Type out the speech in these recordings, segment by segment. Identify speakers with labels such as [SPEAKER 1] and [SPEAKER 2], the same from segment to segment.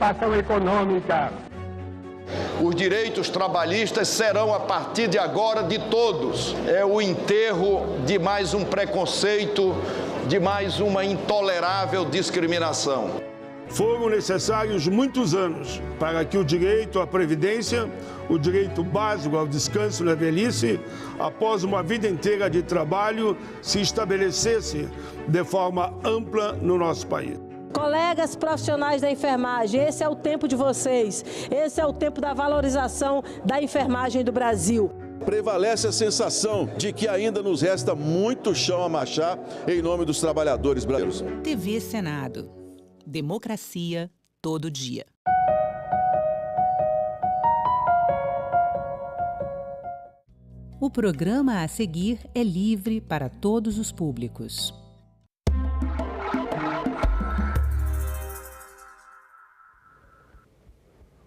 [SPEAKER 1] participação econômica.
[SPEAKER 2] Os direitos trabalhistas serão, a partir de agora, de todos. É o enterro de mais um preconceito, de mais uma intolerável discriminação.
[SPEAKER 3] Foram necessários muitos anos para que o direito à previdência, o direito básico ao descanso na velhice, após uma vida inteira de trabalho, se estabelecesse de forma ampla no nosso país.
[SPEAKER 4] Colegas profissionais da enfermagem, esse é o tempo de vocês, esse é o tempo da valorização da enfermagem do Brasil.
[SPEAKER 5] Prevalece a sensação de que ainda nos resta muito chão a marchar em nome dos trabalhadores brasileiros.
[SPEAKER 6] TV Senado. Democracia todo dia. O programa a seguir é livre para todos os públicos.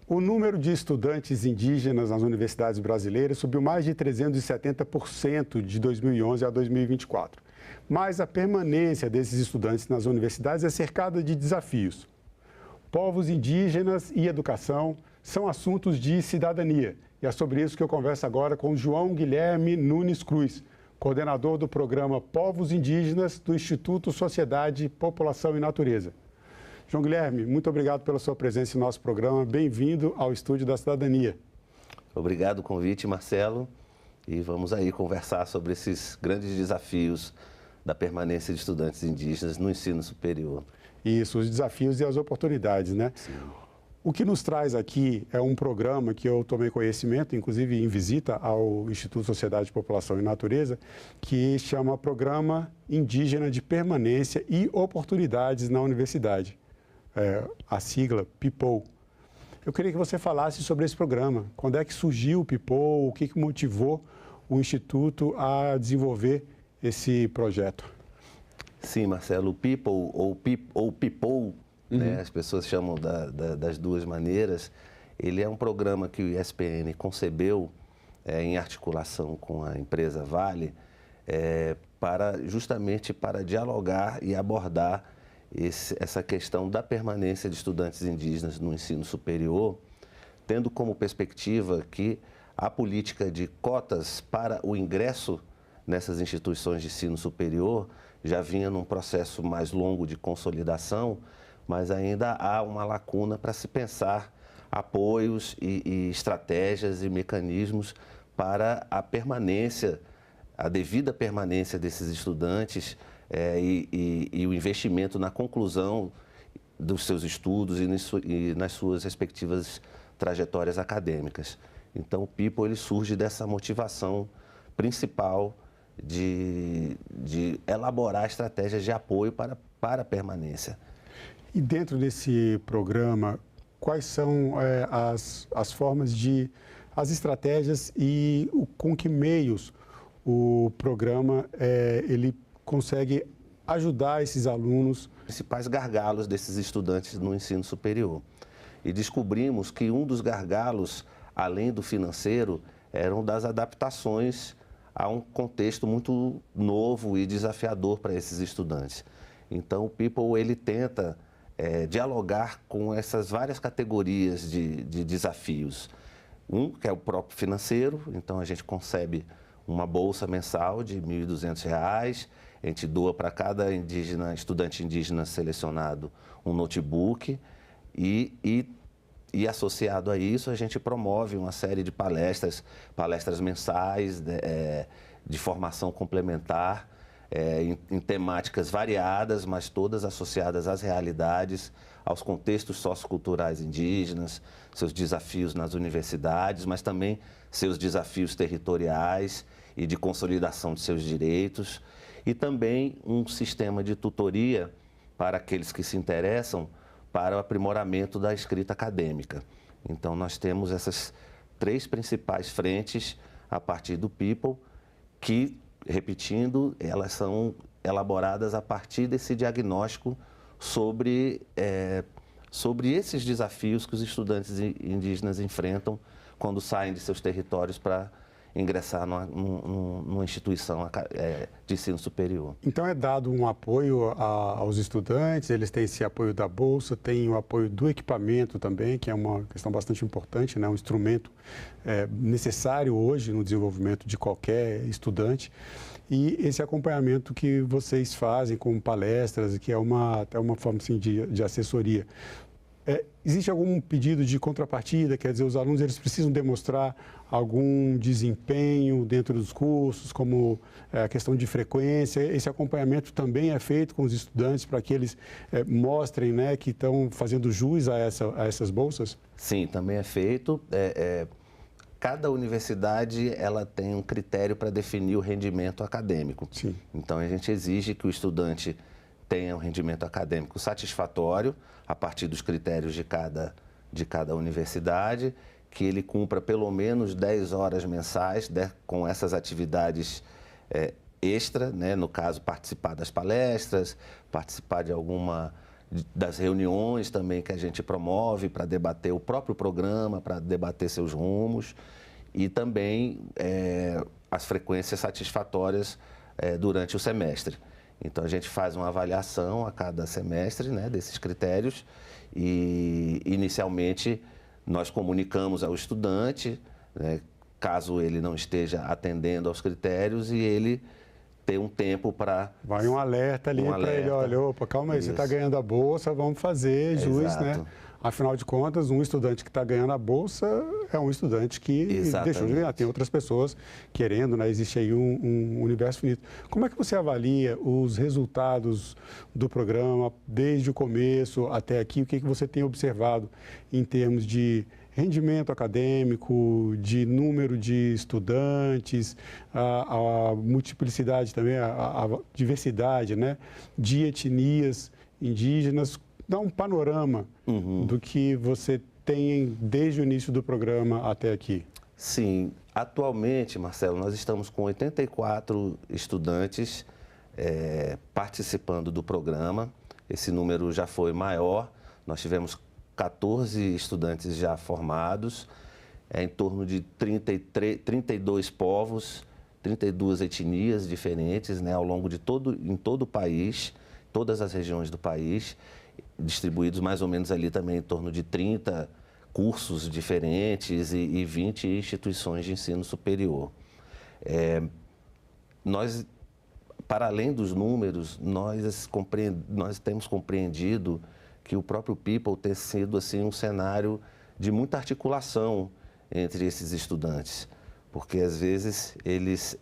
[SPEAKER 7] O número de estudantes indígenas nas universidades brasileiras subiu mais de 370% de 2011 a 2024. Mas a permanência desses estudantes nas universidades é cercada de desafios. Povos indígenas e educação são assuntos de cidadania. E é sobre isso que eu converso agora com João Guilherme Nunes Cruz, coordenador do programa Povos Indígenas do Instituto Sociedade, População e Natureza. João Guilherme, muito obrigado pela sua presença em nosso programa. Bem-vindo ao Estúdio da Cidadania.
[SPEAKER 8] Obrigado pelo convite, Marcelo. E vamos aí conversar sobre esses grandes desafios da permanência de estudantes indígenas no ensino superior.
[SPEAKER 7] Isso, os desafios e as oportunidades, né?
[SPEAKER 8] Sim.
[SPEAKER 7] O que nos traz aqui é um programa que eu tomei conhecimento, inclusive em visita ao Instituto Sociedade, População e Natureza, que chama Programa Indígena de Permanência e Oportunidades na Universidade. A sigla PIPOU. Eu queria que você falasse sobre esse programa. Quando é que surgiu o PIPOU? O que motivou o Instituto a desenvolver esse projeto?
[SPEAKER 8] Sim, Marcelo, o PIPOU ou PIPOU, né, as pessoas chamam das duas maneiras, ele é um programa que o ISPN concebeu em articulação com a empresa Vale, justamente para dialogar e abordar essa questão da permanência de estudantes indígenas no ensino superior, tendo como perspectiva que a política de cotas para o ingresso nessas instituições de ensino superior já vinha num processo mais longo de consolidação, mas ainda há uma lacuna para se pensar apoios e estratégias e mecanismos para a permanência, a devida permanência desses estudantes e o investimento na conclusão dos seus estudos e nas suas respectivas trajetórias acadêmicas. Então, o PIPO ele surge dessa motivação principal de elaborar estratégias de apoio para a permanência.
[SPEAKER 7] E dentro desse programa, quais são as formas as estratégias e com que meios o programa ele consegue ajudar esses alunos?
[SPEAKER 8] Principais gargalos desses estudantes no ensino superior. E descobrimos que um dos gargalos, além do financeiro, eram das adaptações a um contexto muito novo e desafiador para esses estudantes. Então, o PIPO ele tenta dialogar com essas várias categorias de desafios. Um, que é o próprio financeiro, então a gente concebe uma bolsa mensal de R$ 1.200, a gente doa para cada estudante indígena selecionado um notebook e associado a isso a gente promove uma série de palestras mensais de formação complementar, em temáticas variadas, mas todas associadas às realidades, aos contextos socioculturais indígenas, seus desafios nas universidades, mas também seus desafios territoriais e de consolidação de seus direitos, e também um sistema de tutoria para aqueles que se interessam para o aprimoramento da escrita acadêmica. Então, nós temos essas três principais frentes a partir do PIPO, que, repetindo, elas são elaboradas a partir desse diagnóstico sobre esses desafios que os estudantes indígenas enfrentam quando saem de seus territórios para ingressar numa instituição de ensino superior.
[SPEAKER 7] Então é dado um apoio aos estudantes, eles têm esse apoio da bolsa, tem o apoio do equipamento também, que é uma questão bastante importante, né? Um instrumento necessário hoje no desenvolvimento de qualquer estudante. E esse acompanhamento que vocês fazem com palestras, que é até uma forma assim, de assessoria. Existe algum pedido de contrapartida? Quer dizer, os alunos eles precisam demonstrar algum desempenho dentro dos cursos, como a questão de frequência? Esse acompanhamento também é feito com os estudantes para que eles mostrem, né, que estão fazendo jus a essas bolsas?
[SPEAKER 8] Sim, também é feito. Cada universidade ela tem um critério para definir o rendimento acadêmico.
[SPEAKER 7] Sim.
[SPEAKER 8] Então, a gente exige que o estudante tenha um rendimento acadêmico satisfatório a partir dos critérios de cada universidade, que ele cumpra pelo menos 10 horas mensais com essas atividades extra, né? No caso, participar das palestras, participar de alguma das reuniões também que a gente promove para debater o próprio programa, para debater seus rumos e também as frequências satisfatórias durante o semestre. Então, a gente faz uma avaliação a cada semestre, né, desses critérios e, inicialmente, nós comunicamos ao estudante, né, caso ele não esteja atendendo aos critérios e ele ter um tempo para...
[SPEAKER 7] Vai um alerta ali para ele, olha, opa, calma aí, você está ganhando a bolsa, vamos fazer jus,
[SPEAKER 8] Exato.
[SPEAKER 7] Né? Afinal de contas, um estudante que está ganhando a bolsa é um estudante que deixou de ganhar. Tem outras pessoas querendo, né? Existe aí um universo finito. Como é que você avalia os resultados do programa desde o começo até aqui? O que você tem observado em termos de rendimento acadêmico, de número de estudantes, a multiplicidade também, a diversidade, né? De etnias indígenas? Dá um panorama do que você tem desde o início do programa até aqui.
[SPEAKER 8] Sim. Atualmente, Marcelo, nós estamos com 84 estudantes participando do programa. Esse número já foi maior. Nós tivemos 14 estudantes já formados, em torno de 32 povos, 32 etnias diferentes, né, ao longo de em todo o país, todas as regiões do país, distribuídos mais ou menos ali também em torno de 30 cursos diferentes e 20 instituições de ensino superior. Nós, para além dos números, nós temos compreendido que o próprio People tem sido assim, um cenário de muita articulação entre esses estudantes, porque às vezes eles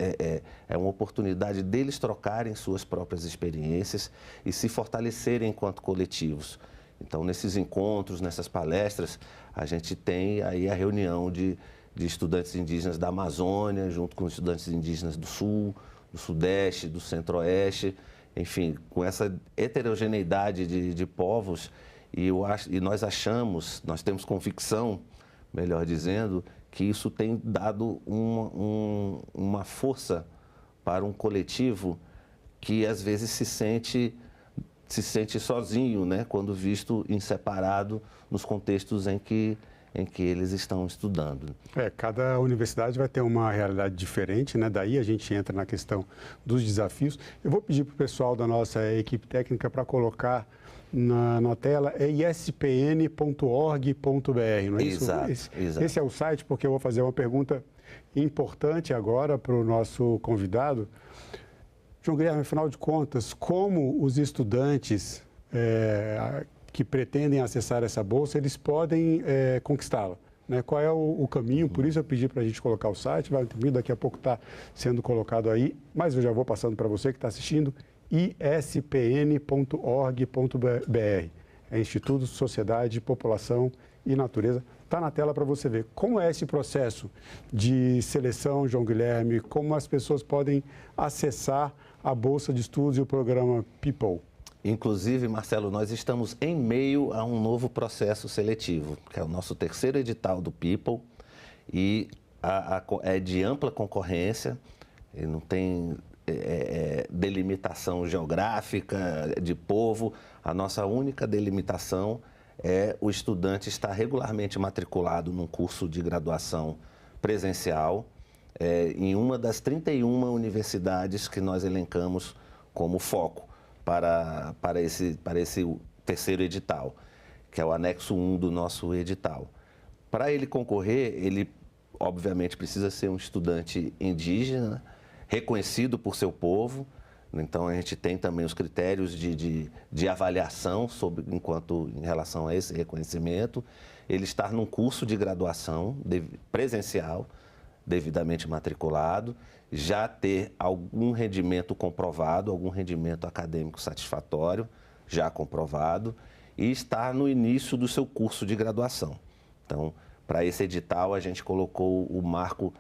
[SPEAKER 8] é uma oportunidade deles trocarem suas próprias experiências e se fortalecerem enquanto coletivos. Então, nesses encontros, nessas palestras, a gente tem aí a reunião de estudantes indígenas da Amazônia, junto com estudantes indígenas do Sul, do Sudeste, do Centro-Oeste, enfim, com essa heterogeneidade de povos, e nós temos convicção, melhor dizendo, que isso tem dado uma força para um coletivo que às vezes se sente sozinho, né, quando visto em separado nos contextos em que eles estão estudando.
[SPEAKER 7] Cada universidade vai ter uma realidade diferente, né? Daí a gente entra na questão dos desafios. Eu vou pedir para o pessoal da nossa equipe técnica para colocar na tela, ispn.org.br, não é isso?
[SPEAKER 8] Exato, exato.
[SPEAKER 7] Esse é o site, porque eu vou fazer uma pergunta importante agora para o nosso convidado. João Guilherme, afinal de contas, como os estudantes que pretendem acessar essa bolsa, eles podem conquistá-la? Né? Qual é o caminho? Por isso eu pedi para a gente colocar o site, daqui a pouco está sendo colocado aí, mas eu já vou passando para você que está assistindo, ispn.org.br. É Instituto Sociedade, População e Natureza. Está na tela para você ver como é esse processo de seleção, João Guilherme, como as pessoas podem acessar a Bolsa de Estudos e o programa People.
[SPEAKER 8] Inclusive, Marcelo, nós estamos em meio a um novo processo seletivo, que é o nosso terceiro edital do People, e é de ampla concorrência, e não tem delimitação geográfica de povo. A nossa única delimitação é o estudante estar regularmente matriculado num curso de graduação presencial, em uma das 31 universidades que nós elencamos como foco para esse terceiro edital, que é o anexo 1 do nosso edital. Para ele concorrer, ele obviamente precisa ser um estudante indígena, reconhecido por seu povo. Então a gente tem também os critérios de avaliação em relação a esse reconhecimento. Ele estar num curso de graduação presencial, devidamente matriculado, já ter algum rendimento comprovado, algum rendimento acadêmico satisfatório, já comprovado, e estar no início do seu curso de graduação. Então, para esse edital, a gente colocou o marco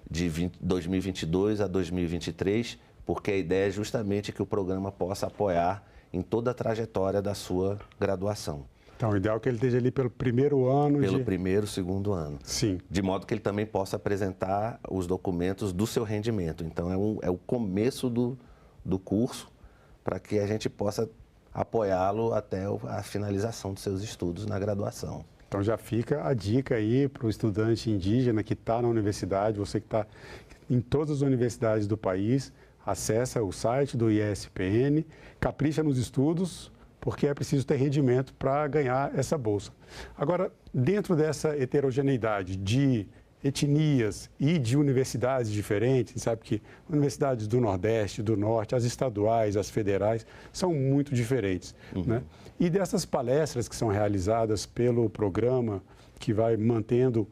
[SPEAKER 8] de 2022 a 2023, porque a ideia é justamente que o programa possa apoiar em toda a trajetória da sua graduação.
[SPEAKER 7] Então, o ideal é que ele esteja ali pelo primeiro ano.
[SPEAKER 8] Primeiro, segundo ano.
[SPEAKER 7] Sim.
[SPEAKER 8] De modo que ele também possa apresentar os documentos do seu rendimento. Então, é o começo do curso para que a gente possa apoiá-lo até a finalização dos seus estudos na graduação.
[SPEAKER 7] Então, já fica a dica aí para o estudante indígena que está na universidade, você que está em todas as universidades do país, acessa o site do IESPN, capricha nos estudos, porque é preciso ter rendimento para ganhar essa bolsa. Agora, dentro dessa heterogeneidade de etnias e de universidades diferentes, a gente sabe que universidades do Nordeste, do Norte, as estaduais, as federais, são muito diferentes, né? E dessas palestras que são realizadas pelo programa, que vai mantendo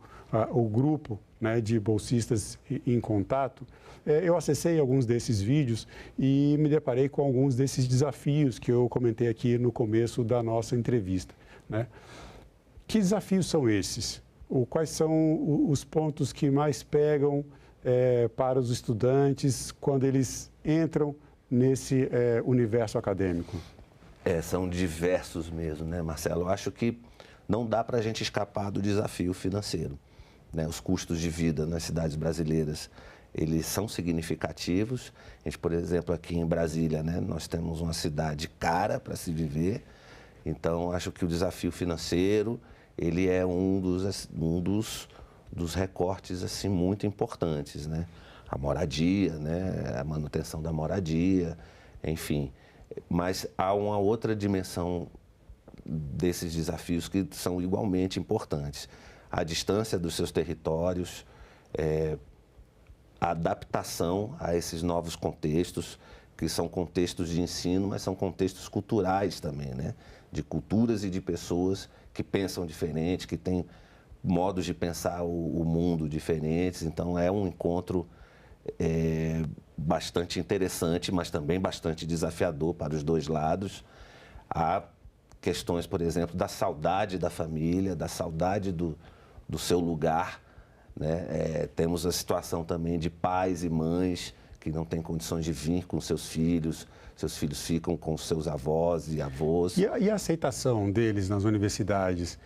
[SPEAKER 7] o grupo, né, de bolsistas em contato, eu acessei alguns desses vídeos e me deparei com alguns desses desafios que eu comentei aqui no começo da nossa entrevista, né? Que desafios são esses? Quais são os pontos que mais pegam para os estudantes quando eles entram nesse universo acadêmico?
[SPEAKER 8] São diversos mesmo, né, Marcelo? Eu acho que não dá para a gente escapar do desafio financeiro, né? Os custos de vida nas cidades brasileiras, eles são significativos. A gente, por exemplo, aqui em Brasília, né, nós temos uma cidade cara para se viver. Então, acho que o desafio financeiro, ele é um dos recortes assim, muito importantes, né? A moradia, né? A manutenção da moradia, enfim. Mas há uma outra dimensão desses desafios que são igualmente importantes. A distância dos seus territórios, a adaptação a esses novos contextos, que são contextos de ensino, mas são contextos culturais também, né? De culturas e de pessoas que pensam diferente, que têm modos de pensar o mundo diferentes. Então, é um encontro bastante interessante, mas também bastante desafiador para os dois lados. Há questões, por exemplo, da saudade da família, da saudade do seu lugar, né? Temos a situação também de pais e mães que não têm condições de vir com seus filhos ficam com seus avós e avós.
[SPEAKER 7] E a aceitação deles nas universidades?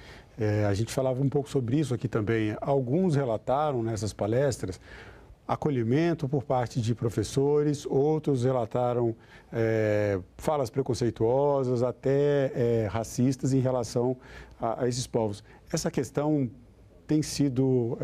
[SPEAKER 7] A gente falava um pouco sobre isso aqui também. Alguns relataram nessas palestras acolhimento por parte de professores, outros relataram falas preconceituosas, até racistas em relação a esses povos. Essa questão tem sido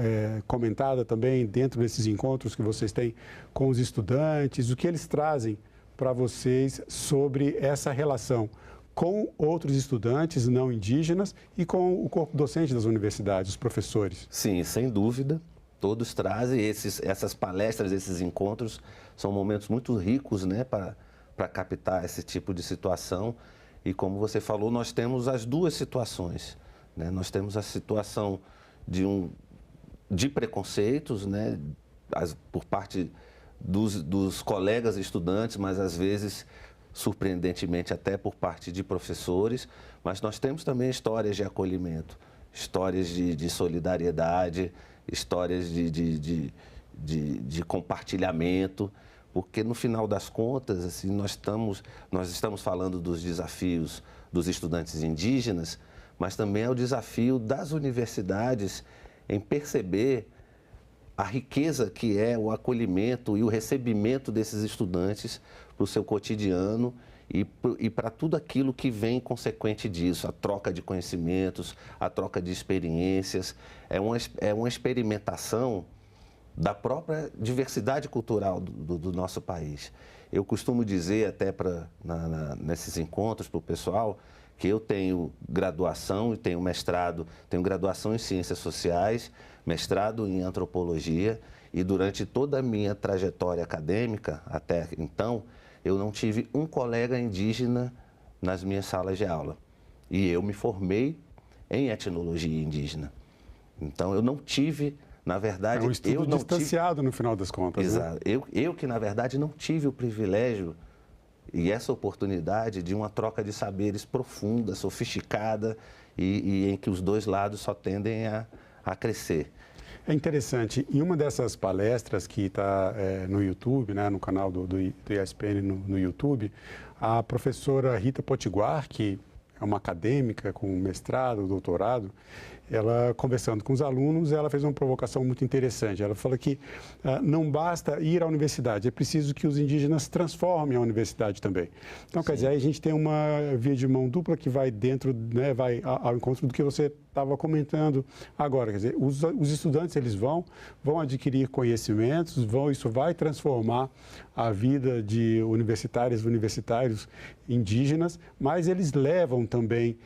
[SPEAKER 7] comentada também dentro desses encontros que vocês têm com os estudantes, o que eles trazem para vocês sobre essa relação com outros estudantes não indígenas e com o corpo docente das universidades, os professores?
[SPEAKER 8] Sim, sem dúvida. Todos trazem essas palestras, esses encontros, são momentos muito ricos, né, para captar esse tipo de situação. E como você falou, nós temos as duas situações, né? Nós temos a situação de preconceitos, né, por parte dos colegas estudantes, mas às vezes, surpreendentemente, até por parte de professores. Mas nós temos também histórias de acolhimento, histórias de solidariedade, histórias de compartilhamento, porque no final das contas, assim, nós estamos falando dos desafios dos estudantes indígenas, mas também é o desafio das universidades em perceber a riqueza que é o acolhimento e o recebimento desses estudantes para o seu cotidiano e para tudo aquilo que vem consequente disso, a troca de conhecimentos, a troca de experiências. É uma experimentação da própria diversidade cultural do nosso país. Eu costumo dizer até nesses encontros para o pessoal que eu tenho graduação e tenho mestrado, tenho graduação em Ciências Sociais, mestrado em Antropologia, e durante toda a minha trajetória acadêmica, até então, eu não tive um colega indígena nas minhas salas de aula. E eu me formei em etnologia indígena. Então, eu não tive, na verdade...
[SPEAKER 7] É um estudo distanciado no final das contas.
[SPEAKER 8] Exato. Né? Eu que, na verdade, não tive o privilégio e essa oportunidade de uma troca de saberes profunda, sofisticada e em que os dois lados só tendem a crescer.
[SPEAKER 7] É interessante, em uma dessas palestras que está no YouTube, né, no canal do ESPN no YouTube, a professora Rita Potiguar, que é uma acadêmica com mestrado, doutorado, ela, conversando com os alunos, ela fez uma provocação muito interessante. Ela falou que não basta ir à universidade, é preciso que os indígenas transformem a universidade também. Então, quer dizer, aí a gente tem uma via de mão dupla que vai dentro, né, vai ao encontro do que você estava comentando agora. Quer dizer, os estudantes, eles vão adquirir conhecimentos, isso vai transformar a vida de universitários indígenas, mas eles levam também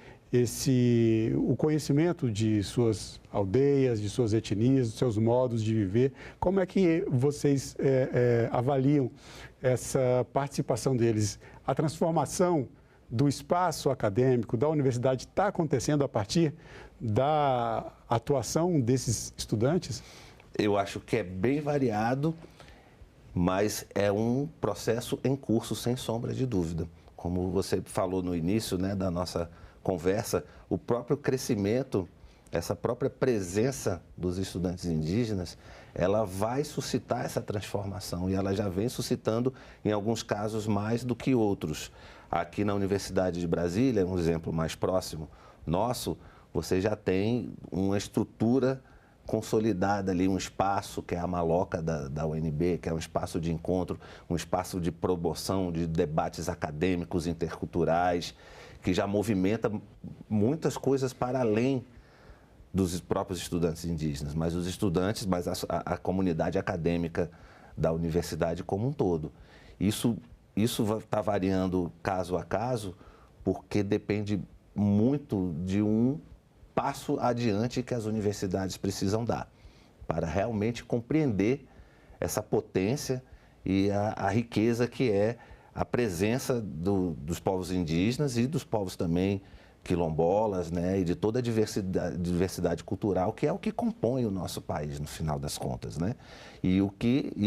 [SPEAKER 7] o conhecimento de suas aldeias, de suas etnias, dos seus modos de viver. Como é que vocês avaliam essa participação deles? A transformação do espaço acadêmico da universidade está acontecendo a partir da atuação desses estudantes?
[SPEAKER 8] Eu acho que é bem variado, mas é um processo em curso, sem sombra de dúvida. Como você falou no início, né, da nossa conversa, o próprio crescimento, essa própria presença dos estudantes indígenas, ela vai suscitar essa transformação e ela já vem suscitando, em alguns casos, mais do que outros. Aqui na Universidade de Brasília, um exemplo mais próximo nosso, você já tem uma estrutura consolidada ali, um espaço que é a Maloca da UNB, que é um espaço de encontro, um espaço de promoção de debates acadêmicos, interculturais, que já movimenta muitas coisas para além dos próprios estudantes indígenas, mas os estudantes, mas a comunidade acadêmica da universidade como um todo. Isso está variando caso a caso, porque depende muito de um passo adiante que as universidades precisam dar para realmente compreender essa potência e a riqueza que é a presença dos povos indígenas e dos povos também quilombolas, né, e de toda a diversidade cultural, que é o que compõe o nosso país, no final das contas, né? E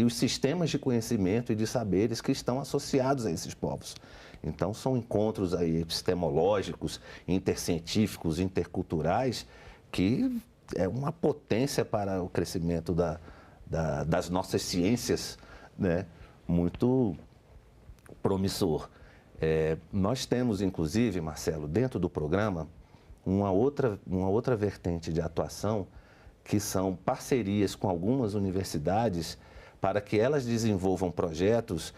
[SPEAKER 8] os sistemas de conhecimento e de saberes que estão associados a esses povos. Então, são encontros aí epistemológicos, intercientíficos, interculturais, que é uma potência para o crescimento das nossas ciências, né, muito promissor. Nós temos, inclusive, Marcelo, dentro do programa, uma outra vertente de atuação, que são parcerias com algumas universidades para que elas desenvolvam projetos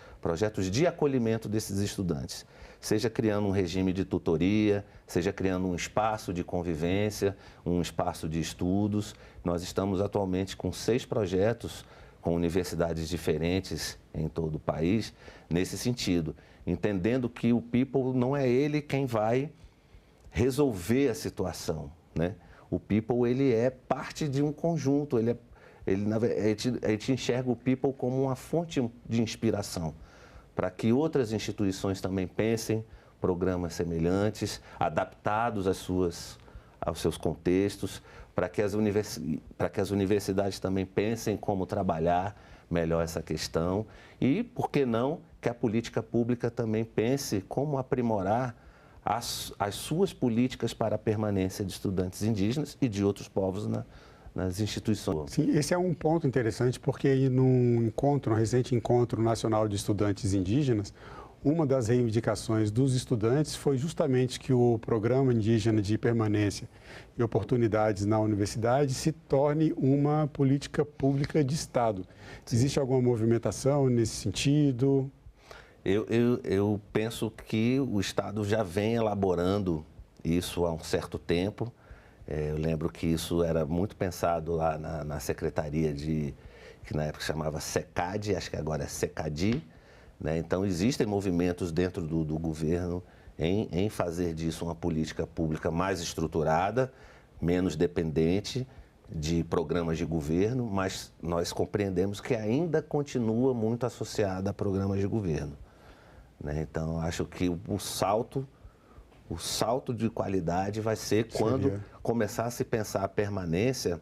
[SPEAKER 8] de acolhimento desses estudantes, seja criando um regime de tutoria, seja criando um espaço de convivência, um espaço de estudos. Nós estamos atualmente com 6 projetos com universidades diferentes em todo o país, nesse sentido, entendendo que o People não é ele quem vai resolver a situação, né? O People, ele é parte de um conjunto, a gente enxerga o People como uma fonte de inspiração, para que outras instituições também pensem programas semelhantes, adaptados aos seus contextos, para que as universidades também pensem como trabalhar melhor essa questão e, por que não, que a política pública também pense como aprimorar as suas políticas para a permanência de estudantes indígenas e de outros povos nas instituições.
[SPEAKER 7] Sim, esse é um ponto interessante, porque num recente encontro nacional de estudantes indígenas, uma das reivindicações dos estudantes foi justamente que o Programa Indígena de Permanência e Oportunidades na Universidade se torne uma política pública de Estado. Existe alguma movimentação nesse sentido?
[SPEAKER 8] Eu penso que o Estado já vem elaborando isso há um certo tempo. Eu lembro que isso era muito pensado lá na Secretaria de que na época chamava SECAD, acho que agora é SECADI, né? Então, existem movimentos dentro do governo em fazer disso uma política pública mais estruturada, menos dependente de programas de governo, mas nós compreendemos que ainda continua muito associada a programas de governo, né? Então, acho que o salto de qualidade vai ser quando começar a se pensar a permanência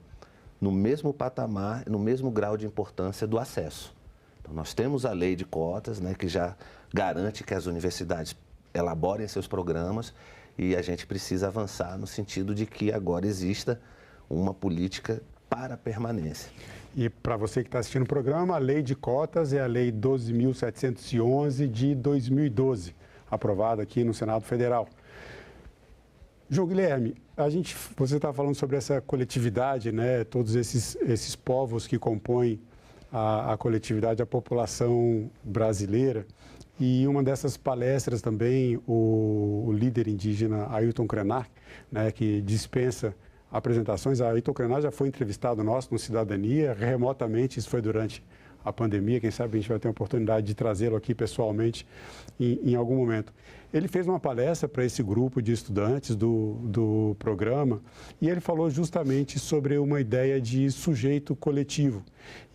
[SPEAKER 8] no mesmo patamar, no mesmo grau de importância do acesso. Então, nós temos a lei de cotas, né, que já garante que as universidades elaborem seus programas, e a gente precisa avançar no sentido de que agora exista uma política para a permanência.
[SPEAKER 7] E para você que está assistindo o programa, a lei de cotas é a lei 12.711 de 2012, aprovada aqui no Senado Federal. João Guilherme, você está falando sobre essa coletividade, né? Todos esses povos que compõem a coletividade, a população brasileira. E uma dessas palestras também, o líder indígena Ailton Krenak, né, que dispensa apresentações. A Ailton Krenak já foi entrevistado nosso no Cidadania, remotamente, isso foi durante a pandemia, quem sabe a gente vai ter a oportunidade de trazê-lo aqui pessoalmente em algum momento. Ele fez uma palestra para esse grupo de estudantes do programa e ele falou justamente sobre uma ideia de sujeito coletivo,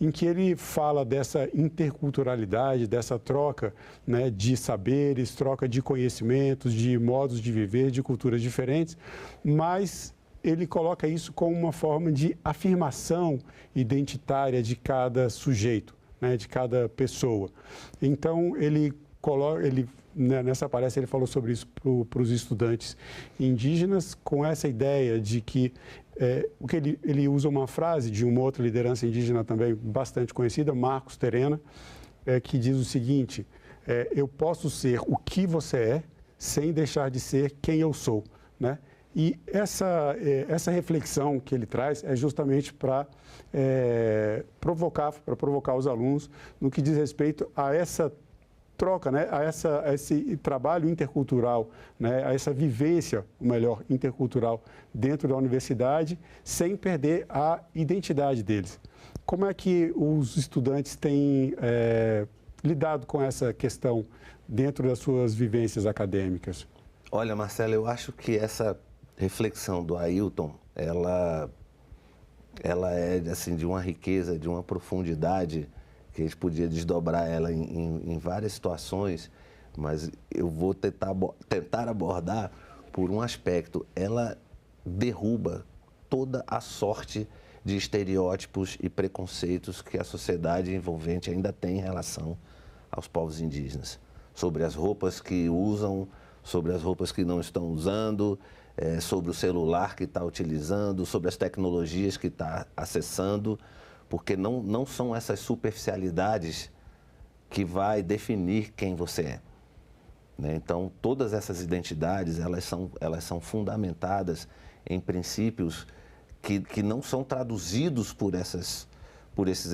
[SPEAKER 7] em que ele fala dessa interculturalidade, dessa troca, né, de saberes, troca de conhecimentos, de modos de viver, de culturas diferentes, mas ele coloca isso como uma forma de afirmação identitária de cada sujeito, né, de cada pessoa. Então, nessa palestra, ele falou sobre isso para os estudantes indígenas, com essa ideia de que, ele usa uma frase de uma outra liderança indígena também bastante conhecida, Marcos Terena, que diz o seguinte: eu posso ser o que você é, sem deixar de ser quem eu sou, né? E essa reflexão que ele traz é justamente para provocar os alunos no que diz respeito a essa troca, né, a esse trabalho intercultural, né, a essa vivência, melhor, intercultural dentro da universidade, sem perder a identidade deles. Como é que os estudantes têm lidado com essa questão dentro das suas vivências acadêmicas?
[SPEAKER 8] Olha, Marcelo, eu acho que essa reflexão do Ailton, ela é assim, de uma riqueza, de uma profundidade, que a gente podia desdobrar ela em várias situações, mas eu vou tentar abordar por um aspecto. Ela derruba toda a sorte de estereótipos e preconceitos que a sociedade envolvente ainda tem em relação aos povos indígenas. Sobre as roupas que usam, sobre as roupas que não estão usando, sobre o celular que está utilizando, sobre as tecnologias que está acessando, porque não são essas superficialidades que vai definir quem você é, né? Então, todas essas identidades, elas são fundamentadas em princípios que não são traduzidos por esses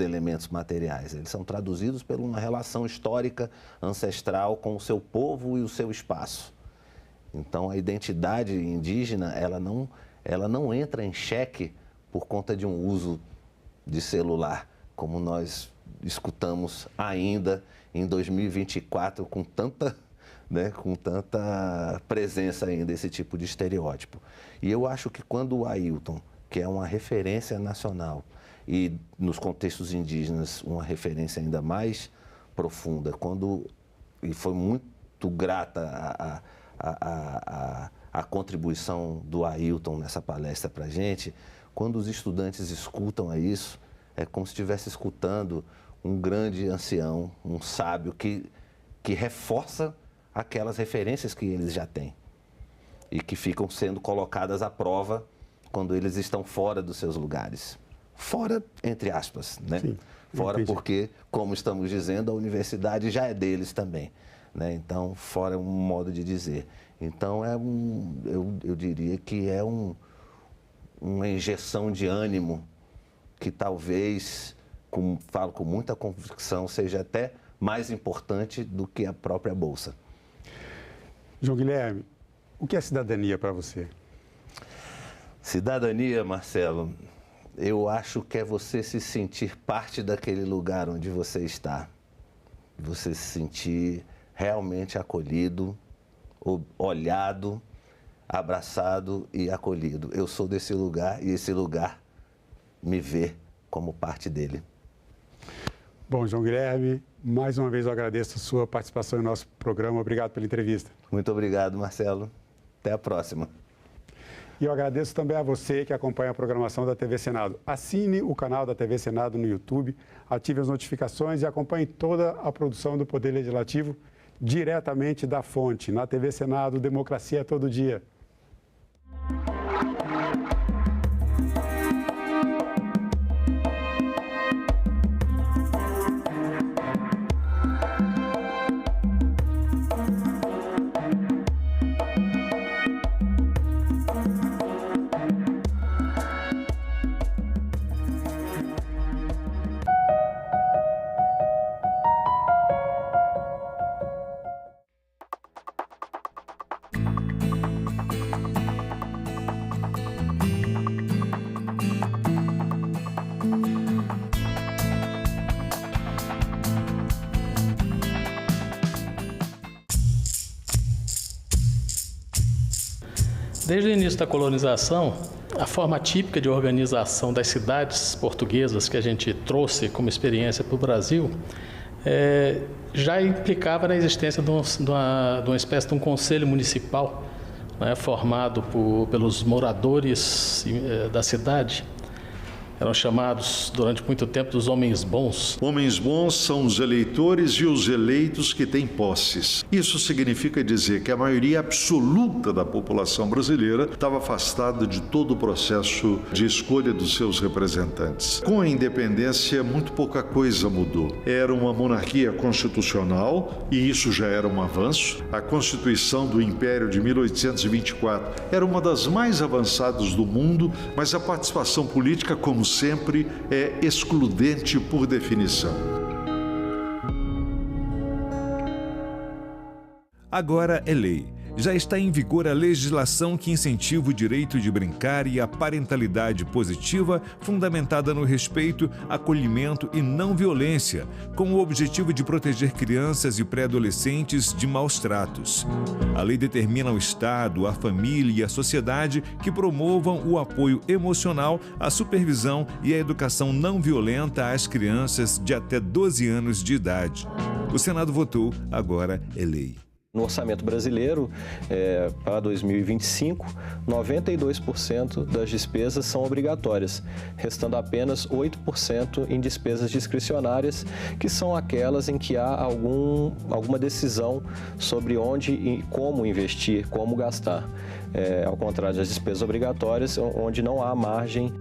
[SPEAKER 8] elementos materiais. Eles são traduzidos por uma relação histórica, ancestral com o seu povo e o seu espaço. Então, a identidade indígena, ela não entra em xeque por conta de um uso de celular, como nós escutamos ainda em 2024, com tanta presença ainda desse tipo de estereótipo. E eu acho que quando o Ailton, que é uma referência nacional, e nos contextos indígenas uma referência ainda mais profunda, e foi muito grata a contribuição do Ailton nessa palestra para a gente. Quando os estudantes escutam isso, é como se estivesse escutando um grande ancião, um sábio que reforça aquelas referências que eles já têm e que ficam sendo colocadas à prova quando eles estão fora dos seus lugares. Fora, entre aspas, né? Sim, fora entendi. Porque, como estamos dizendo, a universidade já é deles também, né? Então, fora é um modo de dizer. Então, eu diria que é uma injeção de ânimo que talvez, falo com muita convicção, seja até mais importante do que a própria bolsa.
[SPEAKER 7] João Guilherme, o que é cidadania para você?
[SPEAKER 8] Cidadania, Marcelo, eu acho que é você se sentir parte daquele lugar onde você está. Você se sentir realmente acolhido, olhado, abraçado e acolhido. Eu sou desse lugar e esse lugar me vê como parte dele.
[SPEAKER 7] Bom, João Guilherme, mais uma vez eu agradeço a sua participação no nosso programa. Obrigado pela entrevista.
[SPEAKER 8] Muito obrigado, Marcelo. Até a próxima.
[SPEAKER 7] E eu agradeço também a você que acompanha a programação da TV Senado. Assine o canal da TV Senado no YouTube, ative as notificações e acompanhe toda a produção do Poder Legislativo diretamente da fonte. Na TV Senado, democracia é todo dia.
[SPEAKER 1] Desde o início da colonização, a forma típica de organização das cidades portuguesas que a gente trouxe como experiência para o Brasil já implicava na existência de uma espécie de um conselho municipal, né, formado pelos moradores da cidade. Eram chamados durante muito tempo dos homens bons.
[SPEAKER 9] Homens bons são os eleitores e os eleitos que têm posses. Isso significa dizer que a maioria absoluta da população brasileira estava afastada de todo o processo de escolha dos seus representantes. Com a independência, muito pouca coisa mudou. Era uma monarquia constitucional e isso já era um avanço. A Constituição do Império de 1824 era uma das mais avançadas do mundo, mas a participação política, como sempre, é excludente por definição.
[SPEAKER 10] Agora é lei. Já está em vigor a legislação que incentiva o direito de brincar e a parentalidade positiva, fundamentada no respeito, acolhimento e não violência, com o objetivo de proteger crianças e pré-adolescentes de maus tratos. A lei determina ao Estado, à família e à sociedade que promovam o apoio emocional, a supervisão e a educação não violenta às crianças de até 12 anos de idade. O Senado votou, agora é lei.
[SPEAKER 11] No orçamento brasileiro, para 2025, 92% das despesas são obrigatórias, restando apenas 8% em despesas discricionárias, que são aquelas em que há alguma decisão sobre onde e como investir, como gastar. Ao contrário das despesas obrigatórias, onde não há margem.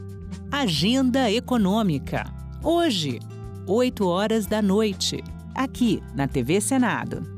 [SPEAKER 6] Agenda Econômica. Hoje, 20h, aqui na TV Senado.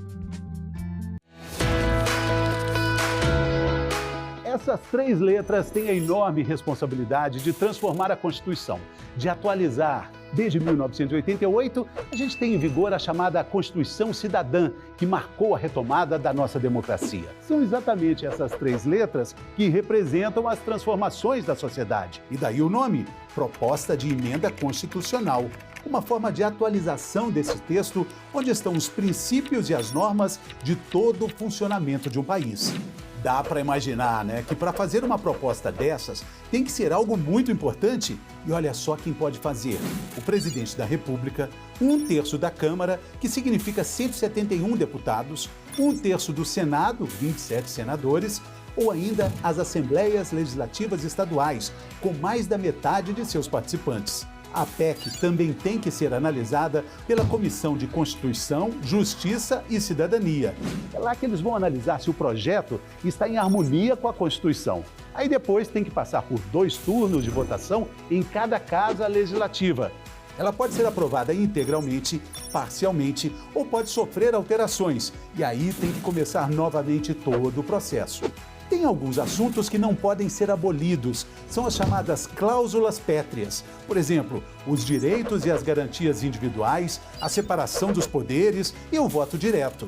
[SPEAKER 12] Essas 3 letras têm a enorme responsabilidade de transformar a Constituição, de atualizar. Desde 1988, a gente tem em vigor a chamada Constituição Cidadã, que marcou a retomada da nossa democracia. São exatamente essas 3 letras que representam as transformações da sociedade. E daí o nome, Proposta de Emenda Constitucional. Uma forma de atualização desse texto, onde estão os princípios e as normas de todo o funcionamento de um país. Dá para imaginar, né, que para fazer uma proposta dessas tem que ser algo muito importante. E olha só quem pode fazer: o presidente da República, 1/3 da Câmara, que significa 171 deputados, 1/3 do Senado, 27 senadores, ou ainda as Assembleias Legislativas Estaduais, com mais da metade de seus participantes. A PEC também tem que ser analisada pela Comissão de Constituição, Justiça e Cidadania. É lá que eles vão analisar se o projeto está em harmonia com a Constituição. Aí depois tem que passar por 2 turnos de votação em cada casa legislativa. Ela pode ser aprovada integralmente, parcialmente ou pode sofrer alterações. E aí tem que começar novamente todo o processo. Tem alguns assuntos que não podem ser abolidos, são as chamadas cláusulas pétreas. Por exemplo, os direitos e as garantias individuais, a separação dos poderes e o voto direto.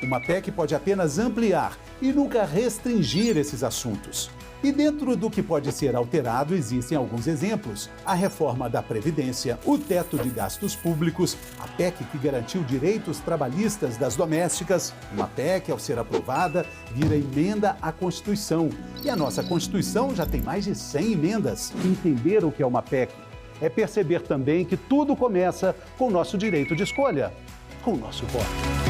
[SPEAKER 12] Uma PEC pode apenas ampliar e nunca restringir esses assuntos. E dentro do que pode ser alterado, existem alguns exemplos. A reforma da Previdência, o teto de gastos públicos, a PEC que garantiu direitos trabalhistas das domésticas. Uma PEC, ao ser aprovada, vira emenda à Constituição. E a nossa Constituição já tem mais de 100 emendas. Entender o que é uma PEC é perceber também que tudo começa com o nosso direito de escolha, com o nosso voto.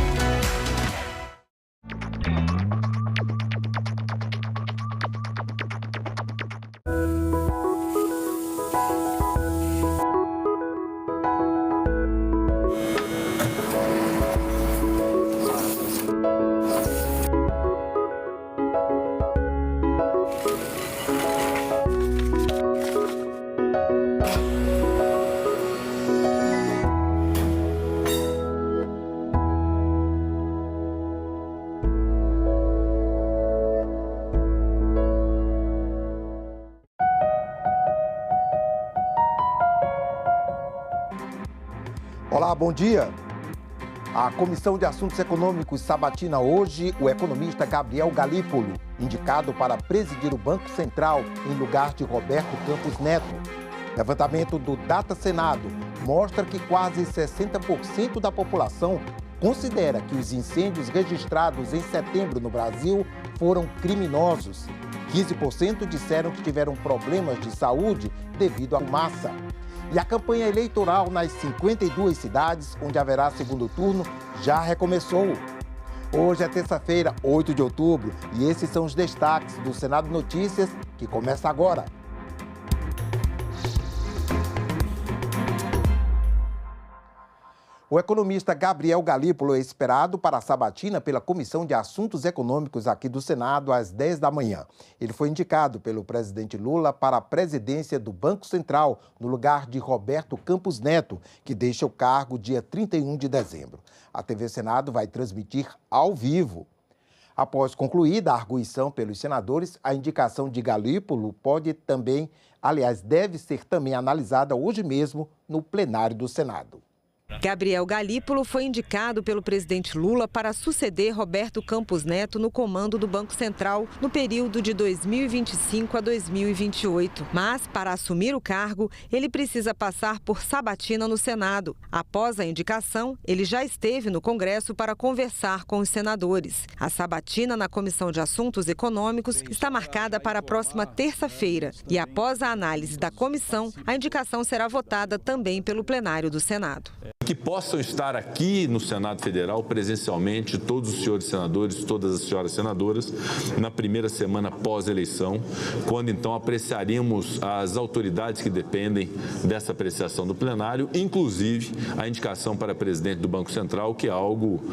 [SPEAKER 13] Olá, bom dia. A Comissão de Assuntos Econômicos sabatina hoje o economista Gabriel Galípolo, indicado para presidir o Banco Central em lugar de Roberto Campos Neto. Levantamento do Data Senado mostra que quase 60% da população considera que os incêndios registrados em setembro no Brasil foram criminosos. 15% disseram que tiveram problemas de saúde devido à fumaça. E a campanha eleitoral nas 52 cidades, onde haverá segundo turno, já recomeçou. Hoje é terça-feira, 8 de outubro, e esses são os destaques do Senado Notícias, que começa agora. O economista Gabriel Galípolo é esperado para a sabatina pela Comissão de Assuntos Econômicos aqui do Senado às 10 da manhã. Ele foi indicado pelo presidente Lula para a presidência do Banco Central, no lugar de Roberto Campos Neto, que deixa o cargo dia 31 de dezembro. A TV Senado vai transmitir ao vivo. Após concluída a arguição pelos senadores, a indicação de Galípolo deve ser também analisada hoje mesmo no plenário do Senado.
[SPEAKER 14] Gabriel Galípolo foi indicado pelo presidente Lula para suceder Roberto Campos Neto no comando do Banco Central no período de 2025 a 2028. Mas, para assumir o cargo, ele precisa passar por sabatina no Senado. Após a indicação, ele já esteve no Congresso para conversar com os senadores. A sabatina na Comissão de Assuntos Econômicos está marcada para a próxima terça-feira. E após a análise da comissão, a indicação será votada também pelo plenário do Senado.
[SPEAKER 15] Que possam estar aqui no Senado Federal presencialmente todos os senhores senadores, todas as senhoras senadoras, na primeira semana pós-eleição, quando então apreciaremos as autoridades que dependem dessa apreciação do plenário, inclusive a indicação para presidente do Banco Central, que é algo,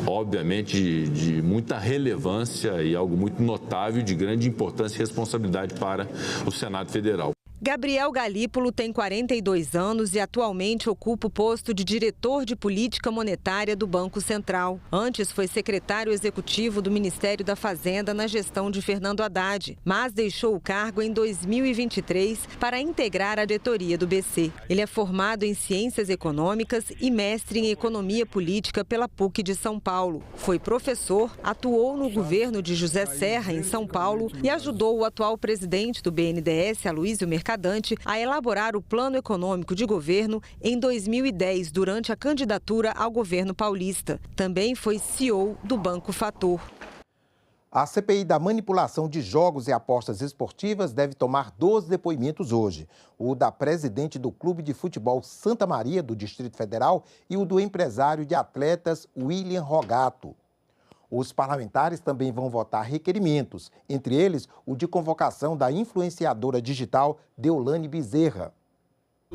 [SPEAKER 15] obviamente, de muita relevância e algo muito notável, de grande importância e responsabilidade para o Senado Federal.
[SPEAKER 14] Gabriel Galípolo tem 42 anos e atualmente ocupa o posto de diretor de política monetária do Banco Central. Antes foi secretário executivo do Ministério da Fazenda na gestão de Fernando Haddad, mas deixou o cargo em 2023 para integrar a diretoria do BC. Ele é formado em Ciências Econômicas e mestre em Economia Política pela PUC de São Paulo. Foi professor, atuou no governo de José Serra, em São Paulo, e ajudou o atual presidente do BNDES, Aloysio Mercadante, a elaborar o plano econômico de governo em 2010, durante a candidatura ao governo paulista. Também foi CEO do Banco Fator.
[SPEAKER 13] A CPI da manipulação de jogos e apostas esportivas deve tomar 2 depoimentos hoje. O da presidente do Clube de Futebol Santa Maria, do Distrito Federal, e o do empresário de atletas William Rogato. Os parlamentares também vão votar requerimentos, entre eles o de convocação da influenciadora digital Deolane Bezerra.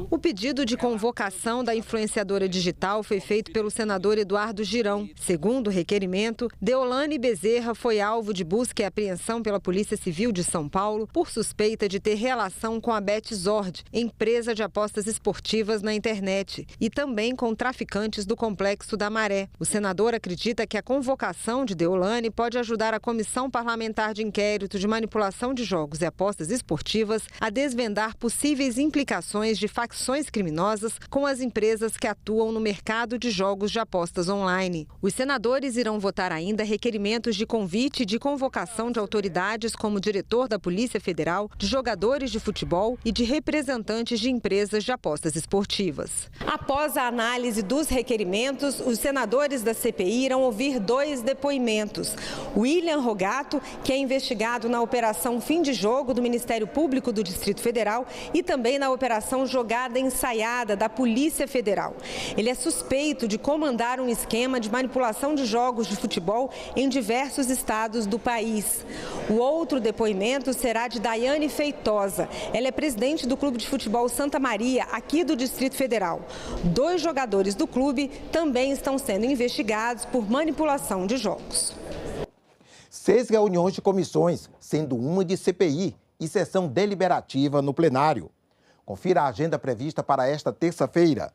[SPEAKER 14] O pedido de convocação da influenciadora digital foi feito pelo senador Eduardo Girão. Segundo o requerimento, Deolane Bezerra foi alvo de busca e apreensão pela Polícia Civil de São Paulo por suspeita de ter relação com a BetZord, empresa de apostas esportivas na internet, e também com traficantes do Complexo da Maré. O senador acredita que a convocação de Deolane pode ajudar a Comissão Parlamentar de Inquérito de Manipulação de Jogos e Apostas Esportivas a desvendar possíveis implicações de facções criminosas com as empresas que atuam no mercado de jogos de apostas online. Os senadores irão votar ainda requerimentos de convite e de convocação de autoridades como o diretor da Polícia Federal, de jogadores de futebol e de representantes de empresas de apostas esportivas. Após a análise dos requerimentos, os senadores da CPI irão ouvir 2 depoimentos. William Rogato, que é investigado na Operação Fim de Jogo do Ministério Público do Distrito Federal e também na Operação Jogada Ensaiada da Polícia Federal. Ele é suspeito de comandar um esquema de manipulação de jogos de futebol em diversos estados do país. O outro depoimento será de Daiane Feitosa. Ela é presidente do Clube de Futebol Santa Maria, aqui do Distrito Federal. 2 jogadores do clube também estão sendo investigados por manipulação de jogos.
[SPEAKER 13] 6 reuniões de comissões, sendo uma de CPI e sessão deliberativa no plenário. Confira a agenda prevista para esta terça-feira.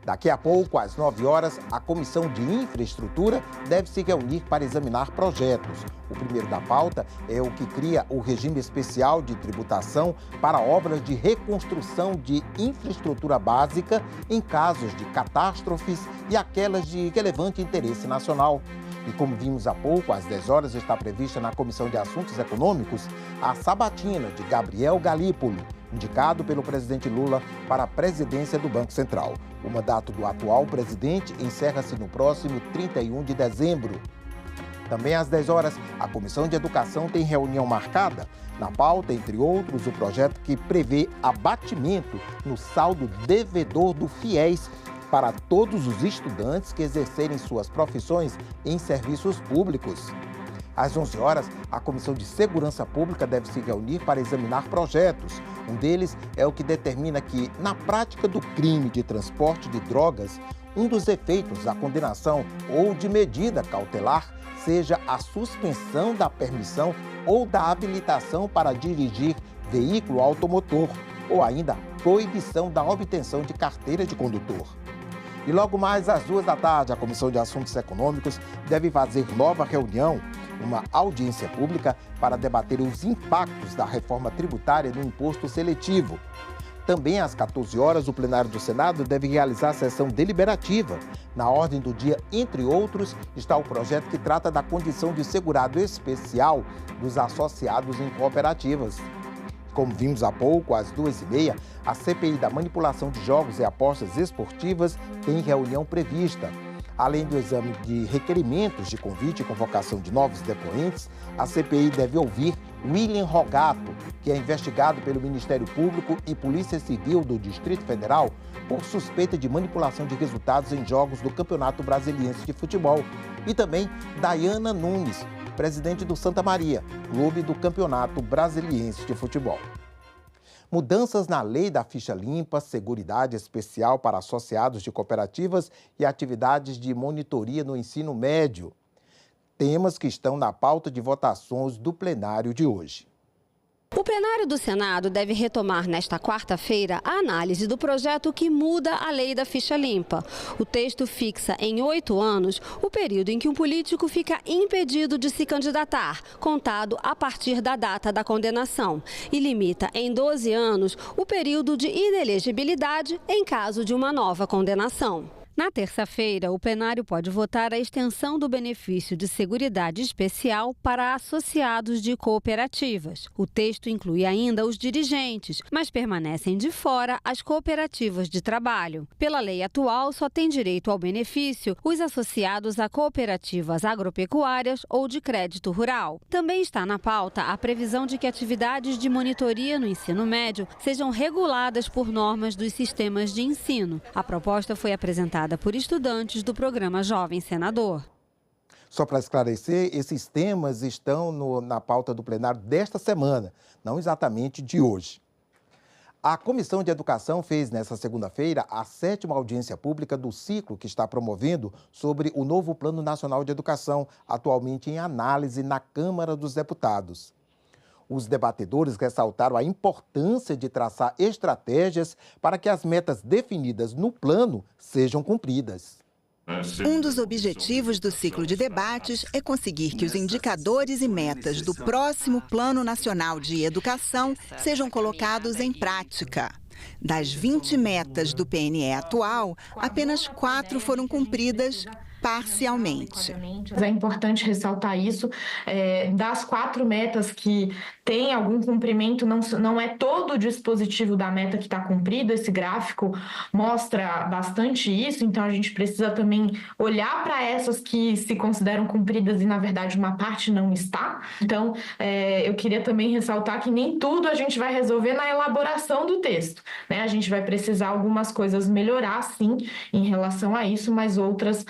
[SPEAKER 13] Daqui a pouco, às 9 horas, a Comissão de Infraestrutura deve se reunir para examinar projetos. O primeiro da pauta é o que cria o regime especial de tributação para obras de reconstrução de infraestrutura básica em casos de catástrofes e aquelas de relevante interesse nacional. E como vimos há pouco, às 10 horas está prevista na Comissão de Assuntos Econômicos a sabatina de Gabriel Galípolo, indicado pelo presidente Lula para a presidência do Banco Central. O mandato do atual presidente encerra-se no próximo 31 de dezembro. Também às 10 horas, a Comissão de Educação tem reunião marcada. Na pauta, entre outros, o projeto que prevê abatimento no saldo devedor do FIES para todos os estudantes que exercerem suas profissões em serviços públicos. Às 11 horas, a Comissão de Segurança Pública deve se reunir para examinar projetos. Um deles é o que determina que, na prática do crime de transporte de drogas, um dos efeitos da condenação ou de medida cautelar seja a suspensão da permissão ou da habilitação para dirigir veículo automotor, ou ainda a proibição da obtenção de carteira de condutor. E logo mais às 2 da tarde, a Comissão de Assuntos Econômicos deve fazer nova reunião, uma audiência pública para debater os impactos da reforma tributária no imposto seletivo. Também às 14 horas, o plenário do Senado deve realizar a sessão deliberativa. Na ordem do dia, entre outros, está o projeto que trata da condição de segurado especial dos associados em cooperativas. Como vimos há pouco, às 2h30, a CPI da manipulação de jogos e apostas esportivas tem reunião prevista. Além do exame de requerimentos de convite e convocação de novos depoentes, a CPI deve ouvir William Rogato, que é investigado pelo Ministério Público e Polícia Civil do Distrito Federal por suspeita de manipulação de resultados em jogos do Campeonato Brasiliense de Futebol. E também Daiana Nunes, presidente do Santa Maria, clube do Campeonato Brasiliense de Futebol. Mudanças na lei da ficha limpa, seguridade especial para associados de cooperativas e atividades de monitoria no ensino médio. Temas que estão na pauta de votações do plenário de hoje.
[SPEAKER 16] O plenário do Senado deve retomar nesta quarta-feira a análise do projeto que muda a lei da ficha limpa. O texto fixa em 8 anos o período em que um político fica impedido de se candidatar, contado a partir da data da condenação, e limita em 12 anos o período de inelegibilidade em caso de uma nova condenação. Na terça-feira, o plenário pode votar a extensão do benefício de seguridade especial para associados de cooperativas. O texto inclui ainda os dirigentes, mas permanecem de fora as cooperativas de trabalho. Pela lei atual, só têm direito ao benefício os associados a cooperativas agropecuárias ou de crédito rural. Também está na pauta a previsão de que atividades de monitoria no ensino médio sejam reguladas por normas dos sistemas de ensino. A proposta foi apresentada por estudantes do programa Jovem Senador.
[SPEAKER 13] Só para esclarecer, esses temas estão na pauta do plenário desta semana, não exatamente de hoje. A Comissão de Educação fez nesta segunda-feira a 7ª audiência pública do ciclo que está promovendo sobre o novo Plano Nacional de Educação, atualmente em análise na Câmara dos Deputados. Os debatedores ressaltaram a importância de traçar estratégias para que as metas definidas no plano sejam cumpridas.
[SPEAKER 17] Um dos objetivos do ciclo de debates é conseguir que os indicadores e metas do próximo Plano Nacional de Educação sejam colocados em prática. Das 20 metas do PNE atual, apenas 4 foram cumpridas parcialmente.
[SPEAKER 18] É importante ressaltar isso. Das 4 metas que tem algum cumprimento, não é todo o dispositivo da meta que está cumprido. Esse gráfico mostra bastante isso, então a gente precisa também olhar para essas que se consideram cumpridas e, na verdade, uma parte não está. Então, eu queria também ressaltar que nem tudo a gente vai resolver na elaboração do texto, né? A gente vai precisar algumas coisas melhorar, sim, em relação a isso, mas outras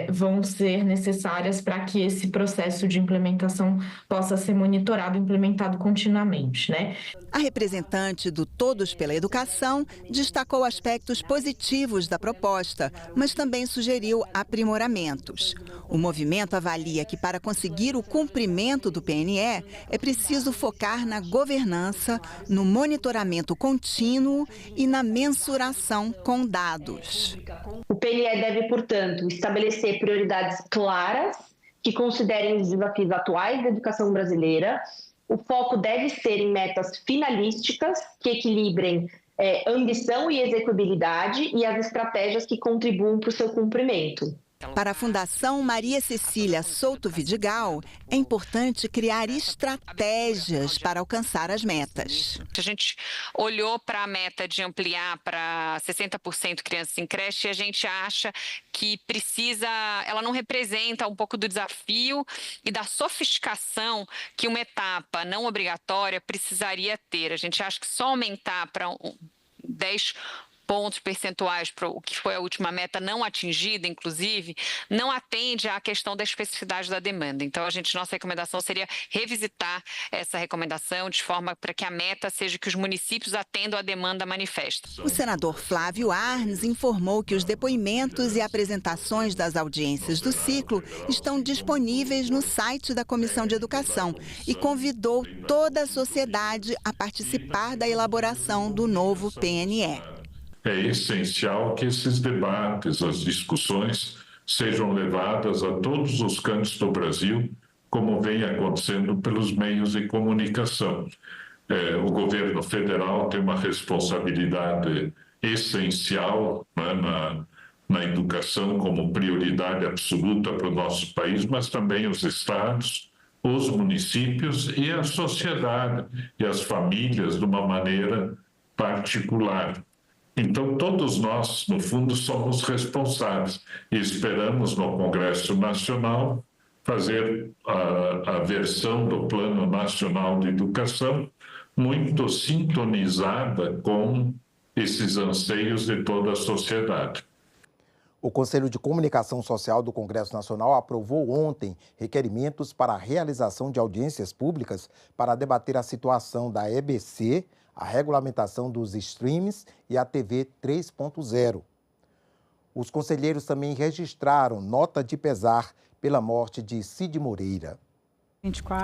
[SPEAKER 18] vão ser necessárias para que esse processo de implementação possa ser monitorado e implementado continuamente, né?
[SPEAKER 17] A representante do Todos pela Educação destacou aspectos positivos da proposta, mas também sugeriu aprimoramentos. O movimento avalia que, para conseguir o cumprimento do PNE, é preciso focar na governança, no monitoramento contínuo e na mensuração com dados.
[SPEAKER 19] O PNE deve, portanto, estabelecer prioridades claras que considerem os desafios atuais da educação brasileira. O foco deve ser em metas finalísticas que equilibrem ambição e execuibilidade e as estratégias que contribuam para o seu cumprimento.
[SPEAKER 17] Para a Fundação Maria Cecília Souto Vidigal, é importante criar estratégias para alcançar as metas.
[SPEAKER 20] A gente olhou para a meta de ampliar para 60% crianças em creche e a gente acha que ela não representa um pouco do desafio e da sofisticação que uma etapa não obrigatória precisaria ter. A gente acha que só aumentar para 10 pontos percentuais para o que foi a última meta não atingida, inclusive, não atende à questão da especificidade da demanda. Então, nossa recomendação seria revisitar essa recomendação de forma para que a meta seja que os municípios atendam à demanda manifesta.
[SPEAKER 17] O senador Flávio Arnes informou que os depoimentos e apresentações das audiências do ciclo estão disponíveis no site da Comissão de Educação e convidou toda a sociedade a participar da elaboração do novo PNE.
[SPEAKER 21] É essencial que esses debates, as discussões, sejam levadas a todos os cantos do Brasil, como vem acontecendo pelos meios de comunicação. O governo federal tem uma responsabilidade essencial, né, na educação como prioridade absoluta para o nosso país, mas também os estados, os municípios e a sociedade e as famílias de uma maneira particular. Então, todos nós, no fundo, somos responsáveis e esperamos no Congresso Nacional fazer a versão do Plano Nacional de Educação muito sintonizada com esses anseios de toda a sociedade.
[SPEAKER 13] O Conselho de Comunicação Social do Congresso Nacional aprovou ontem requerimentos para a realização de audiências públicas para debater a situação da EBC, a regulamentação dos streams e a TV 3.0. Os conselheiros também registraram nota de pesar pela morte de Cid Moreira.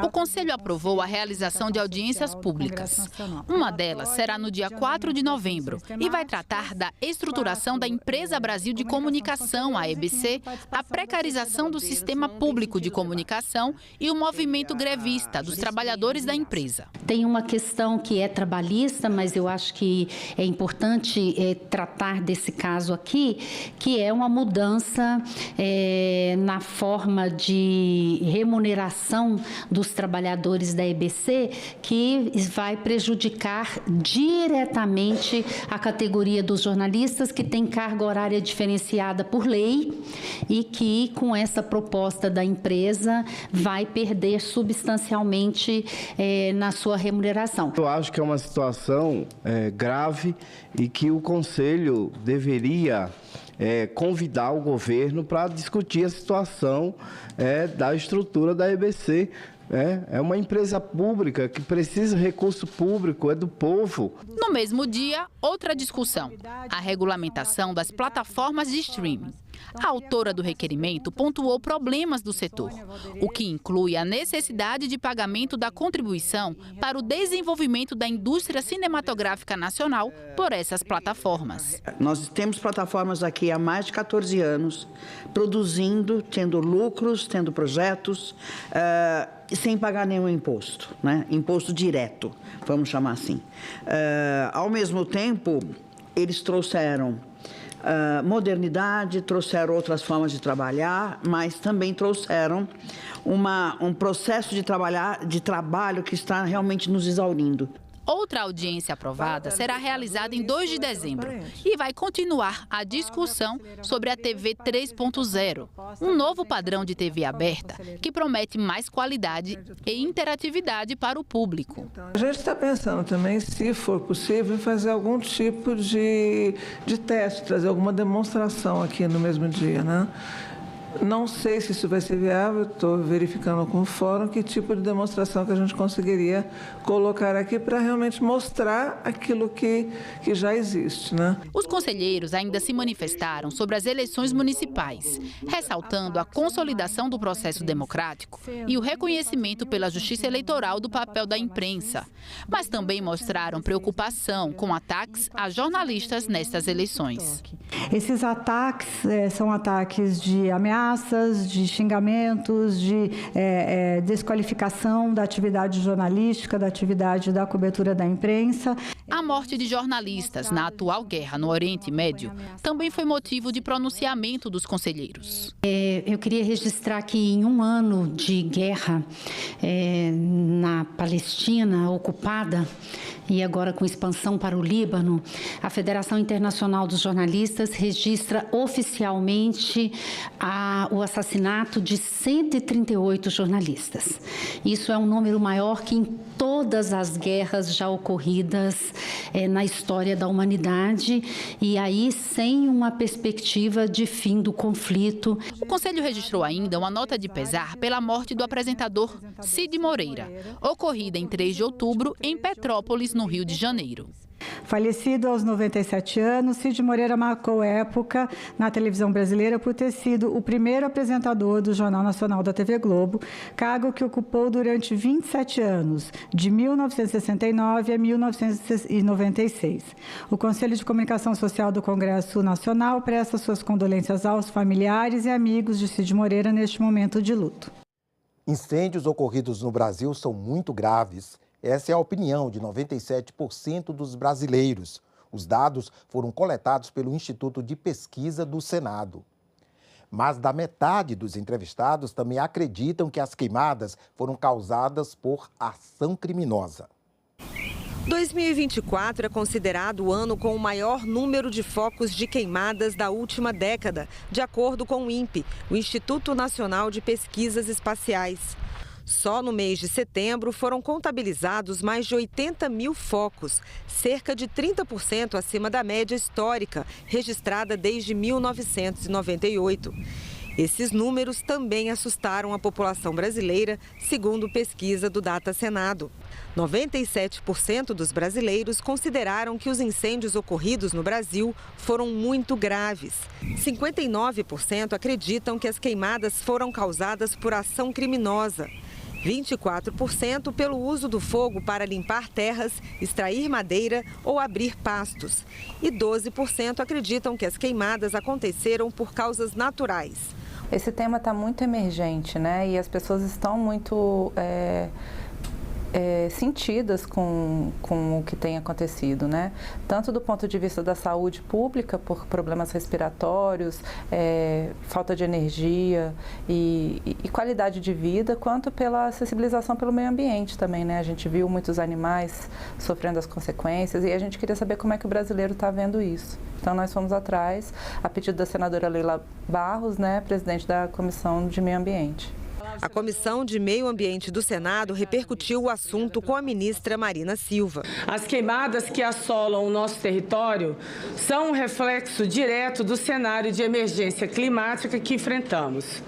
[SPEAKER 22] O Conselho aprovou a realização de audiências públicas. Uma delas será no dia 4 de novembro e vai tratar da estruturação da Empresa Brasil de Comunicação, a EBC, a precarização do sistema público de comunicação e o movimento grevista dos trabalhadores da empresa.
[SPEAKER 23] Tem uma questão que é trabalhista, mas eu acho que é importante tratar desse caso aqui, que é uma mudança na forma de remuneração dos trabalhadores da EBC, que vai prejudicar diretamente a categoria dos jornalistas, que tem carga horária diferenciada por lei e que, com essa proposta da empresa, vai perder substancialmente na sua remuneração.
[SPEAKER 24] Eu acho que é uma situação grave e que o Conselho deveria convidar o governo para discutir a situação da estrutura da EBC. É uma empresa pública que precisa de recurso público, é do povo.
[SPEAKER 22] No mesmo dia, outra discussão, a regulamentação das plataformas de streaming. A autora do requerimento pontuou problemas do setor, o que inclui a necessidade de pagamento da contribuição para o desenvolvimento da indústria cinematográfica nacional por essas plataformas.
[SPEAKER 2] Nós temos plataformas aqui há mais de 14 anos, produzindo, tendo lucros, tendo projetos, sem pagar nenhum imposto, né? Imposto direto, vamos chamar assim. Ao mesmo tempo, eles trouxeram modernidade, trouxeram outras formas de trabalhar, mas também trouxeram um processo de trabalho que está realmente nos exaurindo.
[SPEAKER 22] Outra audiência aprovada será realizada em 2 de dezembro e vai continuar a discussão sobre a TV 3.0, um novo padrão de TV aberta que promete mais qualidade e interatividade para o público.
[SPEAKER 3] A gente está pensando também, se for possível, fazer algum tipo de teste, trazer alguma demonstração aqui no mesmo dia, né? Não sei se isso vai ser viável, estou verificando com o fórum que tipo de demonstração que a gente conseguiria colocar aqui para realmente mostrar aquilo que já existe, né?
[SPEAKER 22] Os conselheiros ainda se manifestaram sobre as eleições municipais, ressaltando a consolidação do processo democrático e o reconhecimento pela Justiça Eleitoral do papel da imprensa, mas também mostraram preocupação com ataques a jornalistas nestas eleições.
[SPEAKER 4] Esses ataques são ataques de ameaças, de xingamentos, de desqualificação da atividade jornalística, da atividade da cobertura da imprensa.
[SPEAKER 22] A morte de jornalistas na atual guerra no Oriente Médio também foi motivo de pronunciamento dos conselheiros.
[SPEAKER 23] Eu queria registrar que em um ano de guerra na Palestina ocupada, e agora com expansão para o Líbano, a Federação Internacional dos Jornalistas registra oficialmente o assassinato de 138 jornalistas. Isso é um número maior que em todas as guerras já ocorridas na história da humanidade, e aí sem uma perspectiva de fim do conflito.
[SPEAKER 22] O Conselho registrou ainda uma nota de pesar pela morte do apresentador Cid Moreira, ocorrida em 3 de outubro em Petrópolis, no Rio de Janeiro.
[SPEAKER 4] Falecido aos 97 anos, Cid Moreira marcou época na televisão brasileira por ter sido o primeiro apresentador do Jornal Nacional da TV Globo, cargo que ocupou durante 27 anos, de 1969 a 1996. O Conselho de Comunicação Social do Congresso Nacional presta suas condolências aos familiares e amigos de Cid Moreira neste momento de luto.
[SPEAKER 13] Incêndios ocorridos no Brasil são muito graves. Essa é a opinião de 97% dos brasileiros. Os dados foram coletados pelo Instituto de Pesquisa do Senado. Mas da metade dos entrevistados também acreditam que as queimadas foram causadas por ação criminosa.
[SPEAKER 14] 2024 é considerado o ano com o maior número de focos de queimadas da última década, de acordo com o INPE, o Instituto Nacional de Pesquisas Espaciais. Só no mês de setembro foram contabilizados mais de 80 mil focos, cerca de 30% acima da média histórica, registrada desde 1998. Esses números também assustaram a população brasileira, segundo pesquisa do Data Senado. 97% dos brasileiros consideraram que os incêndios ocorridos no Brasil foram muito graves. 59% acreditam que as queimadas foram causadas por ação criminosa. 24% pelo uso do fogo para limpar terras, extrair madeira ou abrir pastos. E 12% acreditam que as queimadas aconteceram por causas naturais.
[SPEAKER 5] Esse tema está muito emergente, né? E as pessoas estão muito sentidas com o que tem acontecido, né? Tanto do ponto de vista da saúde pública, por problemas respiratórios, falta de energia e qualidade de vida, quanto pela sensibilização pelo meio ambiente também, né? A gente viu muitos animais sofrendo as consequências e a gente queria saber como é que o brasileiro está vendo isso. Então, nós fomos atrás, a pedido da senadora Leila Barros, né, presidente da Comissão de Meio Ambiente.
[SPEAKER 14] A Comissão de Meio Ambiente do Senado repercutiu o assunto com a ministra Marina Silva.
[SPEAKER 1] As queimadas que assolam o nosso território são um reflexo direto do cenário de emergência climática que enfrentamos.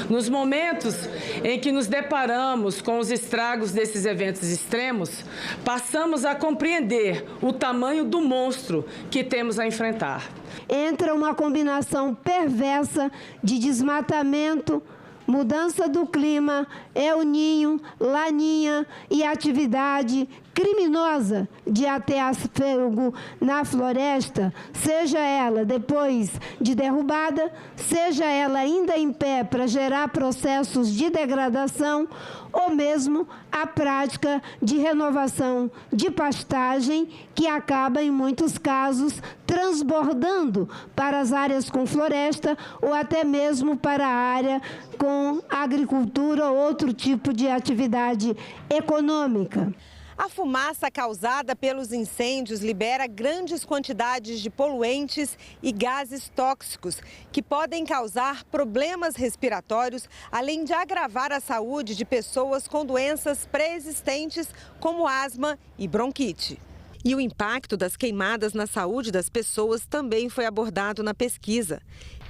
[SPEAKER 1] Nos momentos em que nos deparamos com os estragos desses eventos extremos, passamos a compreender o tamanho do monstro que temos a enfrentar.
[SPEAKER 7] Entra uma combinação perversa de desmatamento, mudança do clima, El Niño, Laninha e atividade criminosa de atear fogo na floresta, seja ela depois de derrubada, seja ela ainda em pé para gerar processos de degradação, ou mesmo a prática de renovação de pastagem, que acaba, em muitos casos, transbordando para as áreas com floresta ou até mesmo para a área com agricultura ou outro tipo de atividade econômica.
[SPEAKER 14] A fumaça causada pelos incêndios libera grandes quantidades de poluentes e gases tóxicos que podem causar problemas respiratórios, além de agravar a saúde de pessoas com doenças pré-existentes como asma e bronquite. E o impacto das queimadas na saúde das pessoas também foi abordado na pesquisa.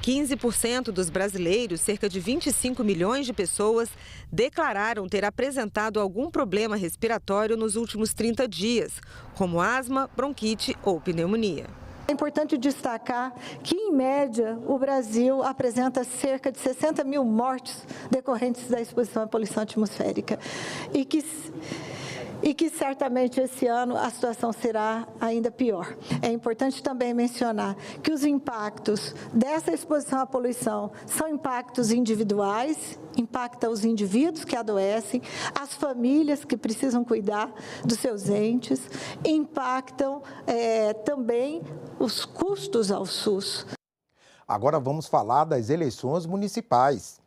[SPEAKER 14] 15% dos brasileiros, cerca de 25 milhões de pessoas, declararam ter apresentado algum problema respiratório nos últimos 30 dias, como asma, bronquite ou pneumonia.
[SPEAKER 8] É importante destacar que, em média, o Brasil apresenta cerca de 60 mil mortes decorrentes da exposição à poluição atmosférica e que certamente esse ano a situação será ainda pior. É importante também mencionar que os impactos dessa exposição à poluição são impactos individuais, impacta os indivíduos que adoecem, as famílias que precisam cuidar dos seus entes, impactam também os custos ao SUS.
[SPEAKER 13] Agora vamos falar das eleições municipais.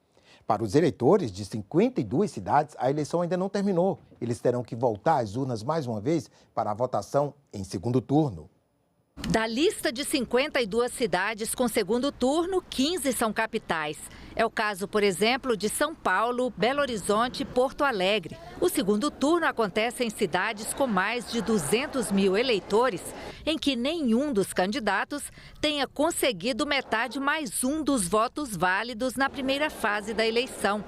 [SPEAKER 13] Para os eleitores de 52 cidades, a eleição ainda não terminou. Eles terão que voltar às urnas mais uma vez para a votação em segundo turno.
[SPEAKER 9] Da lista de 52 cidades com segundo turno, 15 são capitais. É o caso, por exemplo, de São Paulo, Belo Horizonte e Porto Alegre. O segundo turno acontece em cidades com mais de 200 mil eleitores, em que nenhum dos candidatos tenha conseguido metade mais um dos votos válidos na primeira fase da eleição.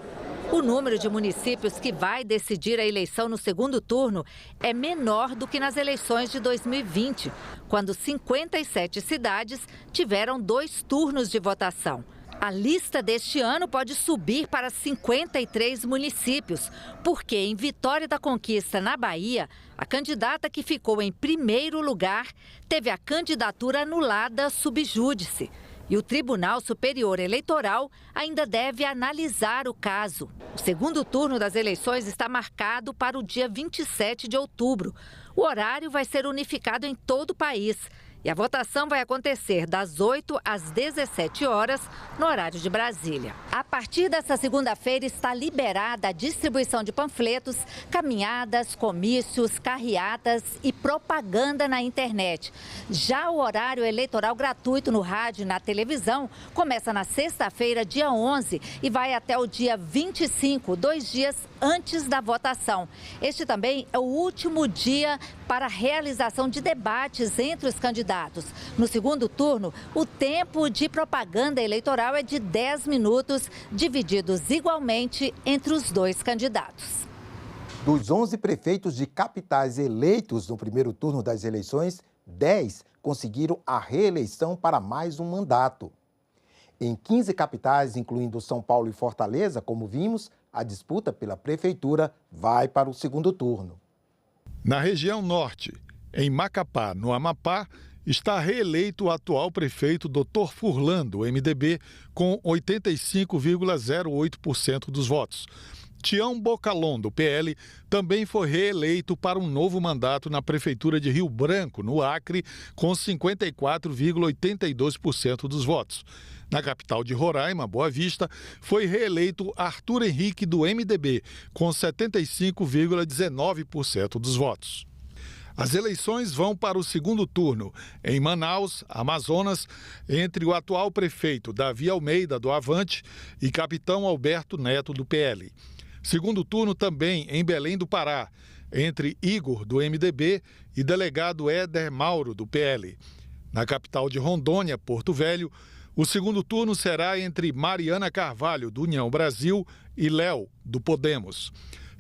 [SPEAKER 9] O número de municípios que vai decidir a eleição no segundo turno é menor do que nas eleições de 2020, quando 57 cidades tiveram 2 turnos de votação. A lista deste ano pode subir para 53 municípios, porque em Vitória da Conquista, na Bahia, a candidata que ficou em primeiro lugar teve a candidatura anulada sub júdice. E o Tribunal Superior Eleitoral ainda deve analisar o caso. O segundo turno das eleições está marcado para o dia 27 de outubro. O horário vai ser unificado em todo o país. E a votação vai acontecer das 8 às 17 horas, no horário de Brasília. A partir desta segunda-feira está liberada a distribuição de panfletos, caminhadas, comícios, carreatas e propaganda na internet. Já o horário eleitoral gratuito no rádio e na televisão começa na sexta-feira, dia 11, e vai até o dia 25, 2 dias antes da votação. Este também é o último dia para a realização de debates entre os candidatos. No segundo turno, o tempo de propaganda eleitoral é de 10 minutos, divididos igualmente entre os 2 candidatos.
[SPEAKER 13] Dos 11 prefeitos de capitais eleitos no primeiro turno das eleições, 10 conseguiram a reeleição para mais um mandato. Em 15 capitais, incluindo São Paulo e Fortaleza, como vimos, a disputa pela prefeitura vai para o segundo turno.
[SPEAKER 25] Na região norte, em Macapá, no Amapá, está reeleito o atual prefeito Dr. Furlan, do MDB, com 85,08% dos votos. Tião Bocalon, do PL, também foi reeleito para um novo mandato na Prefeitura de Rio Branco, no Acre, com 54,82% dos votos. Na capital de Roraima, Boa Vista, foi reeleito Arthur Henrique, do MDB, com 75,19% dos votos. As eleições vão para o segundo turno em Manaus, Amazonas, entre o atual prefeito Davi Almeida, do Avante, e capitão Alberto Neto, do PL. Segundo turno também em Belém do Pará, entre Igor, do MDB, e delegado Éder Mauro, do PL. Na capital de Rondônia, Porto Velho, o segundo turno será entre Mariana Carvalho, do União Brasil, e Léo, do Podemos.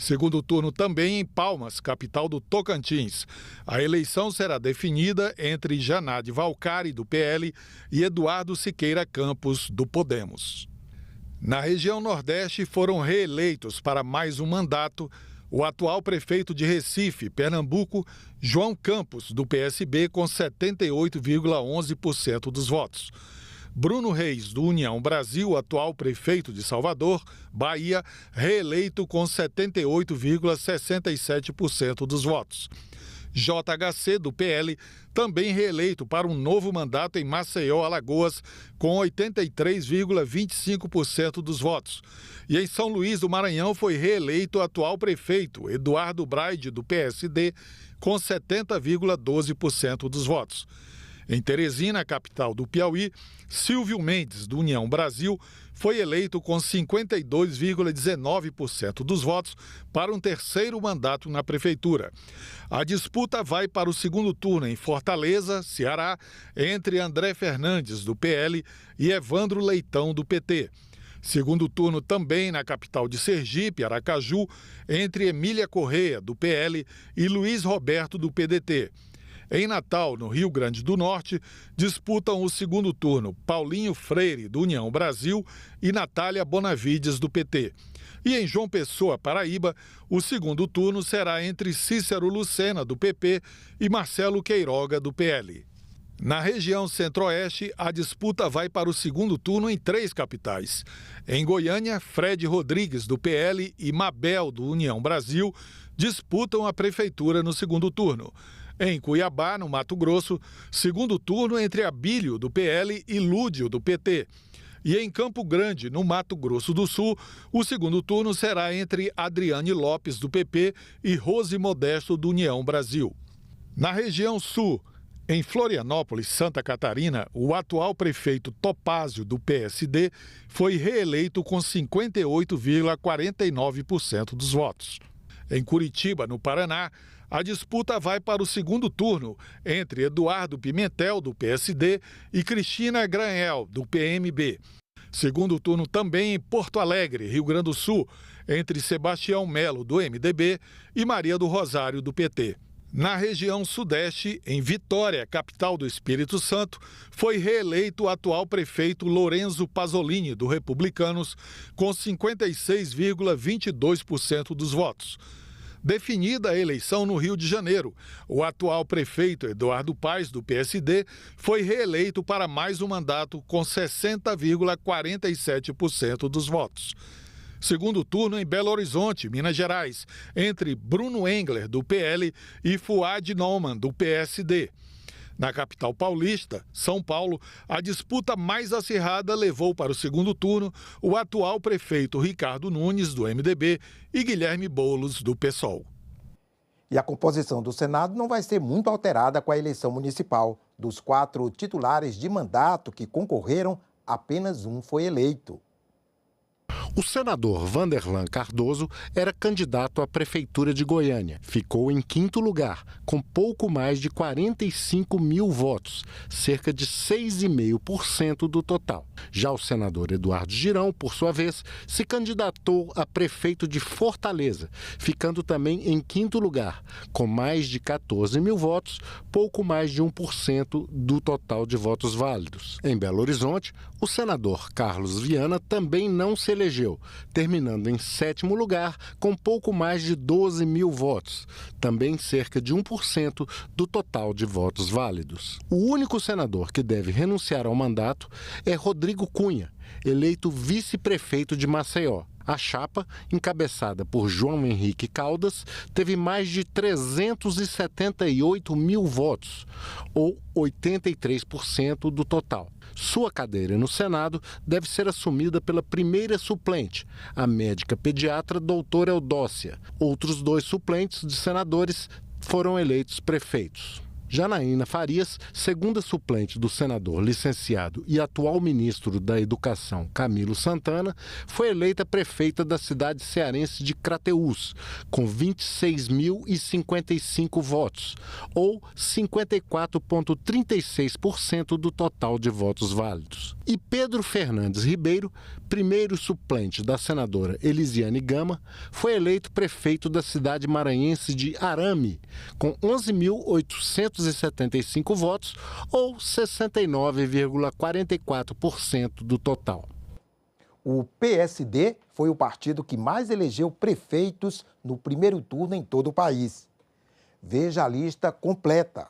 [SPEAKER 25] Segundo turno também em Palmas, capital do Tocantins. A eleição será definida entre Janade Valcari, do PL, e Eduardo Siqueira Campos, do Podemos. Na região Nordeste foram reeleitos para mais um mandato o atual prefeito de Recife, Pernambuco, João Campos, do PSB, com 78,11% dos votos. Bruno Reis, do União Brasil, atual prefeito de Salvador, Bahia, reeleito com 78,67% dos votos. JHC, do PL, também reeleito para um novo mandato em Maceió, Alagoas, com 83,25% dos votos. E em São Luís do Maranhão foi reeleito o atual prefeito, Eduardo Braide, do PSD, com 70,12% dos votos. Em Teresina, capital do Piauí, Silvio Mendes, do União Brasil, foi eleito com 52,19% dos votos para um terceiro mandato na prefeitura. A disputa vai para o segundo turno em Fortaleza, Ceará, entre André Fernandes, do PL, e Evandro Leitão, do PT. Segundo turno também na capital de Sergipe, Aracaju, entre Emília Correia, do PL, e Luiz Roberto, do PDT. Em Natal, no Rio Grande do Norte, disputam o segundo turno Paulinho Freire, do União Brasil, e Natália Bonavides, do PT. E em João Pessoa, Paraíba, o segundo turno será entre Cícero Lucena, do PP, e Marcelo Queiroga, do PL. Na região Centro-Oeste, a disputa vai para o segundo turno em 3 capitais. Em Goiânia, Fred Rodrigues, do PL, e Mabel, do União Brasil, disputam a prefeitura no segundo turno. Em Cuiabá, no Mato Grosso, segundo turno entre Abílio, do PL, e Lúdio, do PT. E em Campo Grande, no Mato Grosso do Sul, o segundo turno será entre Adriane Lopes, do PP, e Rose Modesto, do União Brasil. Na região Sul, em Florianópolis, Santa Catarina, o atual prefeito Topázio, do PSD, foi reeleito com 58,49% dos votos. Em Curitiba, no Paraná, a disputa vai para o segundo turno entre Eduardo Pimentel, do PSD, e Cristina Granel, do PMB. Segundo turno também em Porto Alegre, Rio Grande do Sul, entre Sebastião Melo, do MDB, e Maria do Rosário, do PT. Na região Sudeste, em Vitória, capital do Espírito Santo, foi reeleito o atual prefeito Lorenzo Pasolini, do Republicanos, com 56,22% dos votos. Definida a eleição no Rio de Janeiro, o atual prefeito Eduardo Paes, do PSD, foi reeleito para mais um mandato com 60,47% dos votos. Segundo turno em Belo Horizonte, Minas Gerais, entre Bruno Engler, do PL, e Fuad Nauman, do PSD. Na capital paulista, São Paulo, a disputa mais acirrada levou para o segundo turno o atual prefeito Ricardo Nunes, do MDB, e Guilherme Boulos, do PSOL.
[SPEAKER 13] E a composição do Senado não vai ser muito alterada com a eleição municipal. Dos 4 titulares de mandato que concorreram, apenas um foi eleito.
[SPEAKER 6] O senador Vanderlan Cardoso era candidato à prefeitura de Goiânia. Ficou em 5º lugar, com pouco mais de 45 mil votos, cerca de 6,5% do total. Já o senador Eduardo Girão, por sua vez, se candidatou a prefeito de Fortaleza, ficando também em 5º lugar, com mais de 14 mil votos, pouco mais de 1% do total de votos válidos. Em Belo Horizonte, o senador Carlos Viana também não se elegeu, terminando em 7º lugar com pouco mais de 12 mil votos, também cerca de 1% do total de votos válidos. O único senador que deve renunciar ao mandato é Rodrigo Cunha, eleito vice-prefeito de Maceió. A chapa, encabeçada por João Henrique Caldas, teve mais de 378 mil votos, ou 83% do total. Sua cadeira no Senado deve ser assumida pela primeira suplente, a médica pediatra doutora Eudócia. Outros 2 suplentes de senadores foram eleitos prefeitos. Janaína Farias, segunda suplente do senador licenciado e atual ministro da Educação Camilo Santana, foi eleita prefeita da cidade cearense de Crateús, com 26.055 votos, ou 54,36% do total de votos válidos. E Pedro Fernandes Ribeiro, primeiro suplente da senadora Elisiane Gama, foi eleito prefeito da cidade maranhense de Arame, com 11.875 votos, ou 69,44% do total.
[SPEAKER 13] O PSD foi o partido que mais elegeu prefeitos no primeiro turno em todo o país. Veja a lista completa.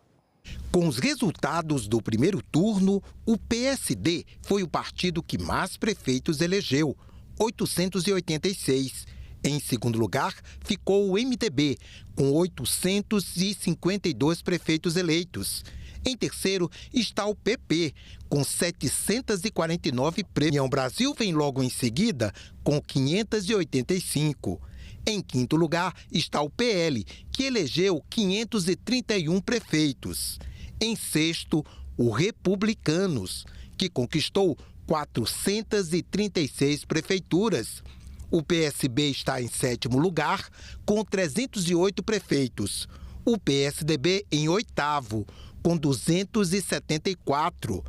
[SPEAKER 10] Com os resultados do primeiro turno, o PSD foi o partido que mais prefeitos elegeu, 886. Em segundo lugar, ficou o MDB, com 852 prefeitos eleitos. Em terceiro está o PP, com 749 prefeitos. União Brasil vem logo em seguida, com 585. Em quinto lugar está o PL, que elegeu 531 prefeitos. Em sexto, o Republicanos, que conquistou 436 prefeituras. O PSB está em sétimo lugar, com 308 prefeitos. O PSDB em oitavo, com 274.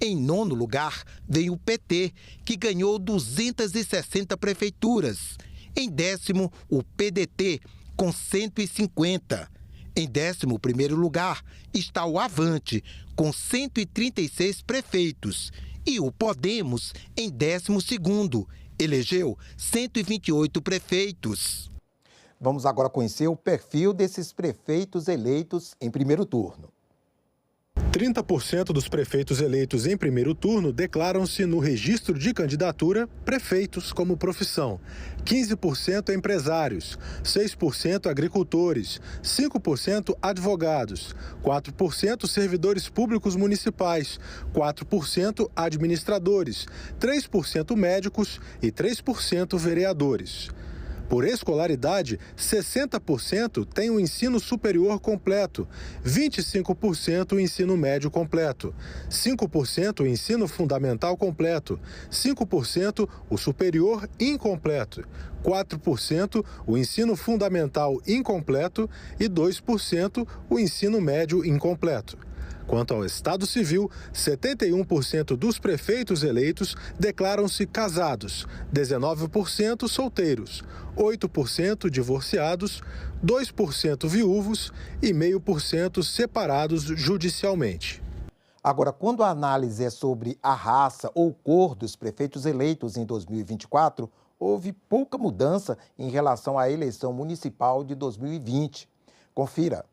[SPEAKER 10] Em nono lugar, vem o PT, que ganhou 260 prefeituras. Em décimo, o PDT, com 150. Em 11º lugar está o Avante, com 136 prefeitos. E o Podemos, em 12º, elegeu 128 prefeitos.
[SPEAKER 13] Vamos agora conhecer o perfil desses prefeitos eleitos em primeiro turno.
[SPEAKER 11] 30% dos prefeitos eleitos em primeiro turno declaram-se no registro de candidatura prefeitos como profissão. 15% empresários, 6% agricultores, 5% advogados, 4% servidores públicos municipais, 4% administradores, 3% médicos e 3% vereadores. Por escolaridade, 60% têm o ensino superior completo, 25% o ensino médio completo, 5% o ensino fundamental completo, 5% o superior incompleto, 4% o ensino fundamental incompleto e 2% o ensino médio incompleto. Quanto ao Estado Civil, 71% dos prefeitos eleitos declaram-se casados, 19% solteiros, 8% divorciados, 2% viúvos e 0,5% separados judicialmente.
[SPEAKER 13] Agora, quando a análise é sobre a raça ou cor dos prefeitos eleitos em 2024, houve pouca mudança em relação à eleição municipal de 2020. Confira.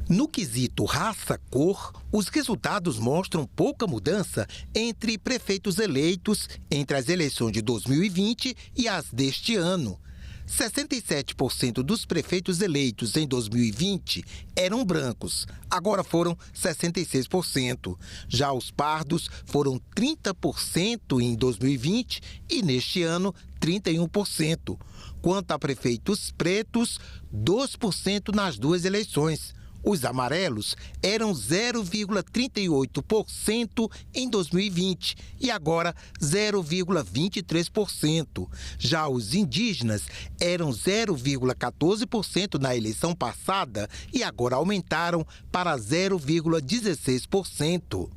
[SPEAKER 10] No quesito raça-cor, os resultados mostram pouca mudança entre prefeitos eleitos entre as eleições de 2020 e as deste ano. 67% dos prefeitos eleitos em 2020 eram brancos, agora foram 66%. Já os pardos foram 30% em 2020 e neste ano 31%. Quanto a prefeitos pretos, 2% nas duas eleições. Os amarelos eram 0,38% em 2020 e agora 0,23%. Já os indígenas eram 0,14% na eleição passada e agora aumentaram para 0,16%.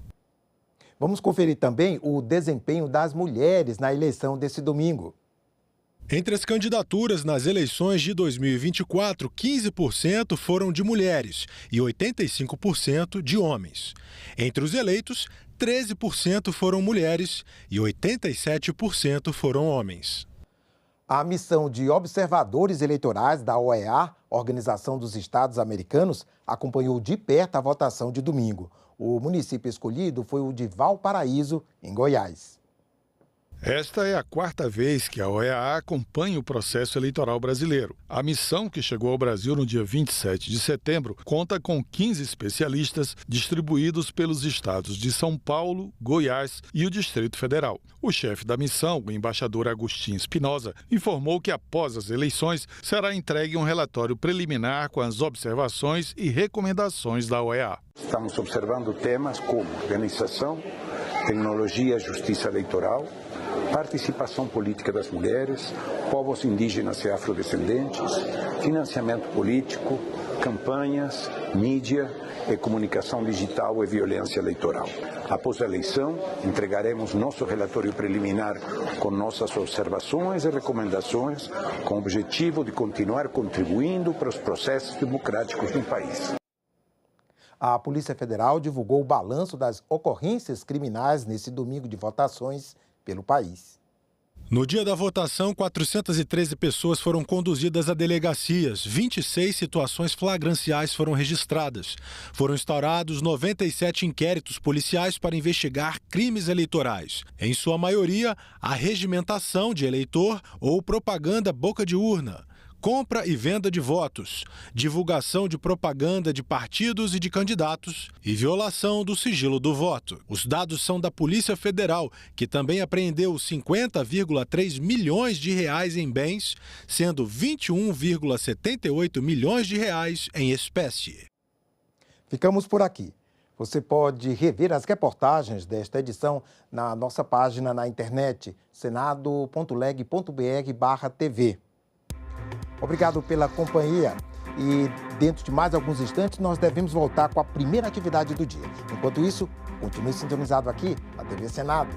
[SPEAKER 13] Vamos conferir também o desempenho das mulheres na eleição desse domingo.
[SPEAKER 11] Entre as candidaturas nas eleições de 2024, 15% foram de mulheres e 85% de homens. Entre os eleitos, 13% foram mulheres e 87% foram homens.
[SPEAKER 13] A missão de observadores eleitorais da OEA, Organização dos Estados Americanos, acompanhou de perto a votação de domingo. O município escolhido foi o de Valparaíso, em Goiás.
[SPEAKER 25] Esta é a quarta vez que a OEA acompanha o processo eleitoral brasileiro. A missão, que chegou ao Brasil no dia 27 de setembro, conta com 15 especialistas distribuídos pelos estados de São Paulo, Goiás e o Distrito Federal. O chefe da missão, o embaixador Agostinho Espinosa, informou que após as eleições será entregue um relatório preliminar com as observações e recomendações da OEA.
[SPEAKER 12] Estamos observando temas como organização, tecnologia, justiça eleitoral, participação política das mulheres, povos indígenas e afrodescendentes, financiamento político, campanhas, mídia e comunicação digital e violência eleitoral. Após a eleição, entregaremos nosso relatório preliminar com nossas observações e recomendações, com o objetivo de continuar contribuindo para os processos democráticos no país.
[SPEAKER 13] A Polícia Federal divulgou o balanço das ocorrências criminais nesse domingo de votações pelo país.
[SPEAKER 11] No dia da votação, 413 pessoas foram conduzidas a delegacias, 26 situações flagranciais foram registradas. Foram instaurados 97 inquéritos policiais para investigar crimes eleitorais. Em sua maioria, a regimentação de eleitor ou propaganda boca de urna, compra e venda de votos, divulgação de propaganda de partidos e de candidatos e violação do sigilo do voto. Os dados são da Polícia Federal, que também apreendeu 50,3 milhões de reais em bens, sendo 21,78 milhões de reais em espécie.
[SPEAKER 13] Ficamos por aqui. Você pode rever as reportagens desta edição na nossa página na internet, senado.leg.br/tv. Obrigado pela companhia e dentro de mais alguns instantes nós devemos voltar com a primeira atividade do dia. Enquanto isso, continue sintonizado aqui na TV Senado.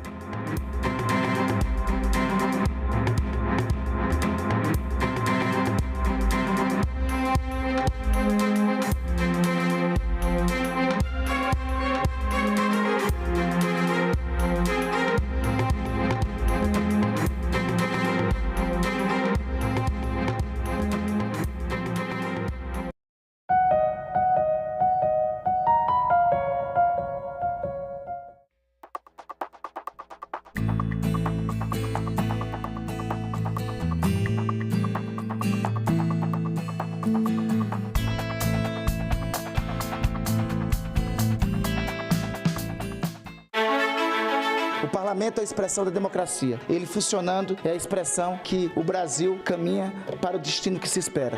[SPEAKER 15] O parlamento é a expressão da democracia. Ele funcionando é a expressão que o Brasil caminha para o destino que se espera.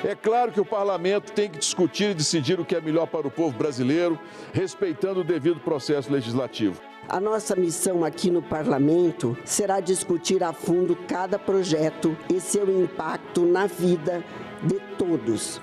[SPEAKER 16] É claro que o parlamento tem que discutir e decidir o que é melhor para o povo brasileiro, respeitando o devido processo legislativo.
[SPEAKER 18] A nossa missão aqui no parlamento será discutir a fundo cada projeto e seu impacto na vida de todos.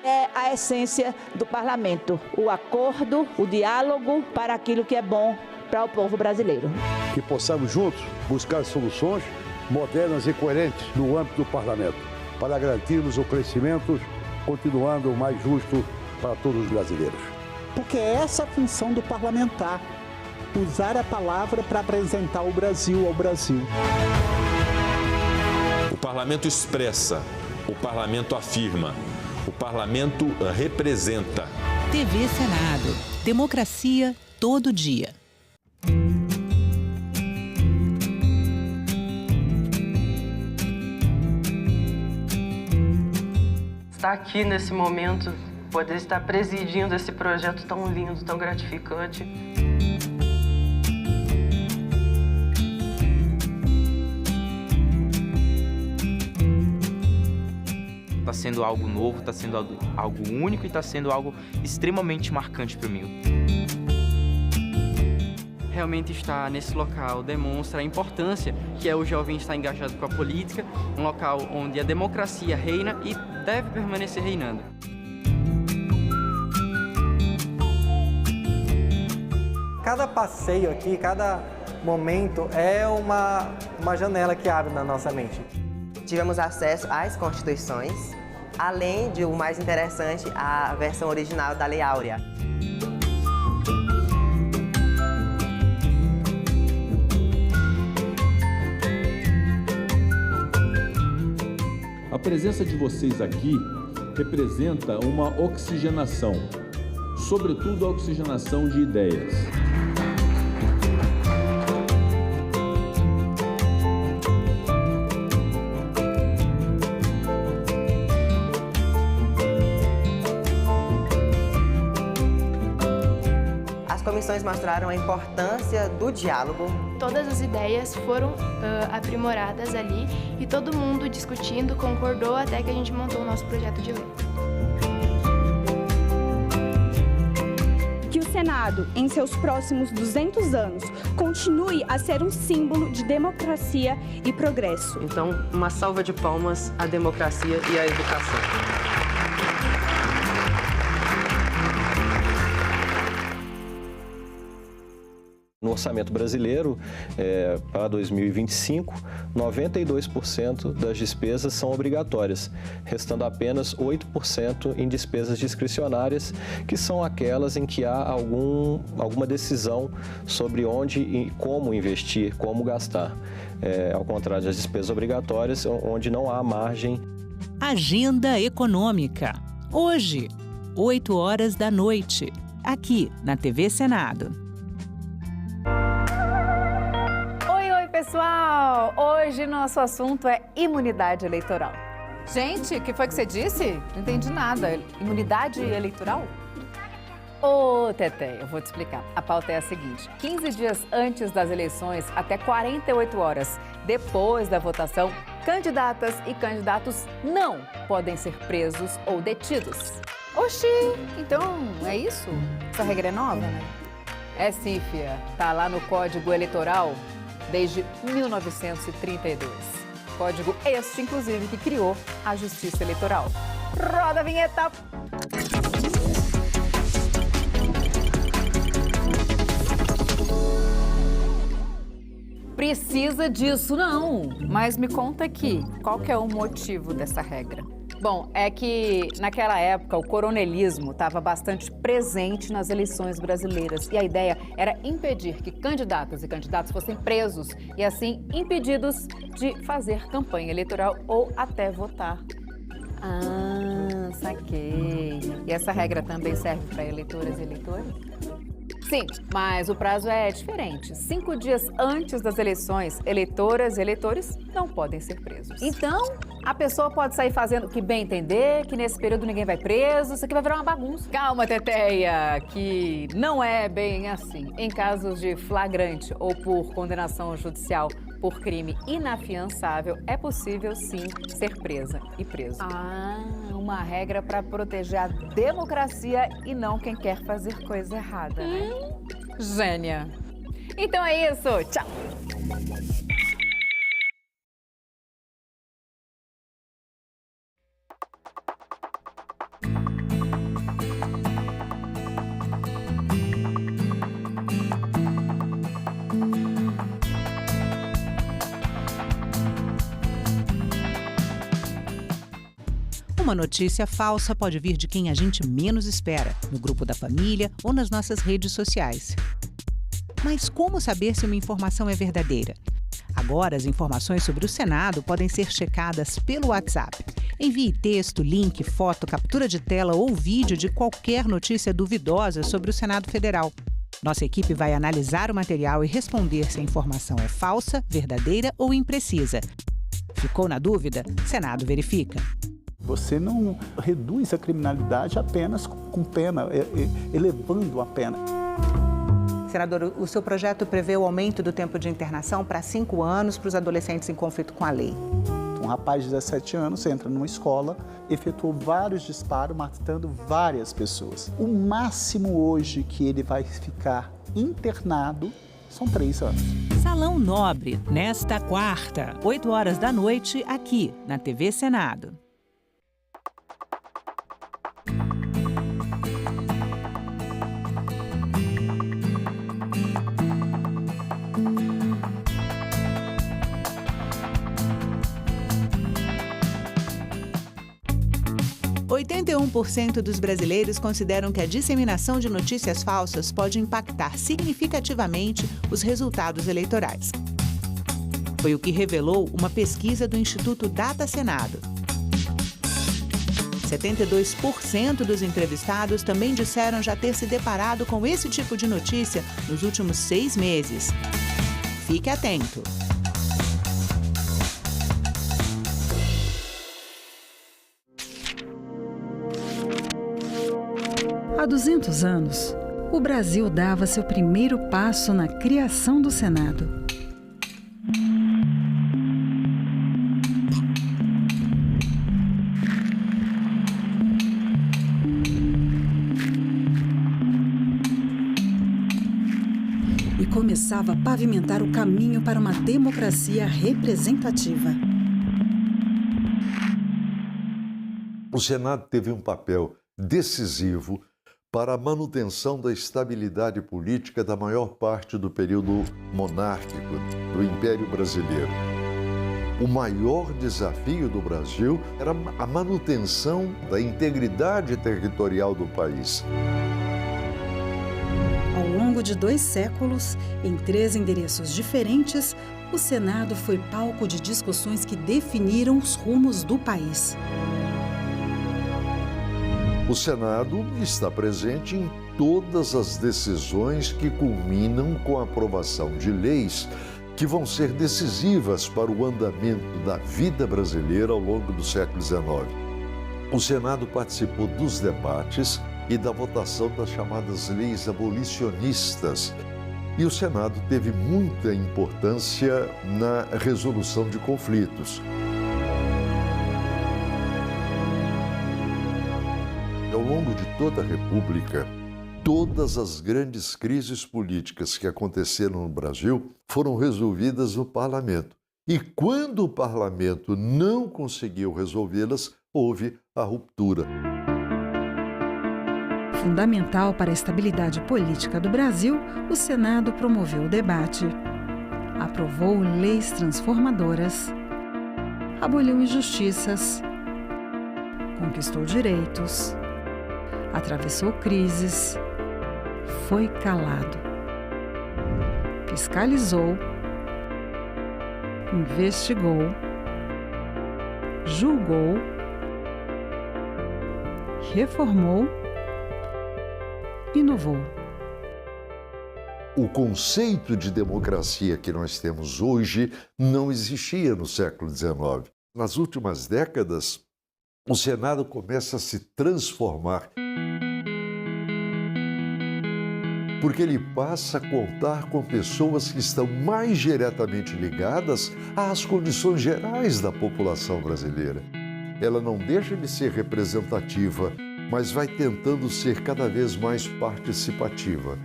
[SPEAKER 19] É a essência do parlamento, o acordo, o diálogo para aquilo que é bom para o povo brasileiro.
[SPEAKER 26] Que possamos juntos buscar soluções modernas e coerentes no âmbito do parlamento, para garantirmos o crescimento, continuando o mais justo para todos os brasileiros.
[SPEAKER 27] Porque é essa a função do parlamentar, usar a palavra para apresentar o Brasil ao Brasil.
[SPEAKER 28] O parlamento expressa, o parlamento afirma, o parlamento representa.
[SPEAKER 29] TV Senado. Democracia todo dia.
[SPEAKER 30] Estar aqui nesse momento, poder estar presidindo esse projeto tão lindo, tão gratificante.
[SPEAKER 31] Está sendo algo novo, está sendo algo único e está sendo algo extremamente marcante para mim.
[SPEAKER 32] Realmente estar nesse local demonstra a importância que é o jovem estar engajado com a política, um local onde a democracia reina e deve permanecer reinando.
[SPEAKER 33] Cada passeio aqui, cada momento é uma janela que abre na nossa mente.
[SPEAKER 34] Tivemos acesso às constituições, além de o mais interessante, a versão original da Lei Áurea.
[SPEAKER 35] A presença de vocês aqui representa uma oxigenação, sobretudo a oxigenação de ideias.
[SPEAKER 34] eleições mostraram a importância do diálogo.
[SPEAKER 1] Todas as ideias foram aprimoradas ali e todo mundo discutindo, concordou até que a gente montou o nosso projeto de lei.
[SPEAKER 2] Que o Senado, em seus próximos 200 anos, continue a ser um símbolo de democracia e progresso.
[SPEAKER 30] Então, uma salva de palmas à democracia e à educação.
[SPEAKER 3] No orçamento brasileiro, para 2025, 92% das despesas são obrigatórias, restando apenas 8% em despesas discricionárias, que são aquelas em que há alguma decisão sobre onde e como investir, como gastar. Ao contrário das despesas obrigatórias, onde não há margem.
[SPEAKER 29] Agenda Econômica. Hoje, 20h, aqui na TV Senado.
[SPEAKER 4] Pessoal, hoje nosso assunto é imunidade eleitoral. Gente, o que foi que você disse? Não entendi nada. Imunidade eleitoral? Ô, Teté, eu vou te explicar. A pauta é a seguinte: 15 dias antes das eleições, até 48 horas depois da votação, candidatas e candidatos não podem ser presos ou detidos. Oxi, então é isso? Essa regra é nova, né? É sim, fia. Tá lá no Código Eleitoral desde 1932. Código este, inclusive, que criou a Justiça Eleitoral. Roda a vinheta! Precisa disso, não. Mas me conta aqui, qual que é o motivo dessa regra? Bom, é que naquela época o coronelismo estava bastante presente nas eleições brasileiras e a ideia era impedir que candidatas e candidatos fossem presos e assim impedidos de fazer campanha eleitoral ou até votar. Ah, saquei. E essa regra também serve para eleitoras e eleitores? Sim, mas o prazo é diferente. 5 dias antes das eleições, eleitoras e eleitores não podem ser presos. Então, a pessoa pode sair fazendo o que bem entender, que nesse período ninguém vai preso, isso aqui vai virar uma bagunça. Calma, Teteia, que não é bem assim. Em casos de flagrante ou por condenação judicial por crime inafiançável, é possível sim ser presa e preso. Ah, uma regra para proteger a democracia e não quem quer fazer coisa errada, né? Gênia! Então é isso, tchau!
[SPEAKER 29] Uma notícia falsa pode vir de quem a gente menos espera, no grupo da família ou nas nossas redes sociais. Mas como saber se uma informação é verdadeira? Agora, as informações sobre o Senado podem ser checadas pelo WhatsApp. Envie texto, link, foto, captura de tela ou vídeo de qualquer notícia duvidosa sobre o Senado Federal. Nossa equipe vai analisar o material e responder se a informação é falsa, verdadeira ou imprecisa. Ficou na dúvida? Senado verifica.
[SPEAKER 27] Você não reduz a criminalidade apenas com pena, elevando a pena.
[SPEAKER 29] Senador, o seu projeto prevê o aumento do tempo de internação para 5 anos para os adolescentes em conflito com a lei.
[SPEAKER 27] Um rapaz de 17 anos entra numa escola, efetuou vários disparos, matando várias pessoas. O máximo hoje que ele vai ficar internado são 3 anos.
[SPEAKER 29] Salão Nobre, nesta quarta, 20h, aqui na TV Senado. – 81% dos brasileiros consideram que a disseminação de notícias falsas pode impactar significativamente os resultados eleitorais. Foi o que revelou uma pesquisa do Instituto Data Senado. 72% dos entrevistados também disseram já ter se deparado com esse tipo de notícia nos últimos 6 meses. Fique atento!
[SPEAKER 5] Há 200 anos, o Brasil dava seu primeiro passo na criação do Senado. E começava a pavimentar o caminho para uma democracia representativa.
[SPEAKER 6] O Senado teve um papel decisivo para a manutenção da estabilidade política da maior parte do período monárquico do Império Brasileiro. O maior desafio do Brasil era a manutenção da integridade territorial do país.
[SPEAKER 5] Ao longo de 2 séculos, em 3 endereços diferentes, o Senado foi palco de discussões que definiram os rumos do país.
[SPEAKER 6] O Senado está presente em todas as decisões que culminam com a aprovação de leis que vão ser decisivas para o andamento da vida brasileira ao longo do século XIX. O Senado participou dos debates e da votação das chamadas leis abolicionistas. E o Senado teve muita importância na resolução de conflitos. Ao longo de toda a República, todas as grandes crises políticas que aconteceram no Brasil foram resolvidas no Parlamento. E quando o Parlamento não conseguiu resolvê-las, houve a ruptura.
[SPEAKER 5] Fundamental para a estabilidade política do Brasil, o Senado promoveu o debate, aprovou leis transformadoras, aboliu injustiças, conquistou direitos, atravessou crises, foi calado, fiscalizou, investigou, julgou, reformou, inovou.
[SPEAKER 6] O conceito de democracia que nós temos hoje não existia no século XIX. Nas últimas décadas, o Senado começa a se transformar, porque ele passa a contar com pessoas que estão mais diretamente ligadas às condições gerais da população brasileira. Ela não deixa de ser representativa, mas vai tentando ser cada vez mais participativa.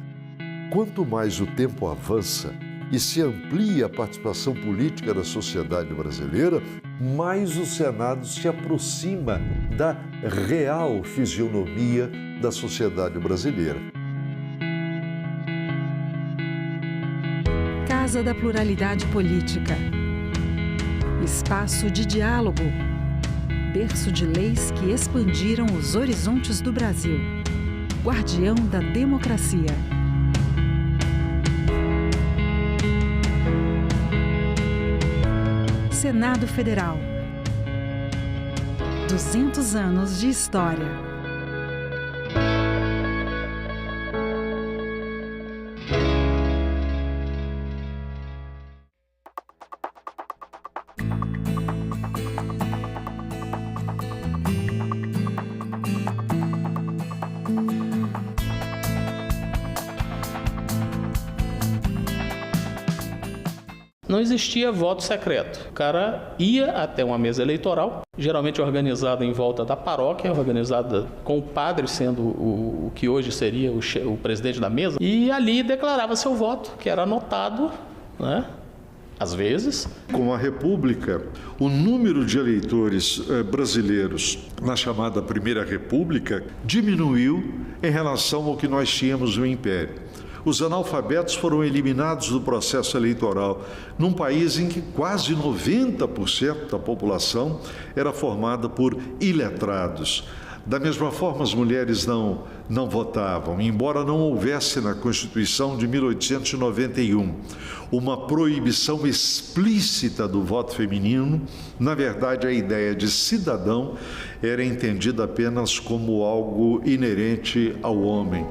[SPEAKER 6] Quanto mais o tempo avança e se amplia a participação política da sociedade brasileira, mais o Senado se aproxima da real fisionomia da sociedade brasileira.
[SPEAKER 5] Casa da Pluralidade Política. Espaço de diálogo. Berço de leis que expandiram os horizontes do Brasil. Guardião da democracia. Senado Federal. 200 anos de história.
[SPEAKER 7] Não existia voto secreto. O cara ia até uma mesa eleitoral, geralmente organizada em volta da paróquia, organizada com o padre sendo o que hoje seria o presidente da mesa, e ali declarava seu voto, que era anotado, né? Às vezes.
[SPEAKER 6] Com a República, o número de eleitores brasileiros na chamada Primeira República diminuiu em relação ao que nós tínhamos no Império. Os analfabetos foram eliminados do processo eleitoral, num país em que quase 90% da população era formada por iletrados. Da mesma forma, as mulheres não votavam, embora não houvesse na Constituição de 1891 uma proibição explícita do voto feminino. Na verdade, a ideia de cidadão era entendida apenas como algo inerente ao homem.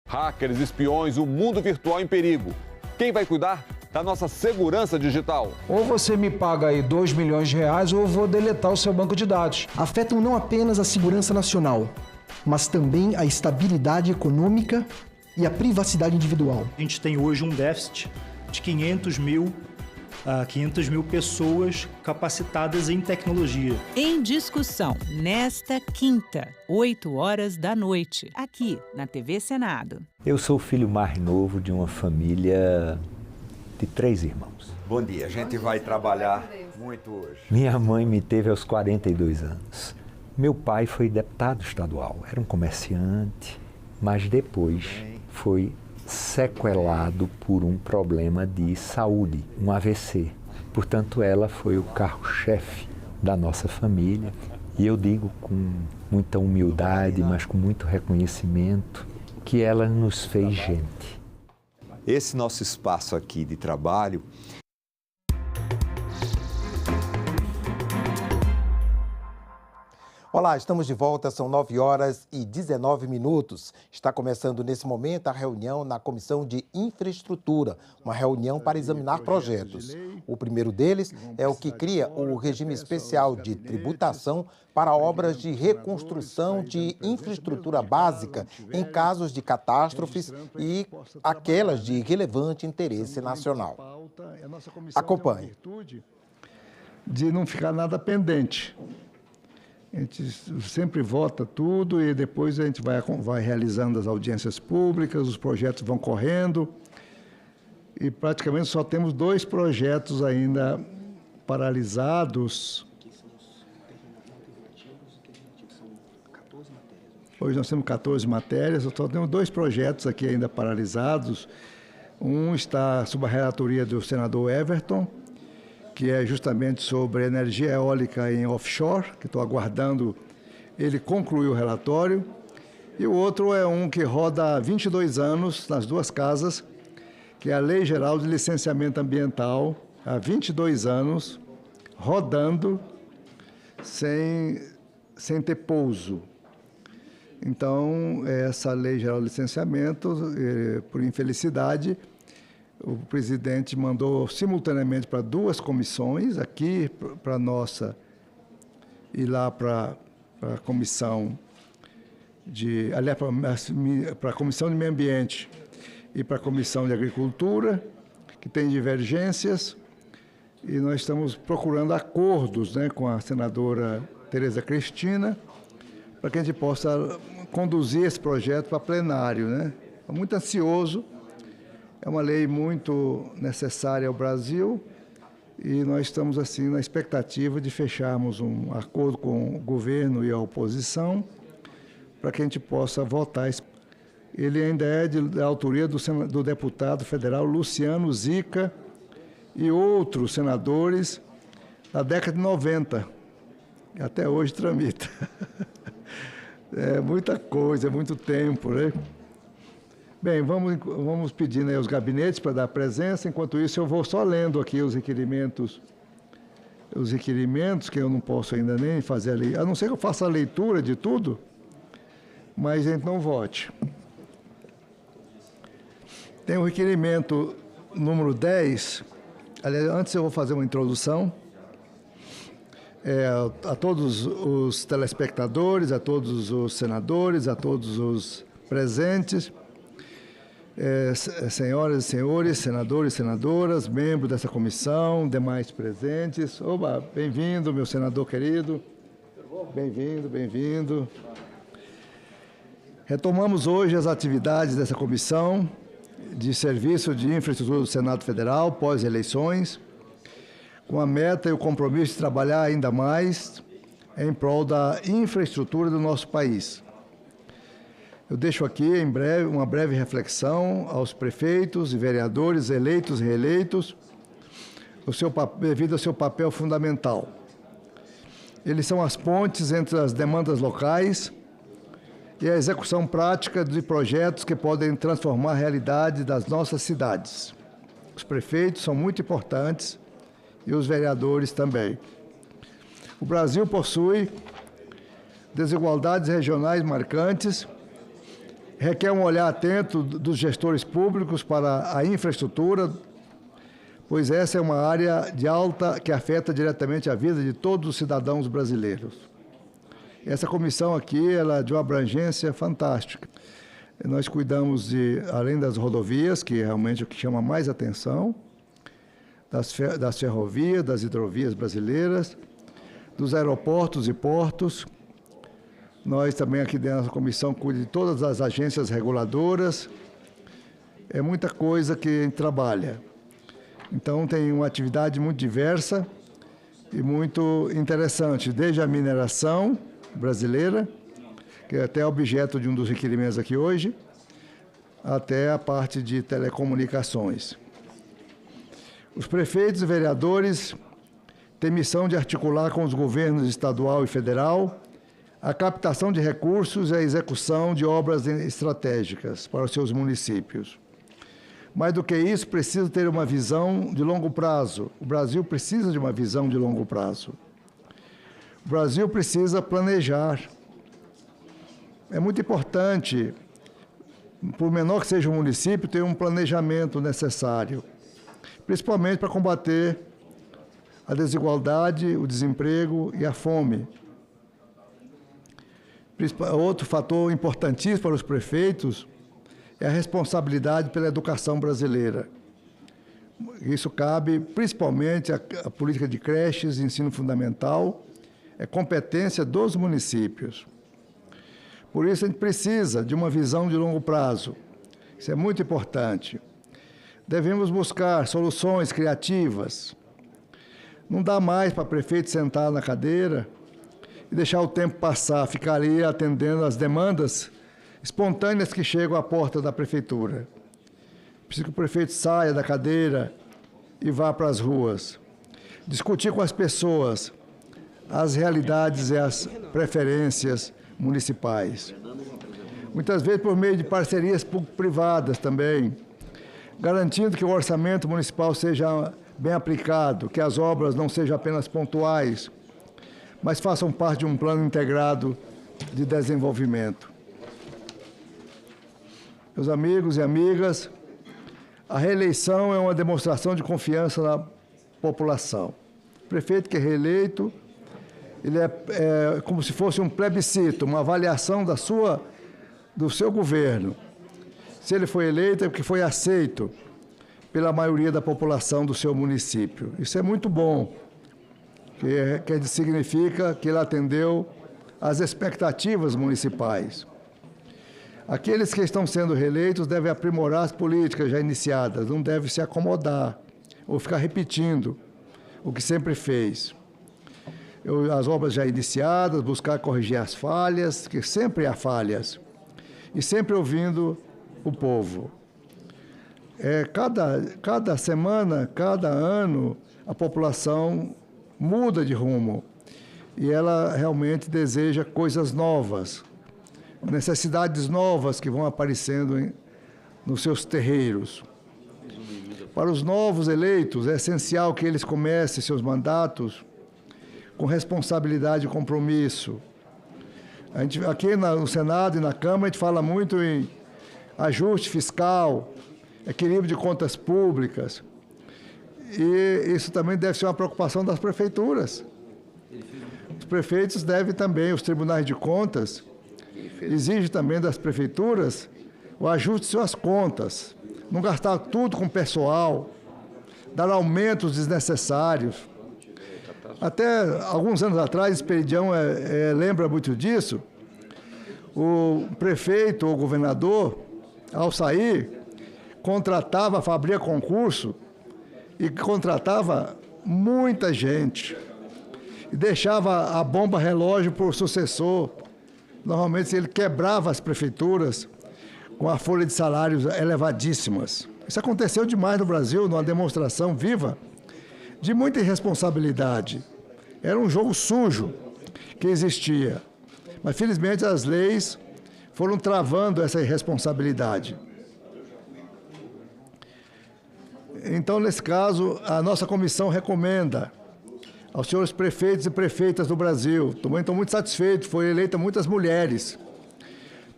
[SPEAKER 8] Hackers, espiões, o mundo virtual em perigo. Quem vai cuidar
[SPEAKER 16] da nossa segurança digital.
[SPEAKER 8] Ou você me paga aí 2 milhões de reais ou eu vou deletar o seu banco de dados.
[SPEAKER 9] Afetam não apenas a segurança nacional, mas também a estabilidade econômica e a privacidade individual.
[SPEAKER 10] A gente tem hoje um déficit de 500 mil pessoas capacitadas em tecnologia.
[SPEAKER 29] Em discussão, nesta quinta, 20h, aqui na TV Senado.
[SPEAKER 11] Eu sou o filho mais novo de uma família de 3 irmãos.
[SPEAKER 12] Bom dia, a gente vai trabalhar muito hoje.
[SPEAKER 11] Minha mãe me teve aos 42 anos. Meu pai foi deputado estadual, era um comerciante, mas depois foi sequelado por um problema de saúde, um AVC. Portanto, ela foi o carro-chefe da nossa família. E eu digo com muita humildade, mas com muito reconhecimento, que ela nos fez gente.
[SPEAKER 12] Esse nosso espaço aqui de trabalho... Olá, estamos de volta, são 9h19. Está começando nesse momento a reunião na Comissão de Infraestrutura, uma reunião para examinar projetos. O primeiro deles é o que cria o regime especial de tributação para obras de reconstrução de infraestrutura básica em casos de catástrofes e aquelas de relevante interesse nacional. Acompanhe.
[SPEAKER 13] De não ficar nada pendente. A gente sempre vota tudo e depois a gente vai realizando as audiências públicas, os projetos vão correndo e praticamente só temos 2 projetos ainda paralisados. Hoje nós temos 14 matérias, só temos 2 projetos aqui ainda paralisados. Um está sob a relatoria do senador Everton, que é justamente sobre energia eólica em offshore, que estou aguardando ele concluir o relatório. E o outro é um que roda há 22 anos nas 2 casas, que é a Lei Geral de Licenciamento Ambiental, há 22 anos, rodando sem ter pouso. Então, essa Lei Geral de Licenciamento, por infelicidade, o presidente mandou simultaneamente para 2 comissões, aqui para a nossa e lá para a comissão aliás, para a Comissão de Meio Ambiente e para a Comissão de Agricultura, que tem divergências, e nós estamos procurando acordos, né, com a senadora Tereza Cristina, para que a gente possa conduzir esse projeto para plenário, né? Estou muito ansioso. É uma lei muito necessária ao Brasil e nós estamos assim na expectativa de fecharmos um acordo com o governo e a oposição para que a gente possa votar. Ele ainda é da autoria do deputado federal Luciano Zica e outros senadores da década de 90. Até hoje tramita. É muita coisa, é muito tempo, né? Bem, vamos pedindo aí aos gabinetes para dar presença. Enquanto isso, eu vou só lendo aqui os requerimentos, que eu não posso ainda nem fazer a leitura, a não ser que eu faça a leitura de tudo, mas a gente não vote. Tem o requerimento número 10. Aliás, antes eu vou fazer uma introdução. A todos os telespectadores, a todos os senadores, a todos os presentes, senhoras e senhores, senadores e senadoras, membros dessa comissão, demais presentes. Oba, bem-vindo, meu senador querido. Bem-vindo, bem-vindo. Retomamos hoje as atividades dessa comissão de serviço de infraestrutura do Senado Federal pós-eleições, com a meta e o compromisso de trabalhar ainda mais em prol da infraestrutura do nosso país. Eu deixo aqui, em breve, uma breve reflexão aos prefeitos e vereadores eleitos e reeleitos, devido ao seu papel fundamental. Eles são as pontes entre as demandas locais e a execução prática de projetos que podem transformar a realidade das nossas cidades. Os prefeitos são muito importantes e os vereadores também. O Brasil possui desigualdades regionais marcantes, requer um olhar atento dos gestores públicos para a infraestrutura, pois essa é uma área de alta que afeta diretamente a vida de todos os cidadãos brasileiros. Essa comissão aqui, ela é de uma abrangência fantástica. Nós cuidamos além das rodovias, que realmente é o que chama mais atenção, das ferrovias, das hidrovias brasileiras, dos aeroportos e portos. Nós também aqui dentro da comissão cuidamos de todas as agências reguladoras. É muita coisa que a gente trabalha. Então tem uma atividade muito diversa e muito interessante, desde a mineração brasileira, que é até objeto de um dos requerimentos aqui hoje, até a parte de telecomunicações. Os prefeitos e vereadores têm missão de articular com os governos estadual e federal a captação de recursos e a execução de obras estratégicas para os seus municípios. Mais do que isso, precisa ter uma visão de longo prazo. O Brasil precisa de uma visão de longo prazo. O Brasil precisa planejar. É muito importante, por menor que seja o município, ter um planejamento necessário, principalmente para combater a desigualdade, o desemprego e a fome. Outro fator importantíssimo para os prefeitos é a responsabilidade pela educação brasileira. Isso cabe principalmente à política de creches e ensino fundamental, é competência dos municípios. Por isso, a gente precisa de uma visão de longo prazo. Isso é muito importante. Devemos buscar soluções criativas. Não dá mais para o prefeito sentar na cadeira e deixar o tempo passar, ficar ali atendendo às demandas espontâneas que chegam à porta da prefeitura. Precisa que o prefeito saia da cadeira e vá para as ruas. Discutir com as pessoas as realidades e as preferências municipais. Muitas vezes por meio de parcerias público-privadas também, garantindo que o orçamento municipal seja bem aplicado, que as obras não sejam apenas pontuais, mas façam parte de um plano integrado de desenvolvimento. Meus amigos e amigas, a reeleição é uma demonstração de confiança na população. O prefeito que é reeleito, ele é como se fosse um plebiscito, uma avaliação do seu governo. Se ele foi eleito, é porque foi aceito pela maioria da população do seu município. Isso é muito bom, que significa que ele atendeu às expectativas municipais. Aqueles que estão sendo reeleitos devem aprimorar as políticas já iniciadas, não devem se acomodar ou ficar repetindo o que sempre fez. As obras já iniciadas, buscar corrigir as falhas, que sempre há falhas, e sempre ouvindo o povo. Cada semana, cada ano, a população muda de rumo e ela realmente deseja coisas novas, necessidades novas que vão aparecendo nos seus terreiros. Para os novos eleitos, é essencial que eles comecem seus mandatos com responsabilidade e compromisso. Aqui no Senado e na Câmara, a gente fala muito em ajuste fiscal, equilíbrio de contas públicas. E isso também deve ser uma preocupação das prefeituras. Os prefeitos devem também, os tribunais de contas, exigem também das prefeituras o ajuste de suas contas, não gastar tudo com pessoal, dar aumentos desnecessários. Até alguns anos atrás, Esperidião lembra muito disso, o prefeito ou o governador, ao sair, abria concurso e contratava muita gente e deixava a bomba relógio para o sucessor. Normalmente ele quebrava as prefeituras com a folha de salários elevadíssimas. Isso aconteceu demais no Brasil, numa demonstração viva de muita irresponsabilidade. Era um jogo sujo que existia. Mas, felizmente, as leis foram travando essa irresponsabilidade. Então, nesse caso, a nossa comissão recomenda aos senhores prefeitos e prefeitas do Brasil, também estou muito satisfeito, foram eleitas muitas mulheres,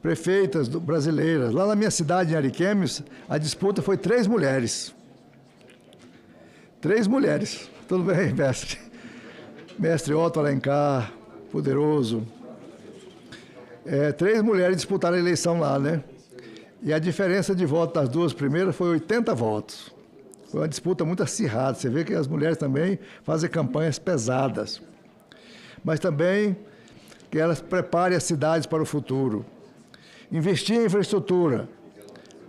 [SPEAKER 13] prefeitas brasileiras. Lá na minha cidade, em Ariquemes, a disputa foi 3 mulheres. 3 mulheres. Tudo bem, mestre? Mestre Otto Alencar, poderoso. 3 mulheres disputaram a eleição lá, né? E a diferença de voto das 2 primeiras foi 80 votos. Foi uma disputa muito acirrada. Você vê que as mulheres também fazem campanhas pesadas. Mas também que elas preparem as cidades para o futuro. Investir em infraestrutura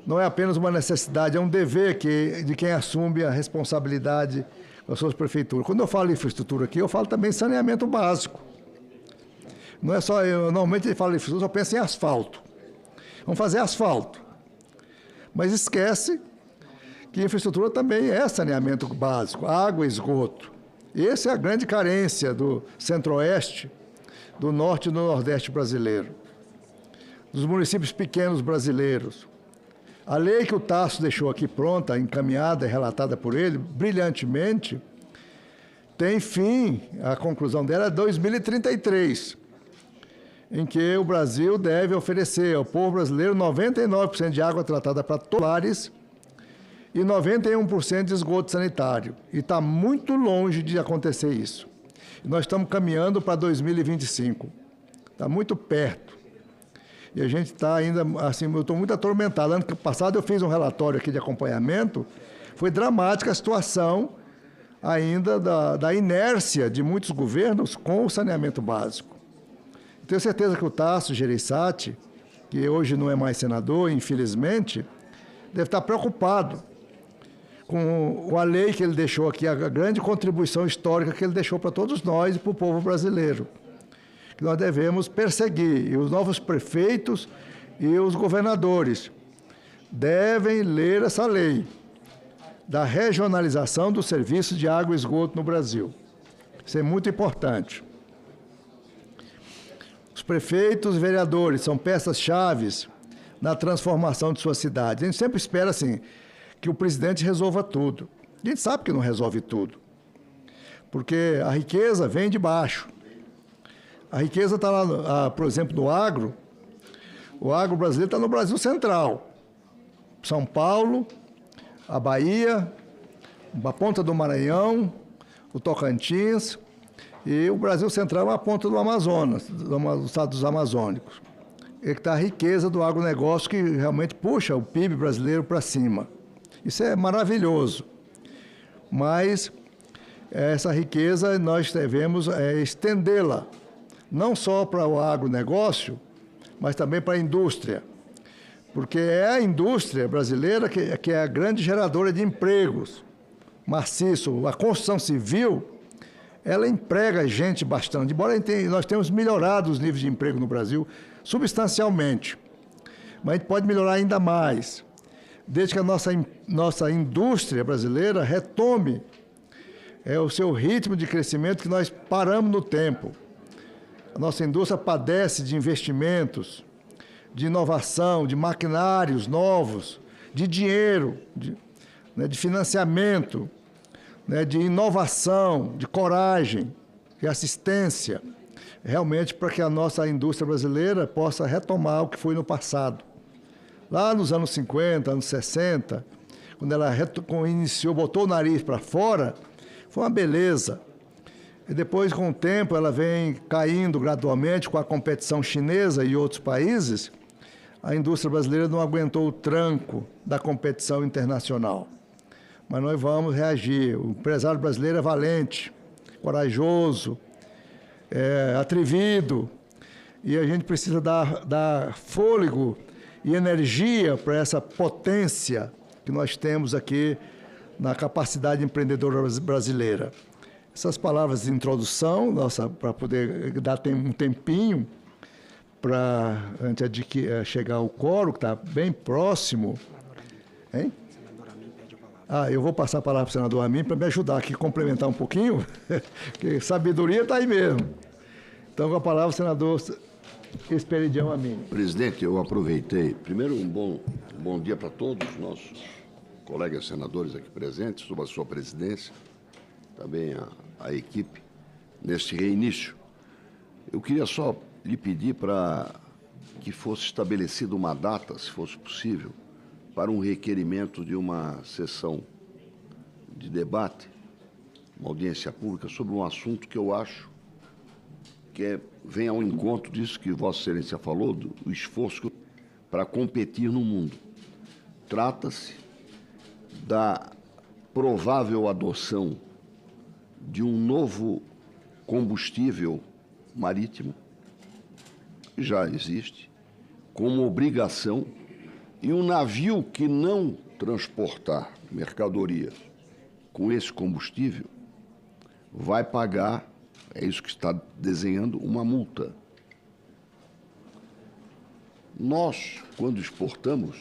[SPEAKER 13] não é apenas uma necessidade, é um dever de quem assume a responsabilidade das suas prefeituras. Quando eu falo em infraestrutura aqui, eu falo também em saneamento básico. Não é só, normalmente ele fala em infraestrutura, só pensa em asfalto. Vamos fazer asfalto. Mas esquece que infraestrutura também é saneamento básico, água e esgoto. Essa é a grande carência do centro-oeste, do norte e do nordeste brasileiro, dos municípios pequenos brasileiros. A lei que o Tasso deixou aqui pronta, encaminhada e relatada por ele, brilhantemente, tem fim, a conclusão dela é 2033, em que o Brasil deve oferecer ao povo brasileiro 99% de água tratada para todos os lares e 91% de esgoto sanitário. E está muito longe de acontecer isso. Nós estamos caminhando para 2025. Está muito perto. E a gente está ainda, assim, eu estou muito atormentado. Ano passado eu fiz um relatório aqui de acompanhamento. Foi dramática a situação ainda da inércia de muitos governos com o saneamento básico. Tenho certeza que o Tasso Gereissati, que hoje não é mais senador, infelizmente, deve estar preocupado com a lei que ele deixou aqui, a grande contribuição histórica que ele deixou para todos nós e para o povo brasileiro, que nós devemos perseguir. E os novos prefeitos e os governadores devem ler essa lei da regionalização dos serviços de água e esgoto no Brasil. Isso é muito importante. Os prefeitos e vereadores são peças-chave na transformação de sua cidade. A gente sempre espera, assim, que o presidente resolva tudo. A gente sabe que não resolve tudo, porque a riqueza vem de baixo. A riqueza está lá, por exemplo, no agro. O agro brasileiro está no Brasil Central. São Paulo, a Bahia, a ponta do Maranhão, o Tocantins, e o Brasil Central é a ponta do Amazonas, do estado dos Amazônicos. É que está a riqueza do agronegócio que realmente puxa o PIB brasileiro para cima. Isso é maravilhoso. Mas essa riqueza nós devemos estendê-la, não só para o agronegócio, mas também para a indústria. Porque é a indústria brasileira que é a grande geradora de empregos maciço. A construção civil, ela emprega gente bastante. Embora nós tenhamos melhorado os níveis de emprego no Brasil substancialmente, mas a gente pode melhorar ainda mais, desde que a nossa indústria brasileira retome o seu ritmo de crescimento, que nós paramos no tempo. A nossa indústria padece de investimentos, de inovação, de maquinários novos, de dinheiro, de financiamento, de inovação, de coragem, de assistência, realmente para que a nossa indústria brasileira possa retomar o que foi no passado. Lá nos anos 50, anos 60, quando ela iniciou, botou o nariz para fora, foi uma beleza. E depois, com o tempo, ela vem caindo gradualmente com a competição chinesa e outros países. A indústria brasileira não aguentou o tranco da competição internacional. Mas nós vamos reagir. O empresário brasileiro é valente, corajoso, atrevido, e a gente precisa dar fôlego e energia para essa potência que nós temos aqui na capacidade empreendedora brasileira. Essas palavras de introdução, para poder dar um tempinho antes de chegar ao coro, que está bem próximo. Hein? Eu vou passar a palavra para o senador Amin para me ajudar aqui, complementar um pouquinho, que sabedoria está aí mesmo. Então, com a palavra, o senador Esperidião Amin.
[SPEAKER 14] Presidente, eu aproveitei. Primeiro, um bom dia para todos os nossos colegas senadores aqui presentes, sob a sua presidência, também a equipe, neste reinício. Eu queria só lhe pedir para que fosse estabelecida uma data, se fosse possível, para um requerimento de uma sessão de debate uma audiência pública sobre um assunto que eu acho que vem ao encontro disso que Vossa Excelência falou, do esforço para competir no mundo. Trata-se da provável adoção de um novo combustível marítimo, que já existe, como obrigação, e um navio que não transportar mercadorias com esse combustível vai pagar, é isso que está desenhando, uma multa. Nós, quando exportamos,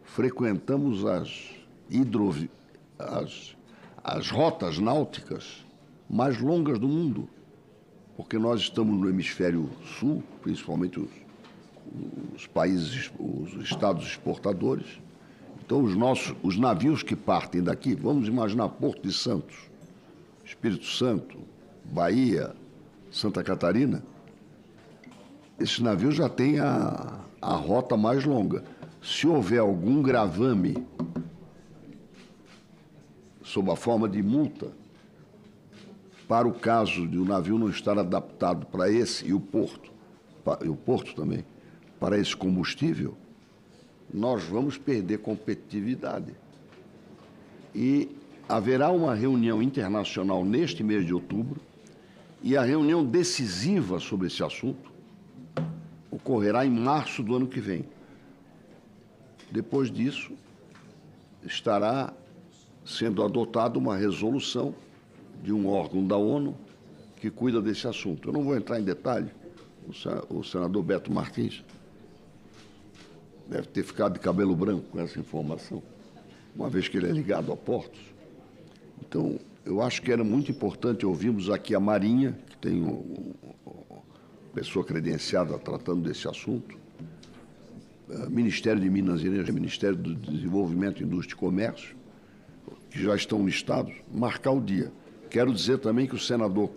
[SPEAKER 14] frequentamos as rotas náuticas mais longas do mundo, porque nós estamos no hemisfério sul, principalmente os países, os estados exportadores. Então, os navios que partem daqui, vamos imaginar Porto de Santos, Espírito Santo, Bahia, Santa Catarina, esses navios já têm a rota mais longa. Se houver algum gravame sob a forma de multa, para o caso de o navio não estar adaptado para esse, e o porto também, para esse combustível, nós vamos perder competitividade. E haverá uma reunião internacional neste mês de outubro, e a reunião decisiva sobre esse assunto ocorrerá em março do ano que vem. Depois disso, estará sendo adotada uma resolução de um órgão da ONU que cuida desse assunto. Eu não vou entrar em detalhe. O senador Beto Martins deve ter ficado de cabelo branco com essa informação, uma vez que ele é ligado a portos. Então, eu acho que era muito importante ouvirmos aqui a Marinha, que tem uma pessoa credenciada tratando desse assunto, Ministério de Minas e Energia, Ministério do Desenvolvimento, Indústria e Comércio, que já estão listados, marcar o dia. Quero dizer também que o senador,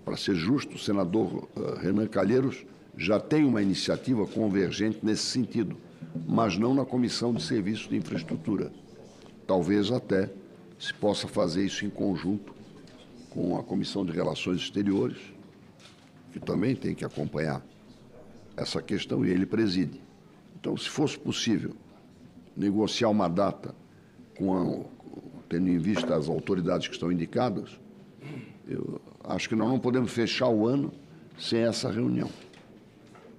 [SPEAKER 14] para ser justo, o senador Renan Calheiros já tem uma iniciativa convergente nesse sentido, mas não na Comissão de Serviços de Infraestrutura. Talvez até se possa fazer isso em conjunto com a Comissão de Relações Exteriores, que também tem que acompanhar essa questão, e ele preside. Então, se fosse possível negociar uma data tendo em vista as autoridades que estão indicadas, eu acho que nós não podemos fechar o ano sem essa reunião.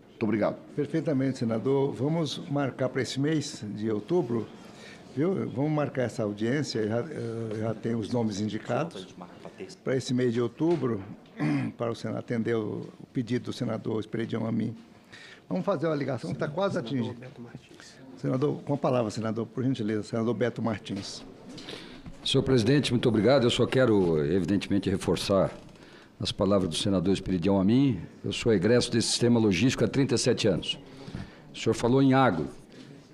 [SPEAKER 14] Muito obrigado.
[SPEAKER 13] Perfeitamente, senador. Vamos marcar para esse mês de outubro, viu? Vamos marcar essa audiência, já tem os nomes indicados. Para esse mês de outubro, para o Senado atender o pedido do senador Esperidião Amin. Vamos fazer uma ligação que está quase atingindo. Senador, com a palavra, senador, por gentileza, senador Beto Martins.
[SPEAKER 8] Senhor presidente, muito obrigado. Eu só quero, evidentemente, reforçar as palavras do senador Esperidião Amin. Eu sou egresso desse sistema logístico há 37 anos. O senhor falou em agro,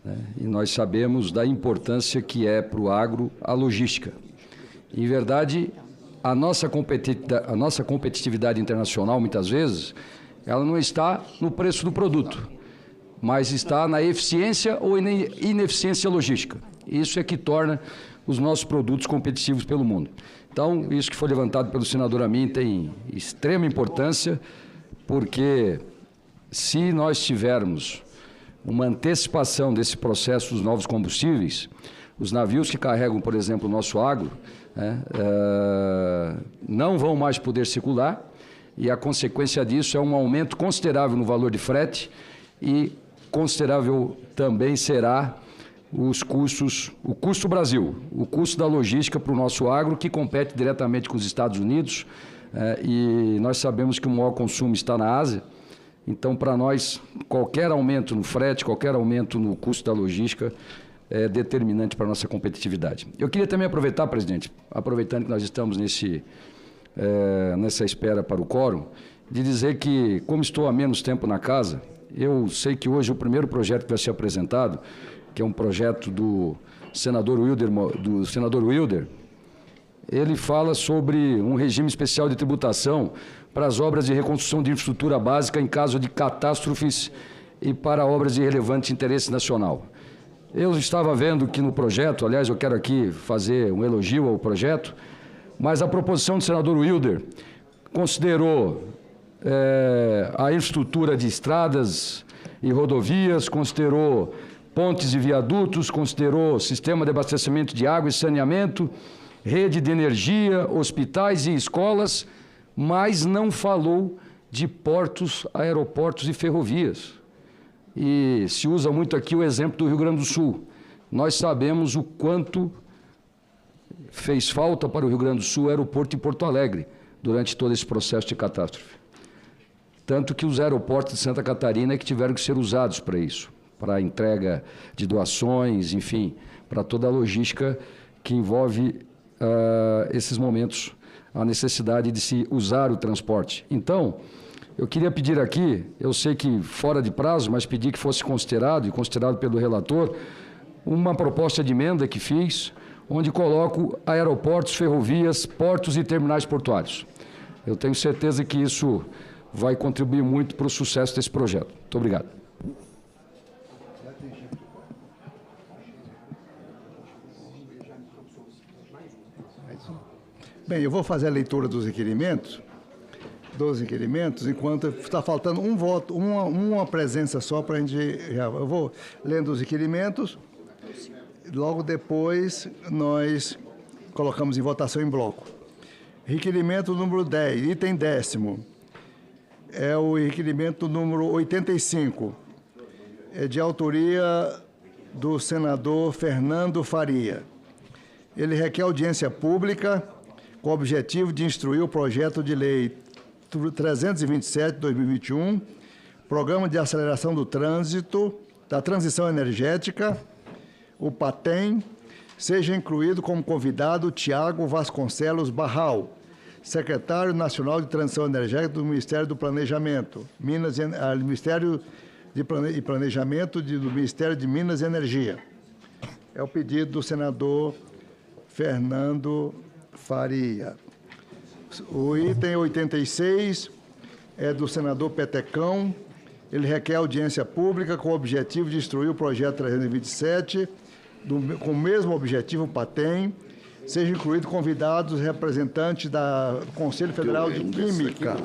[SPEAKER 8] né? E nós sabemos da importância que é para o agro a logística. Em verdade, a nossa competitividade internacional, muitas vezes, ela não está no preço do produto, mas está na eficiência ou ineficiência logística. Isso é que torna os nossos produtos competitivos pelo mundo. Então, isso que foi levantado pelo senador Amin tem extrema importância, porque se nós tivermos uma antecipação desse processo dos novos combustíveis, os navios que carregam, por exemplo, o nosso agro, não vão mais poder circular, e a consequência disso é um aumento considerável no valor de frete, e considerável também será os custos, o custo Brasil, o custo da logística para o nosso agro, que compete diretamente com os Estados Unidos, e nós sabemos que o maior consumo está na Ásia. Então, para nós, qualquer aumento no frete, qualquer aumento no custo da logística é determinante para a nossa competitividade. Eu queria também aproveitar, presidente, aproveitando que nós estamos nessa espera para o quórum, de dizer que, como estou há menos tempo na casa, eu sei que hoje o primeiro projeto que vai ser apresentado, que é um projeto do senador Wilder, ele fala sobre um regime especial de tributação para as obras de reconstrução de infraestrutura básica em caso de catástrofes e para obras de relevante interesse nacional. Eu estava vendo que no projeto, aliás, eu quero aqui fazer um elogio ao projeto, mas a proposição do senador Wilder considerou a infraestrutura de estradas e rodovias, considerou pontes e viadutos, considerou sistema de abastecimento de água e saneamento, rede de energia, hospitais e escolas, mas não falou de portos, aeroportos e ferrovias. E se usa muito aqui o exemplo do Rio Grande do Sul. Nós sabemos o quanto fez falta para o Rio Grande do Sul o aeroporto em Porto Alegre durante todo esse processo de catástrofe. Tanto que os aeroportos de Santa Catarina é que tiveram que ser usados para isso, para a entrega de doações, enfim, para toda a logística que envolve esses momentos, a necessidade de se usar o transporte. Então, eu queria pedir aqui, eu sei que fora de prazo, mas pedi que fosse considerado, e considerado pelo relator, uma proposta de emenda que fiz, onde coloco aeroportos, ferrovias, portos e terminais portuários. Eu tenho certeza que isso vai contribuir muito para o sucesso desse projeto. Muito obrigado.
[SPEAKER 13] Bem, eu vou fazer a leitura dos requerimentos, enquanto está faltando um voto, uma presença só para a gente... Eu vou lendo os requerimentos, logo depois nós colocamos em votação em bloco. Requerimento número 10, item 10º, é o requerimento número 85, é de autoria do senador Fernando Faria. Ele requer audiência pública com o objetivo de instruir o projeto de lei 327/2021, Programa de Aceleração do Trânsito, da Transição Energética, o PATEM, seja incluído como convidado Tiago Vasconcelos Barral, secretário nacional de Transição Energética do Ministério do Planejamento, Ministério de Planejamento do Ministério de Minas e Energia. É o pedido do senador Fernando Faria. O item 86 é do senador Petecão. Ele requer audiência pública com o objetivo de instruir o projeto 327, com o mesmo objetivo, PATEM, seja incluído convidados representantes do Conselho Federal de Química.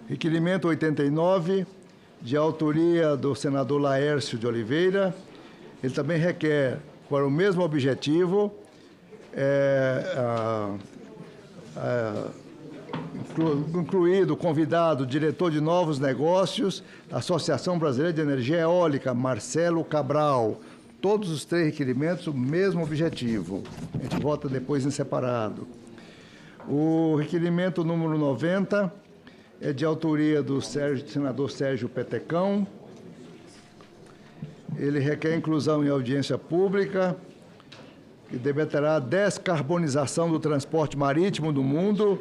[SPEAKER 13] Requerimento 89, de autoria do senador Laércio de Oliveira. Ele também requer, para o mesmo objetivo, incluído convidado diretor de novos negócios, Associação Brasileira de Energia Eólica, Marcelo Cabral. Todos os três requerimentos, o mesmo objetivo. A gente vota depois em separado. O requerimento número 90 é de autoria do senador Sérgio Petecão. Ele requer inclusão em audiência pública, que debaterá a descarbonização do transporte marítimo do mundo,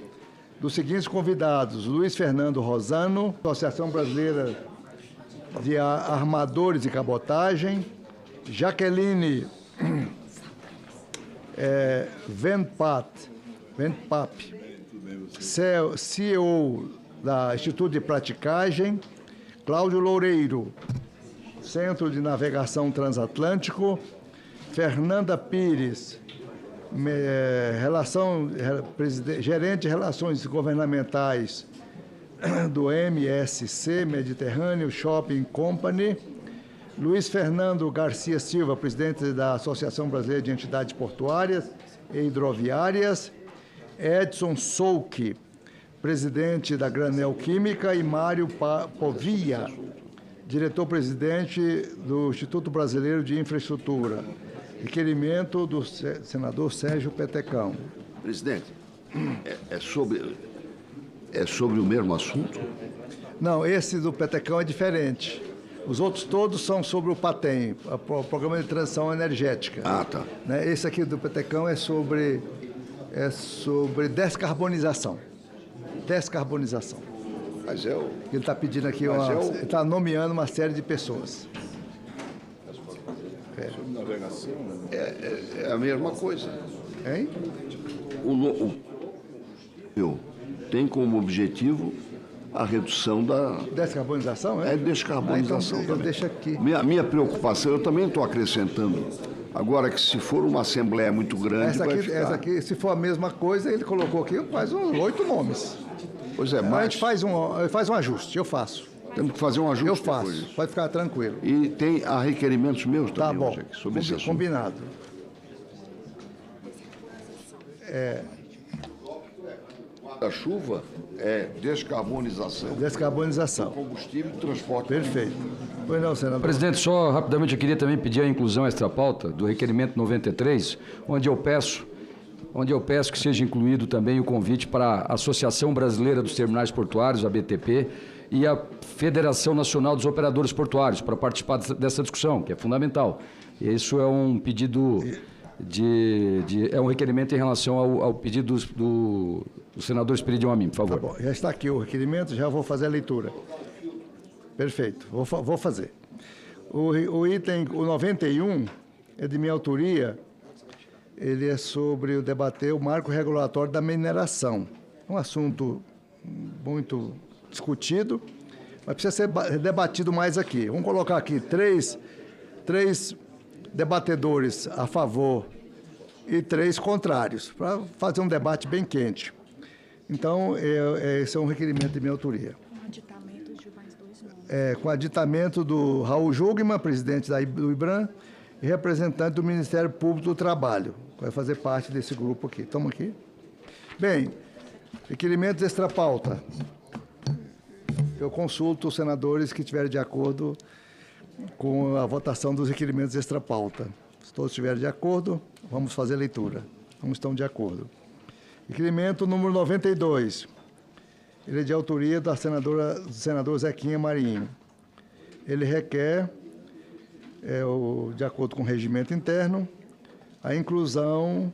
[SPEAKER 13] dos seguintes convidados: Luiz Fernando Rosano, Associação Brasileira de Armadores e Cabotagem, Jaqueline Venpap, CEO da Instituto de Praticagem, Cláudio Loureiro, Centro de Navegação Transatlântico, Fernanda Pires, gerente de Relações Governamentais do MSC, Mediterrâneo Shopping Company, Luiz Fernando Garcia Silva, presidente da Associação Brasileira de Entidades Portuárias e Hidroviárias, Edson Souki, presidente da Granel Química, e Mário Povia, diretor-presidente do Instituto Brasileiro de Infraestrutura. Requerimento do senador Sérgio Petecão.
[SPEAKER 14] Presidente, é sobre o mesmo assunto?
[SPEAKER 13] Não, esse do Petecão é diferente. Os outros todos são sobre o PATEM, o Programa de Transição Energética.
[SPEAKER 14] Ah, tá.
[SPEAKER 13] Esse aqui do Petecão é sobre descarbonização. Descarbonização.
[SPEAKER 14] Mas
[SPEAKER 13] ele está pedindo aqui, ele está nomeando uma série de pessoas.
[SPEAKER 14] Sobre navegação? É a mesma coisa.
[SPEAKER 13] Hein?
[SPEAKER 14] Tem como objetivo a redução da...
[SPEAKER 13] Descarbonização,
[SPEAKER 14] é? É descarbonização
[SPEAKER 13] então,
[SPEAKER 14] também.
[SPEAKER 13] Deixa aqui.
[SPEAKER 14] Minha preocupação, eu também estou acrescentando Agora, que se for uma assembleia muito grande,
[SPEAKER 13] essa aqui, se for a mesma coisa, ele colocou aqui, faz uns 8 nomes.
[SPEAKER 14] Pois é, mas...
[SPEAKER 13] A gente faz um ajuste, eu faço.
[SPEAKER 14] Temos que fazer um ajuste.
[SPEAKER 13] Eu faço, pode ficar tranquilo.
[SPEAKER 14] E tem requerimentos meus também.
[SPEAKER 13] Tá bom,
[SPEAKER 14] hoje aqui, sobre esse assunto.
[SPEAKER 13] Combinado.
[SPEAKER 14] A chuva é descarbonização.
[SPEAKER 13] Descarbonização.
[SPEAKER 14] Combustível e transporte.
[SPEAKER 13] Perfeito. Pois não, senador.
[SPEAKER 8] Presidente, só rapidamente eu queria também pedir a inclusão extra-pauta do requerimento 93, onde eu peço que seja incluído também o convite para a Associação Brasileira dos Terminais Portuários, a BTP, e a Federação Nacional dos Operadores Portuários, para participar dessa discussão, que é fundamental. Isso é um pedido é um requerimento em relação ao pedido do senador Esperidião Amin, por favor.
[SPEAKER 13] Tá bom, já está aqui o requerimento, já vou fazer a leitura. Perfeito, vou fazer. O item, o 91, é de minha autoria, ele é sobre debater o marco regulatório da mineração. Um assunto muito discutido, mas precisa ser debatido mais aqui. Vamos colocar aqui três debatedores a favor e 3 contrários, para fazer um debate bem quente. Então, esse é um requerimento de minha autoria. Com aditamento do Raul Jugman, presidente do IBRAM, e representante do Ministério Público do Trabalho, que vai fazer parte desse grupo aqui. Estamos aqui? Bem, requerimentos extra-pauta. Eu consulto os senadores que estiverem de acordo com a votação dos requerimentos extra-pauta. Se todos estiverem de acordo, vamos fazer a leitura. Vamos estar de acordo. Requerimento número 92. Ele é de autoria do senador Zequinha Marinho. Ele requer, de acordo com o regimento interno, a inclusão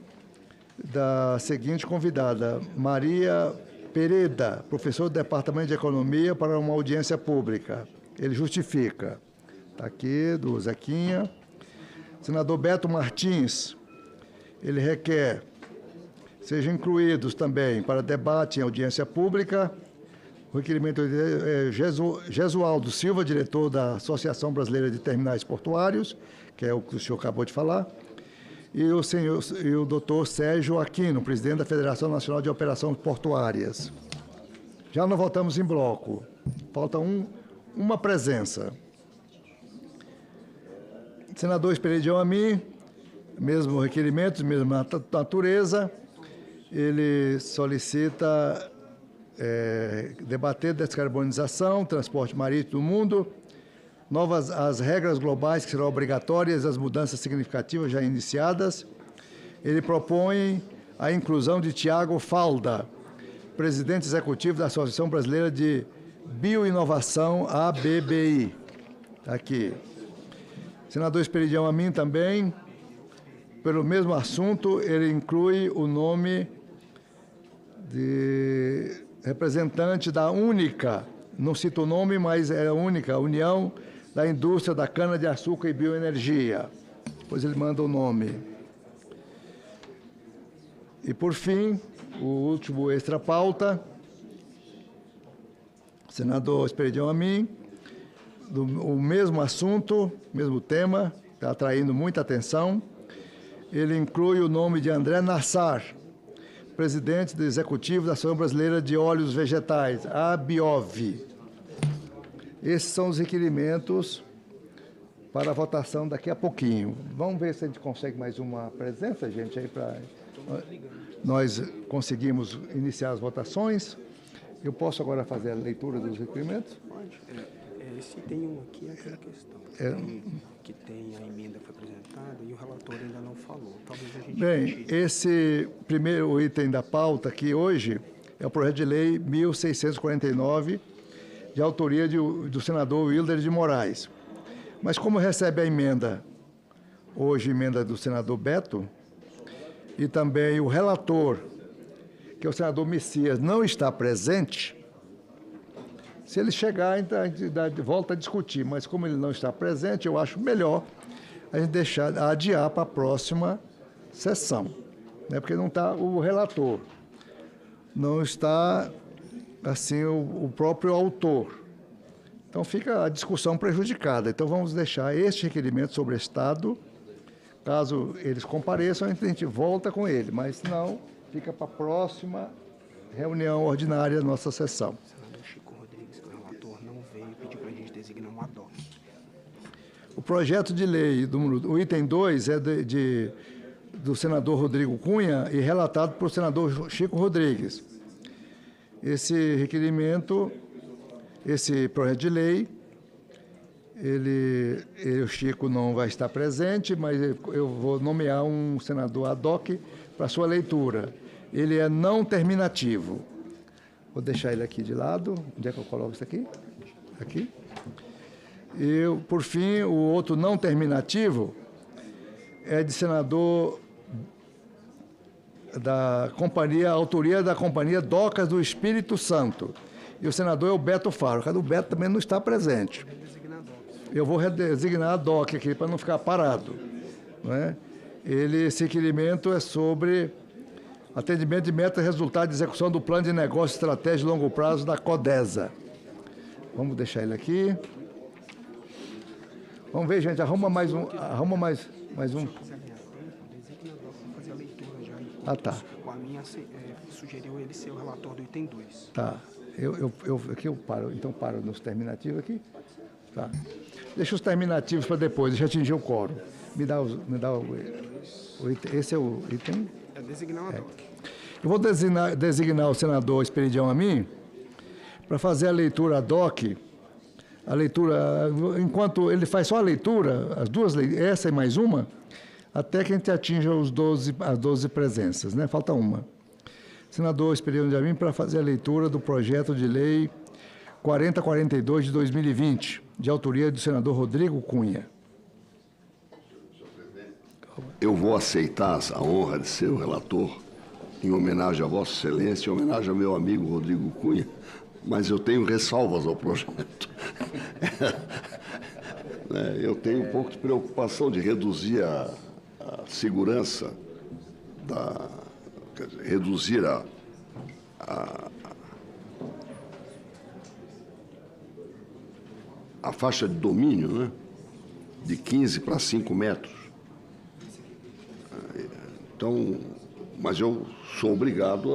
[SPEAKER 13] da seguinte convidada, Maria Pereda, professora do Departamento de Economia, para uma audiência pública. Ele justifica. Está aqui, do Zequinha. Senador Beto Martins, ele requer sejam incluídos também para debate em audiência pública o requerimento é Gesualdo Silva, diretor da Associação Brasileira de Terminais Portuários, que é o que o senhor acabou de falar, e o doutor Sérgio Aquino, presidente da Federação Nacional de Operações Portuárias. Já não votamos em bloco. Falta uma presença. Senador Esperidião Amin, mesmo requerimento, mesma natureza, ele solicita debater descarbonização, transporte marítimo do mundo, as regras globais que serão obrigatórias, as mudanças significativas já iniciadas. Ele propõe a inclusão de Tiago Falda, presidente executivo da Associação Brasileira de Bioinovação, ABBI. Aqui. Senador Esperidião Amin também, pelo mesmo assunto, ele inclui o nome de representante da única, não cito o nome, mas é a única, União da Indústria da Cana-de-Açúcar e Bioenergia. Depois ele manda o nome. E, por fim, o último extra-pauta, senador Esperidião Amin, o mesmo assunto, mesmo tema, está atraindo muita atenção. Ele inclui o nome de André Nassar, presidente do Executivo da Associação Brasileira de Óleos Vegetais, a ABIOV. Esses são os requerimentos para a votação daqui a pouquinho. Vamos ver se a gente consegue mais uma presença, gente, aí para nós conseguimos iniciar as votações. Eu posso agora fazer a leitura dos requerimentos?
[SPEAKER 15] Pode. Se tem um aqui, é aquela questão. Que tem a emenda que foi apresentada e o relator ainda não falou. Talvez a gente...
[SPEAKER 13] Bem, esse primeiro item da pauta aqui hoje é o projeto de lei 1649, de autoria do senador Wilder de Moraes. Mas como recebe a emenda, hoje emenda do senador Beto, e também o relator, que é o senador Messias, não está presente, se ele chegar, a gente volta a discutir, mas como ele não está presente, eu acho melhor a gente adiar para a próxima sessão, né? Porque não está o relator, não está assim o próprio autor. Então fica a discussão prejudicada. Então vamos deixar este requerimento sobre Estado Caso eles compareçam, a gente volta com ele, mas se não, fica para a próxima reunião ordinária da nossa sessão.
[SPEAKER 15] O senador Chico Rodrigues, que é o relator, não veio e pediu para a gente designar um ad hoc.
[SPEAKER 13] O projeto de lei, o item 2, é do senador Rodrigo Cunha e relatado por senador Chico Rodrigues. Esse requerimento, esse projeto de lei, o Chico não vai estar presente, mas eu vou nomear um senador ad hoc para sua leitura. Ele é não terminativo. Vou deixar ele aqui de lado. Onde é que eu coloco isso aqui? Aqui. E, por fim, o outro não terminativo é de senador da companhia, autoria da companhia Docas do Espírito Santo. E o senador é o Beto Faro. O Beto também não está presente. Eu vou redesignar a DOC aqui para não ficar parado. Não é? Esse requerimento é sobre atendimento de meta e resultado de execução do plano de negócio e estratégia de longo prazo da CODESA. Vamos deixar ele aqui. Vamos ver, gente, arruma mais um. Ah, tá.
[SPEAKER 15] A minha sugeriu ele ser o relator do item 2.
[SPEAKER 13] Tá. Aqui eu paro. Então paro nos terminativos aqui. Tá. Deixa os terminativos para depois, deixa eu atingir o quórum. Me dá o item. Esse é o item?
[SPEAKER 15] É designar uma DOC.
[SPEAKER 13] Eu vou designar o senador Esperidião Amin para fazer a leitura ad hoc. A leitura, enquanto ele faz só a leitura, as duas, essa e mais uma, até que a gente atinja as 12 presenças, né? Falta uma. Senador Esperidião Amin para fazer a leitura do projeto de lei 4042 de 2020, de autoria do senador Rodrigo Cunha.
[SPEAKER 14] Eu vou aceitar a honra de ser o relator, em homenagem a Vossa Excelência, em homenagem ao meu amigo Rodrigo Cunha, mas eu tenho ressalvas ao projeto. Eu tenho um pouco de preocupação de reduzir a segurança, reduzir a faixa de domínio, né, de 15 para 5 metros. Então, mas eu sou obrigado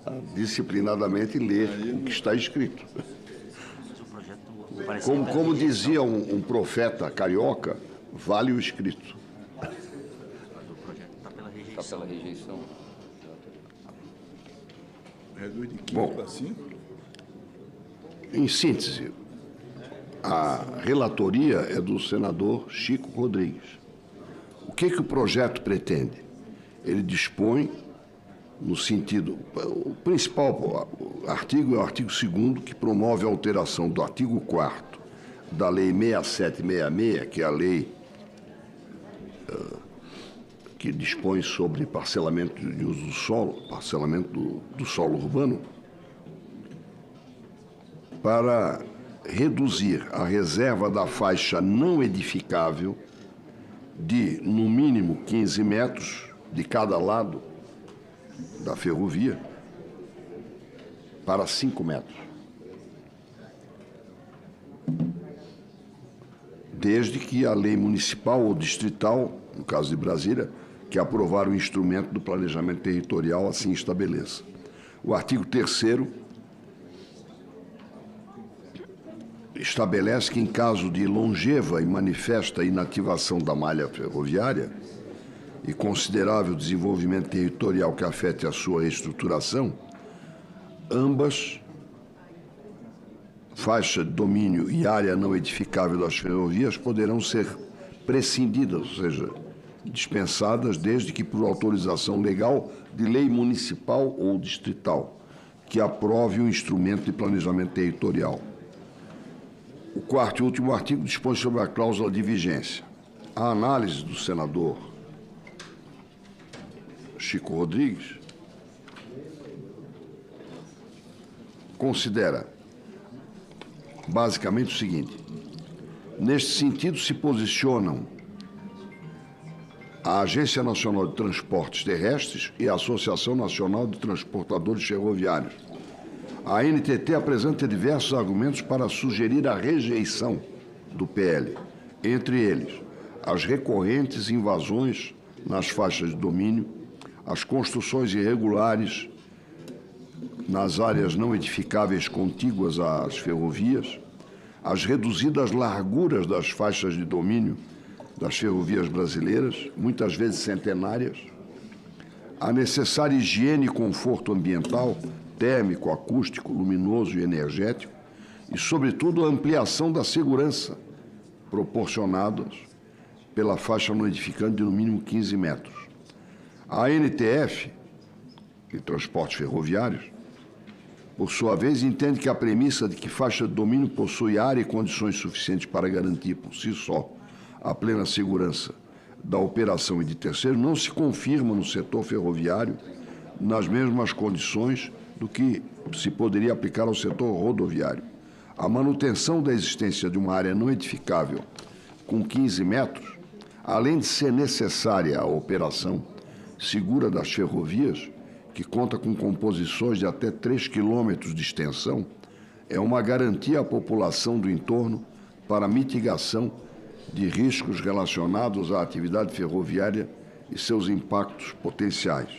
[SPEAKER 14] a disciplinadamente ler o que está escrito. Como dizia um profeta carioca, vale o escrito.
[SPEAKER 17] Está pela rejeição.
[SPEAKER 16] Reduz de 15
[SPEAKER 14] Bom,
[SPEAKER 16] para 5?
[SPEAKER 14] Em síntese, a relatoria é do senador Chico Rodrigues. O que o projeto pretende? Ele dispõe no sentido... O principal artigo é o artigo 2º, que promove a alteração do artigo 4º da Lei 6766, que é a lei que dispõe sobre parcelamento de uso do solo, parcelamento do solo urbano, para reduzir a reserva da faixa não edificável de, no mínimo, 15 metros de cada lado da ferrovia para 5 metros. Desde que a lei municipal ou distrital, no caso de Brasília, que aprovar o instrumento do planejamento territorial assim estabeleça. O artigo 3º estabelece que, em caso de longeva e manifesta inativação da malha ferroviária e considerável desenvolvimento territorial que afete a sua reestruturação, ambas, faixa de domínio e área não edificável das ferrovias, poderão ser prescindidas, ou seja, dispensadas, desde que por autorização legal de lei municipal ou distrital, que aprove o instrumento de planejamento territorial. O 4º e último artigo dispõe sobre a cláusula de vigência. A análise do senador Chico Rodrigues considera basicamente o seguinte: neste sentido se posicionam a Agência Nacional de Transportes Terrestres e a Associação Nacional de Transportadores Ferroviários. A ANTT apresenta diversos argumentos para sugerir a rejeição do PL. Entre eles, as recorrentes invasões nas faixas de domínio, as construções irregulares nas áreas não edificáveis contíguas às ferrovias, as reduzidas larguras das faixas de domínio das ferrovias brasileiras, muitas vezes centenárias, a necessária higiene e conforto ambiental, térmico, acústico, luminoso e energético, e, sobretudo, a ampliação da segurança proporcionadas pela faixa não edificante de no mínimo 15 metros. A ANTF, de Transportes Ferroviários, por sua vez, entende que a premissa de que faixa de domínio possui área e condições suficientes para garantir por si só a plena segurança da operação e de terceiros não se confirma no setor ferroviário nas mesmas condições do que se poderia aplicar ao setor rodoviário. A manutenção da existência de uma área não edificável com 15 metros, além de ser necessária a operação segura das ferrovias, que conta com composições de até 3 quilômetros de extensão, é uma garantia à população do entorno para a mitigação de riscos relacionados à atividade ferroviária e seus impactos potenciais.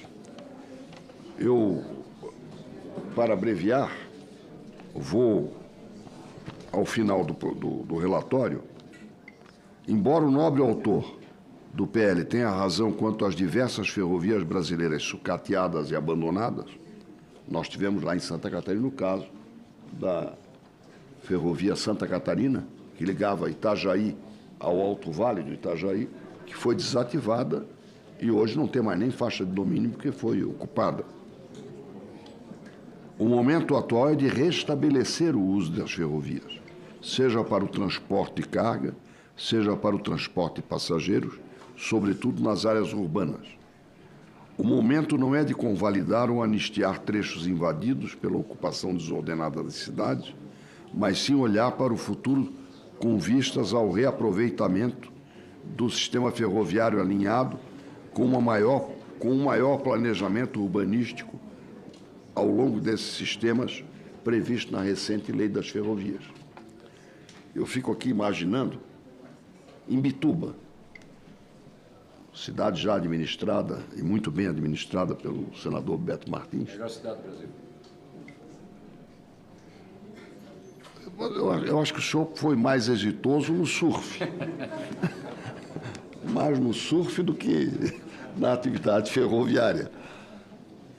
[SPEAKER 14] Eu, para abreviar, vou ao final do relatório. Embora o nobre autor do PL tenha razão quanto às diversas ferrovias brasileiras sucateadas e abandonadas, nós tivemos lá em Santa Catarina o caso da ferrovia Santa Catarina, que ligava Itajaí ao Alto Vale do Itajaí, que foi desativada e hoje não tem mais nem faixa de domínio porque foi ocupada. O momento atual é de restabelecer o uso das ferrovias, seja para o transporte de carga, seja para o transporte de passageiros, sobretudo nas áreas urbanas. O momento não é de convalidar ou anistiar trechos invadidos pela ocupação desordenada das cidades, mas sim olhar para o futuro com vistas ao reaproveitamento do sistema ferroviário alinhado com um maior planejamento urbanístico ao longo desses sistemas previsto na recente Lei das Ferrovias. Eu fico aqui imaginando, em Bituba, cidade já administrada e muito bem administrada pelo senador Beto Martins.
[SPEAKER 8] Melhor cidade do Brasil.
[SPEAKER 14] Eu acho que o senhor foi mais exitoso no surf. Mais no surf do que na atividade ferroviária.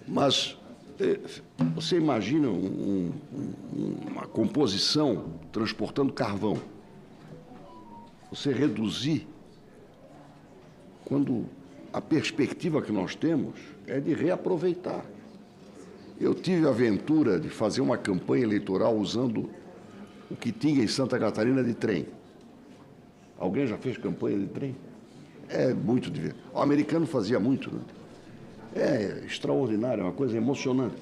[SPEAKER 14] Mas você imagina uma composição transportando carvão. Você reduzir, quando a perspectiva que nós temos é de reaproveitar. Eu tive a aventura de fazer uma campanha eleitoral usando o que tinha em Santa Catarina de trem. Alguém já fez campanha de trem? É muito divertido. O americano fazia muito, né? É extraordinário, é uma coisa emocionante.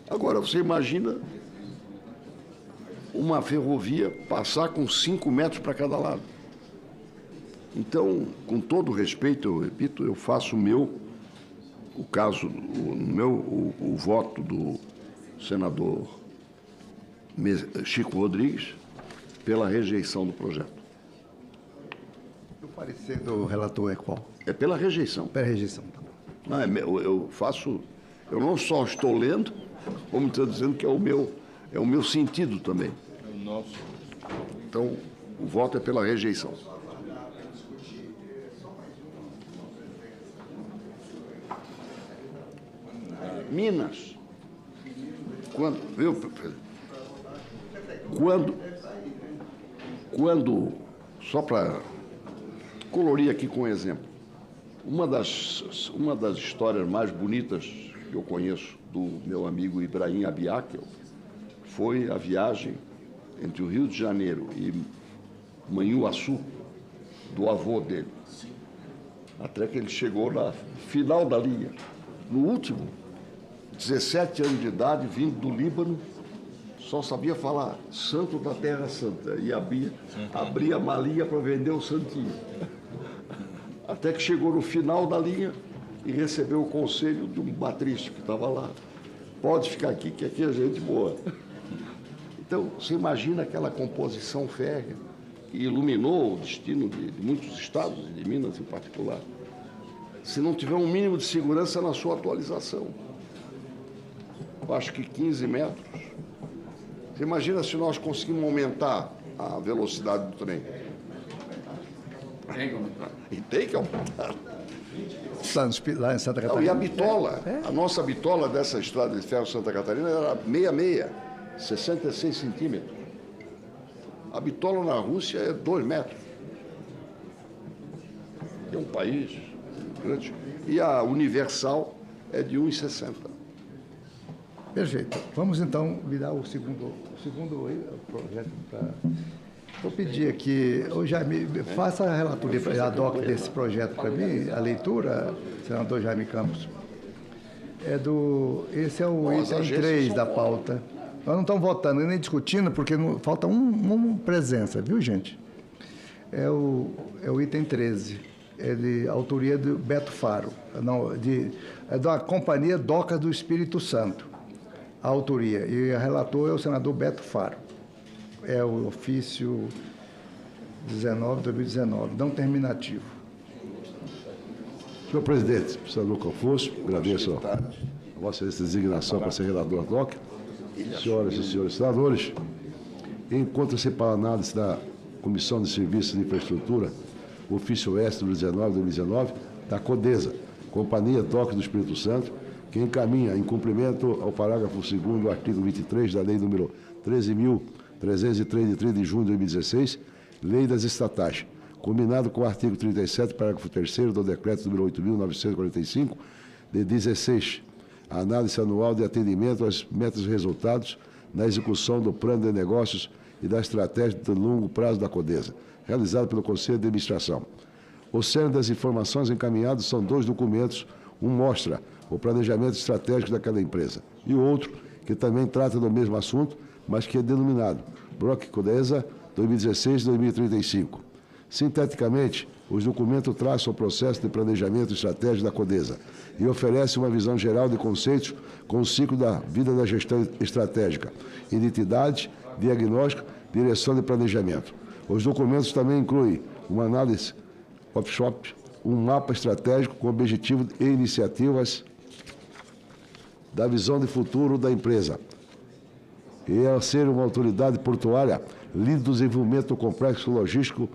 [SPEAKER 14] Agora, você imagina uma ferrovia passar com 5 metros para cada lado. Então, com todo respeito, eu repito, eu faço o voto do senador Chico Rodrigues pela rejeição do projeto.
[SPEAKER 13] O parecer do relator é qual?
[SPEAKER 14] É pela rejeição.
[SPEAKER 13] Pela rejeição.
[SPEAKER 14] Não, eu não só estou lendo, como estou dizendo que é o meu sentido também. É o nosso. Então, o voto é pela rejeição. Minas. Quando, só para colorir aqui com um exemplo, uma das histórias mais bonitas que eu conheço do meu amigo Ibrahim Abiakel foi a viagem entre o Rio de Janeiro e Manhuaçu do avô dele. Até que ele chegou na final da linha, no último, 17 anos de idade, vindo do Líbano, só sabia falar santo da Terra Santa e abria a malinha para vender o santinho. Até que chegou no final da linha e recebeu o conselho de um patrício que estava lá. Pode ficar aqui, que aqui é gente boa. Então, você imagina aquela composição férrea que iluminou o destino de muitos estados, e de Minas em particular, se não tiver um mínimo de segurança na sua atualização. Eu acho que 15 metros. Você imagina se nós conseguimos aumentar a velocidade do trem? Tem que aumentar. E tem que aumentar.
[SPEAKER 13] Lá em Santa Catarina.
[SPEAKER 14] Não, e a bitola, a nossa bitola dessa estrada de ferro Santa Catarina era 66, 66 centímetros. A bitola na Rússia é 2 metros. É um país grande. E a universal é de 1,60.
[SPEAKER 13] Perfeito. Vamos então virar o segundo projeto para... Vou pedir aqui, Jaime, faça a relatoria ad hoc desse projeto para mim, a leitura, senador Jaime Campos. Esse é o item 3 da pauta. Nós não estamos votando nem discutindo, porque falta uma presença, viu, gente? É o item 13. É de autoria do Beto Faro. É da Companhia Docas do Espírito Santo, a autoria. E o relator é o senador Beto Faro. É o ofício 19/2019, não terminativo.
[SPEAKER 17] Senhor presidente, senador Confúcio, agradeço a vossa designação para ser redator ad hoc. Senhoras e senhores senadores, encontra-se para análise da Comissão de Serviços de Infraestrutura, o ofício S do 19/2019, da CODESA, Companhia Docas do Espírito Santo, que encaminha em cumprimento ao parágrafo 2º do artigo 23 da Lei nº 13.303, de 30 de junho de 2016, Lei das Estatais, combinado com o artigo 37, parágrafo 3º do Decreto nº 8.945, de 16, a análise anual de atendimento às metas e resultados na execução do plano de negócios e da estratégia de longo prazo da CODESA, realizado pelo Conselho de Administração. O cerne das informações encaminhadas são 2 documentos, um mostra o planejamento estratégico daquela empresa e o outro, que também trata do mesmo assunto, mas que é denominado Bloco CODESA 2016-2035. Sinteticamente, os documentos traçam o processo de planejamento estratégico da CODESA e oferecem uma visão geral de conceitos com o ciclo da vida da gestão estratégica, identidade, diagnóstico, direção de planejamento. Os documentos também incluem uma análise workshop, um mapa estratégico com objetivo e iniciativas da visão de futuro da empresa. E ao ser uma autoridade portuária, líder do desenvolvimento do complexo logístico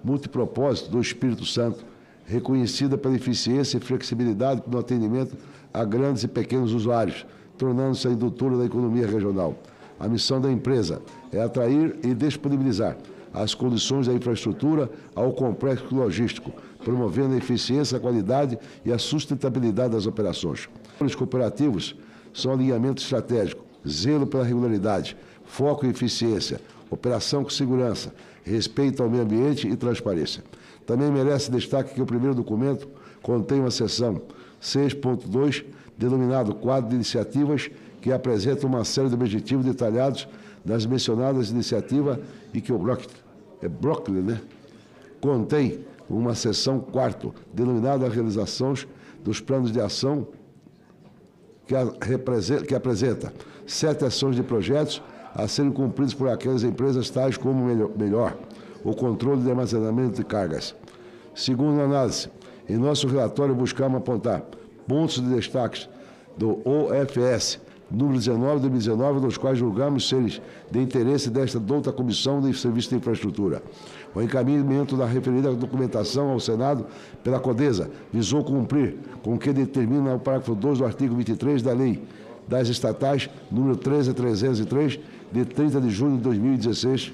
[SPEAKER 17] multipropósito do Espírito Santo, reconhecida pela eficiência e flexibilidade no atendimento a grandes e pequenos usuários, tornando-se a indutora da economia regional. A missão da empresa é atrair e disponibilizar as condições da infraestrutura ao complexo logístico, promovendo a eficiência, a qualidade e a sustentabilidade das operações. Os cooperativos são alinhamento estratégico, zelo pela regularidade, foco em eficiência, operação com segurança, respeito ao meio ambiente e transparência. Também merece destaque que o primeiro documento contém uma seção 6.2, denominado Quadro de Iniciativas, que apresenta uma série de objetivos detalhados nas mencionadas iniciativas e que o Bloco, contém uma seção 4, denominada Realizações dos Planos de Ação, que apresenta 7 ações de projetos a serem cumpridos por aquelas empresas tais como o controle de armazenamento de cargas. Segundo a análise, em nosso relatório buscamos apontar pontos de destaque do OFS, número 19 de 2019, dos quais julgamos serem de interesse desta douta Comissão de Serviços de Infraestrutura. O encaminhamento da referida documentação ao Senado pela CODESA visou cumprir com o que determina o parágrafo 2 do artigo 23 da Lei das Estatais, número 13.303, de 30 de junho de 2016.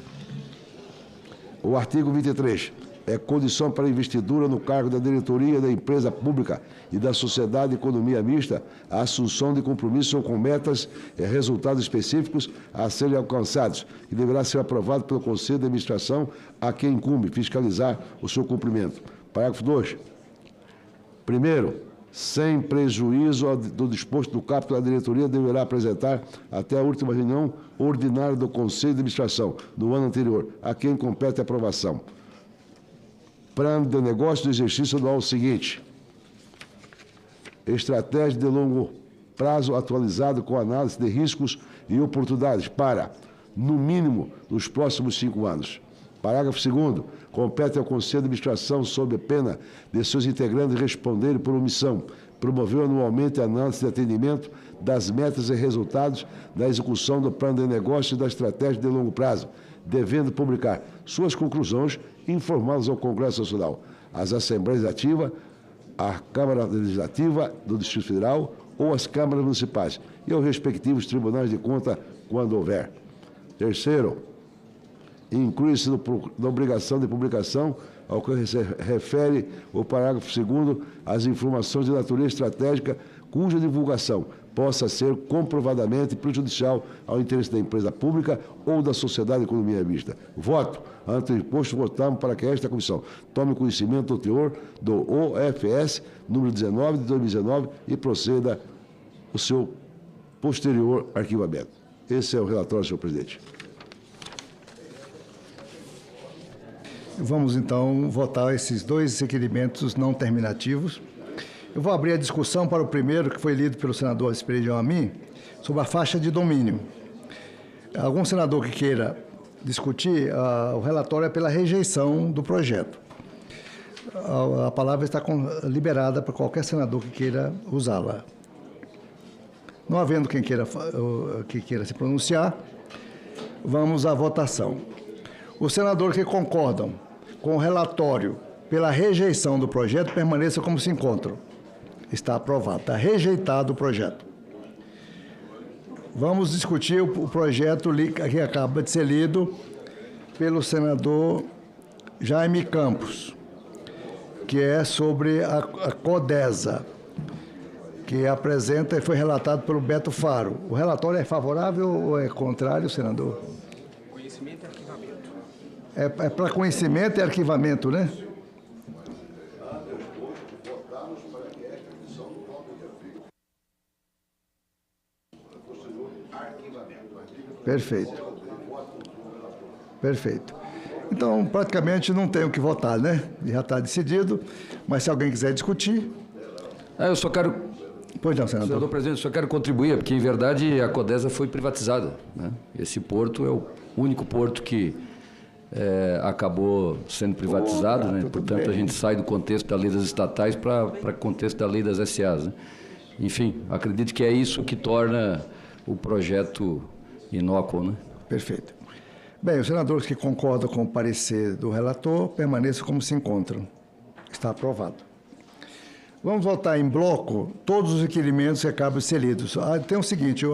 [SPEAKER 17] O artigo 23 é condição para investidura no cargo da diretoria da empresa pública e da sociedade de economia mista a assunção de compromissos com metas e resultados específicos a serem alcançados, que deverá ser aprovado pelo Conselho de Administração, a quem incumbe fiscalizar o seu cumprimento. Parágrafo 2. Primeiro, sem prejuízo do disposto do caput, a diretoria deverá apresentar até a última reunião ordinária do Conselho de Administração do ano anterior, a quem compete a aprovação. Plano de negócio do exercício anual seguinte. Estratégia de longo prazo atualizado com análise de riscos e oportunidades para, no mínimo, nos próximos 5 anos. Parágrafo 2º. Compete ao Conselho de Administração, sob a pena de seus integrantes responderem por omissão, promover anualmente a análise de atendimento das metas e resultados da execução do plano de negócio e da estratégia de longo prazo, devendo publicar suas conclusões e informá-las ao Congresso Nacional, às Assembleias Ativas, à Câmara Legislativa do Distrito Federal ou às câmaras municipais e aos respectivos tribunais de conta, quando houver. Terceiro, inclui-se na obrigação de publicação ao que se refere o parágrafo 2º as informações de natureza estratégica cuja divulgação possa ser comprovadamente prejudicial ao interesse da empresa pública ou da sociedade de economia mista. Voto. Ante o imposto, votamos para que esta comissão tome conhecimento do teor do OFS número 19 de 2019 e proceda o seu posterior arquivamento. Esse é o relatório, senhor presidente.
[SPEAKER 13] Vamos, então, votar esses dois requerimentos não terminativos. Eu vou abrir a discussão para o primeiro, que foi lido pelo senador Esperidião Amin, sobre a faixa de domínio. Algum senador que queira discutir, o relatório é pela rejeição do projeto. A palavra está liberada para qualquer senador que queira usá-la. Não havendo quem queira se pronunciar, vamos à votação. Os senadores que concordam com o relatório pela rejeição do projeto permaneçam como se encontram. Está aprovado. Está rejeitado o projeto. Vamos discutir o projeto que acaba de ser lido pelo senador Jaime Campos, que é sobre a CODESA, que apresenta e foi relatado pelo Beto Faro. O relatório é favorável ou é contrário, senador?
[SPEAKER 15] Conhecimento e arquivamento.
[SPEAKER 13] É para conhecimento e arquivamento, né? Perfeito. Perfeito. Então, praticamente não tem o que votar, né? Já está decidido, mas se alguém quiser discutir...
[SPEAKER 8] Eu só quero...
[SPEAKER 13] Pois não, senador.
[SPEAKER 8] Senador presidente, só quero contribuir, porque, em verdade, a CODESA foi privatizada, né? Esse porto é o único porto que acabou sendo privatizado, né? Portanto, a gente sai do contexto da lei das estatais para o contexto da lei das SAs, né? Enfim, acredito que é isso que torna o projeto inócuo, né?
[SPEAKER 13] Perfeito. Bem, os senadores que concordam com o parecer do relator permaneçam como se encontram. Está aprovado. Vamos votar em bloco todos os requerimentos que acabam de ser lidos. Tem o seguinte,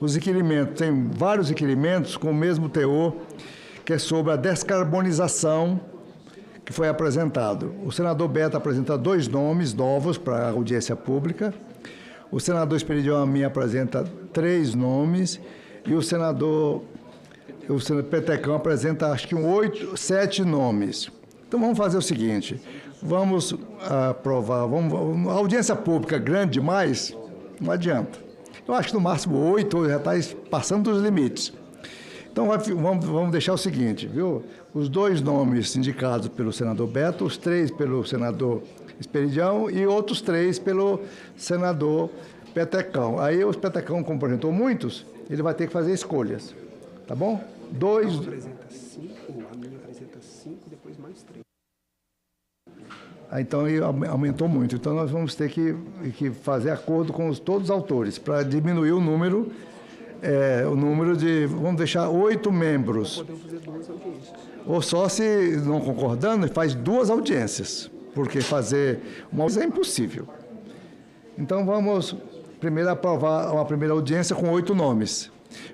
[SPEAKER 13] os requerimentos, tem vários requerimentos com o mesmo teor, que é sobre a descarbonização que foi apresentado. O senador Beto apresenta 2 nomes novos para a audiência pública. O senador Esperidião Amin apresenta 3 nomes e o senador Petecão apresenta, acho que 7 nomes. Então, vamos fazer o seguinte, vamos aprovar, a audiência pública grande demais, não adianta. Eu acho que no máximo 8, já está passando dos limites. Então, vamos deixar o seguinte, viu? Os 2 nomes indicados pelo senador Beto, os 3 pelo senador Esperidião e outros 3 pelo senador Petecão. Aí o Petecão, como apresentou muitos, ele vai ter que fazer escolhas. Tá bom? 2...
[SPEAKER 15] apresenta 5, a minha apresenta 5, depois mais 3.
[SPEAKER 13] Então, aumentou muito. Então, nós vamos ter que fazer acordo com todos os autores para diminuir o número de... Vamos deixar 8 membros.
[SPEAKER 15] Podemos fazer 2 audiências.
[SPEAKER 13] Ou só se não concordando, faz 2 audiências. Porque fazer uma audiência é impossível. Então, vamos primeiro aprovar uma primeira audiência com 8 nomes.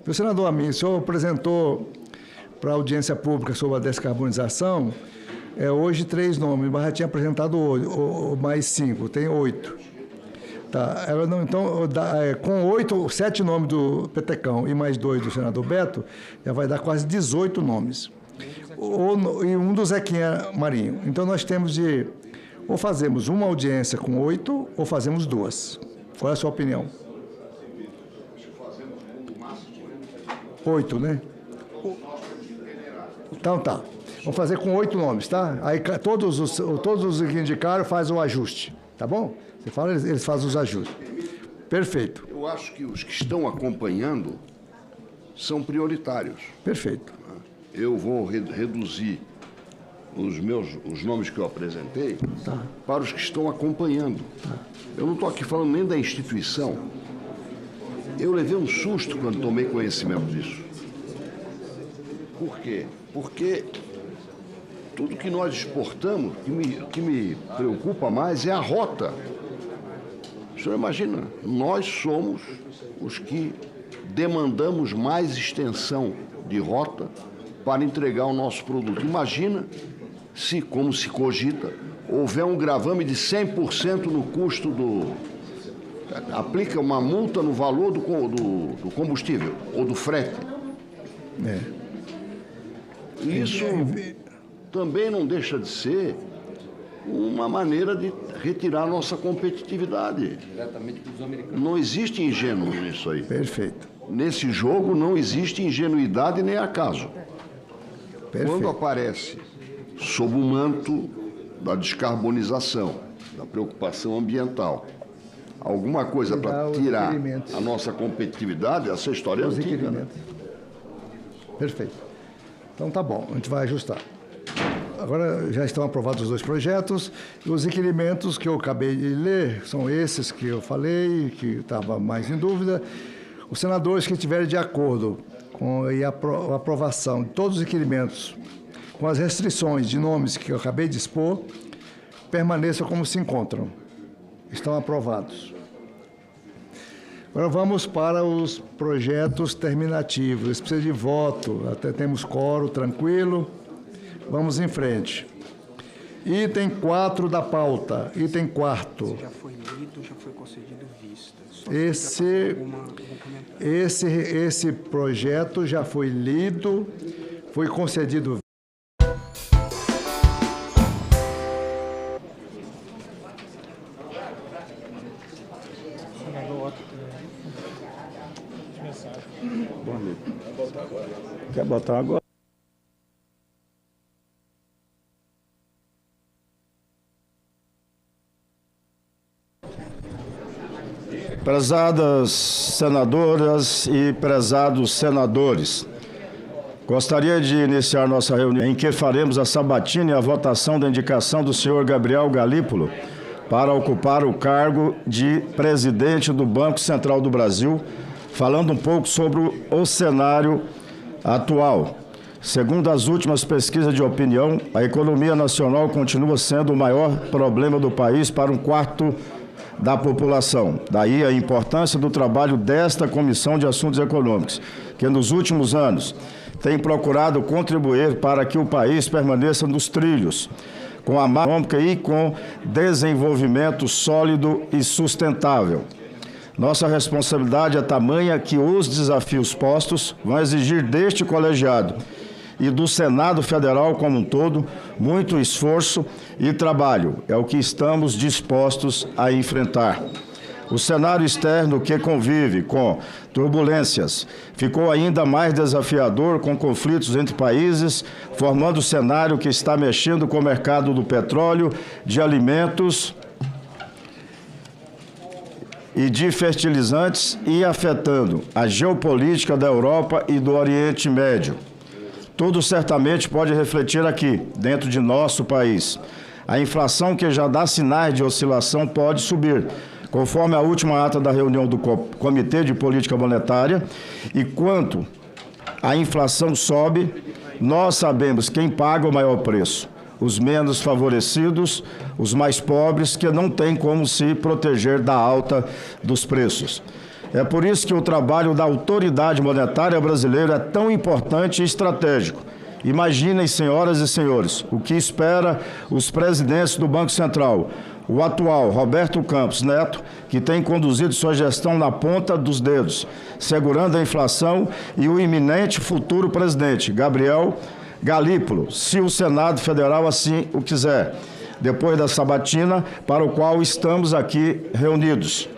[SPEAKER 13] O senador Amin, o senhor apresentou para a audiência pública sobre a descarbonização, hoje 3 nomes, mas já tinha apresentado mais 5, tem 8. Tá, então, com 7 nomes do Petecão e mais 2 do senador Beto, já vai dar quase 18 nomes. E um do Zequinha Marinho. Então, nós temos de... Ou fazemos uma audiência com 8, ou fazemos 2. Qual é a sua opinião? 8, né? Então tá. Vamos fazer com 8 nomes, tá? Aí todos os que indicaram fazem o ajuste, tá bom? Você fala, eles fazem os ajustes. Perfeito.
[SPEAKER 14] Eu acho que os que estão acompanhando são prioritários.
[SPEAKER 13] Perfeito.
[SPEAKER 14] eu vou reduzir os nomes que eu apresentei para os que estão acompanhando. Eu não estou aqui falando nem da instituição. Eu levei um susto quando tomei conhecimento disso. Por quê? Porque tudo que nós exportamos, que me preocupa mais é a rota. O senhor imagina, nós somos os que demandamos mais extensão de rota para entregar o nosso produto. Imagina se, como se cogita, houver um gravame de 100% no custo aplica uma multa no valor do combustível ou do frete. Isso também não deixa de ser uma maneira de retirar nossa competitividade.
[SPEAKER 8] Diretamente para os americanos.
[SPEAKER 14] Não existe ingênuo nisso aí.
[SPEAKER 13] Perfeito.
[SPEAKER 14] Nesse jogo não existe ingenuidade nem acaso.
[SPEAKER 13] Perfeito.
[SPEAKER 14] Quando aparece sob o manto da descarbonização, da preocupação ambiental, alguma coisa para tirar a nossa competitividade, essa história é antiga, né?
[SPEAKER 13] Perfeito. Então tá bom, a gente vai ajustar. Agora já estão aprovados os 2 projetos. Os requerimentos que eu acabei de ler são esses que eu falei, que estava mais em dúvida. Os senadores que estiverem de acordo com a aprovação de todos os requerimentos, com as restrições de nomes que eu acabei de expor, permaneçam como se encontram. Estão aprovados. Agora vamos para os projetos terminativos. Eles precisam de voto, até temos quórum tranquilo. Vamos em frente. Item 4 da pauta, item 4.
[SPEAKER 15] Já foi lido, já foi concedido vista.
[SPEAKER 13] Esse projeto já foi lido, foi concedido.
[SPEAKER 10] Quer botar agora?
[SPEAKER 18] Prezadas senadoras e prezados senadores, gostaria de iniciar nossa reunião em que faremos a sabatina e a votação da indicação do senhor Gabriel Galípolo para ocupar o cargo de presidente do Banco Central do Brasil, falando um pouco sobre o cenário atual. Segundo as últimas pesquisas de opinião, a economia nacional continua sendo o maior problema do país para 1/4 da população. Daí a importância do trabalho desta Comissão de Assuntos Econômicos, que nos últimos anos tem procurado contribuir para que o país permaneça nos trilhos, com a econômica e com desenvolvimento sólido e sustentável. Nossa responsabilidade é tamanha que os desafios postos vão exigir deste colegiado e do Senado Federal como um todo muito esforço e trabalho. É o que estamos dispostos a enfrentar. O cenário externo que convive com turbulências ficou ainda mais desafiador com conflitos entre países, formando o cenário que está mexendo com o mercado do petróleo, de alimentos e de fertilizantes e afetando a geopolítica da Europa e do Oriente Médio. Tudo certamente pode refletir aqui, dentro de nosso país. A inflação, que já dá sinais de oscilação, pode subir, conforme a última ata da reunião do Comitê de Política Monetária. E quanto a inflação sobe, nós sabemos quem paga o maior preço. Os menos favorecidos, os mais pobres, que não têm como se proteger da alta dos preços. É por isso que o trabalho da autoridade monetária brasileira é tão importante e estratégico. Imaginem, senhoras e senhores, o que espera os presidentes do Banco Central. O atual, Roberto Campos Neto, que tem conduzido sua gestão na ponta dos dedos, segurando a inflação, e o iminente futuro presidente, Gabriel Galípolo, se o Senado Federal assim o quiser, depois da sabatina para o qual estamos aqui reunidos.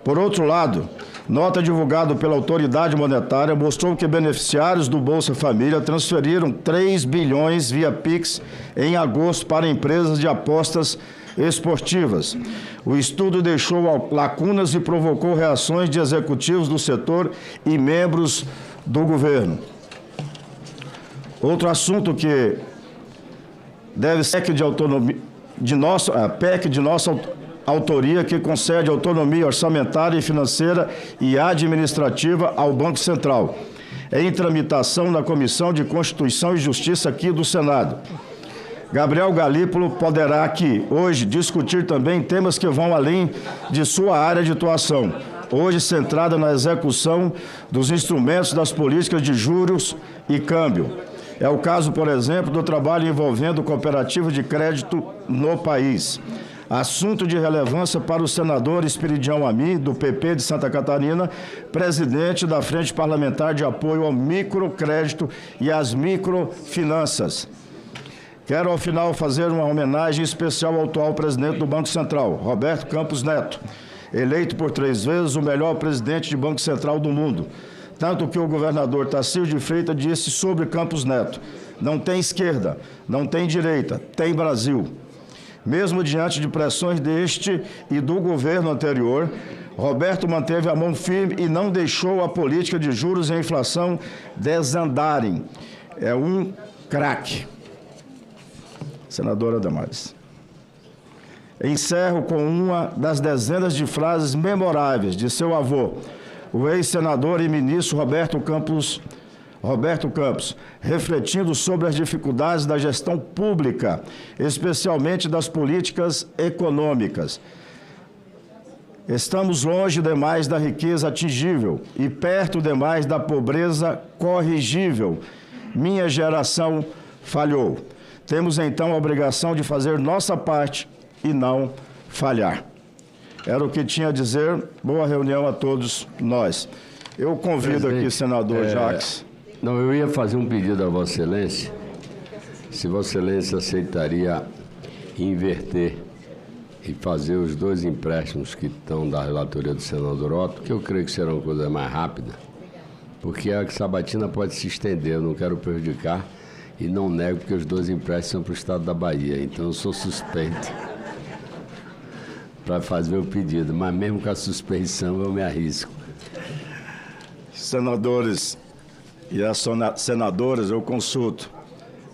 [SPEAKER 18] Por outro lado, nota divulgada pela autoridade monetária mostrou que beneficiários do Bolsa Família transferiram 3 bilhões via Pix em agosto para empresas de apostas esportivas. O estudo deixou lacunas e provocou reações de executivos do setor e membros do governo. Outro assunto que deve ser PEC de autonomia, PEC de nossa autoria, que concede autonomia orçamentária e financeira e administrativa ao Banco Central. É em tramitação na Comissão de Constituição e Justiça aqui do Senado. Gabriel Galípolo poderá aqui, hoje, discutir também temas que vão além de sua área de atuação, hoje centrada na execução dos instrumentos das políticas de juros e câmbio. É o caso, por exemplo, do trabalho envolvendo cooperativas de crédito no país. Assunto de relevância para o senador Esperidião Ami, do PP de Santa Catarina, presidente da Frente Parlamentar de Apoio ao Microcrédito e às Microfinanças. Quero, ao final, fazer uma homenagem especial ao atual presidente do Banco Central, Roberto Campos Neto, eleito por 3 vezes o melhor presidente de Banco Central do mundo. Tanto que o governador Tarcísio de Freitas disse sobre Campos Neto: não tem esquerda, não tem direita, tem Brasil. Mesmo diante de pressões deste e do governo anterior, Roberto manteve a mão firme e não deixou a política de juros e a inflação desandarem. É um craque. Senadora Damares. Encerro com uma das dezenas de frases memoráveis de seu avô, o ex-senador e ministro Roberto Campos, refletindo sobre as dificuldades da gestão pública, especialmente das políticas econômicas. Estamos longe demais da riqueza atingível e perto demais da pobreza corrigível. Minha geração falhou. Temos, então, a obrigação de fazer nossa parte e não falhar. Era o que tinha a dizer. Boa reunião a todos nós. Eu convido aqui o senador Jacques.
[SPEAKER 1] Não, eu ia fazer um pedido a Vossa Excelência, se Vossa Excelência aceitaria inverter e fazer os 2 empréstimos que estão da relatoria do senador Otto, que eu creio que será uma coisa mais rápida, porque a sabatina pode se estender, eu não quero prejudicar e não nego, porque os 2 empréstimos são para o estado da Bahia, então eu sou suspeito para fazer o pedido, mas mesmo com a suspeição eu me arrisco.
[SPEAKER 18] Senadores e as senadoras, eu consulto.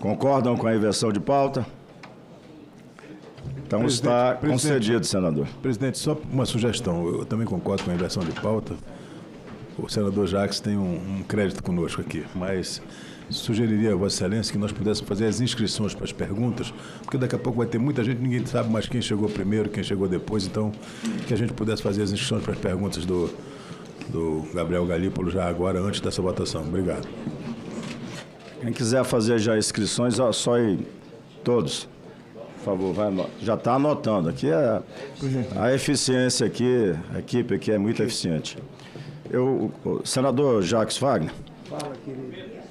[SPEAKER 18] Concordam com a inversão de pauta? Então está concedido, senador.
[SPEAKER 19] Presidente, só uma sugestão. Eu também concordo com a inversão de pauta. O senador Jacques tem um crédito conosco aqui, mas sugeriria a Vossa Excelência que nós pudéssemos fazer as inscrições para as perguntas, porque daqui a pouco vai ter muita gente, ninguém sabe mais quem chegou primeiro, quem chegou depois, então que a gente pudesse fazer as inscrições para as perguntas do Gabriel Galípolo já agora, antes dessa votação. Obrigado.
[SPEAKER 18] Quem quiser fazer já inscrições, só aí, todos. Por favor, vai, já está anotando. Aqui é a eficiência aqui, a equipe aqui é muito eficiente. O senador Jacques Wagner,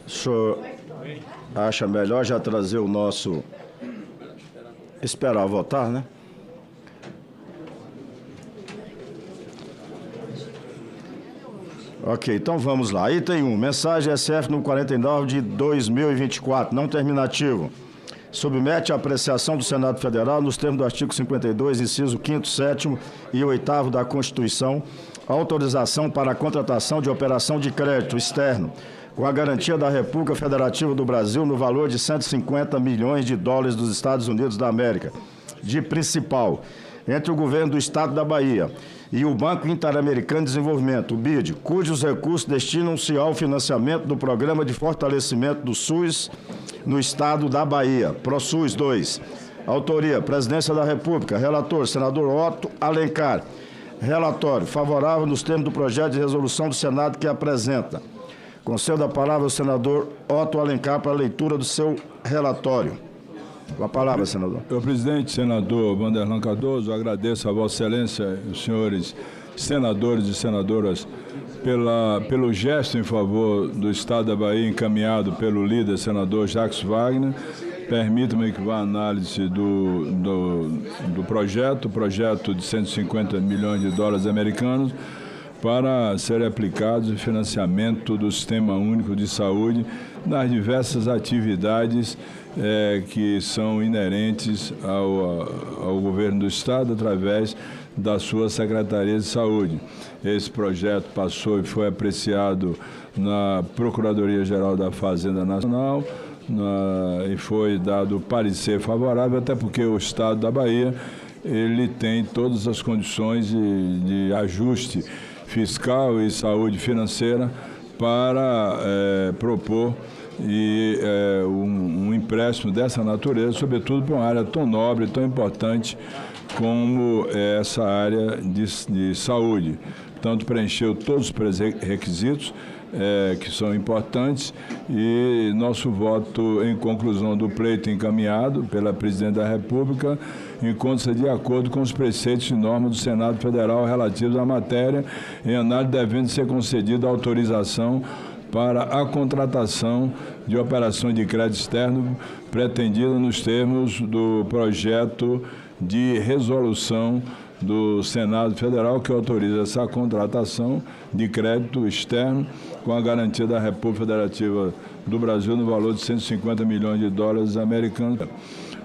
[SPEAKER 18] o senhor acha melhor já trazer o nosso... Esperar votar, né? Ok, então vamos lá. Item 1, mensagem SF no 49 de 2024, não terminativo. Submete à apreciação do Senado Federal, nos termos do artigo 52, inciso 5º, 7º e 8º da Constituição, autorização para a contratação de operação de crédito externo, com a garantia da República Federativa do Brasil no valor de 150 milhões de dólares dos Estados Unidos da América, de principal, entre o governo do Estado da Bahia e o Banco Interamericano de Desenvolvimento, o BID, cujos recursos destinam-se ao financiamento do Programa de Fortalecimento do SUS no Estado da Bahia, ProSUS 2. Autoria, Presidência da República. Relator, senador Otto Alencar. Relatório, favorável nos termos do projeto de resolução do Senado que apresenta. Concedo a palavra ao senador Otto Alencar para a leitura do seu relatório. Com a palavra, senador.
[SPEAKER 10] Senhor presidente, senador Vanderlan Cardoso, agradeço a Vossa Excelência e os senhores senadores e senadoras pelo gesto em favor do Estado da Bahia encaminhado pelo líder senador Jacques Wagner. Permita-me que vá à análise do projeto de 150 milhões de dólares americanos para serem aplicados em financiamento do Sistema Único de Saúde nas diversas atividades que são inerentes ao governo do Estado através da sua Secretaria de Saúde. Esse projeto passou e foi apreciado na Procuradoria-Geral da Fazenda Nacional, e foi dado parecer favorável, até porque o Estado da Bahia ele tem todas as condições de ajuste fiscal e saúde financeira para propor um empréstimo dessa natureza, sobretudo para uma área tão nobre, tão importante como essa área de saúde. Portanto, preencheu todos os requisitos que são importantes e nosso voto em conclusão do pleito encaminhado pela Presidente da República encontra-se de acordo com os preceitos e normas do Senado Federal relativos à matéria, em análise devendo ser concedida autorização para a contratação de operações de crédito externo pretendida nos termos do projeto de resolução do Senado Federal, que autoriza essa contratação de crédito externo com a garantia da República Federativa do Brasil no valor de 150 milhões de dólares americanos.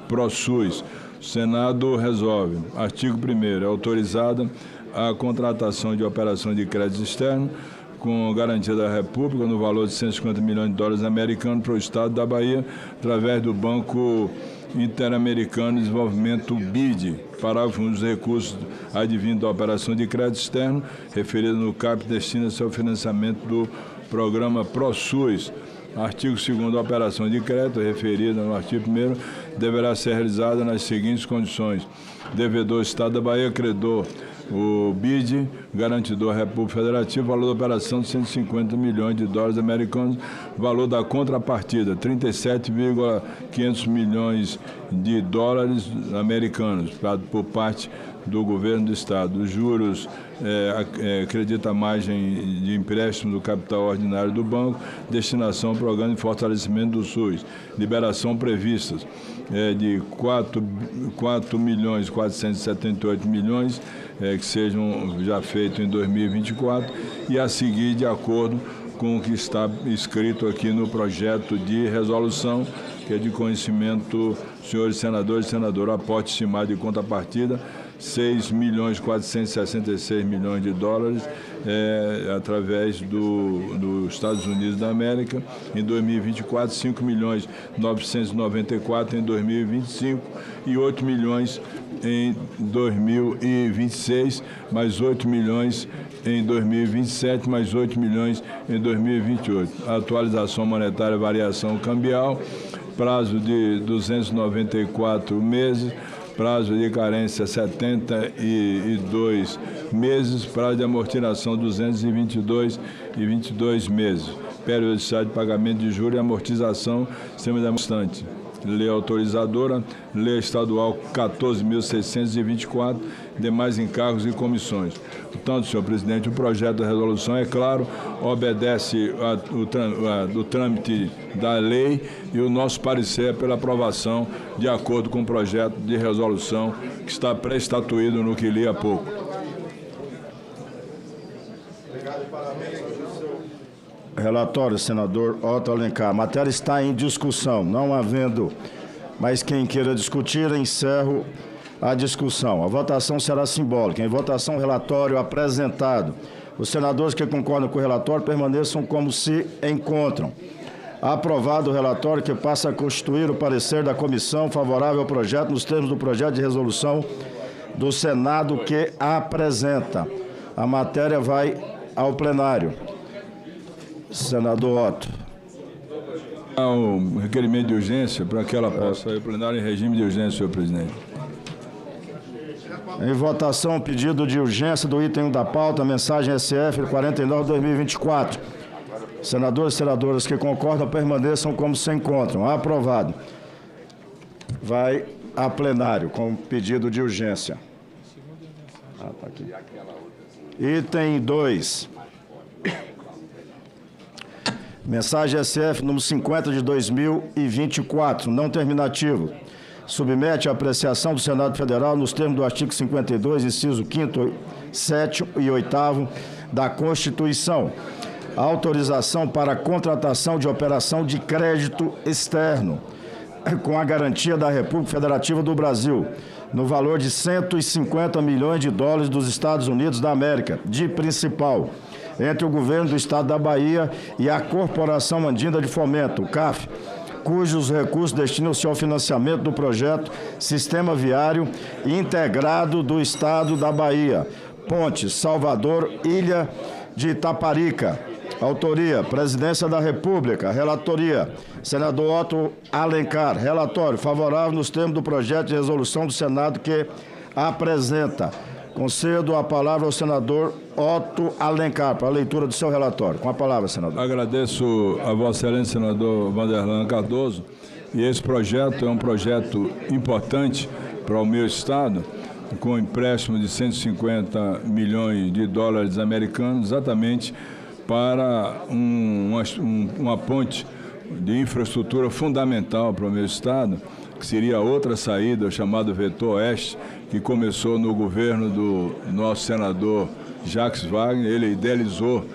[SPEAKER 10] ProSUS. O Senado resolve. Artigo 1º. É autorizada a contratação de operações de crédito externo com garantia da República no valor de 150 milhões de dólares americanos para o Estado da Bahia, através do Banco Interamericano de Desenvolvimento, BID, para o fundo dos recursos advindos da operação de crédito externo, referida no CAP, destina-se ao financiamento do programa ProSUS. Artigo 2º, a operação de crédito, referida no artigo 1º, deverá ser realizada nas seguintes condições: devedor Estado da Bahia, credor o BID, garantidor República Federativa, valor da operação de 150 milhões de dólares americanos, valor da contrapartida 37,500 milhões de dólares americanos, por parte do governo do Estado. Os juros acredita a margem de empréstimo do capital ordinário do banco, destinação ao programa de fortalecimento do SUS, liberação previstas de 4.478 milhões, que sejam já feitos em 2024, e a seguir de acordo com o que está escrito aqui no projeto de resolução, que é de conhecimento, senhores senadores e senadoras, aporte estimado de contrapartida 6.466 milhões de dólares através dos Estados Unidos da América em 2024, 5.994 em 2025 e 8 milhões em 2026, mais 8 milhões em 2027, mais 8 milhões em 2028. A atualização monetária, variação cambial, prazo de 294 meses, prazo de carência 72 meses, prazo de amortização 222 e 22 meses, periodicidade de pagamento de juros e amortização semi-demonstrante. Lei autorizadora, Lei Estadual 14.624, demais encargos e comissões. Portanto, senhor presidente, o projeto da resolução, é claro, obedece ao trâmite da lei e o nosso parecer é pela aprovação de acordo com o projeto de resolução que está pré-estatuído no que li há pouco.
[SPEAKER 18] Relatório, senador Otto Alencar. A matéria está em discussão, não havendo mais quem queira discutir, encerro a discussão. A votação será simbólica. Em votação, o relatório apresentado. Os senadores que concordam com o relatório permaneçam como se encontram. Aprovado o relatório, que passa a constituir o parecer da comissão favorável ao projeto nos termos do projeto de resolução do Senado que apresenta. A matéria vai ao plenário. Senador Otto.
[SPEAKER 10] Há um requerimento de urgência para que ela possa ir ao plenário em regime de urgência, senhor presidente.
[SPEAKER 18] Em votação, pedido de urgência do item 1 da pauta, mensagem SF 49/2024. Senadores e senadoras que concordam permaneçam como se encontram. Aprovado. Vai a plenário com pedido de urgência. Tá aqui. Item 2. Mensagem SF número 50 de 2024, não terminativo. Submete à apreciação do Senado Federal nos termos do artigo 52, inciso 5º, 7º e 8º da Constituição. A autorização para a contratação de operação de crédito externo com a garantia da República Federativa do Brasil, no valor de 150 milhões de dólares dos Estados Unidos da América, de principal, entre o governo do Estado da Bahia e a Corporação Andina de Fomento, CAF, cujos recursos destinam-se ao financiamento do projeto Sistema Viário Integrado do Estado da Bahia, Ponte Salvador-Ilha de Itaparica. Autoria, Presidência da República. Relatoria, senador Otto Alencar. Relatório, favorável nos termos do projeto de resolução do Senado que apresenta. Concedo a palavra ao senador Otto Alencar para a leitura do seu relatório. Com a palavra, senador.
[SPEAKER 10] Agradeço a Vossa Excelência, senador Vanderlan Cardoso. E esse projeto é um projeto importante para o meu estado, com empréstimo de 150 milhões de dólares americanos, exatamente para uma ponte de infraestrutura fundamental para o meu estado, que seria outra saída, chamada Vetor Oeste, que começou no governo do nosso senador Jacques Wagner. Ele idealizou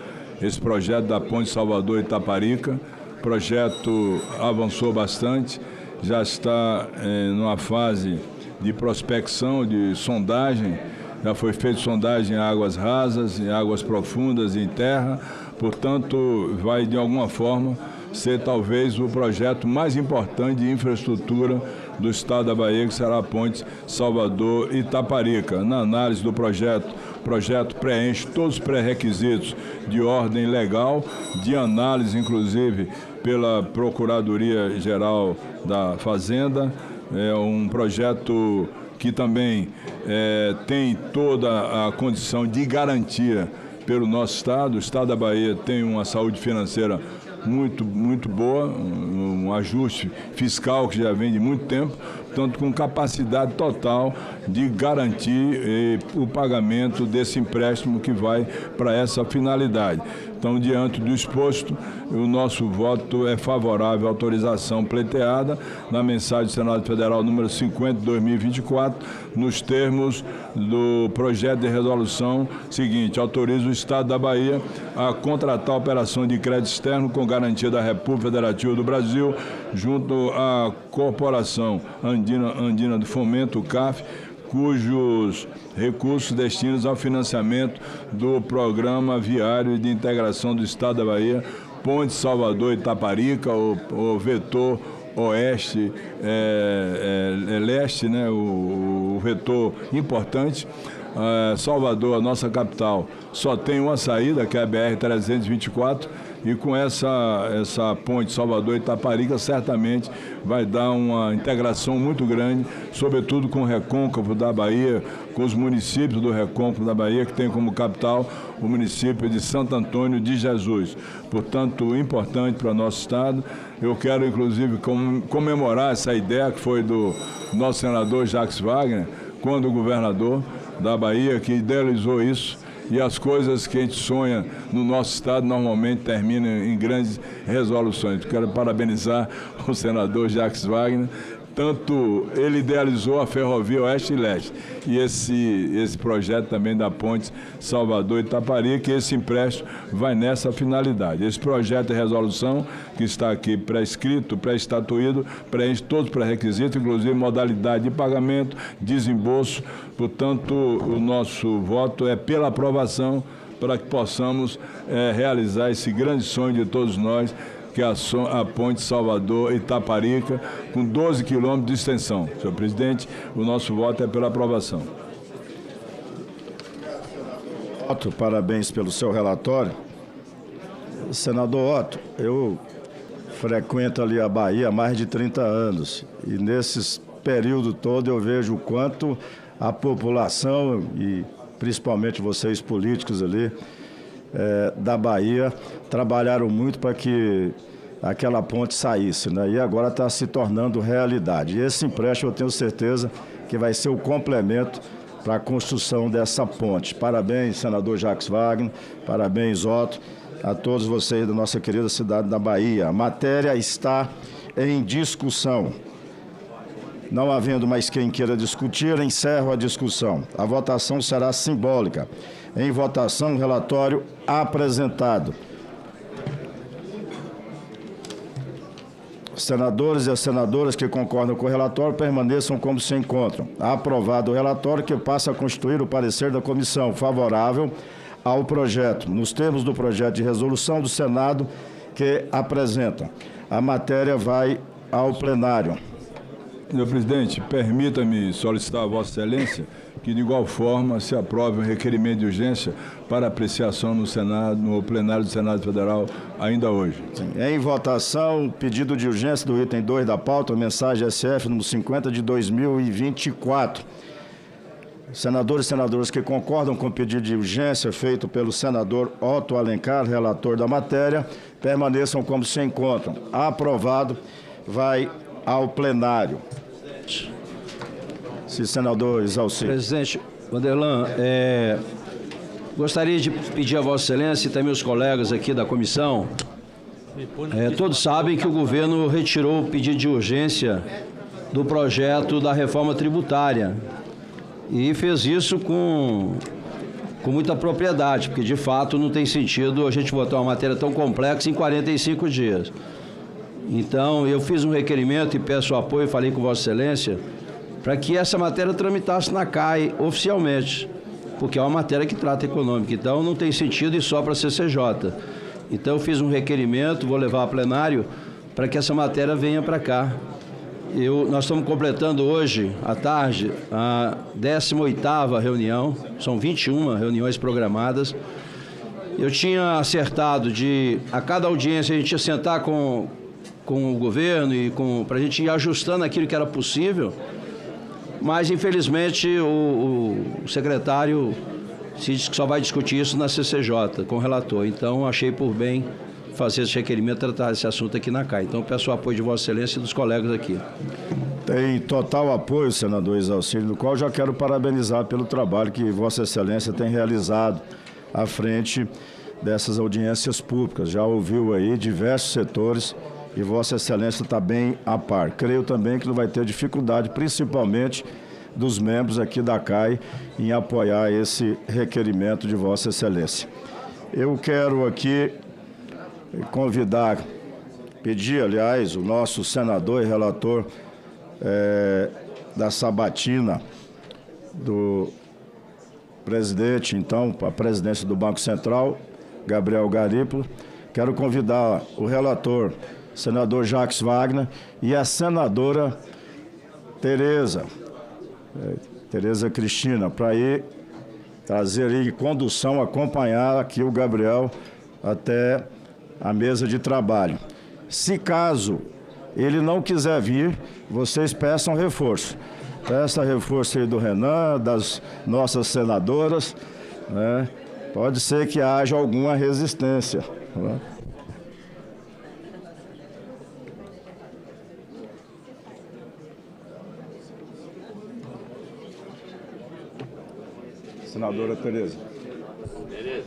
[SPEAKER 10] esse projeto da ponte Salvador-Itaparica. O projeto avançou bastante, já está numa fase de prospecção, de sondagem. Já foi feita sondagem em águas rasas, em águas profundas, em terra. Portanto, vai de alguma forma ser talvez o projeto mais importante de infraestrutura do estado da Bahia, que será a ponte Salvador-Itaparica. Na análise do projeto, o projeto preenche todos os pré-requisitos de ordem legal, de análise inclusive pela Procuradoria-Geral da Fazenda. É um projeto que também tem toda a condição de garantia pelo nosso estado. O estado da Bahia tem uma saúde financeira muito boa, um ajuste fiscal que já vem de muito tempo, portanto com capacidade total de garantir o pagamento desse empréstimo que vai para essa finalidade. Então, diante do exposto, o nosso voto é favorável à autorização pleiteada na mensagem do Senado Federal número 50 de 2024, nos termos do projeto de resolução seguinte: autoriza o Estado da Bahia a contratar a operação de crédito externo com garantia da República Federativa do Brasil, junto à Corporação Andina do Fomento, o CAF, cujos recursos destinam ao financiamento do Programa Viário de Integração do Estado da Bahia, Ponte Salvador-Itaparica, o Vetor Oeste, Leste, né, o vetor importante. Salvador, a nossa capital, só tem uma saída, que é a BR-324, e com essa ponte Salvador-Itaparica certamente vai dar uma integração muito grande, sobretudo com o recôncavo da Bahia, com os municípios do recôncavo da Bahia, que tem como capital o município de Santo Antônio de Jesus. Portanto, importante para o nosso estado. Eu quero, inclusive, comemorar essa ideia que foi do nosso senador Jacques Wagner, quando governador da Bahia, que idealizou isso. E as coisas que a gente sonha no nosso estado normalmente terminam em grandes resoluções. Quero parabenizar o senador Jacques Wagner. Tanto ele idealizou a ferrovia Oeste e Leste e esse projeto também da ponte Salvador-Itaparica, e esse empréstimo vai nessa finalidade. Esse projeto de resolução que está aqui pré-escrito, pré-estatuído, preenche todos os pré-requisitos, inclusive modalidade de pagamento, desembolso. Portanto, o nosso voto é pela aprovação, para que possamos realizar esse grande sonho de todos nós, que é a ponte Salvador-Itaparica, com 12 quilômetros de extensão. Senhor presidente, o nosso voto é pela aprovação.
[SPEAKER 18] Otto, parabéns pelo seu relatório. Senador Otto, eu frequento ali a Bahia há mais de 30 anos, e nesse período todo eu vejo o quanto a população, e principalmente vocês políticos ali, da Bahia, trabalharam muito para que aquela ponte saísse, né? E agora está se tornando realidade. E esse empréstimo eu tenho certeza que vai ser o complemento para a construção dessa ponte. Parabéns, senador Jacques Wagner, parabéns, Otto, a todos vocês da nossa querida cidade da Bahia. A matéria está em discussão. Não havendo mais quem queira discutir, encerro a discussão. A votação será simbólica. Em votação, o relatório apresentado. Os senadores e as senadoras que concordam com o relatório permaneçam como se encontram. Aprovado o relatório, que passa a constituir o parecer da comissão favorável ao projeto, nos termos do projeto de resolução do Senado que apresenta. A matéria vai ao plenário.
[SPEAKER 10] Senhor presidente, permita-me solicitar a Vossa Excelência que, de igual forma, se aprove um requerimento de urgência para apreciação no Senado, no plenário do Senado Federal, ainda hoje.
[SPEAKER 18] Sim. Em votação, pedido de urgência do item 2 da pauta, mensagem SF número 50 de 2024. Senadores e senadoras que concordam com o pedido de urgência feito pelo senador Otto Alencar, relator da matéria, permaneçam como se encontram. Aprovado, vai ao plenário. Sim, senador Exalci.
[SPEAKER 8] Presidente Vanderlan, gostaria de pedir a Vossa Excelência e também os colegas aqui da comissão, todos sabem que o governo retirou o pedido de urgência do projeto da reforma tributária e fez isso com muita propriedade, porque de fato não tem sentido a gente votar uma matéria tão complexa em 45 dias. Então, eu fiz um requerimento e peço apoio, falei com Vossa Excelência, para que essa matéria tramitasse na CAI oficialmente, porque é uma matéria que trata econômica, então não tem sentido ir só para a CCJ. Então eu fiz um requerimento, vou levar a plenário, para que essa matéria venha para cá. Nós estamos completando hoje, à tarde, a 18ª reunião, são 21 reuniões programadas. Eu tinha acertado de, a cada audiência, a gente ia sentar com o governo e para a gente ir ajustando aquilo que era possível, mas infelizmente o secretário se diz que só vai discutir isso na CCJ, com o relator. Então achei por bem fazer esse requerimento, tratar esse assunto aqui na CAI. Então peço o apoio de Vossa Excelência e dos colegas aqui.
[SPEAKER 18] Tem total apoio, senador Exalci, do qual já quero parabenizar pelo trabalho que Vossa Excelência tem realizado à frente dessas audiências públicas. Já ouviu aí diversos setores e Vossa Excelência está bem a par. Creio também que não vai ter dificuldade, principalmente dos membros aqui da CAI, em apoiar esse requerimento de Vossa Excelência. Eu quero aqui pedir, aliás, o nosso senador e relator da sabatina do presidente, então, para a presidência do Banco Central, Gabriel Garípolo. Quero convidar o relator, senador Jacques Wagner, e a senadora Tereza Cristina, para ir trazer em condução, acompanhar aqui o Gabriel até a mesa de trabalho. Se caso ele não quiser vir, vocês peçam reforço. Peça reforço aí do Renan, das nossas senadoras, né? Pode ser que haja alguma resistência, né? Senadora Tereza.
[SPEAKER 1] Tereza,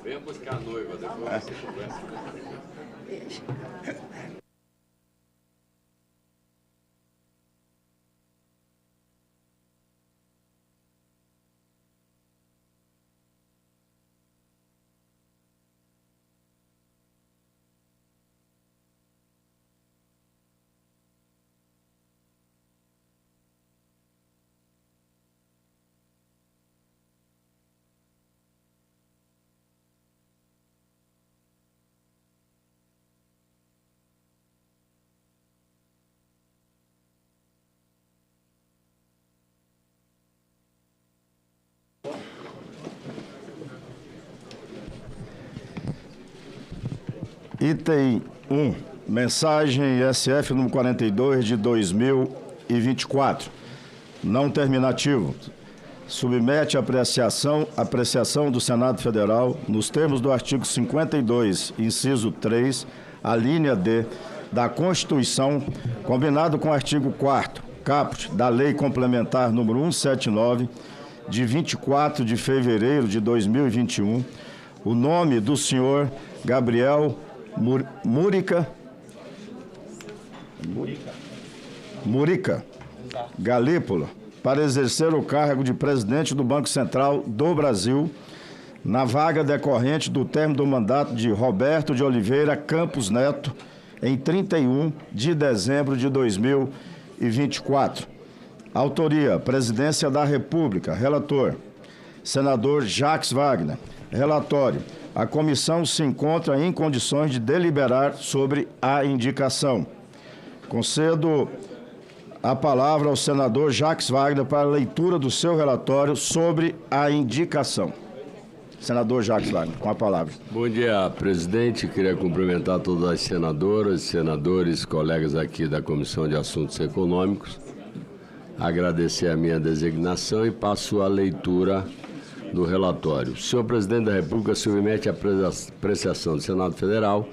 [SPEAKER 1] venha buscar a noiva, depois você conversa.
[SPEAKER 18] Item 1, mensagem SF número 42 de 2024, não terminativo. Submete a apreciação do Senado Federal, nos termos do artigo 52, inciso 3, a linha D da Constituição, combinado com o artigo 4º, caput, da Lei Complementar número 179, de 24 de fevereiro de 2021, o nome do senhor Gabriel Murica Galípolo para exercer o cargo de presidente do Banco Central do Brasil, na vaga decorrente do término do mandato de Roberto de Oliveira Campos Neto, em 31 de dezembro de 2024. Autoria: Presidência da República. Relator: senador Jacques Wagner. Relatório: a comissão se encontra em condições de deliberar sobre a indicação. Concedo a palavra ao senador Jacques Wagner para a leitura do seu relatório sobre a indicação. Senador Jacques Wagner, com a palavra.
[SPEAKER 1] Bom dia, presidente. Queria cumprimentar todas as senadoras, senadores, colegas aqui da Comissão de Assuntos Econômicos. Agradecer a minha designação e passo a leitura do relatório. O senhor presidente da República submete à apreciação do Senado Federal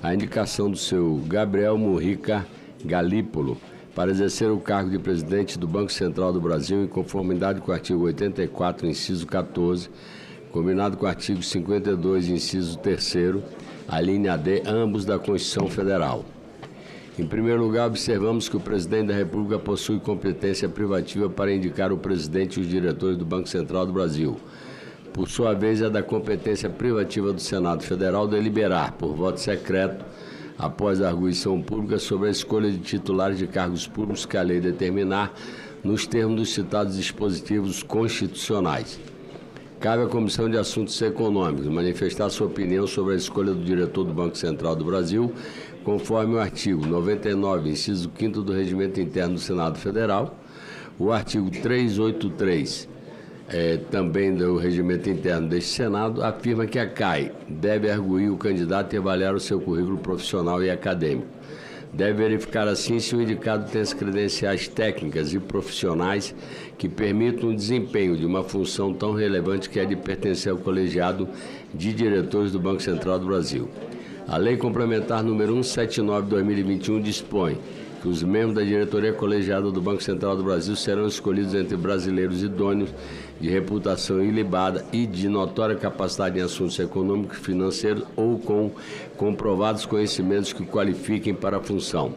[SPEAKER 1] a indicação do senhor Gabriel Mujica Galípolo para exercer o cargo de presidente do Banco Central do Brasil em conformidade com o artigo 84, inciso 14, combinado com o artigo 52, inciso 3º, a linha D, ambos da Constituição Federal. Em primeiro lugar, observamos que o presidente da República possui competência privativa para indicar o presidente e os diretores do Banco Central do Brasil. Por sua vez, é da competência privativa do Senado Federal deliberar, por voto secreto, após a arguição pública, sobre a escolha de titulares de cargos públicos que a lei determinar, nos termos dos citados dispositivos constitucionais. Cabe à Comissão de Assuntos Econômicos manifestar sua opinião sobre a escolha do diretor do Banco Central do Brasil, conforme o artigo 99, inciso 5º do Regimento Interno do Senado Federal, o artigo 383, também do Regimento Interno deste Senado, afirma que a CAI deve arguir o candidato e avaliar o seu currículo profissional e acadêmico. Deve verificar, assim, se o indicado tem as credenciais técnicas e profissionais que permitam o desempenho de uma função tão relevante que é de pertencer ao colegiado de diretores do Banco Central do Brasil. A Lei Complementar número 179/2021 dispõe que os membros da diretoria colegiada do Banco Central do Brasil serão escolhidos entre brasileiros idôneos, de reputação ilibada e de notória capacidade em assuntos econômicos e financeiros ou com comprovados conhecimentos que qualifiquem para a função.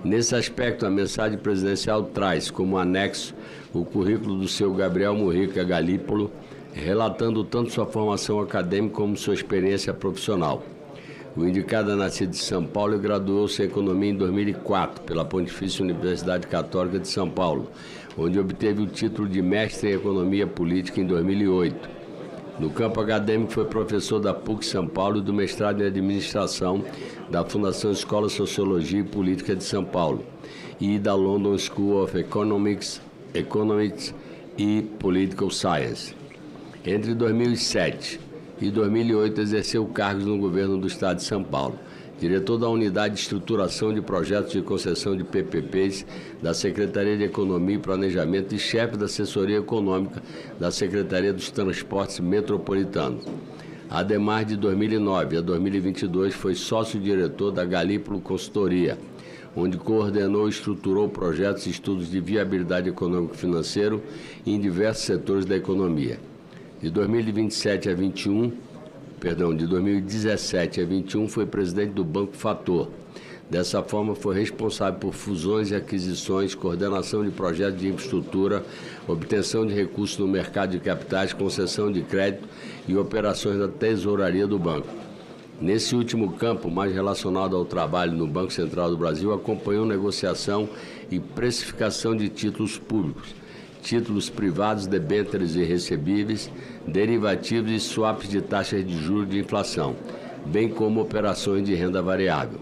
[SPEAKER 1] Nesse aspecto, a mensagem presidencial traz como anexo o currículo do seu Gabriel Mujica Galípolo, relatando tanto sua formação acadêmica como sua experiência profissional. O indicado é nascido em São Paulo e graduou-se em Economia em 2004 pela Pontifícia Universidade Católica de São Paulo, onde obteve o título de mestre em Economia Política em 2008. No campo acadêmico, foi professor da PUC São Paulo e do mestrado em Administração da Fundação Escola Sociologia e Política de São Paulo e da London School of Economics e Political Science. Entre 2007 e 2008, exerceu cargos no governo do Estado de São Paulo, diretor da Unidade de Estruturação de Projetos de Concessão de PPPs da Secretaria de Economia e Planejamento e chefe da Assessoria Econômica da Secretaria dos Transportes Metropolitanos. Ademais, de 2009 a 2022, foi sócio-diretor da Galípolo Consultoria, onde coordenou e estruturou projetos e estudos de viabilidade econômico-financeiro em diversos setores da economia. De 2017 a 21, de 2017 a 21, foi presidente do Banco Fator. Dessa forma, foi responsável por fusões e aquisições, coordenação de projetos de infraestrutura, obtenção de recursos no mercado de capitais, concessão de crédito e operações da tesouraria do banco. Nesse último campo, mais relacionado ao trabalho no Banco Central do Brasil, acompanhou negociação e precificação de títulos públicos, títulos privados, debêntures e recebíveis, derivativos e swaps de taxas de juros de inflação, bem como operações de renda variável.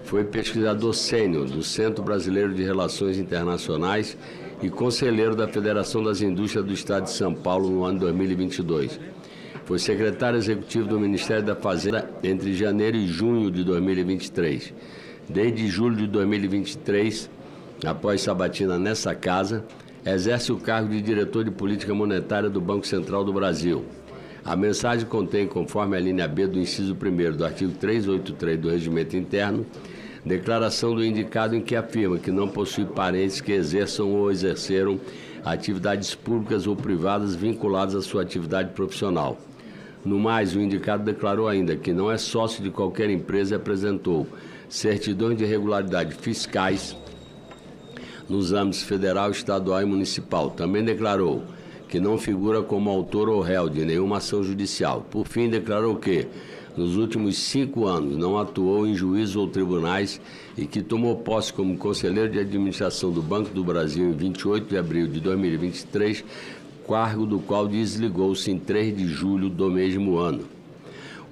[SPEAKER 1] Foi pesquisador sênior do Centro Brasileiro de Relações Internacionais e conselheiro da Federação das Indústrias do Estado de São Paulo no ano 2022. Foi secretário executivo do Ministério da Fazenda entre janeiro e junho de 2023. Desde julho de 2023, após sabatina nessa casa, exerce o cargo de diretor de política monetária do Banco Central do Brasil. A mensagem contém, conforme a linha B do inciso 1º do artigo 383 do Regimento Interno, declaração do indicado em que afirma que não possui parentes que exerçam ou exerceram atividades públicas ou privadas vinculadas à sua atividade profissional. No mais, o indicado declarou ainda que não é sócio de qualquer empresa e apresentou certidões de regularidade fiscais nos âmbitos federal, estadual e municipal. Também declarou que não figura como autor ou réu de nenhuma ação judicial. Por fim, declarou que, nos últimos 5 anos, não atuou em juízos ou tribunais e que tomou posse como conselheiro de administração do Banco do Brasil em 28 de abril de 2023, cargo do qual desligou-se em 3 de julho do mesmo ano.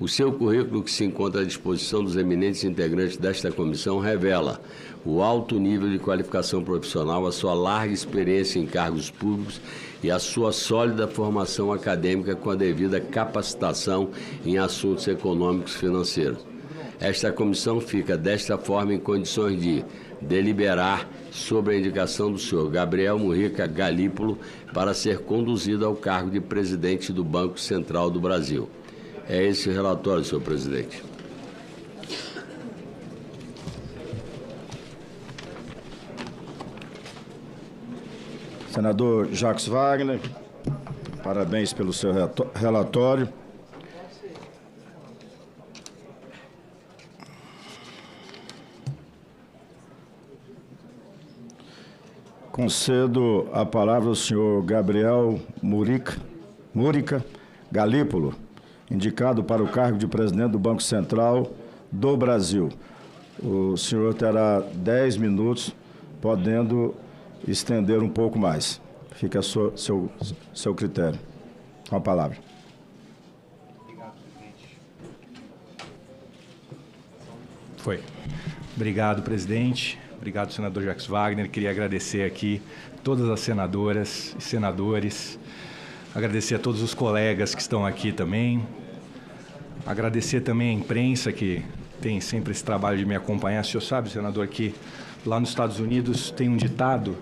[SPEAKER 1] O seu currículo, que se encontra à disposição dos eminentes integrantes desta comissão, revela o alto nível de qualificação profissional, a sua larga experiência em cargos públicos e a sua sólida formação acadêmica com a devida capacitação em assuntos econômicos e financeiros. Esta comissão fica, desta forma, em condições de deliberar sobre a indicação do senhor Gabriel Murica Galípolo para ser conduzido ao cargo de presidente do Banco Central do Brasil. É esse o relatório, senhor presidente.
[SPEAKER 18] Senador Jacques Wagner, parabéns pelo seu relatório. Concedo a palavra ao senhor Gabriel Murica Galípolo, indicado para o cargo de presidente do Banco Central do Brasil. O senhor terá 10 minutos, podendo estender um pouco mais. Fica a seu critério. Com a palavra.
[SPEAKER 2] Foi. Obrigado, presidente. Obrigado, senador Jacques Wagner. Queria agradecer aqui todas as senadoras e senadores, agradecer a todos os colegas que estão aqui também, agradecer também a imprensa que tem sempre esse trabalho de me acompanhar. O senhor sabe, senador, que lá nos Estados Unidos tem um ditado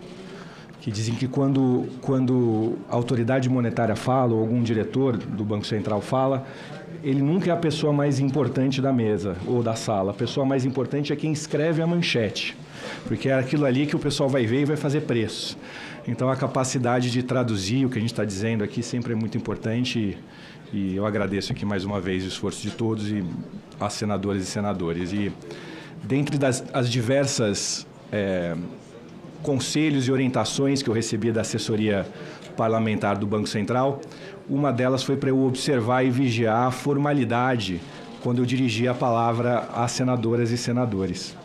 [SPEAKER 2] que dizem que quando a autoridade monetária fala ou algum diretor do Banco Central fala, ele nunca é a pessoa mais importante da mesa ou da sala. A pessoa mais importante é quem escreve a manchete, porque é aquilo ali que o pessoal vai ver e vai fazer preço. Então, a capacidade de traduzir o que a gente está dizendo aqui sempre é muito importante e eu agradeço aqui mais uma vez o esforço de todos e as senadoras e senadores. E dentre as diversas conselhos e orientações que eu recebi da assessoria parlamentar do Banco Central, uma delas foi para eu observar e vigiar a formalidade quando eu dirigia a palavra às senadoras e senadores.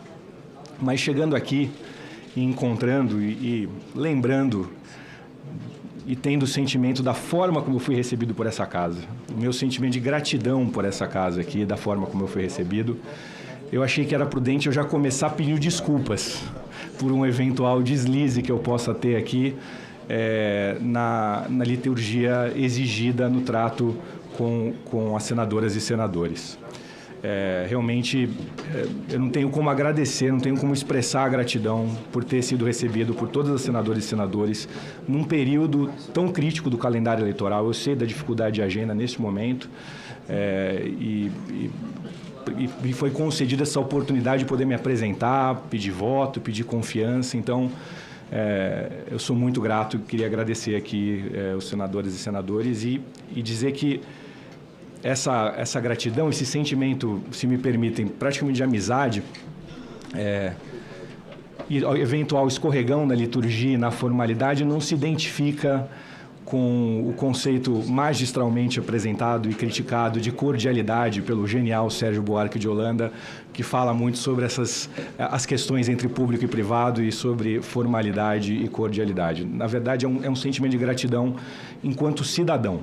[SPEAKER 2] Mas chegando aqui e encontrando e lembrando e tendo o sentimento da forma como eu fui recebido por essa casa, o meu sentimento de gratidão por essa casa aqui, da forma como eu fui recebido, eu achei que era prudente eu já começar pedindo desculpas por um eventual deslize que eu possa ter aqui na liturgia exigida no trato com as senadoras e senadores. Realmente, eu não tenho como agradecer, não tenho como expressar a gratidão por ter sido recebido por todas as senadoras e senadores num período tão crítico do calendário eleitoral. Eu sei da dificuldade de agenda nesse momento e foi concedida essa oportunidade de poder me apresentar, pedir voto, pedir confiança. Então, eu sou muito grato, queria agradecer aqui os senadores e senadores e dizer que essa gratidão, esse sentimento, se me permitem, praticamente de amizade, e eventual escorregão na liturgia e na formalidade não se identifica com o conceito magistralmente apresentado e criticado de cordialidade pelo genial Sérgio Buarque de Holanda, que fala muito sobre as questões entre público e privado e sobre formalidade e cordialidade. Na verdade, é um sentimento de gratidão enquanto cidadão.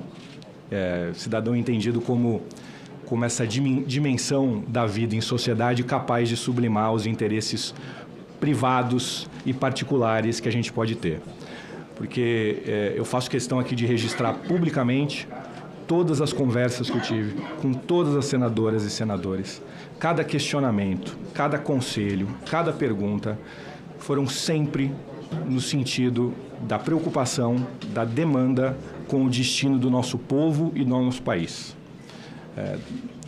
[SPEAKER 2] Cidadão entendido como essa dimensão da vida em sociedade capaz de sublimar os interesses privados e particulares que a gente pode ter. Porque eu faço questão aqui de registrar publicamente todas as conversas que eu tive com todas as senadoras e senadores. Cada questionamento, cada conselho, cada pergunta foram sempre no sentido da preocupação, da demanda com o destino do nosso povo e do nosso país.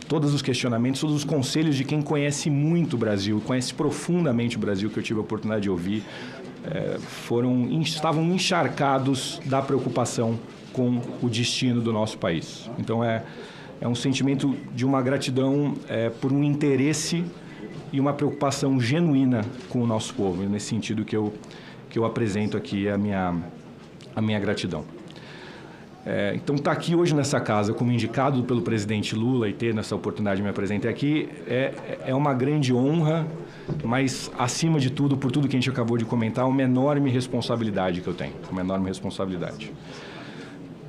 [SPEAKER 2] Todos os questionamentos, todos os conselhos de quem conhece muito o Brasil, conhece profundamente o Brasil, que eu tive a oportunidade de ouvir, estavam encharcados da preocupação com o destino do nosso país. Então, é um sentimento de uma gratidão por um interesse e uma preocupação genuína com o nosso povo. E nesse sentido que eu apresento aqui a minha gratidão. Então, estar aqui hoje nessa casa como indicado pelo presidente Lula e ter nessa oportunidade de me apresentar aqui é uma grande honra, mas, acima de tudo, por tudo que a gente acabou de comentar, uma enorme responsabilidade que eu tenho, uma enorme responsabilidade.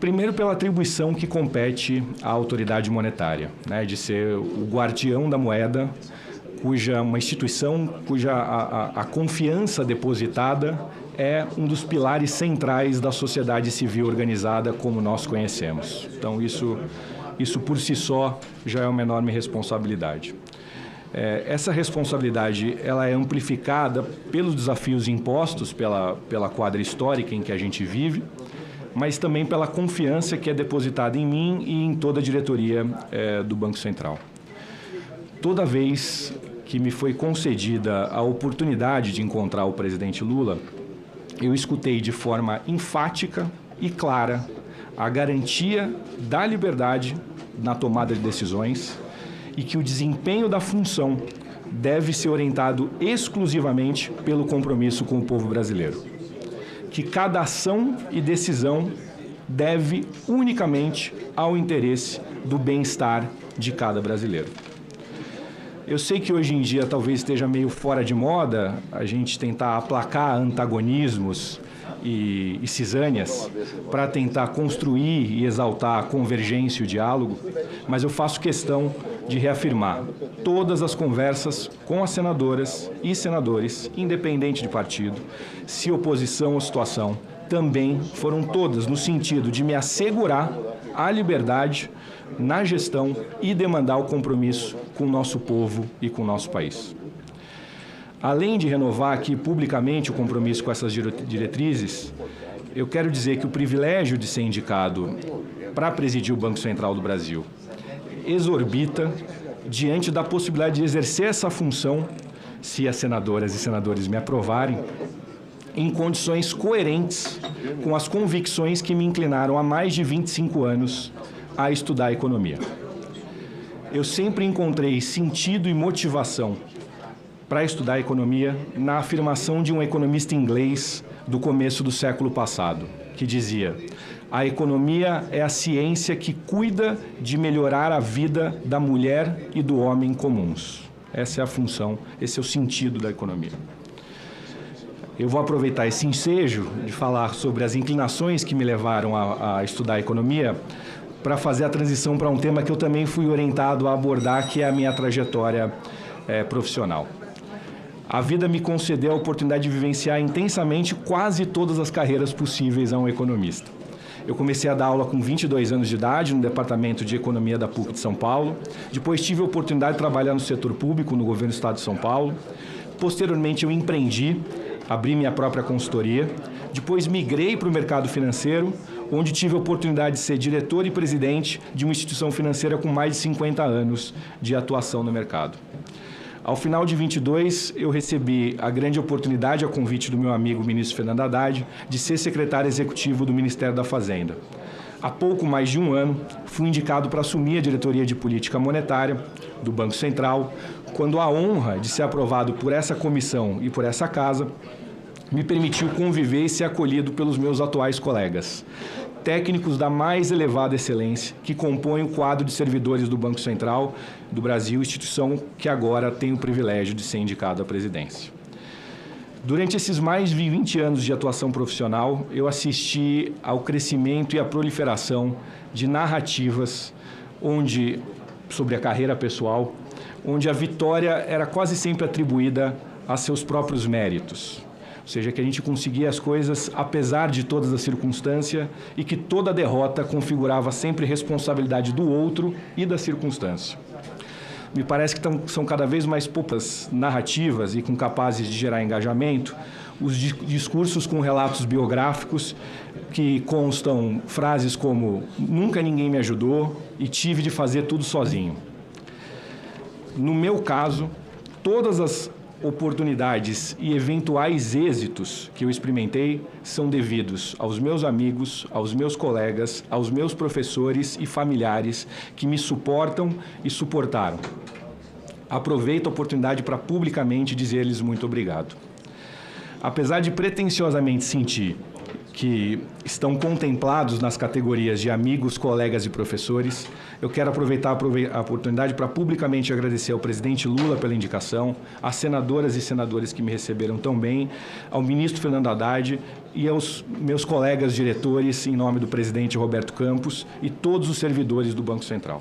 [SPEAKER 2] Primeiro, pela atribuição que compete à autoridade monetária, né, de ser o guardião da moeda, uma instituição cuja a confiança depositada é um dos pilares centrais da sociedade civil organizada como nós conhecemos. Então, isso por si só já é uma enorme responsabilidade. Essa responsabilidade ela é amplificada pelos desafios impostos pela quadra histórica em que a gente vive, mas também pela confiança que é depositada em mim e em toda a diretoria do Banco Central. Toda vez que me foi concedida a oportunidade de encontrar o presidente Lula, eu escutei de forma enfática e clara a garantia da liberdade na tomada de decisões e que o desempenho da função deve ser orientado exclusivamente pelo compromisso com o povo brasileiro. Que cada ação e decisão deve unicamente ao interesse do bem-estar de cada brasileiro. Eu sei que hoje em dia talvez esteja meio fora de moda a gente tentar aplacar antagonismos e cisânias para tentar construir e exaltar a convergência e o diálogo, mas eu faço questão de reafirmar todas as conversas com as senadoras e senadores, independente de partido, se oposição ou situação, também foram todas no sentido de me assegurar a liberdade na gestão e demandar o compromisso com o nosso povo e com o nosso país. Além de renovar aqui publicamente o compromisso com essas diretrizes, eu quero dizer que o privilégio de ser indicado para presidir o Banco Central do Brasil exorbita diante da possibilidade de exercer essa função, se as senadoras e senadores me aprovarem, em condições coerentes com as convicções que me inclinaram há mais de 25 anos a estudar economia. Eu sempre encontrei sentido e motivação para estudar economia na afirmação de um economista inglês do começo do século passado, que dizia: a economia é a ciência que cuida de melhorar a vida da mulher e do homem comuns. Essa é a função, esse é o sentido da economia. Eu vou aproveitar esse ensejo de falar sobre as inclinações que me levaram a estudar economia para fazer a transição para um tema que eu também fui orientado a abordar, que é a minha trajetória profissional. A vida me concedeu a oportunidade de vivenciar intensamente quase todas as carreiras possíveis a um economista. Eu comecei a dar aula com 22 anos de idade no Departamento de Economia da PUC de São Paulo. Depois tive a oportunidade de trabalhar no setor público, no Governo do Estado de São Paulo. Posteriormente eu empreendi, abri minha própria consultoria. Depois migrei para o mercado financeiro, onde tive a oportunidade de ser diretor e presidente de uma instituição financeira com mais de 50 anos de atuação no mercado. Ao final de 22, eu recebi a grande oportunidade, a convite do meu amigo ministro Fernando Haddad, de ser secretário executivo do Ministério da Fazenda. Há pouco mais de um ano, fui indicado para assumir a diretoria de política monetária do Banco Central, quando a honra de ser aprovado por essa comissão e por essa casa me permitiu conviver e ser acolhido pelos meus atuais colegas, técnicos da mais elevada excelência, que compõem o quadro de servidores do Banco Central do Brasil, instituição que agora tem o privilégio de ser indicado à presidência. Durante esses mais de 20 anos de atuação profissional, eu assisti ao crescimento e à proliferação de narrativas sobre a carreira pessoal, onde a vitória era quase sempre atribuída a seus próprios méritos. Ou seja, que a gente conseguia as coisas apesar de todas as circunstâncias e que toda derrota configurava sempre responsabilidade do outro e da circunstância. Me parece que são cada vez mais poucas narrativas e capazes de gerar engajamento os discursos com relatos biográficos que constam frases como "nunca ninguém me ajudou" e "tive de fazer tudo sozinho". No meu caso, todas as oportunidades e eventuais êxitos que eu experimentei são devidos aos meus amigos, aos meus colegas, aos meus professores e familiares que me suportam e suportaram. Aproveito a oportunidade para publicamente dizer-lhes muito obrigado. Apesar de pretensiosamente sentir que estão contemplados nas categorias de amigos, colegas e professores. Eu quero aproveitar a oportunidade para publicamente agradecer ao presidente Lula pela indicação, às senadoras e senadores que me receberam tão bem, ao ministro Fernando Haddad e aos meus colegas diretores, em nome do presidente Roberto Campos e todos os servidores do Banco Central.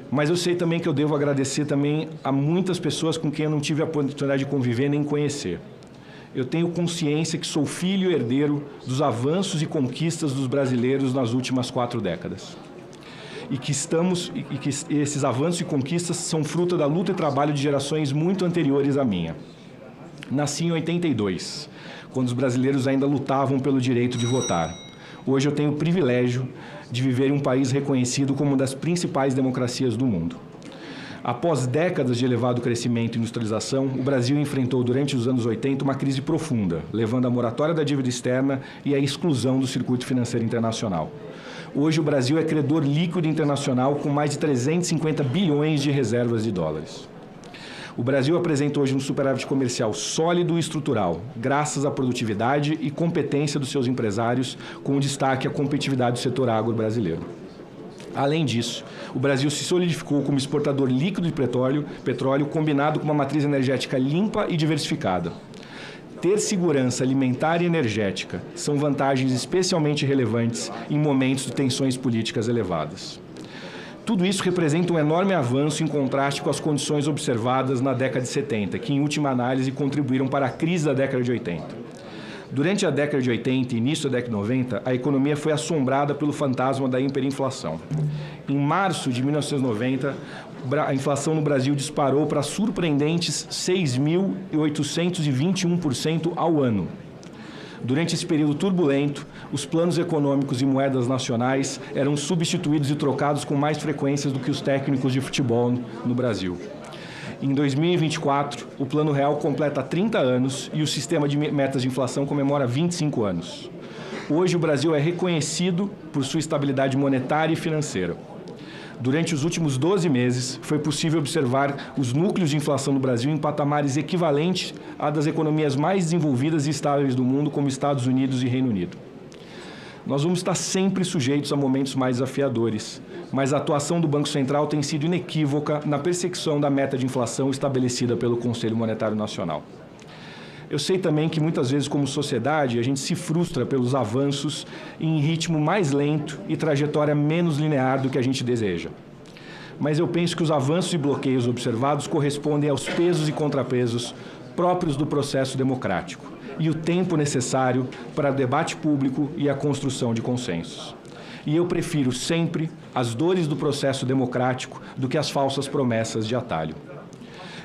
[SPEAKER 2] Mas eu sei também que eu devo agradecer também a muitas pessoas com quem eu não tive a oportunidade de conviver nem conhecer. Eu tenho consciência que sou filho e herdeiro dos avanços e conquistas dos brasileiros nas últimas 4 décadas. E que esses avanços e conquistas são fruto da luta e trabalho de gerações muito anteriores à minha. Nasci em 82, quando os brasileiros ainda lutavam pelo direito de votar. Hoje eu tenho o privilégio de viver em um país reconhecido como uma das principais democracias do mundo. Após décadas de elevado crescimento e industrialização, o Brasil enfrentou durante os anos 80 uma crise profunda, levando à moratória da dívida externa e à exclusão do circuito financeiro internacional. Hoje o Brasil é credor líquido internacional com mais de 350 bilhões de reservas de dólares. O Brasil apresenta hoje um superávit comercial sólido e estrutural, graças à produtividade e competência dos seus empresários, com destaque à competitividade do setor agro brasileiro. Além disso, o Brasil se solidificou como exportador líquido de petróleo combinado com uma matriz energética limpa e diversificada. Ter segurança alimentar e energética são vantagens especialmente relevantes em momentos de tensões políticas elevadas. Tudo isso representa um enorme avanço em contraste com as condições observadas na década de 70, que, em última análise, contribuíram para a crise da década de 80. Durante a década de 80 e início da década de 90, a economia foi assombrada pelo fantasma da hiperinflação. Em março de 1990, a inflação no Brasil disparou para surpreendentes 6.821% ao ano. Durante esse período turbulento, os planos econômicos e moedas nacionais eram substituídos e trocados com mais frequência do que os técnicos de futebol no Brasil. Em 2024, o Plano Real completa 30 anos e o sistema de metas de inflação comemora 25 anos. Hoje, o Brasil é reconhecido por sua estabilidade monetária e financeira. Durante os últimos 12 meses, foi possível observar os núcleos de inflação no Brasil em patamares equivalentes à das economias mais desenvolvidas e estáveis do mundo, como Estados Unidos e Reino Unido. Nós vamos estar sempre sujeitos a momentos mais desafiadores, mas a atuação do Banco Central tem sido inequívoca na perseguição da meta de inflação estabelecida pelo Conselho Monetário Nacional. Eu sei também que muitas vezes, como sociedade, a gente se frustra pelos avanços em ritmo mais lento e trajetória menos linear do que a gente deseja. Mas eu penso que os avanços e bloqueios observados correspondem aos pesos e contrapesos próprios do processo democrático e o tempo necessário para o debate público e a construção de consensos. E eu prefiro sempre as dores do processo democrático do que as falsas promessas de atalho.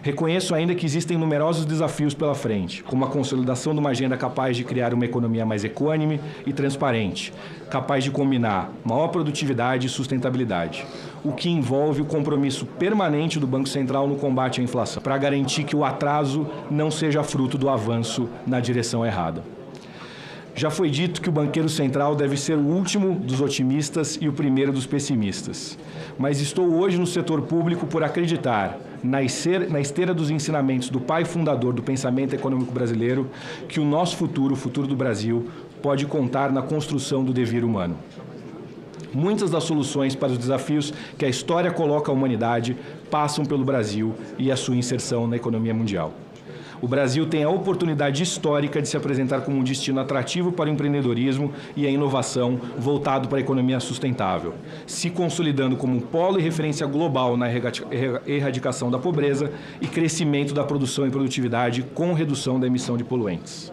[SPEAKER 2] Reconheço ainda que existem numerosos desafios pela frente, como a consolidação de uma agenda capaz de criar uma economia mais equânime e transparente, capaz de combinar maior produtividade e sustentabilidade, o que envolve o compromisso permanente do Banco Central no combate à inflação, para garantir que o atraso não seja fruto do avanço na direção errada. Já foi dito que o banqueiro central deve ser o último dos otimistas e o primeiro dos pessimistas. Mas estou hoje no setor público por acreditar, na esteira dos ensinamentos do pai fundador do pensamento econômico brasileiro, que o nosso futuro, o futuro do Brasil, pode contar na construção do devir humano. Muitas das soluções para os desafios que a história coloca à humanidade passam pelo Brasil e a sua inserção na economia mundial. O Brasil tem a oportunidade histórica de se apresentar como um destino atrativo para o empreendedorismo e a inovação voltado para a economia sustentável, se consolidando como um polo e referência global na erradicação da pobreza e crescimento da produção e produtividade com redução da emissão de poluentes.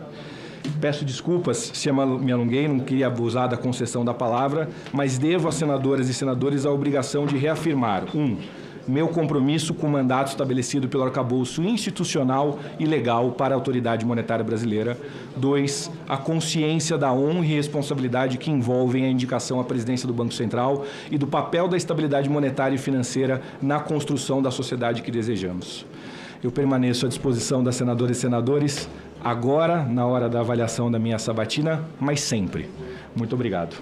[SPEAKER 2] Peço desculpas se me alonguei, não queria abusar da concessão da palavra, mas devo às senadoras e senadores a obrigação de reafirmar: 1. Meu compromisso com o mandato estabelecido pelo arcabouço institucional e legal para a autoridade monetária brasileira. 2. A consciência da honra e responsabilidade que envolvem a indicação à presidência do Banco Central e do papel da estabilidade monetária e financeira na construção da sociedade que desejamos. Eu permaneço à disposição das senadoras e senadores, agora, na hora da avaliação da minha sabatina, mas sempre. Muito obrigado.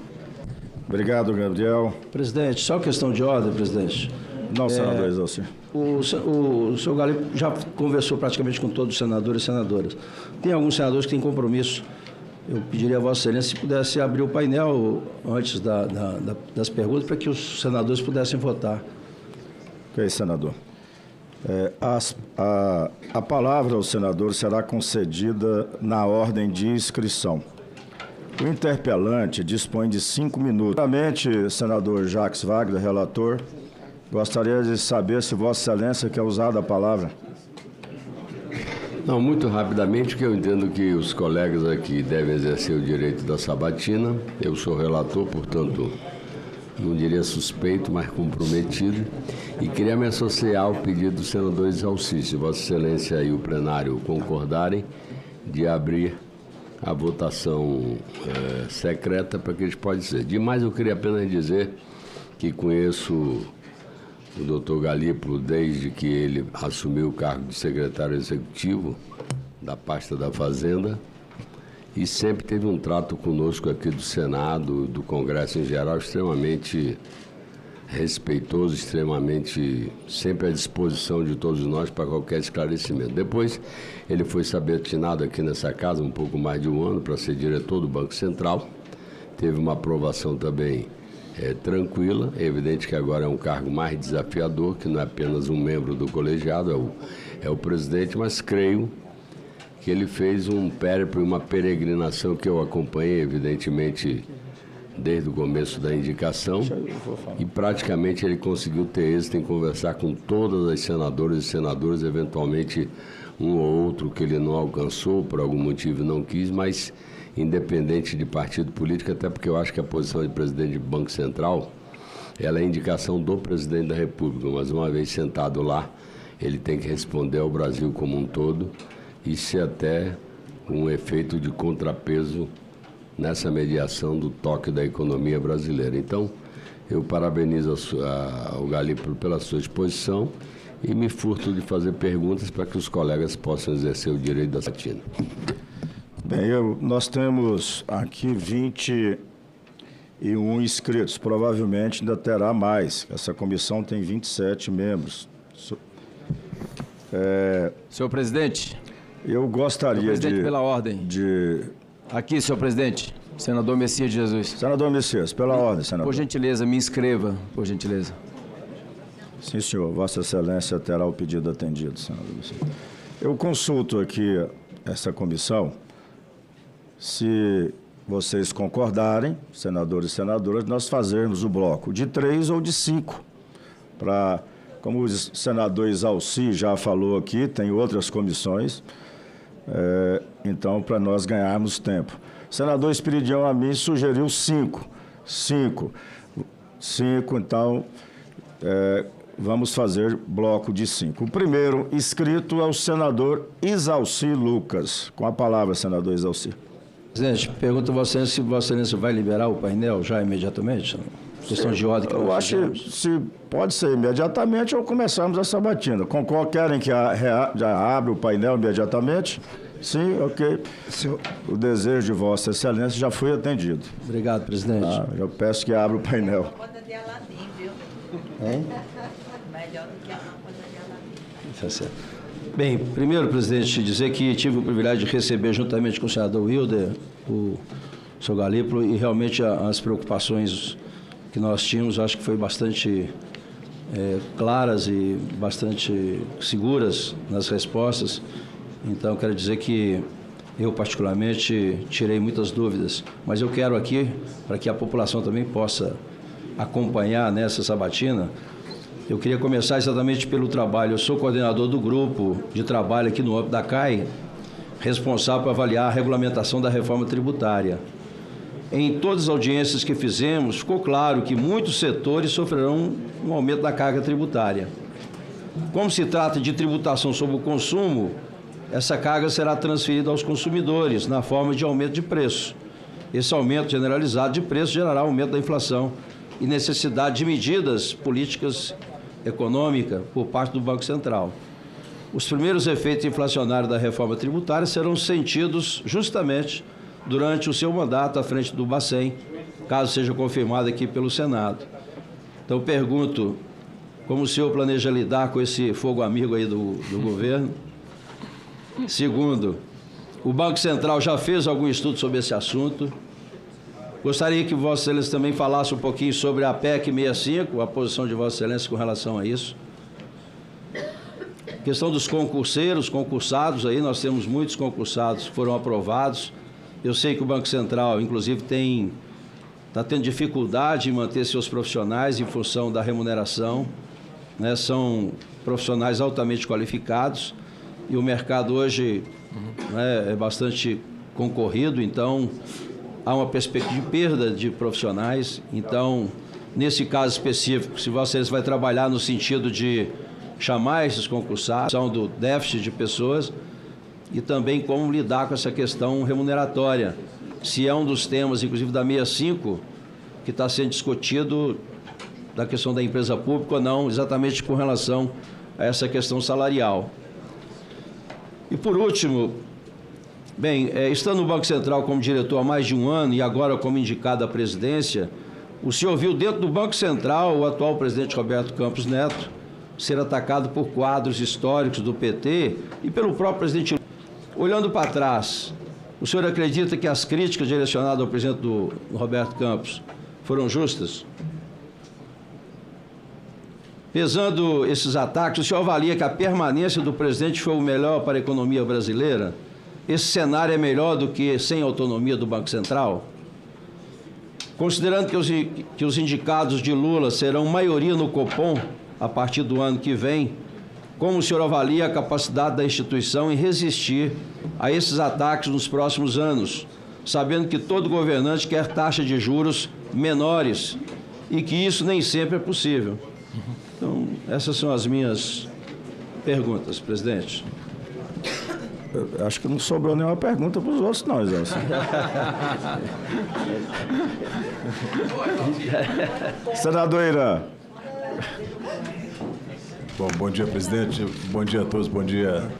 [SPEAKER 18] Obrigado, Gabriel.
[SPEAKER 3] Presidente, só questão de ordem, presidente.
[SPEAKER 18] Não, senador Exaucir.
[SPEAKER 3] O senhor Galego já conversou praticamente com todos os senadores e senadoras. Tem alguns senadores que têm compromisso Eu pediria a Vossa Excelência se pudesse abrir o painel antes das perguntas para que os senadores pudessem votar.
[SPEAKER 18] Ok, senador. A palavra ao senador será concedida na ordem de inscrição. O interpelante dispõe de 5 minutos. Primeiramente, senador Jacques Wagner, relator, gostaria de saber se Vossa Excelência quer usar a palavra.
[SPEAKER 1] Não, muito rapidamente, que eu entendo que os colegas aqui devem exercer o direito da sabatina. Eu sou relator, portanto, não diria suspeito, mas comprometido. E queria me associar ao pedido do senador Exalci, se Vossa Excelência e o plenário concordarem, de abrir a votação secreta para que eles possam ser. Demais, eu queria apenas dizer que conheço o doutor Galípolo desde que ele assumiu o cargo de secretário executivo da pasta da Fazenda e sempre teve um trato conosco aqui do Senado, do Congresso em geral, extremamente respeitoso, extremamente sempre à disposição de todos nós para qualquer esclarecimento. Depois, ele foi sabatinado aqui nessa casa um pouco mais de um ano para ser diretor do Banco Central. Teve uma aprovação também tranquila. É evidente que agora é um cargo mais desafiador, que não é apenas um membro do colegiado, é o presidente, mas creio que ele fez um périplo, uma peregrinação que eu acompanhei, evidentemente, desde o começo da indicação, e praticamente ele conseguiu ter êxito em conversar com todas as senadoras e senadores, eventualmente um ou outro que ele não alcançou, por algum motivo não quis, mas independente de partido político, até porque eu acho que a posição de presidente do Banco Central, ela é indicação do presidente da República, mas uma vez sentado lá, ele tem que responder ao Brasil como um todo, e ser até um efeito de contrapeso nessa mediação do toque da economia brasileira. Então, eu parabenizo ao Galípolo pela sua exposição e me furto de fazer perguntas para que os colegas possam exercer o direito da sabatina.
[SPEAKER 18] Bem, nós temos aqui 21 inscritos, provavelmente ainda terá mais. Essa comissão tem 27 membros.
[SPEAKER 4] Senhor presidente.
[SPEAKER 18] Eu gostaria
[SPEAKER 4] presidente, pela ordem. Aqui, senhor presidente. Senador Messias de Jesus.
[SPEAKER 18] Senador Messias, pela ordem, senador.
[SPEAKER 4] Por gentileza, me inscreva, por gentileza.
[SPEAKER 18] Sim, senhor. Vossa Excelência terá o pedido atendido, senador Messias. Eu consulto aqui essa comissão. Se vocês concordarem, senadores e senadoras, nós fazermos o bloco de 3 ou de 5. Como o senador Exalci já falou aqui, tem outras comissões, então, para nós ganharmos tempo. O senador Espiridião a mim sugeriu 5. 5, então, vamos fazer bloco de 5. O primeiro inscrito é o senador Exalci Lucas. Com a palavra, senador Exalci.
[SPEAKER 3] Presidente, pergunto a Vossa Excelência se Vossa Excelência vai liberar o painel já imediatamente? Questão de ordem que
[SPEAKER 18] eu acho que se pode ser imediatamente ou começamos a sabatina. Querem que já abra o painel imediatamente? Sim, ok. O desejo de Vossa Excelência já foi atendido.
[SPEAKER 3] Obrigado, presidente.
[SPEAKER 18] Eu peço que abra o painel.
[SPEAKER 3] Melhor do que a lâmpada de Aladim. Tá certo. Bem, primeiro, presidente, dizer que tive o privilégio de receber juntamente com o senador Wilder, o senhor Galípolo, e realmente as preocupações que nós tínhamos, acho que foi bastante claras e bastante seguras nas respostas. Então, quero dizer que eu, particularmente, tirei muitas dúvidas, mas eu quero aqui, para que a população também possa acompanhar nessa sabatina, eu queria começar exatamente pelo trabalho. Eu sou coordenador do grupo de trabalho aqui no âmbito da CAI, responsável por avaliar a regulamentação da reforma tributária. Em todas as audiências que fizemos, ficou claro que muitos setores sofrerão um aumento da carga tributária. Como se trata de tributação sobre o consumo, essa carga será transferida aos consumidores na forma de aumento de preço. Esse aumento generalizado de preço gerará aumento da inflação e necessidade de medidas políticas econômicas por parte do Banco Central. Os primeiros efeitos inflacionários da reforma tributária serão sentidos justamente durante o seu mandato à frente do Bacen, caso seja confirmado aqui pelo Senado. Então, pergunto, como o senhor planeja lidar com esse fogo amigo aí do governo? Segundo, O Banco Central já fez algum estudo sobre esse assunto. Gostaria que Vossa Excelência também falasse um pouquinho sobre a PEC 65, a posição de Vossa Excelência com relação a isso. Questão dos concurseiros, concursados aí, nós temos muitos concursados que foram aprovados. Eu sei que o Banco Central, inclusive, está tendo dificuldade em manter seus profissionais em função da remuneração, né? São profissionais altamente qualificados e o mercado hoje, né, é bastante concorrido, então há uma perspectiva de perda de profissionais. Então, nesse caso específico, se vocês vai trabalhar no sentido de chamar esses concursados, do déficit de pessoas, e também como lidar com essa questão remuneratória, se é um dos temas, inclusive da 65, que está sendo discutido, da questão da empresa pública ou não, exatamente com relação a essa questão salarial. E por último, bem, estando no Banco Central como diretor há mais de um ano e agora como indicado à presidência, o senhor viu dentro do Banco Central o atual presidente Roberto Campos Neto ser atacado por quadros históricos do PT e pelo próprio presidente Lula. Olhando para trás, o senhor acredita que as críticas direcionadas ao presidente do Roberto Campos foram justas? Pesando esses ataques, o senhor avalia que a permanência do presidente foi o melhor para a economia brasileira? Esse cenário é melhor do que sem autonomia do Banco Central? Considerando que os indicados de Lula serão maioria no Copom a partir do ano que vem, como o senhor avalia a capacidade da instituição em resistir a esses ataques nos próximos anos, sabendo que todo governante quer taxa de juros menores e que isso nem sempre é possível? Então, essas são as minhas perguntas, presidente.
[SPEAKER 18] Eu acho que não sobrou nenhuma pergunta para os outros, não, Zé. Senador Irã.
[SPEAKER 19] Bom dia, presidente. Bom dia a todos. Bom dia,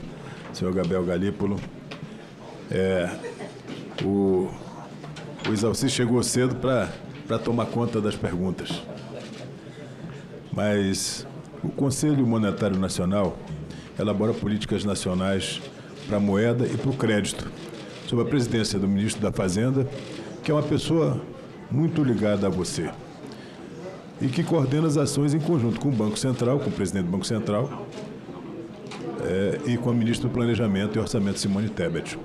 [SPEAKER 19] senhor Gabriel Galípolo. O Isalci chegou cedo para tomar conta das perguntas. Mas o Conselho Monetário Nacional elabora políticas nacionais para a moeda e para o crédito, sob a presidência do ministro da Fazenda, que é uma pessoa muito ligada a você, e que coordena as ações em conjunto com o Banco Central, com o presidente do Banco Central, e com a ministra do Planejamento e Orçamento, Simone Tebet.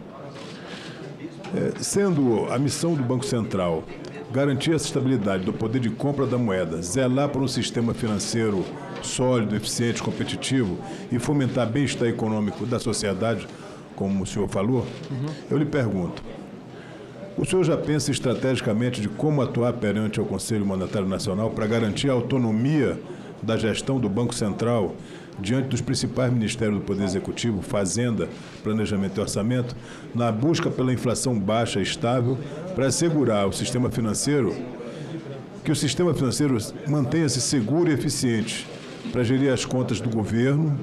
[SPEAKER 19] Sendo a missão do Banco Central garantir essa estabilidade do poder de compra da moeda, zelar por um sistema financeiro sólido, eficiente, competitivo e fomentar bem-estar econômico da sociedade, como o senhor falou, eu lhe pergunto, o senhor já pensa estrategicamente de como atuar perante ao Conselho Monetário Nacional para garantir a autonomia da gestão do Banco Central diante dos principais ministérios do Poder Executivo, Fazenda, Planejamento e Orçamento, na busca pela inflação baixa e estável, para assegurar o sistema financeiro, que o sistema financeiro mantenha-se seguro e eficiente para gerir as contas do governo,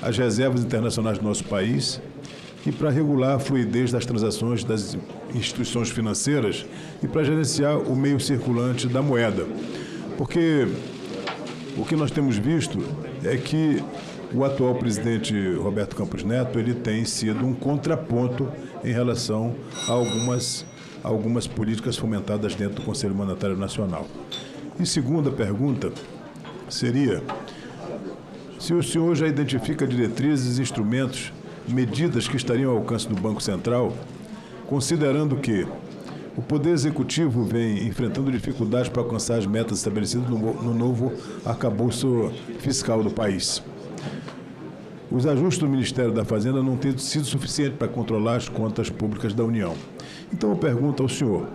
[SPEAKER 19] as reservas internacionais do nosso país e para regular a fluidez das transações das instituições financeiras e para gerenciar o meio circulante da moeda. Porque o que nós temos visto é que o atual presidente Roberto Campos Neto ele tem sido um contraponto em relação a algumas políticas fomentadas dentro do Conselho Monetário Nacional. E segunda pergunta seria se o senhor já identifica diretrizes, instrumentos, medidas que estariam ao alcance do Banco Central, considerando que o Poder Executivo vem enfrentando dificuldades para alcançar as metas estabelecidas no novo arcabouço fiscal do país. Os ajustes do Ministério da Fazenda não têm sido suficientes para controlar as contas públicas da União. Então eu pergunto ao senhor,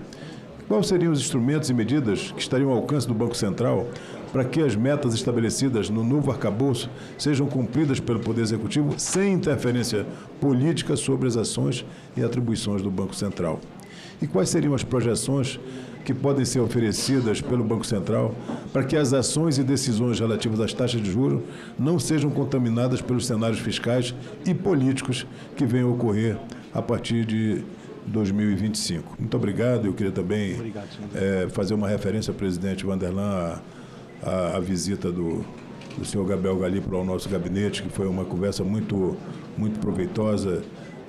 [SPEAKER 19] quais seriam os instrumentos e medidas que estariam ao alcance do Banco Central para que as metas estabelecidas no novo arcabouço sejam cumpridas pelo Poder Executivo sem interferência política sobre as ações e atribuições do Banco Central? E quais seriam as projeções que podem ser oferecidas pelo Banco Central para que as ações e decisões relativas às taxas de juros não sejam contaminadas pelos cenários fiscais e políticos que venham a ocorrer a partir de 2025? Muito obrigado. Eu queria também fazer uma referência ao presidente Vanderlan à visita do senhor Gabriel Galípolo ao nosso gabinete, que foi uma conversa muito proveitosa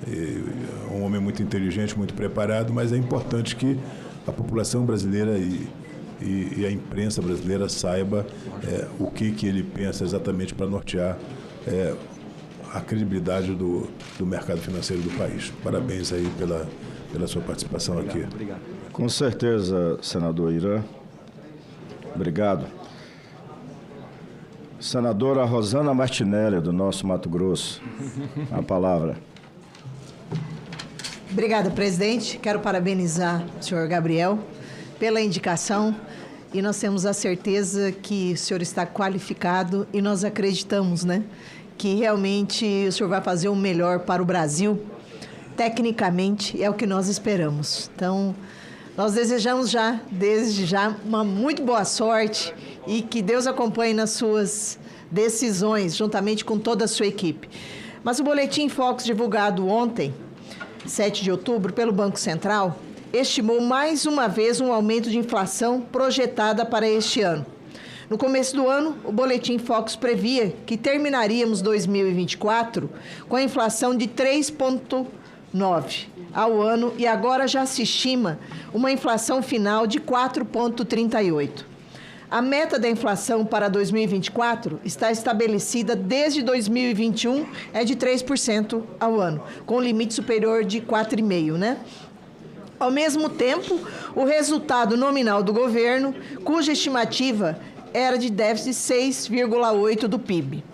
[SPEAKER 19] É um homem muito inteligente, muito preparado, mas é importante que a população brasileira e a imprensa brasileira saiba o que ele pensa exatamente para nortear a credibilidade do mercado financeiro do país. Parabéns aí pela sua participação aqui.
[SPEAKER 18] Obrigado. Com certeza, senador Irã. Obrigado. Senadora Rosana Martinelli, do nosso Mato Grosso. A palavra.
[SPEAKER 20] Obrigada, presidente. Quero parabenizar o senhor Gabriel pela indicação e nós temos a certeza que o senhor está qualificado e nós acreditamos, que realmente o senhor vai fazer o melhor para o Brasil. Tecnicamente, é o que nós esperamos. Então, nós desejamos desde já, uma muito boa sorte e que Deus acompanhe nas suas decisões, juntamente com toda a sua equipe. Mas o Boletim Focus divulgado ontem, 7 de outubro, pelo Banco Central, estimou mais uma vez um aumento de inflação projetada para este ano. No começo do ano, o Boletim Focus previa que terminaríamos 2024 com a inflação de 3,9% ao ano e agora já se estima uma inflação final de 4,38%. A meta da inflação para 2024 está estabelecida desde 2021, é de 3% ao ano, com limite superior de 4,5%, Ao mesmo tempo, o resultado nominal do governo, cuja estimativa era de déficit 6,8% do PIB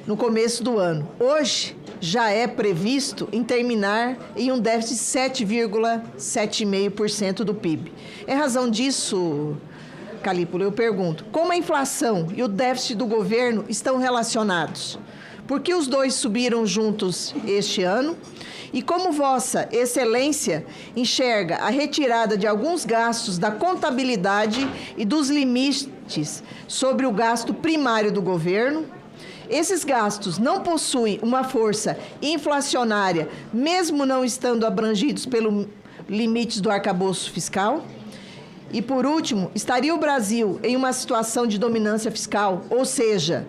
[SPEAKER 20] no começo do ano. Hoje, já é previsto em terminar em um déficit de 7,75% do PIB. Em razão disso, Calípolo, eu pergunto, como a inflação e o déficit do governo estão relacionados? Por que os dois subiram juntos este ano? E como Vossa Excelência enxerga a retirada de alguns gastos da contabilidade e dos limites sobre o gasto primário do governo? Esses gastos não possuem uma força inflacionária, mesmo não estando abrangidos pelos limites do arcabouço fiscal? E, por último, estaria o Brasil em uma situação de dominância fiscal, ou seja,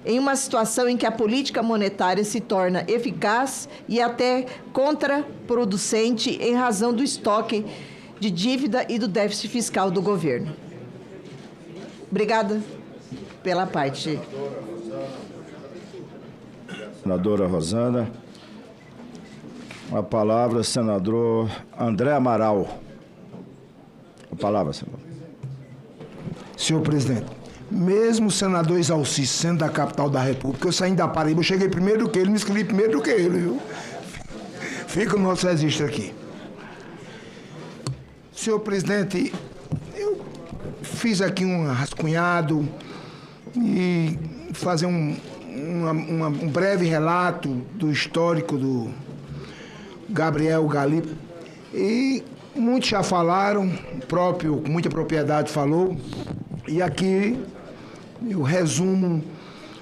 [SPEAKER 20] em uma situação em que a política monetária se torna eficaz e até contraproducente em razão do estoque de dívida e do déficit fiscal do governo? Obrigada pela parte.
[SPEAKER 18] Senadora Rosana. A palavra, senador André Amaral. A palavra, senador.
[SPEAKER 21] Senhor presidente, mesmo o senador Exalci sendo da capital da República, eu saí da Paraíba, eu cheguei primeiro do que ele, me inscrevi primeiro do que ele, viu? Fica o nosso registro aqui. Senhor presidente, eu fiz aqui um rascunhado e fazer um breve relato do histórico do Gabriel Galípolo. E muitos já falaram, o próprio, com muita propriedade, falou. E aqui eu resumo,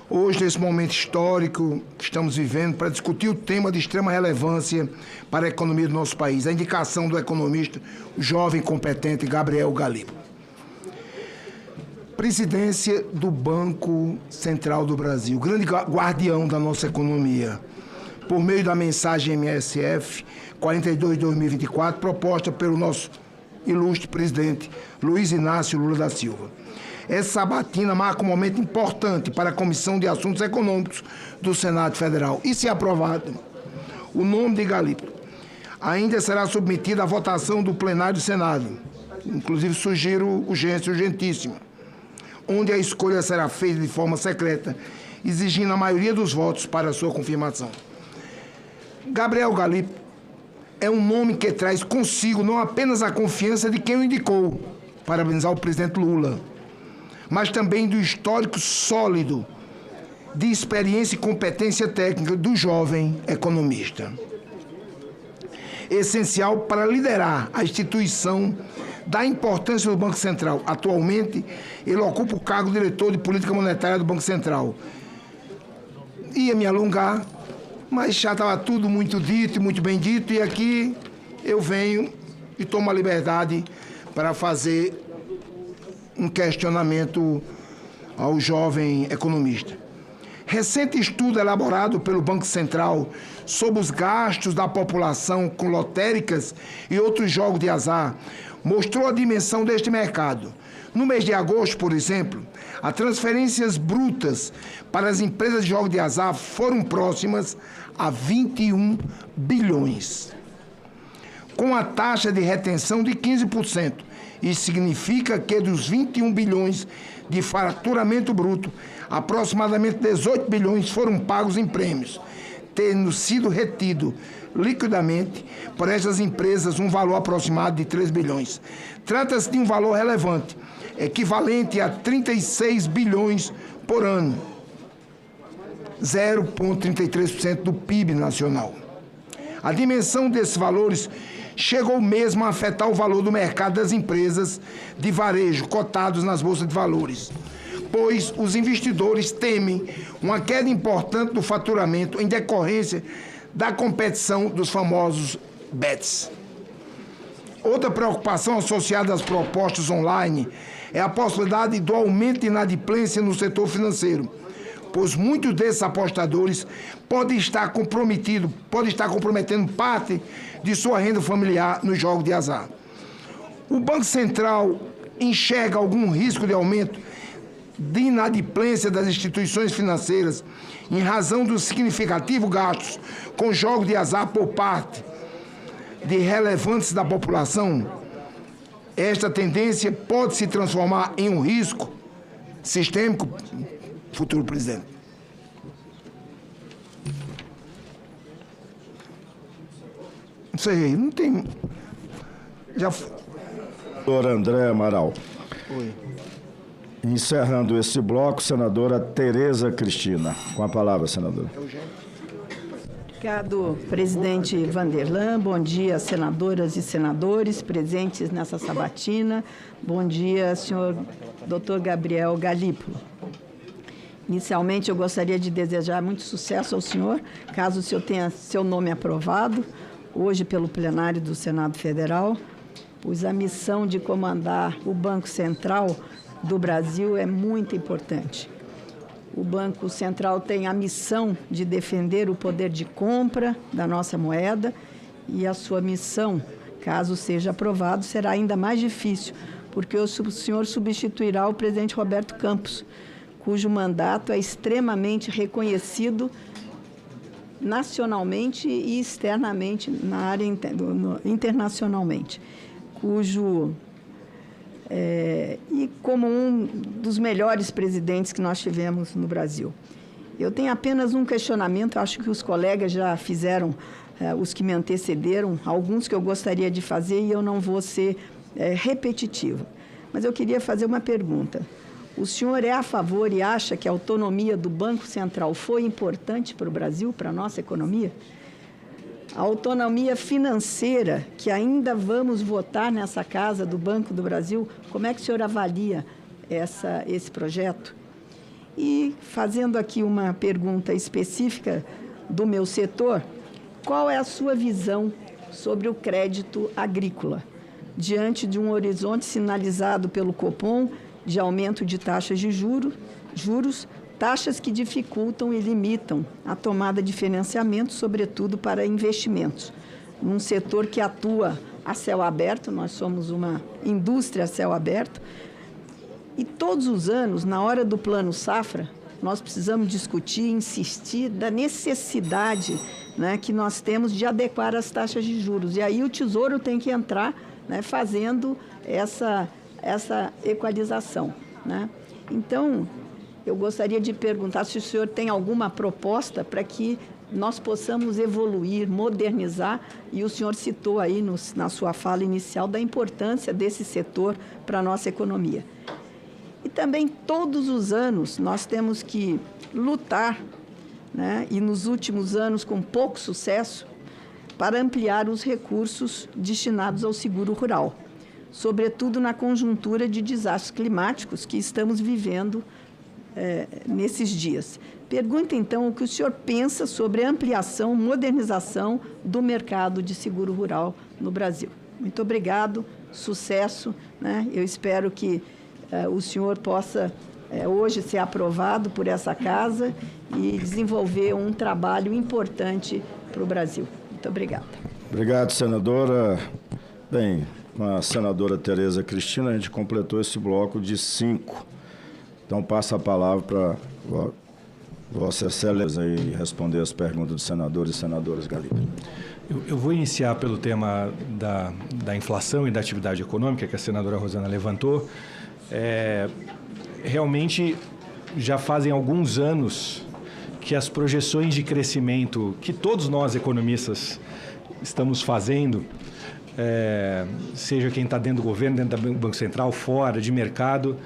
[SPEAKER 21] hoje, nesse momento histórico que estamos vivendo, para discutir o tema de extrema relevância para a economia do nosso país, a indicação do economista, o jovem competente Gabriel Galípolo. Presidência do Banco Central do Brasil, grande guardião da nossa economia, por meio da mensagem MSF 42/2024, proposta pelo nosso ilustre presidente Luiz Inácio Lula da Silva. Essa sabatina marca um momento importante para a Comissão de Assuntos Econômicos do Senado Federal. E, se aprovado, o nome de Galípolo ainda será submetido à votação do plenário do Senado. Inclusive, sugiro urgência urgentíssima, onde a escolha será feita de forma secreta, exigindo a maioria dos votos para a sua confirmação. Gabriel Galípolo é um nome que traz consigo não apenas a confiança de quem o indicou, parabenizar o presidente Lula, mas também do histórico sólido de experiência e competência técnica do jovem economista. Essencial para liderar a instituição da importância do Banco Central. Atualmente, ele ocupa o cargo de diretor de política monetária do Banco Central. Ia me alongar, mas já estava tudo muito dito e muito bem dito, e aqui eu venho e tomo a liberdade para fazer um questionamento ao jovem economista. Recente estudo elaborado pelo Banco Central sobre os gastos da população com lotéricas e outros jogos de azar mostrou a dimensão deste mercado. No mês de agosto, por exemplo, as transferências brutas para as empresas de jogos de azar foram próximas a 21 bilhões. Com a taxa de retenção de 15%. Isso significa que dos 21 bilhões de faturamento bruto, aproximadamente 18 bilhões foram pagos em prêmios, tendo sido retido liquidamente por estas empresas um valor aproximado de 3 bilhões. Trata-se de um valor relevante, equivalente a 36 bilhões por ano, 0,33% do PIB nacional. A dimensão desses valores chegou mesmo a afetar o valor do mercado das empresas de varejo cotados nas bolsas de valores, pois os investidores temem uma queda importante do faturamento em decorrência da competição dos famosos bets. Outra preocupação associada às propostas online é a possibilidade do aumento de inadimplência no setor financeiro, pois muitos desses apostadores podem estar comprometendo parte de sua renda familiar nos jogos de azar. O Banco Central enxerga algum risco de aumento de inadimplência das instituições financeiras em razão dos significativos gastos com jogos de azar por parte de relevantes da população? Esta tendência pode se transformar em um risco sistêmico, futuro presidente. Não sei, não tem... Já...
[SPEAKER 18] Senador André Amaral.
[SPEAKER 21] Oi.
[SPEAKER 18] Encerrando esse bloco, senadora Tereza Cristina. Com a palavra, senadora.
[SPEAKER 5] Obrigado, presidente Vanderlan. Bom dia, senadoras e senadores presentes nessa sabatina. Bom dia, senhor Dr. Gabriel Galípolo. Inicialmente, eu gostaria de desejar muito sucesso ao senhor, caso o senhor tenha seu nome aprovado, hoje pelo plenário do Senado Federal, pois a missão de comandar o Banco Central do Brasil é muito importante. O Banco Central tem a missão de defender o poder de compra da nossa moeda e a sua missão, caso seja aprovado, será ainda mais difícil, porque o senhor substituirá o presidente Roberto Campos, cujo mandato é extremamente reconhecido nacionalmente e externamente, na área internacionalmente, e como um dos melhores presidentes que nós tivemos no Brasil. Eu tenho apenas um questionamento, acho que os colegas já fizeram, os que me antecederam, alguns que eu gostaria de fazer e eu não vou ser repetitiva. Mas eu queria fazer uma pergunta. O senhor é a favor e acha que a autonomia do Banco Central foi importante para o Brasil, para a nossa economia? A autonomia financeira, que ainda vamos votar nessa casa do Banco do Brasil, como é que o senhor avalia esse projeto? E, fazendo aqui uma pergunta específica do meu setor, qual é a sua visão sobre o crédito agrícola, diante de um horizonte sinalizado pelo Copom de aumento de taxas de juros, taxas que dificultam e limitam a tomada de financiamento, sobretudo para investimentos. Num setor que atua a céu aberto, nós somos uma indústria a céu aberto, e todos os anos, na hora do Plano Safra, nós precisamos discutir, insistir da necessidade, né, que nós temos de adequar as taxas de juros. E aí o Tesouro tem que entrar, né, fazendo essa equalização, né? Então, eu gostaria de perguntar se o senhor tem alguma proposta para que nós possamos evoluir, modernizar, e o senhor citou aí na sua fala inicial da importância desse setor para a nossa economia. E também, todos os anos, nós temos que lutar, né, e nos últimos anos com pouco sucesso, para ampliar os recursos destinados ao seguro rural, sobretudo na conjuntura de desastres climáticos que estamos vivendo nesses dias. Pergunta, então, o que o senhor pensa sobre a ampliação, modernização do mercado de seguro rural no Brasil. Muito obrigado, sucesso, né? Eu espero que o senhor possa hoje ser aprovado por essa casa e desenvolver um trabalho importante para o Brasil. Muito obrigada.
[SPEAKER 18] Obrigado, senadora. Bem, com a senadora Tereza Cristina, a gente completou esse bloco de 5. Então, passa a palavra para Vossa Excelência aí responder as perguntas dos senadores e senadoras Galípolo.
[SPEAKER 2] Eu vou iniciar pelo tema da inflação e da atividade econômica que a senadora Rosana levantou. Realmente, já fazem alguns anos que as projeções de crescimento que todos nós, economistas, estamos fazendo, seja quem está dentro do governo, dentro do Banco Central, fora, de mercado,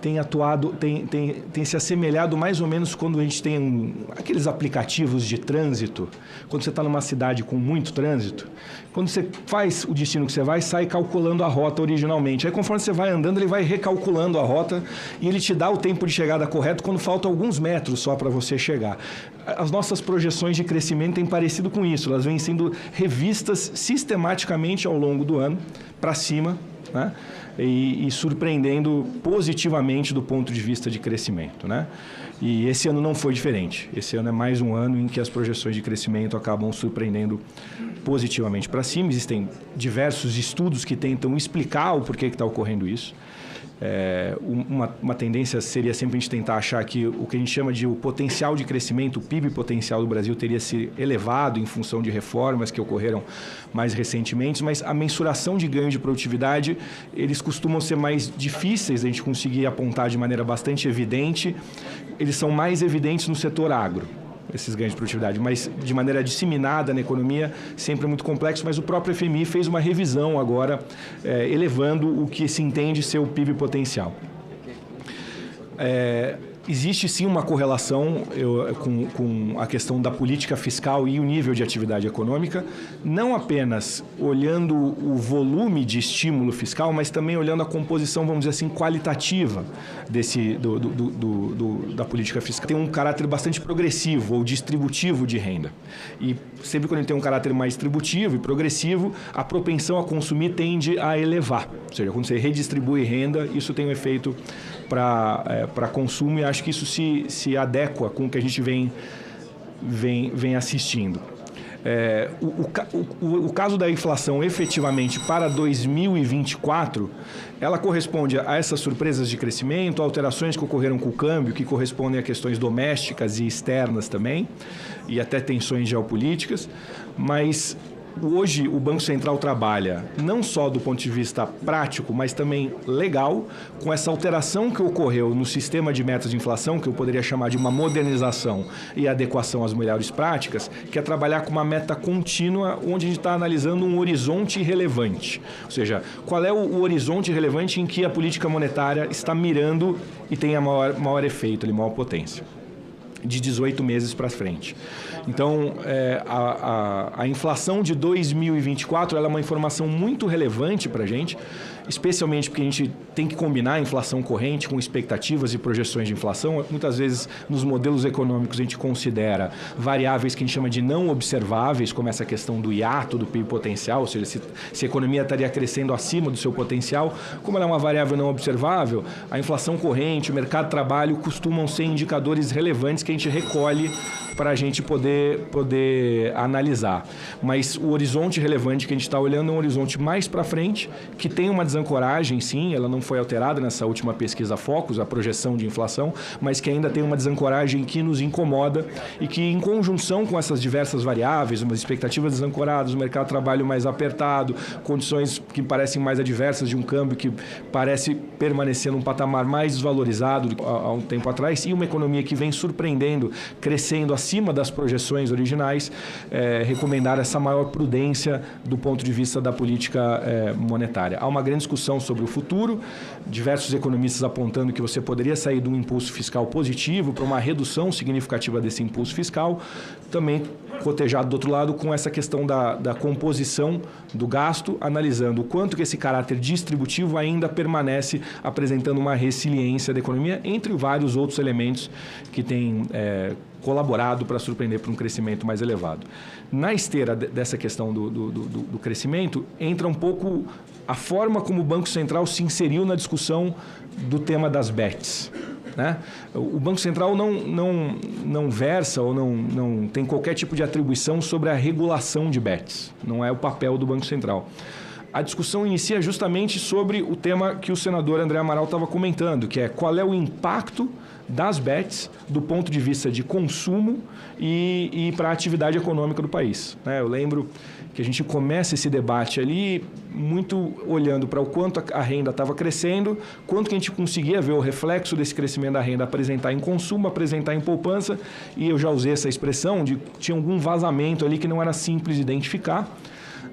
[SPEAKER 2] tem atuado, tem se assemelhado mais ou menos quando a gente tem aqueles aplicativos de trânsito, quando você está numa cidade com muito trânsito, quando você faz o destino que você vai, sai calculando a rota originalmente. Aí, conforme você vai andando, ele vai recalculando a rota e ele te dá o tempo de chegada correto quando faltam alguns metros só para você chegar. As nossas projeções de crescimento têm parecido com isso, elas vêm sendo revistas sistematicamente ao longo do ano, para cima, né? E surpreendendo positivamente do ponto de vista de crescimento, né? E esse ano não foi diferente. Esse ano é mais um ano em que as projeções de crescimento acabam surpreendendo positivamente para cima. Existem diversos estudos que tentam explicar o porquê que está ocorrendo isso. Uma tendência seria sempre a gente tentar achar que o que a gente chama de o potencial de crescimento, o PIB potencial do Brasil teria se elevado em função de reformas que ocorreram mais recentemente, mas a mensuração de ganho de produtividade, eles costumam ser mais difíceis de a gente conseguir apontar de maneira bastante evidente. Eles são mais evidentes no setor agro, esses ganhos de produtividade, mas de maneira disseminada na economia, sempre é muito complexo, mas o próprio FMI fez uma revisão agora, elevando o que se entende ser o PIB potencial. Existe sim uma correlação com a questão da política fiscal e o nível de atividade econômica, não apenas olhando o volume de estímulo fiscal, mas também olhando a composição, vamos dizer assim, qualitativa da política fiscal. Tem um caráter bastante progressivo ou distributivo de renda. E sempre quando a gente tem um caráter mais distributivo e progressivo, a propensão a consumir tende a elevar. Ou seja, quando você redistribui renda, isso tem um efeito para consumo e acho que isso se adequa com o que a gente vem assistindo. O caso da inflação efetivamente para 2024, ela corresponde a essas surpresas de crescimento, alterações que ocorreram com o câmbio, que correspondem a questões domésticas e externas também, e até tensões geopolíticas, mas hoje o Banco Central trabalha não só do ponto de vista prático, mas também legal, com essa alteração que ocorreu no sistema de metas de inflação, que eu poderia chamar de uma modernização e adequação às melhores práticas, que é trabalhar com uma meta contínua, onde a gente está analisando um horizonte relevante. Ou seja, qual é o horizonte relevante em que a política monetária está mirando e tem a maior efeito, a maior potência, de 18 meses para frente. Então, a inflação de 2024 ela é uma informação muito relevante para a gente, especialmente porque a gente tem que combinar a inflação corrente com expectativas e projeções de inflação. Muitas vezes, nos modelos econômicos, a gente considera variáveis que a gente chama de não observáveis, como essa questão do hiato do PIB potencial, ou seja, se a economia estaria crescendo acima do seu potencial. Como ela é uma variável não observável, a inflação corrente, o mercado de trabalho costumam ser indicadores relevantes que a gente recolhe para a gente poder analisar. Mas o horizonte relevante que a gente está olhando é um horizonte mais para frente, que tem uma desancoragem, sim, ela não foi alterada nessa última pesquisa Focus, a projeção de inflação, mas que ainda tem uma desancoragem que nos incomoda e que, em conjunção com essas diversas variáveis, umas expectativas desancoradas, o mercado de trabalho mais apertado, condições que parecem mais adversas de um câmbio que parece permanecer num patamar mais desvalorizado há um tempo atrás, e uma economia que vem surpreendendo, crescendo acima das projeções originais, recomendar essa maior prudência do ponto de vista da política monetária. Há uma grande discussão sobre o futuro, diversos economistas apontando que você poderia sair de um impulso fiscal positivo para uma redução significativa desse impulso fiscal, também cotejado do outro lado com essa questão da composição do gasto, analisando o quanto que esse caráter distributivo ainda permanece apresentando uma resiliência da economia, entre vários outros elementos que têm colaborado para surpreender para um crescimento mais elevado. Na esteira dessa questão do crescimento, entra um pouco a forma como o Banco Central se inseriu na discussão do tema das bets. né? O Banco Central não versa ou não tem qualquer tipo de atribuição sobre a regulação de bets. Não é o papel do Banco Central. A discussão inicia justamente sobre o tema que o senador André Amaral estava comentando, que é qual é o impacto das bets do ponto de vista de consumo e para a atividade econômica do país, né? Eu lembro que a gente começa esse debate ali muito olhando para o quanto a renda estava crescendo, quanto que a gente conseguia ver o reflexo desse crescimento da renda apresentar em consumo, apresentar em poupança, e eu já usei essa expressão de que tinha algum vazamento ali que não era simples de identificar.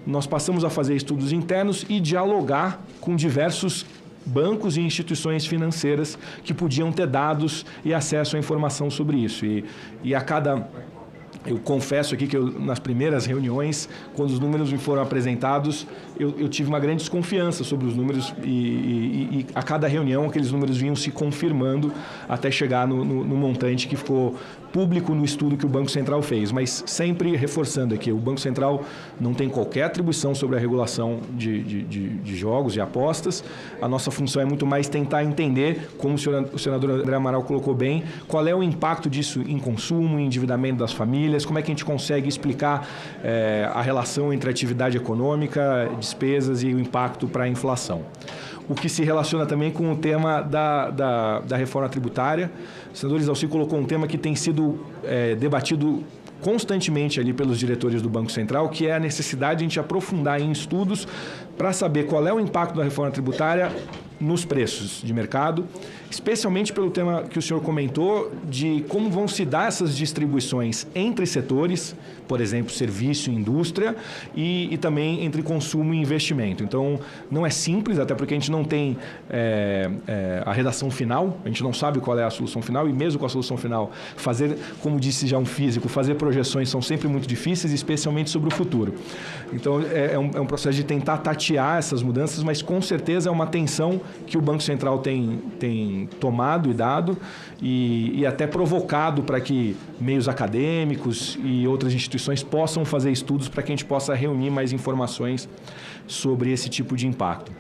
[SPEAKER 2] Nós passamos a fazer estudos internos e dialogar com diversos bancos e instituições financeiras que podiam ter dados e acesso à informação sobre isso. E a cada... Eu confesso aqui que nas primeiras reuniões, quando os números me foram apresentados, eu tive uma grande desconfiança sobre os números e a cada reunião aqueles números vinham se confirmando até chegar no montante que ficou público no estudo que o Banco Central fez. Mas sempre reforçando aqui, o Banco Central não tem qualquer atribuição sobre a regulação de jogos e apostas. A nossa função é muito mais tentar entender, como o senador André Amaral colocou bem, qual é o impacto disso em consumo, em endividamento das famílias, como é que a gente consegue explicar a relação entre atividade econômica, despesas e o impacto para a inflação. O que se relaciona também com o tema da reforma tributária. O senador Isalci colocou um tema que tem sido debatido constantemente ali pelos diretores do Banco Central, que é a necessidade de a gente aprofundar em estudos para saber qual é o impacto da reforma tributária nos preços de mercado, especialmente pelo tema que o senhor comentou de como vão se dar essas distribuições entre setores, por exemplo, serviço e indústria, e também entre consumo e investimento. Então, não é simples, até porque a gente não tem a redação final, a gente não sabe qual é a solução final, e mesmo com a solução final, fazer, como disse já um físico, fazer projeções são sempre muito difíceis, especialmente sobre o futuro. Então, é um processo de tentar tatear essas mudanças, mas com certeza é uma atenção que o Banco Central tem tomado e dado e até provocado para que meios acadêmicos e outras instituições possam fazer estudos para que a gente possa reunir mais informações sobre esse tipo de impacto.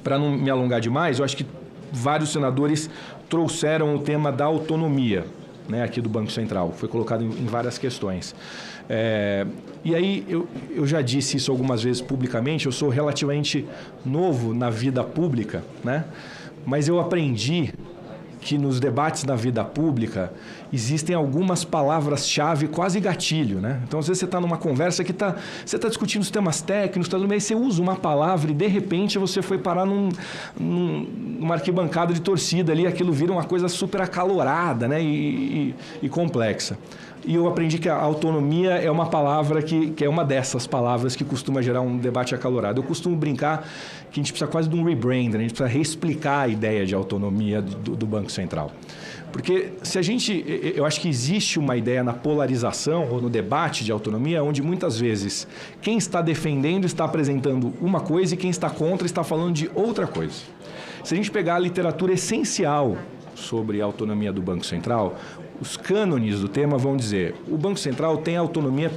[SPEAKER 2] Para não me alongar demais, eu acho que vários senadores trouxeram o tema da autonomia, né, aqui do Banco Central. Foi colocado em várias questões. E aí, eu já disse isso algumas vezes publicamente, eu sou relativamente novo na vida pública, né? Mas eu aprendi que nos debates na vida pública existem algumas palavras-chave quase gatilho, né? Então, às vezes você está numa conversa que você está discutindo os temas técnicos, no meio você usa uma palavra e, de repente, você foi parar numa arquibancada de torcida ali, aquilo vira uma coisa super acalorada, né? E complexa. E eu aprendi que a autonomia é uma palavra que é uma dessas palavras que costuma gerar um debate acalorado. Eu costumo brincar que a gente precisa quase de um rebrand, a gente precisa reexplicar a ideia de autonomia do Banco Central. Porque eu acho que existe uma ideia na polarização ou no debate de autonomia onde muitas vezes quem está defendendo está apresentando uma coisa e quem está contra está falando de outra coisa. Se a gente pegar a literatura essencial sobre a autonomia do Banco Central, os cânones do tema vão dizer o Banco Central tem autonomia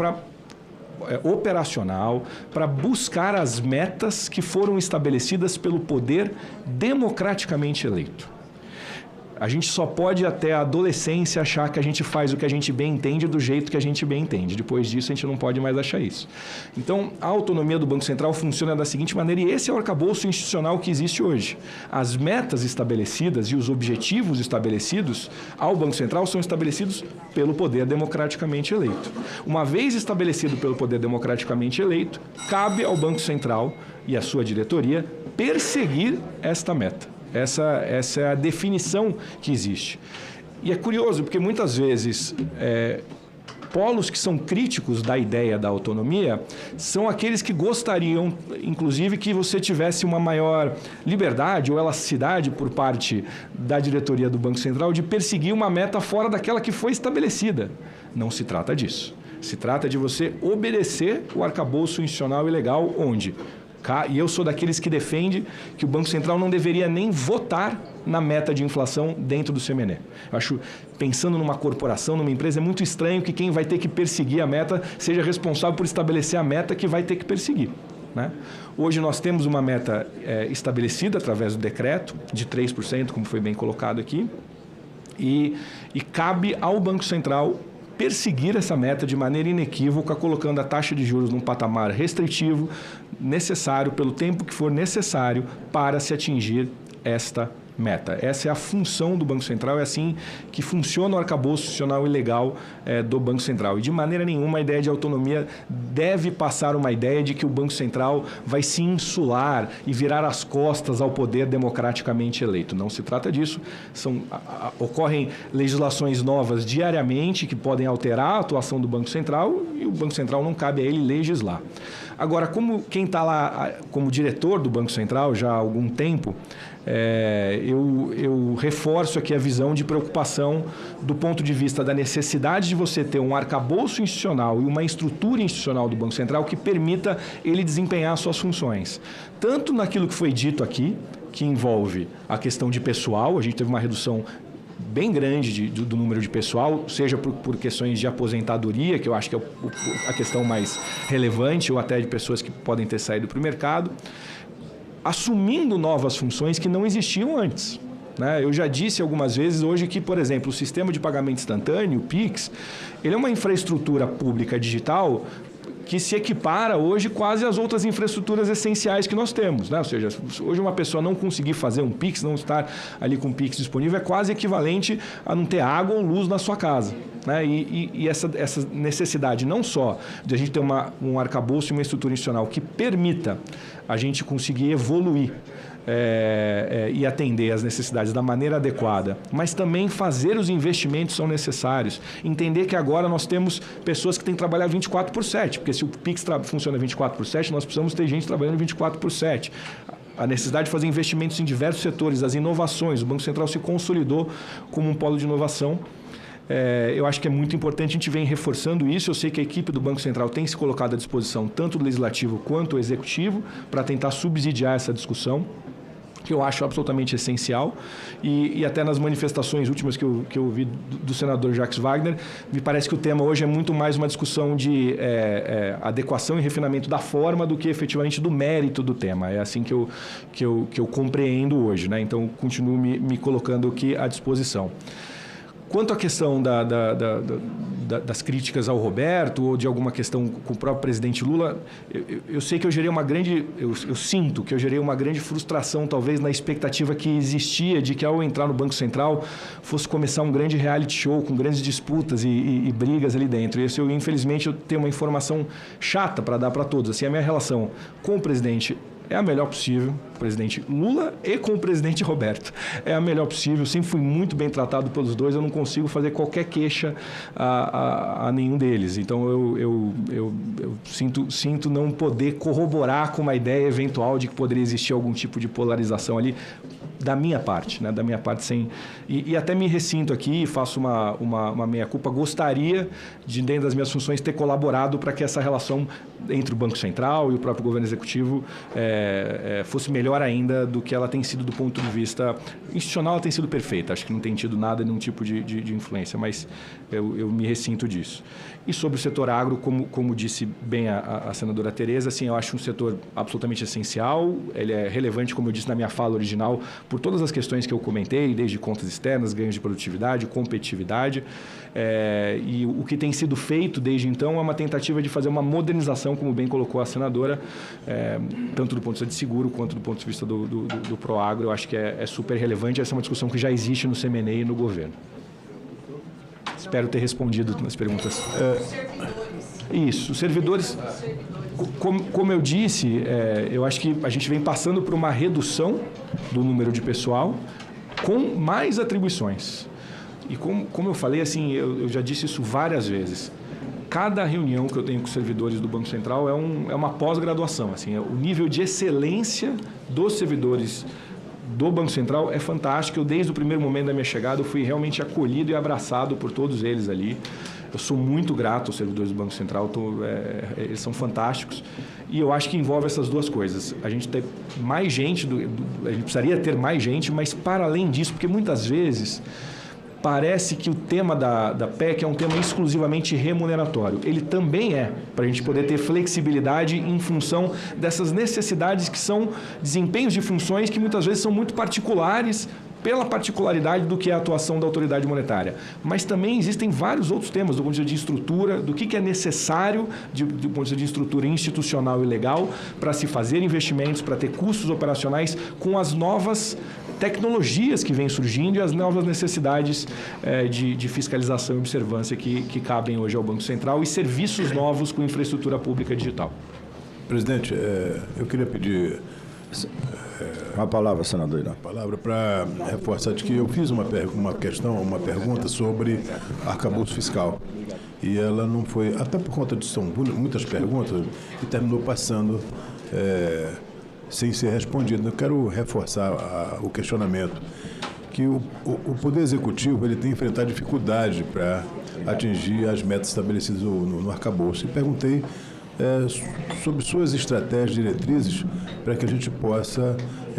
[SPEAKER 2] operacional para buscar as metas que foram estabelecidas pelo poder democraticamente eleito. A gente só pode até a adolescência achar que a gente faz o que a gente bem entende do jeito que a gente bem entende. Depois disso, a gente não pode mais achar isso. Então, a autonomia do Banco Central funciona da seguinte maneira, e esse é o arcabouço institucional que existe hoje. As metas estabelecidas e os objetivos estabelecidos ao Banco Central são estabelecidos pelo poder democraticamente eleito. Uma vez estabelecido pelo poder democraticamente eleito, cabe ao Banco Central e à sua diretoria perseguir esta meta. Essa é a definição que existe. E é curioso, porque muitas vezes polos que são críticos da ideia da autonomia são aqueles que gostariam, inclusive, que você tivesse uma maior liberdade ou elasticidade por parte da diretoria do Banco Central de perseguir uma meta fora daquela que foi estabelecida. Não se trata disso. Se trata de você obedecer o arcabouço institucional e legal, onde... E eu sou daqueles que defende que o Banco Central não deveria nem votar na meta de inflação dentro do CMNE. Eu acho, pensando numa corporação, numa empresa, é muito estranho que quem vai ter que perseguir a meta seja responsável por estabelecer a meta que vai ter que perseguir, né? Hoje nós temos uma meta estabelecida através do decreto de 3%, como foi bem colocado aqui. E cabe ao Banco Central perseguir essa meta de maneira inequívoca, colocando a taxa de juros num patamar restritivo, necessário, pelo tempo que for necessário, para se atingir esta meta. Essa é a função do Banco Central, é assim que funciona o arcabouço institucional e legal do Banco Central. E de maneira nenhuma a ideia de autonomia deve passar uma ideia de que o Banco Central vai se insular e virar as costas ao poder democraticamente eleito. Não se trata disso. Ocorrem legislações novas diariamente que podem alterar a atuação do Banco Central e o Banco Central não cabe a ele legislar. Agora, como quem está lá como diretor do Banco Central já há algum tempo, eu reforço aqui a visão de preocupação do ponto de vista da necessidade de você ter um arcabouço institucional e uma estrutura institucional do Banco Central que permita ele desempenhar suas funções. Tanto naquilo que foi dito aqui, que envolve a questão de pessoal, a gente teve uma redução bem grande do número de pessoal, seja por questões de aposentadoria, que eu acho que é a questão mais relevante, ou até de pessoas que podem ter saído para o mercado, assumindo novas funções que não existiam antes. Eu já disse algumas vezes hoje que, por exemplo, o sistema de pagamento instantâneo, o Pix, ele é uma infraestrutura pública digital que se equipara hoje quase às outras infraestruturas essenciais que nós temos. Ou seja, hoje uma pessoa não conseguir fazer um Pix, não estar ali com o Pix disponível, é quase equivalente a não ter água ou luz na sua casa. E essa necessidade não só de a gente ter um arcabouço e uma estrutura institucional que permita a gente conseguir evoluir e atender às necessidades da maneira adequada, mas também fazer os investimentos são necessários. Entender que agora nós temos pessoas que têm que trabalhar 24/7, porque se o Pix funciona 24/7, nós precisamos ter gente trabalhando 24/7. A necessidade de fazer investimentos em diversos setores, as inovações, o Banco Central se consolidou como um polo de inovação. Eu acho que é muito importante a gente vem reforçando isso. Eu sei que a equipe do Banco Central tem se colocado à disposição tanto do Legislativo quanto do Executivo para tentar subsidiar essa discussão, que eu acho absolutamente essencial, e até nas manifestações últimas que eu ouvi do senador Jacques Wagner, me parece que o tema hoje é muito mais uma discussão de adequação e refinamento da forma do que efetivamente do mérito do tema. É assim que eu compreendo hoje. Então, continuo me colocando aqui à disposição. Quanto à questão das críticas ao Roberto ou de alguma questão com o próprio presidente Lula, eu sei que eu gerei uma grande... Eu sinto que eu gerei uma grande frustração, talvez, na expectativa que existia de que, ao entrar no Banco Central, fosse começar um grande reality show com grandes disputas e brigas ali dentro. E infelizmente, eu tenho uma informação chata para dar para todos. Assim, a minha relação com o presidente é a melhor possível, o presidente Lula e com o presidente Roberto. É a melhor possível, sempre fui muito bem tratado pelos dois, eu não consigo fazer qualquer queixa a nenhum deles. Então, eu sinto não poder corroborar com uma ideia eventual de que poderia existir algum tipo de polarização ali, da minha parte, da minha parte sem... E até me ressinto aqui, faço uma meia-culpa, gostaria de, dentro das minhas funções, ter colaborado para que essa relação entre o Banco Central e o próprio governo executivo fosse melhor ainda do que ela tem sido do ponto de vista institucional. Ela tem sido perfeita, acho que não tem tido nada, nenhum tipo de influência, mas eu me ressinto disso. E sobre o setor agro, como disse bem a senadora Tereza, assim, eu acho um setor absolutamente essencial, ele é relevante, como eu disse na minha fala original, por todas as questões que eu comentei, desde contas externas, ganhos de produtividade, competitividade, e o que tem sido feito desde então é uma tentativa de fazer uma modernização, como bem colocou a senadora, tanto do ponto de vista de seguro quanto do ponto de vista do Proagro. Eu acho que é super relevante, essa é uma discussão que já existe no CMNE e no governo. Espero ter respondido nas perguntas. Isso, os servidores... Como eu disse, eu acho que a gente vem passando por uma redução do número de pessoal com mais atribuições. E como eu falei, assim, eu já disse isso várias vezes. Cada reunião que eu tenho com os servidores do Banco Central é uma pós-graduação. Assim, o nível de excelência dos servidores do Banco Central é fantástico. Eu, desde o primeiro momento da minha chegada, eu fui realmente acolhido e abraçado por todos eles ali. Eu sou muito grato aos servidores do Banco Central, eles são fantásticos. E eu acho que envolve essas duas coisas. A gente tem mais gente, a gente precisaria ter mais gente, mas para além disso, porque muitas vezes parece que o tema da PEC é um tema exclusivamente remuneratório. Ele também é, para a gente poder ter flexibilidade em função dessas necessidades que são desempenhos de funções que muitas vezes são muito particulares pela particularidade do que é a atuação da autoridade monetária. Mas também existem vários outros temas do ponto de vista de estrutura, do que é necessário do ponto de vista de estrutura institucional e legal para se fazer investimentos, para ter custos operacionais com as novas tecnologias que vêm surgindo e as novas necessidades de fiscalização e observância que cabem hoje ao Banco Central e serviços novos com infraestrutura pública digital.
[SPEAKER 19] Presidente, eu queria pedir...
[SPEAKER 18] Uma palavra, senador Irã.
[SPEAKER 19] Palavra para reforçar de que eu fiz uma pergunta sobre arcabouço fiscal. E ela não foi, até por conta de são muitas perguntas, e terminou passando sem ser respondida. Eu quero reforçar o questionamento, que o Poder Executivo ele tem enfrentado dificuldade para atingir as metas estabelecidas no arcabouço. E perguntei sobre suas estratégias, diretrizes, para que a gente possa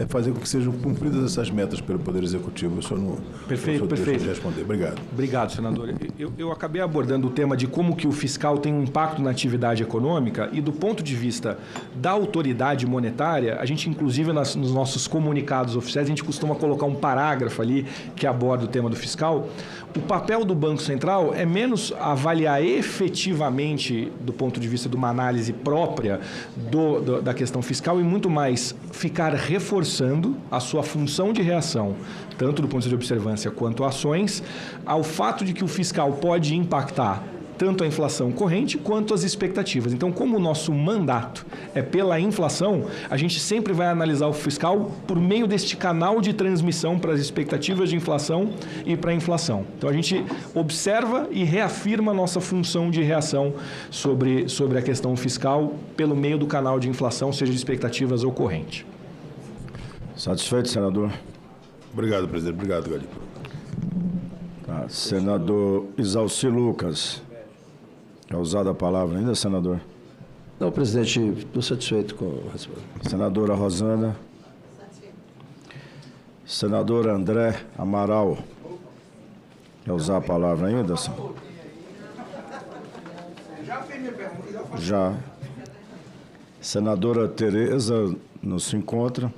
[SPEAKER 19] fazer com que sejam cumpridas essas metas pelo Poder Executivo. O senhor não...
[SPEAKER 2] Perfeito.
[SPEAKER 19] Responder. Obrigado.
[SPEAKER 2] Obrigado, senador. Eu acabei abordando o tema de como que o fiscal tem um impacto na atividade econômica e do ponto de vista da autoridade monetária, a gente, inclusive, nos nossos comunicados oficiais, a gente costuma colocar um parágrafo ali que aborda o tema do fiscal. O papel do Banco Central é menos avaliar efetivamente, do ponto de vista de uma análise própria da questão fiscal e muito mais ficar reforçando a sua função de reação, tanto do ponto de vista de observância quanto ações, ao fato de que o fiscal pode impactar tanto a inflação corrente quanto as expectativas. Então, como o nosso mandato é pela inflação, a gente sempre vai analisar o fiscal por meio deste canal de transmissão para as expectativas de inflação e para a inflação. Então, a gente observa e reafirma a nossa função de reação sobre a questão fiscal pelo meio do canal de inflação, seja de expectativas ou corrente.
[SPEAKER 18] Satisfeito, senador?
[SPEAKER 19] Obrigado, presidente. Obrigado, Galípolo.
[SPEAKER 18] Tá. Senador Isalci Lucas. É usada a palavra ainda, senador?
[SPEAKER 3] Não, presidente, estou satisfeito com a resposta.
[SPEAKER 18] Senadora Rosana. Senador André Amaral. Quer usar a palavra ainda, senador? Já. Senadora Tereza não se encontra.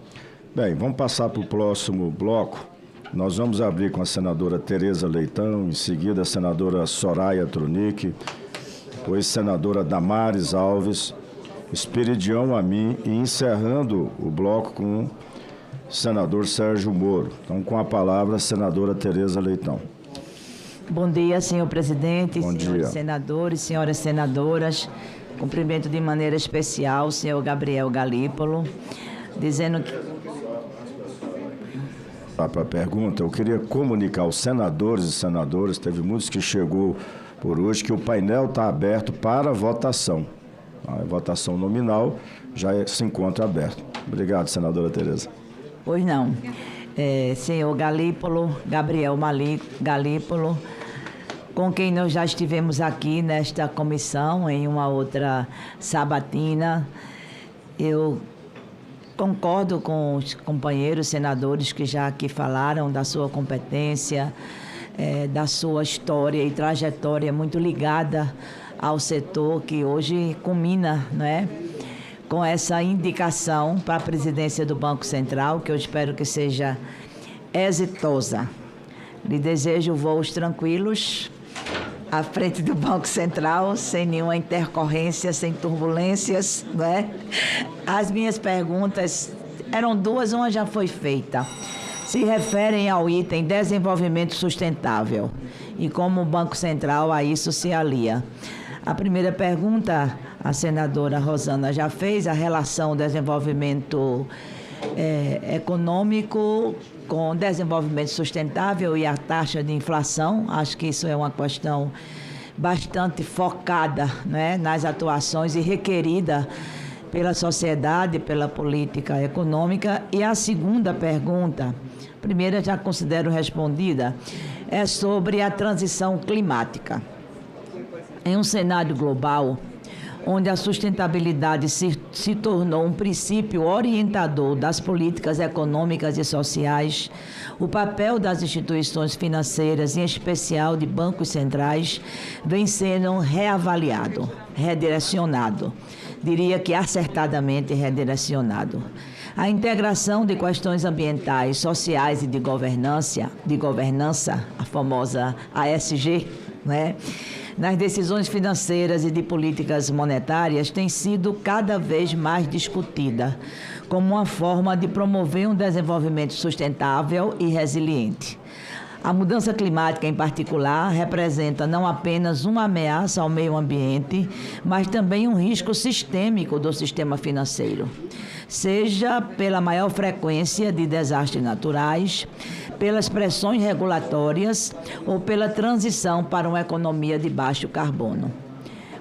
[SPEAKER 18] Bem, vamos passar para o próximo bloco. Nós vamos abrir com a senadora Tereza Leitão, em seguida a senadora Soraya Tronic, depois senadora Damares Alves, Esperidião Amin e encerrando o bloco com o senador Sérgio Moro. Então, com a palavra, a senadora Tereza Leitão.
[SPEAKER 6] Bom dia, senhor presidente,
[SPEAKER 18] Bom
[SPEAKER 6] senhores
[SPEAKER 18] dia.
[SPEAKER 6] senadores, senhoras senadoras. Cumprimento de maneira especial o senhor Gabriel Galípolo, dizendo que...
[SPEAKER 18] Para a pergunta, eu queria comunicar aos senadores e senadoras, teve muitos que chegou por hoje, que o painel está aberto para votação. A votação nominal já se encontra aberto. Obrigado, senadora Tereza.
[SPEAKER 6] Pois não. Senhor Galípolo, Gabriel Galípolo, com quem nós já estivemos aqui nesta comissão, em uma outra sabatina. Eu concordo com os companheiros senadores que já aqui falaram da sua competência, da sua história e trajetória muito ligada ao setor que hoje culmina, né, com essa indicação para a presidência do Banco Central, que eu espero que seja exitosa. Lhe desejo voos tranquilos à frente do Banco Central, sem nenhuma intercorrência, sem turbulências, né? As minhas perguntas eram duas, uma já foi feita. Se referem ao item desenvolvimento sustentável e como o Banco Central a isso se alia. A primeira pergunta, a senadora Rosana já fez, a relação desenvolvimento econômico com desenvolvimento sustentável e a taxa de inflação. Acho que isso é uma questão bastante focada, né, nas atuações e requerida pela sociedade, pela política econômica. E a segunda pergunta, a primeira já considero respondida, é sobre a transição climática. Em um cenário global, onde a sustentabilidade se tornou um princípio orientador das políticas econômicas e sociais, o papel das instituições financeiras, em especial de bancos centrais, vem sendo reavaliado, redirecionado. Diria que acertadamente redirecionado. A integração de questões ambientais, sociais e de governança, a famosa ASG, né, nas decisões financeiras e de políticas monetárias tem sido cada vez mais discutida como uma forma de promover um desenvolvimento sustentável e resiliente. A mudança climática, em particular, representa não apenas uma ameaça ao meio ambiente, mas também um risco sistêmico do sistema financeiro, seja pela maior frequência de desastres naturais, pelas pressões regulatórias ou pela transição para uma economia de baixo carbono.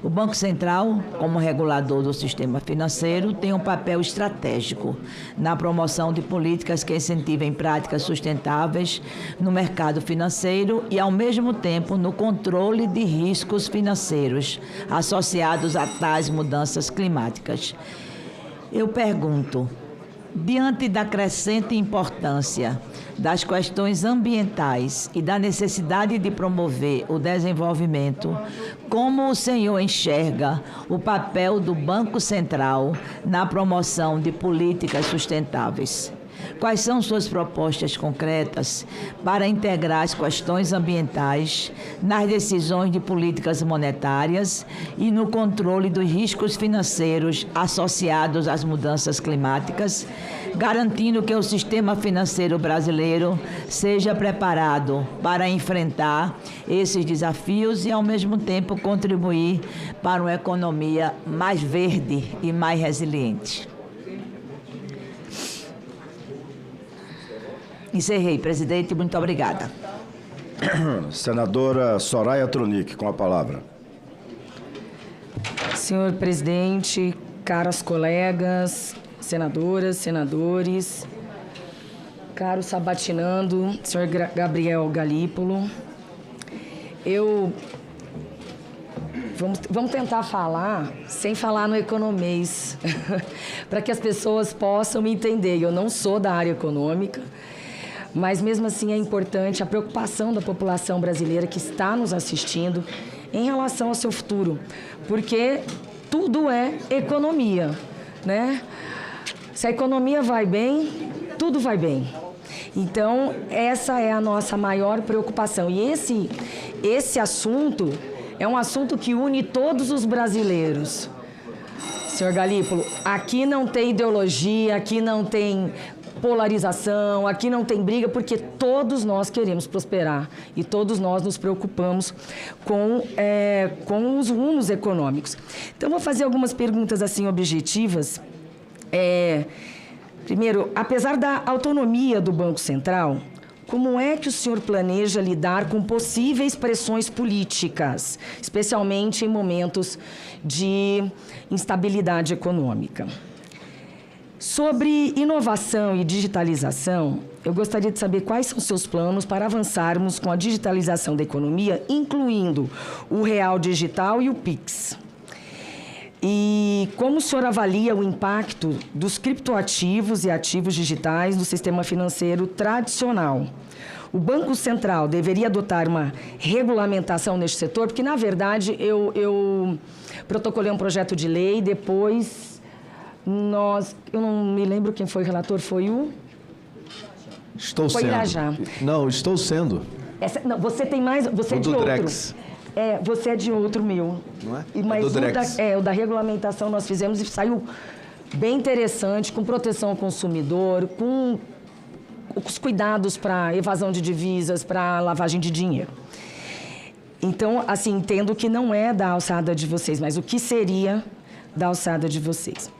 [SPEAKER 6] O Banco Central, como regulador do sistema financeiro, tem um papel estratégico na promoção de políticas que incentivem práticas sustentáveis no mercado financeiro e, ao mesmo tempo, no controle de riscos financeiros associados a tais mudanças climáticas. Eu pergunto, diante da crescente importância das questões ambientais e da necessidade de promover o desenvolvimento, como o senhor enxerga o papel do Banco Central na promoção de políticas sustentáveis? Quais são suas propostas concretas para integrar as questões ambientais nas decisões de políticas monetárias e no controle dos riscos financeiros associados às mudanças climáticas, garantindo que o sistema financeiro brasileiro seja preparado para enfrentar esses desafios e, ao mesmo tempo, contribuir para uma economia mais verde e mais resiliente? Encerrei, presidente. Muito obrigada.
[SPEAKER 18] Senadora Soraya Tronic, com a palavra.
[SPEAKER 7] Senhor presidente, caras colegas, senadoras, senadores, caro sabatinando, senhor Gabriel Galípolo, vamos tentar falar sem falar no economês, para que as pessoas possam me entender. Eu não sou da área econômica, mas mesmo assim é importante a preocupação da população brasileira que está nos assistindo em relação ao seu futuro, porque tudo é economia, né? Se a economia vai bem, tudo vai bem. Então, essa é a nossa maior preocupação. E esse assunto é um assunto que une todos os brasileiros. Senhor Galípolo, aqui não tem ideologia, aqui não tem polarização, aqui não tem briga, porque todos nós queremos prosperar e todos nós nos preocupamos com os rumos econômicos. Então, vou fazer algumas perguntas assim objetivas. Primeiro, apesar da autonomia do Banco Central, como é que o senhor planeja lidar com possíveis pressões políticas, especialmente em momentos de instabilidade econômica? Sobre inovação e digitalização, eu gostaria de saber quais são seus planos para avançarmos com a digitalização da economia, incluindo o Real Digital e o Pix. E como o senhor avalia o impacto dos criptoativos e ativos digitais no sistema financeiro tradicional? O Banco Central deveria adotar uma regulamentação neste setor? Porque, na verdade, eu protocolei um projeto de lei, depois eu não me lembro quem foi o relator, foi o...
[SPEAKER 9] Estou
[SPEAKER 7] foi
[SPEAKER 9] sendo.
[SPEAKER 7] Irajá.
[SPEAKER 9] Não, estou sendo.
[SPEAKER 7] Não, você tem mais... Você
[SPEAKER 9] O
[SPEAKER 7] é de
[SPEAKER 9] do
[SPEAKER 7] outro.
[SPEAKER 9] Drex.
[SPEAKER 7] Você é de outro meu.
[SPEAKER 9] Não é?
[SPEAKER 7] Mas
[SPEAKER 9] do Drex.
[SPEAKER 7] o da regulamentação nós fizemos e saiu bem interessante, com proteção ao consumidor, com os cuidados para evasão de divisas, para lavagem de dinheiro. Então, assim, entendo que não é da alçada de vocês, mas o que seria da alçada de vocês?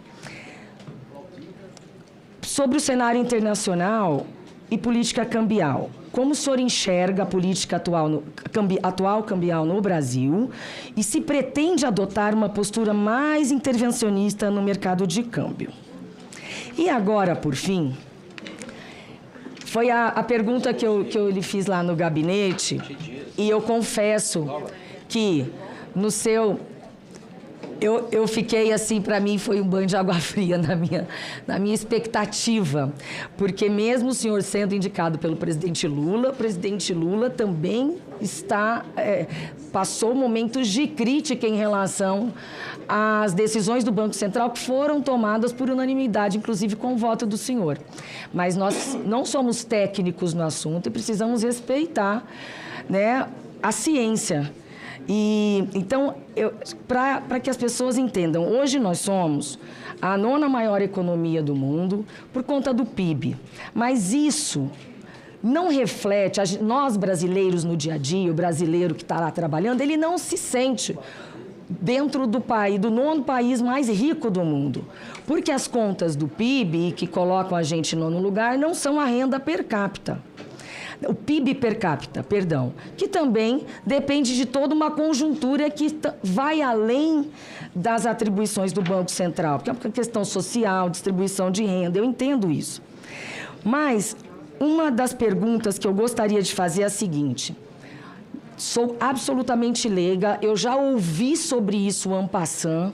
[SPEAKER 7] Sobre o cenário internacional e política cambial, como o senhor enxerga a política atual cambial no Brasil e se pretende adotar uma postura mais intervencionista no mercado de câmbio? E agora, por fim, foi a pergunta que eu lhe fiz lá no gabinete, e eu confesso que no seu Eu fiquei assim, para mim foi um banho de água fria na minha expectativa, porque mesmo o senhor sendo indicado pelo presidente Lula, o presidente Lula também passou momentos de crítica em relação às decisões do Banco Central que foram tomadas por unanimidade, inclusive com o voto do senhor. Mas nós não somos técnicos no assunto e precisamos respeitar, né, a ciência. E, então, para que as pessoas entendam, hoje nós somos a 9ª maior economia do mundo por conta do PIB. Mas isso não reflete, nós brasileiros no dia a dia, o brasileiro que está lá trabalhando, ele não se sente dentro do país, do 9º país mais rico do mundo. Porque as contas do PIB, que colocam a gente em 9º lugar, não são a renda per capita. O PIB per capita, perdão, que também depende de toda uma conjuntura que vai além das atribuições do Banco Central, porque é uma questão social, distribuição de renda, eu entendo isso. Mas uma das perguntas que eu gostaria de fazer é a seguinte: sou absolutamente leiga, eu já ouvi sobre isso en passant,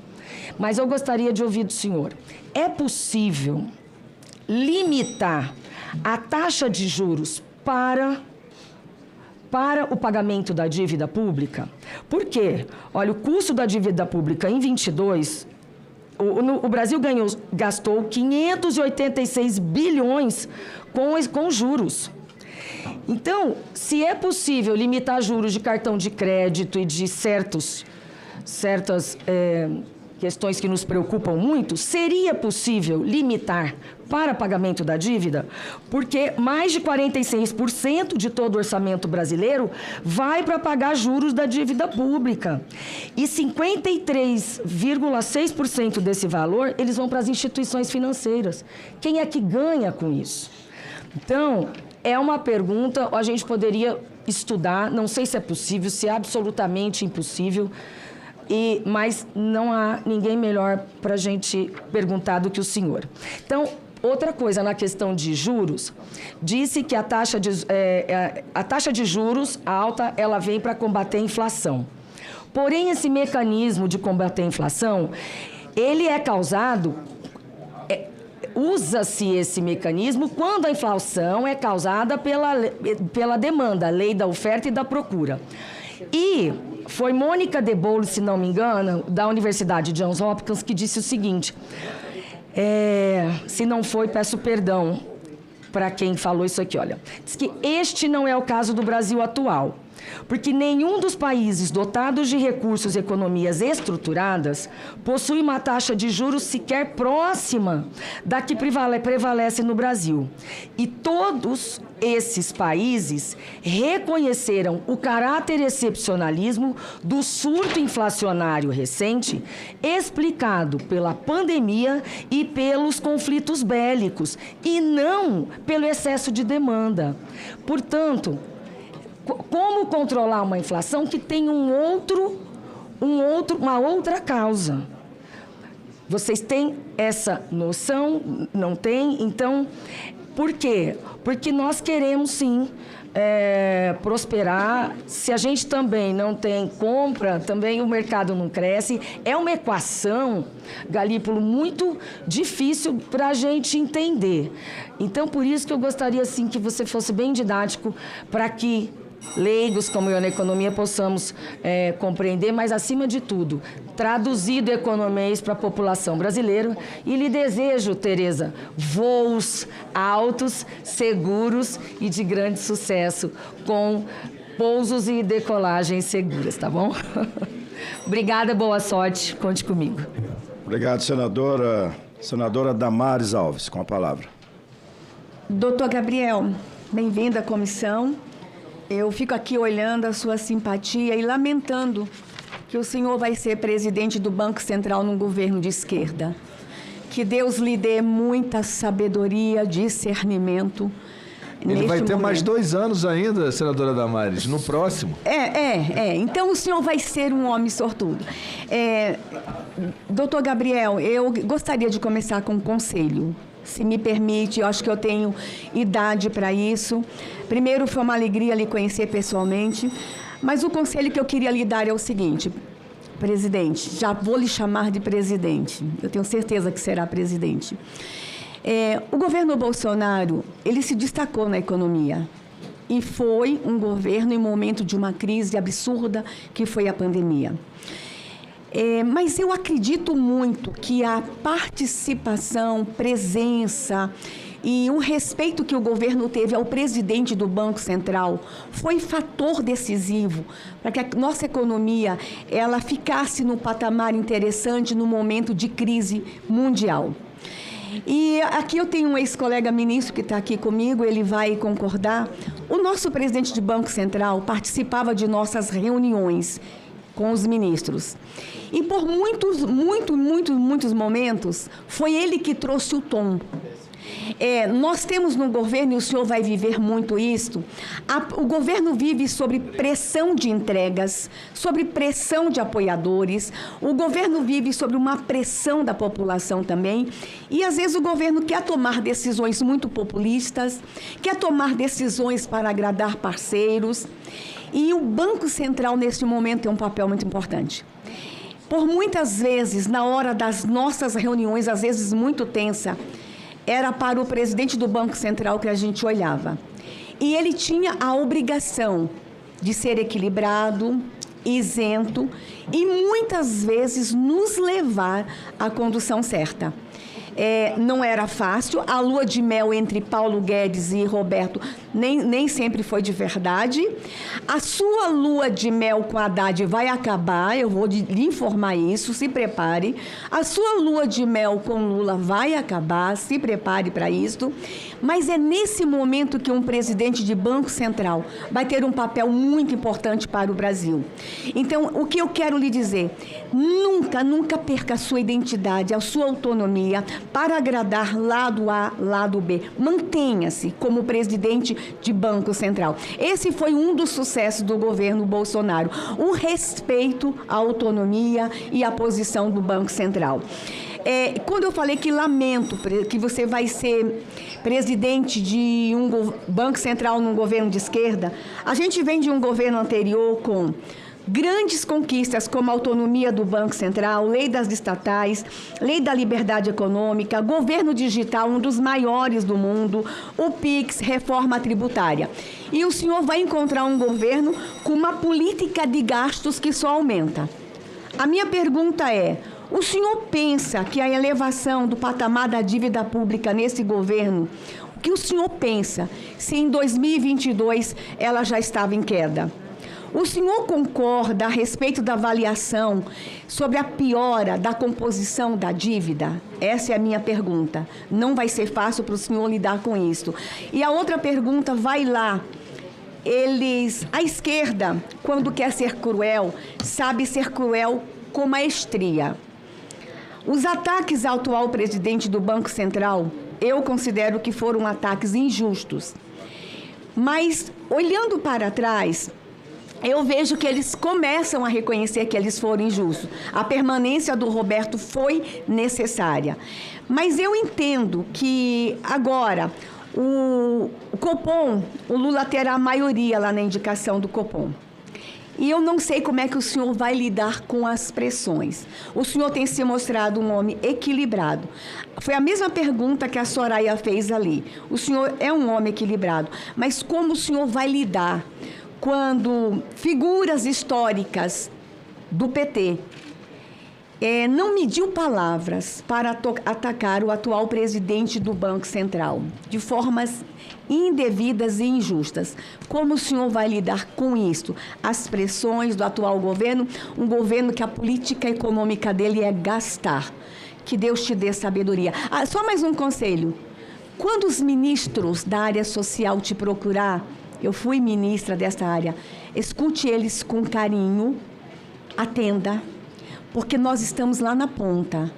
[SPEAKER 7] mas eu gostaria de ouvir do senhor. É possível limitar a taxa de juros para o pagamento da dívida pública? Por quê? Olha, o custo da dívida pública em 22, o Brasil gastou 586 bilhões com juros. Então, se é possível limitar juros de cartão de crédito e de certas questões que nos preocupam muito, seria possível limitar para pagamento da dívida, porque mais de 46% de todo o orçamento brasileiro vai para pagar juros da dívida pública. E 53,6% desse valor, eles vão para as instituições financeiras. Quem é que ganha com isso? Então, é uma pergunta, a gente poderia estudar, não sei se é possível, se é absolutamente impossível, mas não há ninguém melhor para a gente perguntar do que o senhor. Então, outra coisa na questão de juros, disse que a taxa de juros alta, ela vem para combater a inflação. Porém, esse mecanismo de combater a inflação, ele é causado, usa-se esse mecanismo quando a inflação é causada pela demanda, a lei da oferta e da procura. E foi Mônica de Bolle, se não me engano, da Universidade de Johns Hopkins, que disse o seguinte, se não foi, peço perdão para quem falou isso aqui, olha, diz que este não é o caso do Brasil atual, porque nenhum dos países dotados de recursos e economias estruturadas possui uma taxa de juros sequer próxima da que prevalece no Brasil. E todos esses países reconheceram o caráter excepcionalismo do surto inflacionário recente, explicado pela pandemia e pelos conflitos bélicos, e não pelo excesso de demanda. Portanto, como controlar uma inflação que tem uma outra causa? Vocês têm essa noção? Não têm? Então, por quê? Porque nós queremos, sim, prosperar. Se a gente também não tem compra, também o mercado não cresce. É uma equação, Galípolo, muito difícil para a gente entender. Então, por isso que eu gostaria, assim, que você fosse bem didático para que leigos como eu na economia possamos compreender, mas acima de tudo, traduzido economês para a população brasileira. E lhe desejo, Tereza, voos altos, seguros e de grande sucesso, com pousos e decolagens seguras, tá bom? Obrigada, boa sorte, conte comigo.
[SPEAKER 18] Obrigado, senadora. Senadora Damares Alves, com a palavra.
[SPEAKER 5] Doutor Gabriel, bem-vindo à comissão. Eu fico aqui olhando a sua simpatia e lamentando que o senhor vai ser presidente do Banco Central num governo de esquerda. Que Deus lhe dê muita sabedoria, discernimento.
[SPEAKER 9] Ele vai ter mais 2 anos ainda, senadora Damares, no próximo.
[SPEAKER 5] Então, o senhor vai ser um homem sortudo. Doutor Gabriel, eu gostaria de começar com um conselho. Se me permite, eu acho que eu tenho idade para isso. Primeiro, foi uma alegria lhe conhecer pessoalmente, mas o conselho que eu queria lhe dar é o seguinte:
[SPEAKER 11] presidente, já vou lhe chamar de presidente, eu tenho certeza que será presidente. O governo Bolsonaro, ele se destacou na economia e foi um governo em momento de uma crise absurda que foi a pandemia. Mas eu acredito muito que a participação, presença e o respeito que o governo teve ao presidente do Banco Central foi fator decisivo para que a nossa economia ela ficasse num patamar interessante no momento de crise mundial. E aqui eu tenho um ex-colega ministro que está aqui comigo, ele vai concordar. O nosso presidente do Banco Central participava de nossas reuniões com os ministros. E por muitos momentos, foi ele que trouxe o tom. Nós temos no governo, e o senhor vai viver muito isso, o governo vive sob pressão de entregas, sob pressão de apoiadores, o governo vive sob uma pressão da população também, e às vezes o governo quer tomar decisões muito populistas, quer tomar decisões para agradar parceiros, e o Banco Central, neste momento, tem um papel muito importante. Por muitas vezes, na hora das nossas reuniões, às vezes muito tensa, era para o presidente do Banco Central que a gente olhava. E ele tinha a obrigação de ser equilibrado, isento e muitas vezes nos levar à condução certa. Não era fácil, a lua de mel entre Paulo Guedes e Roberto nem sempre foi de verdade. A sua lua de mel com Haddad vai acabar, eu vou lhe informar isso, se prepare. A sua lua de mel com Lula vai acabar, se prepare para isso. Mas é nesse momento que um presidente de Banco Central vai ter um papel muito importante para o Brasil. Então, o que eu quero lhe dizer, nunca perca a sua identidade, a sua autonomia para agradar lado A, lado B. Mantenha-se como presidente de Banco Central. Esse foi um dos sucessos do governo Bolsonaro, o respeito à autonomia e à posição do Banco Central. Quando eu falei que lamento que você vai ser presidente de um Banco Central num governo de esquerda, a gente vem de um governo anterior com grandes conquistas como a autonomia do Banco Central, lei das estatais, lei da liberdade econômica, governo digital, um dos maiores do mundo, o PIX, reforma tributária. E o senhor vai encontrar um governo com uma política de gastos que só aumenta. A minha pergunta é, o senhor pensa que a elevação do patamar da dívida pública nesse governo, o que o senhor pensa se em 2022 ela já estava em queda? O senhor concorda a respeito da avaliação sobre a piora da composição da dívida? Essa é a minha pergunta. Não vai ser fácil para o senhor lidar com isso. E a outra pergunta vai lá. A esquerda, quando quer ser cruel, sabe ser cruel com maestria. Os ataques ao atual presidente do Banco Central, eu considero que foram ataques injustos. Mas, olhando para trás, eu vejo que eles começam a reconhecer que eles foram injustos. A permanência do Roberto foi necessária. Mas eu entendo que agora o Copom, o Lula terá a maioria lá na indicação do Copom. E eu não sei como é que o senhor vai lidar com as pressões. O senhor tem se mostrado um homem equilibrado. Foi a mesma pergunta que a Soraya fez ali. O senhor é um homem equilibrado, mas como o senhor vai lidar quando figuras históricas do PT não mediu palavras para atacar o atual presidente do Banco Central de formas indevidas e injustas? Como o senhor vai lidar com isso? As pressões do atual governo, um governo que a política econômica dele é gastar. Que Deus te dê sabedoria. Só mais um conselho. Quando os ministros da área social te procurar, eu fui ministra dessa área, escute eles com carinho, atenda, porque nós estamos lá na ponta.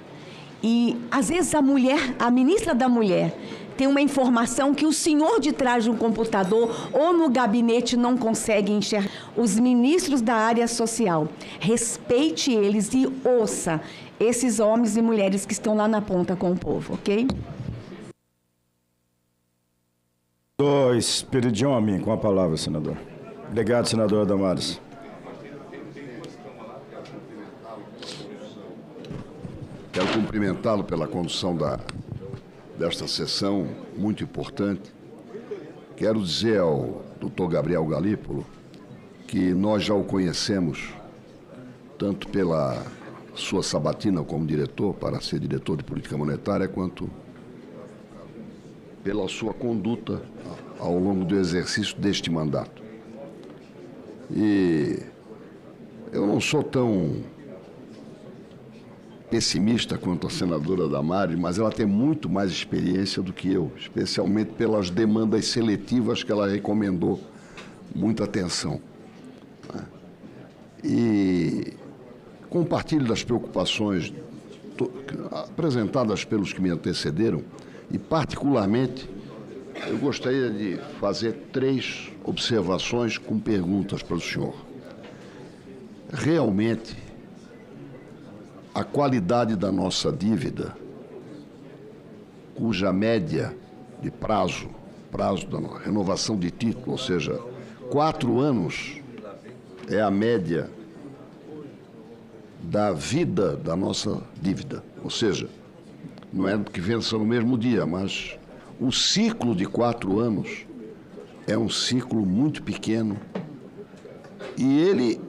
[SPEAKER 11] E, às vezes, a ministra da Mulher tem uma informação que o senhor de trás de um computador ou no gabinete não consegue enxergar. Os ministros da área social, respeite eles e ouça esses homens e mulheres que estão lá na ponta com o povo, ok?
[SPEAKER 18] Esperidião a mim, com a palavra, senador. Obrigado, senadora Damares.
[SPEAKER 14] cumprimentá-lo pela condução desta sessão muito importante. Quero dizer ao Dr. Gabriel Galípolo que nós já o conhecemos tanto pela sua sabatina como diretor, para ser diretor de política monetária, quanto pela sua conduta ao longo do exercício deste mandato. E eu não sou tão pessimista quanto a senadora Damares, mas ela tem muito mais experiência do que eu, especialmente pelas demandas seletivas que ela recomendou muita atenção. E compartilho das preocupações apresentadas pelos que me antecederam e, particularmente, eu gostaria de fazer 3 observações com perguntas para o senhor. Realmente, a qualidade da nossa dívida, cuja média de prazo da renovação de título, ou seja, 4 anos é a média da vida da nossa dívida. Ou seja, não é que vença no mesmo dia, mas o ciclo de 4 anos é um ciclo muito pequeno e ele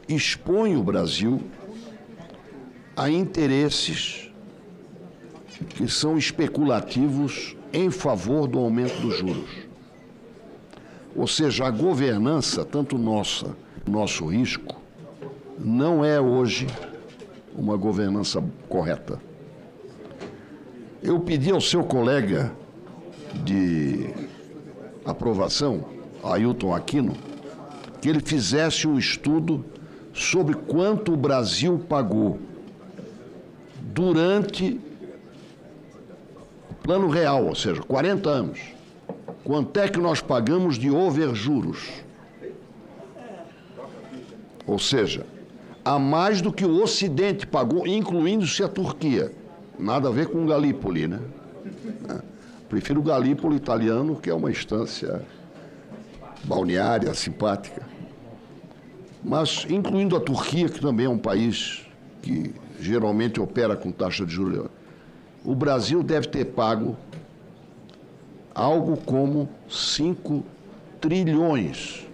[SPEAKER 14] expõe o Brasil a interesses que são especulativos em favor do aumento dos juros. Ou seja, a governança, tanto nosso risco, não é hoje uma governança correta. Eu pedi ao seu colega de aprovação, Ailton Aquino, que ele fizesse um estudo sobre quanto o Brasil pagou durante o plano real, ou seja, 40 anos. Quanto é que nós pagamos de overjuros? Ou seja, a mais do que o Ocidente pagou, incluindo-se a Turquia. Nada a ver com o Galípoli, né? Prefiro o Galípoli italiano, que é uma instância balneária, simpática. Mas, incluindo a Turquia, que também é um país que geralmente opera com taxa de juros, o Brasil deve ter pago algo como 5 trilhões.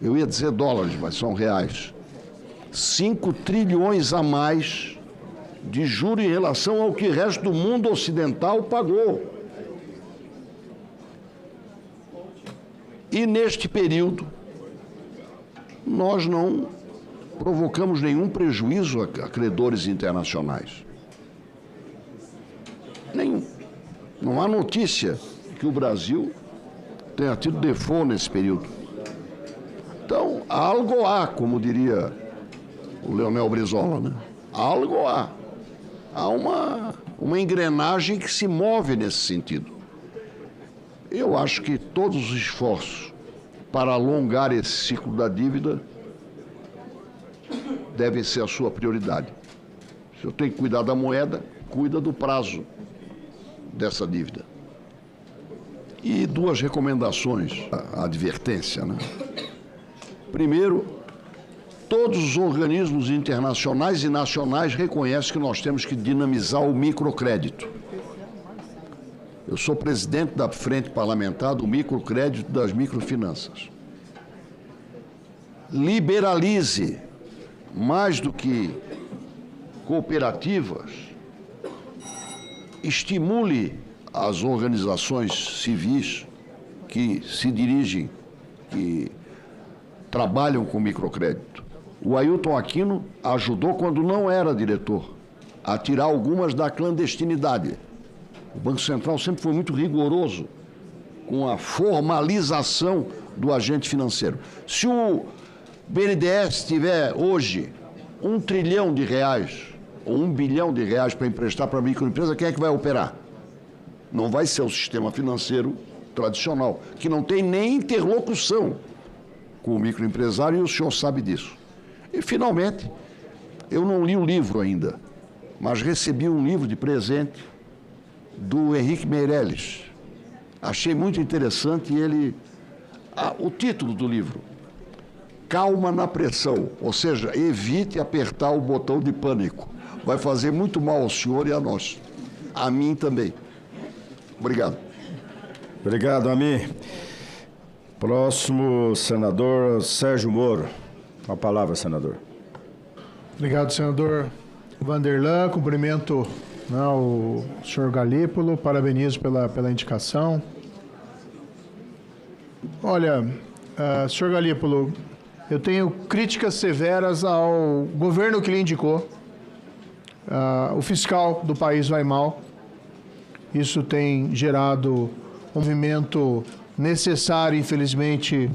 [SPEAKER 14] Eu ia dizer dólares, mas são reais. 5 trilhões a mais de juros em relação ao que o resto do mundo ocidental pagou. E neste período, nós não provocamos nenhum prejuízo a credores internacionais. Nenhum. Não há notícia que o Brasil tenha tido default nesse período. Então, algo há, como diria o Leonel Brizola, né? Algo há. Há uma engrenagem que se move nesse sentido. Eu acho que todos os esforços para alongar esse ciclo da dívida devem ser a sua prioridade. Se eu tenho que cuidar da moeda, cuida do prazo dessa dívida. E 2 recomendações, a advertência, né? Primeiro, todos os organismos internacionais e nacionais reconhecem que nós temos que dinamizar o microcrédito. Eu sou presidente da Frente Parlamentar do Microcrédito e das Microfinanças. Liberalize, mais do que cooperativas, estimule as organizações civis que se dirigem, que trabalham com microcrédito. O Ailton Aquino ajudou, quando não era diretor, a tirar algumas da clandestinidade. O Banco Central sempre foi muito rigoroso com a formalização do agente financeiro. Se o BNDES tiver hoje R$1 trilhão ou R$1 bilhão para emprestar para a microempresa, quem é que vai operar? Não vai ser o sistema financeiro tradicional, que não tem nem interlocução com o microempresário, e o senhor sabe disso. E, finalmente, eu não li o livro ainda, mas recebi um livro de presente do Henrique Meirelles. Achei muito interessante o título do livro, Calma na Pressão, ou seja, evite apertar o botão de pânico. vai fazer muito mal ao senhor e a nós. A mim também. Obrigado.
[SPEAKER 18] Obrigado, Ami. Próximo, senador Sérgio Moro. Com a palavra, senador.
[SPEAKER 12] Obrigado, senador Vanderlan. Cumprimento o senhor Galípolo, parabenizo pela indicação. Olha, senhor Galípolo, eu tenho críticas severas ao governo que lhe indicou. O fiscal do país vai mal. Isso tem gerado um movimento necessário, infelizmente,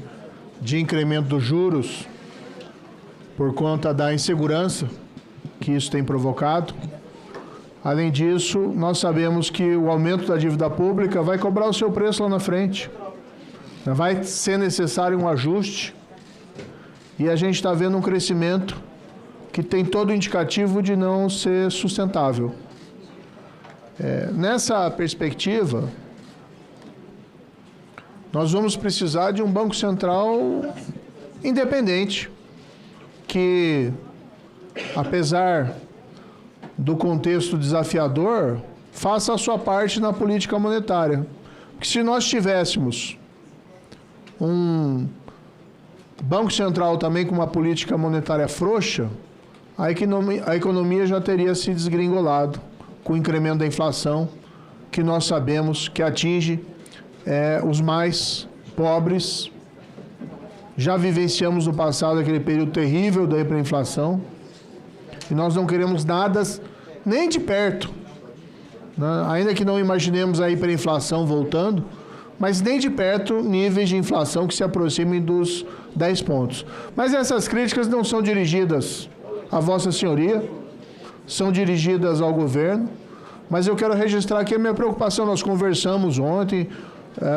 [SPEAKER 12] de incremento dos juros por conta da insegurança que isso tem provocado. Além disso, nós sabemos que o aumento da dívida pública vai cobrar o seu preço lá na frente. Vai ser necessário um ajuste e a gente está vendo um crescimento que tem todo o indicativo de não ser sustentável. Nessa perspectiva, nós vamos precisar de um Banco Central independente, que, apesar do contexto desafiador, faça a sua parte na política monetária. Porque se nós tivéssemos um Banco Central também com uma política monetária frouxa, a economia já teria se desgringolado com o incremento da inflação, que nós sabemos que atinge os mais pobres. Já vivenciamos no passado aquele período terrível da hiperinflação, e nós não queremos nada nem de perto, né? Ainda que não imaginemos a hiperinflação voltando, mas nem de perto níveis de inflação que se aproximem dos 10 pontos. Mas essas críticas não são dirigidas à Vossa Senhoria, são dirigidas ao governo, mas eu quero registrar aqui a minha preocupação. Nós conversamos ontem,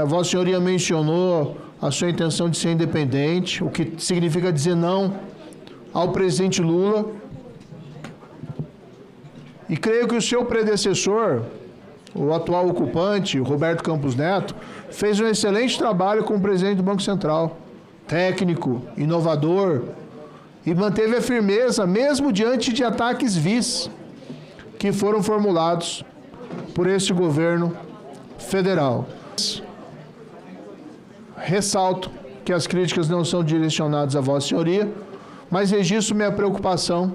[SPEAKER 12] Vossa Senhoria mencionou a sua intenção de ser independente, o que significa dizer não ao presidente Lula. E creio que o seu predecessor, o atual ocupante, o Roberto Campos Neto, fez um excelente trabalho como presidente do Banco Central, técnico, inovador, e manteve a firmeza, mesmo diante de ataques vis que foram formulados por esse governo federal. Ressalto que as críticas não são direcionadas a Vossa Senhoria, mas registro minha preocupação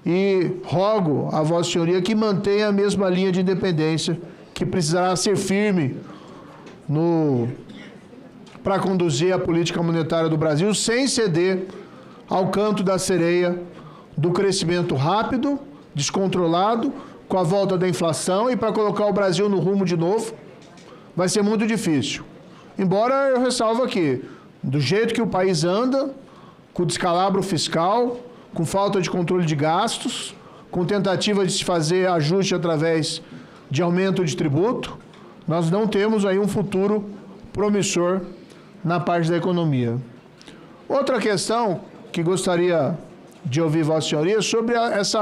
[SPEAKER 12] e rogo a Vossa Senhoria que mantenha a mesma linha de independência, que precisará ser firme para conduzir a política monetária do Brasil, sem ceder ao canto da sereia do crescimento rápido, descontrolado, com a volta da inflação, e para colocar o Brasil no rumo de novo, vai ser muito difícil. Embora eu ressalvo aqui, do jeito que o país anda, com descalabro fiscal, com falta de controle de gastos, com tentativa de se fazer ajuste através de aumento de tributo, nós não temos aí um futuro promissor na parte da economia. Outra questão que gostaria de ouvir Vossa Senhoria sobre esse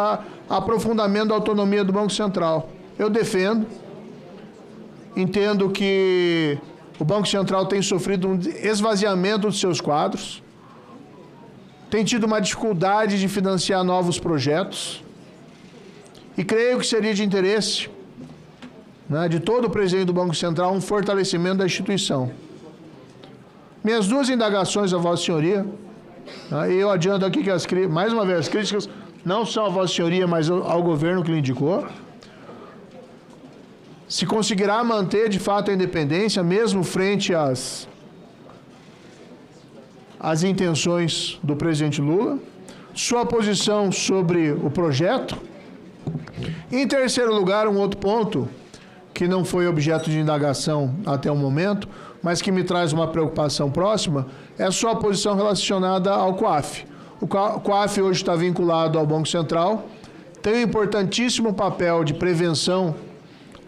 [SPEAKER 12] aprofundamento da autonomia do Banco Central. Eu defendo, entendo que o Banco Central tem sofrido um esvaziamento dos seus quadros, tem tido uma dificuldade de financiar novos projetos, e creio que seria de interesse, né, de todo o presidente do Banco Central um fortalecimento da instituição. Minhas duas indagações a Vossa Senhoria, e eu adianto aqui que mais uma vez as críticas não são a Vossa Senhoria, mas ao governo que lhe indicou. Se conseguirá manter de fato a independência, mesmo frente às intenções do presidente Lula, sua posição sobre o projeto. Em terceiro lugar, um outro ponto que não foi objeto de indagação até o momento, mas que me traz uma preocupação próxima, é a sua posição relacionada ao COAF. O COAF hoje está vinculado ao Banco Central, tem um importantíssimo papel de prevenção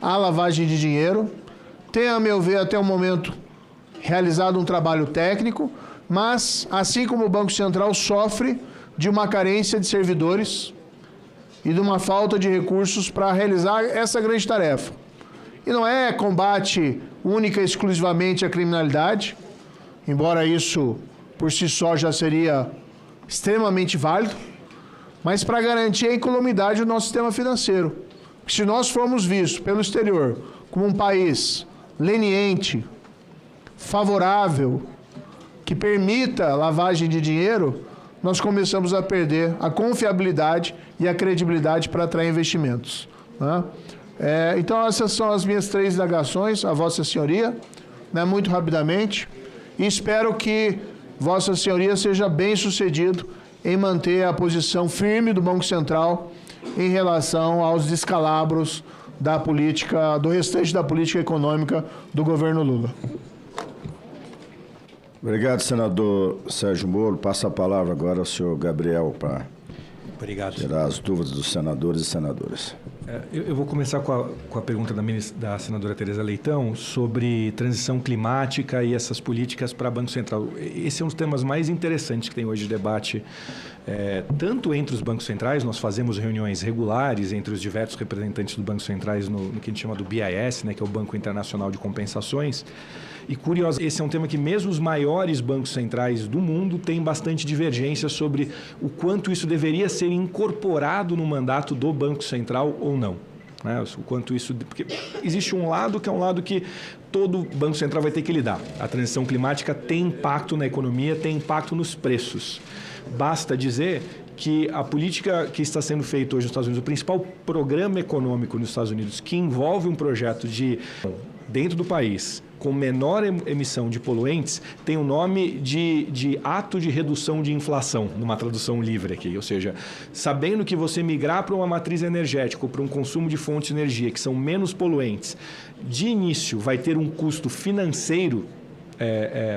[SPEAKER 12] à lavagem de dinheiro, tem, a meu ver, até o momento, realizado um trabalho técnico, mas, assim como o Banco Central, sofre de uma carência de servidores e de uma falta de recursos para realizar essa grande tarefa. E não é combate única e exclusivamente à criminalidade, embora isso por si só já seria extremamente válido, mas para garantir a incolumidade do nosso sistema financeiro. Se nós formos vistos pelo exterior como um país leniente, favorável, que permita lavagem de dinheiro, nós começamos a perder a confiabilidade e a credibilidade para atrair investimentos. Né? Então, essas são as minhas 3 indagações a Vossa Senhoria, né, muito rapidamente, e espero que Vossa Senhoria seja bem sucedido em manter a posição firme do Banco Central em relação aos descalabros da política, do restante da política econômica do governo Lula.
[SPEAKER 18] Obrigado, senador Sérgio Moro. Passa a palavra agora ao senhor Gabriel para tirar as dúvidas dos senadores e senadoras.
[SPEAKER 2] Eu vou começar com a pergunta da senadora Tereza Leitão sobre transição climática e essas políticas para Banco Central. Esse é um dos temas mais interessantes que tem hoje de debate, tanto entre os bancos centrais. Nós fazemos reuniões regulares entre os diversos representantes dos bancos centrais no que a gente chama do BIS, né, que é o Banco Internacional de Compensações. E, curioso, esse é um tema que mesmo os maiores bancos centrais do mundo têm bastante divergência sobre o quanto isso deveria ser incorporado no mandato do Banco Central ou não. Né? O quanto isso... Porque existe um lado que é um lado que todo Banco Central vai ter que lidar. A transição climática tem impacto na economia, tem impacto nos preços. Basta dizer que a política que está sendo feita hoje nos Estados Unidos, o principal programa econômico nos Estados Unidos, que envolve um projeto de, dentro do país, com menor emissão de poluentes, tem o nome de ato de redução de inflação, numa tradução livre aqui. Ou seja, sabendo que você migrar para uma matriz energética ou para um consumo de fontes de energia que são menos poluentes, de início vai ter um custo financeiro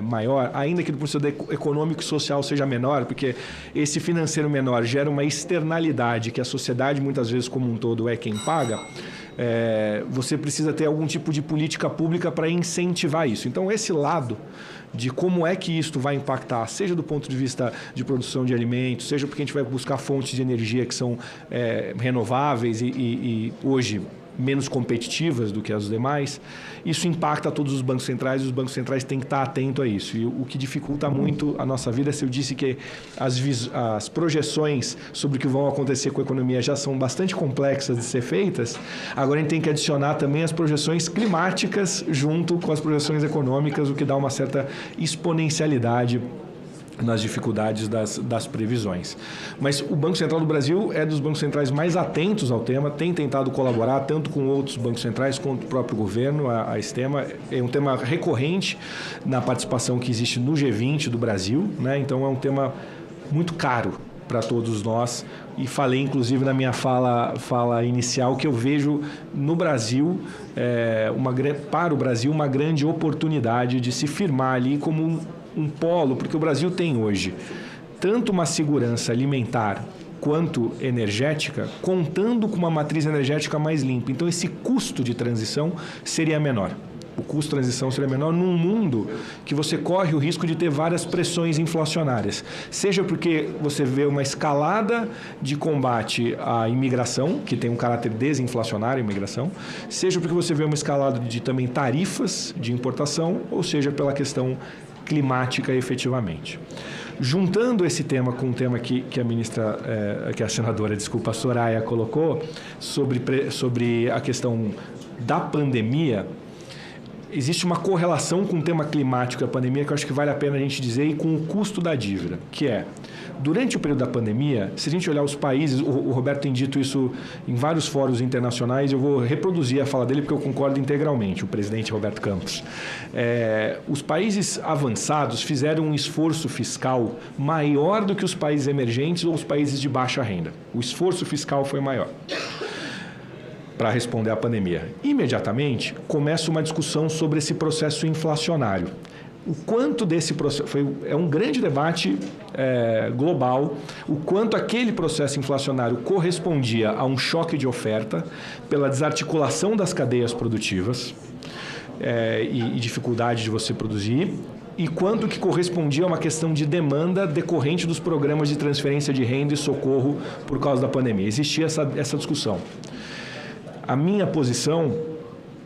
[SPEAKER 2] maior, ainda que do ponto de vista econômico e social seja menor, porque esse financeiro menor gera uma externalidade que a sociedade, muitas vezes como um todo, é quem paga. Você precisa ter algum tipo de política pública para incentivar isso. Então, esse lado de como é que isto vai impactar, seja do ponto de vista de produção de alimentos, seja porque a gente vai buscar fontes de energia que são renováveis e hoje menos competitivas do que as demais, isso impacta todos os bancos centrais e os bancos centrais têm que estar atentos a isso. E o que dificulta muito a nossa vida, se eu disse que as projeções sobre o que vão acontecer com a economia já são bastante complexas de ser feitas, agora a gente tem que adicionar também as projeções climáticas junto com as projeções econômicas, o que dá uma certa exponencialidade nas dificuldades das previsões. Mas o Banco Central do Brasil é dos bancos centrais mais atentos ao tema, tem tentado colaborar tanto com outros bancos centrais quanto o próprio governo a esse tema. É um tema recorrente na participação que existe no G20 do Brasil, né? Então é um tema muito caro para todos nós. E falei, inclusive, na minha fala inicial, que eu vejo no Brasil, para o Brasil, uma grande oportunidade de se firmar ali como um polo, porque o Brasil tem hoje tanto uma segurança alimentar quanto energética, contando com uma matriz energética mais limpa. Então, esse custo de transição seria menor. O custo de transição seria menor num mundo que você corre o risco de ter várias pressões inflacionárias. Seja porque você vê uma escalada de combate à imigração, que tem um caráter desinflacionário, a imigração, seja porque você vê uma escalada de também tarifas de importação, ou seja, pela questão climática efetivamente. Juntando esse tema com o tema que a senadora, a Soraya colocou, sobre a questão da pandemia, existe uma correlação com o tema climático e a pandemia que eu acho que vale a pena a gente dizer, e com o custo da dívida, que é, durante o período da pandemia, se a gente olhar os países, o Roberto tem dito isso em vários fóruns internacionais, eu vou reproduzir a fala dele porque eu concordo integralmente, o presidente Roberto Campos. Os países avançados fizeram um esforço fiscal maior do que os países emergentes ou os países de baixa renda. O esforço fiscal foi maior para responder à pandemia. Imediatamente, começa uma discussão sobre esse processo inflacionário. O quanto desse processo... É um grande debate global, o quanto aquele processo inflacionário correspondia a um choque de oferta pela desarticulação das cadeias produtivas e dificuldade de você produzir, e quanto que correspondia a uma questão de demanda decorrente dos programas de transferência de renda e socorro por causa da pandemia. Existia essa discussão. A minha posição,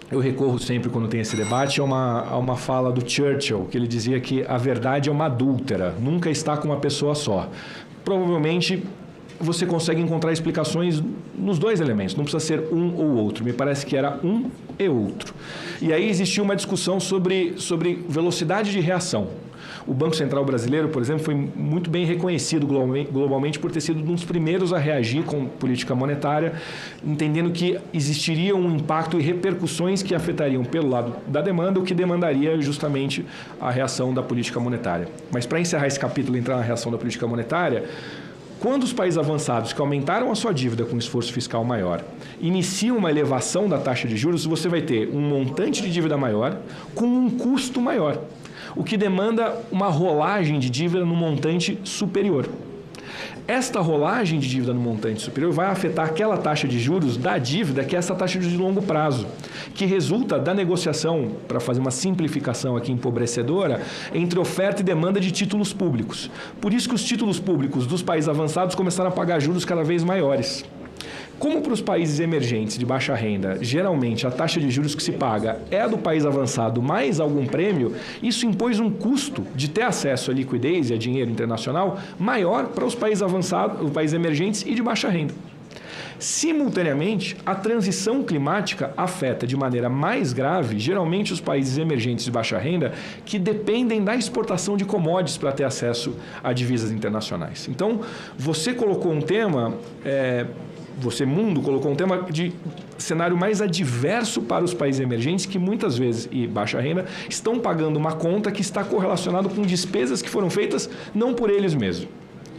[SPEAKER 2] eu recorro sempre quando tem esse debate, a uma fala do Churchill, que ele dizia que a verdade é uma adúltera, nunca está com uma pessoa só. Provavelmente você consegue encontrar explicações nos dois elementos, não precisa ser um ou outro. Me parece que era um e outro. E aí existia uma discussão sobre velocidade de reação. O Banco Central brasileiro, por exemplo, foi muito bem reconhecido globalmente por ter sido um dos primeiros a reagir com política monetária, entendendo que existiria um impacto e repercussões que afetariam pelo lado da demanda, o que demandaria justamente a reação da política monetária. Mas para encerrar esse capítulo e entrar na reação da política monetária, quando os países avançados que aumentaram a sua dívida com esforço fiscal maior iniciam uma elevação da taxa de juros, você vai ter um montante de dívida maior com um custo maior, o que demanda uma rolagem de dívida no montante superior. Esta rolagem de dívida no montante superior vai afetar aquela taxa de juros da dívida, que é essa taxa de juros de longo prazo, que resulta da negociação, para fazer uma simplificação aqui empobrecedora, entre oferta e demanda de títulos públicos. Por isso que os títulos públicos dos países avançados começaram a pagar juros cada vez maiores. Como para os países emergentes de baixa renda, geralmente a taxa de juros que se paga é a do país avançado mais algum prêmio, isso impôs um custo de ter acesso a liquidez e a dinheiro internacional maior para os países avançados, os países emergentes e de baixa renda. Simultaneamente, a transição climática afeta de maneira mais grave, geralmente, os países emergentes de baixa renda, que dependem da exportação de commodities para ter acesso a divisas internacionais. Então, você colocou um tema... Você, mundo, colocou um tema de cenário mais adverso para os países emergentes que muitas vezes, e baixa renda, estão pagando uma conta que está correlacionada com despesas que foram feitas não por eles mesmos.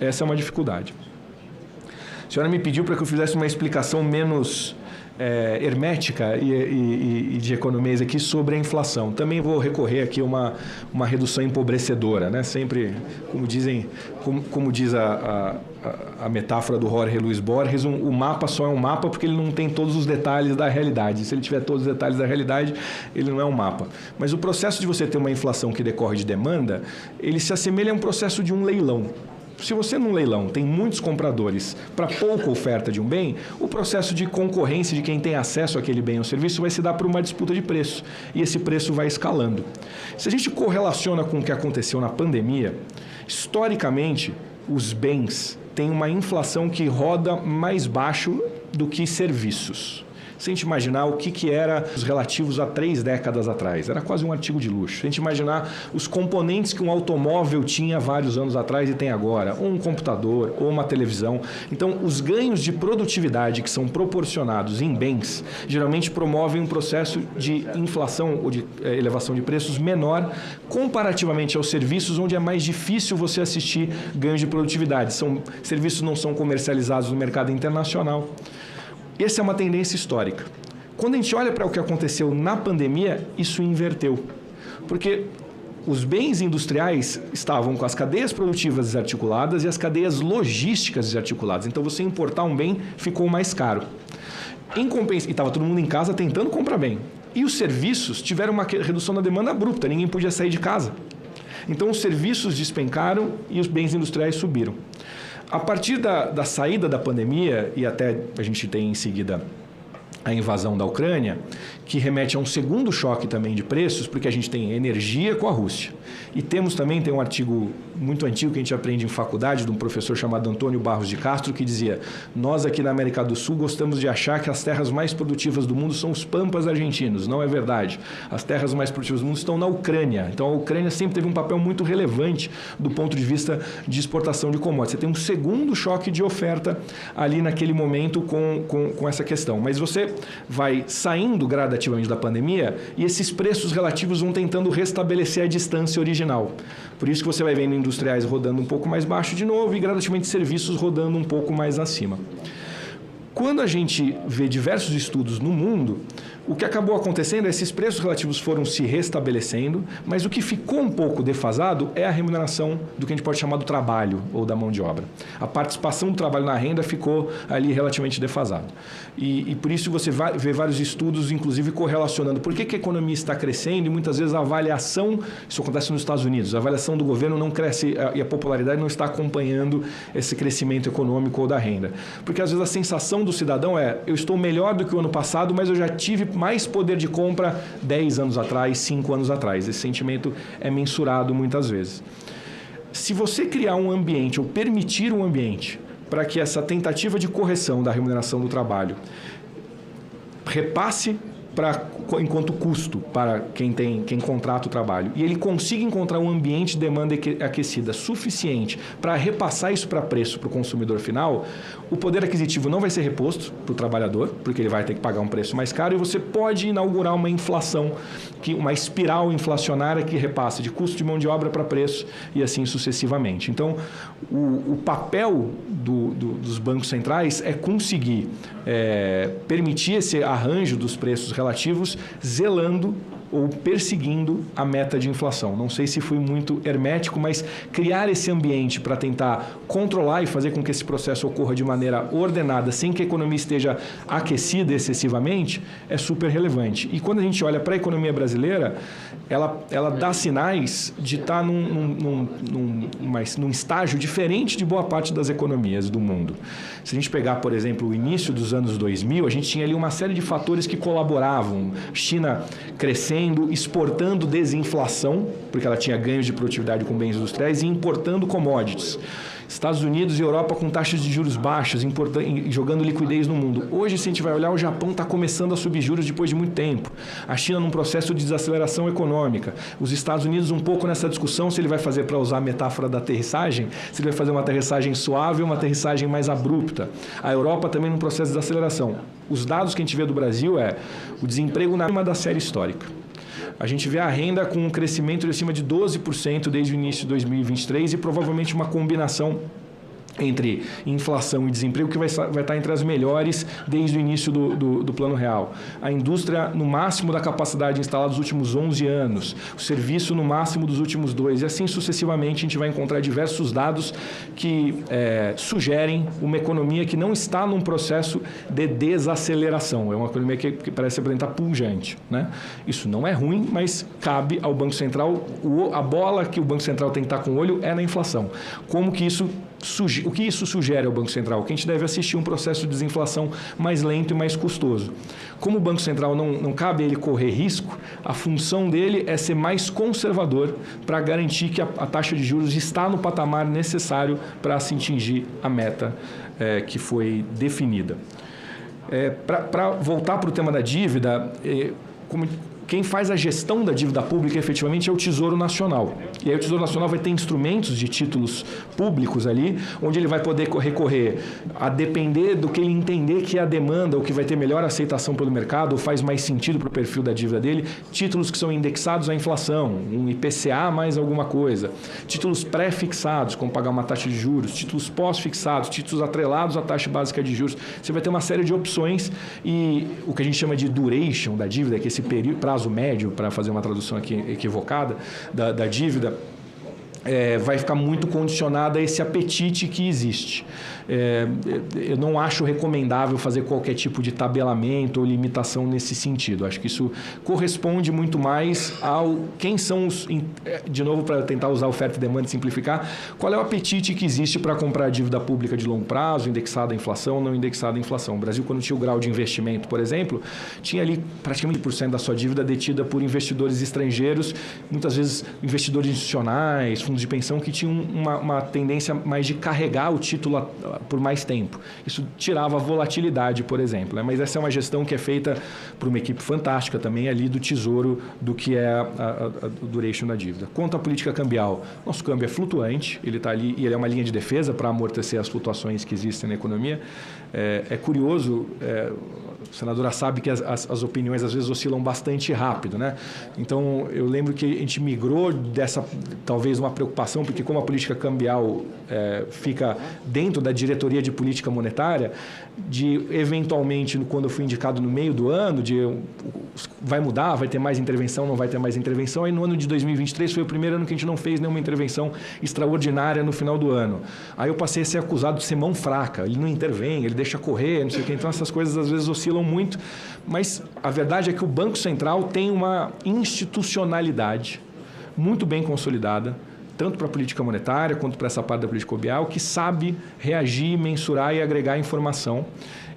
[SPEAKER 2] Essa é uma dificuldade. A senhora me pediu para que eu fizesse uma explicação menos hermética e de economês aqui sobre a inflação. Também vou recorrer aqui a uma redução empobrecedora, né? Sempre, como diz a metáfora do Jorge Luis Borges, o mapa só é um mapa porque ele não tem todos os detalhes da realidade. Se ele tiver todos os detalhes da realidade, ele não é um mapa. Mas o processo de você ter uma inflação que decorre de demanda, ele se assemelha a um processo de um leilão. Se você num leilão tem muitos compradores para pouca oferta de um bem, o processo de concorrência de quem tem acesso àquele bem ou serviço vai se dar por uma disputa de preço. E esse preço vai escalando. Se a gente correlaciona com o que aconteceu na pandemia, historicamente, os bens têm uma inflação que roda mais baixo do que serviços. Se a gente imaginar o que era os relativos a 3 décadas atrás, era quase um artigo de luxo. Se a gente imaginar os componentes que um automóvel tinha vários anos atrás e tem agora, ou um computador, ou uma televisão. Então, os ganhos de produtividade que são proporcionados em bens, geralmente promovem um processo de inflação ou de elevação de preços menor comparativamente aos serviços, onde é mais difícil você assistir ganhos de produtividade. Serviços não são comercializados no mercado internacional. Essa é uma tendência histórica. Quando a gente olha para o que aconteceu na pandemia, isso inverteu. Porque os bens industriais estavam com as cadeias produtivas desarticuladas e as cadeias logísticas desarticuladas. Então, você importar um bem ficou mais caro. E estava todo mundo em casa tentando comprar bem. E os serviços tiveram uma redução da demanda abrupta, ninguém podia sair de casa. Então, os serviços despencaram e os bens industriais subiram. A partir da saída da pandemia, e até a gente tem em seguida a invasão da Ucrânia, que remete a um segundo choque também de preços, porque a gente tem energia com a Rússia. E tem um artigo muito antigo que a gente aprende em faculdade, de um professor chamado Antônio Barros de Castro, que dizia: nós aqui na América do Sul gostamos de achar que as terras mais produtivas do mundo são os pampas argentinos. Não é verdade. As terras mais produtivas do mundo estão na Ucrânia. Então, a Ucrânia sempre teve um papel muito relevante do ponto de vista de exportação de commodities. Você tem um segundo choque de oferta ali naquele momento com essa questão. Mas você vai saindo gradativamente da pandemia e esses preços relativos vão tentando restabelecer a distância original. Por isso que você vai vendo industriais rodando um pouco mais baixo de novo e gradativamente serviços rodando um pouco mais acima. Quando a gente vê diversos estudos no mundo, o que acabou acontecendo é que esses preços relativos foram se restabelecendo, mas o que ficou um pouco defasado é a remuneração do que a gente pode chamar do trabalho ou da mão de obra. A participação do trabalho na renda ficou ali relativamente defasada. E por isso você vê vários estudos, inclusive, correlacionando por que a economia está crescendo e muitas vezes a avaliação, isso acontece nos Estados Unidos, a avaliação do governo não cresce e a popularidade não está acompanhando esse crescimento econômico ou da renda. Porque às vezes a sensação do cidadão é: eu estou melhor do que o ano passado, mas eu já tive mais poder de compra 10 anos atrás, 5 anos atrás. Esse sentimento é mensurado muitas vezes. Se você criar um ambiente ou permitir um ambiente para que essa tentativa de correção da remuneração do trabalho repasse enquanto custo para quem contrata o trabalho, e ele consiga encontrar um ambiente de demanda aquecida suficiente para repassar isso para preço para o consumidor final, o poder aquisitivo não vai ser reposto para o trabalhador, porque ele vai ter que pagar um preço mais caro, e você pode inaugurar uma inflação, uma espiral inflacionária que repasse de custo de mão de obra para preço e assim sucessivamente. Então, o papel dos bancos centrais é conseguir permitir esse arranjo dos preços relativos, zelando ou perseguindo a meta de inflação. Não sei se fui muito hermético, mas criar esse ambiente para tentar controlar e fazer com que esse processo ocorra de maneira ordenada, sem que a economia esteja aquecida excessivamente, é super relevante. E quando a gente olha para a economia brasileira, ela dá sinais de estar num estágio diferente de boa parte das economias do mundo. Se a gente pegar, por exemplo, o início dos anos 2000, a gente tinha ali uma série de fatores que colaboravam. China crescendo, exportando desinflação, porque ela tinha ganhos de produtividade com bens industriais, e importando commodities. Estados Unidos e Europa com taxas de juros baixas, jogando liquidez no mundo. Hoje, se a gente vai olhar, o Japão está começando a subir juros depois de muito tempo. A China num processo de desaceleração econômica. Os Estados Unidos um pouco nessa discussão se ele vai fazer, para usar a metáfora da aterrissagem, se ele vai fazer uma aterrissagem suave ou uma aterrissagem mais abrupta. A Europa também num processo de desaceleração. Os dados que a gente vê do Brasil o desemprego na cima da série histórica. A gente vê a renda com um crescimento de acima de 12% desde o início de 2023 e provavelmente uma combinação entre inflação e desemprego que vai estar entre as melhores desde o início do Plano Real. A indústria no máximo da capacidade instalada nos últimos 11 anos, o serviço no máximo dos últimos 2, e assim sucessivamente a gente vai encontrar diversos dados que sugerem uma economia que não está num processo de desaceleração. É uma economia que parece apresentar pujante, né? Isso não é ruim, mas cabe ao Banco Central, a bola que o Banco Central tem que estar com o olho é na inflação. Como que isso o que isso sugere ao Banco Central? Que a gente deve assistir um processo de desinflação mais lento e mais custoso. Como o Banco Central não cabe a ele correr risco, a função dele é ser mais conservador para garantir que a taxa de juros está no patamar necessário para se atingir a meta que foi definida. Para voltar para o tema da dívida, quem faz a gestão da dívida pública efetivamente é o Tesouro Nacional. E aí o Tesouro Nacional vai ter instrumentos de títulos públicos ali, onde ele vai poder recorrer a depender do que ele entender que é a demanda, ou que vai ter melhor aceitação pelo mercado, ou faz mais sentido para o perfil da dívida dele, títulos que são indexados à inflação, um IPCA mais alguma coisa, títulos pré-fixados, como pagar uma taxa de juros, títulos pós-fixados, títulos atrelados à taxa básica de juros. Você vai ter uma série de opções e o que a gente chama de duration da dívida, que é esse período, prazo médio, para fazer uma tradução aqui equivocada, da dívida, vai ficar muito condicionada a esse apetite que existe. Eu não acho recomendável fazer qualquer tipo de tabelamento ou limitação nesse sentido. Acho que isso corresponde muito mais ao quem são os... De novo, para tentar usar oferta e demanda e simplificar, qual é o apetite que existe para comprar dívida pública de longo prazo, indexada à inflação, não indexada à inflação. O Brasil, quando tinha o grau de investimento, por exemplo, tinha ali praticamente 100% da sua dívida detida por investidores estrangeiros, muitas vezes investidores institucionais, fundos de pensão, que tinham uma tendência mais de carregar o título por mais tempo. Isso tirava a volatilidade, por exemplo, né? Mas essa é uma gestão que é feita por uma equipe fantástica também ali do Tesouro, do que é a duration da dívida. Quanto à política cambial, nosso câmbio é flutuante, ele está ali e ele é uma linha de defesa para amortecer as flutuações que existem na economia. É curioso, a senadora sabe que as opiniões às vezes oscilam bastante rápido, né? Então, eu lembro que a gente migrou dessa, talvez, uma preocupação, porque como a política cambial fica dentro da diretoria de política monetária, de eventualmente, quando eu fui indicado no meio do ano, vai mudar, vai ter mais intervenção, não vai ter mais intervenção. Aí no ano de 2023 foi o primeiro ano que a gente não fez nenhuma intervenção extraordinária no final do ano. Aí eu passei a ser acusado de ser mão fraca, ele não intervém, ele deixa correr, não sei o quê. Então essas coisas às vezes oscilam muito, mas a verdade é que o Banco Central tem uma institucionalidade muito bem consolidada, tanto para a política monetária quanto para essa parte da política cambial, que sabe reagir, mensurar e agregar informação.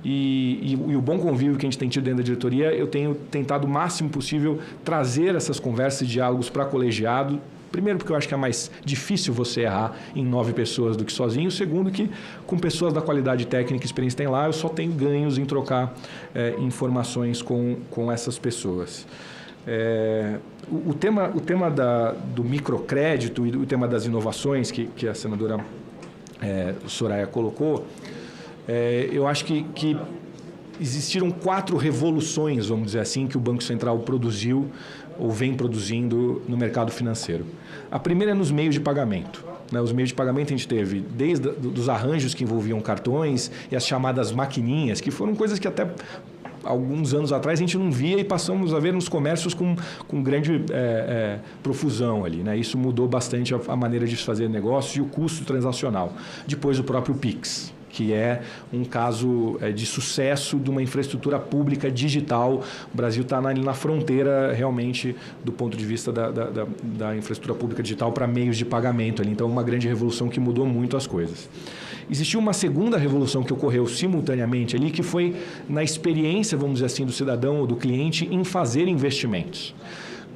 [SPEAKER 2] E o bom convívio que a gente tem tido dentro da diretoria, eu tenho tentado o máximo possível trazer essas conversas e diálogos para colegiado, Primeiro, porque eu acho que é mais difícil você errar em 9 pessoas do que sozinho. Segundo, que com pessoas da qualidade técnica e experiência que tem lá, eu só tenho ganhos em trocar informações com essas pessoas. O tema do microcrédito e o tema das inovações que a senadora Soraya colocou, eu acho que existiram 4 revoluções, vamos dizer assim, que o Banco Central produziu ou vem produzindo no mercado financeiro. A primeira é nos meios de pagamento. Os meios de pagamento a gente teve desde dos arranjos que envolviam cartões e as chamadas maquininhas, que foram coisas que até alguns anos atrás a gente não via e passamos a ver nos comércios com grande profusão ali, né? Isso mudou bastante a maneira de se fazer negócios e o custo transacional. Depois o próprio Pix, que é um caso de sucesso de uma infraestrutura pública digital. O Brasil está na fronteira, realmente, do ponto de vista da infraestrutura pública digital para meios de pagamento ali. Então, uma grande revolução que mudou muito as coisas. Existiu uma segunda revolução que ocorreu simultaneamente ali, que foi na experiência, vamos dizer assim, do cidadão ou do cliente em fazer investimentos.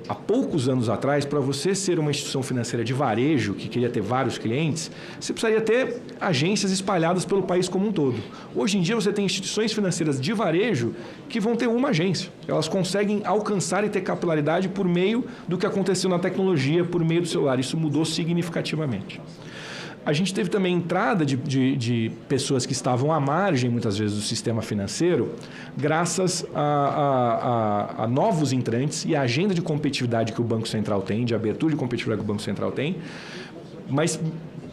[SPEAKER 2] Há poucos anos atrás, para você ser uma instituição financeira de varejo, que queria ter vários clientes, você precisaria ter agências espalhadas pelo país como um todo. Hoje em dia, você tem instituições financeiras de varejo que vão ter uma agência. Elas conseguem alcançar e ter capilaridade por meio do que aconteceu na tecnologia, por meio do celular. Isso mudou significativamente. A gente teve também entrada de pessoas que estavam à margem, muitas vezes, do sistema financeiro, graças a novos entrantes e a agenda de competitividade que o Banco Central tem, de abertura de competitividade que o Banco Central tem, mas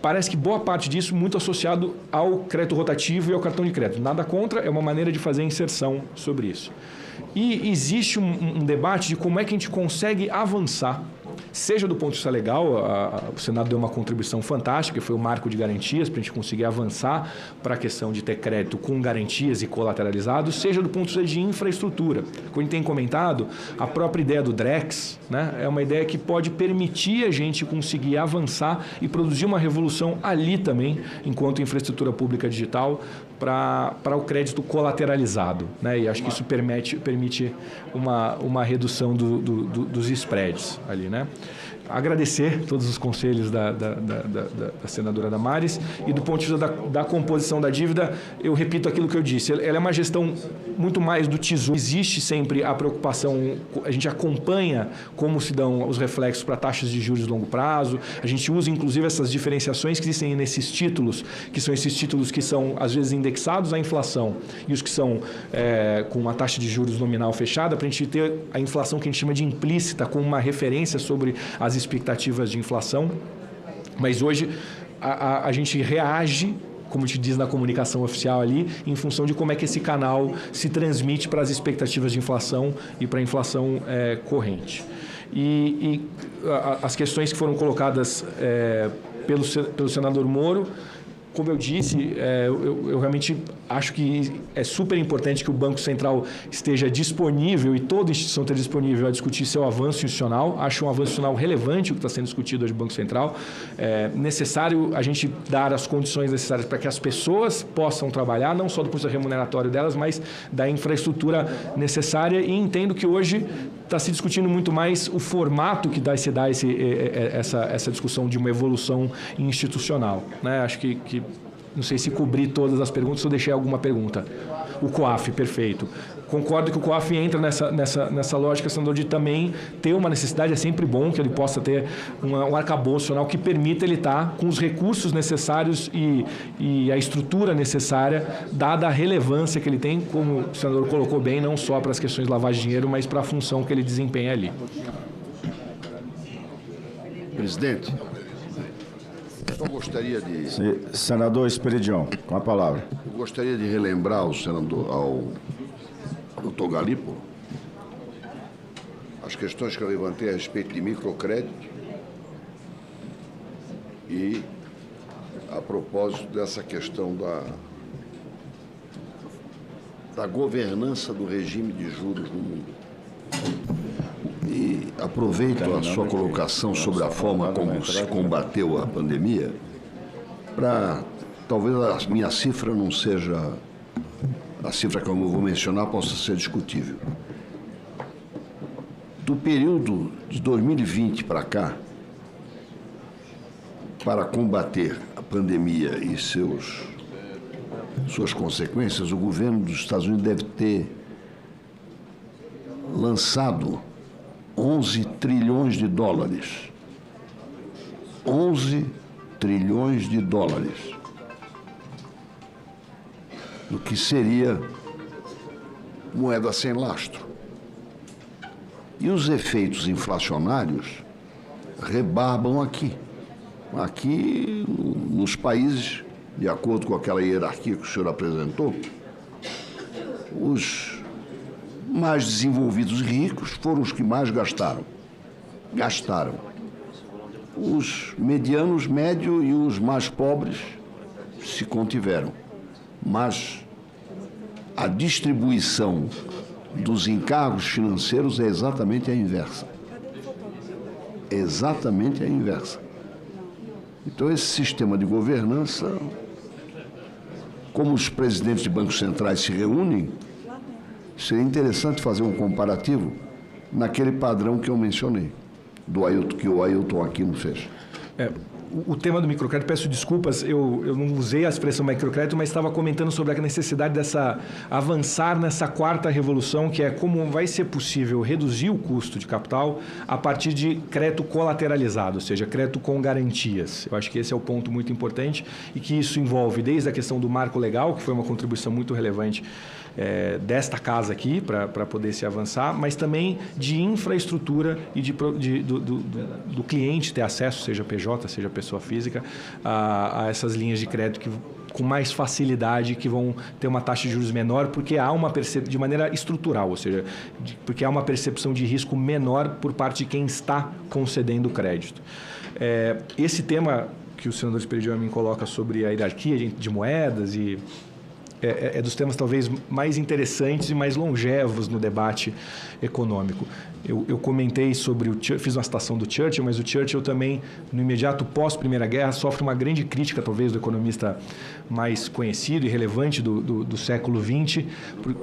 [SPEAKER 2] parece que boa parte disso muito associado ao crédito rotativo e ao cartão de crédito. Nada contra, é uma maneira de fazer inserção sobre isso. E existe um debate de como é que a gente consegue avançar, seja do ponto de vista legal, o Senado deu uma contribuição fantástica, que foi o marco de garantias, para a gente conseguir avançar para a questão de ter crédito com garantias e colateralizados, seja do ponto de vista de infraestrutura. Como a gente tem comentado, a própria ideia do Drex, né, é uma ideia que pode permitir a gente conseguir avançar e produzir uma revolução ali também, enquanto infraestrutura pública digital, para o crédito colateralizado, né? E acho que isso permite uma redução dos spreads ali, né? Agradecer todos os conselhos da senadora Damares e do ponto de vista da composição da dívida, eu repito aquilo que eu disse, ela é uma gestão muito mais do tesouro. Existe sempre a preocupação, a gente acompanha como se dão os reflexos para taxas de juros de longo prazo, a gente usa inclusive essas diferenciações que existem nesses títulos, que são esses títulos que são às vezes indexados à inflação e os que são com uma taxa de juros nominal fechada, para a gente ter a inflação que a gente chama de implícita como uma referência sobre as expectativas de inflação, mas hoje a gente reage, como te diz na comunicação oficial ali, em função de como é que esse canal se transmite para as expectativas de inflação e para a inflação corrente. E as questões que foram colocadas pelo senador Moro, como eu disse, eu realmente acho que é super importante que o Banco Central esteja disponível e toda instituição esteja disponível a discutir seu avanço institucional. Acho um avanço institucional relevante o que está sendo discutido hoje no Banco Central. É necessário a gente dar as condições necessárias para que as pessoas possam trabalhar, não só do ponto de vista remuneratório delas, mas da infraestrutura necessária. E entendo que hoje está se discutindo muito mais o formato que se dá essa discussão de uma evolução institucional, né? Acho que não sei se cobri todas as perguntas ou deixei alguma pergunta. O COAF, perfeito. Concordo que o COAF entra nessa lógica, senador, de também ter uma necessidade, é sempre bom que ele possa ter um arcabouço nacional que permita ele estar com os recursos necessários e a estrutura necessária, dada a relevância que ele tem, como o senador colocou bem, não só para as questões de lavagem de dinheiro, mas para a função que ele desempenha ali.
[SPEAKER 14] Presidente, eu gostaria de...
[SPEAKER 18] Senador Esperidion, com a palavra.
[SPEAKER 14] Eu gostaria de relembrar ao doutor Galípolo as questões que eu levantei a respeito de microcrédito e a propósito dessa questão da governança do regime de juros no mundo. E aproveito a sua colocação sobre a forma como se combateu a pandemia para, talvez a minha cifra não seja, a cifra que eu vou mencionar possa ser discutível. Do período de 2020 para cá, para combater a pandemia e suas consequências, o governo dos Estados Unidos deve ter lançado 11 trilhões de dólares. 11 trilhões de dólares. Do que seria moeda sem lastro. E os efeitos inflacionários rebarbam aqui. Aqui, nos países, de acordo com aquela hierarquia que o senhor apresentou, os mais desenvolvidos e ricos foram os que mais gastaram. Os medianos, médio e os mais pobres se contiveram. Mas a distribuição dos encargos financeiros é exatamente a inversa. Exatamente a inversa. Então, esse sistema de governança, como os presidentes de bancos centrais se reúnem, seria interessante fazer um comparativo naquele padrão que eu mencionei, que o Ailton Aquino fez.
[SPEAKER 2] O tema do microcrédito, peço desculpas, eu não usei a expressão microcrédito, mas estava comentando sobre a necessidade dessa avançar nessa quarta revolução, que é como vai ser possível reduzir o custo de capital a partir de crédito colateralizado, ou seja, crédito com garantias. Eu acho que esse é o ponto muito importante e que isso envolve desde a questão do marco legal, que foi uma contribuição muito relevante desta casa aqui para poder se avançar, mas também de infraestrutura e do cliente ter acesso, seja PJ, seja pessoa física, a essas linhas de crédito com mais facilidade, que vão ter uma taxa de juros menor, porque há uma percepção de maneira estrutural, ou seja, porque há uma percepção de risco menor por parte de quem está concedendo o crédito. Esse tema que o senador Esperidião me coloca sobre a hierarquia de moedas e é dos temas talvez mais interessantes e mais longevos no debate econômico. Eu comentei sobre fiz uma citação do Churchill, mas o Churchill também, no imediato pós-Primeira Guerra, sofre uma grande crítica, talvez, do economista mais conhecido e relevante do século XX,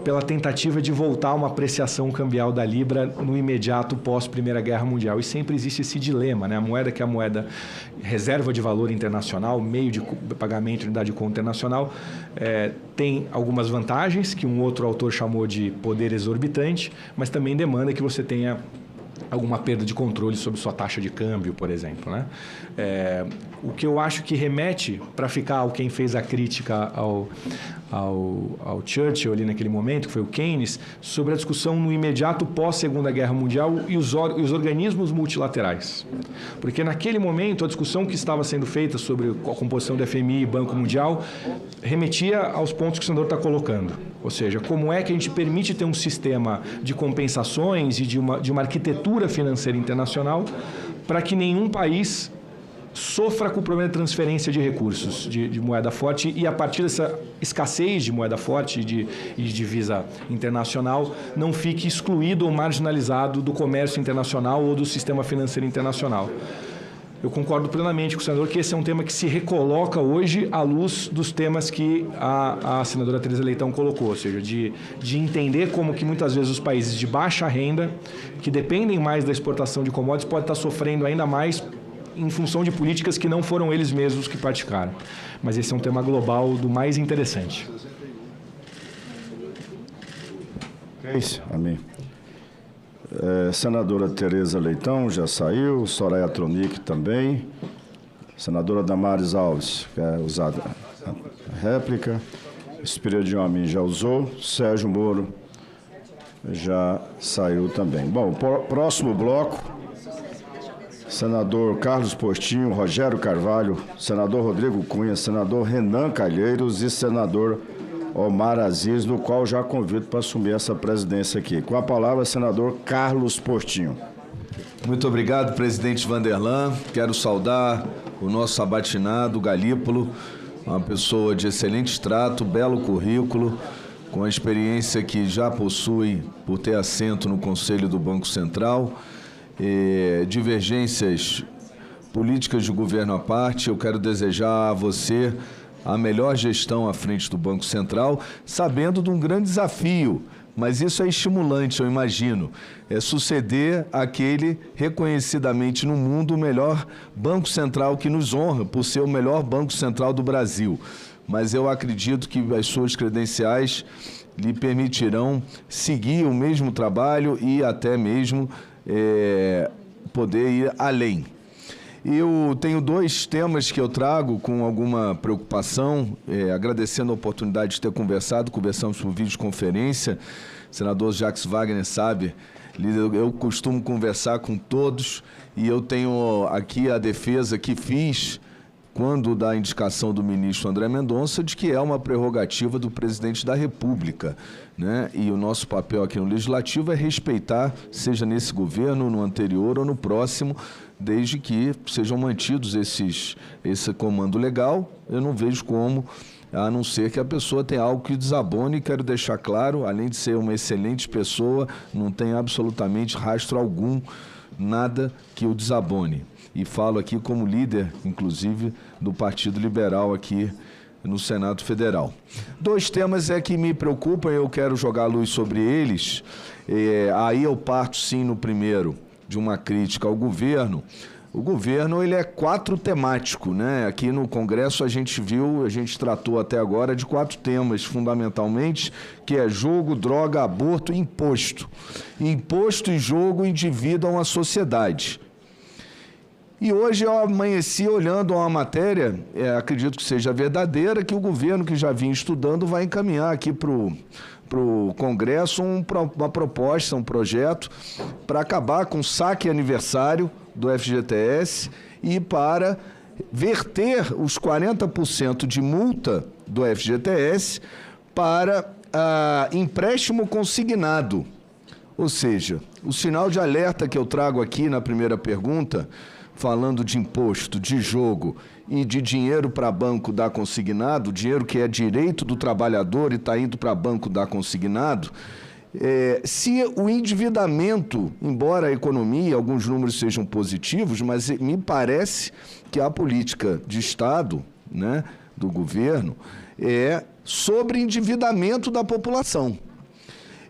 [SPEAKER 2] pela tentativa de voltar a uma apreciação cambial da Libra no imediato pós-Primeira Guerra Mundial. E sempre existe esse dilema, né? A moeda que é a moeda reserva de valor internacional, meio de pagamento, unidade de conta internacional, tem algumas vantagens, que um outro autor chamou de poder exorbitante, mas também demanda que você tenha alguma perda de controle sobre sua taxa de câmbio, por exemplo, né? O que eu acho que remete, para ficar quem fez a crítica ao Churchill ali naquele momento, que foi o Keynes, sobre a discussão no imediato pós-Segunda Guerra Mundial e os organismos multilaterais. Porque naquele momento a discussão que estava sendo feita sobre a composição do FMI e Banco Mundial remetia aos pontos que o senador está colocando. Ou seja, como é que a gente permite ter um sistema de compensações e de uma arquitetura financeira internacional para que nenhum país sofra com o problema de transferência de recursos de moeda forte e, a partir dessa escassez de moeda forte e de divisa internacional, não fique excluído ou marginalizado do comércio internacional ou do sistema financeiro internacional. Eu concordo plenamente com o senador que esse é um tema que se recoloca hoje à luz dos temas que a senadora Tereza Leitão colocou, ou seja, de entender como que muitas vezes os países de baixa renda, que dependem mais da exportação de commodities, podem estar sofrendo ainda mais em função de políticas que não foram eles mesmos que praticaram. Mas esse é um tema global do mais interessante.
[SPEAKER 18] É isso, amém. Senadora Tereza Leitão já saiu, Soraya Tronic também. Senadora Damares Alves, quer usar a réplica. Esperidião já usou. Sérgio Moro já saiu também. Bom, próximo bloco. Senador Carlos Postinho, Rogério Carvalho, senador Rodrigo Cunha, senador Renan Calheiros e senador Omar Aziz, no qual já convido para assumir essa presidência aqui. Com a palavra, senador Carlos Postinho.
[SPEAKER 9] Muito obrigado, presidente Vanderlan. Quero saudar o nosso abatinado Galípolo, uma pessoa de excelente trato, belo currículo, com a experiência que já possui por ter assento no Conselho do Banco Central. Divergências políticas de governo à parte, eu quero desejar a você a melhor gestão à frente do Banco Central, sabendo de um grande desafio mas isso é estimulante, eu imagino. É suceder aquele reconhecidamente no mundo o melhor Banco Central que nos honra por ser o melhor Banco Central do Brasil. Mas eu acredito que as suas credenciais lhe permitirão seguir o mesmo trabalho e até mesmo poder ir além. Eu tenho 2 temas que eu trago com alguma preocupação, agradecendo a oportunidade de ter conversamos por videoconferência. O senador Jacques Wagner sabe, eu costumo conversar com todos e eu tenho aqui a defesa que fiz quando da indicação do ministro André Mendonça, de que é uma prerrogativa do presidente da República, né? E o nosso papel aqui no Legislativo é respeitar, seja nesse governo, no anterior ou no próximo, desde que sejam mantidos esse comando legal. Eu não vejo como, a não ser que a pessoa tenha algo que desabone. Quero deixar claro, além de ser uma excelente pessoa, não tem absolutamente rastro algum, nada que o desabone. E falo aqui como líder, inclusive, do Partido Liberal aqui no Senado Federal. 2 temas que me preocupam, eu quero jogar luz sobre eles. Aí eu parto, sim, no primeiro, de uma crítica ao governo. O governo, ele é 4 temático, né? Aqui no Congresso a gente tratou até agora de 4 temas, fundamentalmente, que é jogo, droga, aborto e imposto. Imposto e jogo endividam a sociedade. E hoje eu amanheci olhando uma matéria, acredito que seja verdadeira, que o governo, que já vinha estudando, vai encaminhar aqui para o Congresso uma proposta, um projeto, para acabar com o saque aniversário do FGTS e para verter os 40% de multa do FGTS para empréstimo consignado. Ou seja, o sinal de alerta que eu trago aqui na primeira pergunta, falando de imposto, de jogo e de dinheiro para banco dar consignado, dinheiro que é direito do trabalhador e está indo para banco dar consignado, se o endividamento, embora a economia, alguns números sejam positivos, mas me parece que a política de Estado, né, do governo, é sobre endividamento da população.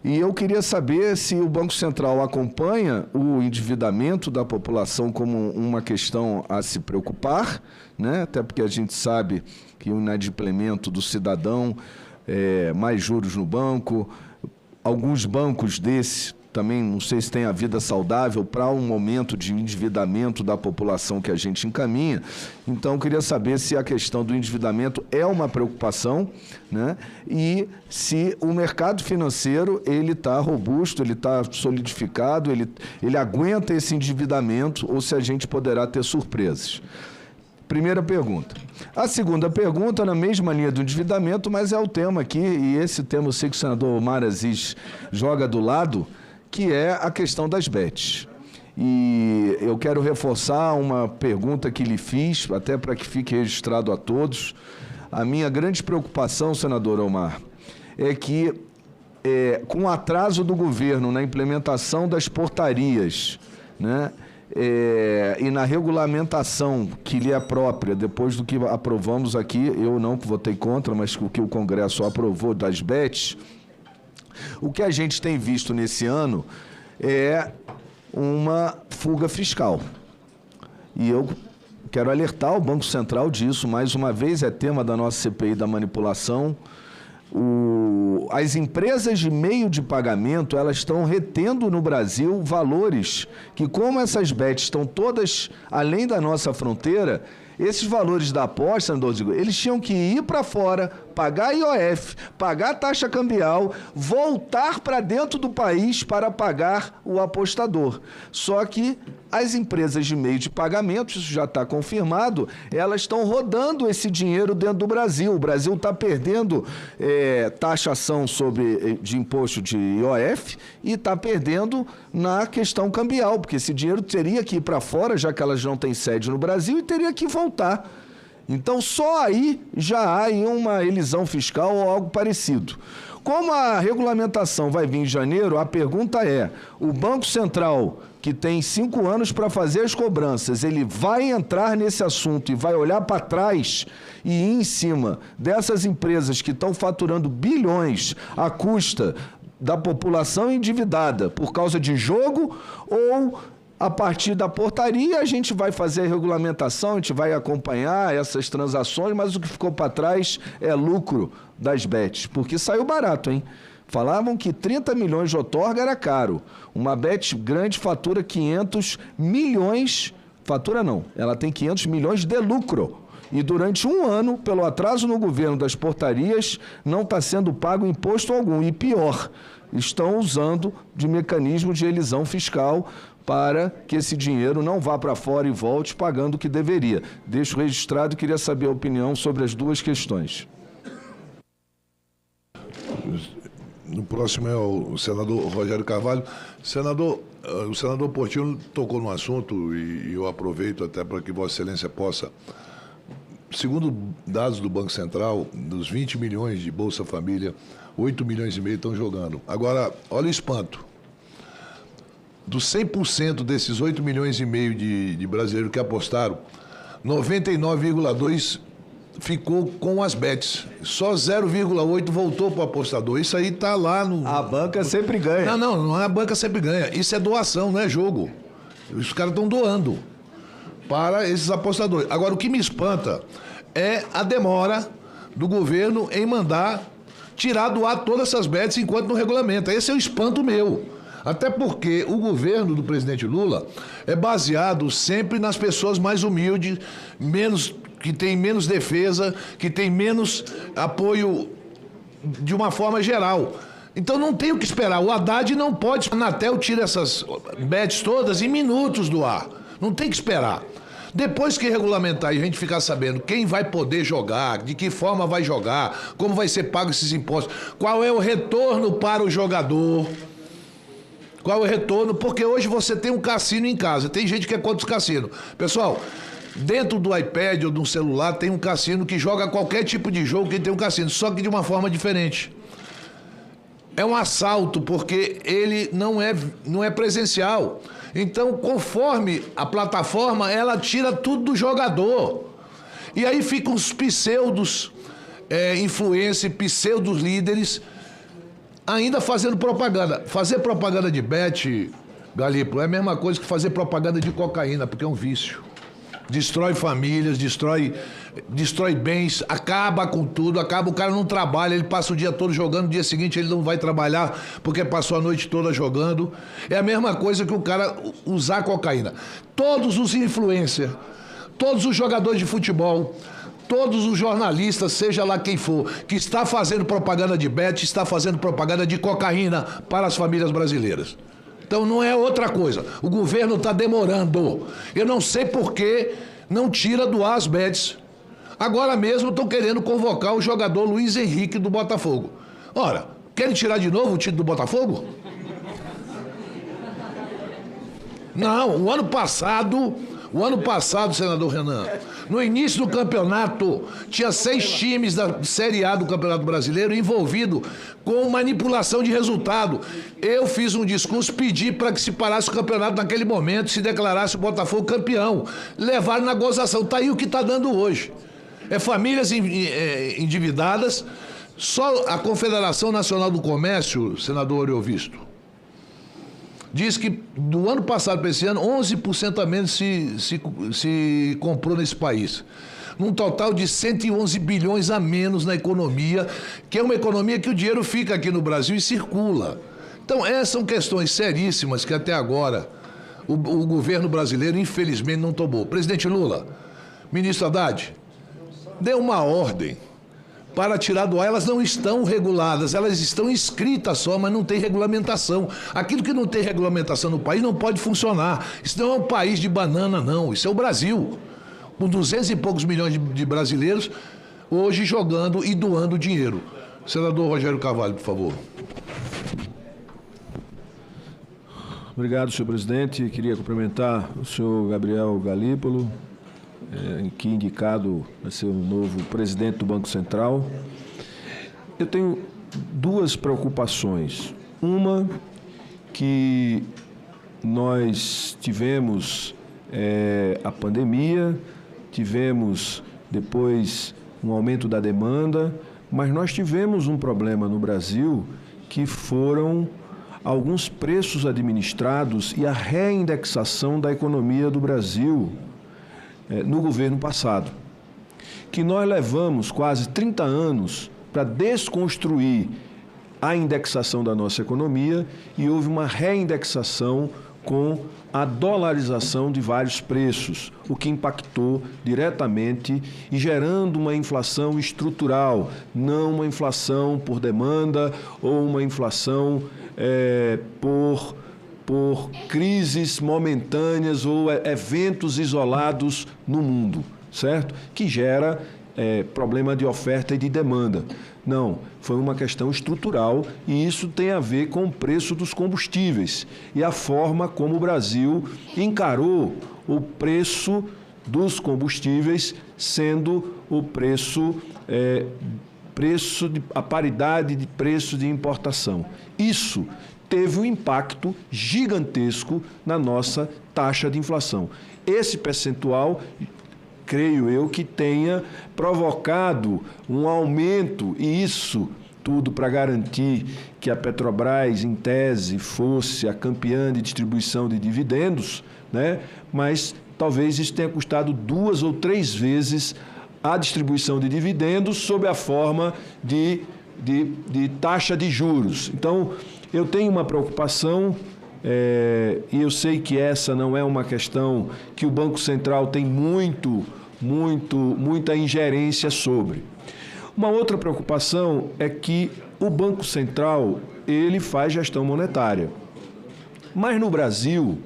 [SPEAKER 9] E eu queria saber se o Banco Central acompanha o endividamento da população como uma questão a se preocupar, né? Até porque a gente sabe que o inadimplemento do cidadão, mais juros no banco, alguns bancos desses também, não sei se tem a vida saudável para um momento de endividamento da população que a gente encaminha. Então, eu queria saber se a questão do endividamento é uma preocupação, né? E se o mercado financeiro ele está robusto, ele está solidificado, ele aguenta esse endividamento ou se a gente poderá ter surpresas. Primeira pergunta. A segunda pergunta, na mesma linha do endividamento, mas é o tema aqui, e esse tema eu sei que o senador Omar Aziz joga do lado, que é a questão das bets. E eu quero reforçar uma pergunta que lhe fiz, até para que fique registrado a todos. A minha grande preocupação, senador Omar, é que com o atraso do governo na implementação das portarias, né, e na regulamentação que lhe é própria, depois do que aprovamos aqui, eu não votei contra, mas o que o Congresso aprovou das bets, o que a gente tem visto nesse ano é uma fuga fiscal. E eu quero alertar o Banco Central disso, mais uma vez, é tema da nossa CPI da manipulação. As empresas de meio de pagamento, elas estão retendo no Brasil valores que, como essas bets estão todas além da nossa fronteira, esses valores da aposta, eles tinham que ir para fora, pagar IOF, pagar taxa cambial, voltar para dentro do país para pagar o apostador. Só que as empresas de meio de pagamento, isso já está confirmado, elas estão rodando esse dinheiro dentro do Brasil. O Brasil está perdendo taxação de imposto de IOF e está perdendo na questão cambial, porque esse dinheiro teria que ir para fora, já que elas não têm sede no Brasil, e teria que voltar. Então, só aí já há uma elisão fiscal ou algo parecido. Como a regulamentação vai vir em janeiro, a pergunta é, o Banco Central, que tem 5 anos para fazer as cobranças, ele vai entrar nesse assunto e vai olhar para trás e ir em cima dessas empresas que estão faturando bilhões à custa da população endividada por causa de jogo, ou a partir da portaria a gente vai fazer a regulamentação, a gente vai acompanhar essas transações, mas o que ficou para trás é lucro das bets, porque saiu barato, hein? Falavam que 30 milhões de outorga era caro. Uma bet grande fatura 500 milhões, fatura não, ela tem 500 milhões de lucro. E durante um ano, pelo atraso no governo das portarias, não está sendo pago imposto algum. E pior, estão usando de mecanismo de elisão fiscal para que esse dinheiro não vá para fora e volte pagando o que deveria. Deixo registrado e queria saber a opinião sobre as duas questões.
[SPEAKER 16] No próximo é o senador Rogério Carvalho. Senador, o senador Portillo tocou no assunto e eu aproveito até para que Vossa Excelência possa... Segundo dados do Banco Central, dos 20 milhões de Bolsa Família, 8 milhões e meio estão jogando. Agora, olha o espanto. Dos 100% desses 8 milhões e meio de brasileiros que apostaram, 99,2% ficou com as bets. Só 0,8% voltou para o apostador. Isso aí está lá no...
[SPEAKER 9] A banca sempre ganha.
[SPEAKER 16] Não é a banca sempre ganha. Isso é doação, não é jogo. Os caras estão doando para esses apostadores. Agora, o que me espanta é a demora do governo em mandar tirar do ar todas essas bets enquanto não regulamenta. Esse é o espanto meu. Até porque o governo do presidente Lula é baseado sempre nas pessoas mais humildes, que têm menos defesa, que têm menos apoio de uma forma geral. Então não tem o que esperar. O Haddad não pode... A Anatel tira essas bets todas em minutos do ar. Não tem que esperar. Depois que regulamentar e a gente ficar sabendo quem vai poder jogar, de que forma vai jogar, como vai ser pago esses impostos, qual é o retorno para o jogador, qual é o retorno, porque hoje você tem um cassino em casa, tem gente que é contra os cassinos. Pessoal, dentro do iPad ou do celular tem um cassino que joga qualquer tipo de jogo que tem um cassino, só que de uma forma diferente. É um assalto, porque ele não é presencial. Então, conforme a plataforma, ela tira tudo do jogador. E aí ficam os pseudos influencers, pseudos líderes, ainda fazendo propaganda. Fazer propaganda de bet, Galípolo, é a mesma coisa que fazer propaganda de cocaína, porque é um vício. Destrói famílias, destrói bens, acaba com tudo, o cara não trabalha, ele passa o dia todo jogando, no dia seguinte ele não vai trabalhar porque passou a noite toda jogando. É a mesma coisa que o cara usar cocaína. Todos os influencers, todos os jogadores de futebol, todos os jornalistas, seja lá quem for, que está fazendo propaganda de bet, está fazendo propaganda de cocaína para as famílias brasileiras. Então não é outra coisa. O governo está demorando. Eu não sei por que não tira do ar as bets. Agora mesmo estão querendo convocar o jogador Luiz Henrique do Botafogo. Ora, querem tirar de novo o título do Botafogo? Não, o ano passado, senador Renan, no início do campeonato, tinha 6 times da Série A do Campeonato Brasileiro envolvidos com manipulação de resultado. Eu fiz um discurso, pedi para que se parasse o campeonato naquele momento, se declarasse o Botafogo campeão. Levaram na gozação. Está aí o que está dando hoje. É famílias endividadas. Só a Confederação Nacional do Comércio, senador Eovisto, diz que do ano passado para esse ano, 11% a menos se comprou nesse país. Num total de 111 bilhões a menos na economia, que é uma economia que o dinheiro fica aqui no Brasil e circula. Então, essas são questões seríssimas que até agora o governo brasileiro, infelizmente, não tomou. Presidente Lula, ministro Haddad, deu uma ordem para tirar do ar. Elas não estão reguladas, elas estão inscritas só, mas não tem regulamentação. Aquilo que não tem regulamentação no país não pode funcionar. Isso não é um país de banana, não. Isso é o Brasil, com 200 e poucos milhões de brasileiros hoje jogando e doando dinheiro. Senador Rogério Carvalho, por favor.
[SPEAKER 2] Obrigado, senhor presidente. Queria cumprimentar o senhor Gabriel Galípolo, que indicado a ser o novo presidente do Banco Central. Eu tenho 2 preocupações. Uma, que nós tivemos a pandemia, tivemos depois um aumento da demanda, mas nós tivemos um problema no Brasil que
[SPEAKER 17] foram alguns preços administrados e a reindexação da economia do Brasil no governo passado, que nós levamos quase 30 anos para desconstruir a indexação da nossa economia e houve uma reindexação com a dolarização de vários preços, o que impactou diretamente e gerando uma inflação estrutural, não uma inflação por demanda ou uma inflação por crises momentâneas ou eventos isolados no mundo, certo? Que gera problema de oferta e de demanda. Não, foi uma questão estrutural e isso tem a ver com o preço dos combustíveis e a forma como o Brasil encarou o preço dos combustíveis sendo o a paridade de preço de importação. Isso teve um impacto gigantesco na nossa taxa de inflação. Esse percentual, creio eu, que tenha provocado um aumento, e isso tudo para garantir que a Petrobras, em tese, fosse a campeã de distribuição de dividendos, né? Mas talvez isso tenha custado 2 ou 3 vezes a distribuição de dividendos sob a forma de taxa de juros. Então, eu tenho uma preocupação, e eu sei que essa não é uma questão que o Banco Central tem muita ingerência sobre. Uma outra preocupação é que o Banco Central, ele faz gestão monetária. Mas no Brasil,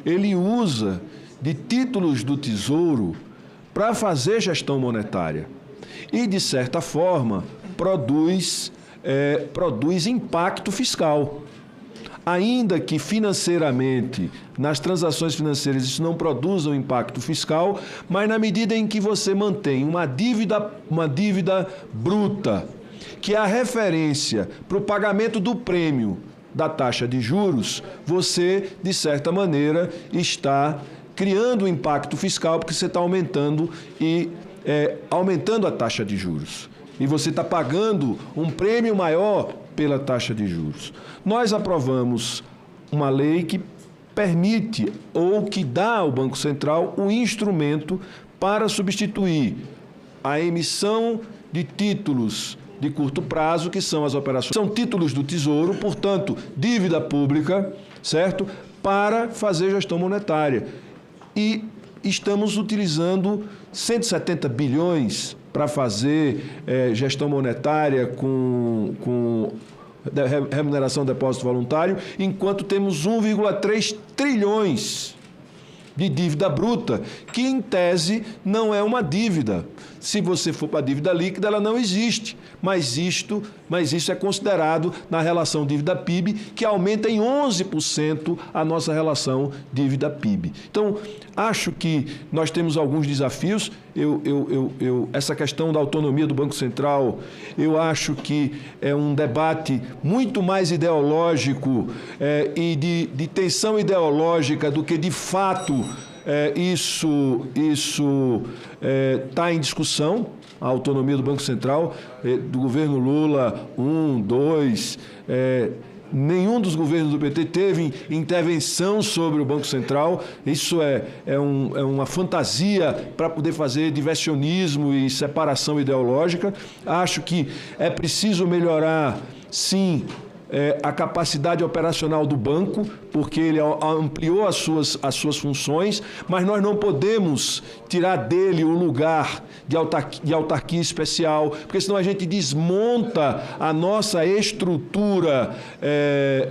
[SPEAKER 17] ele usa de títulos do Tesouro para fazer gestão monetária. E, de certa forma, produz impacto fiscal. Ainda que financeiramente, nas transações financeiras, isso não produza um impacto fiscal, mas na medida em que você mantém uma dívida bruta, que é a referência para o pagamento do prêmio da taxa de juros, você, de certa maneira, está criando um impacto fiscal, porque você está aumentando a taxa de juros. E você está pagando um prêmio maior pela taxa de juros. Nós aprovamos uma lei que permite ou que dá ao Banco Central um instrumento para substituir a emissão de títulos de curto prazo, que são as operações. São títulos do Tesouro, portanto, dívida pública, certo? Para fazer gestão monetária. E estamos utilizando 170 bilhões para fazer gestão monetária com remuneração de depósito voluntário, enquanto temos 1,3 trilhões de dívida bruta, que em tese não é uma dívida. Se você for para a dívida líquida, ela não existe. Mas isso é considerado na relação dívida-PIB, que aumenta em 11% a nossa relação dívida-PIB. Então, acho que nós temos alguns desafios. Essa questão da autonomia do Banco Central, eu acho que é um debate muito mais ideológico e de tensão ideológica do que, de fato, isso está em discussão. A autonomia do Banco Central, do governo Lula 1, 2, nenhum dos governos do PT teve intervenção sobre o Banco Central. Isso é uma fantasia para poder fazer diversionismo e separação ideológica. Acho que é preciso melhorar, sim, a capacidade operacional do banco, porque ele ampliou as suas funções, mas nós não podemos tirar dele o lugar de autarquia especial, porque senão a gente desmonta a nossa estrutura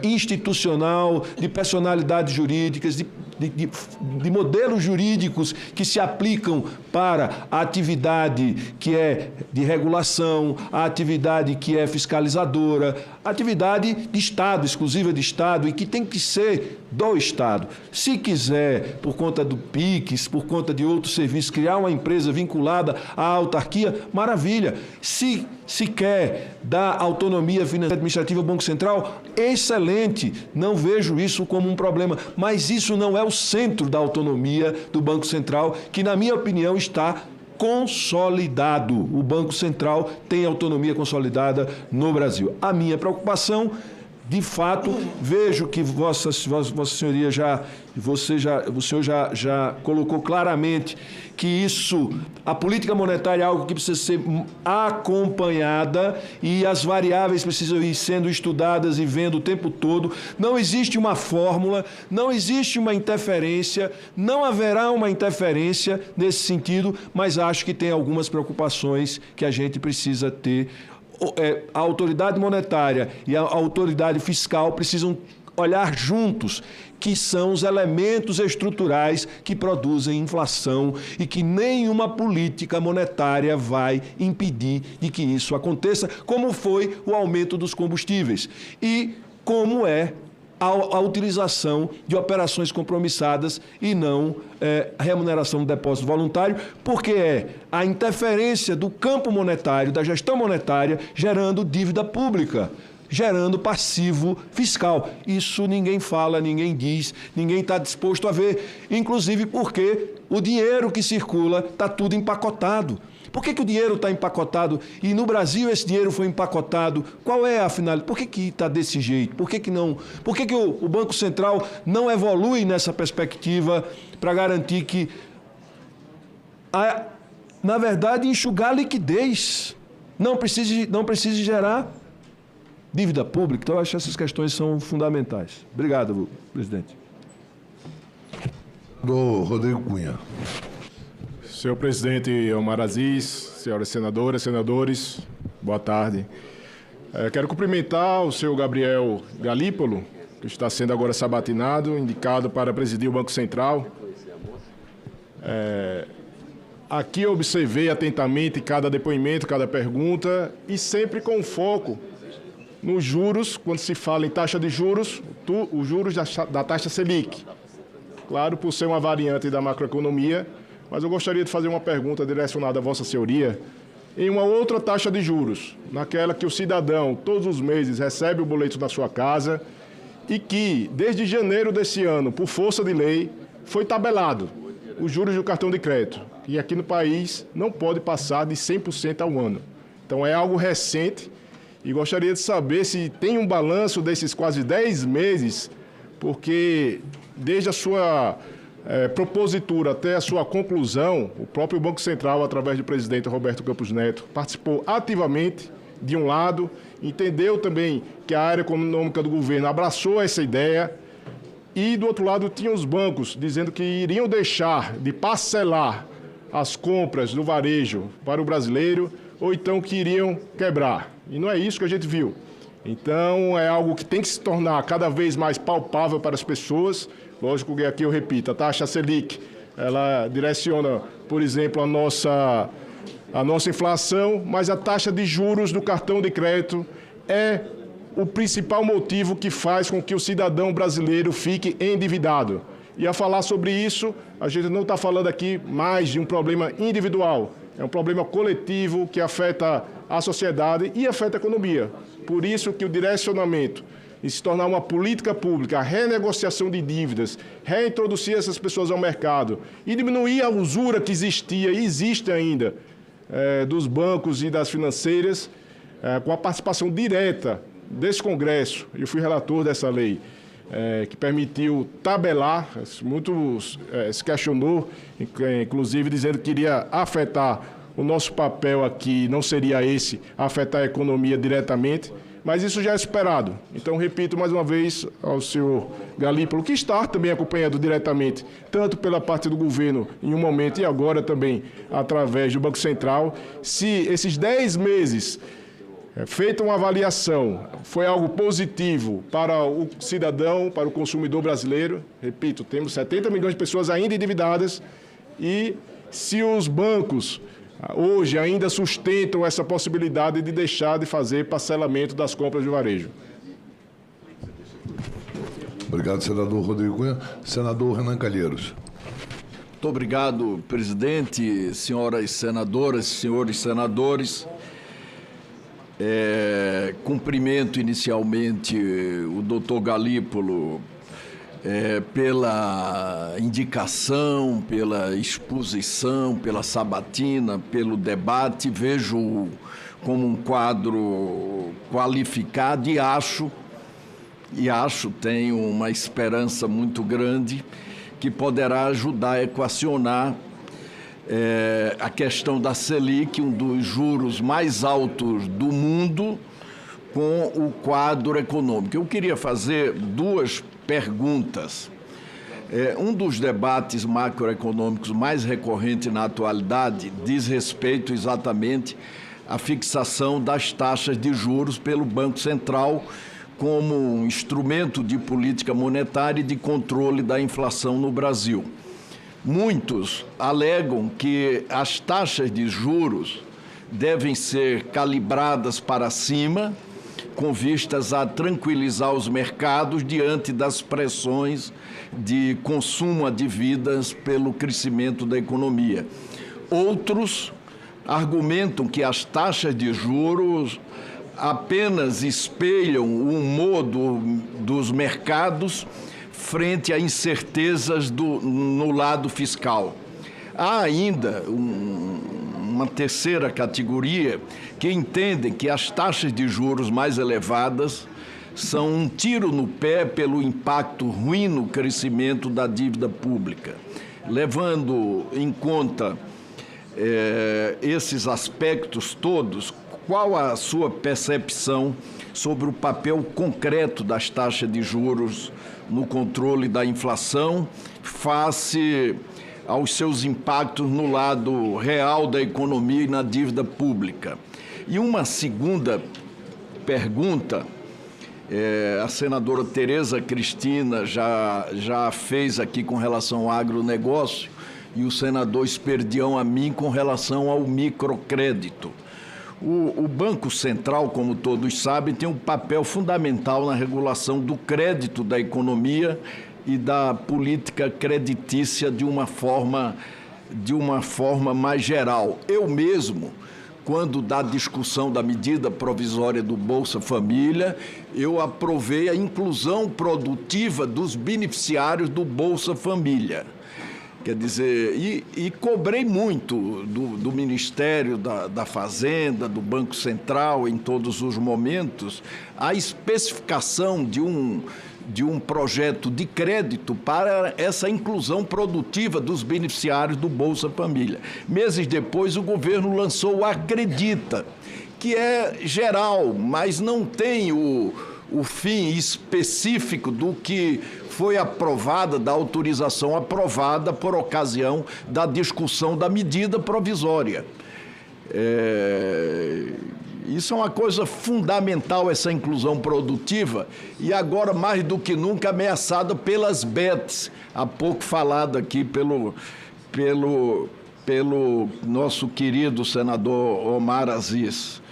[SPEAKER 17] institucional, de personalidades jurídicas, de modelos jurídicos que se aplicam para a atividade que é de regulação, a atividade que é fiscalizadora, a atividade de Estado, exclusiva de Estado, e que tem que ser do Estado. Se quiser, por conta do PIX, por conta de outros serviços, criar uma empresa vinculada à autarquia, maravilha. Se quer dar autonomia financeira e administrativa ao Banco Central, excelente, não vejo isso como um problema, mas isso não é o centro da autonomia do Banco Central, que, na minha opinião, está consolidado. O Banco Central tem autonomia consolidada no Brasil. A minha preocupação De fato, vejo que Vossa Senhoria o senhor já colocou claramente que isso, a política monetária é algo que precisa ser acompanhada e as variáveis precisam ir sendo estudadas e vendo o tempo todo. Não existe uma fórmula, não existe uma interferência, não haverá uma interferência nesse sentido, mas acho que tem algumas preocupações que a gente precisa ter. A autoridade monetária e a autoridade fiscal precisam olhar juntos, que são os elementos estruturais que produzem inflação e que nenhuma política monetária vai impedir de que isso aconteça, como foi o aumento dos combustíveis e como é a utilização de operações compromissadas e não remuneração do depósito voluntário, porque é a interferência do campo monetário, da gestão monetária, gerando dívida pública, gerando passivo fiscal. Isso ninguém fala, ninguém diz, ninguém está disposto a ver, inclusive porque o dinheiro que circula está tudo empacotado. Por que o dinheiro está empacotado e no Brasil esse dinheiro foi empacotado? Qual é a finalidade? Por que está desse jeito? Por que não? Por que o Banco Central não evolui nessa perspectiva para garantir que, na verdade, enxugar a liquidez não precise gerar dívida pública? Então, eu acho que essas questões são fundamentais. Obrigado, presidente.
[SPEAKER 16] Do Rodrigo Cunha.
[SPEAKER 15] Senhor presidente Omar Aziz, senhoras senadoras, senadores, boa tarde. Quero cumprimentar o senhor Gabriel Galípolo, que está sendo agora sabatinado, indicado para presidir o Banco Central. Aqui eu observei atentamente cada depoimento, cada pergunta, e sempre com foco nos juros, quando se fala em taxa de juros, os juros da taxa Selic. Claro, por ser uma variante da macroeconomia, mas eu gostaria de fazer uma pergunta direcionada a Vossa Senhoria em uma outra taxa de juros, naquela que o cidadão, todos os meses, recebe o boleto da sua casa e que, desde janeiro desse ano, por força de lei, foi tabelado os juros do cartão de crédito, que aqui no país não pode passar de 100% ao ano. Então, é algo recente e gostaria de saber se tem um balanço desses quase 10 meses, porque desde a sua propositura até a sua conclusão, o próprio Banco Central, através do presidente Roberto Campos Neto, participou ativamente, de um lado, entendeu também que a área econômica do governo abraçou essa ideia, e do outro lado tinha os bancos dizendo que iriam deixar de parcelar as compras do varejo para o brasileiro, ou então que iriam quebrar. E não é isso que a gente viu. Então, é algo que tem que se tornar cada vez mais palpável para as pessoas. Lógico que aqui eu repito, a taxa Selic, ela direciona, por exemplo, a nossa inflação, mas a taxa de juros do cartão de crédito é o principal motivo que faz com que o cidadão brasileiro fique endividado. E a falar sobre isso, a gente não está falando aqui mais de um problema individual, é um problema coletivo que afeta a sociedade e afeta a economia. Por isso que o direcionamento e se tornar uma política pública, a renegociação de dívidas, reintroduzir essas pessoas ao mercado e diminuir a usura que existia e existe ainda dos bancos e das financeiras, com a participação direta desse Congresso, eu fui relator dessa lei, que permitiu tabelar, muitos se questionou, inclusive dizendo que iria afetar o nosso papel aqui, não seria esse, afetar a economia diretamente, mas isso já é esperado. Então, repito mais uma vez ao senhor Galípolo, que está também acompanhando diretamente, tanto pela parte do governo em um momento e agora também através do Banco Central, se esses 10 meses, feita uma avaliação, foi algo positivo para o cidadão, para o consumidor brasileiro. Repito, temos 70 milhões de pessoas ainda endividadas e se os bancos hoje ainda sustentam essa possibilidade de deixar de fazer parcelamento das compras de varejo.
[SPEAKER 16] Obrigado, senador Rodrigo Cunha. Senador Renan Calheiros.
[SPEAKER 22] Muito obrigado, presidente, senhoras senadoras, senhores senadores. Cumprimento inicialmente o doutor Galípolo pela indicação, pela exposição, pela sabatina, pelo debate. Vejo como um quadro qualificado e acho e tenho uma esperança muito grande que poderá ajudar a equacionar a questão da Selic, um dos juros mais altos do mundo, com o quadro econômico. Eu queria fazer duas perguntas. Um dos debates macroeconômicos mais recorrentes na atualidade diz respeito exatamente à fixação das taxas de juros pelo Banco Central como um instrumento de política monetária e de controle da inflação no Brasil. Muitos alegam que as taxas de juros devem ser calibradas para cima, com vistas a tranquilizar os mercados diante das pressões de consumo a dívidas pelo crescimento da economia. Outros argumentam que as taxas de juros apenas espelham o humor dos mercados frente a incertezas no lado fiscal. Há ainda uma terceira categoria que entendem que as taxas de juros mais elevadas são um tiro no pé pelo impacto ruim no crescimento da dívida pública. Levando em conta esses aspectos todos, qual a sua percepção sobre o papel concreto das taxas de juros no controle da inflação face aos seus impactos no lado real da economia e na dívida pública? E uma segunda pergunta, a senadora Tereza Cristina já fez aqui com relação ao agronegócio e o senador Esperdião a mim com relação ao microcrédito. O Banco Central, como todos sabem, tem um papel fundamental na regulação do crédito da economia e da política creditícia de uma forma mais geral. Eu mesmo, quando da discussão da medida provisória do Bolsa Família, eu aprovei a inclusão produtiva dos beneficiários do Bolsa Família. Quer dizer, e cobrei muito do Ministério da Fazenda, do Banco Central, em todos os momentos, a especificação de um projeto de crédito para essa inclusão produtiva dos beneficiários do Bolsa Família. Meses depois, o governo lançou o Acredita, que é geral, mas não tem o fim específico do que foi aprovada, da autorização aprovada por ocasião da discussão da medida provisória. Isso é uma coisa fundamental, essa inclusão produtiva, e agora, mais do que nunca, ameaçada pelas bets, há pouco falado aqui pelo nosso querido senador Omar Aziz.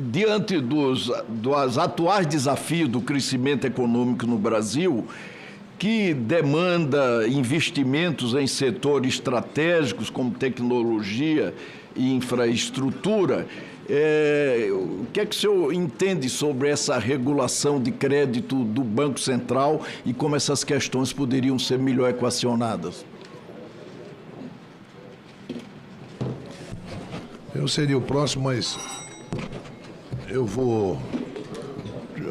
[SPEAKER 22] Diante dos atuais desafios do crescimento econômico no Brasil, que demanda investimentos em setores estratégicos como tecnologia e infraestrutura, o que é que o senhor entende sobre essa regulação de crédito do Banco Central e como essas questões poderiam ser melhor equacionadas?
[SPEAKER 16] Eu seria o próximo, mas eu vou...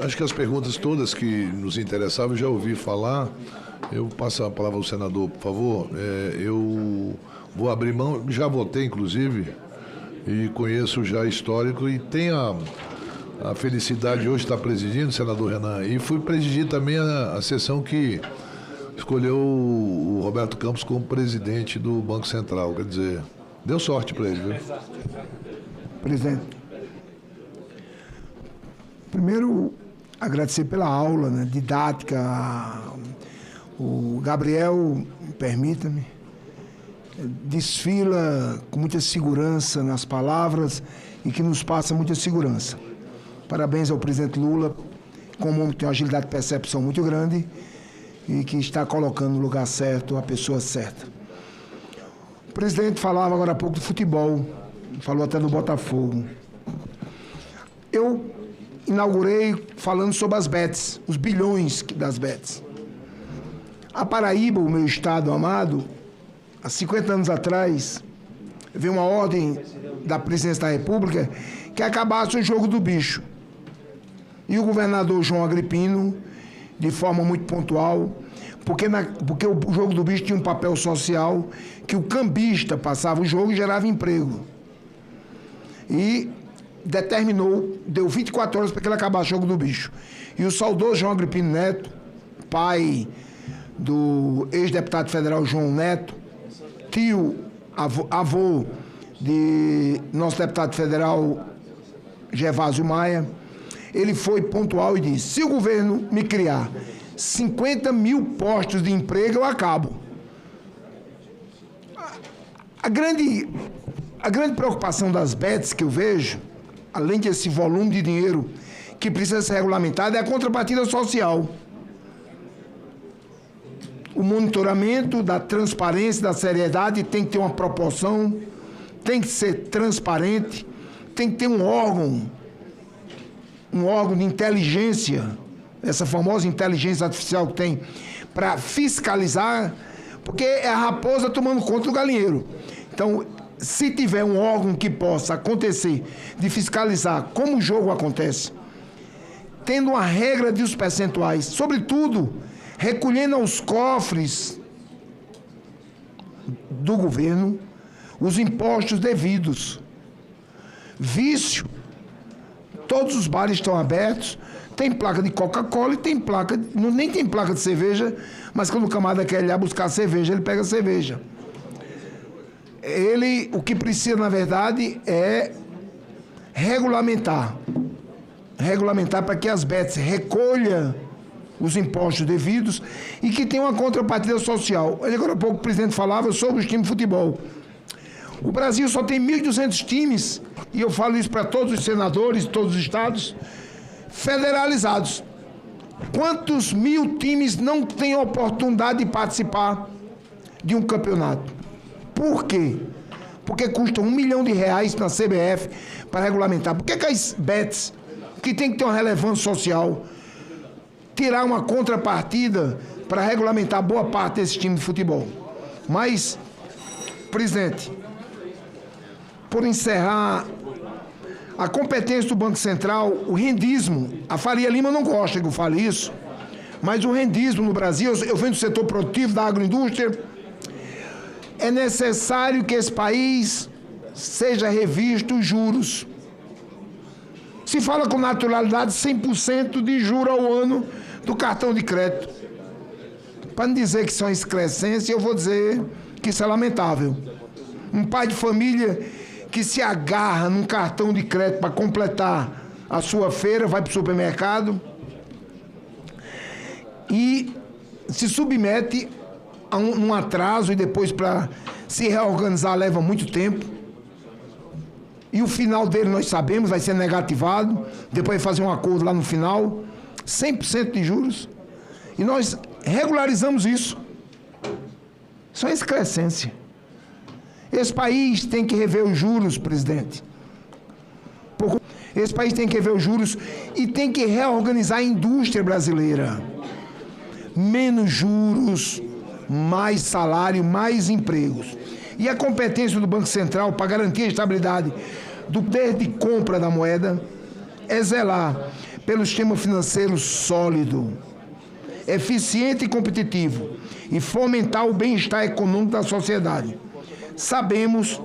[SPEAKER 16] Acho que as perguntas todas que nos interessavam eu já ouvi falar. Eu passo a palavra ao senador, por favor. Eu vou abrir mão, já votei, inclusive, e conheço já histórico, e tenho a felicidade de hoje estar presidindo, senador Renan, e fui presidir também a sessão que escolheu o Roberto Campos como presidente do Banco Central. Quer dizer, deu sorte para ele, viu?
[SPEAKER 21] Presidente, primeiro, agradecer pela aula, né, didática. O Gabriel, permita-me, desfila com muita segurança nas palavras e que nos passa muita segurança. Parabéns ao presidente Lula, como homem que tem uma agilidade de percepção muito grande e que está colocando no lugar certo a pessoa certa. O presidente falava agora há pouco do futebol, falou até do Botafogo. Eu inaugurei falando sobre as bets, os bilhões das bets. A Paraíba, o meu estado amado, há 50 anos atrás, veio uma ordem da presidência da República que acabasse o jogo do bicho. e o governador João Agripino, de forma muito pontual, porque o jogo do bicho tinha um papel social, que o cambista passava o jogo e gerava emprego. E determinou, deu 24 horas para que ele acabasse o jogo do bicho. E o saudoso João Agripino Neto, pai do ex-deputado federal João Neto, tio, avô de nosso deputado federal Gervásio Maia, ele foi pontual e disse: se o governo me criar 50 mil postos de emprego, eu acabo. A grande preocupação das bets que eu vejo, além desse volume de dinheiro que precisa ser regulamentado, é a contrapartida social. O monitoramento da transparência, da seriedade tem que ter uma proporção, tem que ser transparente, tem que ter um órgão de inteligência, essa famosa inteligência artificial que tem, para fiscalizar, porque é a raposa tomando conta do galinheiro. Então, se tiver um órgão que possa acontecer, de fiscalizar como o jogo acontece, tendo uma regra dos percentuais, sobretudo, recolhendo aos cofres do governo os impostos devidos. Vício, todos os bares estão abertos, tem placa de Coca-Cola e tem placa, nem tem placa de cerveja, mas quando o camarada quer ir lá buscar cerveja, ele pega cerveja. O que precisa, na verdade, é regulamentar para que as bets recolham os impostos devidos e que tenha uma contrapartida social. Agora há pouco o presidente falava sobre os times de futebol. O Brasil só tem 1.200 times, e eu falo isso para todos os senadores, todos os estados, federalizados. Quantos mil times não têm a oportunidade de participar de um campeonato? Por quê? Porque custa R$1 milhão na CBF para regulamentar. Por que as bets, que tem que ter uma relevância social, tirar uma contrapartida para regulamentar boa parte desse time de futebol? Mas, presidente, por encerrar, a competência do Banco Central, o rendismo, a Faria Lima não gosta que eu fale isso, mas o rendismo no Brasil, eu venho do setor produtivo, da agroindústria, é necessário que esse país seja revisto os juros. Se fala com naturalidade 100% de juros ao ano do cartão de crédito. Para não dizer que isso é uma excrescência, eu vou dizer que isso é lamentável. Um pai de família que se agarra num cartão de crédito para completar a sua feira, vai para o supermercado e se submete a um atraso, e depois para se reorganizar leva muito tempo. E o final dele nós sabemos, vai ser negativado, depois de fazer um acordo lá no final, 100% de juros. E nós regularizamos isso. Isso é excrescência. Esse país tem que rever os juros, presidente. Esse país tem que rever os juros e tem que reorganizar a indústria brasileira. Menos juros, mais salário, mais empregos. E a competência do Banco Central para garantir a estabilidade do poder de compra da moeda é zelar pelo sistema financeiro sólido, eficiente e competitivo, e fomentar o bem-estar econômico da sociedade. Sabemos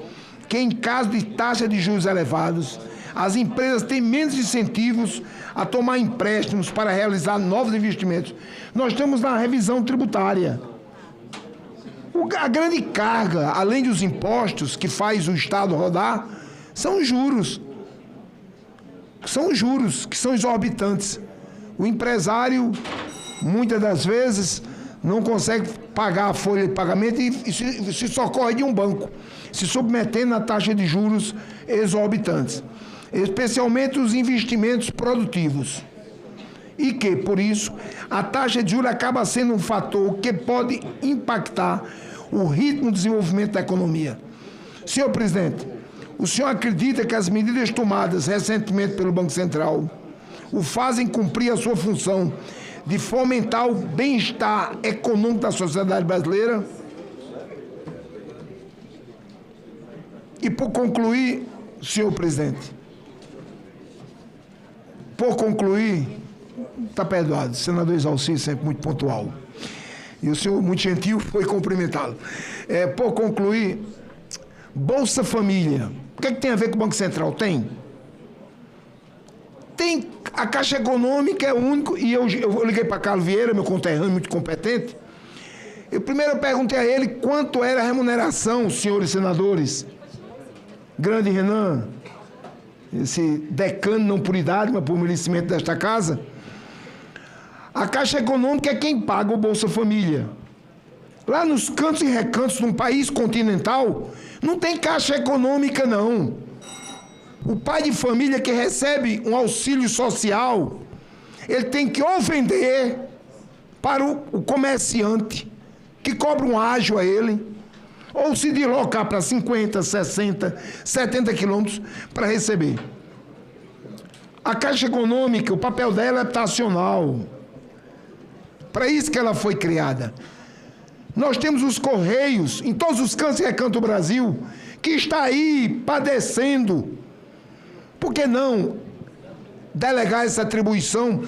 [SPEAKER 21] que, em caso de taxa de juros elevados, as empresas têm menos incentivos a tomar empréstimos para realizar novos investimentos. Nós estamos na revisão tributária. A grande carga, além dos impostos que faz o Estado rodar, são os juros. São os juros que são exorbitantes. O empresário, muitas das vezes, não consegue pagar a folha de pagamento e se socorre de um banco, se submetendo a taxa de juros exorbitantes, especialmente os investimentos produtivos. E que, por isso, a taxa de juros acaba sendo um fator que pode impactar o ritmo de desenvolvimento da economia. Senhor presidente, o senhor acredita que as medidas tomadas recentemente pelo Banco Central o fazem cumprir a sua função de fomentar o bem-estar econômico da sociedade brasileira? E, por concluir, senhor presidente, por concluir, está perdoado, senador Exalci, sempre muito pontual. E o senhor, muito gentil, foi cumprimentá-lo. Por concluir, Bolsa Família. O que é que tem a ver com o Banco Central? Tem. A Caixa Econômica é o único, e eu liguei para Carlos Vieira, meu conterrâneo, muito competente. Primeiro eu perguntei a ele quanto era a remuneração, senhores senadores. Grande Renan, esse decano não por idade, mas por merecimento desta casa. A Caixa Econômica é quem paga o Bolsa Família. Lá nos cantos e recantos de um país continental, não tem Caixa Econômica, não. O pai de família que recebe um auxílio social, ele tem que ou vender para o comerciante, que cobra um ágio a ele, ou se deslocar para 50, 60, 70 quilômetros para receber. A Caixa Econômica, o papel dela é habitacional. Para isso que ela foi criada. Nós temos os Correios, em todos os cantos e recantos do Brasil, que está aí padecendo. Por que não delegar essa atribuição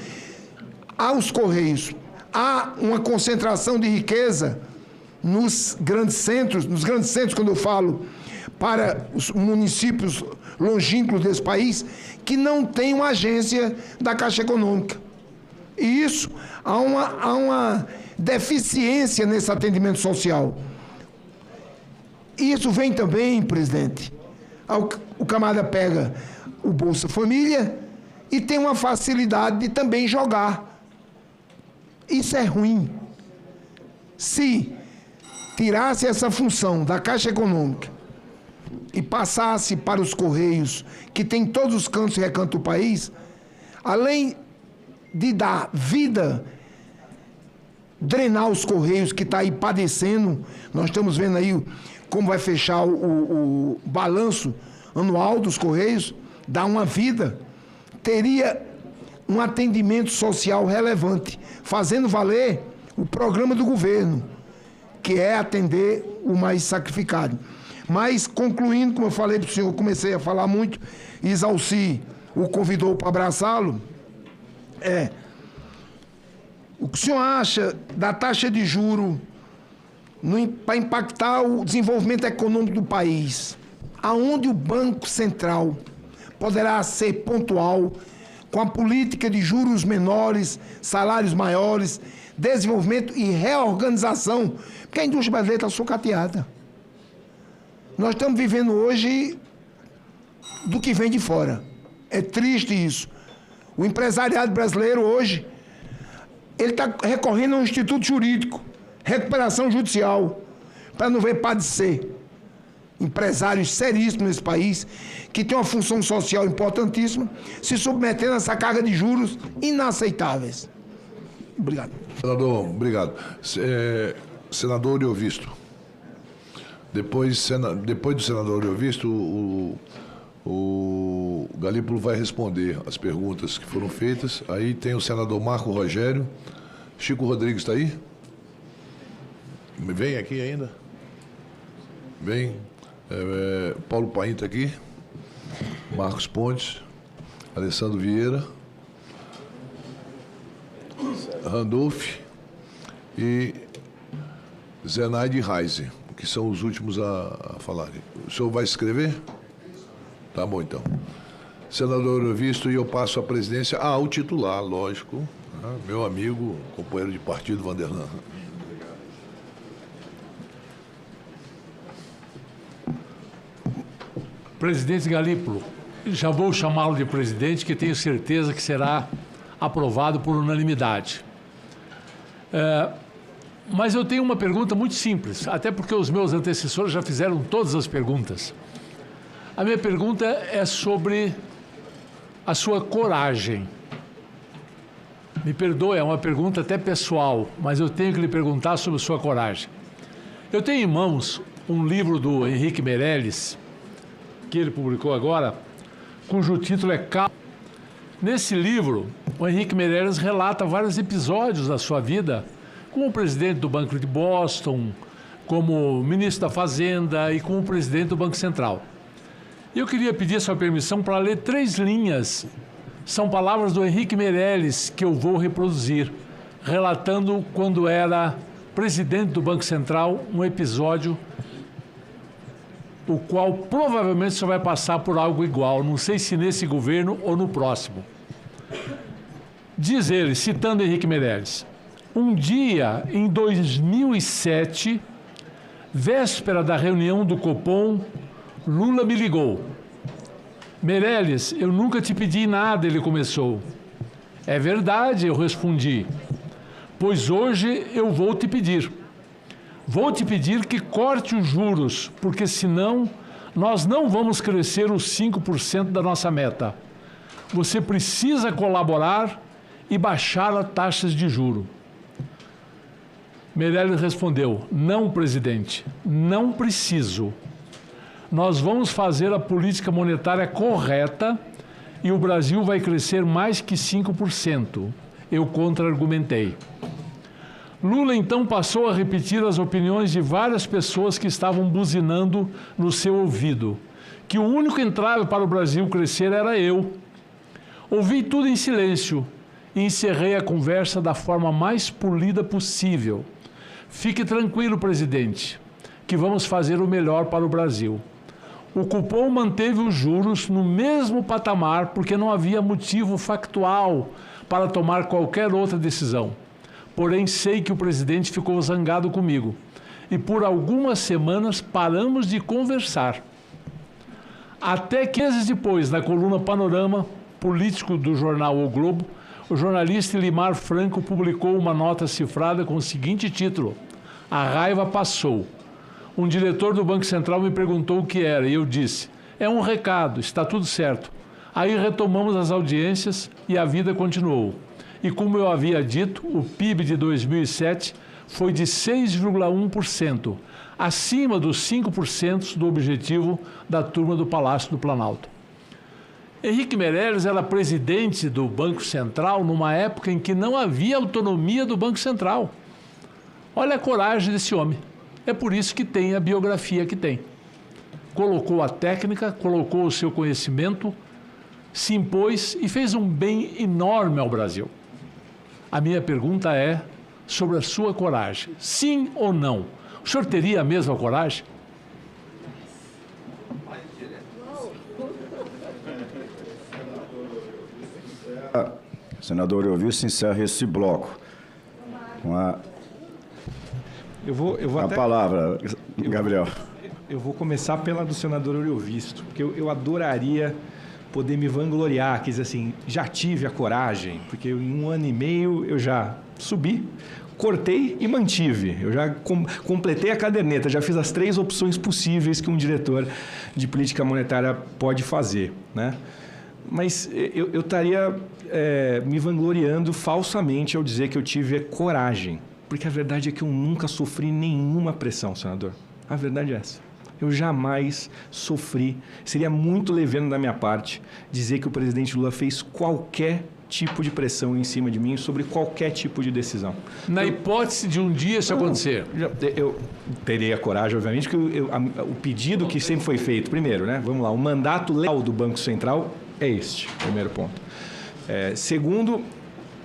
[SPEAKER 21] aos Correios? Há uma concentração de riqueza nos grandes centros, quando eu falo para os municípios longínquos desse país, que não tem uma agência da Caixa Econômica. E isso, há uma deficiência nesse atendimento social. Isso vem também, presidente, o camarada pega o Bolsa Família e tem uma facilidade de também jogar. Isso é ruim. Se tirasse essa função da Caixa Econômica e passasse para os Correios, que tem todos os cantos e recantos do país, além de dar vida, drenar os Correios que está aí padecendo, nós estamos vendo aí como vai fechar o balanço anual dos Correios, dar uma vida, teria um atendimento social relevante, fazendo valer o programa do governo, que é atender o mais sacrificado. Mas, concluindo, como eu falei para o senhor, comecei a falar muito, Exalci o convidou para abraçá-lo, o que o senhor acha da taxa de juros para impactar o desenvolvimento econômico do país? Aonde o Banco Central poderá ser pontual com a política de juros menores, salários maiores, desenvolvimento e reorganização, porque a indústria brasileira está sucateada. Nós estamos vivendo hoje do que vem de fora. É triste isso. O empresariado brasileiro hoje, ele está recorrendo a um instituto jurídico, recuperação judicial, para não ver padecer. Empresários seríssimos nesse país, que tem uma função social importantíssima, se submetendo a essa carga de juros inaceitáveis. Obrigado.
[SPEAKER 16] Senador, obrigado. Senador Oriovisto. Depois do senador Oriovisto, o Galípolo vai responder as perguntas que foram feitas. Aí tem o senador Marco Rogério. Chico Rodrigues está aí? Vem aqui ainda? Vem. Paulo Paim está aqui. Marcos Pontes. Alessandro Vieira. Randolph e Zenaide Reise, que são os últimos a falarem. O senhor vai escrever? Tá bom, então. Senador Oriovisto, e eu passo a presidência ao titular, lógico, né? Meu amigo, companheiro de partido, Vanderlan.
[SPEAKER 10] Presidente Galípolo, já vou chamá-lo de presidente, que tenho certeza que será aprovado por unanimidade. Mas eu tenho uma pergunta muito simples, até porque os meus antecessores já fizeram todas as perguntas. A minha pergunta é sobre a sua coragem. Me perdoe, é uma pergunta até pessoal, mas eu tenho que lhe perguntar sobre a sua coragem. Eu tenho em mãos um livro do Henrique Meirelles, que ele publicou agora, cujo título é Calma. Nesse livro, o Henrique Meirelles relata vários episódios da sua vida como presidente do Banco de Boston, como ministro da Fazenda e como presidente do Banco Central. Eu queria pedir a sua permissão para ler 3 linhas São palavras do Henrique Meirelles que eu vou reproduzir, relatando quando era presidente do Banco Central um episódio o qual provavelmente só vai passar por algo igual, não sei se nesse governo ou no próximo. Diz ele, citando Henrique Meirelles, um dia em 2007, véspera da reunião do Copom, Lula me ligou. Meirelles, eu nunca te pedi nada, ele começou. É verdade, eu respondi, pois hoje eu vou te pedir. Vou te pedir que corte os juros, porque senão nós não vamos crescer os 5% da nossa meta. Você precisa colaborar e baixar as taxas de juro. Meirelles respondeu, não, presidente, não preciso. Nós vamos fazer a política monetária correta e o Brasil vai crescer mais que 5%. Eu contra-argumentei. Lula, então, passou a repetir as opiniões de várias pessoas que estavam buzinando no seu ouvido, que o único entrave para o Brasil crescer era eu. Ouvi tudo em silêncio e encerrei a conversa da forma mais polida possível. Fique tranquilo, presidente, que vamos fazer o melhor para o Brasil. O Copom manteve os juros no mesmo patamar porque não havia motivo factual para tomar qualquer outra decisão. Porém, sei que o presidente ficou zangado comigo e por algumas semanas paramos de conversar. Até que meses depois, na coluna Panorama Político do jornal O Globo, o jornalista Elimar Franco publicou uma nota cifrada com o seguinte título: A raiva passou. Um diretor do Banco Central me perguntou o que era e eu disse, é um recado, está tudo certo. Aí retomamos as audiências e a vida continuou. E como eu havia dito, o PIB de 2007 foi de 6,1%, acima dos 5% do objetivo da turma do Palácio do Planalto. Henrique Meirelles era presidente do Banco Central numa época em que não havia autonomia do Banco Central. Olha a coragem desse homem. É por isso que tem a biografia que tem. Colocou a técnica, colocou o seu conhecimento, se impôs e fez um bem enorme ao Brasil. A minha pergunta é sobre a sua coragem. Sim ou não? O senhor teria a mesma coragem?
[SPEAKER 18] Senador Elvício, encerra esse bloco. Com a palavra, Gabriel.
[SPEAKER 2] Eu vou começar pela do senador Elvício, porque eu adoraria poder me vangloriar, quer dizer assim, já tive a coragem, porque em 1 ano e meio eu já subi, cortei e mantive. Eu já completei a caderneta, já fiz as 3 opções possíveis que um diretor de política monetária pode fazer, né? Mas eu estaria me vangloriando falsamente ao dizer que eu tive coragem, porque a verdade é que eu nunca sofri nenhuma pressão, senador. A verdade é essa. Eu jamais sofri. Seria muito leviano da minha parte dizer que o presidente Lula fez qualquer tipo de pressão em cima de mim sobre qualquer tipo de decisão.
[SPEAKER 10] Na hipótese de um dia isso acontecer?
[SPEAKER 2] Eu terei a coragem, obviamente, que o pedido que sempre foi feito, primeiro, né? Vamos lá, o mandato legal do Banco Central é este, primeiro ponto. Segundo,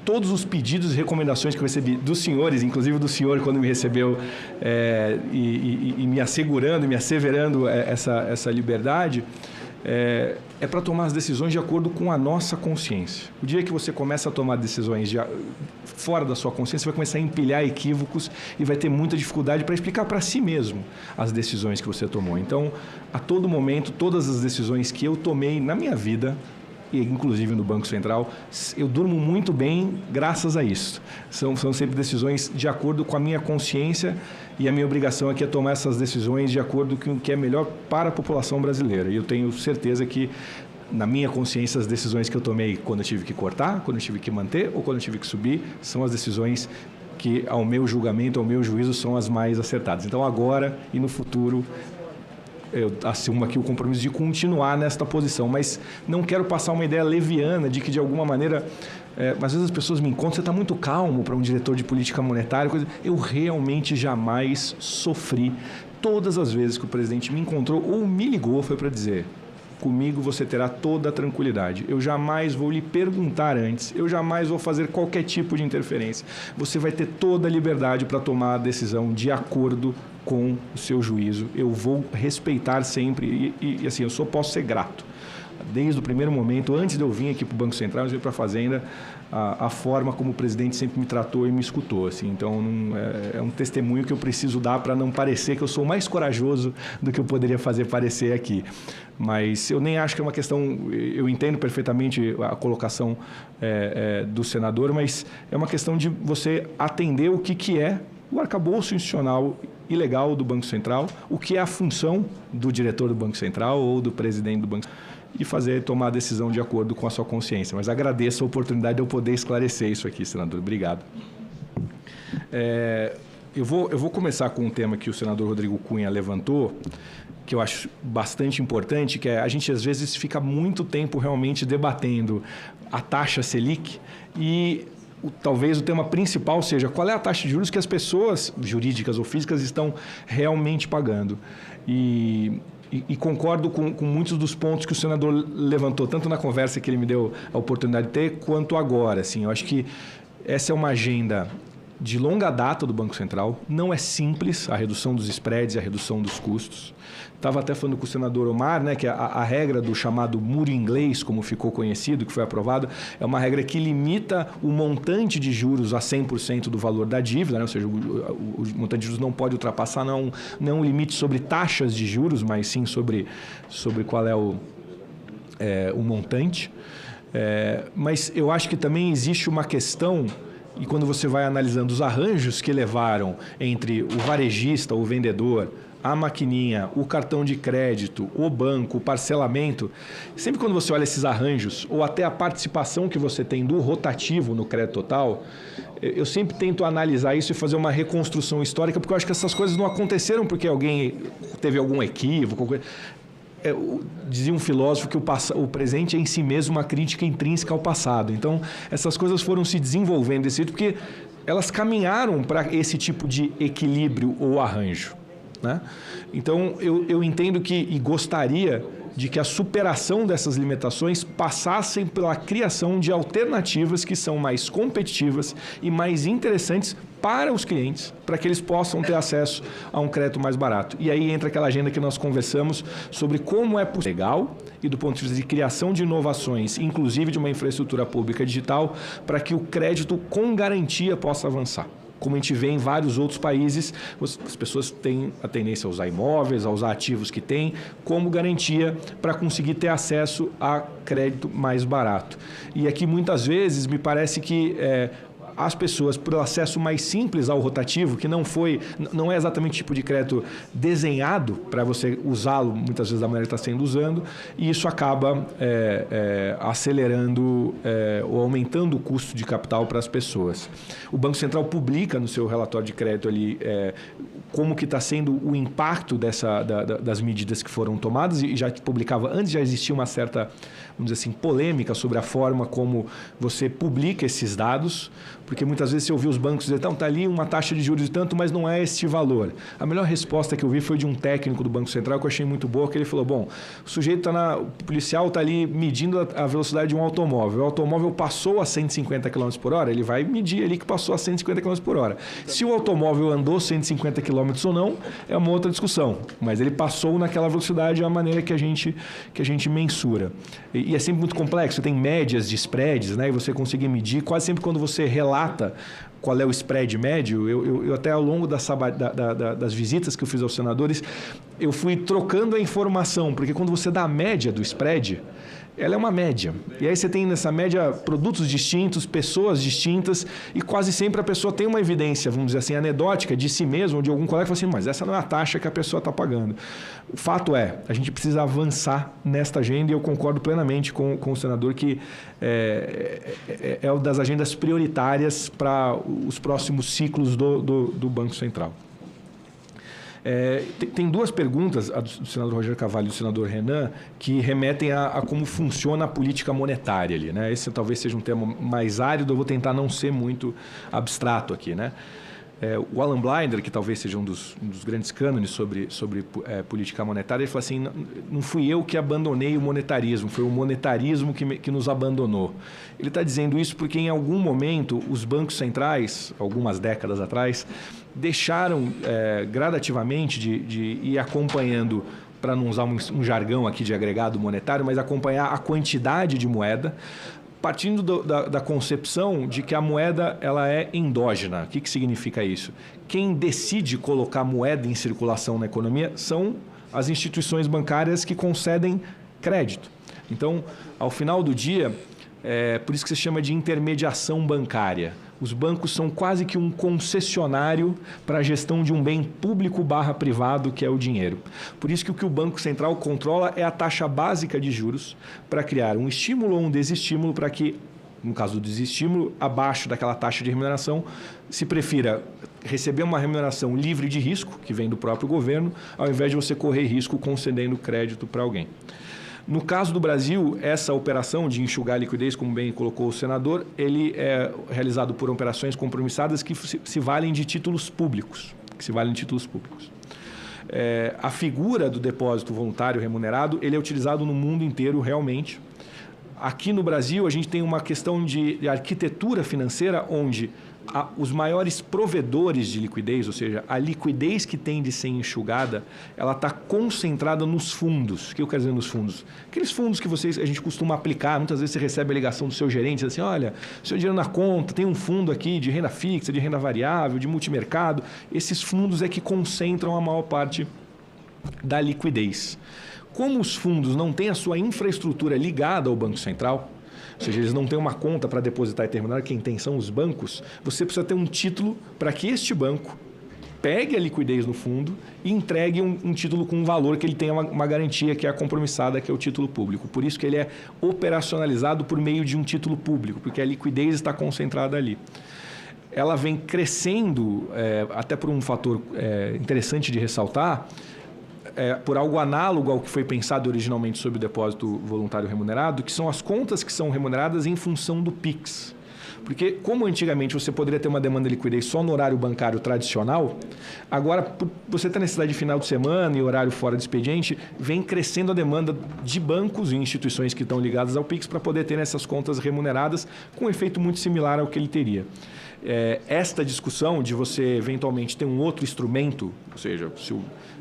[SPEAKER 2] todos os pedidos e recomendações que eu recebi dos senhores, inclusive do senhor quando me recebeu e me assegurando, me asseverando essa liberdade, é para tomar as decisões de acordo com a nossa consciência. O dia que você começa a tomar decisões fora da sua consciência, você vai começar a empilhar equívocos e vai ter muita dificuldade para explicar para si mesmo as decisões que você tomou. Então, a todo momento, todas as decisões que eu tomei na minha vida, e inclusive no Banco Central, eu durmo muito bem graças a isso. São sempre decisões de acordo com a minha consciência e a minha obrigação aqui é tomar essas decisões de acordo com o que é melhor para a população brasileira. E eu tenho certeza que, na minha consciência, as decisões que eu tomei quando eu tive que cortar, quando eu tive que manter ou quando eu tive que subir, são as decisões que, ao meu julgamento, ao meu juízo, são as mais acertadas. Então, agora e no futuro, eu assumo aqui o compromisso de continuar nesta posição, mas não quero passar uma ideia leviana de que, de alguma maneira, às vezes as pessoas me encontram, você está muito calmo para um diretor de política monetária, eu realmente jamais sofri. Todas as vezes que o presidente me encontrou ou me ligou foi para dizer, comigo você terá toda a tranquilidade. Eu jamais vou lhe perguntar antes, eu jamais vou fazer qualquer tipo de interferência. Você vai ter toda a liberdade para tomar a decisão de acordo com o seu juízo. Eu vou respeitar sempre e assim, eu só posso ser grato. Desde o primeiro momento, antes de eu vir aqui para o Banco Central, eu vim para a Fazenda, a forma como o presidente sempre me tratou e me escutou. Assim. Então, é um testemunho que eu preciso dar para não parecer que eu sou mais corajoso do que eu poderia fazer parecer aqui. Mas eu nem acho que é uma questão... Eu entendo perfeitamente a colocação do senador, mas é uma questão de você atender o que é o arcabouço institucional e legal do Banco Central, o que é a função do diretor do Banco Central ou do presidente do Banco Central, e tomar a decisão de acordo com a sua consciência. Mas agradeço a oportunidade de eu poder esclarecer isso aqui, senador. Obrigado. Eu vou começar com um tema que o senador Rodrigo Cunha levantou, que eu acho bastante importante, que é a gente às vezes fica muito tempo realmente debatendo a taxa Selic e talvez o tema principal seja qual é a taxa de juros que as pessoas jurídicas ou físicas estão realmente pagando. E concordo com muitos dos pontos que o senador levantou, tanto na conversa que ele me deu a oportunidade de ter, quanto agora. Assim, eu acho que essa é uma agenda de longa data do Banco Central. Não é simples a redução dos spreads e a redução dos custos. Estava até falando com o senador Omar, né, que a regra do chamado muro inglês, como ficou conhecido, que foi aprovado, é uma regra que limita o montante de juros a 100% do valor da dívida, né? Ou seja, o montante de juros não pode ultrapassar, não é um limite sobre taxas de juros, mas sim sobre qual é o montante. Mas eu acho que também existe uma questão, e quando você vai analisando os arranjos que levaram entre o varejista, o vendedor, a maquininha, o cartão de crédito, o banco, o parcelamento, sempre quando você olha esses arranjos, ou até a participação que você tem do rotativo no crédito total, eu sempre tento analisar isso e fazer uma reconstrução histórica, porque eu acho que essas coisas não aconteceram porque alguém teve algum equívoco. Dizia um filósofo que o presente é em si mesmo uma crítica intrínseca ao passado. Então, essas coisas foram se desenvolvendo desse jeito porque elas caminharam para esse tipo de equilíbrio ou arranjo, né? Então, eu entendo e gostaria de que a superação dessas limitações passassem pela criação de alternativas que são mais competitivas e mais interessantes para os clientes, para que eles possam ter acesso a um crédito mais barato. E aí entra aquela agenda que nós conversamos sobre como é possível legal e do ponto de vista de criação de inovações, inclusive de uma infraestrutura pública digital, para que o crédito com garantia possa avançar. Como a gente vê em vários outros países, as pessoas têm a tendência a usar imóveis, a usar ativos que têm, como garantia para conseguir ter acesso a crédito mais barato. E aqui, muitas vezes, me parece que as pessoas, por acesso mais simples ao rotativo, que não é exatamente o tipo de crédito desenhado para você usá-lo, muitas vezes da maneira que está sendo usando, e isso acaba acelerando ou aumentando o custo de capital para as pessoas. O Banco Central publica no seu relatório de crédito ali como que está sendo o impacto das medidas que foram tomadas, e já publicava, antes já existia uma certa, vamos dizer assim, polêmica sobre a forma como você publica esses dados, porque muitas vezes você ouviu os bancos dizer, então, está ali uma taxa de juros de tanto, mas não é este valor. A melhor resposta que eu vi foi de um técnico do Banco Central, que eu achei muito boa, que ele falou, bom, o policial está ali medindo a velocidade de um automóvel. O automóvel passou a 150 km por hora, ele vai medir ali que passou a 150 km por hora. Se o automóvel andou 150 km ou não, é uma outra discussão. Mas ele passou naquela velocidade, é a maneira que a gente mensura. E é sempre muito complexo, você tem médias de spreads, né? E você conseguir medir, quase sempre quando você relata qual é o spread médio, eu até ao longo das visitas que eu fiz aos senadores, eu fui trocando a informação, porque quando você dá a média do spread, ela é uma média. E aí você tem nessa média produtos distintos, pessoas distintas, e quase sempre a pessoa tem uma evidência, vamos dizer assim, anedótica de si mesmo, ou de algum colega que fala assim, mas essa não é a taxa que a pessoa está pagando. O fato a gente precisa avançar nesta agenda, e eu concordo plenamente com o senador que é uma das agendas prioritárias para os próximos ciclos do Banco Central. Tem duas perguntas, a do senador Rogério Carvalho e do senador Renan, que remetem a como funciona a política monetária ali, né? Esse talvez seja um tema mais árido, eu vou tentar não ser muito abstrato aqui, né? O Alan Blinder, que talvez seja um dos grandes cânones sobre política monetária, ele falou assim, não fui eu que abandonei o monetarismo, foi o monetarismo que nos abandonou. Ele está dizendo isso porque em algum momento os bancos centrais, algumas décadas atrás, deixaram gradativamente de ir acompanhando, para não usar um jargão aqui de agregado monetário, mas acompanhar a quantidade de moeda, partindo da concepção de que a moeda ela é endógena. O que significa isso? Quem decide colocar moeda em circulação na economia são as instituições bancárias que concedem crédito. Então, ao final do dia, por isso que se chama de intermediação bancária. Os bancos são quase que um concessionário para a gestão de um bem público/privado, que é o dinheiro. Por isso que o que o Banco Central controla é a taxa básica de juros para criar um estímulo ou um desestímulo para que, no caso do desestímulo, abaixo daquela taxa de remuneração, se prefira receber uma remuneração livre de risco, que vem do próprio governo, ao invés de você correr risco concedendo crédito para alguém. No caso do Brasil, essa operação de enxugar a liquidez, como bem colocou o senador, ele é realizado por operações compromissadas que se valem de títulos públicos. A figura do depósito voluntário remunerado, ele é utilizado no mundo inteiro realmente. Aqui no Brasil, a gente tem uma questão de arquitetura financeira onde os maiores provedores de liquidez, ou seja, a liquidez que tem de ser enxugada, ela está concentrada nos fundos. O que eu quero dizer nos fundos? Aqueles fundos que a gente costuma aplicar, muitas vezes você recebe a ligação do seu gerente, diz assim, olha, seu dinheiro na conta, tem um fundo aqui de renda fixa, de renda variável, de multimercado. Esses fundos é que concentram a maior parte da liquidez. Como os fundos não têm a sua infraestrutura ligada ao Banco Central, ou seja, eles não têm uma conta para depositar e terminar, quem tem são os bancos, você precisa ter um título para que este banco pegue a liquidez no fundo e entregue um título com um valor que ele tenha uma garantia que é a compromissada, que é o título público. Por isso que ele é operacionalizado por meio de um título público, porque a liquidez está concentrada ali. Ela vem crescendo, até por um fator interessante de ressaltar, por algo análogo ao que foi pensado originalmente sobre o depósito voluntário remunerado, que são as contas que são remuneradas em função do PIX. Porque, como antigamente você poderia ter uma demanda de liquidez só no horário bancário tradicional, agora, por você ter necessidade de final de semana e horário fora de expediente, vem crescendo a demanda de bancos e instituições que estão ligadas ao PIX para poder ter essas contas remuneradas com um efeito muito similar ao que ele teria. Esta discussão de você eventualmente ter um outro instrumento, ou seja,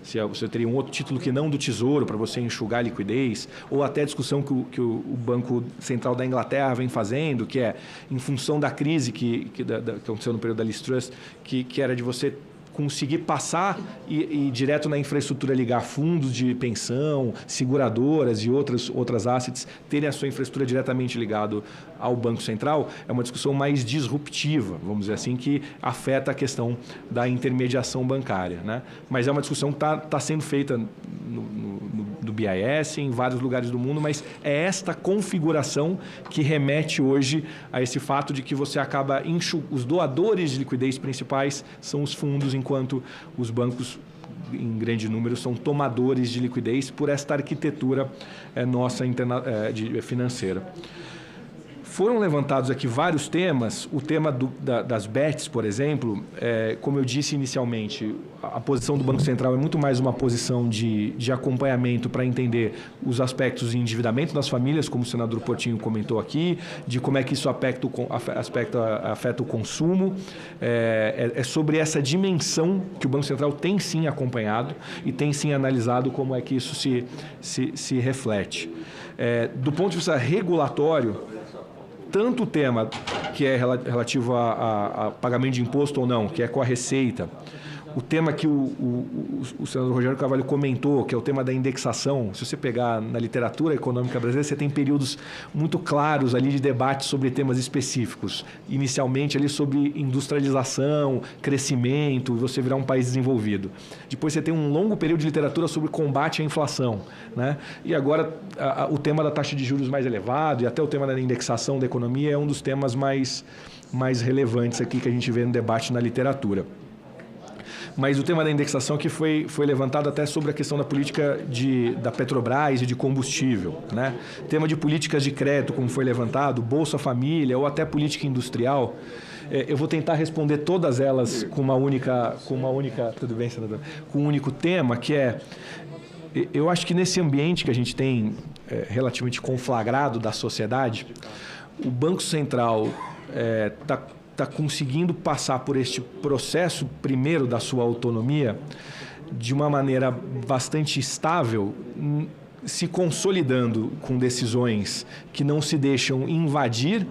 [SPEAKER 2] se você teria um outro título que não do Tesouro para você enxugar a liquidez, ou até a discussão que o Banco Central da Inglaterra vem fazendo, que é em função da crise que aconteceu no período da Liz Truss, que era de você conseguir passar e direto na infraestrutura ligar fundos de pensão, seguradoras e outras assets, terem a sua infraestrutura diretamente ligado ao Banco Central, é uma discussão mais disruptiva, vamos dizer assim, que afeta a questão da intermediação bancária, né? Mas é uma discussão que está sendo feita do BIS em vários lugares do mundo, mas é esta configuração que remete hoje a esse fato de que você acaba os doadores de liquidez principais são os fundos, enquanto os bancos, em grande número, são tomadores de liquidez por esta arquitetura nossa financeira. Foram levantados aqui vários temas. O tema das bets, por exemplo, como eu disse inicialmente, a posição do Banco Central é muito mais uma posição de acompanhamento para entender os aspectos de endividamento das famílias, como o senador Portinho comentou aqui, de como é que isso afeta o consumo. É sobre essa dimensão que o Banco Central tem sim acompanhado e tem sim analisado como é que isso se reflete. Do ponto de vista regulatório, tanto o tema que é relativo a pagamento de imposto ou não, que é com a Receita, o tema que o senador Rogério Carvalho comentou, que é o tema da indexação. Se você pegar na literatura econômica brasileira, você tem períodos muito claros ali de debate sobre temas específicos. Inicialmente ali sobre industrialização, crescimento, você virar um país desenvolvido. Depois você tem um longo período de literatura sobre combate à inflação, né? E agora o tema da taxa de juros mais elevado e até o tema da indexação da economia é um dos temas mais relevantes aqui que a gente vê no debate na literatura. Mas o tema da indexação que foi levantado até sobre a questão da política da Petrobras e de combustível, né? Tema de políticas de crédito, como foi levantado, Bolsa Família ou até política industrial. Eu vou tentar responder todas elas com uma única, tudo bem, senador? Com um único tema, que é, eu acho que nesse ambiente que a gente tem relativamente conflagrado da sociedade, o Banco Central está conseguindo passar por este processo primeiro da sua autonomia de uma maneira bastante estável, se consolidando com decisões que não se deixam invadir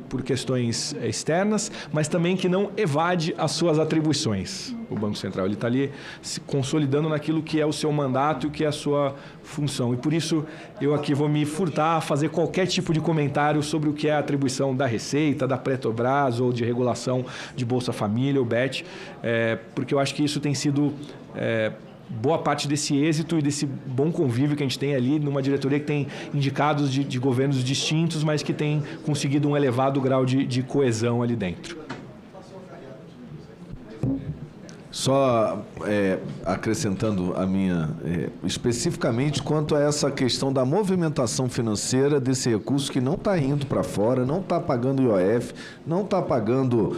[SPEAKER 2] por questões externas, mas também que não evade as suas atribuições. O Banco Central está ali se consolidando naquilo que é o seu mandato e o que é a sua função. E por isso eu aqui vou me furtar a fazer qualquer tipo de comentário sobre o que é a atribuição da Receita, da Petrobras ou de regulação de Bolsa Família ou BET, porque eu acho que isso tem sido boa parte desse êxito e desse bom convívio que a gente tem ali numa diretoria que tem indicados de governos distintos, mas que tem conseguido um elevado grau de coesão ali dentro.
[SPEAKER 9] Só acrescentando a minha, especificamente quanto a essa questão da movimentação financeira desse recurso que não está indo para fora, não está pagando IOF, não está pagando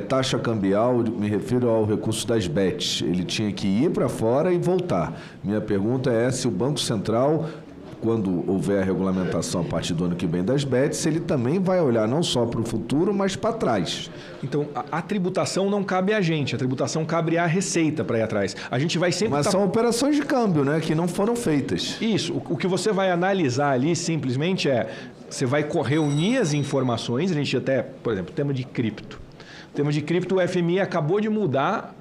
[SPEAKER 9] taxa cambial, me refiro ao recurso das BETs. Ele tinha que ir para fora e voltar. Minha pergunta é se o Banco Central, quando houver a regulamentação a partir do ano que vem das BETs, ele também vai olhar não só para o futuro, mas para trás.
[SPEAKER 2] Então, a tributação não cabe a gente, a tributação cabe à Receita para ir atrás. A gente vai sempre...
[SPEAKER 9] Mas são operações de câmbio, né, que não foram feitas.
[SPEAKER 2] Isso. O que você vai analisar ali simplesmente você vai reunir as informações, a gente até, por exemplo, tema de cripto. O tema de cripto, o FMI acabou de mudar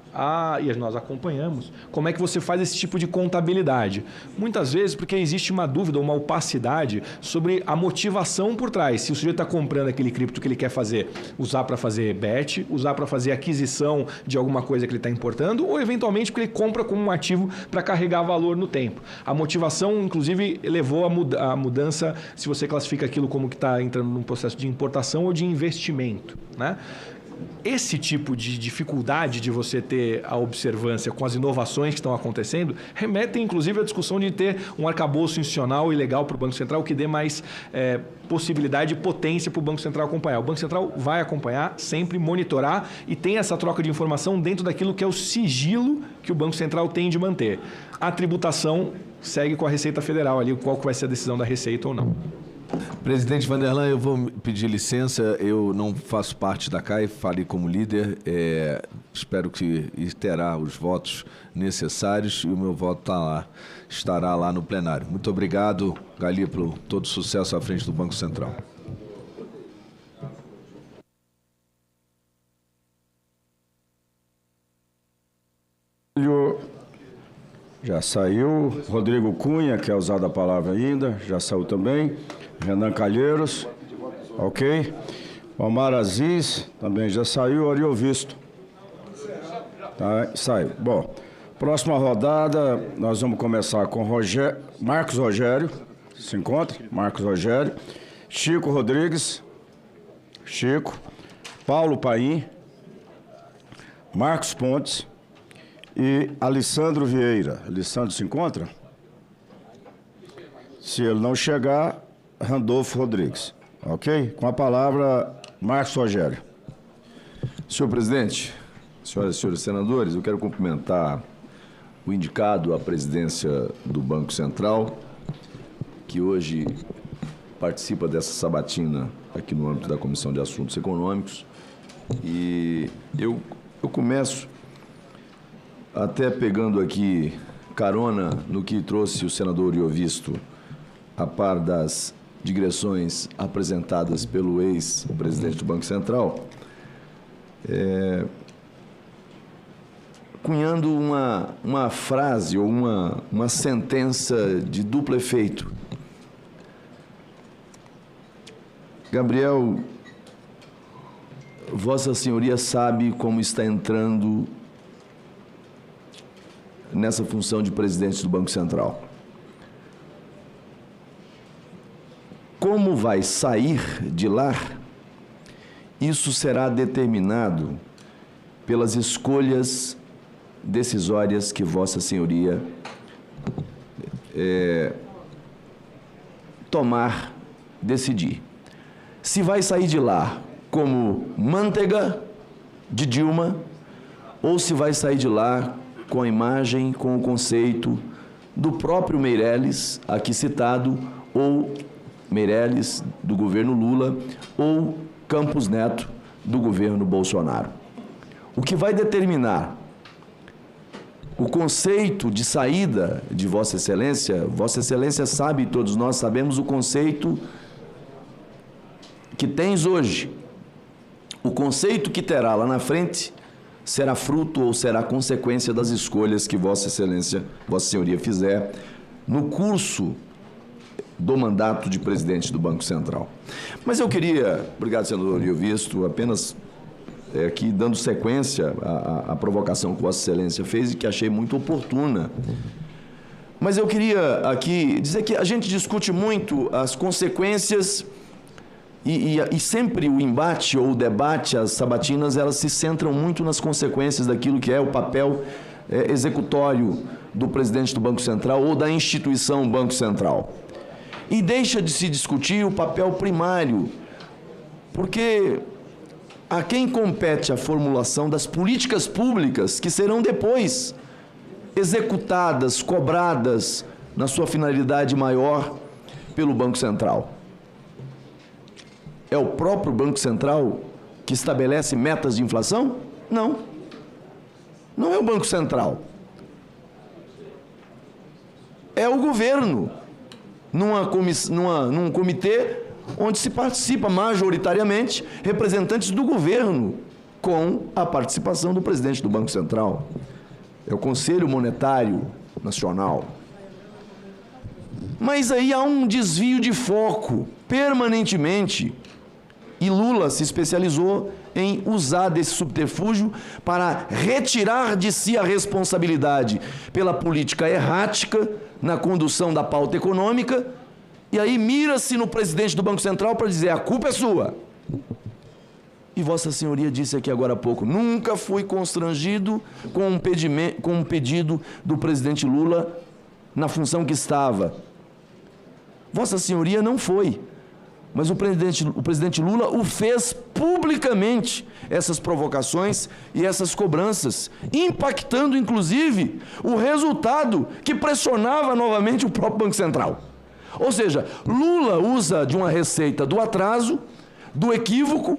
[SPEAKER 2] e nós acompanhamos, como é que você faz esse tipo de contabilidade. Muitas vezes porque existe uma dúvida, uma opacidade sobre a motivação por trás. Se o sujeito está comprando aquele cripto que ele quer fazer, usar para fazer bet, usar para fazer aquisição de alguma coisa que ele está importando, ou eventualmente porque ele compra como um ativo para carregar valor no tempo. A motivação, inclusive, levou a mudança, se você classifica aquilo como que está entrando num processo de importação ou de investimento, né? Esse tipo de dificuldade de você ter a observância com as inovações que estão acontecendo remete, inclusive, à discussão de ter um arcabouço institucional e legal para o Banco Central que dê mais possibilidade e potência para o Banco Central acompanhar. O Banco Central vai acompanhar, sempre monitorar e tem essa troca de informação dentro daquilo que é o sigilo que o Banco Central tem de manter. A tributação segue com a Receita Federal ali, qual que vai ser a decisão da Receita ou não.
[SPEAKER 9] Presidente Vanderlan, eu vou pedir licença, eu não faço parte da CAI, falei como líder, espero que terá os votos necessários e o meu voto estará lá no plenário. Muito obrigado, Galípolo, todo sucesso à frente do Banco Central.
[SPEAKER 18] Já saiu. Rodrigo Cunha, quer usar da palavra ainda, já saiu também. Renan Calheiros, ok. Omar Aziz, também já saiu. Ariel Visto. Tá, saiu. Bom, próxima rodada, nós vamos começar com Marcos Rogério, se encontra? Marcos Rogério. Chico Rodrigues. Chico. Paulo Paim. Marcos Pontes. E Alessandro Vieira. Alessandro se encontra? Se ele não chegar, Randolfo Rodrigues. Ok? Com a palavra, Marcos Rogério.
[SPEAKER 4] Senhor presidente, senhoras e senhores senadores, eu quero cumprimentar o indicado à presidência do Banco Central, que hoje participa dessa sabatina aqui no âmbito da Comissão de Assuntos Econômicos. E eu começo até pegando aqui carona no que trouxe o senador Iovisto, a par das digressões apresentadas pelo ex-presidente do Banco Central, cunhando uma frase ou uma sentença de duplo efeito. Gabriel, Vossa Senhoria sabe como está entrando nessa função de presidente do Banco Central. Como vai sair de lá, isso será determinado pelas escolhas decisórias que Vossa Senhoria decidir. Se vai sair de lá como manteiga de Dilma, ou se vai sair de lá com a imagem, com o conceito do próprio Meirelles, aqui citado, ou Meirelles, do governo Lula, ou Campos Neto, do governo Bolsonaro. O que vai determinar o conceito de saída de Vossa Excelência sabe, todos nós sabemos o conceito que tens hoje. O conceito que terá lá na frente será fruto ou será consequência das escolhas que Vossa Excelência, Vossa Senhoria fizer no curso do mandato de presidente do Banco Central. Mas eu queria, obrigado, senador Ilvisto, apenas aqui dando sequência à provocação que Vossa Excelência fez e que achei muito oportuna. Mas eu queria aqui dizer que a gente discute muito as consequências e sempre o embate ou o debate, as sabatinas, elas se centram muito nas consequências daquilo que é o papel executório do presidente do Banco Central ou da instituição Banco Central. E deixa de se discutir o papel primário, porque a quem compete a formulação das políticas públicas que serão depois executadas, cobradas na sua finalidade maior pelo Banco Central. É o próprio Banco Central que estabelece metas de inflação? Não. Não é o Banco Central. É o governo, num comitê onde se participa majoritariamente representantes do governo, com a participação do presidente do Banco Central. É o Conselho Monetário Nacional. Mas aí há um desvio de foco permanentemente, e Lula se especializou em usar desse subterfúgio para retirar de si a responsabilidade pela política errática na condução da pauta econômica, e aí mira-se no presidente do Banco Central para dizer: a culpa é sua. E Vossa Senhoria disse aqui agora há pouco: nunca fui constrangido com um pedido do presidente Lula na função que estava. Vossa Senhoria não foi, mas o presidente Lula o fez publicamente, essas provocações e essas cobranças, impactando inclusive o resultado que pressionava novamente o próprio Banco Central. Ou seja, Lula usa de uma receita do atraso, do equívoco,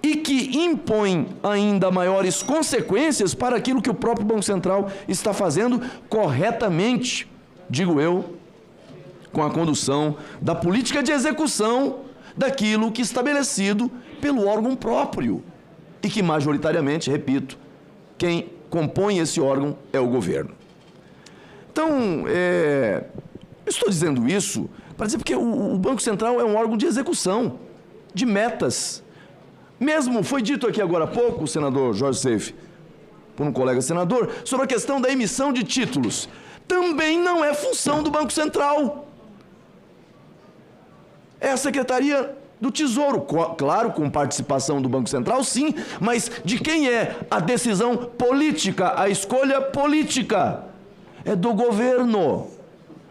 [SPEAKER 4] e que impõe ainda maiores consequências para aquilo que o próprio Banco Central está fazendo corretamente, digo eu, com a condução da política de execução daquilo que é estabelecido pelo órgão próprio e que majoritariamente, repito, quem compõe esse órgão é o governo. Então, estou dizendo isso para dizer porque o Banco Central é um órgão de execução, de metas. Mesmo foi dito aqui agora há pouco, o senador Jorge Seife, por um colega senador, sobre a questão da emissão de títulos. Também não é função do Banco Central. É a Secretaria do Tesouro, claro, com participação do Banco Central, sim, mas de quem é a decisão política, a escolha política? É do governo.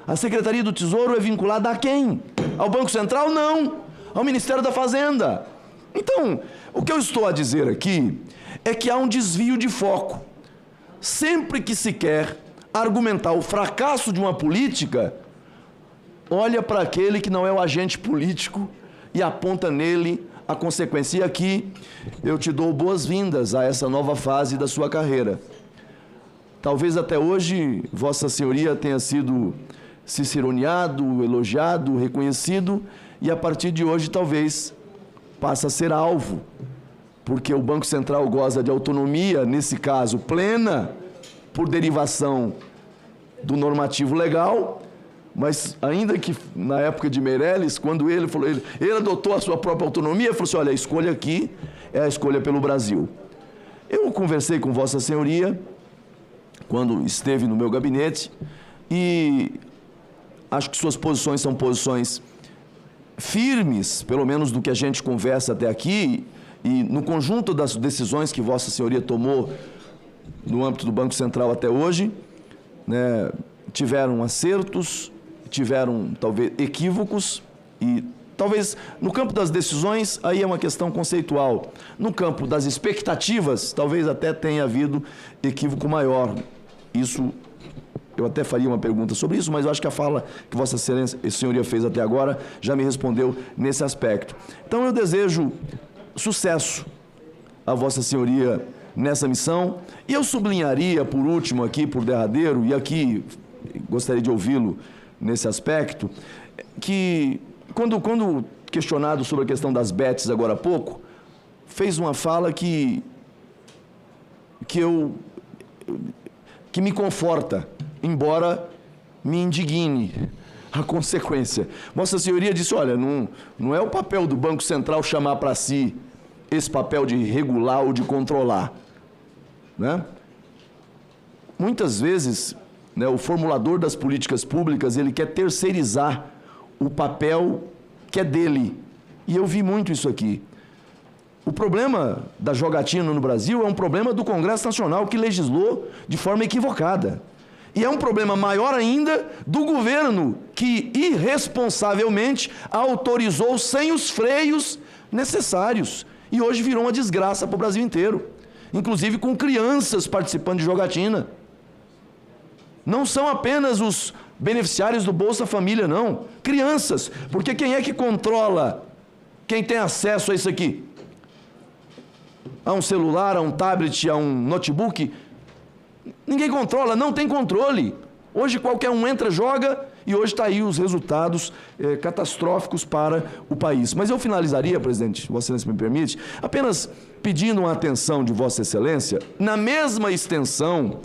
[SPEAKER 4] A Secretaria do Tesouro é vinculada a quem? Ao Banco Central? Não. Ao Ministério da Fazenda. Então, o que eu estou a dizer aqui é que há um desvio de foco. Sempre que se quer argumentar o fracasso de uma política, olha para aquele que não é o agente político e aponta nele a consequência. E aqui eu te dou boas-vindas a essa nova fase da sua carreira. Talvez até hoje Vossa Senhoria tenha sido ciceroneado, elogiado, reconhecido, e a partir de hoje talvez passe a ser alvo, porque o Banco Central goza de autonomia, nesse caso plena, por derivação do normativo legal, mas ainda que na época de Meirelles, quando ele falou, ele adotou a sua própria autonomia, falou assim: olha, a escolha aqui é a escolha pelo Brasil. Eu conversei com Vossa Senhoria quando esteve no meu gabinete e acho que suas posições são posições firmes, pelo menos do que a gente conversa até aqui, e no conjunto das decisões que Vossa Senhoria tomou no âmbito do Banco Central até hoje, né, tiveram acertos, tiveram talvez equívocos, e Talvez no campo das decisões, aí é uma questão conceitual. No campo das expectativas, talvez até tenha havido equívoco maior. Isso, eu até faria uma pergunta sobre isso, mas eu acho que a fala que Vossa Excelência e Senhoria fez até agora já me respondeu nesse aspecto. Então eu desejo sucesso a Vossa Senhoria nessa missão. E eu sublinharia, por último aqui, por derradeiro, e aqui gostaria de ouvi-lo nesse aspecto, que quando questionado sobre a questão das bets agora há pouco, fez uma fala que me conforta, embora me indigne a consequência. Vossa Senhoria disse, olha, não é o papel do Banco Central chamar para si esse papel de regular ou de controlar, né? Muitas vezes, né, o formulador das políticas públicas, ele quer terceirizar o papel que é dele. E eu vi muito isso aqui. O problema da jogatina no Brasil é um problema do Congresso Nacional, que legislou de forma equivocada. E é um problema maior ainda do governo, que irresponsavelmente autorizou sem os freios necessários. E hoje virou uma desgraça para o Brasil inteiro. Inclusive com crianças participando de jogatina. Não são apenas os beneficiários do Bolsa Família, não. Crianças. Porque quem é que controla quem tem acesso a isso aqui? A um celular, a um tablet, a um notebook? Ninguém controla, não tem controle. Hoje qualquer um entra, joga, e hoje está aí os resultados catastróficos para o país. Mas eu finalizaria, presidente, Vossa Excelência me permite, apenas pedindo uma atenção de Vossa Excelência, na mesma extensão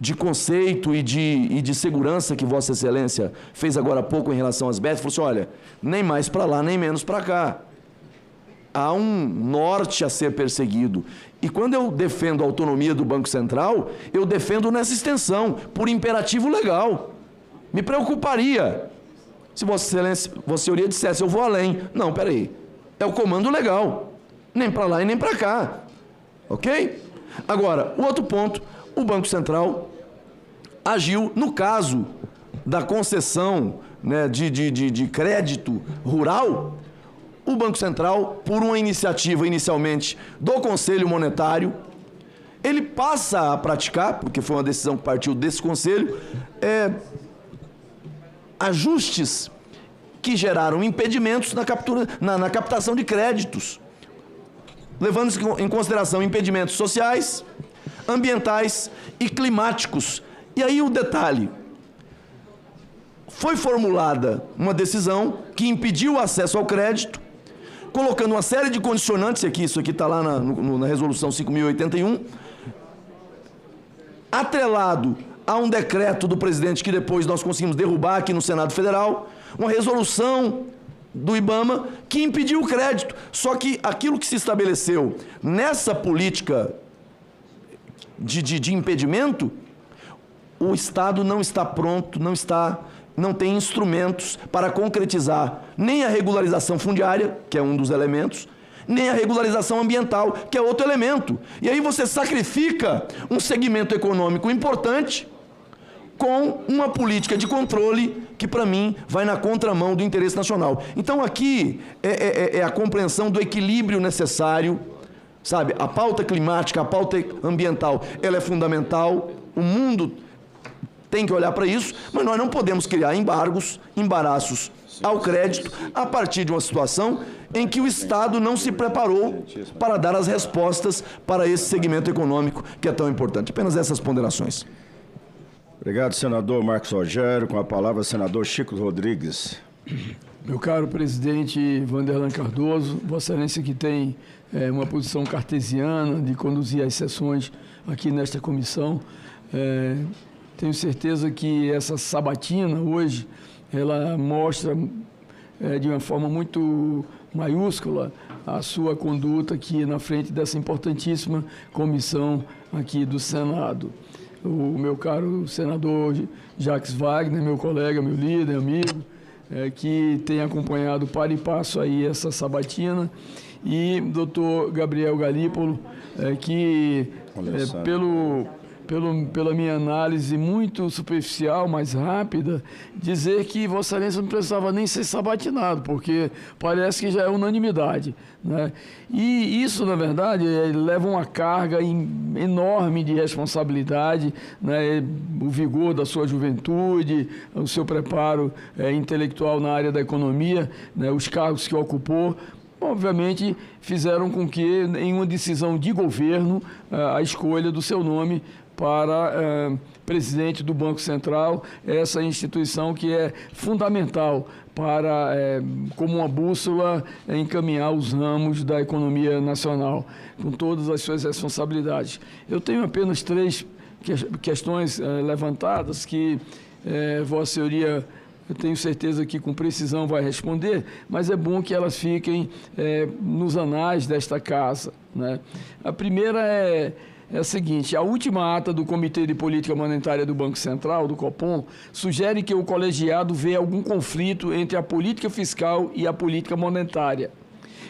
[SPEAKER 4] de conceito e de segurança que Vossa Excelência fez agora há pouco em relação às bets, falou assim, olha, nem mais para lá, nem menos para cá. Há um norte a ser perseguido. E quando eu defendo a autonomia do Banco Central, eu defendo nessa extensão, por imperativo legal. Me preocuparia se Vossa Excelência, Vossa Senhoria dissesse, eu vou além. Não, peraí, é o comando legal. Nem para lá e nem para cá. Ok? Agora, o outro ponto, o Banco Central agiu no caso da concessão, né, de crédito rural. O Banco Central, por uma iniciativa inicialmente do Conselho Monetário, ele passa a praticar, porque foi uma decisão que partiu desse Conselho, ajustes que geraram impedimentos na captação de créditos, levando em consideração impedimentos sociais, ambientais e climáticos. E aí o detalhe, foi formulada uma decisão que impediu o acesso ao crédito, colocando uma série de condicionantes, isso aqui está lá na resolução 5.081, atrelado a um decreto do presidente que depois nós conseguimos derrubar aqui no Senado Federal, uma resolução do IBAMA que impediu o crédito. Só que aquilo que se estabeleceu nessa política de impedimento, o Estado não está pronto, não tem instrumentos para concretizar nem a regularização fundiária, que é um dos elementos, nem a regularização ambiental, que é outro elemento. E aí você sacrifica um segmento econômico importante com uma política de controle que, para mim, vai na contramão do interesse nacional. Então, aqui é a compreensão do equilíbrio necessário, sabe? A pauta climática, a pauta ambiental, ela é fundamental, o mundo tem que olhar para isso, mas nós não podemos criar embaraços ao crédito a partir de uma situação em que o Estado não se preparou para dar as respostas para esse segmento econômico que é tão importante. Apenas essas ponderações.
[SPEAKER 18] Obrigado, senador Marcos Rogério. Com a palavra, senador Chico Rodrigues.
[SPEAKER 8] Meu caro presidente Vanderlan Cardoso, Vossa Excelência que tem uma posição cartesiana de conduzir as sessões aqui nesta comissão, tenho certeza que essa sabatina hoje, ela mostra de uma forma muito maiúscula a sua conduta aqui na frente dessa importantíssima comissão aqui do Senado. O meu caro senador Jacques Wagner, meu colega, meu líder, amigo, que tem acompanhado para e passo aí essa sabatina, e doutor Gabriel Galípolo, que pela minha análise muito superficial, mais rápida, dizer que Vossa Excelência não precisava nem ser sabatinado, porque parece que já é unanimidade, né? E isso, na verdade, leva uma carga enorme de responsabilidade, né? O vigor da sua juventude, o seu preparo intelectual na área da economia, né? Os cargos que ocupou, obviamente, fizeram com que, em uma decisão de governo, a escolha do seu nome para presidente do Banco Central, essa instituição que é fundamental para, como uma bússola, encaminhar os ramos da economia nacional, com todas as suas responsabilidades. Eu tenho apenas 3 questões levantadas que Vossa Senhoria, eu tenho certeza que com precisão vai responder, mas é bom que elas fiquem nos anais desta casa, né? A primeira é a seguinte: a última ata do Comitê de Política Monetária do Banco Central, do Copom, sugere que o colegiado vê algum conflito entre a política fiscal e a política monetária.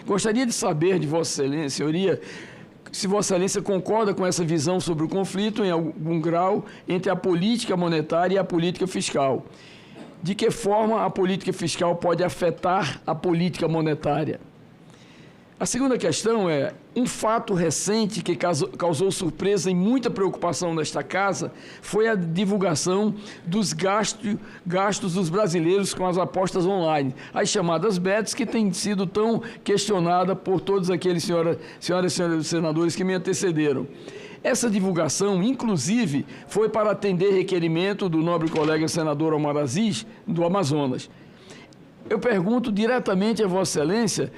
[SPEAKER 8] Gostaria de saber de Vossa Senhoria se Vossa Excelência concorda com essa visão sobre o conflito, em algum grau, entre a política monetária e a política fiscal. De que forma a política fiscal pode afetar a política monetária? A segunda questão é: um fato recente que causou surpresa e muita preocupação nesta casa foi a divulgação dos gastos dos brasileiros com as apostas online, as chamadas bets, que têm sido tão questionadas por todos aqueles senhoras e senhores senadores que me antecederam. Essa divulgação, inclusive, foi para atender requerimento do nobre colega senador Omar Aziz, do Amazonas. Eu pergunto diretamente a Vossa Excelência,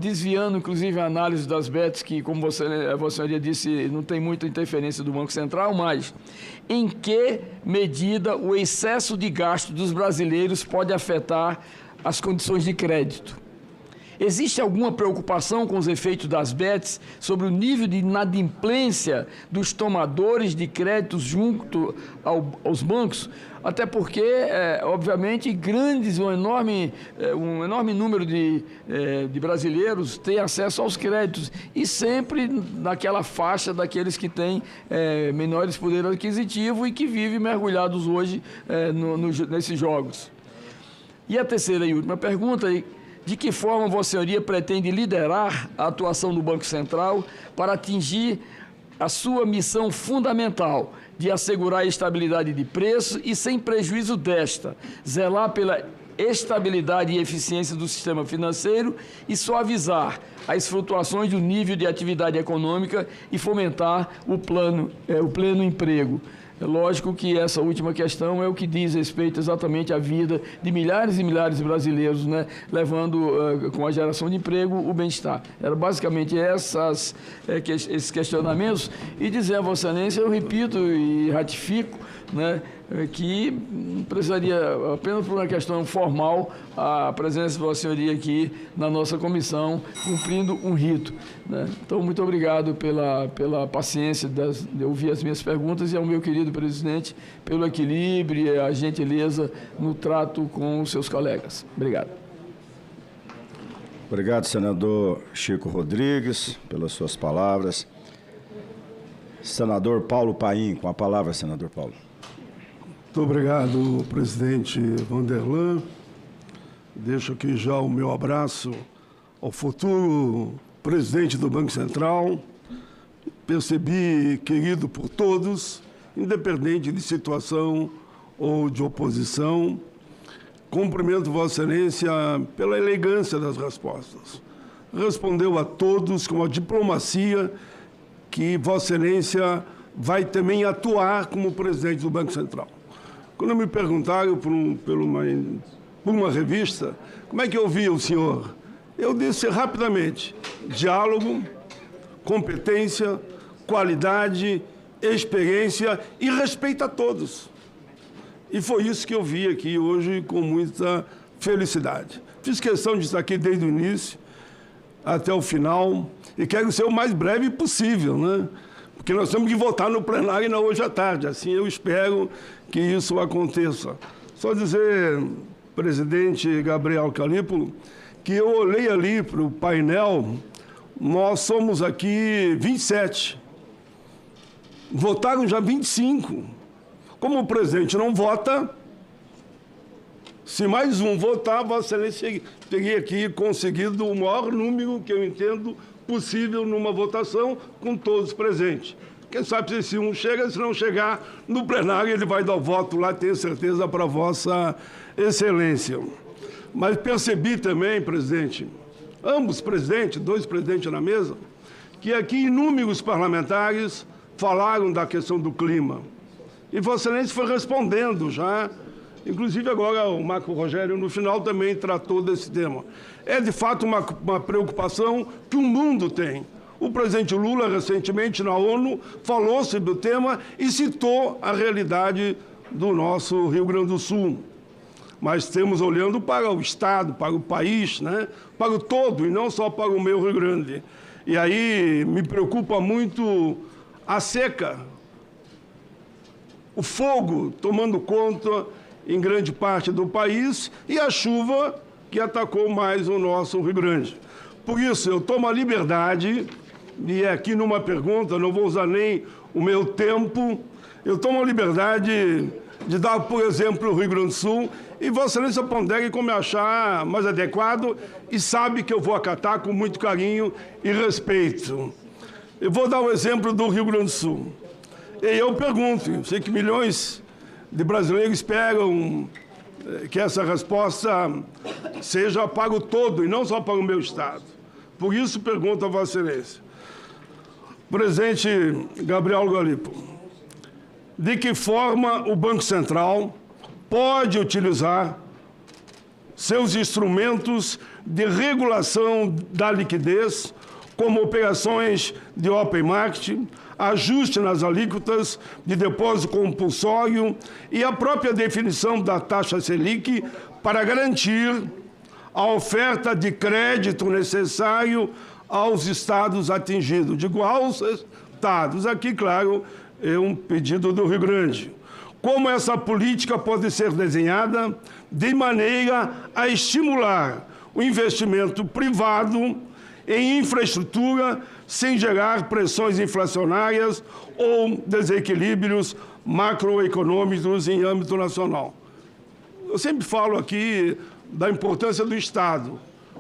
[SPEAKER 8] desviando inclusive a análise das bets, que, como Vossa Senhoria disse, não tem muita interferência do Banco Central, mas em que medida o excesso de gasto dos brasileiros pode afetar as condições de crédito? Existe alguma preocupação com os efeitos das bets sobre o nível de inadimplência dos tomadores de créditos junto aos bancos? Até porque, obviamente, um enorme número de brasileiros tem acesso aos créditos e sempre naquela faixa daqueles que têm menores poder aquisitivo e que vivem mergulhados hoje nesses jogos. E a terceira e última pergunta: de que forma Vossa Senhoria pretende liderar a atuação do Banco Central para atingir a sua missão fundamental de assegurar a estabilidade de preço e, sem prejuízo desta, zelar pela estabilidade e eficiência do sistema financeiro e suavizar as flutuações do nível de atividade econômica e fomentar o pleno emprego? É lógico que essa última questão é o que diz respeito exatamente à vida de milhares e milhares de brasileiros, né, levando com a geração de emprego o bem-estar. Era basicamente esses questionamentos, e dizer a Vossa Excelência, eu repito e ratifico, né, que precisaria, apenas por uma questão formal, a presença de Vossa Senhoria aqui na nossa comissão, cumprindo um rito, né? Então, muito obrigado pela paciência de ouvir as minhas perguntas, e ao meu querido presidente pelo equilíbrio e a gentileza no trato com os seus colegas. Obrigado.
[SPEAKER 18] Obrigado, senador Chico Rodrigues, pelas suas palavras. Senador Paulo Paim, com a palavra, senador Paulo.
[SPEAKER 1] Muito obrigado, presidente Vanderlan. Deixo aqui já o meu abraço ao futuro presidente do Banco Central. Percebi querido por todos, independente de situação ou de oposição. Cumprimento Vossa Excelência pela elegância das respostas. Respondeu a todos com a diplomacia que Vossa Excelência vai também atuar como presidente do Banco Central. Quando me perguntaram por uma revista como é que eu via o senhor, eu disse rapidamente: diálogo, competência, qualidade, experiência e respeito a todos. E foi isso que eu vi aqui hoje com muita felicidade. Fiz questão de estar aqui desde o início até o final e quero ser o mais breve possível, né? Porque nós temos que votar no plenário ainda hoje à tarde. Assim eu espero que isso aconteça. Só dizer, presidente Gabriel Calípolo, que eu olhei ali para o painel, nós somos aqui 27. Votaram já 25. Como o presidente não vota, se mais um votar, Vossa Excelência teria aqui conseguido o maior número que eu entendo possível numa votação com todos presentes. Quem sabe se um chega, se não chegar no plenário, ele vai dar o voto lá, tenho certeza, para Vossa Excelência. Mas percebi também, presidente, ambos presidentes, 2 presidentes na mesa, que aqui inúmeros parlamentares falaram da questão do clima. E Vossa Excelência foi respondendo já. Inclusive, agora, o Marco Rogério, no final, também tratou desse tema. É, de fato, uma preocupação que o mundo tem. O presidente Lula, recentemente, na ONU, falou sobre o tema e citou a realidade do nosso Rio Grande do Sul. Mas temos olhando para o Estado, para o país, né? Para o todo, e não só para o meu Rio Grande. E aí me preocupa muito a seca, o fogo tomando conta em grande parte do país, e a chuva que atacou mais o nosso Rio Grande. Por isso, eu tomo a liberdade, e aqui numa pergunta, não vou usar nem o meu tempo, eu tomo a liberdade de dar, por exemplo, o Rio Grande do Sul, e Vossa Excelência pondere como achar mais adequado, e sabe que eu vou acatar com muito carinho e respeito. Eu vou dar o exemplo do Rio Grande do Sul. E eu pergunto, sei que milhões de brasileiros esperam que essa resposta seja para o todo e não só para o meu Estado. Por isso, pergunto a Vossa Excelência. Presidente Gabriel Galípolo, de que forma o Banco Central pode utilizar seus instrumentos de regulação da liquidez, como operações de open market, ajuste nas alíquotas de depósito compulsório e a própria definição da taxa Selic para garantir a oferta de crédito necessário aos estados atingidos. Digo aos estados. Aqui, claro, é um pedido do Rio Grande. Como essa política pode ser desenhada de maneira a estimular o investimento privado em infraestrutura sem gerar pressões inflacionárias ou desequilíbrios macroeconômicos em âmbito nacional. Eu sempre falo aqui da importância do Estado,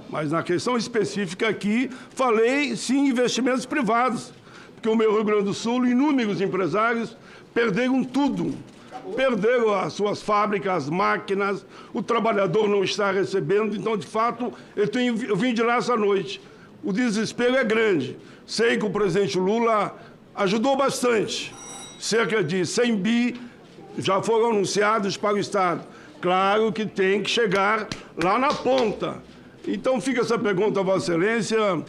[SPEAKER 1] mas na questão específica aqui, falei sim investimentos privados, porque o meu Rio Grande do Sul, inúmeros empresários perderam tudo. Perderam as suas fábricas, as máquinas, o trabalhador não está recebendo, então, de fato, eu vim de lá essa noite. O desespero é grande. Sei que o presidente Lula ajudou bastante. Cerca de 100 bi já foram anunciados para o Estado. Claro que tem que chegar lá na ponta. Então fica essa pergunta a Vossa Excelência.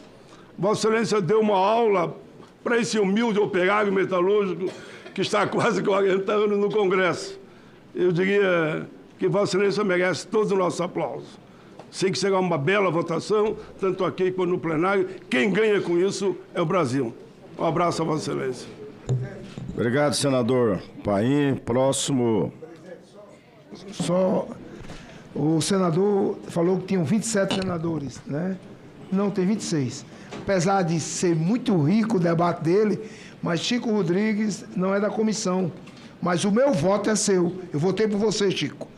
[SPEAKER 1] Vossa Excelência deu uma aula para esse humilde operário metalúrgico que está há quase 40 anos no Congresso. Eu diria que Vossa Excelência merece todo o nosso aplauso. Sei que será uma bela votação, tanto aqui quanto no plenário. Quem ganha com isso é o Brasil. Um abraço a Vossa Excelência.
[SPEAKER 18] Obrigado, senador Paim. Próximo.
[SPEAKER 21] Só o senador falou que tinham 27 senadores, né? Não, tem 26. Apesar de ser muito rico o debate dele, mas Chico Rodrigues não é da comissão. Mas o meu voto é seu. Eu votei por você, Chico.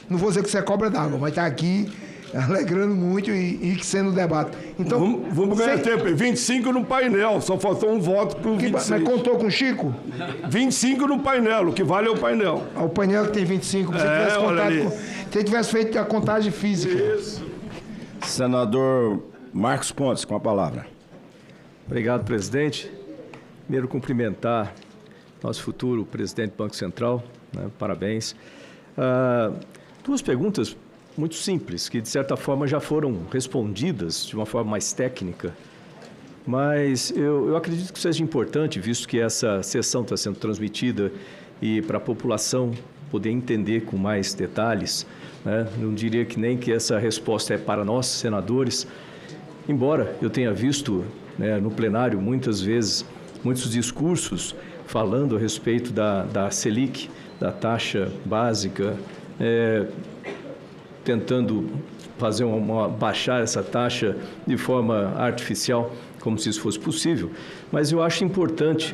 [SPEAKER 21] Não vou dizer que você é cobra d'água, mas está aqui alegrando muito e sendo debate. Então,
[SPEAKER 1] vamos ganhar tempo. 25 no painel, só faltou um voto para o 26.
[SPEAKER 21] Mas contou com o Chico?
[SPEAKER 1] 25 no painel, o que vale é o painel.
[SPEAKER 21] O painel que tem 25, se tivesse feito a contagem física.
[SPEAKER 1] Isso.
[SPEAKER 18] Senador Marcos Pontes, com a palavra.
[SPEAKER 13] Obrigado, presidente. Primeiro, cumprimentar nosso futuro presidente do Banco Central, né? Parabéns. Duas perguntas muito simples, que de certa forma já foram respondidas de uma forma mais técnica, mas eu acredito que seja importante, visto que essa sessão está sendo transmitida e para a população poder entender com mais detalhes, né? Não diria que nem que essa resposta é para nós, senadores, embora eu tenha visto, né, no plenário muitas vezes, muitos discursos falando a respeito da Selic, da taxa básica, tentando fazer baixar essa taxa de forma artificial, como se isso fosse possível. Mas eu acho importante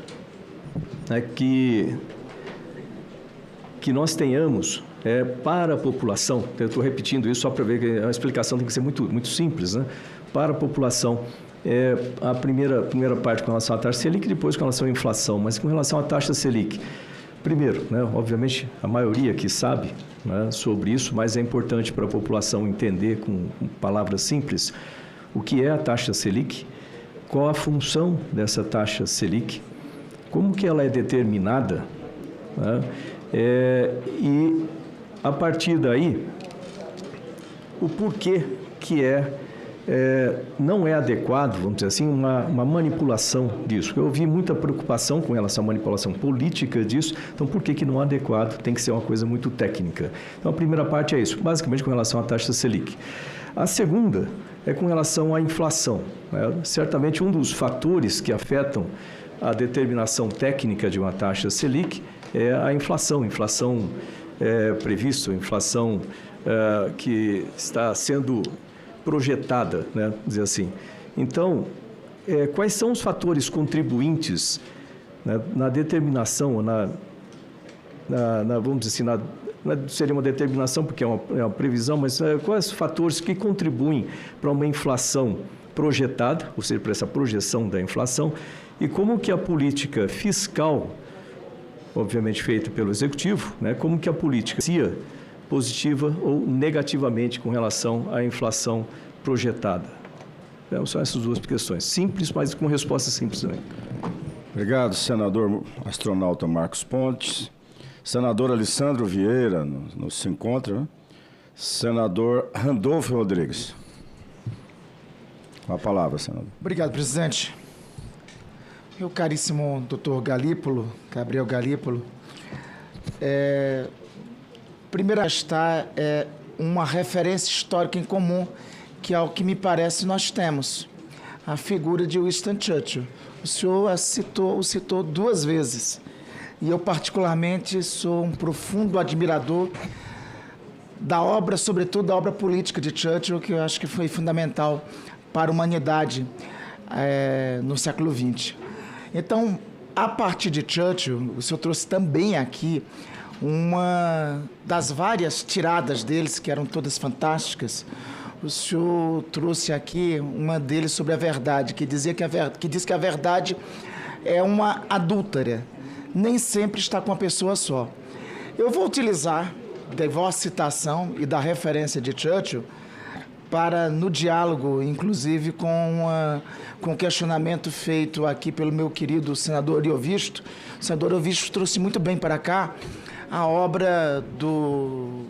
[SPEAKER 13] que nós tenhamos para a população, eu estou repetindo isso só para ver que a explicação tem que ser muito simples, né? Para a população, a primeira parte com relação à taxa Selic, depois com relação à inflação, mas com relação à taxa Selic. Primeiro, né, obviamente, a maioria aqui sabe, né, sobre isso, mas é importante para a população entender com palavras simples o que é a taxa Selic, qual a função dessa taxa Selic, como que ela é determinada, né, e a partir daí, o porquê que não é adequado, vamos dizer assim, uma manipulação disso. Eu ouvi muita preocupação com relação à manipulação política disso, então por que não é adequado? Tem que ser uma coisa muito técnica. Então a primeira parte é isso, basicamente com relação à taxa Selic. A segunda é com relação à inflação, né? Certamente um dos fatores que afetam a determinação técnica de uma taxa Selic é a inflação prevista, a inflação que está sendo projetada, né, dizer assim. Então, quais são os fatores contribuintes, né, na determinação, vamos dizer assim, não seria uma determinação porque é uma previsão, mas quais os fatores que contribuem para uma inflação projetada, ou seja, para essa projeção da inflação, e como que a política fiscal, obviamente feita pelo Executivo, né, como que a política positiva ou negativamente com relação à inflação projetada. Então, são essas duas questões. Simples, mas com resposta simples também.
[SPEAKER 18] Obrigado, senador astronauta Marcos Pontes. Senador Alessandro Vieira, nos se encontra, né? Senador Randolfo Rodrigues. Com a palavra, senador.
[SPEAKER 21] Obrigado, presidente. Meu caríssimo doutor Galípolo, Gabriel Galípolo, primeiro está uma referência histórica em comum, que ao que me parece nós temos, a figura de Winston Churchill. O senhor o citou duas vezes, e eu particularmente sou um profundo admirador da obra, sobretudo da obra política de Churchill, que eu acho que foi fundamental para a humanidade no século XX. Então, a partir de Churchill, o senhor trouxe também aqui uma das várias tiradas deles, que eram todas fantásticas. O senhor trouxe aqui uma deles sobre a verdade, que diz que a verdade é uma adúltera, nem sempre está com uma pessoa só. Eu vou utilizar da vossa citação e da referência de Churchill para, no diálogo, inclusive com o questionamento feito aqui pelo meu querido senador Ariovisto. O senador Ariovisto trouxe muito bem para cá a obra do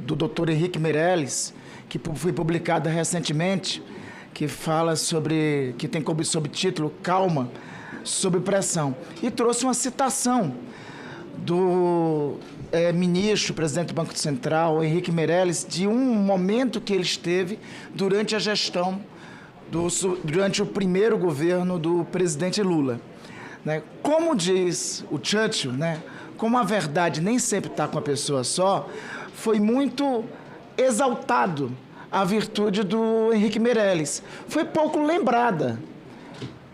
[SPEAKER 21] Dr. Henrique Meirelles, que foi publicada recentemente, que fala que tem como subtítulo Calma sob pressão, e trouxe uma citação do ministro, presidente do Banco Central, Henrique Meirelles, de um momento que ele esteve durante a gestão, durante o primeiro governo do presidente Lula. Né? Como diz o Churchill, né? Como a verdade nem sempre está com a pessoa só, foi muito exaltado a virtude do Henrique Meirelles. Foi pouco lembrada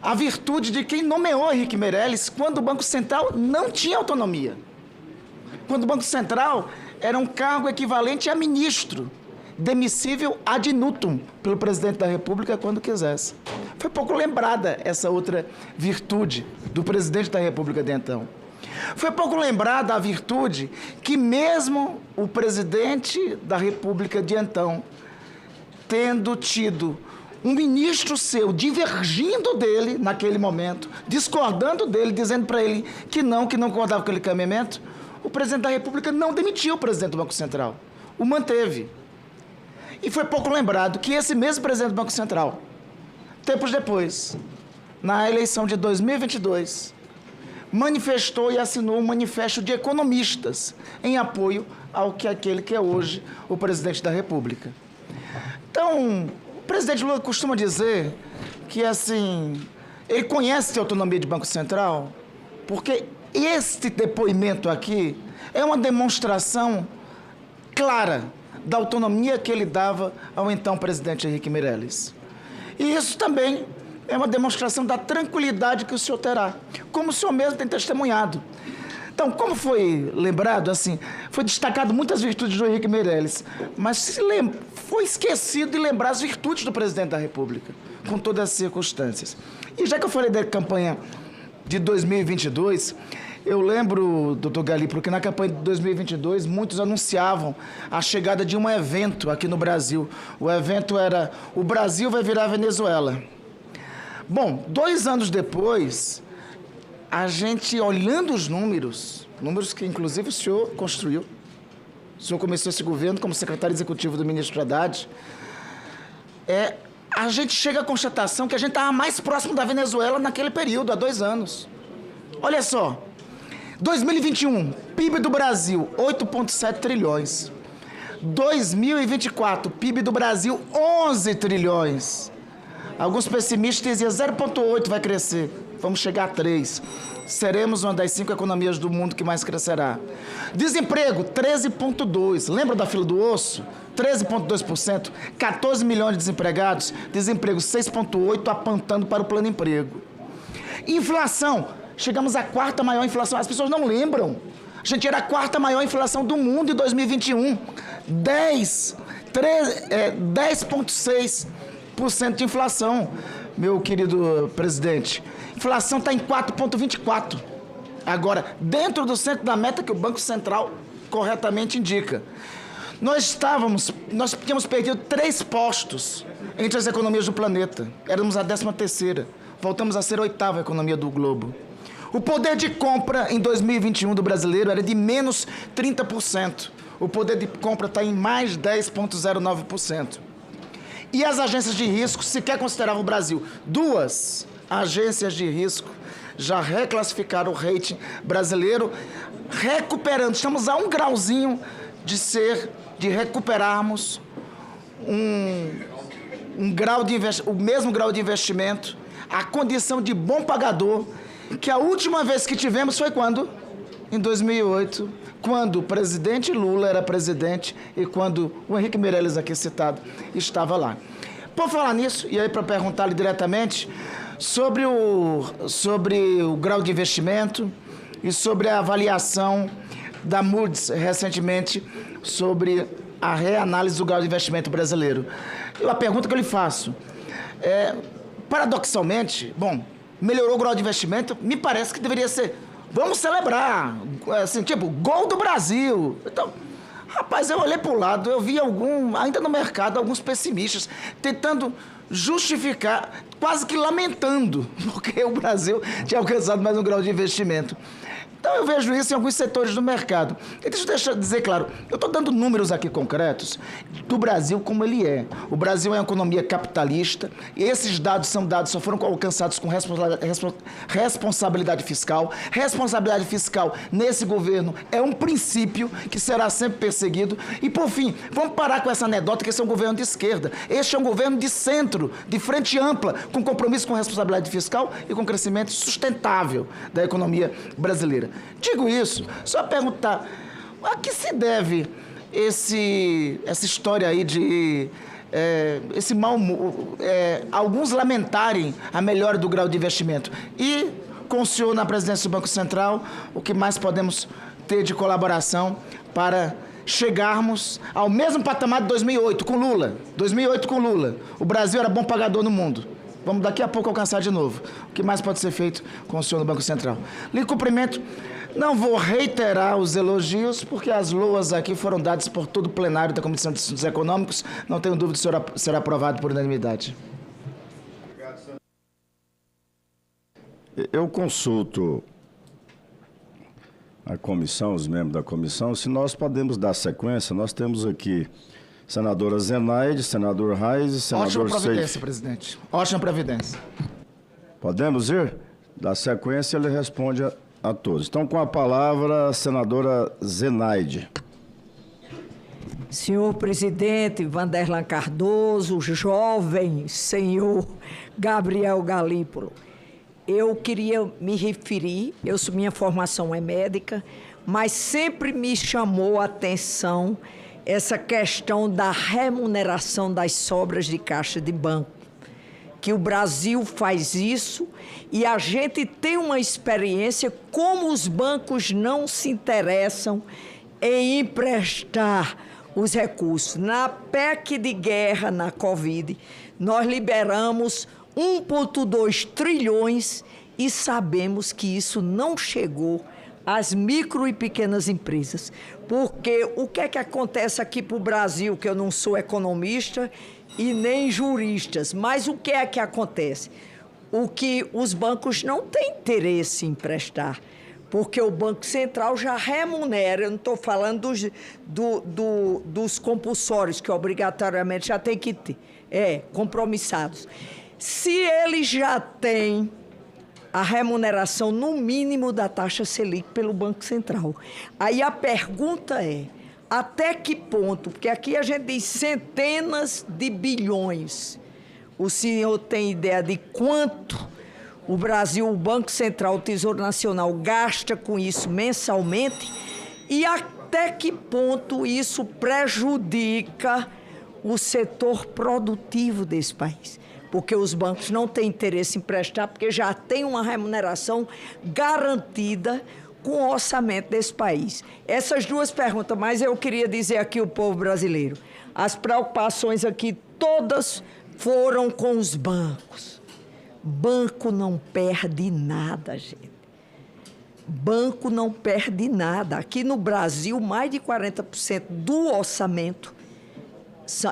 [SPEAKER 21] a virtude de quem nomeou Henrique Meirelles quando o Banco Central não tinha autonomia. Quando o Banco Central era um cargo equivalente a ministro, demissível ad nutum pelo presidente da República quando quisesse. Foi pouco lembrada essa outra virtude do presidente da República de então. Foi pouco lembrada a virtude que mesmo o presidente da República de então, tendo tido um ministro seu divergindo dele naquele momento, discordando dele, dizendo para ele que não concordava com aquele caminhamento, o presidente da República não demitiu o presidente do Banco Central, o manteve. E foi pouco lembrado que esse mesmo presidente do Banco Central, tempos depois, na eleição de 2022, manifestou e assinou um manifesto de economistas em apoio ao que aquele que é hoje o presidente da República. Então, o presidente Lula costuma dizer que, assim, ele conhece a autonomia de Banco Central, porque este depoimento aqui é uma demonstração clara da autonomia que ele dava ao então presidente Henrique Meirelles. E isso também
[SPEAKER 19] é uma demonstração da tranquilidade que o senhor terá, como o senhor mesmo tem testemunhado. Então, como foi lembrado, assim, foi destacado muitas virtudes do Henrique Meirelles, mas foi esquecido de lembrar as virtudes do presidente da República, com todas as circunstâncias. E já que eu falei da campanha de 2022, eu lembro, doutor Galípolo, que na campanha de 2022 muitos anunciavam a chegada de um evento aqui no Brasil. O evento era "O Brasil vai virar Venezuela". Bom, 2 anos depois, a gente olhando os números que inclusive o senhor construiu, o senhor começou esse governo como secretário executivo do ministro Haddad, a gente chega à constatação que a gente estava mais próximo da Venezuela naquele período, há 2 anos. Olha só, 2021, PIB do Brasil, 8,7 trilhões. 2024, PIB do Brasil, 11 trilhões. Alguns pessimistas diziam 0,8 vai crescer, vamos chegar a 3. Seremos uma das 5 economias do mundo que mais crescerá. Desemprego, 13,2. Lembra da fila do osso? 13,2%. 14 milhões de desempregados. Desemprego, 6,8, apontando para o plano emprego. Inflação, chegamos à 4ª maior inflação. As pessoas não lembram. A gente era a 4ª maior inflação do mundo em 2021. 10,6% de inflação, meu querido presidente. Inflação está em 4,24. Agora, dentro do centro da meta que o Banco Central corretamente indica. Nós tínhamos perdido 3 postos entre as economias do planeta. Éramos a 13ª. Voltamos a ser a 8ª economia do globo. O poder de compra em 2021 do brasileiro era de menos 30%. O poder de compra está em mais 10,09%. E as agências de risco sequer consideravam o Brasil. 2 agências de risco já reclassificaram o rating brasileiro, recuperando. Estamos a 1 grauzinho de recuperarmos o mesmo grau de investimento, a condição de bom pagador, que a última vez que tivemos foi quando? Em 2008, quando o presidente Lula era presidente e quando o Henrique Meirelles, aqui citado, estava lá. Por falar nisso, e aí para perguntar-lhe diretamente sobre o grau de investimento e sobre a avaliação da Moody's recentemente sobre a reanálise do grau de investimento brasileiro. A pergunta que eu lhe faço paradoxalmente, melhorou o grau de investimento, me parece que deveria ser, vamos celebrar, assim, tipo, gol do Brasil. Então, rapaz, eu olhei para o lado, eu vi ainda no mercado, alguns pessimistas tentando justificar, quase que lamentando, porque o Brasil tinha alcançado mais um grau de investimento. Então, eu vejo isso em alguns setores do mercado. E deixa eu dizer claro, eu estou dando números aqui concretos do Brasil como ele é. O Brasil é uma economia capitalista e esses dados só foram alcançados com responsabilidade fiscal. Responsabilidade fiscal nesse governo é um princípio que será sempre perseguido. E, por fim, vamos parar com essa anedota que esse é um governo de esquerda. Este é um governo de centro, de frente ampla, com compromisso com responsabilidade fiscal e com crescimento sustentável da economia brasileira. Digo isso, só perguntar, a que se deve essa história aí de alguns lamentarem a melhora do grau de investimento? E com o senhor na presidência do Banco Central, o que mais podemos ter de colaboração para chegarmos ao mesmo patamar de 2008 com Lula? 2008 com Lula, o Brasil era bom pagador no mundo. Vamos daqui a pouco alcançar de novo. O que mais pode ser feito com o senhor no Banco Central? Lhe cumprimento. Não vou reiterar os elogios, porque as loas aqui foram dadas por todo o plenário da Comissão de Assuntos Econômicos. Não tenho dúvida que será aprovado por unanimidade.
[SPEAKER 18] Eu consulto a comissão, os membros da comissão, se nós podemos dar sequência. Nós temos aqui senadora Zenaide, senador Reis e senador Seif.
[SPEAKER 19] Ótima providência, presidente. Ótima providência.
[SPEAKER 18] Podemos ir? Da sequência, ele responde a todos. Então, com a palavra, a senadora Zenaide.
[SPEAKER 20] Senhor presidente Vanderlan Cardoso, jovem senhor Gabriel Galípolo, eu queria me referir, minha formação é médica, mas sempre me chamou a atenção essa questão da remuneração das sobras de caixa de banco. que o Brasil faz isso e a gente tem uma experiência como os bancos não se interessam em emprestar os recursos. Na PEC de guerra, na Covid, nós liberamos 1,2 trilhões e sabemos que isso não chegou às micro e pequenas empresas. Porque o que é que acontece aqui para o Brasil, que eu não sou economista e nem juristas, mas o que é que acontece? O que os bancos não têm interesse em emprestar, porque o Banco Central já remunera, eu não estou falando dos compulsórios, que obrigatoriamente já tem que ter, compromissados. Se eles já têm a remuneração no mínimo da taxa Selic pelo Banco Central, aí a pergunta é, até que ponto, porque aqui a gente diz centenas de bilhões, o senhor tem ideia de quanto o Brasil, o Banco Central, o Tesouro Nacional gasta com isso mensalmente e até que ponto isso prejudica o setor produtivo desse país? Porque os bancos não têm interesse em prestar, porque já tem uma remuneração garantida com o orçamento desse país. Essas duas perguntas, mas eu queria dizer aqui ao povo brasileiro, as preocupações aqui todas foram com os bancos. Banco não perde nada, gente. Banco não perde nada. Aqui no Brasil, mais de 40% do orçamento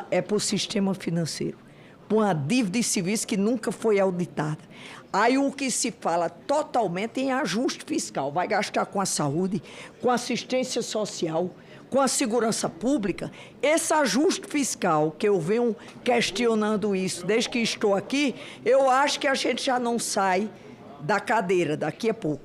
[SPEAKER 20] é para o sistema financeiro, por uma dívida de serviço que nunca foi auditada. Aí o que se fala totalmente em ajuste fiscal. Vai gastar com a saúde, com a assistência social, com a segurança pública. Esse ajuste fiscal, que eu venho questionando isso desde que estou aqui, eu acho que a gente já não sai da cadeira daqui a pouco.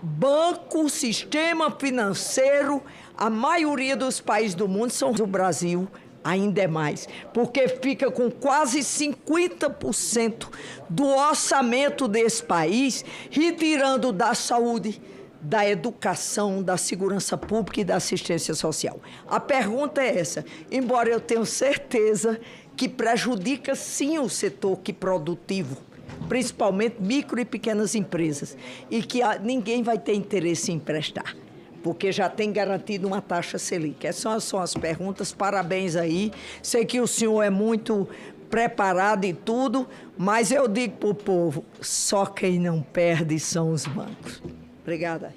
[SPEAKER 20] Banco, sistema financeiro, a maioria dos países do mundo são do Brasil, ainda é mais, porque fica com quase 50% do orçamento desse país, retirando da saúde, da educação, da segurança pública e da assistência social. A pergunta é essa, embora eu tenha certeza que prejudica sim o setor produtivo, principalmente micro e pequenas empresas, e que ninguém vai ter interesse em emprestar, porque já tem garantido uma taxa Selic. Essas são as perguntas, parabéns aí. Sei que o senhor é muito preparado e tudo, mas eu digo para o povo, só quem não perde são os bancos. Obrigada.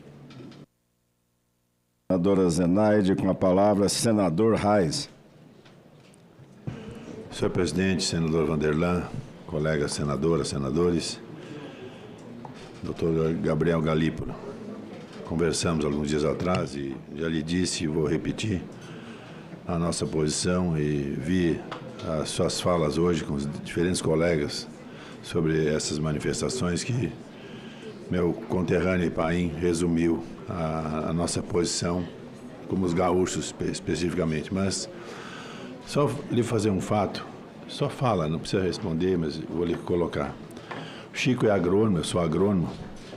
[SPEAKER 18] Senadora Zenaide, com a palavra, senador Reis.
[SPEAKER 3] Senhor presidente, senador Vanderlan, colegas senadoras, senadores, doutor Gabriel Galípolo. Conversamos alguns dias atrás e já lhe disse e vou repetir a nossa posição e vi as suas falas hoje com os diferentes colegas sobre essas manifestações que meu conterrâneo Ipaim resumiu a nossa posição, como os gaúchos especificamente. Mas só lhe fazer um fato, só fala, não precisa responder, mas vou lhe colocar. O Chico é agrônomo, eu sou agrônomo.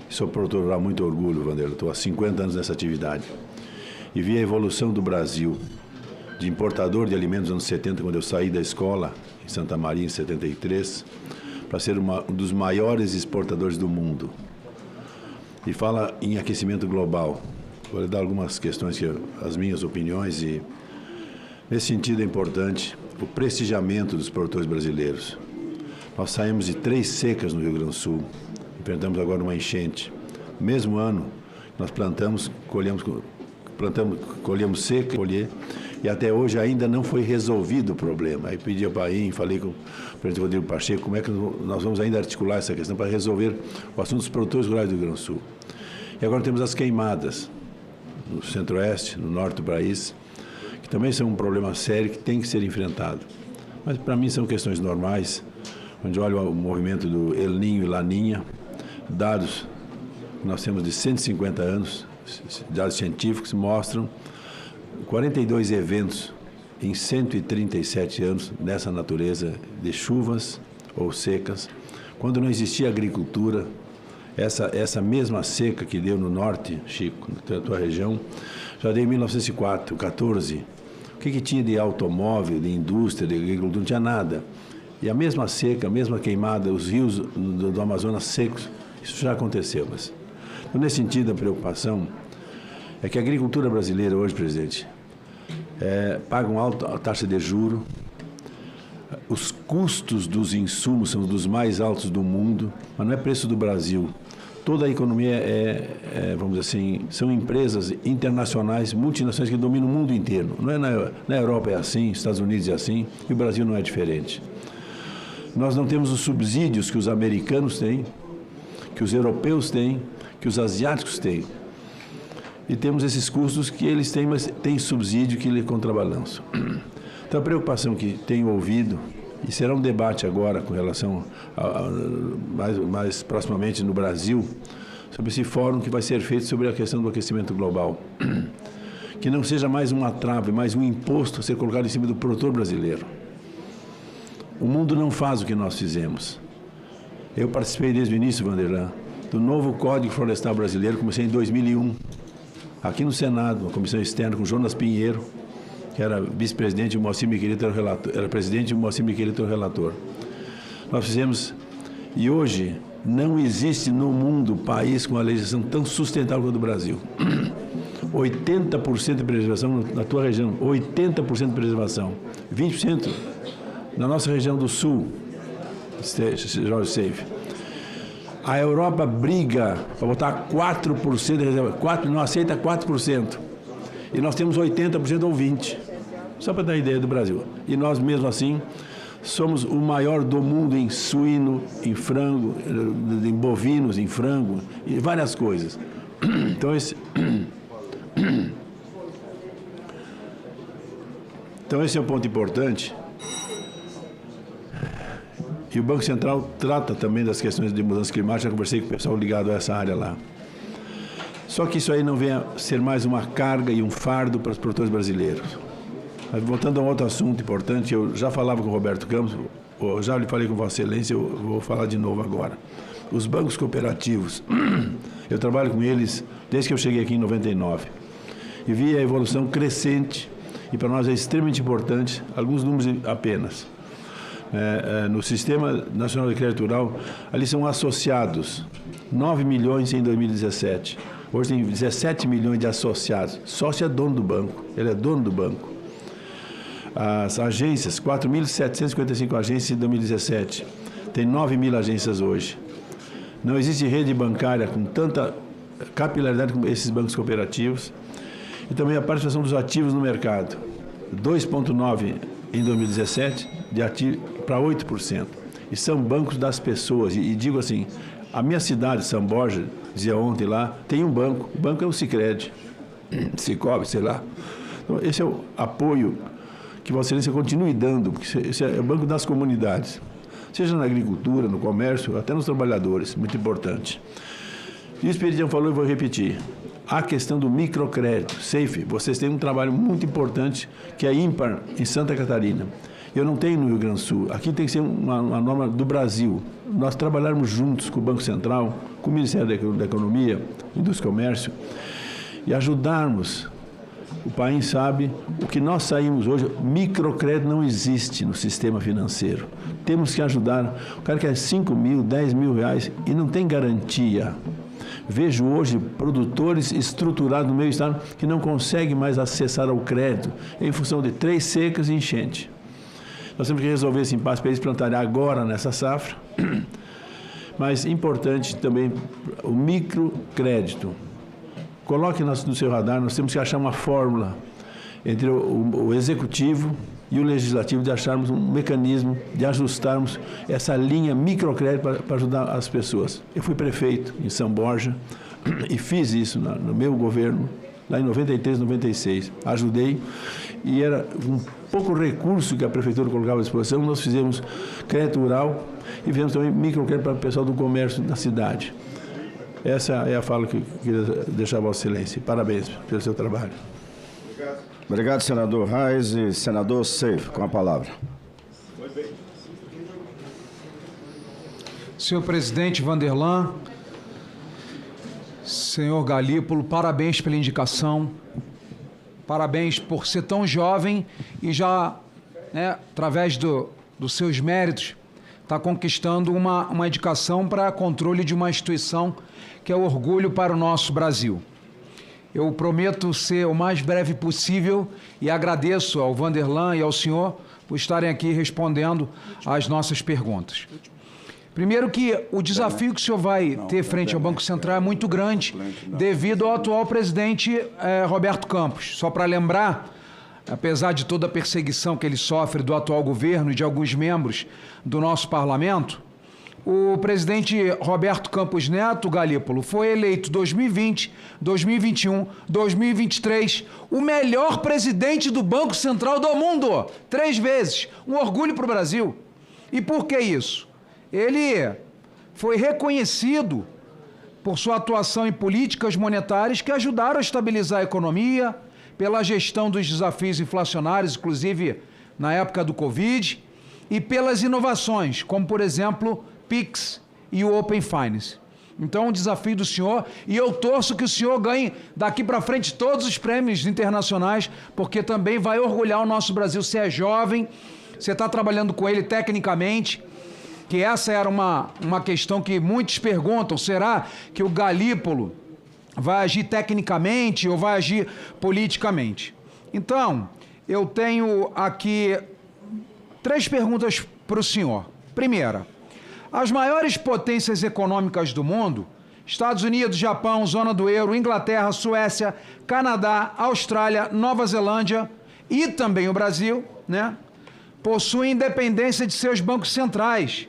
[SPEAKER 3] Sou produtor rural, muito orgulho, Vanderlan. Estou há 50 anos nessa atividade. E vi a evolução do Brasil, de importador de alimentos nos anos 70, quando eu saí da escola, em Santa Maria, em 73, para ser um dos maiores exportadores do mundo. E fala em aquecimento global. Vou lhe dar algumas questões, as minhas opiniões, e nesse sentido é importante o prestigiamento dos produtores brasileiros. Nós saímos de 3 secas no Rio Grande do Sul. Enfrentamos agora uma enchente. No mesmo ano, nós colhemos seca, e até hoje ainda não foi resolvido o problema. Aí pedi ao Paim, falei com o presidente Rodrigo Pacheco, como é que nós vamos ainda articular essa questão para resolver o assunto dos produtores rurais do Rio Grande do Sul. E agora temos as queimadas no centro-oeste, no norte do país, que também são um problema sério que tem que ser enfrentado. Mas para mim são questões normais, onde olho o movimento do El Niño e Laninha, dados que nós temos de 150 anos, dados científicos mostram 42 eventos em 137 anos dessa natureza de chuvas ou secas. Quando não existia agricultura, essa mesma seca que deu no norte, Chico, na tua região, já deu em 1904, 14. O que tinha de automóvel, de indústria, de agricultura? Não tinha nada. E a mesma seca, a mesma queimada, os rios do Amazonas secos, isso já aconteceu. Mas, então, nesse sentido, a preocupação é que a agricultura brasileira hoje, presidente, paga uma alta taxa de juro, os custos dos insumos são dos mais altos do mundo, mas não é preço do Brasil. Toda a economia vamos dizer assim, são empresas internacionais, multinacionais que dominam o mundo inteiro. Não é na Europa é assim, Estados Unidos é assim, e o Brasil não é diferente. Nós não temos os subsídios que os americanos têm, que os europeus têm, que os asiáticos têm. E temos esses custos que eles têm, mas tem subsídio que lhe contrabalançam. Então a preocupação que tenho ouvido, e será um debate agora com relação mais proximamente no Brasil, sobre esse fórum que vai ser feito sobre a questão do aquecimento global. Que não seja mais uma trave, mais um imposto a ser colocado em cima do produtor brasileiro. O mundo não faz o que nós fizemos. Eu participei desde o início, Vanderlan, do novo Código Florestal Brasileiro, comecei em 2001, aqui no Senado, uma comissão externa com Jonas Pinheiro, que era vice-presidente, e o Moacir Miquelito era o relator, era presidente e o Moacir Miquelito era o relator. Nós fizemos, e hoje não existe no mundo país com uma legislação tão sustentável quanto o Brasil. 80% de preservação na tua região, 80% de preservação, 20% na nossa região do Sul, Jorge Safe. A Europa briga para botar 4% de reserva, não aceita 4%. E nós temos 80% ou 20%. Só para dar ideia do Brasil. E nós, mesmo assim, somos o maior do mundo em suíno, em frango, em bovinos, em frango, e várias coisas. Então, esse é um ponto importante. E o Banco Central trata também das questões de mudança climática. Já conversei com o pessoal ligado a essa área lá. Só que isso aí não venha ser mais uma carga e um fardo para os produtores brasileiros. Mas, voltando a um outro assunto importante, eu já falava com o Roberto Campos, já lhe falei com Vossa Excelência, eu vou falar de novo agora. Os bancos cooperativos, eu trabalho com eles desde que eu cheguei aqui em 99. E vi a evolução crescente, e para nós é extremamente importante, alguns números apenas. No Sistema Nacional de Crédito Rural, ali são associados 9 milhões em 2017. Hoje tem 17 milhões de associados. Sócio é dono do banco, ele é dono do banco. As agências, 4.755 agências em 2017. Tem 9 mil agências hoje. Não existe rede bancária com tanta capilaridade como esses bancos cooperativos. E também a participação dos ativos no mercado. 2,9% em 2017, de ativo para 8%. E são bancos das pessoas. E digo assim, a minha cidade, São Borja, dizia ontem lá, tem um banco. O banco é o Sicredi, Sicob, sei lá. Então, esse é o apoio que Vossa Excelência continue dando, porque esse é o banco das comunidades. Seja na agricultura, no comércio, até nos trabalhadores, muito importante. E o Esperidião falou, e vou repetir, a questão do microcrédito, SAFE, vocês têm um trabalho muito importante, que é ímpar em Santa Catarina. Eu não tenho no Rio Grande do Sul. Aqui tem que ser uma norma do Brasil. Nós trabalharmos juntos com o Banco Central, com o Ministério da Economia, Indústria e Comércio, e ajudarmos. O país sabe o que nós saímos hoje. Microcrédito não existe no sistema financeiro. Temos que ajudar. O cara quer 5 mil, 10 mil reais e não tem garantia. Vejo hoje produtores estruturados no meio estado que não conseguem mais acessar ao crédito em função de 3 secas e enchente. Nós temos que resolver esse impasse para eles plantarem agora nessa safra. Mas importante também o microcrédito. Coloque no seu radar, nós temos que achar uma fórmula entre o executivo e o legislativo de acharmos um mecanismo de ajustarmos essa linha microcrédito para ajudar as pessoas. Eu fui prefeito em São Borja e fiz isso no meu governo, lá em 93, 96. Ajudei e era um pouco recurso que a prefeitura colocava à disposição, nós fizemos crédito rural e fizemos também microcrédito para o pessoal do comércio da cidade. Essa é a fala que eu queria deixar a Vossa Excelência. Parabéns pelo seu trabalho.
[SPEAKER 18] Obrigado, senador Reis e senador Safe, com a palavra.
[SPEAKER 6] Senhor presidente Vanderlan, senhor Galípolo, parabéns pela indicação, parabéns por ser tão jovem e já, através dos seus méritos, está conquistando uma indicação para controle de uma instituição que é orgulho para o nosso Brasil. Eu prometo ser o mais breve possível e agradeço ao Vanderlan e ao senhor por estarem aqui respondendo às nossas perguntas. Primeiro que o desafio que o senhor vai ter frente ao Banco Central é muito grande, devido ao atual presidente Roberto Campos. Só para lembrar, apesar de toda a perseguição que ele sofre do atual governo e de alguns membros do nosso parlamento, o presidente Roberto Campos Neto, Galípolo, foi eleito 2020, 2021, 2023, o melhor presidente do Banco Central do mundo, 3 vezes, um orgulho para o Brasil. E por que isso? Ele foi reconhecido por sua atuação em políticas monetárias que ajudaram a estabilizar a economia, pela gestão dos desafios inflacionários, inclusive na época do Covid, e pelas inovações, como, por exemplo, PIX e o Open Finance. Então, o desafio do senhor, e eu torço que o senhor ganhe daqui para frente todos os prêmios internacionais, porque também vai orgulhar o nosso Brasil. Você é jovem, você está trabalhando com ele tecnicamente, que essa era uma questão que muitos perguntam, será que o Galípolo vai agir tecnicamente ou vai agir politicamente? Então, eu tenho aqui 3 perguntas para o senhor. Primeira, as maiores potências econômicas do mundo, Estados Unidos, Japão, zona do euro, Inglaterra, Suécia, Canadá, Austrália, Nova Zelândia e também o Brasil, né, possuem independência de seus bancos centrais.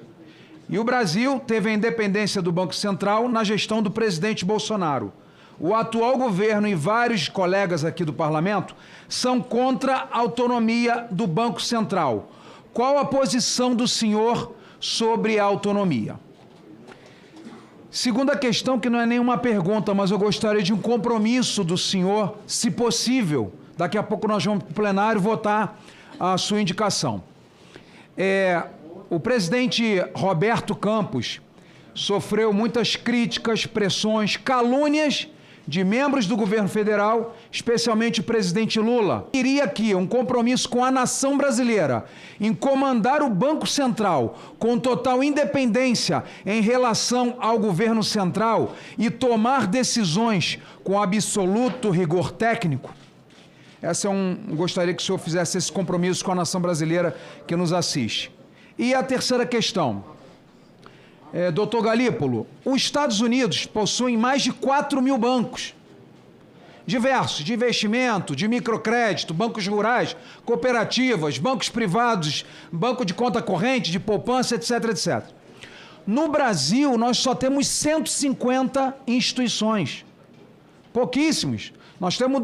[SPEAKER 6] E o Brasil teve a independência do Banco Central na gestão do presidente Bolsonaro. O atual governo e vários colegas aqui do parlamento são contra a autonomia do Banco Central. Qual a posição do senhor sobre a autonomia? Segunda questão, que não é nenhuma pergunta, mas eu gostaria de um compromisso do senhor, se possível. Daqui a pouco nós vamos para o plenário votar a sua indicação. O presidente Roberto Campos sofreu muitas críticas, pressões, calúnias de membros do governo federal, especialmente o presidente Lula. Queria aqui um compromisso com a nação brasileira em comandar o Banco Central com total independência em relação ao governo central e tomar decisões com absoluto rigor técnico. Gostaria que o senhor fizesse esse compromisso com a nação brasileira que nos assiste. E a terceira questão. Doutor Galípolo, os Estados Unidos possuem mais de 4 mil bancos, diversos, de investimento, de microcrédito, bancos rurais, cooperativas, bancos privados, banco de conta corrente, de poupança, etc, etc. No Brasil, nós só temos 150 instituições, pouquíssimos. Nós temos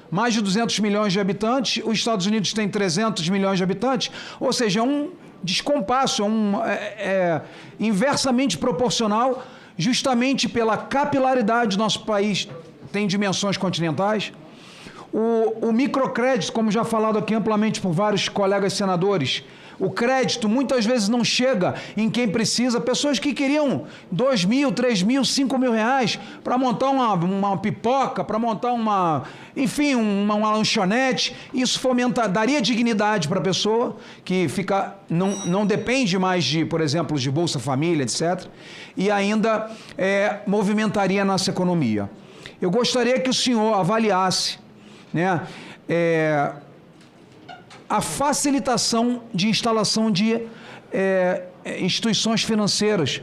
[SPEAKER 6] mais de 200 milhões de habitantes, os Estados Unidos têm 300 milhões de habitantes, ou seja, um descompasso, inversamente proporcional, justamente pela capilaridade do nosso país, tem dimensões continentais. O microcrédito, como já falado aqui amplamente por vários colegas senadores, o crédito muitas vezes não chega em quem precisa. Pessoas que queriam 2 mil, 3 mil, 5 mil reais para montar uma pipoca, para montar uma lanchonete. Isso daria dignidade para a pessoa que não depende mais por exemplo, de Bolsa Família, etc. E ainda movimentaria a nossa economia. Eu gostaria que o senhor avaliasse, né, a facilitação de instalação de instituições financeiras,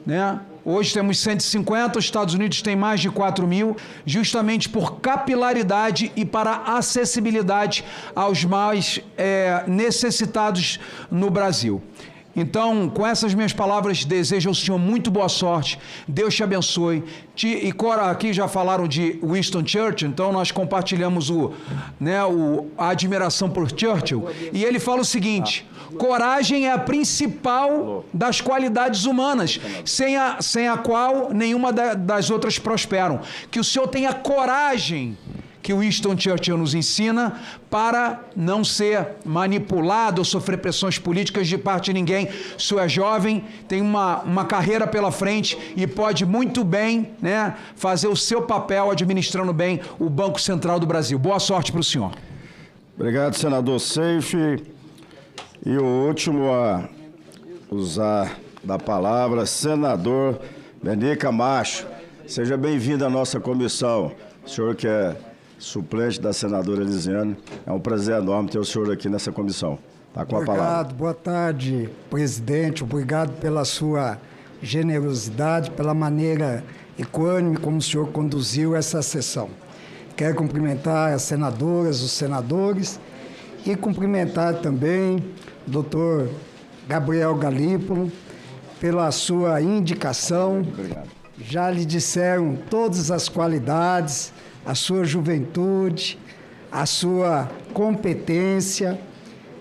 [SPEAKER 6] né? Hoje temos 150, os Estados Unidos têm mais de 4 mil, justamente por capilaridade e para acessibilidade aos mais necessitados no Brasil. Então, com essas minhas palavras, desejo ao senhor muito boa sorte, Deus te abençoe. Aqui já falaram de Winston Churchill, então nós compartilhamos a admiração por Churchill, e ele fala o seguinte: coragem é a principal das qualidades humanas, sem a qual nenhuma das outras prosperam. Que o senhor tenha coragem, que o Winston Churchill nos ensina, para não ser manipulado ou sofrer pressões políticas de parte de ninguém. O senhor é jovem, tem uma carreira pela frente e pode muito bem, né, fazer o seu papel administrando bem o Banco Central do Brasil. Boa sorte para o senhor.
[SPEAKER 18] Obrigado, senador Seife. E o último a usar da palavra, senador Beni Camacho. Seja bem-vindo à nossa comissão. O senhor que é suplente da senadora Elisiane, é um prazer enorme ter o senhor aqui nessa comissão. Está com a palavra.
[SPEAKER 5] Obrigado, boa tarde, presidente. Obrigado pela sua generosidade, pela maneira equânime como o senhor conduziu essa sessão. Quero cumprimentar as senadoras, os senadores e cumprimentar também o doutor Gabriel Galípolo pela sua indicação.
[SPEAKER 18] Obrigado.
[SPEAKER 5] Já lhe disseram todas as qualidades, a sua juventude, a sua competência,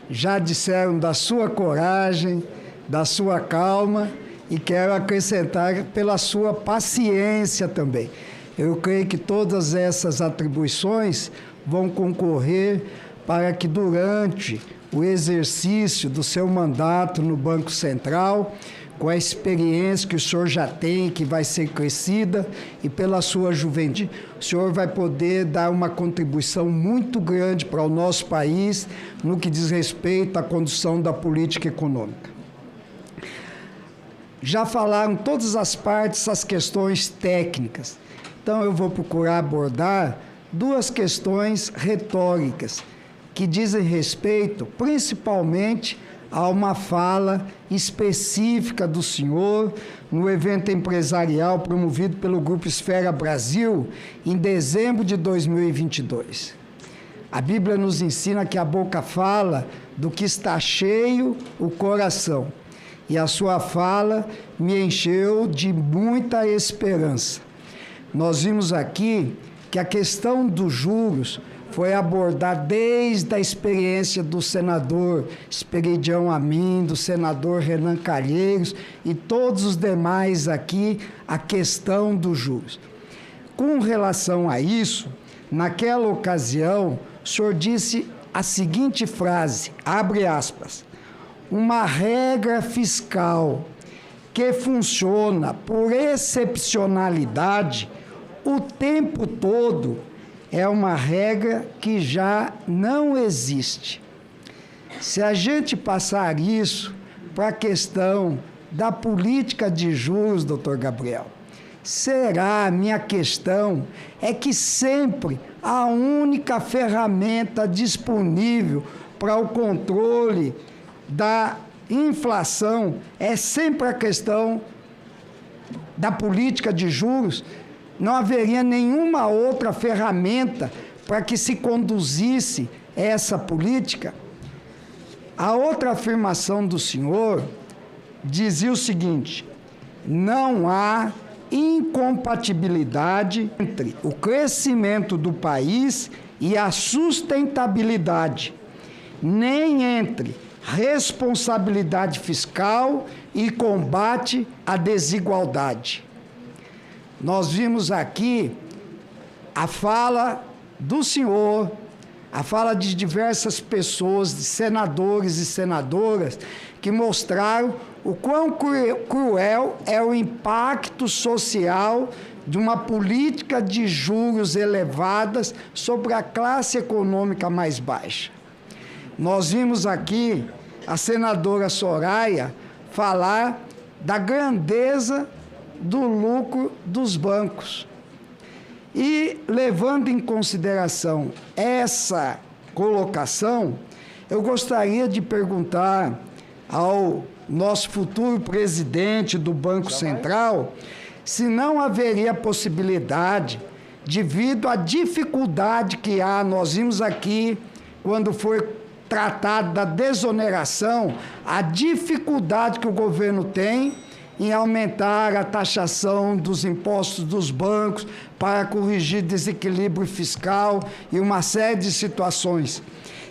[SPEAKER 5] já disseram da sua coragem, da sua calma e quero acrescentar pela sua paciência também. Eu creio que todas essas atribuições vão concorrer para que durante o exercício do seu mandato no Banco Central, com a experiência que o senhor já tem, que vai ser crescida, e pela sua juventude, o senhor vai poder dar uma contribuição muito grande para o nosso país no que diz respeito à condução da política econômica. Já falaram todas as partes as questões técnicas, então eu vou procurar abordar duas questões retóricas que dizem respeito principalmente a uma fala específica do senhor no evento empresarial promovido pelo Grupo Esfera Brasil em dezembro de 2022. A Bíblia nos ensina que a boca fala do que está cheio o coração, e a sua fala me encheu de muita esperança. Nós vimos aqui que a questão dos juros foi abordada desde a experiência do senador Esperidião Amin, do senador Renan Calheiros e todos os demais aqui, a questão dos juros. Com relação a isso, naquela ocasião, o senhor disse a seguinte frase, abre aspas, uma regra fiscal que funciona por excepcionalidade o tempo todo é uma regra que já não existe. Se a gente passar isso para a questão da política de juros, doutor Gabriel, será, minha questão é que sempre a única ferramenta disponível para o controle da inflação é sempre a questão da política de juros. Não haveria nenhuma outra ferramenta para que se conduzisse essa política. A outra afirmação do senhor dizia o seguinte: não há incompatibilidade entre o crescimento do país e a sustentabilidade, nem entre responsabilidade fiscal e combate à desigualdade. Nós vimos aqui a fala do senhor, a fala de diversas pessoas, de senadores e senadoras, que mostraram o quão cruel é o impacto social de uma política de juros elevadas sobre a classe econômica mais baixa. Nós vimos aqui a senadora Soraya falar da grandeza do lucro dos bancos. E, levando em consideração essa colocação, eu gostaria de perguntar ao nosso futuro presidente do Banco Central se não haveria possibilidade, devido à dificuldade que há, nós vimos aqui, quando foi tratado da desoneração, a dificuldade que o governo tem em aumentar a taxação dos impostos dos bancos para corrigir desequilíbrio fiscal e uma série de situações.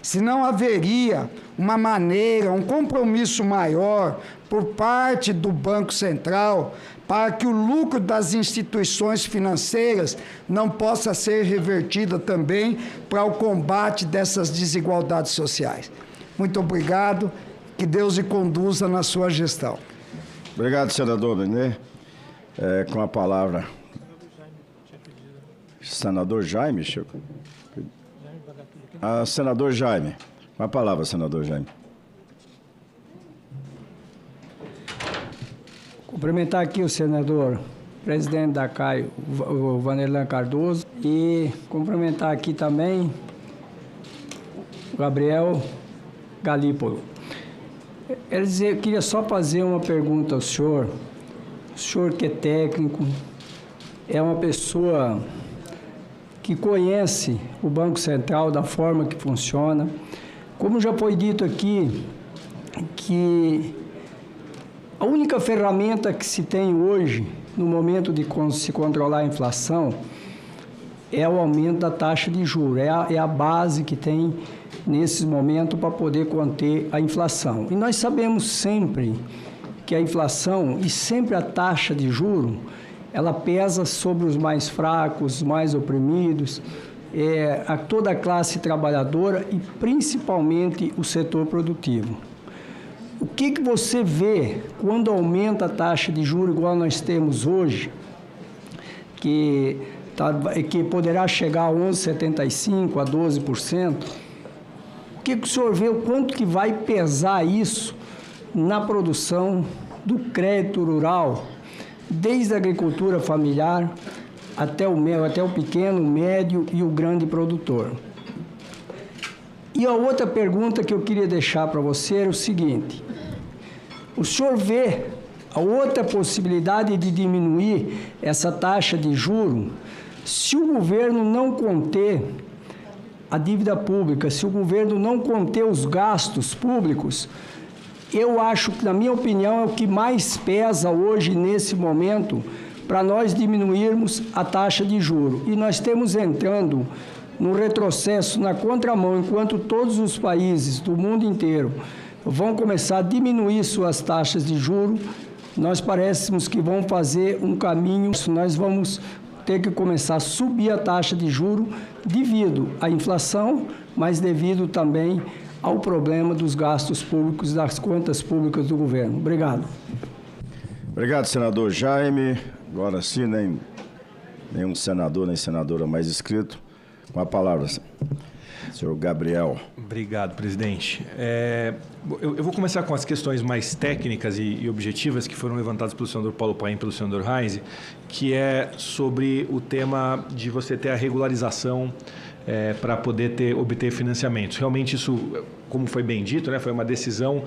[SPEAKER 5] Se não haveria uma maneira, um compromisso maior por parte do Banco Central para que o lucro das instituições financeiras não possa ser revertido também para o combate dessas desigualdades sociais. Muito obrigado, que Deus lhe conduza na sua gestão.
[SPEAKER 18] Obrigado, senador Benê. Com a palavra, senador Jaime, Chico. Senador Jaime. Com a palavra, senador Jaime.
[SPEAKER 7] Cumprimentar aqui o senador presidente da CAI, o Vanderlan Cardoso, e cumprimentar aqui também o Gabriel Galípolo. Eu queria só fazer uma pergunta ao senhor. O senhor que é técnico, é uma pessoa que conhece o Banco Central da forma que funciona. Como já foi dito aqui, que a única ferramenta que se tem hoje, no momento de se controlar a inflação, é o aumento da taxa de juros. É a base que tem nesse momento para poder conter a inflação. E nós sabemos sempre que a inflação e sempre a taxa de juros, ela pesa sobre os mais fracos, os mais oprimidos, a toda a classe trabalhadora e principalmente o setor produtivo. O que você vê quando aumenta a taxa de juros igual nós temos hoje, que poderá chegar a 11,75%, a 12%? O que o senhor vê, o quanto que vai pesar isso na produção do crédito rural, desde a agricultura familiar até o pequeno, médio e o grande produtor? E a outra pergunta que eu queria deixar para você era o seguinte: o senhor vê a outra possibilidade de diminuir essa taxa de juros se o governo não conter a dívida pública, se o governo não conter os gastos públicos? Eu acho que, na minha opinião, é o que mais pesa hoje, nesse momento, para nós diminuirmos a taxa de juros. E nós estamos entrando num retrocesso na contramão, enquanto todos os países do mundo inteiro vão começar a diminuir suas taxas de juros, nós parecemos que vamos fazer um caminho, nós vamos ter que começar a subir a taxa de juros devido à inflação, mas devido também ao problema dos gastos públicos, das contas públicas do governo. Obrigado.
[SPEAKER 18] Obrigado, senador Jaime. Agora sim, nenhum senador nem senadora mais inscrito. Com a palavra, senhor Gabriel.
[SPEAKER 2] Obrigado, presidente. Eu vou começar com as questões mais técnicas e objetivas que foram levantadas pelo senador Paulo Paim e pelo senador Reis, que é sobre o tema de você ter a regularização para poder obter financiamentos. Realmente isso, como foi bem dito, foi uma decisão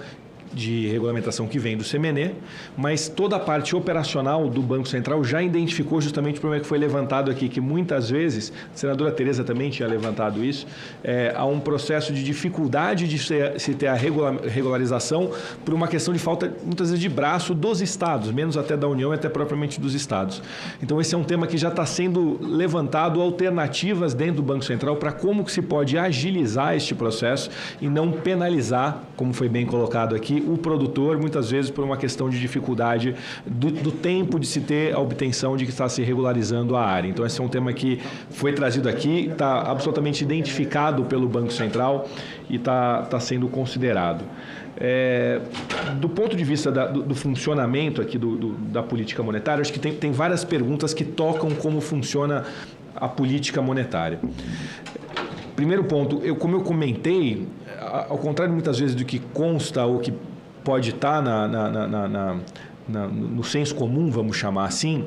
[SPEAKER 2] de regulamentação que vem do CMNE, mas toda a parte operacional do Banco Central já identificou justamente o problema que foi levantado aqui, que muitas vezes, a senadora Tereza também tinha levantado isso, há um processo de dificuldade de se ter a regularização por uma questão de falta, muitas vezes, de braço dos estados, menos até da União e até propriamente dos estados. Então, esse é um tema que já está sendo levantado, alternativas dentro do Banco Central para como que se pode agilizar este processo e não penalizar, como foi bem colocado aqui, o produtor, muitas vezes por uma questão de dificuldade do tempo de se ter a obtenção de que está se regularizando a área. Então, esse é um tema que foi trazido aqui, está absolutamente identificado pelo Banco Central e está sendo considerado. Do ponto de vista do funcionamento aqui da política monetária, acho que tem várias perguntas que tocam como funciona a política monetária. Primeiro ponto, como eu comentei, ao contrário muitas vezes do que consta ou que pode estar no senso comum, vamos chamar assim,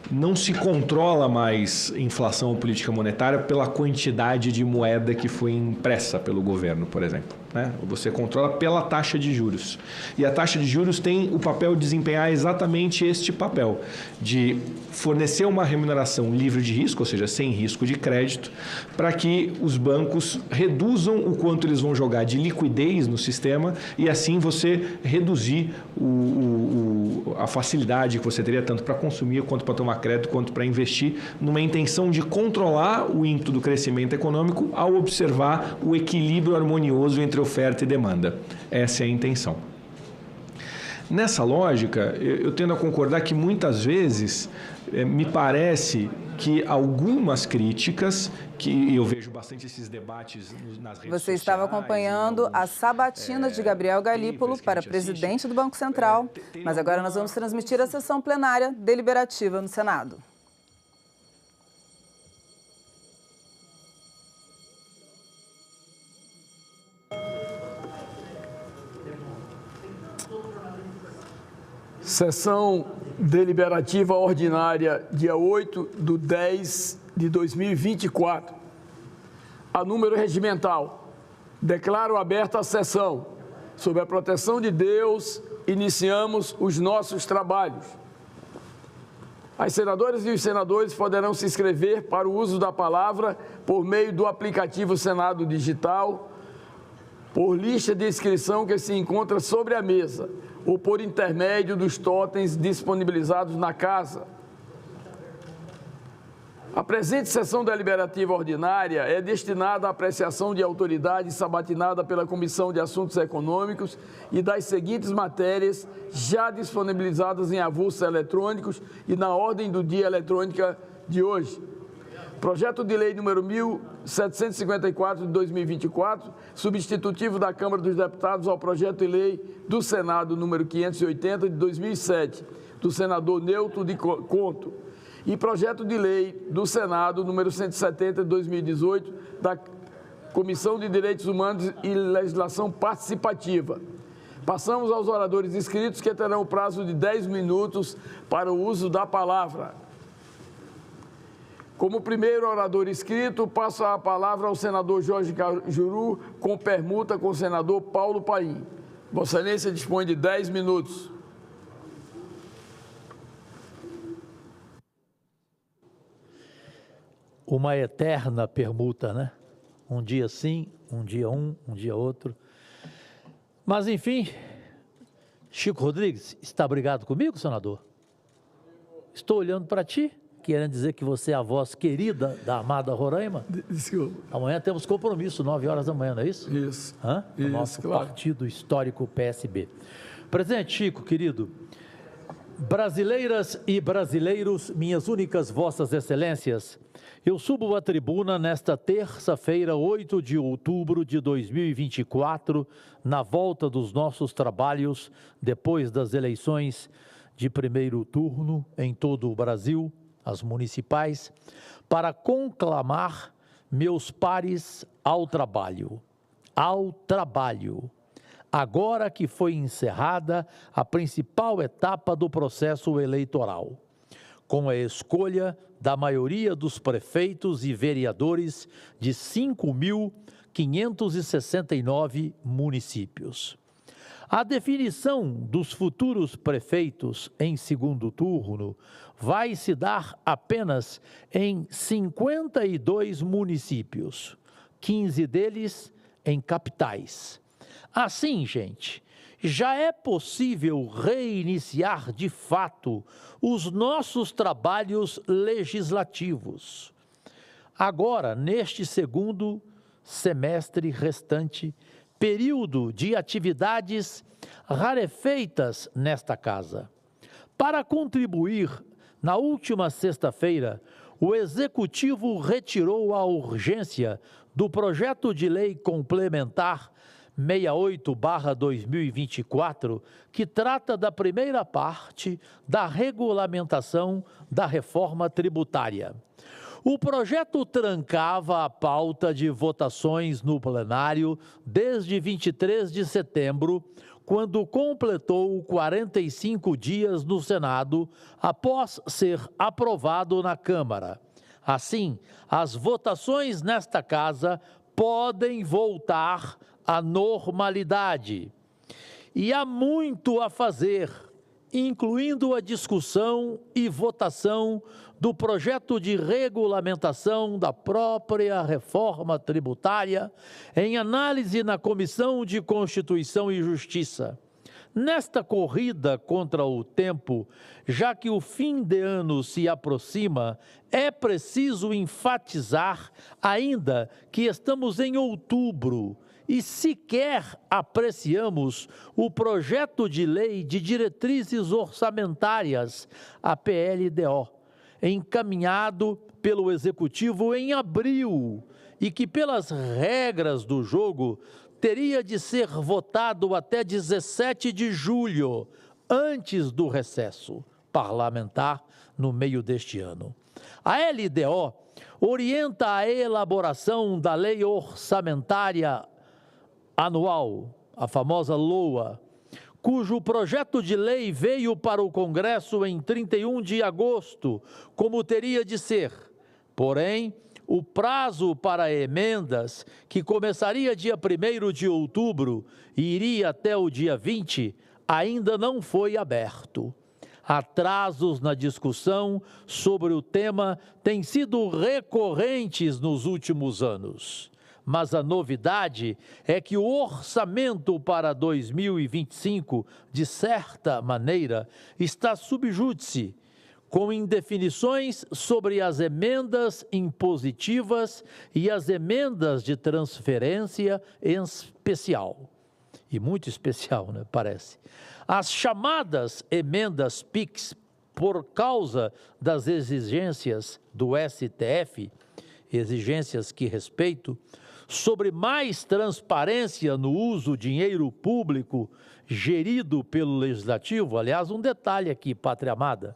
[SPEAKER 2] não se controla mais inflação ou política monetária pela quantidade de moeda que foi impressa pelo governo, por exemplo. Você controla pela taxa de juros. E a taxa de juros tem o papel de desempenhar exatamente este papel, de fornecer uma remuneração livre de risco, ou seja, sem risco de crédito, para que os bancos reduzam o quanto eles vão jogar de liquidez no sistema e assim você reduzir a facilidade que você teria tanto para consumir, quanto para tomar crédito, quanto para investir, numa intenção de controlar o ímpeto do crescimento econômico ao observar o equilíbrio harmonioso entre oferta e demanda. Essa é a intenção. Nessa lógica, eu tendo a concordar que muitas vezes me parece que algumas críticas, que eu vejo bastante esses debates nas redes
[SPEAKER 11] Você estava acompanhando a sabatina de Gabriel Galípolo para presidente do Banco Central, mas agora nós vamos transmitir a sessão plenária deliberativa no Senado.
[SPEAKER 8] Sessão deliberativa ordinária, dia 8/10/2024. A número regimental. Declaro aberta a sessão. Sob a proteção de Deus, iniciamos os nossos trabalhos. As senadoras e os senadores poderão se inscrever para o uso da palavra por meio do aplicativo Senado Digital, por lista de inscrição que se encontra sobre a mesa, ou por intermédio dos totens disponibilizados na casa. A presente sessão deliberativa ordinária é destinada à apreciação de autoridade sabatinada pela Comissão de Assuntos Econômicos e das seguintes matérias já disponibilizadas em avulsos eletrônicos e na ordem do dia eletrônica de hoje. Projeto de Lei número 1754 de 2024, substitutivo da Câmara dos Deputados ao Projeto de Lei do Senado número 580 de 2007, do senador Neuto de Conto. E projeto de lei do Senado, número 170 de 2018, da Comissão de Direitos Humanos e Legislação Participativa. Passamos aos oradores inscritos, que terão o prazo de 10 minutos para o uso da palavra. Como primeiro orador inscrito, passo a palavra ao senador Jorge Cajuru, com permuta com o senador Paulo Paim. Vossa Excelência dispõe de 10 minutos.
[SPEAKER 12] Uma eterna permuta, né? Um dia sim, um dia outro. Mas, enfim, Chico Rodrigues, está brigado comigo, senador? Estou olhando para ti, querendo dizer que você é a voz querida da amada Roraima.
[SPEAKER 8] Desculpa.
[SPEAKER 12] Amanhã temos compromisso, 9 horas da manhã, não é isso?
[SPEAKER 8] Isso.
[SPEAKER 12] Hã? O nosso
[SPEAKER 8] claro.
[SPEAKER 12] partido histórico PSB. Presidente Chico, querido, brasileiras e brasileiros, minhas únicas vossas excelências, eu subo à tribuna nesta terça-feira, 8 de outubro de 2024, na volta dos nossos trabalhos, depois das eleições de primeiro turno em todo o Brasil, as municipais, para conclamar meus pares ao trabalho. Ao trabalho. Agora que foi encerrada a principal etapa do processo eleitoral, com a escolha da maioria dos prefeitos e vereadores de 5.569 municípios. A definição dos futuros prefeitos em segundo turno vai se dar apenas em 52 municípios, 15 deles em capitais. Assim, gente, já é possível reiniciar de fato os nossos trabalhos legislativos. Agora, neste segundo semestre restante, período de atividades rarefeitas nesta casa. Para contribuir, na última sexta-feira, o Executivo retirou a urgência do projeto de lei complementar 68/2024, que trata da primeira parte da regulamentação da reforma tributária. O projeto trancava a pauta de votações no plenário desde 23 de setembro, quando completou 45 dias no Senado, após ser aprovado na Câmara. Assim, as votações nesta casa podem voltar à normalidade. E há muito a fazer, incluindo a discussão e votação do projeto de regulamentação da própria reforma tributária, em análise na Comissão de Constituição e Justiça. Nesta corrida contra o tempo, já que o fim de ano se aproxima, é preciso enfatizar ainda que estamos em outubro e sequer apreciamos o projeto de lei de diretrizes orçamentárias, a PLDO, encaminhado pelo Executivo em abril e que, pelas regras do jogo, teria de ser votado até 17 de julho, antes do recesso parlamentar no meio deste ano. A LDO orienta a elaboração da Lei Orçamentária Anual, a famosa LOA, cujo projeto de lei veio para o Congresso em 31 de agosto, como teria de ser. Porém, o prazo para emendas, que começaria dia 1º de outubro e iria até o dia 20, ainda não foi aberto. Atrasos na discussão sobre o tema têm sido recorrentes nos últimos anos. Mas a novidade é que o orçamento para 2025, de certa maneira, está sub júdice, com indefinições sobre as emendas impositivas e as emendas de transferência em especial. E muito especial, né, parece. As chamadas emendas PIX, por causa das exigências do STF, exigências que respeito, sobre mais transparência no uso do dinheiro público gerido pelo Legislativo. Aliás, um detalhe aqui, pátria amada,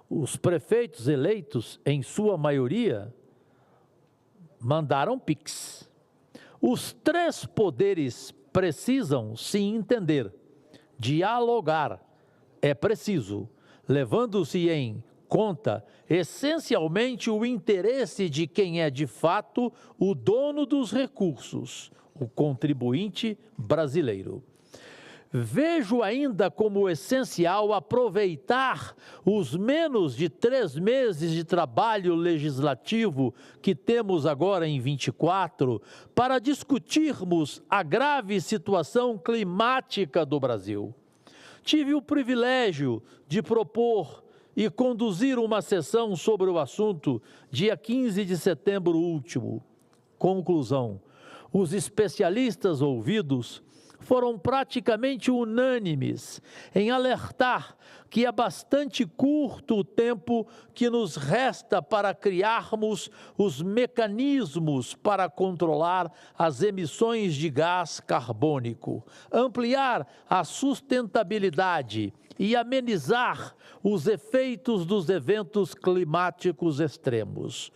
[SPEAKER 12] os prefeitos eleitos, em sua maioria, mandaram PIX. Os três poderes precisam se entender, dialogar, é preciso, levando-se em conta essencialmente o interesse de quem é de fato o dono dos recursos, o contribuinte brasileiro. Vejo ainda como essencial aproveitar os menos de 3 meses de trabalho legislativo que temos agora em 24 para discutirmos a grave situação climática do Brasil. Tive o privilégio de propor e conduzir uma sessão sobre o assunto dia 15 de setembro último. Conclusão: os especialistas ouvidos foram praticamente unânimes em alertar que é bastante curto o tempo que nos resta para criarmos os mecanismos para controlar as emissões de gás carbônico, ampliar a sustentabilidade e amenizar os efeitos dos eventos climáticos extremos.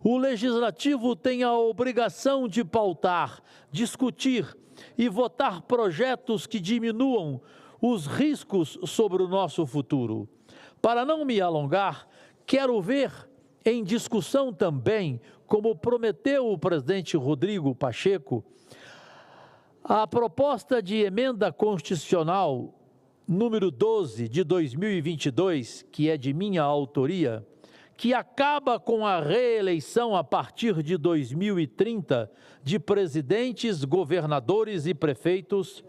[SPEAKER 12] O Legislativo tem a obrigação de pautar, discutir e votar projetos que diminuam os riscos sobre o nosso futuro. Para não me alongar, quero ver em discussão também, como prometeu o presidente Rodrigo Pacheco, a proposta de emenda constitucional número 12 de 2022, que é de minha autoria, que acaba com a reeleição a partir de 2030 de presidentes, governadores e prefeitos,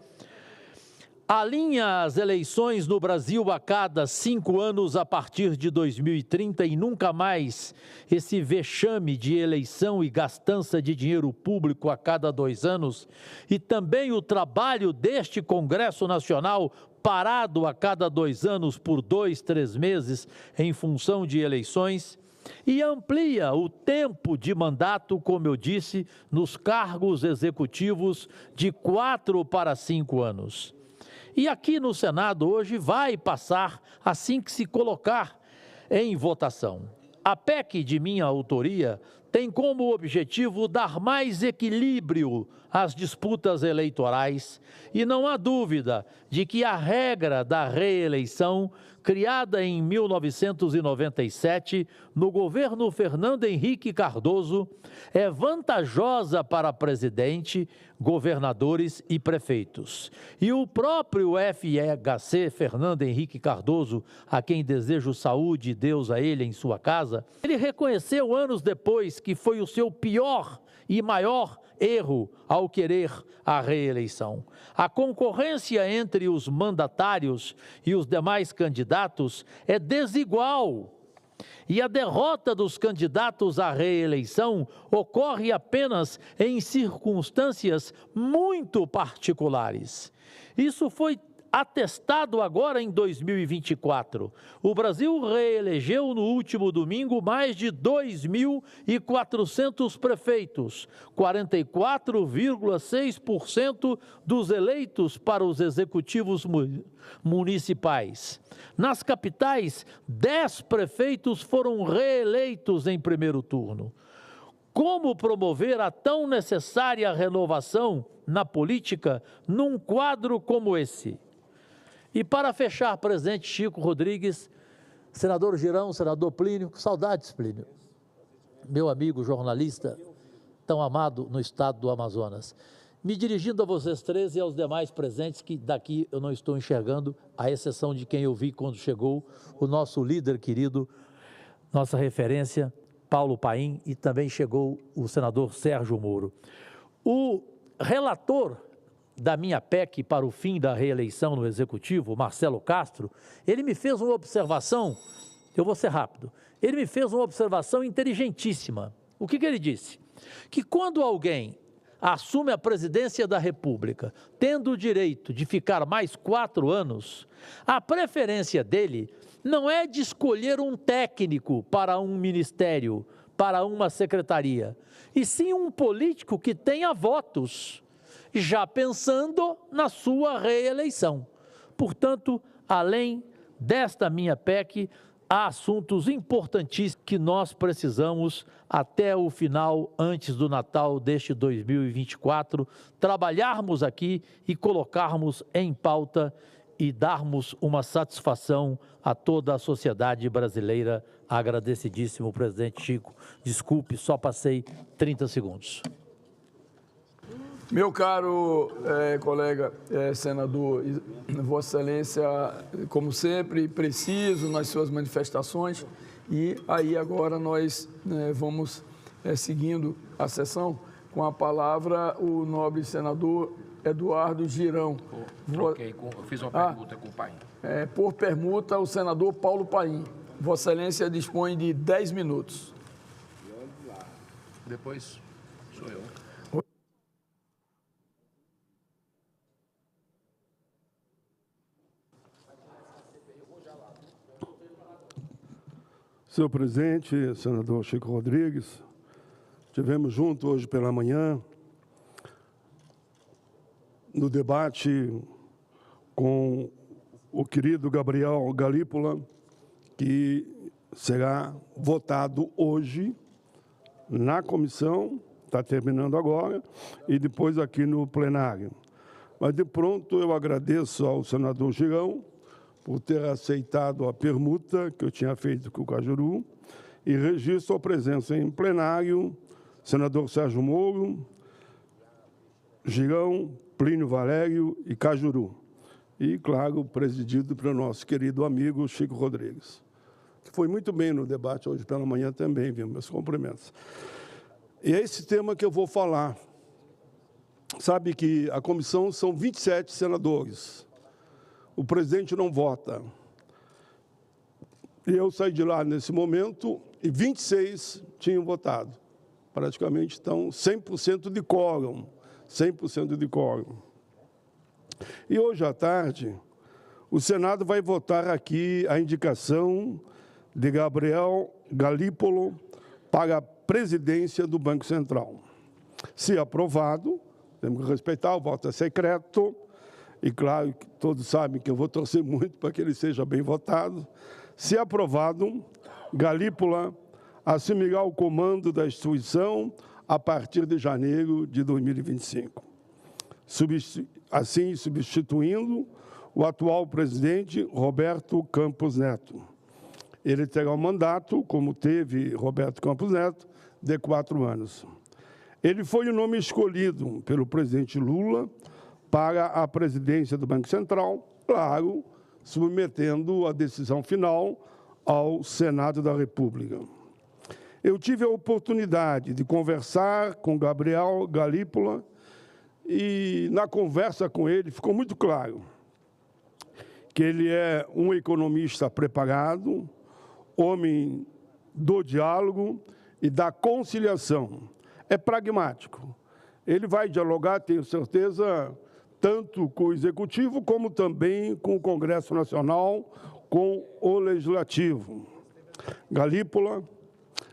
[SPEAKER 12] alinha as eleições no Brasil a cada 5 anos a partir de 2030 e nunca mais esse vexame de eleição e gastança de dinheiro público a cada 2 anos, e também o trabalho deste Congresso Nacional parado a cada 2 anos por 2, 3 meses em função de eleições, e amplia o tempo de mandato, como eu disse, nos cargos executivos de 4 para 5 anos. E aqui no Senado hoje vai passar assim que se colocar em votação. A PEC de minha autoria tem como objetivo dar mais equilíbrio às disputas eleitorais e não há dúvida de que a regra da reeleição, criada em 1997 no governo Fernando Henrique Cardoso, é vantajosa para presidente, governadores e prefeitos. E o próprio FHC, Fernando Henrique Cardoso, a quem desejo saúde e Deus a ele em sua casa, ele reconheceu anos depois que foi o seu pior e maior erro ao querer a reeleição. A concorrência entre os mandatários e os demais candidatos é desigual. E a derrota dos candidatos à reeleição ocorre apenas em circunstâncias muito particulares. Isso foi atestado agora em 2024. O Brasil reelegeu no último domingo mais de 2.400 prefeitos, 44,6% dos eleitos para os executivos municipais. Nas capitais, 10 prefeitos foram reeleitos em primeiro turno. Como promover a tão necessária renovação na política num quadro como esse? E para fechar, presidente Chico Rodrigues, senador Girão, senador Plínio, saudades, Plínio, meu amigo jornalista, tão amado no estado do Amazonas. Me dirigindo a vocês três e aos demais presentes, que daqui eu não estou enxergando, à exceção de quem eu vi quando chegou, o nosso líder querido, nossa referência, Paulo Paim, e também chegou o senador Sérgio Moro. O relator da minha PEC para o fim da reeleição no Executivo, Marcelo Castro, ele me fez uma observação, eu vou ser rápido, ele me fez uma observação inteligentíssima. O que ele disse? Que quando alguém assume a presidência da República, tendo o direito de ficar mais 4 anos, a preferência dele não é de escolher um técnico para um ministério, para uma secretaria, e sim um político que tenha votos, já pensando na sua reeleição. Portanto, além desta minha PEC, há assuntos importantíssimos que nós precisamos, até o final, antes do Natal deste 2024, trabalharmos aqui e colocarmos em pauta e darmos uma satisfação a toda a sociedade brasileira. Agradecidíssimo, presidente Chico. Desculpe, só passei 30 segundos.
[SPEAKER 8] Meu caro colega senador, Vossa Excelência, como sempre, preciso nas suas manifestações, e aí agora nós vamos seguindo a sessão com a palavra o nobre senador Eduardo Girão.
[SPEAKER 14] Eu fiz uma permuta com o Paim.
[SPEAKER 8] Por permuta, o senador Paulo Paim. Vossa Excelência dispõe de 10 minutos.
[SPEAKER 14] Depois sou eu.
[SPEAKER 1] Senhor presidente, senador Chico Rodrigues, estivemos juntos hoje pela manhã no debate com o querido Gabriel Galípola, que será votado hoje na comissão, está terminando agora, e depois aqui no plenário. Mas de pronto eu agradeço ao senador Girão por ter aceitado a permuta que eu tinha feito com o Cajuru, e registro a presença em plenário, senador Sérgio Moro, Girão, Plínio Valério e Cajuru. E, claro, presidido pelo nosso querido amigo Chico Rodrigues, que foi muito bem no debate hoje pela manhã também, viu? Meus cumprimentos. E é esse tema que eu vou falar. Sabe que a comissão são 27 senadores. O presidente não vota. E eu saí de lá nesse momento e 26 tinham votado. Praticamente, então, 100% de quórum. 100% de quórum. E hoje à tarde, o Senado vai votar aqui a indicação de Gabriel Galípolo para a presidência do Banco Central. Se aprovado, temos que respeitar, o voto é secreto, e claro que todos sabem que eu vou torcer muito para que ele seja bem votado. Se aprovado, Galípola assumirá o comando da instituição a partir de janeiro de 2025. Assim, substituindo o atual presidente Roberto Campos Neto. Ele terá um mandato, como teve Roberto Campos Neto, de 4 anos. Ele foi o nome escolhido pelo presidente Lula para a presidência do Banco Central, claro, submetendo a decisão final ao Senado da República. Eu tive a oportunidade de conversar com Gabriel Galípola e, na conversa com ele, ficou muito claro que ele é um economista preparado, homem do diálogo e da conciliação. É pragmático. Ele vai dialogar, tenho certeza, tanto com o Executivo, como também com o Congresso Nacional, com o Legislativo.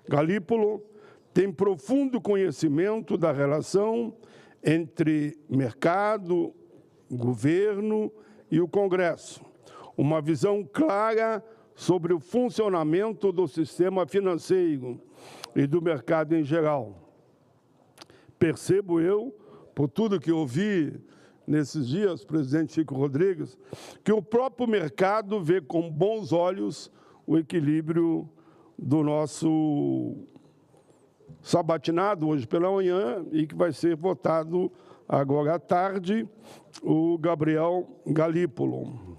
[SPEAKER 1] Galípolo tem profundo conhecimento da relação entre mercado, governo e o Congresso. Uma visão clara sobre o funcionamento do sistema financeiro e do mercado em geral. Percebo eu, por tudo que ouvi nesses dias, presidente Chico Rodrigues, que o próprio mercado vê com bons olhos o equilíbrio do nosso sabatinado hoje pela manhã e que vai ser votado agora à tarde, o Gabriel Galípolo.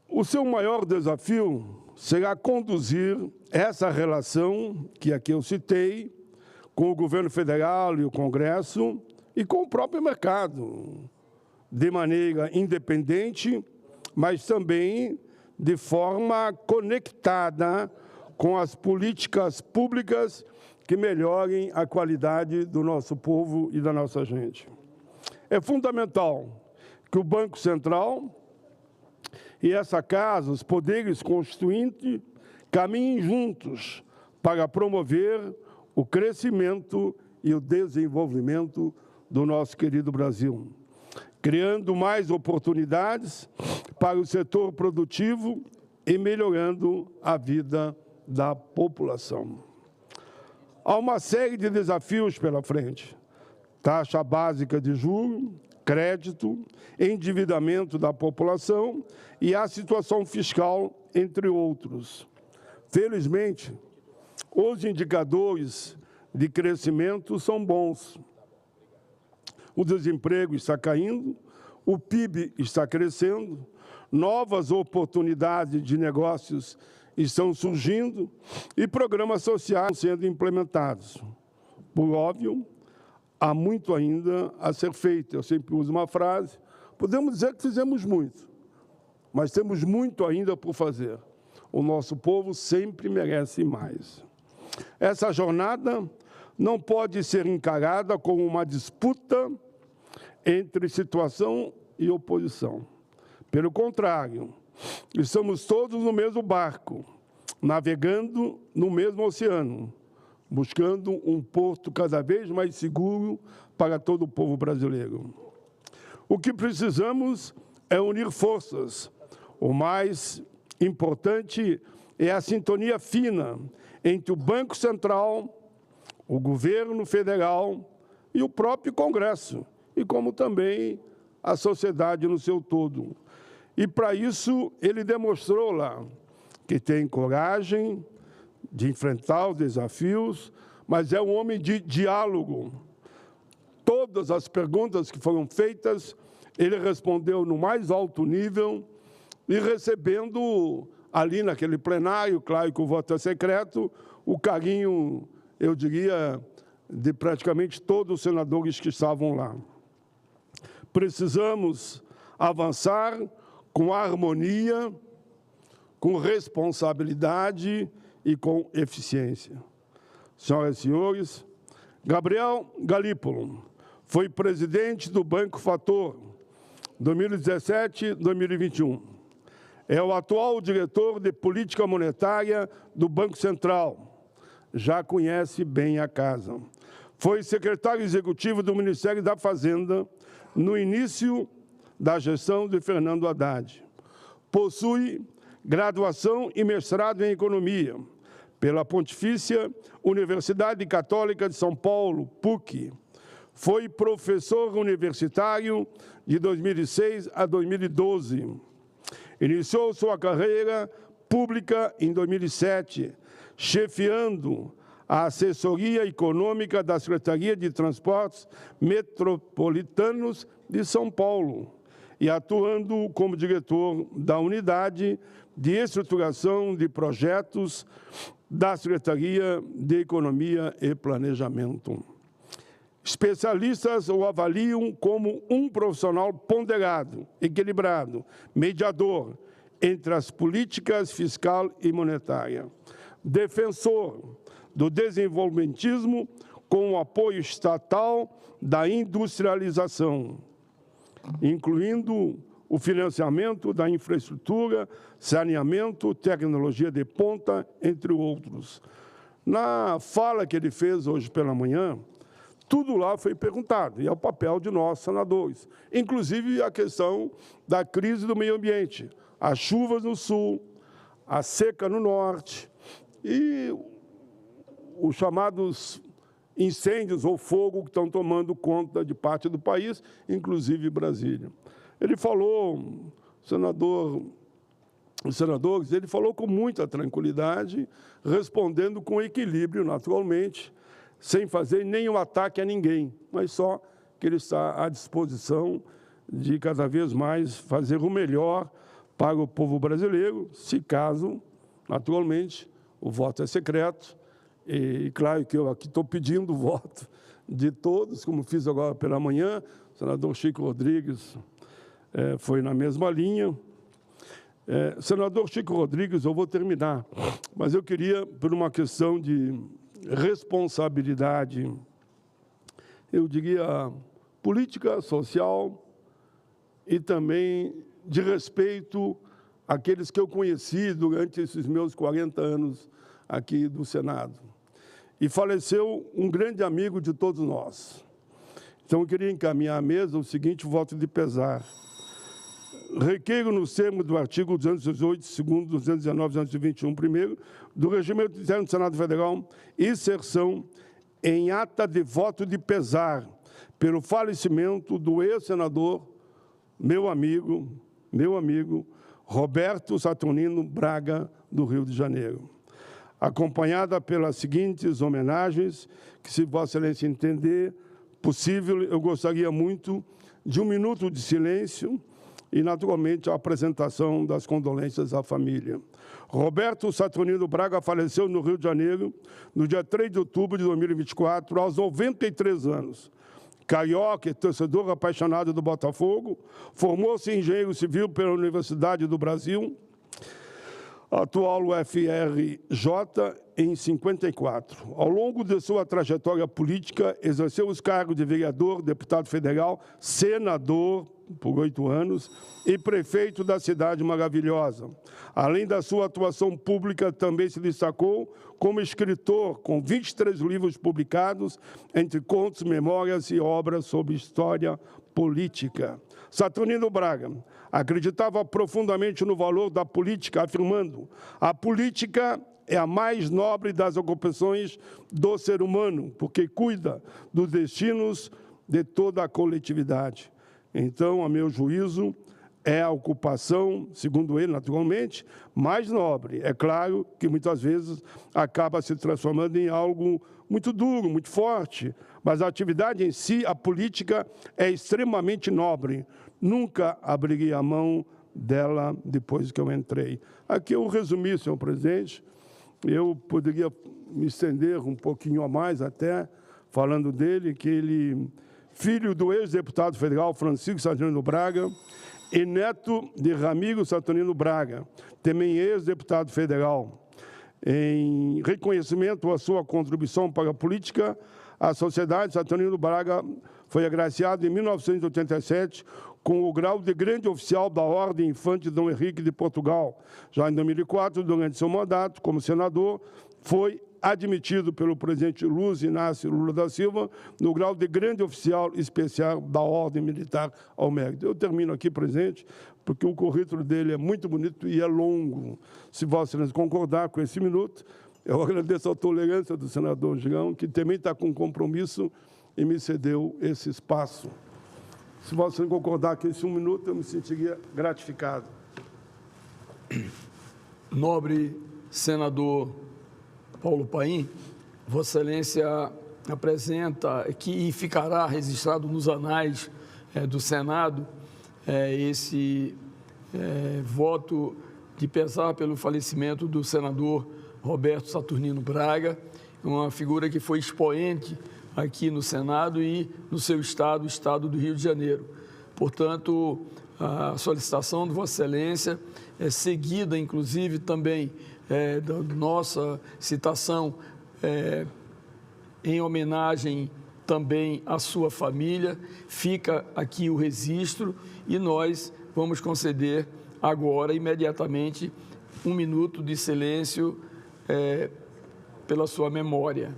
[SPEAKER 1] O seu maior desafio será conduzir essa relação, que aqui eu citei, com o governo federal e o Congresso e com o próprio mercado, de maneira independente, mas também de forma conectada com as políticas públicas que melhorem a qualidade do nosso povo e da nossa gente. É fundamental que o Banco Central e essa casa, os poderes constituintes, caminhem juntos para promover o crescimento e o desenvolvimento do nosso querido Brasil, criando mais oportunidades para o setor produtivo e melhorando a vida da população. Há uma série de desafios pela frente: taxa básica de juros, crédito, endividamento da população e a situação fiscal, entre outros. Felizmente, os indicadores de crescimento são bons. O desemprego está caindo, o PIB está crescendo, novas oportunidades de negócios estão surgindo e programas sociais sendo implementados. Por óbvio, há muito ainda a ser feito. Eu sempre uso uma frase: podemos dizer que fizemos muito, mas temos muito ainda por fazer. O nosso povo sempre merece mais. Essa jornada não pode ser encarada como uma disputa entre situação e oposição. Pelo contrário, estamos todos no mesmo barco, navegando no mesmo oceano, buscando um porto cada vez mais seguro para todo o povo brasileiro. O que precisamos é unir forças. O mais importante é a sintonia fina entre o Banco Central, o governo federal e o próprio Congresso, e como também a sociedade no seu todo. E, para isso, ele demonstrou lá que tem coragem de enfrentar os desafios, mas é um homem de diálogo. Todas as perguntas que foram feitas, ele respondeu no mais alto nível e recebendo ali naquele plenário, claro que o voto é secreto, o carinho, eu diria, de praticamente todos os senadores que estavam lá. Precisamos avançar com harmonia, com responsabilidade e com eficiência. Senhoras e senhores, Gabriel Galípolo foi presidente do Banco Fator 2017-2021. É o atual diretor de política monetária do Banco Central. Já conhece bem a casa. Foi secretário executivo do Ministério da Fazenda no início da gestão de Fernando Haddad. Possui graduação e mestrado em economia pela Pontifícia Universidade Católica de São Paulo, PUC. Foi professor universitário de 2006 a 2012. Iniciou sua carreira pública em 2007, chefiando a assessoria econômica da Secretaria de Transportes Metropolitanos de São Paulo e atuando como diretor da Unidade de Estruturação de Projetos da Secretaria de Economia e Planejamento. Especialistas o avaliam como um profissional ponderado, equilibrado, mediador entre as políticas fiscal e monetária, defensor do desenvolvimentismo com o apoio estatal da industrialização, incluindo o financiamento da infraestrutura, saneamento, tecnologia de ponta, entre outros. Na fala que ele fez hoje pela manhã, tudo lá foi perguntado, e é o papel de nós, senadores. Inclusive a questão da crise do meio ambiente, as chuvas no sul, a seca no norte, e os chamados incêndios ou fogo que estão tomando conta de parte do país, inclusive Brasília. Ele falou, os senadores, ele falou com muita tranquilidade, respondendo com equilíbrio, naturalmente, sem fazer nenhum ataque a ninguém, mas só que ele está à disposição de cada vez mais fazer o melhor para o povo brasileiro, se caso, naturalmente, o voto é secreto. E claro que eu aqui estou pedindo o voto de todos, como fiz agora pela manhã. O senador Chico Rodrigues foi na mesma linha. Senador Chico Rodrigues, eu vou terminar, mas eu queria, por uma questão de responsabilidade, eu diria política, social e também de respeito àqueles que eu conheci durante esses meus 40 anos aqui do Senado. E faleceu um grande amigo de todos nós. Então, eu queria encaminhar à mesa o seguinte voto de pesar. Requeiro nos termos do artigo 218, segundo, 219, 221, primeiro, do Regimento Interno do Senado Federal, inserção em ata de voto de pesar pelo falecimento do ex-senador, meu amigo, Roberto Saturnino Braga, do Rio de Janeiro. Acompanhada pelas seguintes homenagens, que, se Vossa Excelência entender possível, eu gostaria muito de 1 minuto de silêncio e, naturalmente, a apresentação das condolências à família. Roberto Saturnino Braga faleceu no Rio de Janeiro no dia 3 de outubro de 2024, aos 93 anos. Carioca e torcedor apaixonado do Botafogo, formou-se em engenheiro civil pela Universidade do Brasil, atual UFRJ, em 54. Ao longo de sua trajetória política, exerceu os cargos de vereador, deputado federal, senador, por 8 anos, e prefeito da cidade maravilhosa. Além da sua atuação pública, também se destacou como escritor, com 23 livros publicados, entre contos, memórias e obras sobre história política. Saturnino Braga acreditava profundamente no valor da política, afirmando: a política é a mais nobre das ocupações do ser humano, porque cuida dos destinos de toda a coletividade. Então, a meu juízo, é a ocupação, segundo ele, naturalmente, mais nobre. É claro que, muitas vezes, acaba se transformando em algo muito duro, muito forte, mas a atividade em si, a política, é extremamente nobre. Nunca abriguei a mão dela depois que eu entrei. Aqui eu resumi, senhor presidente. Eu poderia me estender um pouquinho a mais até, falando dele, que ele, filho do ex-deputado federal Francisco Saturnino Braga e neto de Ramiro Saturnino Braga, também ex-deputado federal. Em reconhecimento à sua contribuição para a política, a Sociedade Saturnino Braga foi agraciada em 1987 com o grau de grande oficial da Ordem Infante Dom Henrique de Portugal. Já em 2004, durante seu mandato como senador, foi admitido pelo presidente Luiz Inácio Lula da Silva no grau de grande oficial especial da Ordem Militar ao Mérito. Eu termino aqui, presidente, porque o currículo dele é muito bonito e é longo. Se Vossa Excelência concordar com esse minuto, eu agradeço a tolerância do senador Girão, que também está com compromisso e me cedeu esse espaço. Se Vossa Excelência concordar com esse 1 minuto, eu me sentiria gratificado.
[SPEAKER 8] Nobre senador Paulo Paim, Vossa Excelência apresenta e ficará registrado nos anais do Senado esse voto de pesar pelo falecimento do senador Roberto Saturnino Braga, uma figura que foi expoente aqui no Senado e no seu estado, o estado do Rio de Janeiro. Portanto, a solicitação de Vossa Excelência é seguida, inclusive, também da nossa citação em homenagem também à sua família. Fica aqui o registro e nós vamos conceder agora, imediatamente, 1 minuto de silêncio pela sua memória.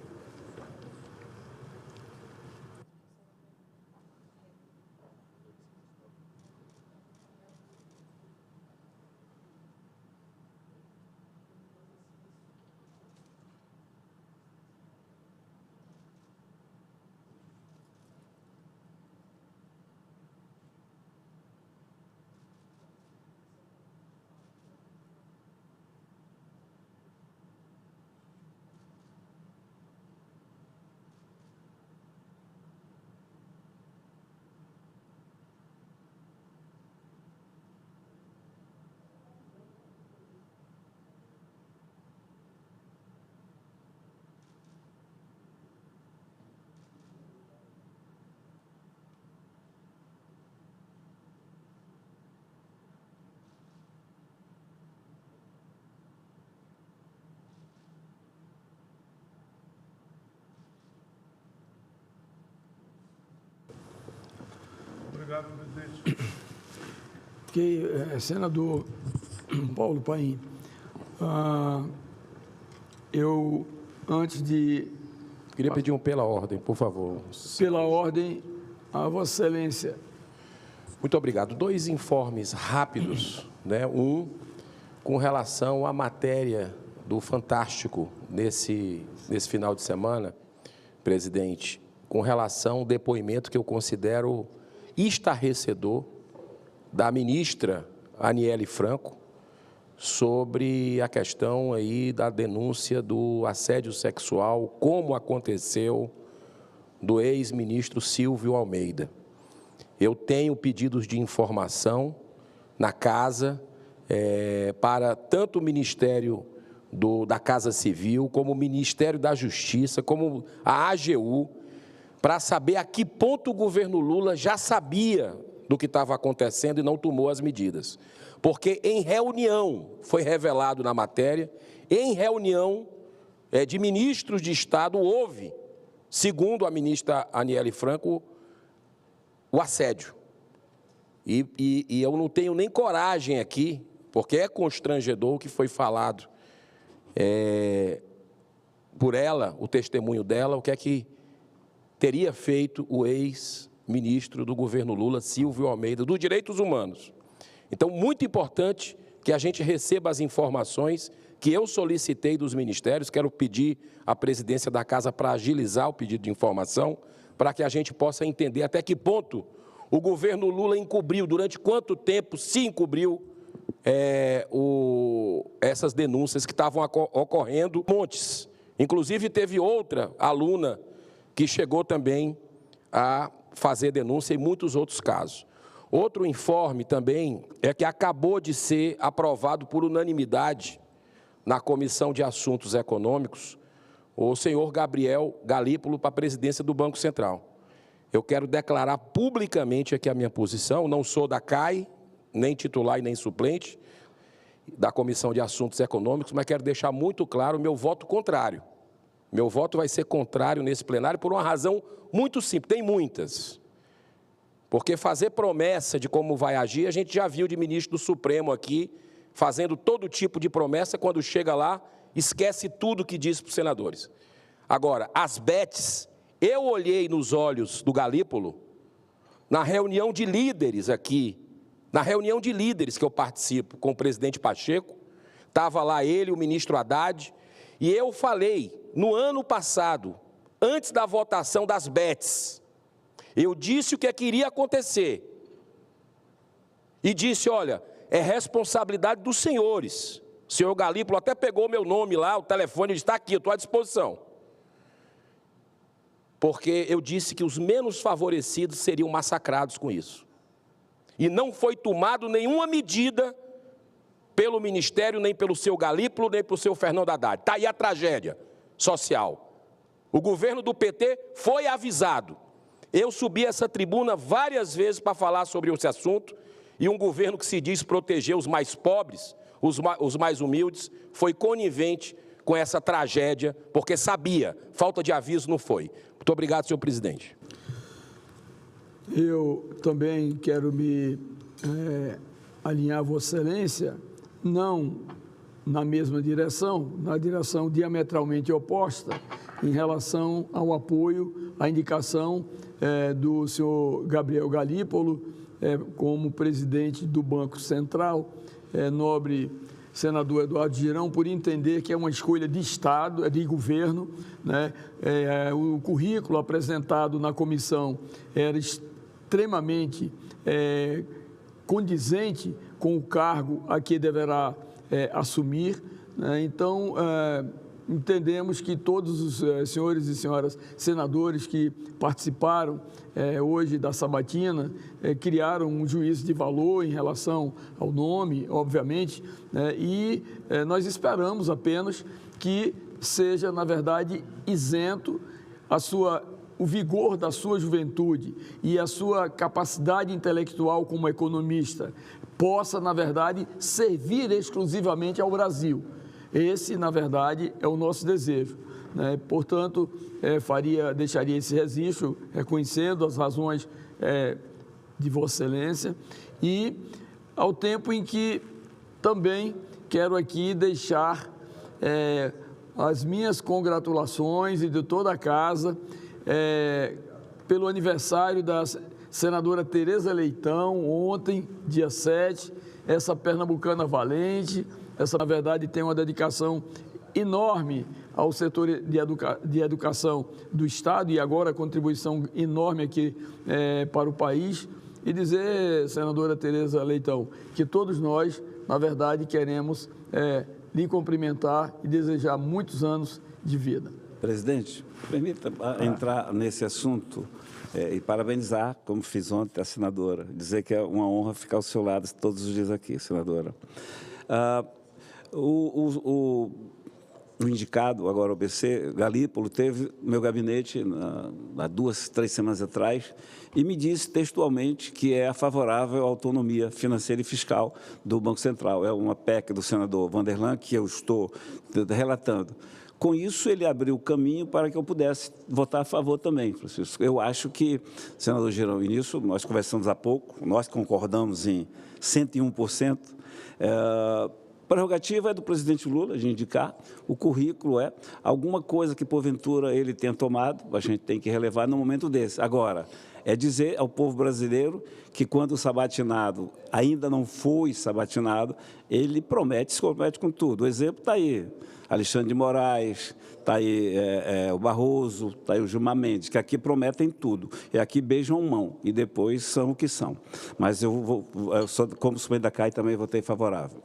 [SPEAKER 1] Obrigado, presidente.
[SPEAKER 8] Senador Paulo Paim, eu, antes de...
[SPEAKER 14] Queria pedir pela ordem, por favor.
[SPEAKER 8] Pela ordem, a Vossa Excelência.
[SPEAKER 14] Muito obrigado. 2 informes rápidos, né? Um com relação à matéria do Fantástico nesse final de semana, presidente, com relação ao depoimento que eu considero estarrecedor da ministra Aniele Franco sobre a questão aí da denúncia do assédio sexual, como aconteceu do ex-ministro Silvio Almeida. Eu tenho pedidos de informação na casa para tanto o Ministério da Casa Civil, como o Ministério da Justiça, como a AGU, para saber a que ponto o governo Lula já sabia do que estava acontecendo e não tomou as medidas. Porque em reunião, foi revelado na matéria, em reunião de ministros de Estado houve, segundo a ministra Aniele Franco, o assédio. E eu não tenho nem coragem aqui, porque é constrangedor o que foi falado por ela, o testemunho dela, o que é que teria feito o ex-ministro do governo Lula, Silvio Almeida, dos Direitos Humanos. Então, muito importante que a gente receba as informações que eu solicitei dos ministérios. Quero pedir à presidência da Casa para agilizar o pedido de informação, para que a gente possa entender até que ponto o governo Lula encobriu, durante quanto tempo se encobriu essas denúncias que estavam ocorrendo. Montes. Inclusive, teve outra aluna que chegou também a fazer denúncia em muitos outros casos. Outro informe também é que acabou de ser aprovado por unanimidade na Comissão de Assuntos Econômicos o senhor Gabriel Galípolo para a presidência do Banco Central. Eu quero declarar publicamente aqui a minha posição, não sou da CAI, nem titular e nem suplente da Comissão de Assuntos Econômicos, mas quero deixar muito claro o meu voto contrário. Meu voto vai ser contrário nesse plenário por uma razão muito simples, tem muitas. Porque fazer promessa de como vai agir, a gente já viu de ministro do Supremo aqui, fazendo todo tipo de promessa, quando chega lá, esquece tudo que disse para os senadores. Agora, as bets, eu olhei nos olhos do Galípolo, na reunião de líderes aqui, na reunião de líderes que eu participo com o presidente Pacheco, estava lá ele, o ministro Haddad, e eu falei, no ano passado, antes da votação das bets, eu disse o que iria acontecer. E disse, olha, é responsabilidade dos senhores. O senhor Galípolo até pegou meu nome lá, o telefone está aqui, eu estou à disposição. Porque eu disse que os menos favorecidos seriam massacrados com isso. E não foi tomado nenhuma medida pelo Ministério, nem pelo seu Galípolo, nem pelo seu Fernando Haddad. Está aí a tragédia social. O governo do PT foi avisado. Eu subi essa tribuna várias vezes para falar sobre esse assunto, e um governo que se diz proteger os mais pobres, os mais humildes, foi conivente com essa tragédia, porque sabia, falta de aviso não foi. Muito obrigado, senhor presidente.
[SPEAKER 8] Eu também quero me alinhar a Vossa Excelência, não na mesma direção, na direção diametralmente oposta, em relação ao apoio, à indicação do senhor Gabriel Galípolo como presidente do Banco Central, nobre senador Eduardo Girão, por entender que é uma escolha de Estado, de governo, né? O currículo apresentado na comissão era extremamente condizente com o cargo a que deverá assumir, né? Então, entendemos que todos os senhores e senhoras senadores que participaram hoje da sabatina criaram um juízo de valor em relação ao nome, obviamente, né? E nós esperamos apenas que seja, na verdade, isento o vigor da sua juventude e a sua capacidade intelectual como economista possa, na verdade, servir exclusivamente ao Brasil. Esse, na verdade, é o nosso desejo, né? Portanto, deixaria esse registro reconhecendo as razões de Vossa Excelência, e ao tempo em que também quero aqui deixar as minhas congratulações e de toda a casa pelo aniversário da senadora Tereza Leitão, ontem, dia 7, essa pernambucana valente, essa, na verdade, tem uma dedicação enorme ao setor de educação do Estado e agora a contribuição enorme aqui para o país. E dizer, senadora Tereza Leitão, que todos nós, na verdade, queremos lhe cumprimentar e desejar muitos anos de vida.
[SPEAKER 15] Presidente, permita entrar nesse assunto e parabenizar, como fiz ontem, a senadora. Dizer que é uma honra ficar ao seu lado todos os dias aqui, senadora. O indicado, agora o BC, Galípolo, teve no meu gabinete há 2, 3 semanas atrás e me disse textualmente que é favorável à autonomia financeira e fiscal do Banco Central. É uma PEC do senador Vanderlan que eu estou relatando. Com isso, ele abriu o caminho para que eu pudesse votar a favor também, Francisco. Eu acho que, senador Girão, e nisso nós conversamos há pouco, nós concordamos em 101%. Prerrogativa é do presidente Lula de indicar, o currículo é alguma coisa que, porventura, ele tenha tomado, a gente tem que relevar no momento desse. Agora, é dizer ao povo brasileiro que, quando o sabatinado ainda não foi sabatinado, ele promete, se compromete com tudo. O exemplo está aí, Alexandre de Moraes, está aí o Barroso, está aí o Gilmar Mendes, que aqui prometem tudo, e aqui beijam mão, e depois são o que são. Mas eu sou, como suplente da CAI, também votei favorável.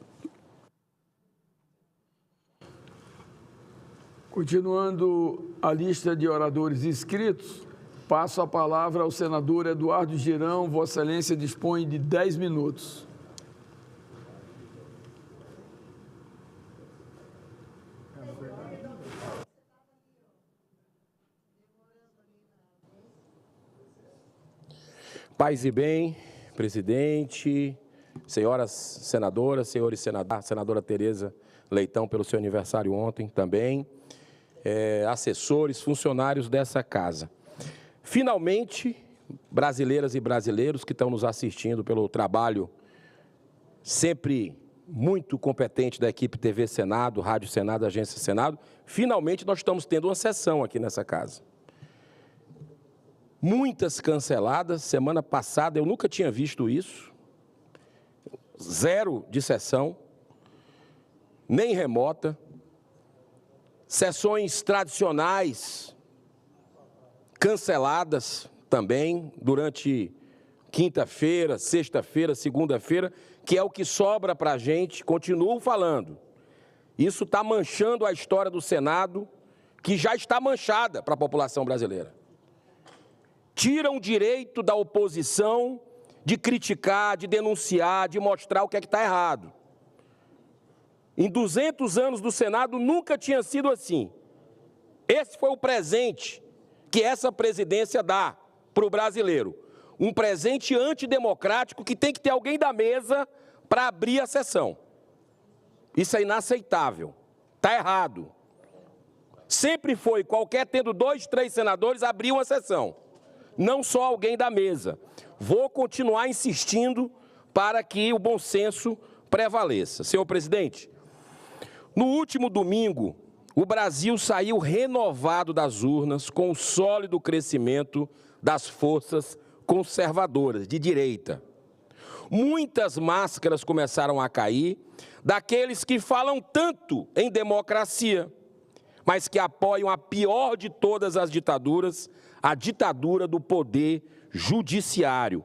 [SPEAKER 8] Continuando a lista de oradores inscritos, passo a palavra ao senador Eduardo Girão. Vossa Excelência dispõe de 10 minutos.
[SPEAKER 14] Paz e bem, presidente, senhoras senadoras, senhores senadores, senadora Tereza Leitão, pelo seu aniversário ontem também, assessores, funcionários dessa casa. Finalmente, brasileiras e brasileiros que estão nos assistindo pelo trabalho sempre muito competente da equipe TV Senado, Rádio Senado, Agência Senado, finalmente nós estamos tendo uma sessão aqui nessa casa. Muitas canceladas, semana passada eu nunca tinha visto isso, 0 de sessão, nem remota, sessões tradicionais canceladas também durante quinta-feira, sexta-feira, segunda-feira, que é o que sobra para a gente, continuo falando. Isso está manchando a história do Senado, que já está manchada para a população brasileira. Tiram o direito da oposição de criticar, de denunciar, de mostrar o que é que está errado. Em 200 anos do Senado nunca tinha sido assim. Esse foi o presente que essa presidência dá para o brasileiro. Um presente antidemocrático que tem que ter alguém da mesa para abrir a sessão. Isso é inaceitável. Está errado. Sempre foi, qualquer tendo 2, 3 senadores, abrir uma sessão. Não só alguém da mesa. Vou continuar insistindo para que o bom senso prevaleça. Senhor presidente, no último domingo, o Brasil saiu renovado das urnas com o sólido crescimento das forças conservadoras, de direita. Muitas máscaras começaram a cair daqueles que falam tanto em democracia, mas que apoiam a pior de todas as ditaduras, a ditadura do poder judiciário,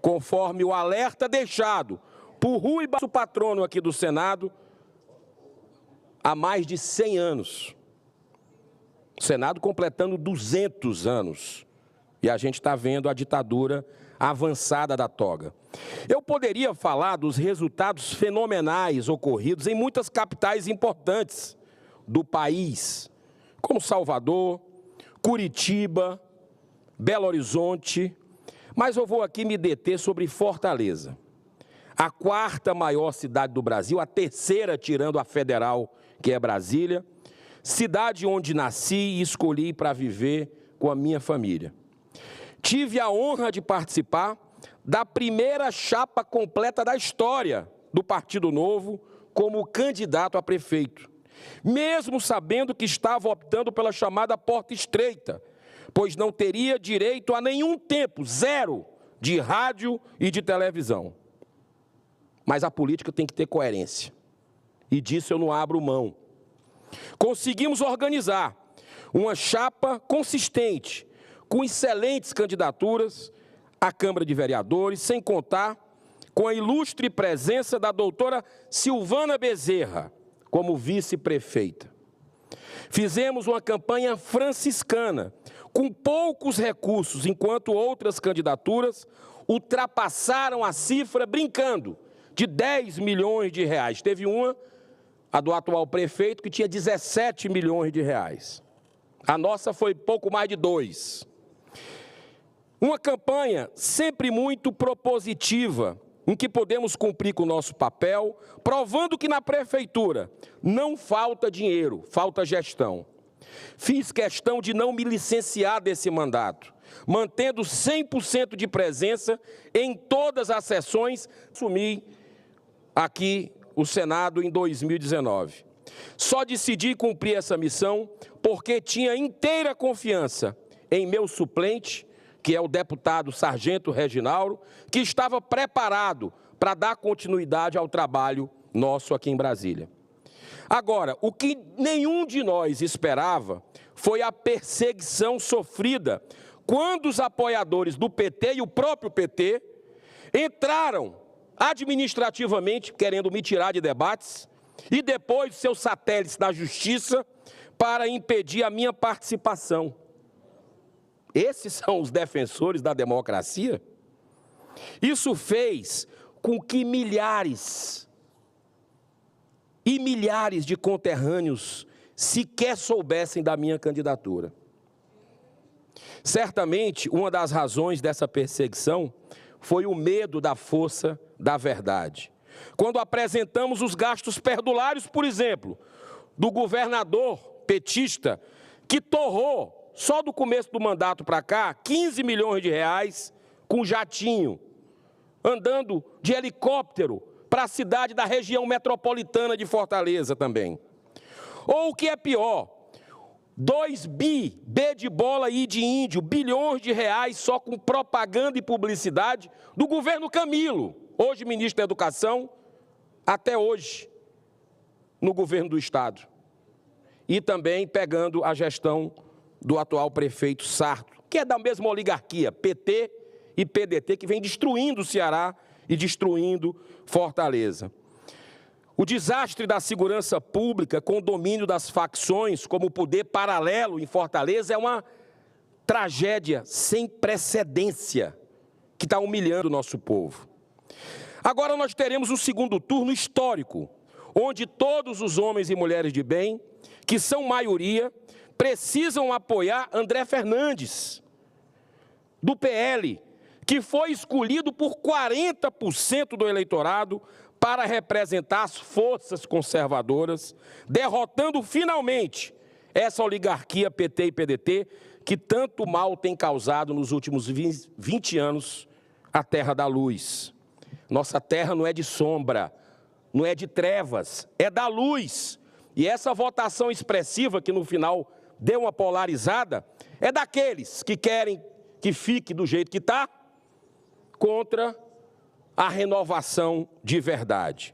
[SPEAKER 14] conforme o alerta deixado por Rui Barroso, patrono aqui do Senado, há mais de 100 anos. O Senado completando 200 anos. E a gente está vendo a ditadura avançada da toga. Eu poderia falar dos resultados fenomenais ocorridos em muitas capitais importantes do país, como Salvador, Curitiba, Belo Horizonte, mas eu vou aqui me deter sobre Fortaleza. A 4ª maior cidade do Brasil, a 3ª tirando a federal, que é Brasília, cidade onde nasci e escolhi para viver com a minha família. Tive a honra de participar da primeira chapa completa da história do Partido Novo como candidato a prefeito, mesmo sabendo que estava optando pela chamada porta estreita, pois não teria direito a nenhum tempo, zero, de rádio e de televisão. Mas a política tem que ter coerência, e disso eu não abro mão. Conseguimos organizar uma chapa consistente, com excelentes candidaturas à Câmara de Vereadores, sem contar com a ilustre presença da doutora Silvana Bezerra como vice-prefeita. Fizemos uma campanha franciscana, com poucos recursos, enquanto outras candidaturas ultrapassaram a cifra, brincando, de 10 milhões de reais. Teve uma, a do atual prefeito, que tinha 17 milhões de reais. A nossa foi pouco mais de 2. Uma campanha sempre muito propositiva, em que podemos cumprir com o nosso papel, provando que na prefeitura não falta dinheiro, falta gestão. Fiz questão de não me licenciar desse mandato, mantendo 100% de presença em todas as sessões. Assumi aqui o Senado em 2019. Só decidi cumprir essa missão porque tinha inteira confiança em meu suplente, que é o deputado Sargento Reginaldo, que estava preparado para dar continuidade ao trabalho nosso aqui em Brasília. Agora, o que nenhum de nós esperava foi a perseguição sofrida quando os apoiadores do PT e o próprio PT entraram administrativamente, querendo me tirar de debates, e depois seus satélites na justiça para impedir a minha participação. Esses são os defensores da democracia? Isso fez com que milhares e milhares de conterrâneos sequer soubessem da minha candidatura. Certamente, uma das razões dessa perseguição foi o medo da força da verdade. Quando apresentamos os gastos perdulários, por exemplo, do governador petista, que torrou, só do começo do mandato para cá, 15 milhões de reais com jatinho, andando de helicóptero para a cidade da região metropolitana de Fortaleza também. Ou o que é pior, 2 B de bola e de índio, bilhões de reais só com propaganda e publicidade do governo Camilo, hoje ministro da Educação, até hoje no governo do Estado. E também pegando a gestão do atual prefeito Sarto, que é da mesma oligarquia, PT e PDT, que vem destruindo o Ceará e destruindo Fortaleza. O desastre da segurança pública com o domínio das facções como poder paralelo em Fortaleza é uma tragédia sem precedência que está humilhando o nosso povo. Agora nós teremos um segundo turno histórico, onde todos os homens e mulheres de bem, que são maioria, precisam apoiar André Fernandes, do PL, que foi escolhido por 40% do eleitorado para representar as forças conservadoras, derrotando finalmente essa oligarquia PT e PDT, que tanto mal tem causado nos últimos 20 anos a terra da luz. Nossa terra não é de sombra, não é de trevas, é da luz. E essa votação expressiva, que no final deu uma polarizada, é daqueles que querem que fique do jeito que está, contra a renovação de verdade.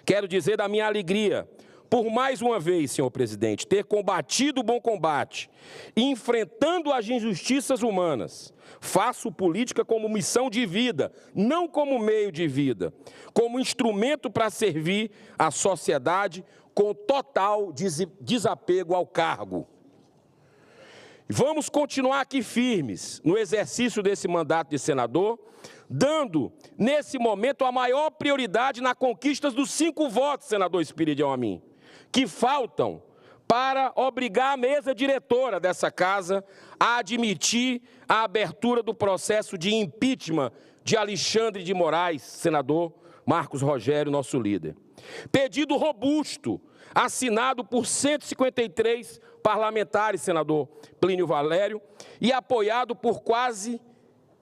[SPEAKER 14] Quero dizer da minha alegria, por mais uma vez, senhor presidente, ter combatido o bom combate, enfrentando as injustiças humanas. Faço política como missão de vida, não como meio de vida, como instrumento para servir a sociedade com total desapego ao cargo. Vamos continuar aqui firmes no exercício desse mandato de senador, dando, nesse momento, a maior prioridade na conquista dos 5 votos, senador Espiridião Amin, que faltam para obrigar a mesa diretora dessa casa a admitir a abertura do processo de impeachment de Alexandre de Moraes, senador Marcos Rogério, nosso líder. Pedido robusto, assinado por 153 parlamentares, senador Plínio Valério, e apoiado por quase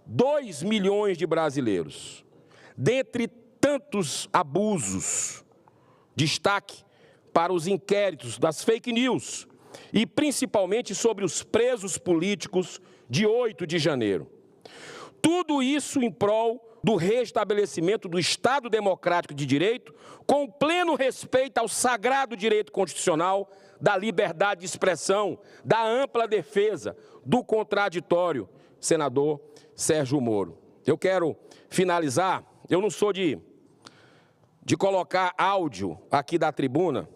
[SPEAKER 14] 2 milhões de brasileiros. Dentre tantos abusos, destaque para os inquéritos das fake news e principalmente sobre os presos políticos de 8 de janeiro. Tudo isso em prol do restabelecimento do Estado Democrático de Direito, com pleno respeito ao sagrado direito constitucional, da liberdade de expressão, da ampla defesa, do contraditório, senador Sérgio Moro. Eu quero finalizar, eu não sou de colocar áudio aqui da tribuna,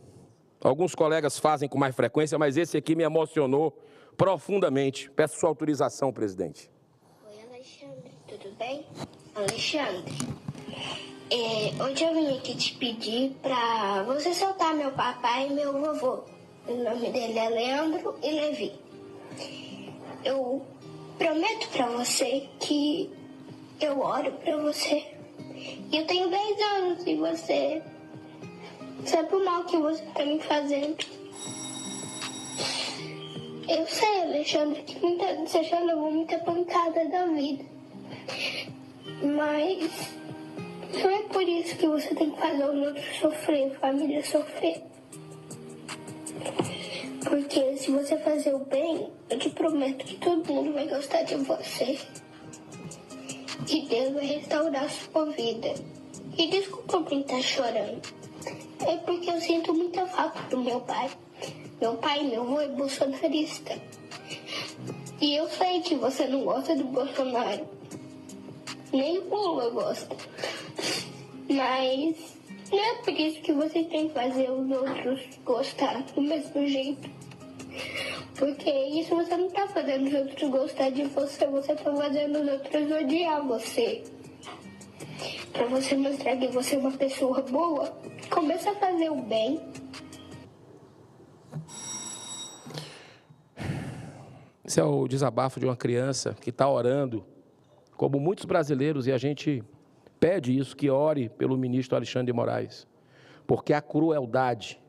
[SPEAKER 14] alguns colegas fazem com mais frequência, mas esse aqui me emocionou profundamente. Peço sua autorização, presidente.
[SPEAKER 17] Oi, Alexandre, tudo bem? Alexandre, hoje eu vim aqui te pedir para você soltar meu papai e meu vovô. O nome dele é Leandro e Levi. Eu prometo para você que eu oro para você. E eu tenho 10 anos e você sabe o mal que você está me fazendo. Eu sei, Alexandre, que você já levou muita pancada da vida. Mas não é por isso que você tem que fazer os outros sofrer, a família sofrer. Porque se você fazer o bem, eu te prometo que todo mundo vai gostar de você. E Deus vai restaurar a sua vida. E desculpa por estar chorando. É porque eu sinto muita falta do meu pai. Meu avô é bolsonarista. E eu sei que você não gosta do Bolsonaro. Nem o Lula gosta. Mas não é por isso que você tem que fazer os outros gostar do mesmo jeito. Porque isso você não tá fazendo os outros gostar de você, você tá fazendo os outros odiar você. Pra você mostrar que você é uma pessoa boa, começa a fazer o bem.
[SPEAKER 14] Esse é o desabafo de uma criança que está orando, como muitos brasileiros, e a gente pede isso, que ore pelo ministro Alexandre de Moraes, porque a crueldade,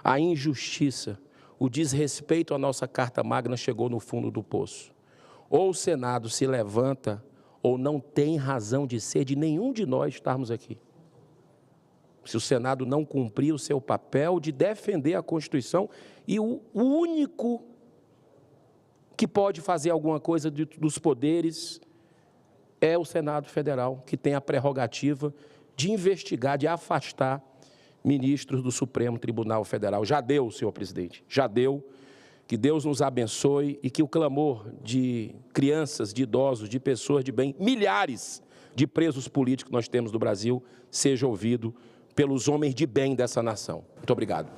[SPEAKER 14] a injustiça, o desrespeito à nossa Carta Magna chegou no fundo do poço. Ou o Senado se levanta, ou não tem razão de ser de nenhum de nós estarmos aqui. Se o Senado não cumprir o seu papel de defender a Constituição, e o único que pode fazer alguma coisa dos poderes é o Senado Federal, que tem a prerrogativa de investigar, de afastar ministros do Supremo Tribunal Federal. Já deu, senhor presidente, já deu. Que Deus nos abençoe e que o clamor de crianças, de idosos, de pessoas de bem, milhares de presos políticos que nós temos no Brasil, seja ouvido pelos homens de bem dessa nação. Muito obrigado.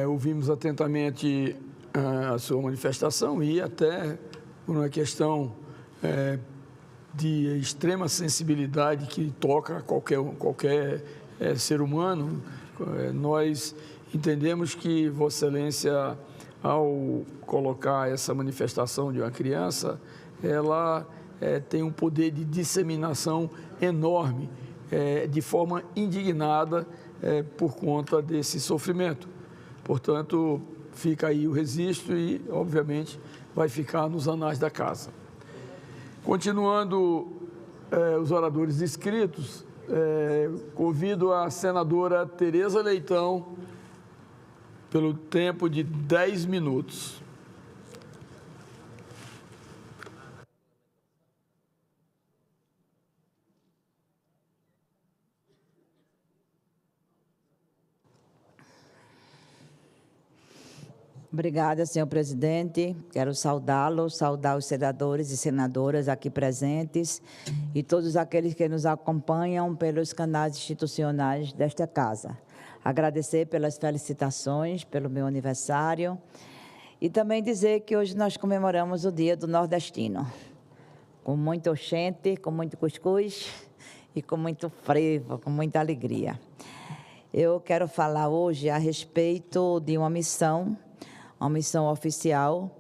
[SPEAKER 8] Ouvimos atentamente a sua manifestação e até por uma questão de extrema sensibilidade que toca qualquer ser humano, nós entendemos que Vossa Excelência, ao colocar essa manifestação de uma criança, ela tem um poder de disseminação enorme, de forma indignada por conta desse sofrimento. Portanto, fica aí o registro e, obviamente, vai ficar nos anais da casa. Continuando os oradores inscritos, convido a senadora Tereza Leitão pelo tempo de 10 minutos.
[SPEAKER 22] Obrigada, senhor presidente. Quero saudá-lo, saudar os senadores e senadoras aqui presentes e todos aqueles que nos acompanham pelos canais institucionais desta casa. Agradecer pelas felicitações, pelo meu aniversário e também dizer que hoje nós comemoramos o Dia do Nordestino, com muito oxente, com muito cuscuz e com muito frevo, com muita alegria. Eu quero falar hoje a respeito de uma missão oficial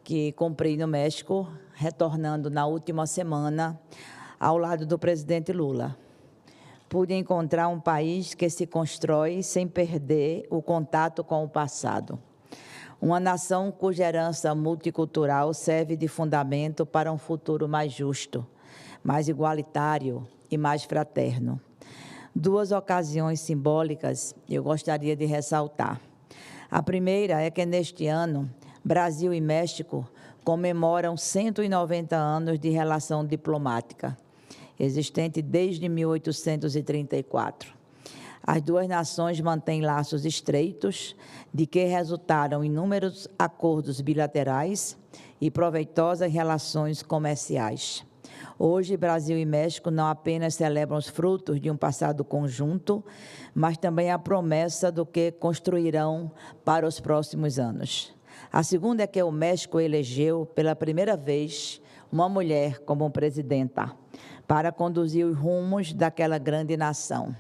[SPEAKER 22] que cumpri no México, retornando na última semana ao lado do presidente Lula. Pude encontrar um país que se constrói sem perder o contato com o passado. Uma nação cuja herança multicultural serve de fundamento para um futuro mais justo, mais igualitário e mais fraterno. Duas ocasiões simbólicas eu gostaria de ressaltar. A primeira é que, neste ano, Brasil e México comemoram 190 anos de relação diplomática, existente desde 1834. As duas nações mantêm laços estreitos, de que resultaram inúmeros acordos bilaterais e proveitosas relações comerciais. Hoje, Brasil e México não apenas celebram os frutos de um passado conjunto, mas também a promessa do que construirão para os próximos anos. A segunda é que o México elegeu, pela primeira vez, uma mulher como presidenta, para conduzir os rumos daquela grande nação.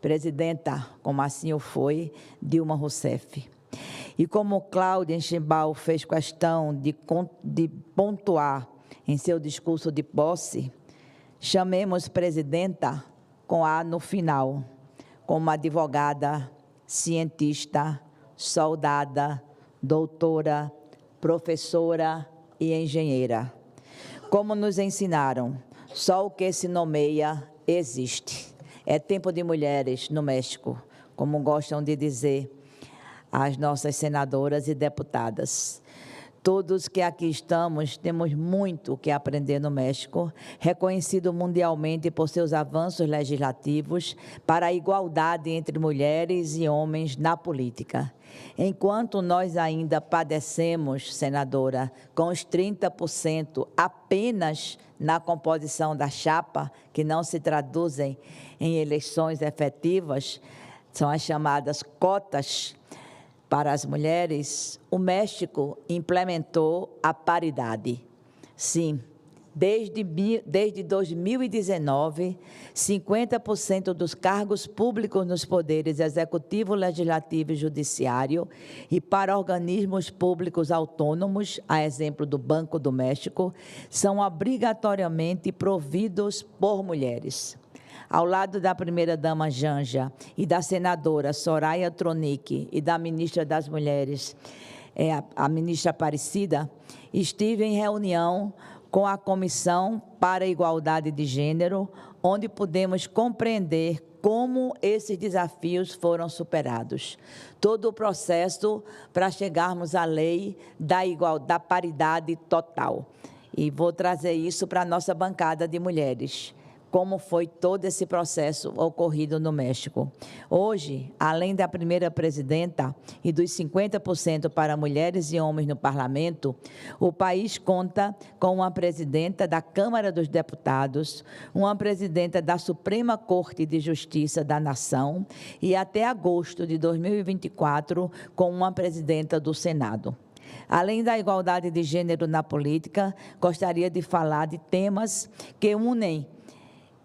[SPEAKER 22] Presidenta, como assim o foi, Dilma Rousseff. E como Cláudia Sheinbaum fez questão de pontuar em seu discurso de posse, chamemos presidenta com A no final, como advogada, cientista, soldada, doutora, professora e engenheira. Como nos ensinaram, só o que se nomeia existe. É tempo de mulheres no México, como gostam de dizer as nossas senadoras e deputadas. Todos que aqui estamos temos muito que aprender no México, reconhecido mundialmente por seus avanços legislativos para a igualdade entre mulheres e homens na política. Enquanto nós ainda padecemos, senadora, com os 30% apenas na composição da chapa, que não se traduzem em eleições efetivas, são as chamadas cotas para as mulheres, o México implementou a paridade. Sim, desde 2019, 50% dos cargos públicos nos poderes executivo, legislativo e judiciário e para organismos públicos autônomos, a exemplo do Banco do México, são obrigatoriamente providos por mulheres. Ao lado da primeira-dama Janja e da senadora Soraya Tronic e da ministra das Mulheres, a ministra Aparecida, estive em reunião com a Comissão para a Igualdade de Gênero, onde pudemos compreender como esses desafios foram superados. Todo o processo para chegarmos à lei da paridade total. E vou trazer isso para a nossa bancada de mulheres. Como foi todo esse processo ocorrido no México. Hoje, além da primeira presidenta e dos 50% para mulheres e homens no parlamento, o país conta com uma presidenta da Câmara dos Deputados, uma presidenta da Suprema Corte de Justiça da Nação e até agosto de 2024 com uma presidenta do Senado. Além da igualdade de gênero na política, gostaria de falar de temas que unem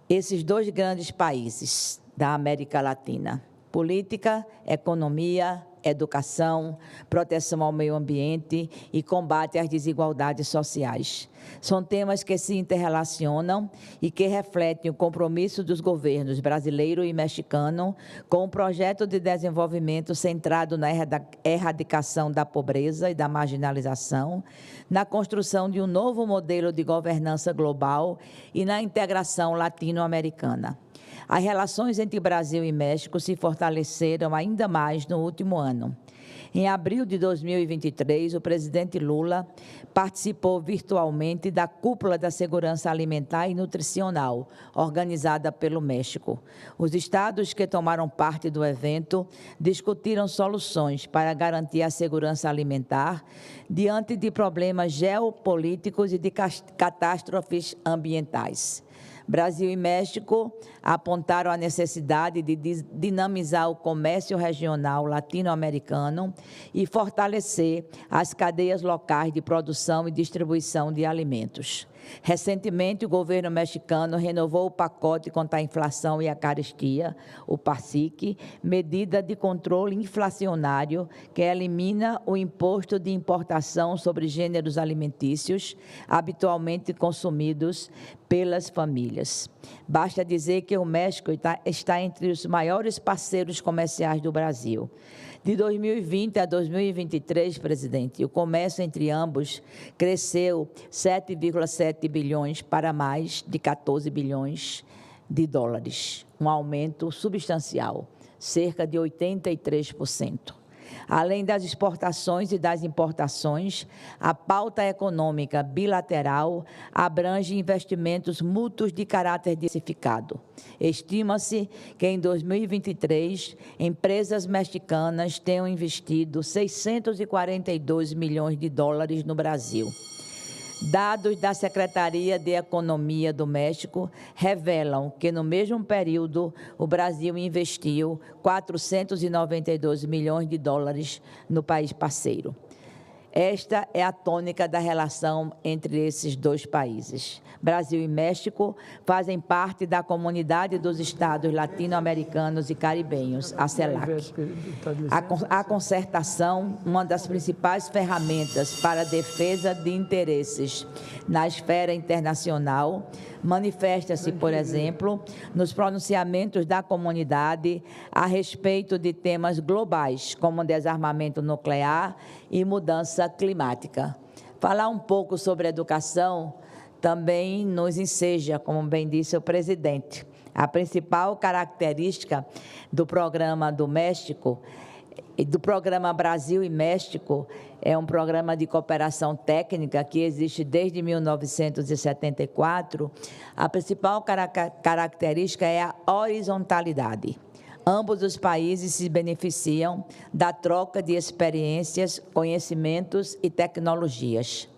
[SPEAKER 22] esses dois grandes países da América Latina: política, economia, educação, proteção ao meio ambiente e combate às desigualdades sociais. São temas que se interrelacionam e que refletem o compromisso dos governos brasileiro e mexicano com um projeto de desenvolvimento centrado na erradicação da pobreza e da marginalização, na construção de um novo modelo de governança global e na integração latino-americana. As relações entre Brasil e México se fortaleceram ainda mais no último ano. Em abril de 2023, o presidente Lula participou virtualmente da Cúpula da Segurança Alimentar e Nutricional, organizada pelo México. Os estados que tomaram parte do evento discutiram soluções para garantir a segurança alimentar diante de problemas geopolíticos e de catástrofes ambientais. Brasil e México apontaram a necessidade de dinamizar o comércio regional latino-americano e fortalecer as cadeias locais de produção e distribuição de alimentos. Recentemente, o governo mexicano renovou o pacote contra a inflação e a carestia, o PASIC, medida de controle inflacionário que elimina o imposto de importação sobre gêneros alimentícios habitualmente consumidos pelas famílias. Basta dizer que o México está entre os maiores parceiros comerciais do Brasil. De 2020 a 2023, presidente, o comércio entre ambos cresceu 7,7 bilhões para mais de 14 bilhões de dólares, um aumento substancial, cerca de 83%. Além das exportações e das importações, a pauta econômica bilateral abrange investimentos mútuos de caráter diversificado. Estima-se que em 2023, empresas mexicanas tenham investido 642 milhões de dólares no Brasil. Dados da Secretaria de Economia do México revelam que, no mesmo período, o Brasil investiu 492 milhões de dólares no país parceiro. Esta é a tônica da relação entre esses dois países. Brasil e México fazem parte da Comunidade dos Estados Latino-Americanos e Caribenhos, a CELAC. A concertação, uma das principais ferramentas para a defesa de interesses na esfera internacional, manifesta-se, por exemplo, nos pronunciamentos da comunidade a respeito de temas globais, como desarmamento nuclear e mudança climática. Falar um pouco sobre educação também nos enseja, como bem disse o presidente. A principal característica do programa do México, do programa Brasil e México, é um programa de cooperação técnica que existe desde 1974. A principal característica é a horizontalidade. Ambos os países se beneficiam da troca de experiências, conhecimentos e tecnologias.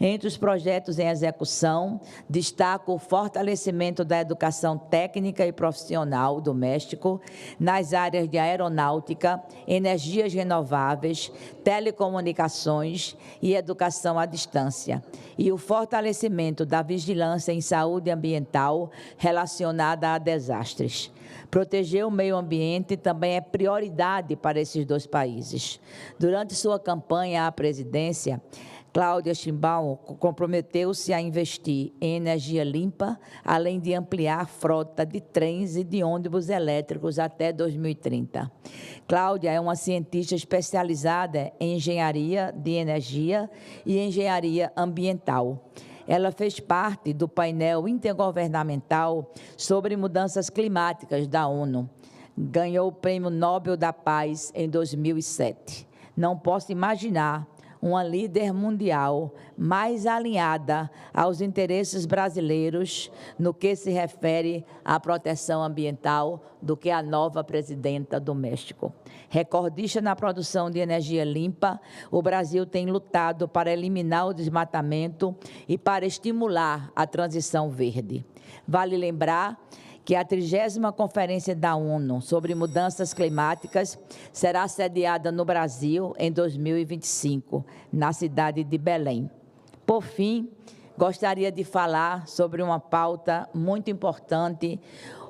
[SPEAKER 22] Entre os projetos em execução, destaco o fortalecimento da educação técnica e profissional do México nas áreas de aeronáutica, energias renováveis, telecomunicações e educação à distância, e o fortalecimento da vigilância em saúde ambiental relacionada a desastres. Proteger o meio ambiente também é prioridade para esses dois países. Durante sua campanha à presidência, Cláudia Sheinbaum comprometeu-se a investir em energia limpa, além de ampliar a frota de trens e de ônibus elétricos até 2030. Cláudia é uma cientista especializada em engenharia de energia e engenharia ambiental. Ela fez parte do painel intergovernamental sobre mudanças climáticas da ONU. Ganhou o Prêmio Nobel da Paz em 2007. Não posso imaginar uma líder mundial mais alinhada aos interesses brasileiros no que se refere à proteção ambiental do que a nova presidenta do México. Recordista na produção de energia limpa, o Brasil tem lutado para eliminar o desmatamento e para estimular a transição verde. Vale lembrar que a 30ª Conferência da ONU sobre Mudanças Climáticas será sediada no Brasil em 2025, na cidade de Belém. Por fim, gostaria de falar sobre uma pauta muito importante,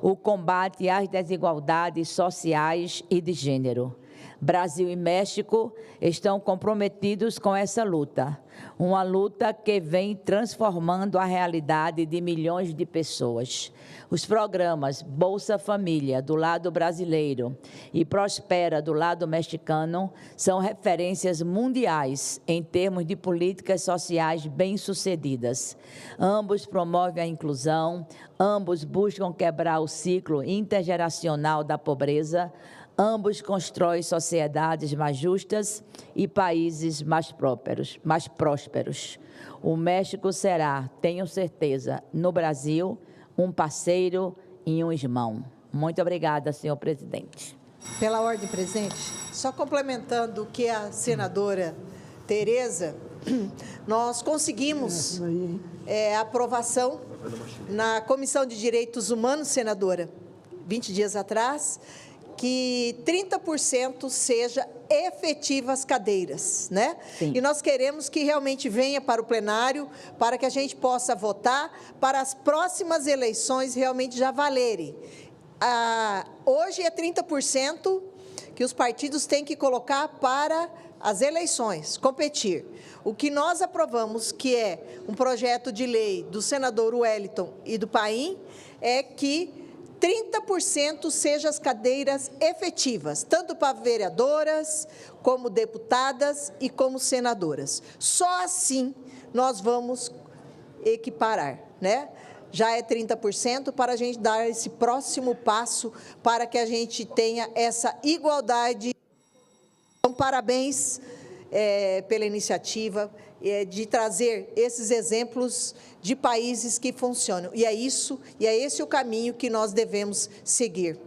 [SPEAKER 22] o combate às desigualdades sociais e de gênero. Brasil e México estão comprometidos com essa luta, uma luta que vem transformando a realidade de milhões de pessoas. Os programas Bolsa Família, do lado brasileiro, e Prospera, do lado mexicano, são referências mundiais em termos de políticas sociais bem-sucedidas. Ambos promovem a inclusão, ambos buscam quebrar o ciclo intergeracional da pobreza, ambos constroem sociedades mais justas e países mais prósperos. O México será, tenho certeza, no Brasil, um parceiro e um irmão. Muito obrigada, senhor presidente.
[SPEAKER 10] Pela ordem presente, só complementando o que a senadora Tereza, nós conseguimos aprovação na Comissão de Direitos Humanos, senadora, 20 dias atrás, que 30% seja efetivas cadeiras, né?
[SPEAKER 22] Sim.
[SPEAKER 10] E nós queremos que realmente venha para o plenário, para que a gente possa votar, para as próximas eleições realmente já valerem. Hoje é 30% que os partidos têm que colocar para as eleições, competir. O que nós aprovamos, que é um projeto de lei do senador Wellington e do Paim, é que 30% sejam as cadeiras efetivas, tanto para vereadoras, como deputadas e como senadoras. Só assim nós vamos equiparar, né? Já é 30% para a gente dar esse próximo passo para que a gente tenha essa igualdade. Então, parabéns pela iniciativa de trazer esses exemplos de países que funcionam. E é esse o caminho que nós devemos seguir.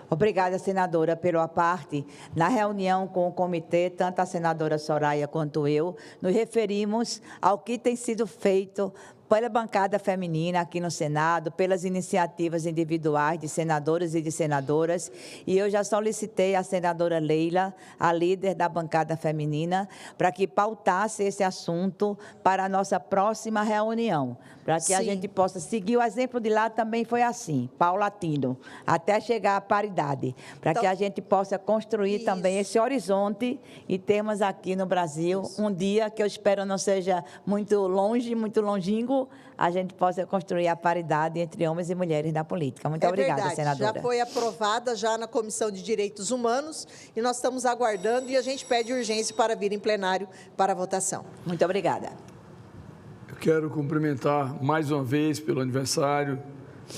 [SPEAKER 22] Obrigada, senadora, pela parte. Na reunião com o comitê, tanto a senadora Soraya quanto eu, nos referimos ao que tem sido feito pela bancada feminina aqui no Senado, pelas iniciativas individuais de senadores e de senadoras, e eu já solicitei à senadora Leila, a líder da bancada feminina, para que pautasse esse assunto para a nossa próxima reunião, para que a gente possa seguir. O exemplo de lá também foi assim, paulatino, até chegar à paridade, para que a gente possa construir também esse horizonte e termos aqui no Brasil um dia que eu espero não seja muito longe, muito longínquo, a gente possa construir a paridade entre homens e mulheres na política. Muito obrigada,
[SPEAKER 10] verdade.
[SPEAKER 22] senadora.
[SPEAKER 10] Já foi aprovada já na Comissão de Direitos Humanos e nós estamos aguardando e a gente pede urgência para vir em plenário para a votação.
[SPEAKER 22] Muito obrigada.
[SPEAKER 8] Eu quero cumprimentar mais uma vez pelo aniversário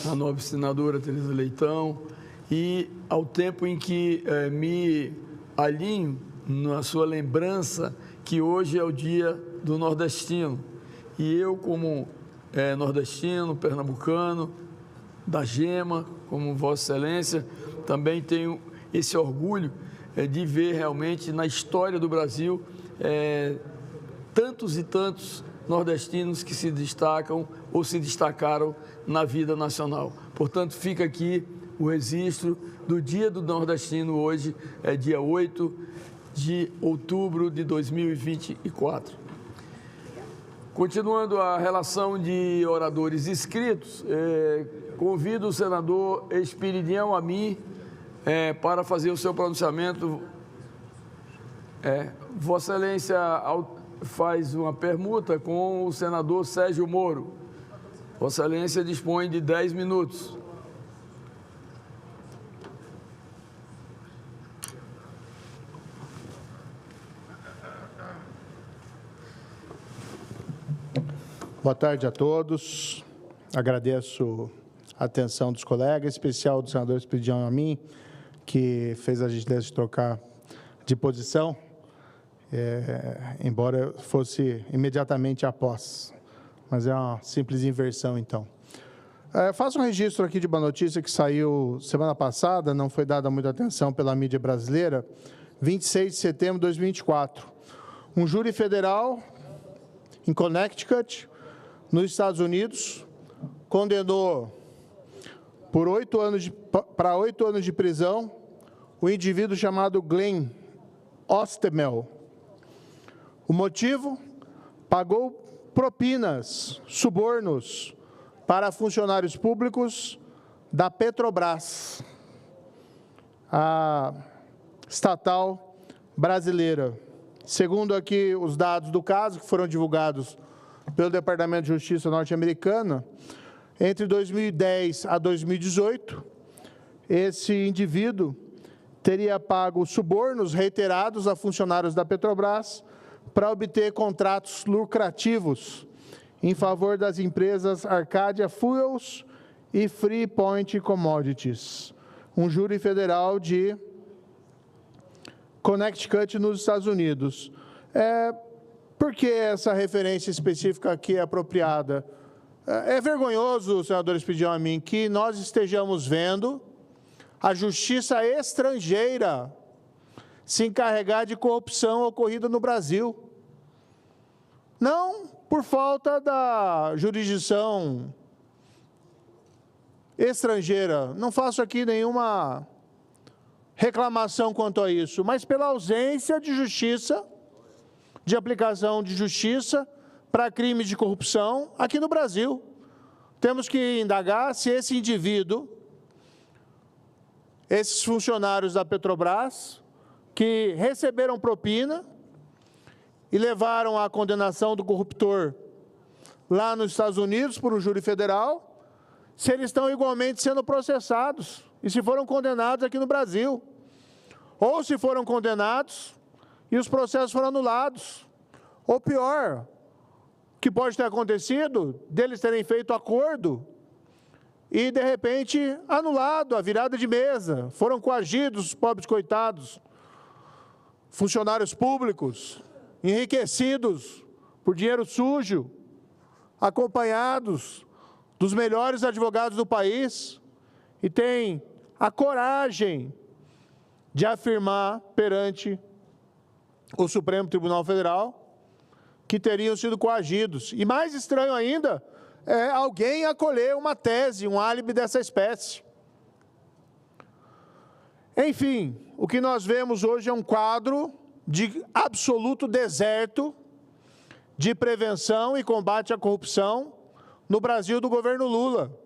[SPEAKER 8] a nobre senadora Tereza Leitão e ao tempo em que me alinho na sua lembrança que hoje é o dia do nordestino. E eu, como nordestino, pernambucano, da Gema, como Vossa Excelência, também tenho esse orgulho de ver realmente na história do Brasil tantos e tantos nordestinos que se destacam ou se destacaram na vida nacional. Portanto, fica aqui o registro do Dia do Nordestino, hoje é dia 8 de outubro de 2024. Continuando a relação de oradores inscritos, convido o senador Espiridião Amin para fazer o seu pronunciamento. Vossa Excelência faz uma permuta com o senador Sérgio Moro. Vossa Excelência dispõe de 10 minutos.
[SPEAKER 9] Boa tarde a todos. Agradeço a atenção dos colegas, em especial do senador Espiridião Amin, que fez a gentileza de trocar de posição, embora fosse imediatamente após. Mas é uma simples inversão, então. Faço um registro aqui de uma notícia que saiu semana passada, não foi dada muita atenção pela mídia brasileira, 26 de setembro de 2024. Um júri federal em Connecticut, nos Estados Unidos, condenou para 8 anos de prisão o indivíduo chamado Glenn Ostermel. O motivo? Pagou propinas, subornos para funcionários públicos da Petrobras, a estatal brasileira. Segundo aqui os dados do caso, que foram divulgados pelo Departamento de Justiça norte-americana, entre 2010 a 2018, esse indivíduo teria pago subornos reiterados a funcionários da Petrobras para obter contratos lucrativos em favor das empresas Arcadia Fuels e Freepoint Commodities, um júri federal de Connecticut, nos Estados Unidos. Por que essa referência específica aqui é apropriada? É vergonhoso, senador Espiridião Amin, que nós estejamos vendo a justiça estrangeira se encarregar de corrupção ocorrida no Brasil. Não por falta da jurisdição estrangeira. Não faço aqui nenhuma reclamação quanto a isso, mas pela ausência de justiça, de aplicação de justiça para crimes de corrupção aqui no Brasil. Temos que indagar se esse indivíduo, esses funcionários da Petrobras, que receberam propina e levaram à condenação do corruptor lá nos Estados Unidos por um júri federal, se eles estão igualmente sendo processados e se foram condenados aqui no Brasil. Ou se foram condenados e os processos foram anulados. Ou pior, o que pode ter acontecido, deles terem feito acordo e, de repente, anulado a virada de mesa. Foram coagidos os pobres coitados, funcionários públicos, enriquecidos por dinheiro sujo, acompanhados dos melhores advogados do país, e têm a coragem de afirmar perante o Supremo Tribunal Federal que teriam sido coagidos. E mais estranho ainda é alguém acolher uma tese, um álibi dessa espécie. Enfim, o que nós vemos hoje é um quadro de absoluto deserto de prevenção e combate à corrupção no Brasil do governo Lula.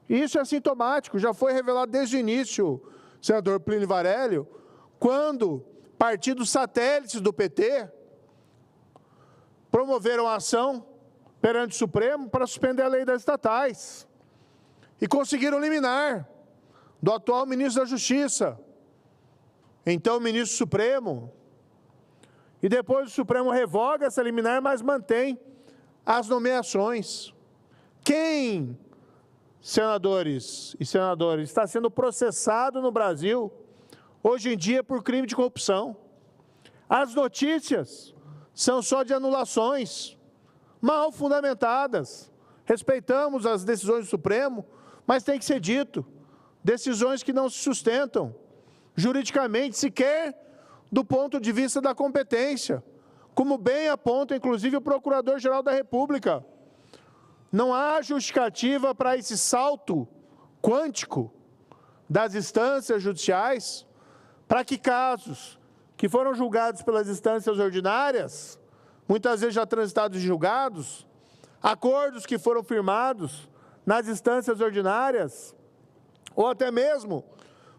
[SPEAKER 9] E isso é sintomático, já foi revelado desde o início, senador Plínio Varelli, quando partidos satélites do PT promoveram a ação perante o Supremo para suspender a lei das estatais e conseguiram liminar do atual ministro da Justiça, então ministro Supremo, e depois o Supremo revoga essa liminar, mas mantém as nomeações. Quem, senadores e senadoras, está sendo processado no Brasil hoje em dia por crime de corrupção? As notícias são só de anulações, mal fundamentadas. Respeitamos as decisões do Supremo, mas tem que ser dito, decisões que não se sustentam juridicamente, sequer do ponto de vista da competência, como bem aponta, inclusive, o Procurador-Geral da República. Não há justificativa para esse salto quântico das instâncias judiciais para que casos que foram julgados pelas instâncias ordinárias, muitas vezes já transitados e julgados, acordos que foram firmados nas instâncias ordinárias, ou até mesmo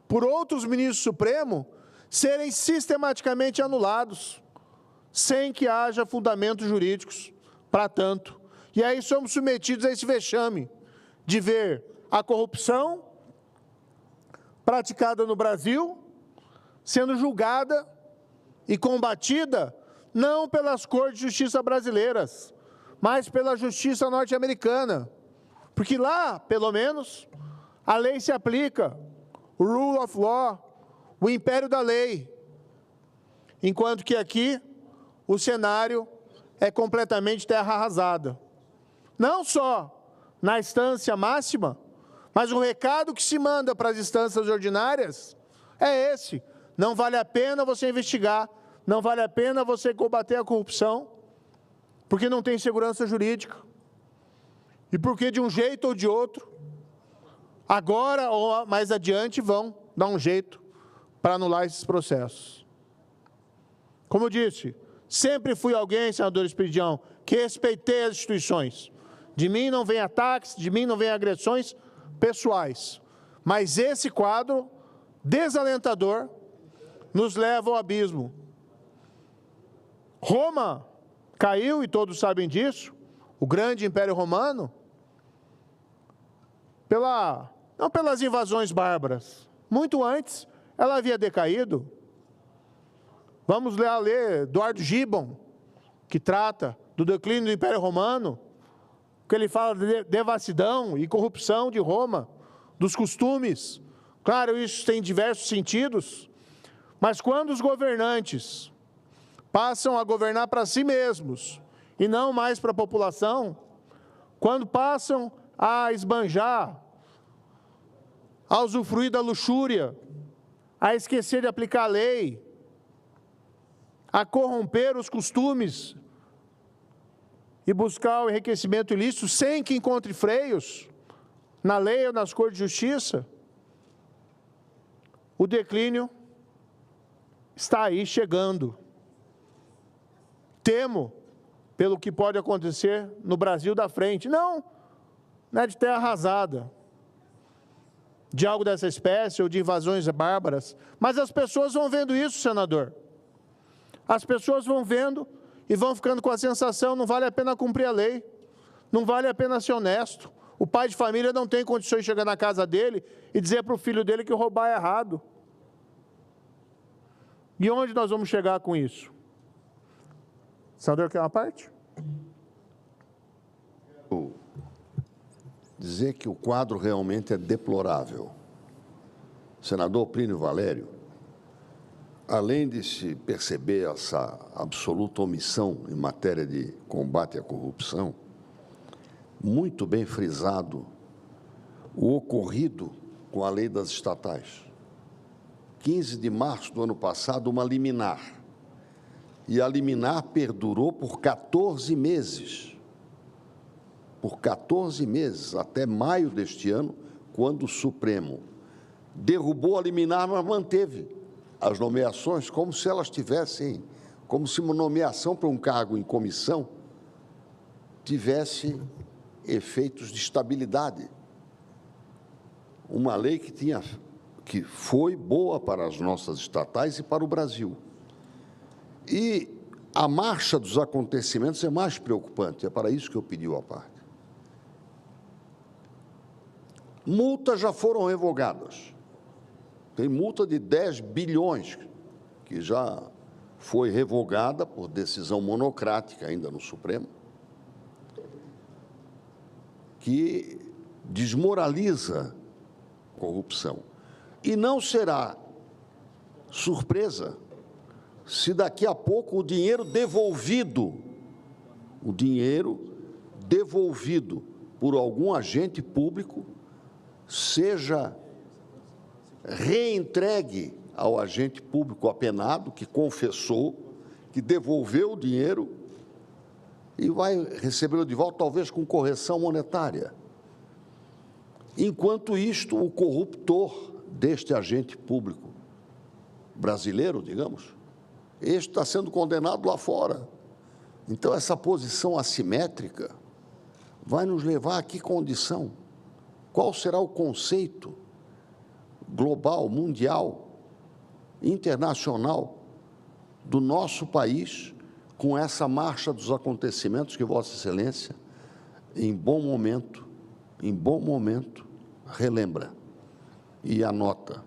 [SPEAKER 9] por outros ministros do Supremo, serem sistematicamente anulados, sem que haja fundamentos jurídicos para tanto. E aí somos submetidos a esse vexame de ver a corrupção praticada no Brasil sendo julgada e combatida não pelas Cortes de Justiça brasileiras, mas pela Justiça norte-americana. Porque lá, pelo menos, a lei se aplica, o rule of law, o império da lei. Enquanto que aqui, o cenário é completamente terra arrasada. Não só na instância máxima, mas o recado que se manda para as instâncias ordinárias é esse: não vale a pena você investigar, não vale a pena você combater a corrupção, porque não tem segurança jurídica. E porque de um jeito ou de outro, agora ou mais adiante, vão dar um jeito para anular esses processos. Como eu disse, sempre fui alguém, senador Esperidião, que respeitei as instituições. De mim não vem ataques, de mim não vem agressões pessoais. Mas esse quadro desalentador nos leva ao abismo. Roma caiu, e todos sabem disso, o grande Império Romano, não pelas invasões bárbaras. Muito antes, ela havia decaído. Vamos ler Eduardo Gibbon, que trata do declínio do Império Romano, que ele fala de devassidão e corrupção de Roma, dos costumes. Claro, isso tem diversos sentidos, mas quando os governantes passam a governar para si mesmos e não mais para a população, quando passam a esbanjar, a usufruir da luxúria, a esquecer de aplicar a lei, a corromper os costumes e buscar o enriquecimento ilícito sem que encontre freios na lei ou nas cortes de justiça, o declínio está aí chegando. Temo pelo que pode acontecer no Brasil da frente. Não é de terra arrasada, de algo dessa espécie ou de invasões bárbaras, mas as pessoas vão vendo isso, senador. As pessoas vão vendo e vão ficando com a sensação, não vale a pena cumprir a lei, não vale a pena ser honesto. O pai de família não tem condições de chegar na casa dele e dizer para o filho dele que roubar é errado. E onde nós vamos chegar com isso? O senador quer uma parte?
[SPEAKER 4] Dizer que o quadro realmente é deplorável. Senador Plínio Valério, além de se perceber essa absoluta omissão em matéria de combate à corrupção, muito bem frisado o ocorrido com a lei das estatais. 15 de março do ano passado, uma liminar. E a liminar perdurou por 14 meses. Por 14 meses, até maio deste ano, quando o Supremo derrubou a liminar, mas manteve as nomeações como se elas tivessem, como se uma nomeação para um cargo em comissão tivesse efeitos de estabilidade. Uma lei que foi boa para as nossas estatais e para o Brasil. E a marcha dos acontecimentos é mais preocupante, é para isso que eu pedi a parte. Multas já foram revogadas. Tem multa de 10 bilhões, que já foi revogada por decisão monocrática ainda no Supremo, que desmoraliza a corrupção. E não será surpresa se daqui a pouco o dinheiro devolvido por algum agente público seja reentregue ao agente público apenado, que confessou, que devolveu o dinheiro e vai recebê-lo de volta, talvez com correção monetária. Enquanto isto, o corruptor deste agente público brasileiro, digamos, este está sendo condenado lá fora. Então, essa posição assimétrica vai nos levar a que condição? Qual será o conceito global, mundial, internacional do nosso país com essa marcha dos acontecimentos que Vossa Excelência, em bom momento, relembra e anota,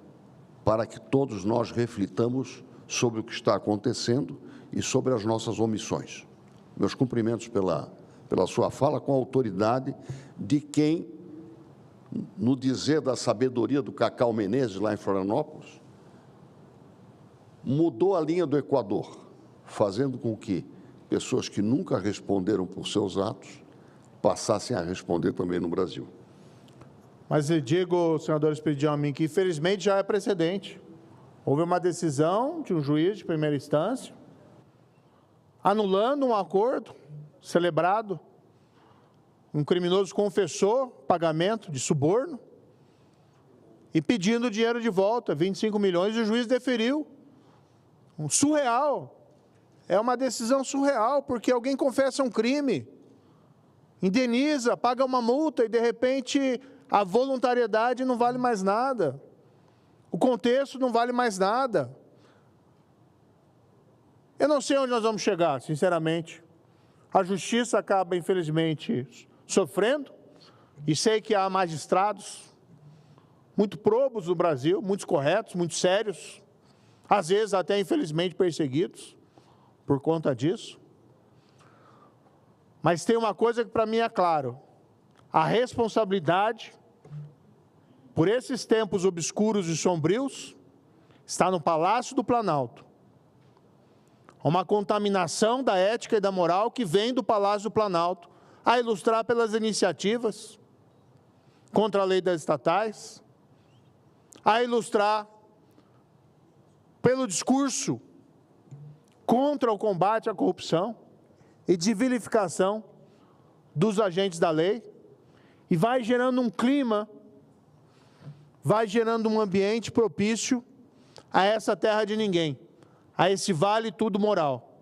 [SPEAKER 4] para que todos nós reflitamos sobre o que está acontecendo e sobre as nossas omissões. Meus cumprimentos pela sua fala, com a autoridade de quem, no dizer da sabedoria do Cacau Menezes, lá em Florianópolis, mudou a linha do Equador, fazendo com que pessoas que nunca responderam por seus atos passassem a responder também no Brasil.
[SPEAKER 9] Mas eu digo, senador Expedião, a mim, que infelizmente já é precedente. Houve uma decisão de um juiz de primeira instância anulando um acordo celebrado. Um criminoso confessou pagamento de suborno e pedindo o dinheiro de volta, 25 milhões, e o juiz deferiu. Surreal. É uma decisão surreal, porque alguém confessa um crime, indeniza, paga uma multa e, de repente, a voluntariedade não vale mais nada. O contexto não vale mais nada. Eu não sei onde nós vamos chegar, sinceramente. A justiça acaba, infelizmente, sofrendo, e sei que há magistrados muito probos no Brasil, muitos corretos, muito sérios, às vezes até, infelizmente, perseguidos por conta disso. Mas tem uma coisa que para mim é claro: a responsabilidade por esses tempos obscuros e sombrios está no Palácio do Planalto. Uma contaminação da ética e da moral que vem do Palácio do Planalto, a ilustrar pelas iniciativas contra a lei das estatais, a ilustrar pelo discurso contra o combate à corrupção e de vilificação dos agentes da lei, e vai gerando um clima, vai gerando um ambiente propício a essa terra de ninguém, a esse vale tudo moral.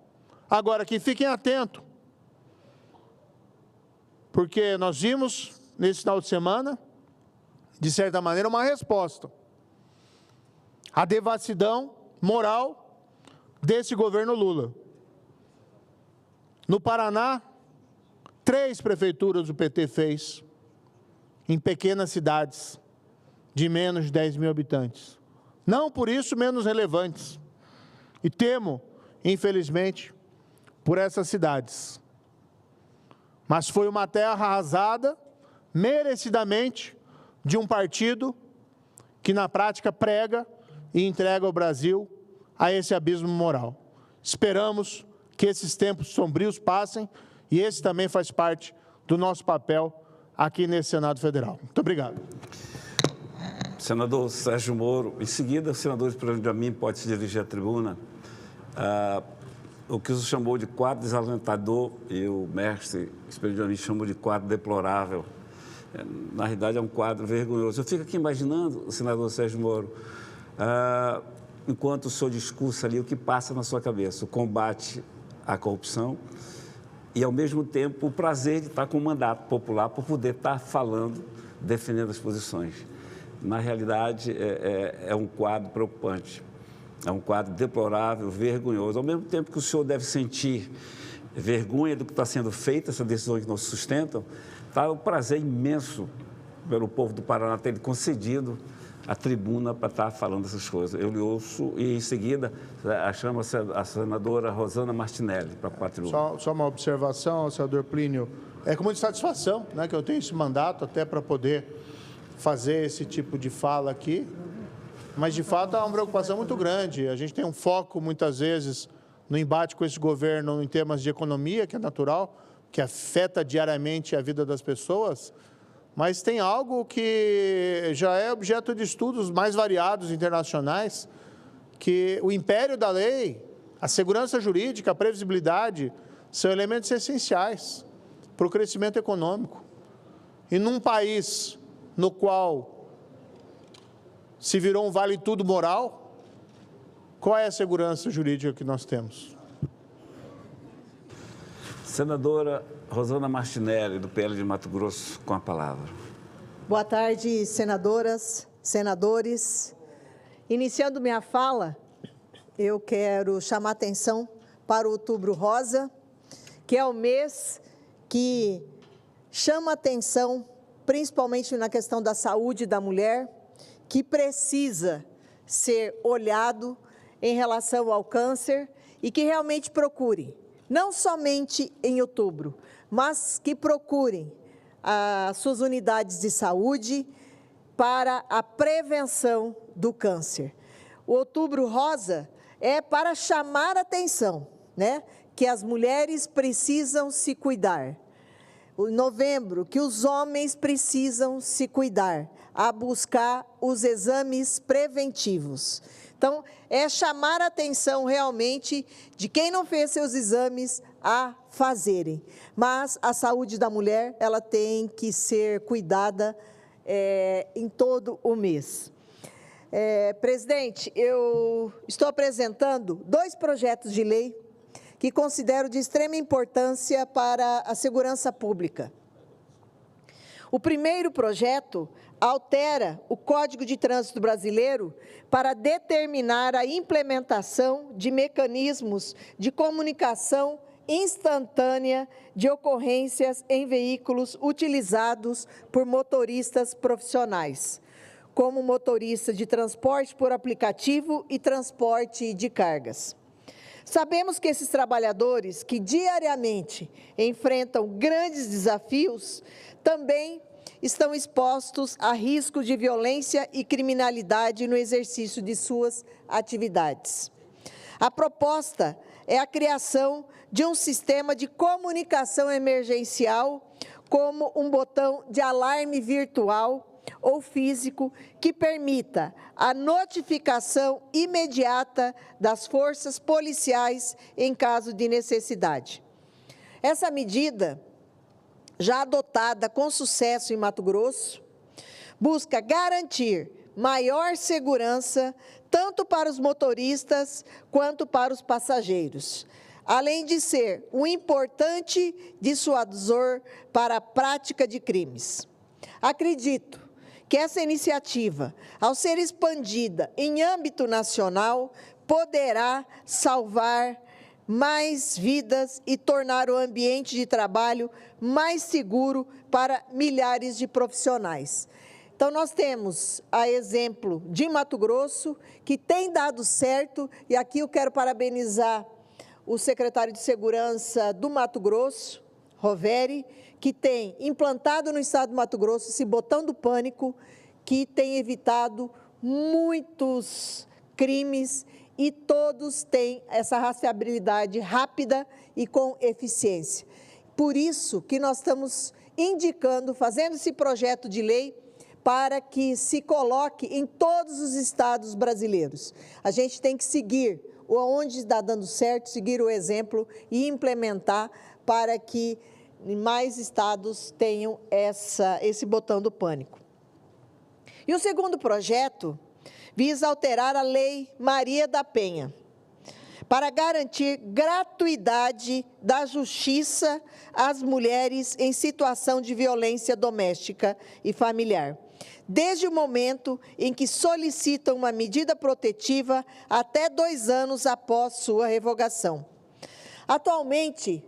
[SPEAKER 9] Agora, que fiquem atentos, porque nós vimos, nesse final de semana, de certa maneira, uma resposta à devassidão moral desse governo Lula. No Paraná, 3 prefeituras do PT fez, em pequenas cidades, de menos de 10 mil habitantes. Não por isso menos relevantes. E temo, infelizmente, por essas cidades. Mas foi uma terra arrasada, merecidamente, de um partido que, na prática, prega e entrega o Brasil a esse abismo moral. Esperamos que esses tempos sombrios passem e esse também faz parte do nosso papel aqui nesse Senado Federal. Muito obrigado.
[SPEAKER 15] Senador Sérgio Moro, em seguida, o senador Espírito de Amin pode se dirigir à tribuna. O que o senhor chamou de quadro desalentador e o mestre Espírito de Amin chamou de quadro deplorável. Na realidade, é um quadro vergonhoso. Eu fico aqui imaginando, senador Sérgio Moro, enquanto o senhor discursa ali, o que passa na sua cabeça, o combate à corrupção e, ao mesmo tempo, o prazer de estar com o mandato popular por poder estar falando, defendendo as posições. Na realidade, é um quadro preocupante, é um quadro deplorável, vergonhoso. Ao mesmo tempo que o senhor deve sentir vergonha do que está sendo feito, essa decisão que nos sustentam, está um prazer imenso pelo povo do Paraná ter concedido a tribuna para estar falando essas coisas. Eu lhe ouço e, em seguida, chama-se a senadora Rosana Martinelli para a tribuna.
[SPEAKER 9] Só uma observação, senador Plínio. É com muita satisfação, né, que eu tenho esse mandato até para poder fazer esse tipo de fala aqui, mas, de fato, há uma preocupação muito grande. A gente tem um foco, muitas vezes, no embate com esse governo em temas de economia, que é natural, que afeta diariamente a vida das pessoas, mas tem algo que já é objeto de estudos mais variados internacionais, que o império da lei, a segurança jurídica, a previsibilidade, são elementos essenciais para o crescimento econômico. E num país no qual se virou um vale-tudo moral, qual é a segurança jurídica que nós temos?
[SPEAKER 15] Senadora Rosana Martinelli, do PL de Mato Grosso, com a palavra.
[SPEAKER 10] Boa tarde, senadoras, senadores. Iniciando minha fala, eu quero chamar a atenção para o Outubro Rosa, que é o mês que chama atenção, principalmente na questão da saúde da mulher, que precisa ser olhado em relação ao câncer e que realmente procure, não somente em outubro, mas que procurem as suas unidades de saúde para a prevenção do câncer. O Outubro Rosa é para chamar a atenção, né, que as mulheres precisam se cuidar. O novembro, que os homens precisam se cuidar, a buscar os exames preventivos. Então, é chamar a atenção realmente de quem não fez seus exames a fazerem. Mas a saúde da mulher, ela tem que ser cuidada em todo o mês. Presidente, eu estou apresentando 2 projetos de lei que considero de extrema importância para a segurança pública. O primeiro projeto altera o Código de Trânsito Brasileiro para determinar a implementação de mecanismos de comunicação instantânea de ocorrências em veículos utilizados por motoristas profissionais, como motorista de transporte por aplicativo e transporte de cargas. Sabemos que esses trabalhadores que diariamente enfrentam grandes desafios também estão expostos a risco de violência e criminalidade no exercício de suas atividades. A proposta é a criação de um sistema de comunicação emergencial, como um botão de alarme virtual ou físico que permita a notificação imediata das forças policiais em caso de necessidade. Essa medida, já adotada com sucesso em Mato Grosso, busca garantir maior segurança, tanto para os motoristas quanto para os passageiros, além de ser um importante dissuasor para a prática de crimes. Acredito que essa iniciativa, ao ser expandida em âmbito nacional, poderá salvar mais vidas e tornar o ambiente de trabalho mais seguro para milhares de profissionais. Então, nós temos a exemplo de Mato Grosso, que tem dado certo, e aqui eu quero parabenizar o secretário de Segurança do Mato Grosso, Roveri, que tem implantado no estado do Mato Grosso esse botão do pânico, que tem evitado muitos crimes e todos têm essa rastreabilidade rápida e com eficiência. Por isso que nós estamos indicando, fazendo esse projeto de lei para que se coloque em todos os estados brasileiros. A gente tem que seguir onde está dando certo, seguir o exemplo e implementar para que mais estados tenham esse botão do pânico. E o segundo projeto visa alterar a Lei Maria da Penha, para garantir gratuidade da justiça às mulheres em situação de violência doméstica e familiar, desde o momento em que solicitam uma medida protetiva até 2 anos após sua revogação. Atualmente,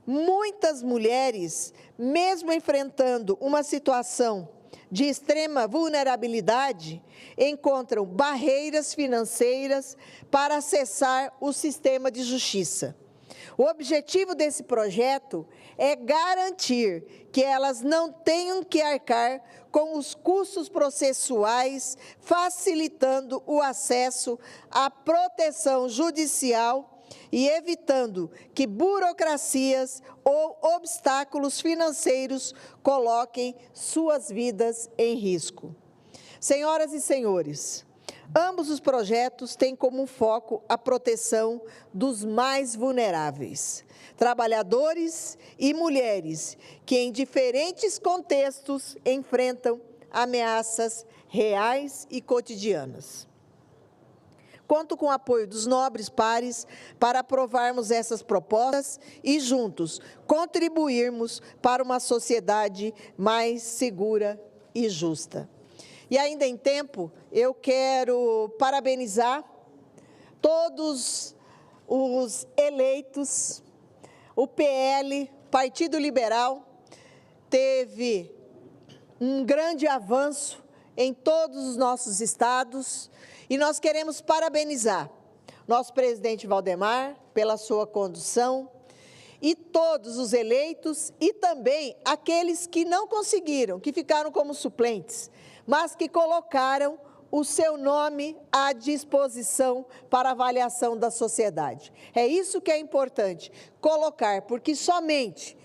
[SPEAKER 10] muitas mulheres, mesmo enfrentando uma situação de extrema vulnerabilidade, encontram barreiras financeiras para acessar o sistema de justiça. O objetivo desse projeto é garantir que elas não tenham que arcar com os custos processuais, facilitando o acesso à proteção judicial e evitando que burocracias ou obstáculos financeiros coloquem suas vidas em risco. Senhoras e senhores, ambos os projetos têm como foco a proteção dos mais vulneráveis, trabalhadores e mulheres que em diferentes contextos enfrentam ameaças reais e cotidianas. Conto com o apoio dos nobres pares para aprovarmos essas propostas e, juntos, contribuirmos para uma sociedade mais segura e justa. E ainda em tempo, eu quero parabenizar todos os eleitos. O PL, Partido Liberal, teve um grande avanço em todos os nossos estados. E nós queremos parabenizar nosso presidente Valdemar pela sua condução e todos os eleitos e também aqueles que não conseguiram, que ficaram como suplentes, mas que colocaram o seu nome à disposição para avaliação da sociedade. É isso que é importante, colocar, porque somente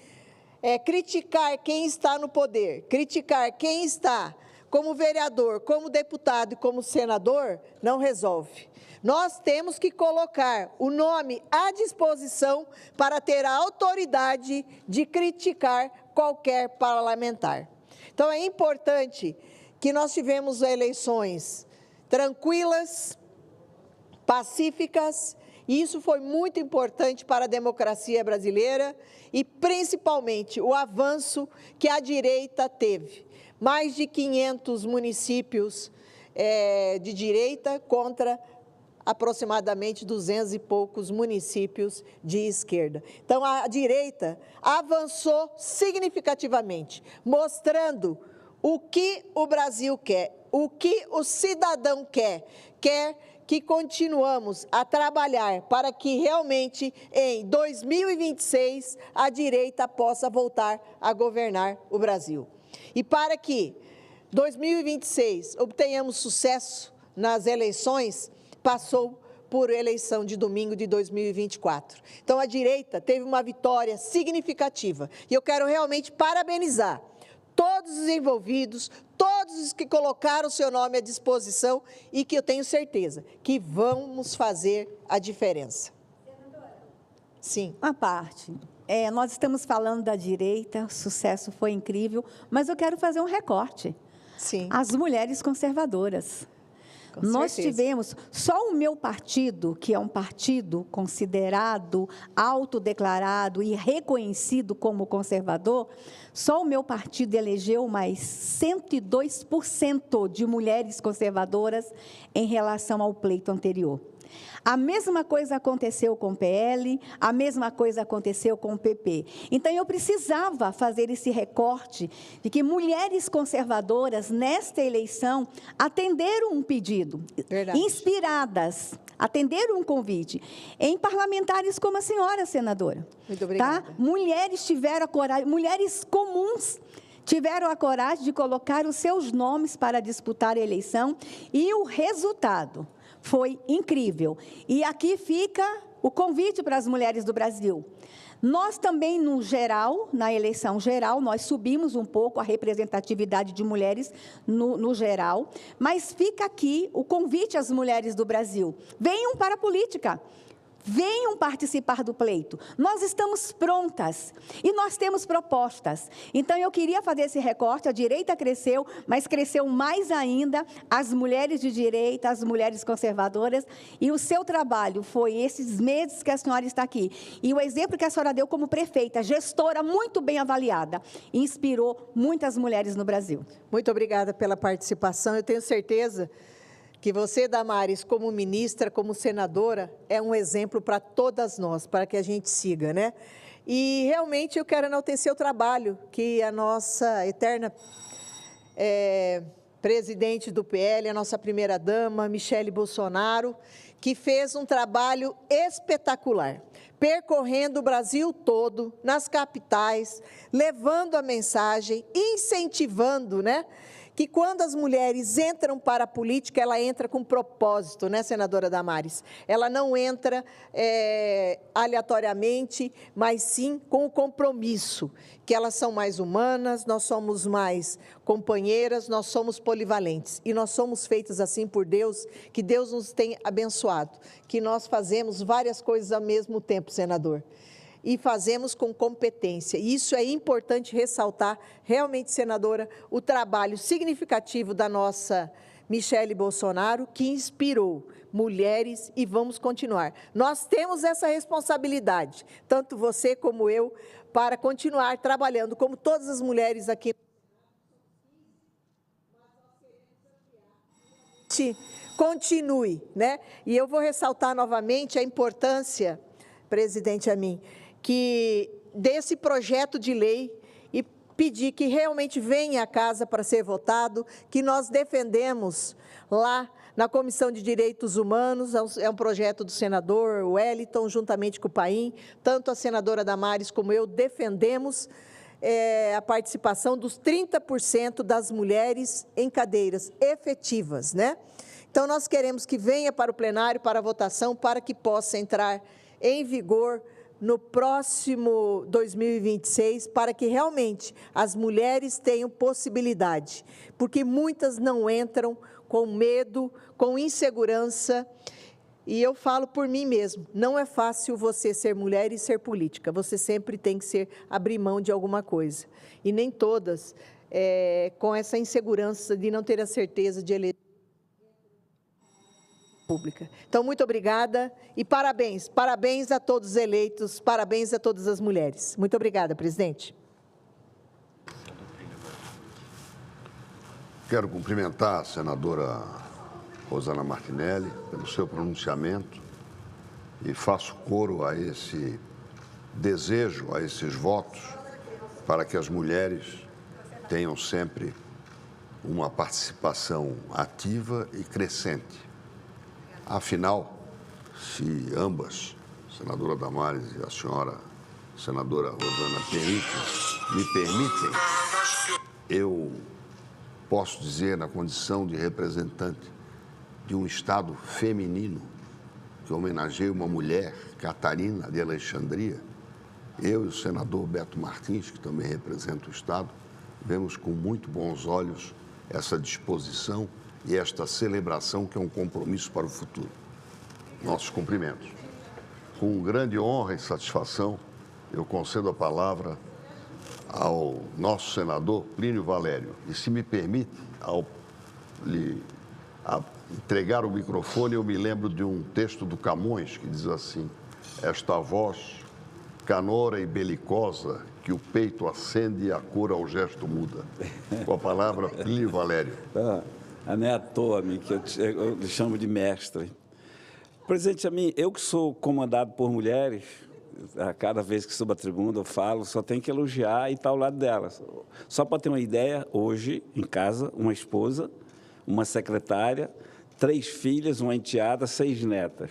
[SPEAKER 10] criticar quem está no poder, criticar quem está como vereador, como deputado e como senador, não resolve. Nós temos que colocar o nome à disposição para ter a autoridade de criticar qualquer parlamentar. Então, é importante que nós tivemos eleições tranquilas, pacíficas, e isso foi muito importante para a democracia brasileira e, principalmente, o avanço que a direita teve. Mais de 500 municípios de direita contra aproximadamente 200 e poucos municípios de esquerda. Então, a direita avançou significativamente, mostrando o que o Brasil quer, o que o cidadão quer. Quer que continuamos a trabalhar para que realmente em 2026 a direita possa voltar a governar o Brasil. E para que 2026 obtenhamos sucesso nas eleições, passou por eleição de domingo de 2024. Então, a direita teve uma vitória significativa. E eu quero realmente parabenizar todos os envolvidos, todos os que colocaram o seu nome à disposição e que eu tenho certeza que vamos fazer a diferença. Sim.
[SPEAKER 13] Uma parte. Nós estamos falando da direita, o sucesso foi incrível, mas eu quero fazer um recorte.
[SPEAKER 10] Sim.
[SPEAKER 13] As mulheres conservadoras. Nós tivemos, só o meu partido, que é um partido considerado, autodeclarado e reconhecido como conservador, só o meu partido elegeu mais 102% de mulheres conservadoras em relação ao pleito anterior. A mesma coisa aconteceu com o PL, a mesma coisa aconteceu com o PP. Então, eu precisava fazer esse recorte de que mulheres conservadoras, nesta eleição, atenderam um pedido, inspiradas, atenderam um convite, em parlamentares como a senhora, senadora.
[SPEAKER 10] Muito obrigada.
[SPEAKER 13] Tá? Mulheres tiveram a coragem, mulheres comuns, tiveram a coragem de colocar os seus nomes para disputar a eleição e o resultado foi incrível. E aqui fica o convite para as mulheres do Brasil. Nós também, no geral, na eleição geral, nós subimos um pouco a representatividade de mulheres no geral, mas fica aqui o convite às mulheres do Brasil. Venham para a política. Venham participar do pleito. Nós estamos prontas e nós temos propostas. Então, eu queria fazer esse recorte. A direita cresceu, mas cresceu mais ainda as mulheres de direita, as mulheres conservadoras. E o seu trabalho foi esses meses que a senhora está aqui. E o exemplo que a senhora deu como prefeita, gestora muito bem avaliada, inspirou muitas mulheres no Brasil.
[SPEAKER 10] Muito obrigada pela participação. Eu tenho certeza que você, Damares, como ministra, como senadora, é um exemplo para todas nós, para que a gente siga, né? E, realmente, eu quero enaltecer o trabalho que a nossa eterna presidente do PL, a nossa primeira-dama, Michele Bolsonaro, que fez um trabalho espetacular, percorrendo o Brasil todo, nas capitais, levando a mensagem, incentivando, né? Que quando as mulheres entram para a política, ela entra com propósito, né, senadora Damares? Ela não entra aleatoriamente, mas sim com o compromisso, que elas são mais humanas, nós somos mais companheiras, nós somos polivalentes. E nós somos feitas assim por Deus, que Deus nos tem abençoado, que nós fazemos várias coisas ao mesmo tempo, senador. E fazemos com competência. E isso é importante ressaltar, realmente, senadora, o trabalho significativo da nossa Michele Bolsonaro, que inspirou mulheres e vamos continuar. Nós temos essa responsabilidade, tanto você como eu, para continuar trabalhando, como todas as mulheres aqui. Continue, né? E eu vou ressaltar novamente a importância, presidente Amin, que desse projeto de lei e pedir que realmente venha à casa para ser votado, que nós defendemos lá na Comissão de Direitos Humanos, é um projeto do senador Wellington, juntamente com o Paim, tanto a senadora Damares como eu defendemos a participação dos 30% das mulheres em cadeiras efetivas, né? Então, nós queremos que venha para o plenário, para a votação, para que possa entrar em vigor no próximo 2026, para que realmente as mulheres tenham possibilidade, porque muitas não entram com medo, com insegurança, e eu falo por mim mesmo, não é fácil você ser mulher e ser política, você sempre tem que abrir mão de alguma coisa, e nem todas com essa insegurança de não ter a certeza de eleger pública. Então, muito obrigada e parabéns. Parabéns a todos os eleitos, parabéns a todas as mulheres. Muito obrigada, presidente.
[SPEAKER 4] Quero cumprimentar a senadora Rosana Martinelli pelo seu pronunciamento e faço coro a esse desejo, a esses votos, para que as mulheres tenham sempre uma participação ativa e crescente. Afinal, se ambas, a senadora Damares e a senhora senadora Rosana me permitem, eu posso dizer, na condição de representante de um Estado feminino, que homenageia uma mulher, Catarina de Alexandria, eu e o senador Beto Martins, que também representa o Estado, vemos com muito bons olhos essa disposição e esta celebração, que é um compromisso para o futuro. Nossos cumprimentos. Com grande honra e satisfação, eu concedo a palavra ao nosso senador Plínio Valério. E, se me permite, ao lhe entregar o microfone, eu me lembro de um texto do Camões que diz assim: esta voz canora e belicosa, que o peito acende e a cor ao gesto muda. Com a palavra, Plínio Valério.
[SPEAKER 15] Não é à toa, que eu chamo de mestre. Presidente, eu que sou comandado por mulheres, a cada vez que subo a tribuna eu falo, só tenho que elogiar e estar ao lado delas. Só para ter uma ideia, hoje, em casa, uma esposa, uma secretária, 3 filhas, uma enteada, 6 netas.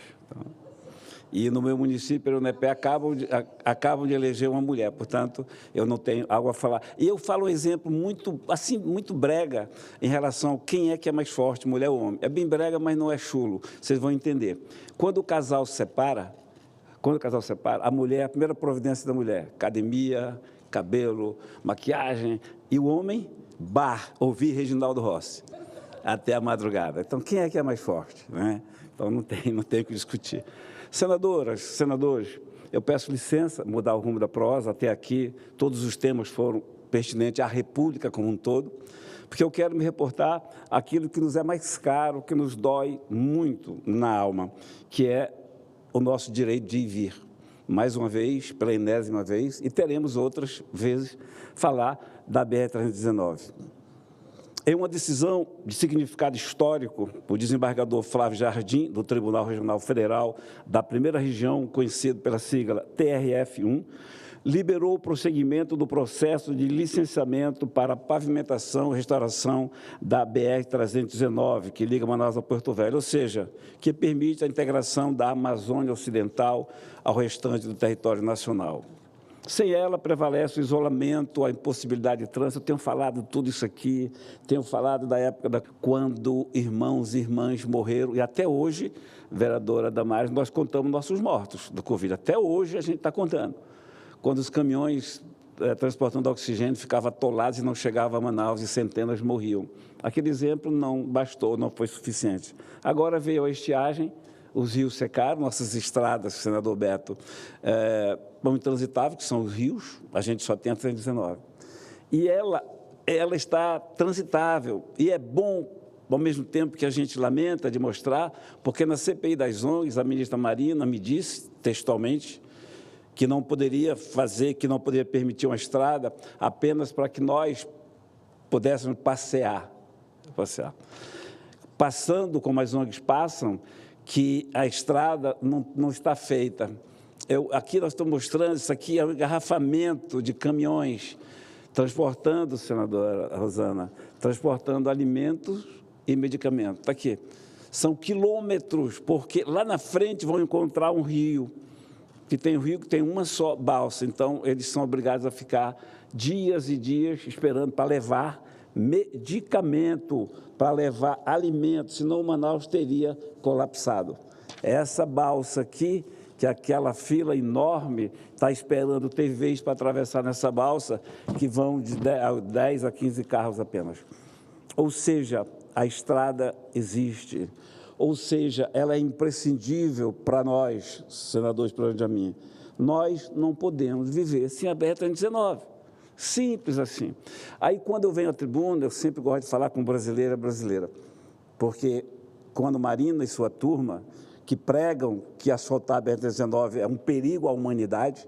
[SPEAKER 15] E no meu município, Perunepé, acabam de eleger uma mulher, portanto, eu não tenho algo a falar. E eu falo um exemplo muito, assim, muito brega em relação a quem é que é mais forte, mulher ou homem. É bem brega, mas não é chulo, vocês vão entender. Quando o casal se separa, a mulher, a primeira providência da mulher, academia, cabelo, maquiagem, e o homem, bar, ouvir Reginaldo Rossi, até a madrugada. Então, quem é que é mais forte, né? Então, não tem o que discutir. Senadoras, senadores, eu peço licença, mudar o rumo da prosa. Até aqui, todos os temas foram pertinentes à República como um todo, porque eu quero me reportar àquilo que nos é mais caro, que nos dói muito na alma, que é o nosso direito de ir e vir. Mais uma vez, pela enésima vez, e teremos outras vezes, falar da BR-319. Em uma decisão de significado histórico, o desembargador Flávio Jardim, do Tribunal Regional Federal da primeira região, conhecido pela sigla TRF1, liberou o prosseguimento do processo de licenciamento para pavimentação e restauração da BR-319, que liga Manaus a Porto Velho, ou seja, que permite a integração da Amazônia Ocidental ao restante do território nacional. Sem ela, prevalece o isolamento, a impossibilidade de trânsito. Eu tenho falado tudo isso aqui, tenho falado da época quando irmãos e irmãs morreram, e até hoje, vereadora Damares, nós contamos nossos mortos do Covid. Até hoje a gente está contando. Quando os caminhões transportando oxigênio ficavam atolados e não chegavam a Manaus e centenas morriam. Aquele exemplo não bastou, não foi suficiente. Agora veio a estiagem, os rios secaram, nossas estradas, senador Beto, são intransitáveis, que são os rios, a gente só tem a 319. E ela está transitável, e é bom, ao mesmo tempo que a gente lamenta de mostrar, porque na CPI das ONGs, a ministra Marina me disse, textualmente, que não poderia permitir uma estrada apenas para que nós pudéssemos passear. Passando como as ONGs passam, que a estrada não está feita. Aqui nós estamos mostrando, isso aqui é um engarrafamento de caminhões, transportando, senadora Rosana, transportando alimentos e medicamentos. Está aqui. São quilômetros, porque lá na frente vão encontrar um rio, que tem uma só balsa, então eles são obrigados a ficar dias e dias esperando para levar medicamento, para levar alimentos, senão o Manaus teria colapsado. Essa balsa aqui, que aquela fila enorme está esperando ter vez para atravessar nessa balsa, que vão de 10 a 15 carros apenas. Ou seja, a estrada existe, ou seja, ela é imprescindível para nós, senadores Planejamim. Nós não podemos viver sem a BR-319. Simples assim. Aí, quando eu venho à tribuna, eu sempre gosto de falar com brasileira, porque quando Marina e sua turma, que pregam que asfaltar a BR-319 é um perigo à humanidade,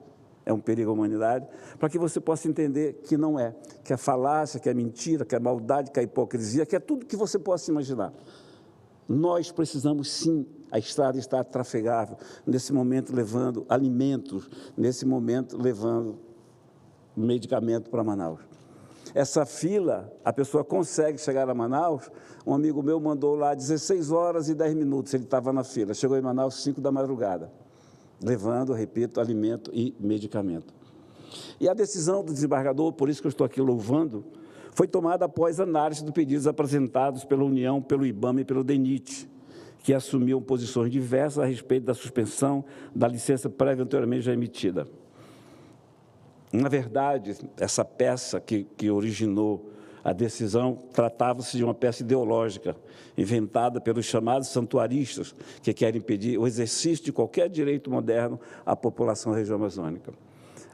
[SPEAKER 15] para que você possa entender que não é, que é falácia, que é mentira, que é maldade, que é hipocrisia, que é tudo que você possa imaginar. Nós precisamos, sim, a estrada está trafegável, nesse momento levando alimentos, nesse momento levando medicamento para Manaus. Essa fila, a pessoa consegue chegar a Manaus, um amigo meu mandou lá 16 horas e 10 minutos, ele estava na fila, chegou em Manaus 5 da madrugada, levando, repito, alimento e medicamento. E a decisão do desembargador, por isso que eu estou aqui louvando, foi tomada após análise dos pedidos apresentados pela União, pelo IBAMA e pelo DENIT, que assumiam posições diversas a respeito da suspensão da licença prévia anteriormente já emitida. Na verdade, essa peça que originou a decisão tratava-se de uma peça ideológica, inventada pelos chamados santuaristas, que querem impedir o exercício de qualquer direito moderno à população da região amazônica.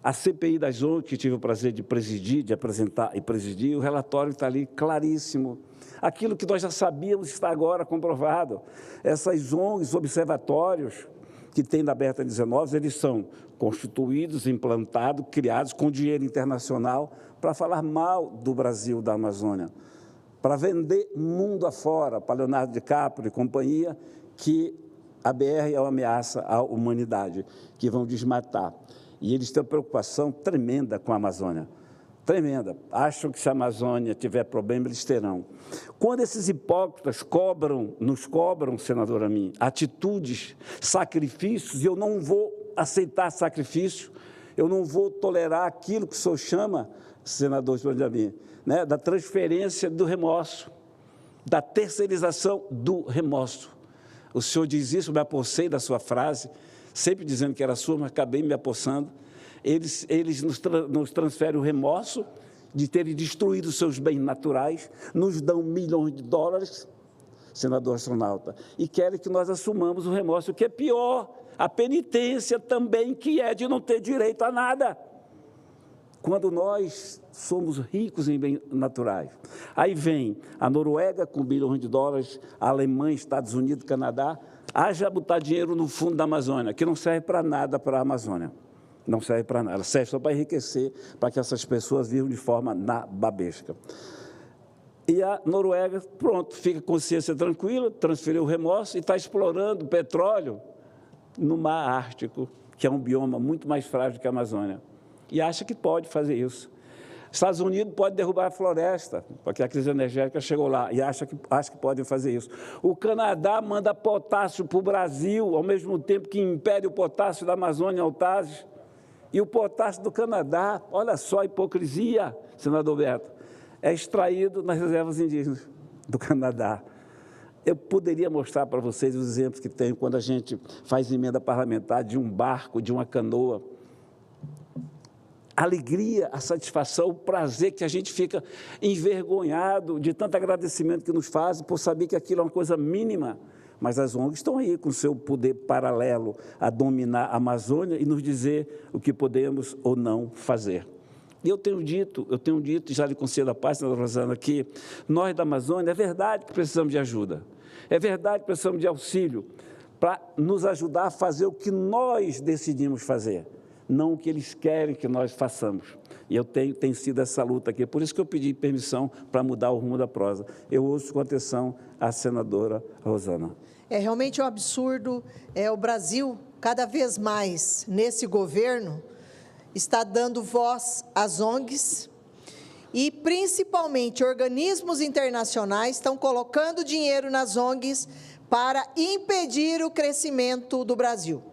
[SPEAKER 15] A CPI das ONGs, que tive o prazer de presidir, de apresentar e presidir, o relatório está ali claríssimo. Aquilo que nós já sabíamos está agora comprovado. Essas ONGs, observatórios que tem da Beta 19, eles são constituídos, implantados, criados com dinheiro internacional para falar mal do Brasil, da Amazônia, para vender mundo afora, para Leonardo DiCaprio e companhia, que a BR é uma ameaça à humanidade, que vão desmatar. E eles têm uma preocupação tremenda com a Amazônia, tremenda. Acham que se a Amazônia tiver problema, eles terão. Quando esses hipócritas nos cobram, senador Amin, atitudes, sacrifícios, e eu não vou aceitar sacrifício, eu não vou tolerar aquilo que o senhor chama, senador Amin, né, da transferência do remorso, da terceirização do remorso. O senhor diz isso, eu me apossei da sua frase, sempre dizendo que era sua, mas acabei me apossando. Eles nos transferem o remorso de terem destruído seus bens naturais, nos dão milhões de dólares, senador astronauta, e querem que nós assumamos o remorso, o que é pior, a penitência também, que é de não ter direito a nada. Quando nós somos ricos em bens naturais. Aí vem a Noruega com bilhões de dólares, a Alemanha, Estados Unidos, Canadá, haja botar dinheiro no fundo da Amazônia, que não serve para nada para a Amazônia. Não serve para nada, serve só para enriquecer, para que essas pessoas vivam de forma nababesca. E a Noruega, pronto, fica com consciência tranquila, transferiu o remorso e está explorando petróleo no Mar Ártico, que é um bioma muito mais frágil que a Amazônia. E acha que pode fazer isso. Estados Unidos pode derrubar a floresta, porque a crise energética chegou lá, e acha que podem fazer isso. O Canadá manda potássio para o Brasil, ao mesmo tempo que impede o potássio da Amazônia ao Tages. E o potássio do Canadá, olha só a hipocrisia, senador Beto, é extraído nas reservas indígenas do Canadá. Eu poderia mostrar para vocês os exemplos que tenho quando a gente faz emenda parlamentar de um barco, de uma canoa. A alegria, a satisfação, o prazer que a gente fica envergonhado de tanto agradecimento que nos fazem por saber que aquilo é uma coisa mínima. Mas as ONGs estão aí com seu poder paralelo a dominar a Amazônia e nos dizer o que podemos ou não fazer. E eu tenho dito, já lhe concedo a paz, senadora Rosana, que nós da Amazônia, é verdade que precisamos de ajuda, é verdade que precisamos de auxílio para nos ajudar a fazer o que nós decidimos fazer, não o que eles querem que nós façamos. E eu tenho sido essa luta aqui, por isso que eu pedi permissão para mudar o rumo da prosa. Eu ouço com atenção a senadora Rosana.
[SPEAKER 10] É realmente um absurdo, o Brasil, cada vez mais, nesse governo, está dando voz às ONGs e, principalmente, organismos internacionais estão colocando dinheiro nas ONGs para impedir o crescimento do Brasil.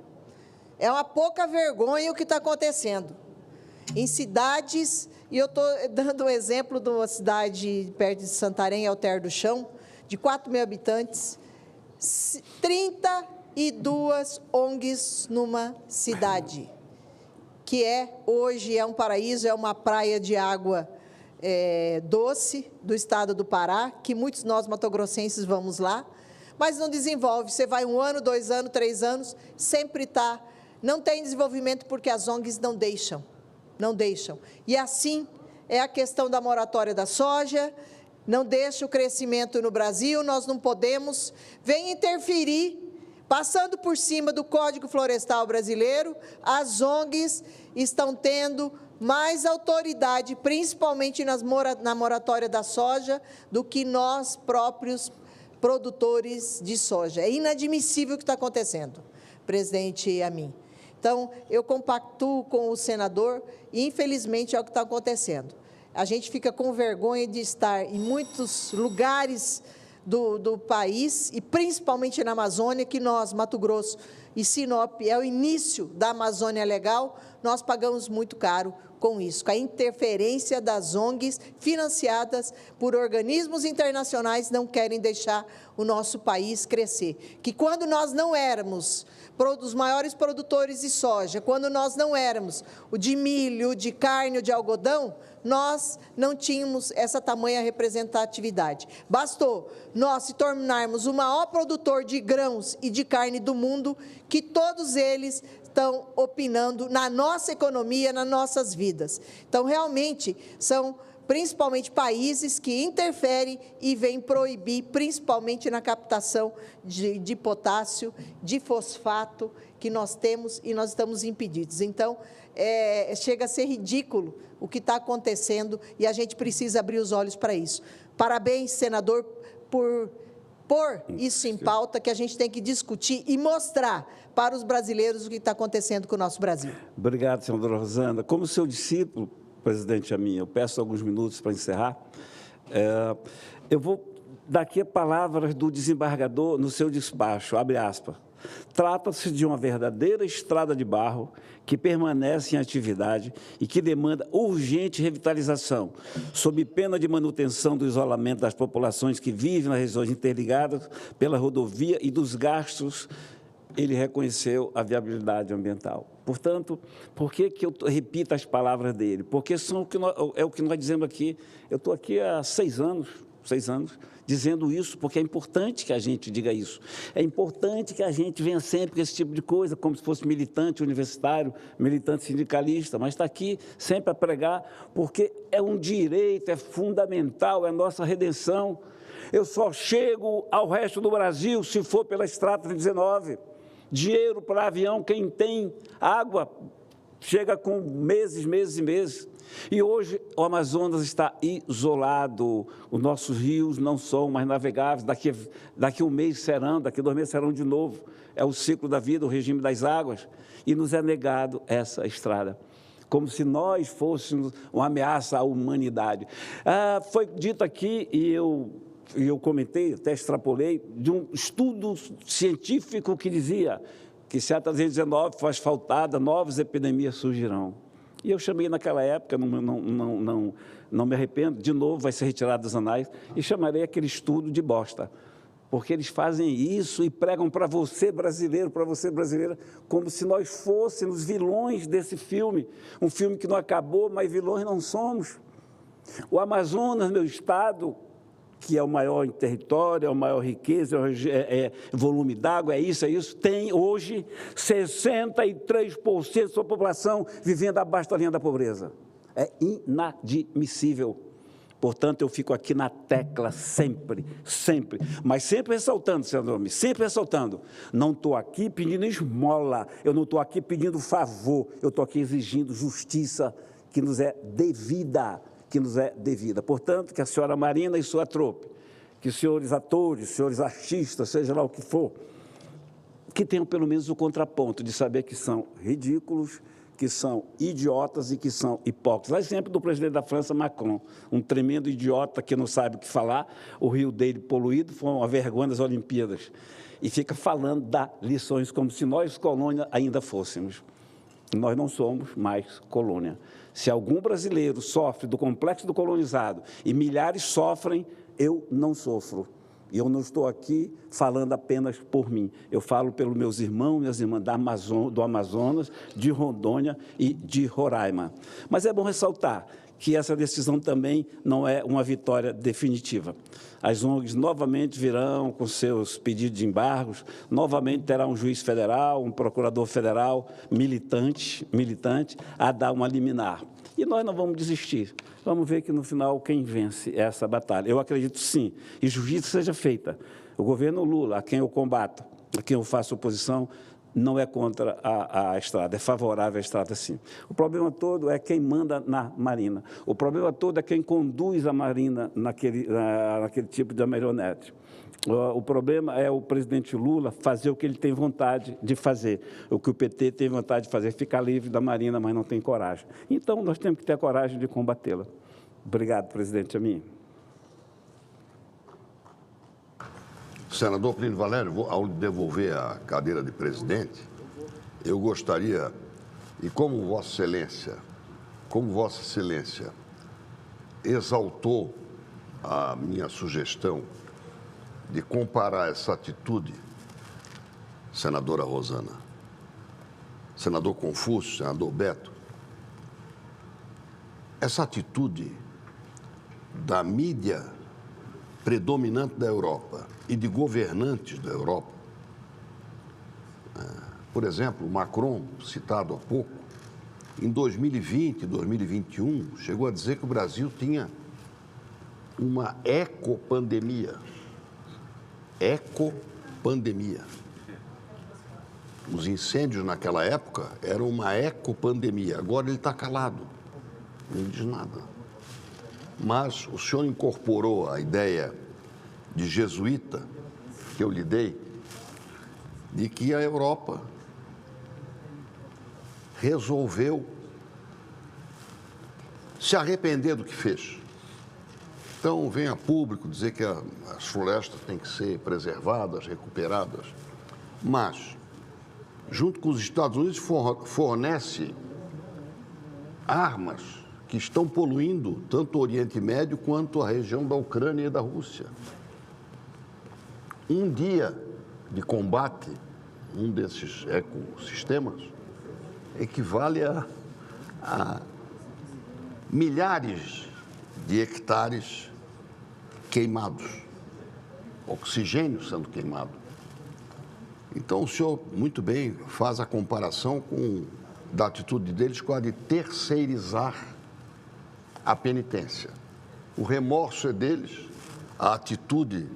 [SPEAKER 10] É uma pouca vergonha o que está acontecendo. Em cidades, e eu estou dando o exemplo de uma cidade perto de Santarém, Alter do Chão, de 4 mil habitantes, 32 ONGs numa cidade, que hoje é um paraíso, é uma praia de água doce do estado do Pará, que muitos nós matogrossenses vamos lá, mas não desenvolve. Você vai 1 ano, 2 anos, 3 anos, sempre está. Não tem desenvolvimento porque as ONGs não deixam. Não deixam. E assim é a questão da moratória da soja, não deixa o crescimento no Brasil, nós não podemos, vem interferir, passando por cima do Código Florestal Brasileiro, as ONGs estão tendo mais autoridade, principalmente na moratória da soja, do que nós próprios produtores de soja. É inadmissível o que está acontecendo, presidente Amin. Então, eu compactuo com o senador e, infelizmente, é o que está acontecendo. A gente fica com vergonha de estar em muitos lugares do país, e principalmente na Amazônia, que nós, Mato Grosso e Sinop, é o início da Amazônia Legal, nós pagamos muito caro com isso, com a interferência das ONGs financiadas por organismos internacionais, não querem deixar o nosso país crescer. Que quando nós não éramos os maiores produtores de soja, quando nós não éramos o de milho, de carne, o de algodão, nós não tínhamos essa tamanha representatividade. Bastou nós se tornarmos o maior produtor de grãos e de carne do mundo, que todos eles estão opinando na nossa economia, nas nossas vidas. Então, realmente, são principalmente países que interferem e vêm proibir, principalmente na captação de potássio, de fosfato, que nós temos e nós estamos impedidos. Então, chega a ser ridículo o que está acontecendo e a gente precisa abrir os olhos para isso. Parabéns, senador, por pôr isso em pauta, que a gente tem que discutir e mostrar para os brasileiros o que está acontecendo com o nosso Brasil.
[SPEAKER 15] Obrigado, senadora Rosana. Como seu discípulo, presidente Amin, eu peço alguns minutos para encerrar. Eu vou dar aqui palavras do desembargador no seu despacho, abre aspas. Trata-se de uma verdadeira estrada de barro que permanece em atividade e que demanda urgente revitalização, sob pena de manutenção do isolamento das populações que vivem nas regiões interligadas pela rodovia e dos gastos. Ele reconheceu a viabilidade ambiental. Portanto, por que eu repito as palavras dele? Porque é o que nós dizemos aqui. Eu estou aqui há 6 anos, dizendo isso, porque é importante que a gente diga isso. É importante que a gente venha sempre com esse tipo de coisa, como se fosse militante universitário, militante sindicalista, mas está aqui sempre a pregar, porque é um direito, é fundamental, é a nossa redenção. Eu só chego ao resto do Brasil se for pela Estrada 19. Dinheiro para avião, quem tem água, chega com meses e meses. E hoje o Amazonas está isolado, os nossos rios não são mais navegáveis, daqui 1 mês serão, daqui 2 meses serão de novo. É o ciclo da vida, o regime das águas, e nos é negado essa estrada, como se nós fôssemos uma ameaça à humanidade. Foi dito aqui, e eu comentei, até extrapolei, de um estudo científico que dizia que se a 319 for asfaltada, novas epidemias surgirão. E eu chamei naquela época, não me arrependo, de novo vai ser retirado dos anais, e chamarei aquele estudo de bosta. Porque eles fazem isso e pregam para você, brasileiro, para você, brasileira, como se nós fôssemos vilões desse filme. Um filme que não acabou, mas vilões não somos. O Amazonas, meu estado, que é o maior em território, é a maior riqueza, é volume d'água, é isso, tem hoje 63% da sua população vivendo abaixo da linha da pobreza. É inadmissível. Portanto, eu fico aqui na tecla sempre, mas sempre ressaltando, senador, sempre ressaltando, não estou aqui pedindo esmola, eu não estou aqui pedindo favor, eu estou aqui exigindo justiça que nos é devida. Portanto, que a senhora Marina e sua trupe, que os senhores atores, senhores artistas, seja lá o que for, que tenham pelo menos o contraponto de saber que são ridículos, que são idiotas e que são hipócritas. Lá exemplo do presidente da França, Macron, um tremendo idiota que não sabe o que falar, o rio dele poluído, foi uma vergonha das Olimpíadas, e fica falando, dá lições como se nós, colônia, ainda fôssemos. Nós não somos mais colônia. Se algum brasileiro sofre do complexo do colonizado e milhares sofrem, eu não sofro. E eu não estou aqui falando apenas por mim. Eu falo pelos meus irmãos e minhas irmãs do Amazonas, de Rondônia e de Roraima. Mas é bom ressaltar que essa decisão também não é uma vitória definitiva. As ONGs novamente virão com seus pedidos de embargos, novamente terá um juiz federal, um procurador federal militante, a dar uma liminar. E nós não vamos desistir. Vamos ver que, no final, quem vence essa batalha. Eu acredito, sim, e justiça seja feita. O governo Lula, a quem eu combato, a quem eu faço oposição, não é contra a estrada, é favorável à estrada, sim. O problema todo é quem manda na Marina. O problema todo é quem conduz a Marina naquele tipo de marionete. O problema é o presidente Lula fazer o que ele tem vontade de fazer, o que o PT tem vontade de fazer, ficar livre da Marina, mas não tem coragem. Então, nós temos que ter a coragem de combatê-la. Obrigado, presidente Amin.
[SPEAKER 4] Senador Plínio Valério, ao devolver a cadeira de presidente, eu gostaria, e como Vossa Excelência exaltou a minha sugestão de comparar essa atitude, senadora Rosana, senador Confúcio, senador Beto, essa atitude da mídia predominante da Europa e de governantes da Europa Por exemplo, Macron, citado há pouco, em 2020, 2021, chegou a dizer que o Brasil tinha uma ecopandemia. Ecopandemia. Os incêndios naquela época eram uma ecopandemia. Agora ele está calado, não diz nada. Mas o senhor incorporou a ideia de jesuíta que eu lhe dei, de que a Europa resolveu se arrepender do que fez. Então, vem a público dizer que as florestas têm que ser preservadas, recuperadas, mas, junto com os Estados Unidos, fornece armas que estão poluindo tanto o Oriente Médio quanto a região da Ucrânia e da Rússia. Um dia de combate, um desses ecossistemas, equivale a milhares de hectares queimados, oxigênio sendo queimado. Então, o senhor, muito bem, faz a comparação da atitude deles com a de terceirizar a penitência. O remorso é deles, a atitude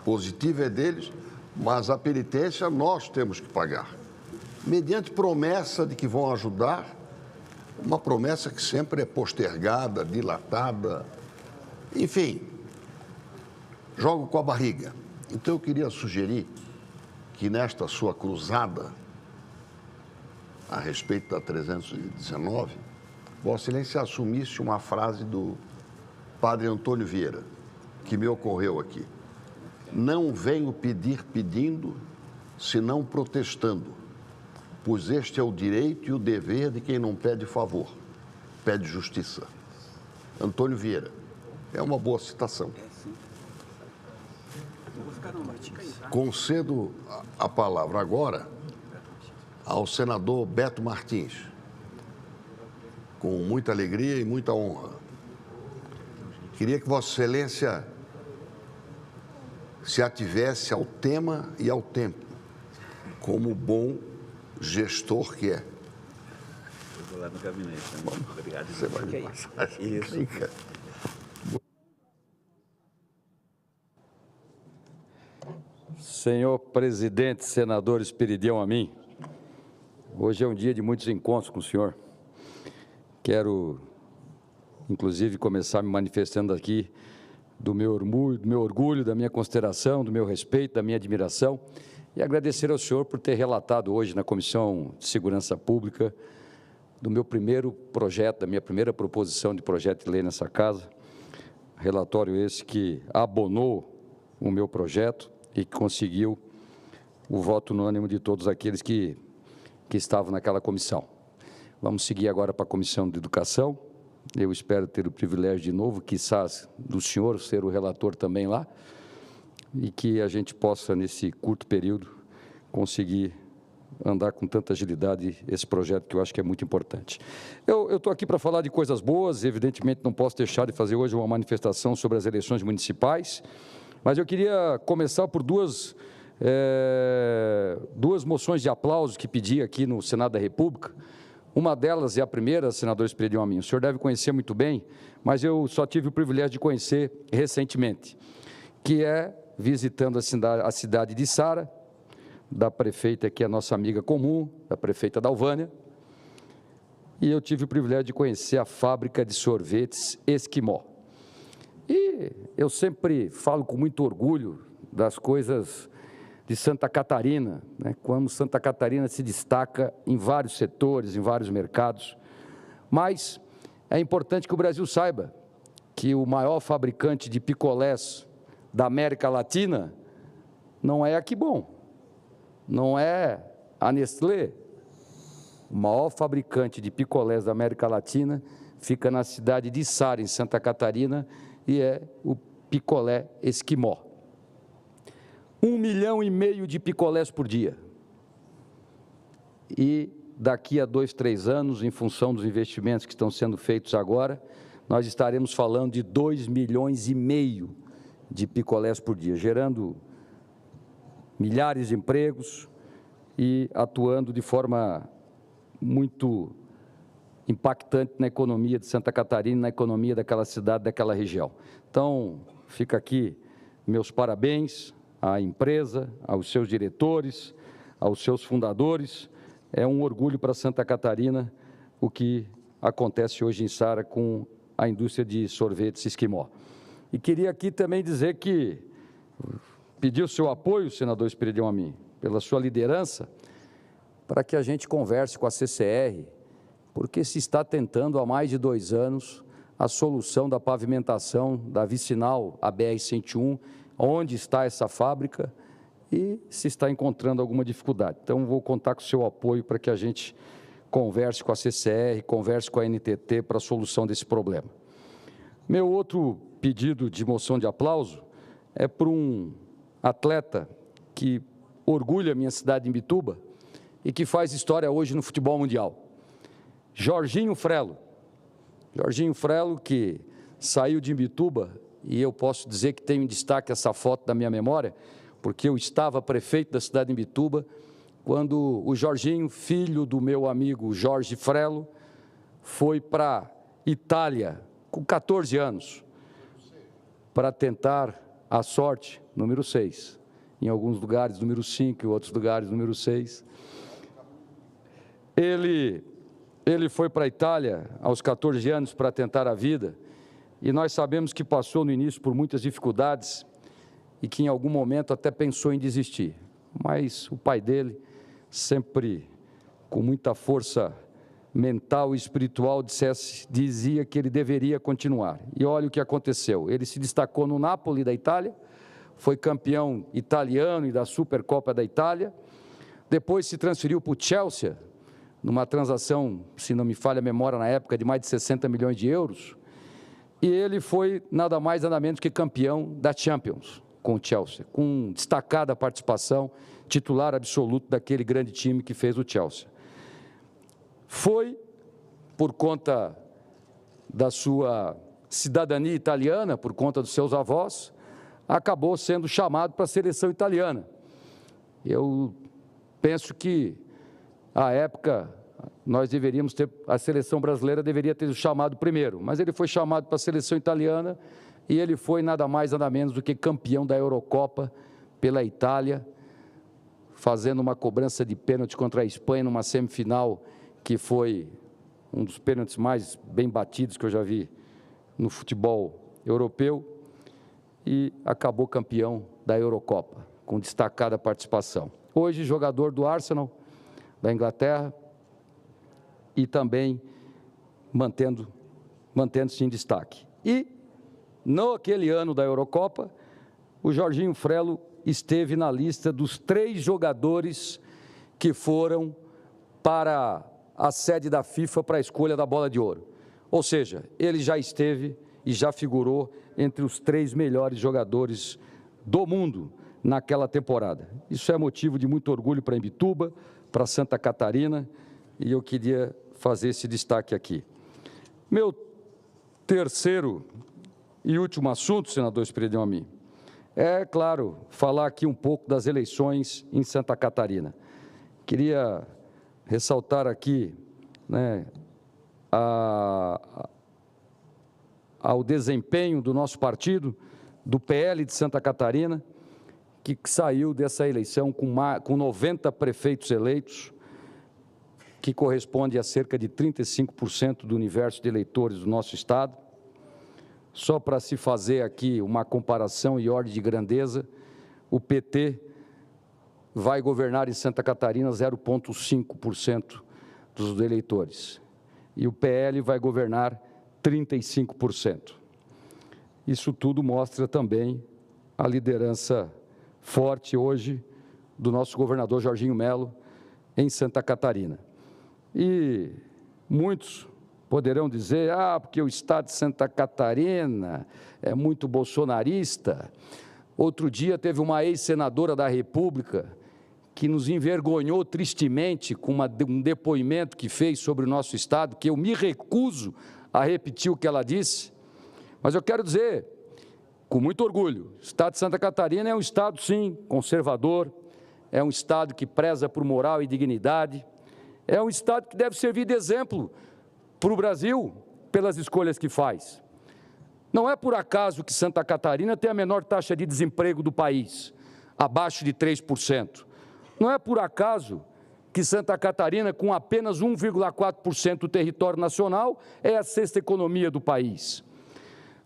[SPEAKER 4] positiva é deles, mas a penitência nós temos que pagar. Mediante promessa de que vão ajudar, uma promessa que sempre é postergada, dilatada, enfim, jogo com a barriga. Então eu queria sugerir que nesta sua cruzada a respeito da 319, Vossa Excelência assumisse uma frase do Padre Antônio Vieira, que me ocorreu aqui. Não venho pedir pedindo, senão protestando, pois este é o direito e o dever de quem não pede favor, pede justiça. Antônio Vieira. É uma boa citação. Concedo a palavra agora ao senador Beto Martins, com muita alegria e muita honra. Queria que Vossa Excelência se ativesse ao tema e ao tempo, como bom gestor que é.
[SPEAKER 15] Eu vou lá no gabinete. Bom, obrigado.
[SPEAKER 4] Você vai me passar. Isso.
[SPEAKER 16] Senhor presidente, senador Esperidião Amin, hoje é um dia de muitos encontros com o senhor. Quero, inclusive, começar me manifestando aqui do meu orgulho, da minha consideração, do meu respeito, da minha admiração e agradecer ao senhor por ter relatado hoje na Comissão de Segurança Pública do meu primeiro projeto, da minha primeira proposição de projeto de lei nessa casa, relatório esse que abonou o meu projeto e que conseguiu o voto unânime de todos aqueles que estavam naquela comissão. Vamos seguir agora para a Comissão de Educação. Eu espero ter o privilégio de novo, quizás do senhor ser o relator também lá, e que a gente possa, nesse curto período, conseguir andar com tanta agilidade esse projeto que eu acho que é muito importante. Eu estou aqui para falar de coisas boas, evidentemente não posso deixar de fazer hoje uma manifestação sobre as eleições municipais, mas eu queria começar por duas moções de aplauso que pedi aqui no Senado da República. Uma delas é a primeira, senador Esperidião Amin. O senhor deve conhecer muito bem, mas eu só tive o privilégio de conhecer recentemente, que é visitando a cidade de Sara, da prefeita, que é nossa amiga comum, da prefeita Dalvânia, e eu tive o privilégio de conhecer a fábrica de sorvetes Esquimó. E eu sempre falo com muito orgulho das coisas de Santa Catarina, né, como Santa Catarina se destaca em vários setores, em vários mercados, mas é importante que o Brasil saiba que o maior fabricante de picolés da América Latina não é a Quibon, não é a Nestlé. O maior fabricante de picolés da América Latina fica na cidade de Sara, em Santa Catarina, e é o picolé Esquimó. 1,5 milhão de picolés por dia. E daqui a 2, 3 anos, em função dos investimentos que estão sendo feitos agora, nós estaremos falando de 2,5 milhões de picolés por dia, gerando milhares de empregos e atuando de forma muito impactante na economia de Santa Catarina, na economia daquela cidade, daquela região. Então, fica aqui meus parabéns à empresa, aos seus diretores, aos seus fundadores. É um orgulho para Santa Catarina o que acontece hoje em Sara com a indústria de sorvetes Esquimó. E queria aqui também dizer que pedir o seu apoio, senador Esperidião Amin, pela sua liderança, para que a gente converse com a CCR, porque se está tentando há mais de 2 anos a solução da pavimentação da vicinal, a BR-101, onde está essa fábrica, e se está encontrando alguma dificuldade. Então, vou contar com o seu apoio para que a gente converse com a CCR, converse com a NTT para a solução desse problema. Meu outro pedido de moção de aplauso é para um atleta que orgulha a minha cidade de Imbituba e que faz história hoje no futebol mundial. Jorginho Frelo. Jorginho Frelo, que saiu de Imbituba, e eu posso dizer que tenho em destaque essa foto da minha memória, porque eu estava prefeito da cidade de Imbituba, quando o Jorginho, filho do meu amigo Jorge Frelo, foi para a Itália, com 14 anos, para tentar a sorte, número 6. Em alguns lugares, número 5, em outros lugares, número 6. Ele foi para a Itália aos 14 anos para tentar a vida, e nós sabemos que passou no início por muitas dificuldades e que em algum momento até pensou em desistir. Mas o pai dele, sempre com muita força mental e espiritual, dizia que ele deveria continuar. E olha o que aconteceu. Ele se destacou no Napoli da Itália, foi campeão italiano e da Supercopa da Itália, depois se transferiu para o Chelsea, numa transação, se não me falha a memória, na época, de mais de 60 milhões de euros, e ele foi nada mais, nada menos que campeão da Champions com o Chelsea, com destacada participação, titular absoluto daquele grande time que fez o Chelsea. Foi, por conta da sua cidadania italiana, por conta dos seus avós, acabou sendo chamado para a seleção italiana. Eu penso que, à época, nós deveríamos ter, a seleção brasileira deveria ter o chamado primeiro, mas ele foi chamado para a seleção italiana e ele foi nada mais, nada menos do que campeão da Eurocopa pela Itália, fazendo uma cobrança de pênalti contra a Espanha numa semifinal que foi um dos pênaltis mais bem batidos que eu já vi no futebol europeu, e acabou campeão da Eurocopa, com destacada participação. Hoje, jogador do Arsenal, da Inglaterra, e também mantendo-se em destaque. E, naquele ano da Eurocopa, o Jorginho Frelo esteve na lista dos 3 jogadores que foram para a sede da FIFA para a escolha da Bola de Ouro. Ou seja, ele já esteve e já figurou entre os 3 melhores jogadores do mundo naquela temporada. Isso é motivo de muito orgulho para Imbituba, para Santa Catarina, e eu queria fazer esse destaque aqui. Meu terceiro e último assunto, senador Esperidião Amin, é, claro, falar aqui um pouco das eleições em Santa Catarina. Queria ressaltar aqui, né, ao desempenho do nosso partido, do PL de Santa Catarina, que saiu dessa eleição com 90 prefeitos eleitos, que corresponde a cerca de 35% do universo de eleitores do nosso estado. Só para se fazer aqui uma comparação e ordem de grandeza, o PT vai governar em Santa Catarina 0,5% dos eleitores, e o PL vai governar 35%. Isso tudo mostra também a liderança forte hoje do nosso governador Jorginho Melo em Santa Catarina. E muitos poderão dizer, porque o estado de Santa Catarina é muito bolsonarista. Outro dia teve uma ex-senadora da República que nos envergonhou tristemente com um depoimento que fez sobre o nosso estado, que eu me recuso a repetir o que ela disse, mas eu quero dizer, com muito orgulho, o estado de Santa Catarina é um estado, sim, conservador, é um Estado que preza por moral e dignidade, é um Estado que deve servir de exemplo para o Brasil pelas escolhas que faz. Não é por acaso que Santa Catarina tem a menor taxa de desemprego do país, abaixo de 3%. Não é por acaso que Santa Catarina, com apenas 1,4% do território nacional, é a sexta economia do país.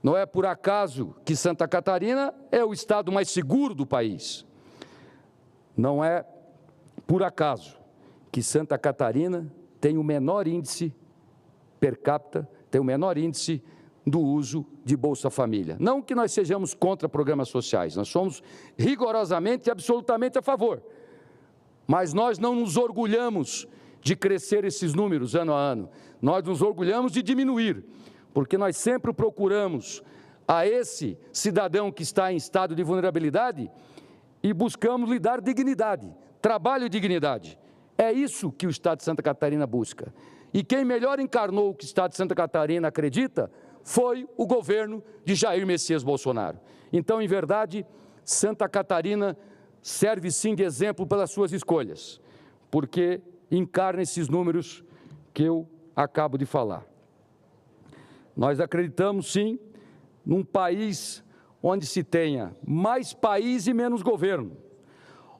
[SPEAKER 16] Não é por acaso que Santa Catarina é o estado mais seguro do país. Não é por acaso que Santa Catarina tem o menor índice per capita, tem o menor índice do uso de Bolsa Família. Não que nós sejamos contra programas sociais, nós somos rigorosamente e absolutamente a favor. Mas nós não nos orgulhamos de crescer esses números ano a ano. Nós nos orgulhamos de diminuir, porque nós sempre procuramos a esse cidadão que está em estado de vulnerabilidade e buscamos lhe dar dignidade, trabalho e dignidade. É isso que o Estado de Santa Catarina busca. E quem melhor encarnou o que o Estado de Santa Catarina acredita foi o governo de Jair Messias Bolsonaro. Então, em verdade, Santa Catarina serve sim de exemplo pelas suas escolhas, porque encarna esses números que eu acabo de falar. Nós acreditamos sim num país onde se tenha mais país e menos governo,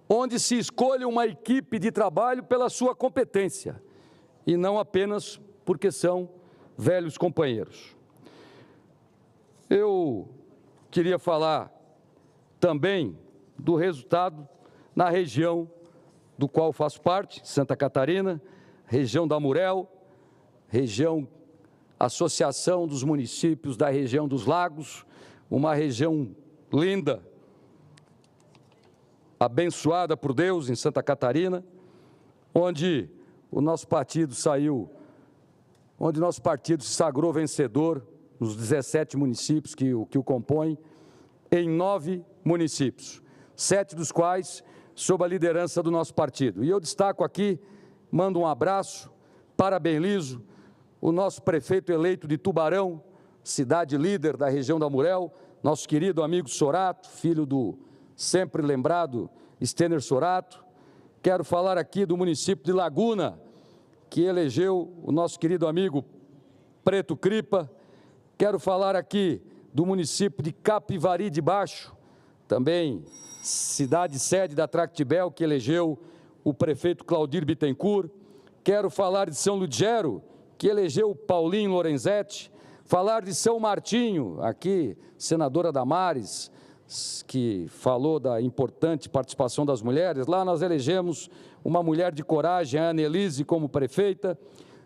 [SPEAKER 16] onde se escolha uma equipe de trabalho pela sua competência e não apenas porque são velhos companheiros. Eu queria falar também do resultado na região do qual faço parte, Santa Catarina, região da Murel, região Associação dos Municípios da região dos Lagos, uma região linda, abençoada por Deus em Santa Catarina, onde o nosso partido se sagrou vencedor nos 17 municípios que o compõem, em 9 municípios, 7 dos quais sob a liderança do nosso partido. E eu destaco aqui, mando um abraço, parabenizo o nosso prefeito eleito de Tubarão, cidade líder da região da Murel, nosso querido amigo Sorato, filho do sempre lembrado Stener Sorato. Quero falar aqui do município de Laguna, que elegeu o nosso querido amigo Preto Cripa. Quero falar aqui do município de Capivari de Baixo, também cidade sede da Tractibel, que elegeu o prefeito Claudir Bittencourt. Quero falar de São Ludgero, que elegeu o Paulinho Lorenzetti. Falar de São Martinho, aqui, senadora Damares, que falou da importante participação das mulheres. Lá nós elegemos uma mulher de coragem, a Annelise, como prefeita.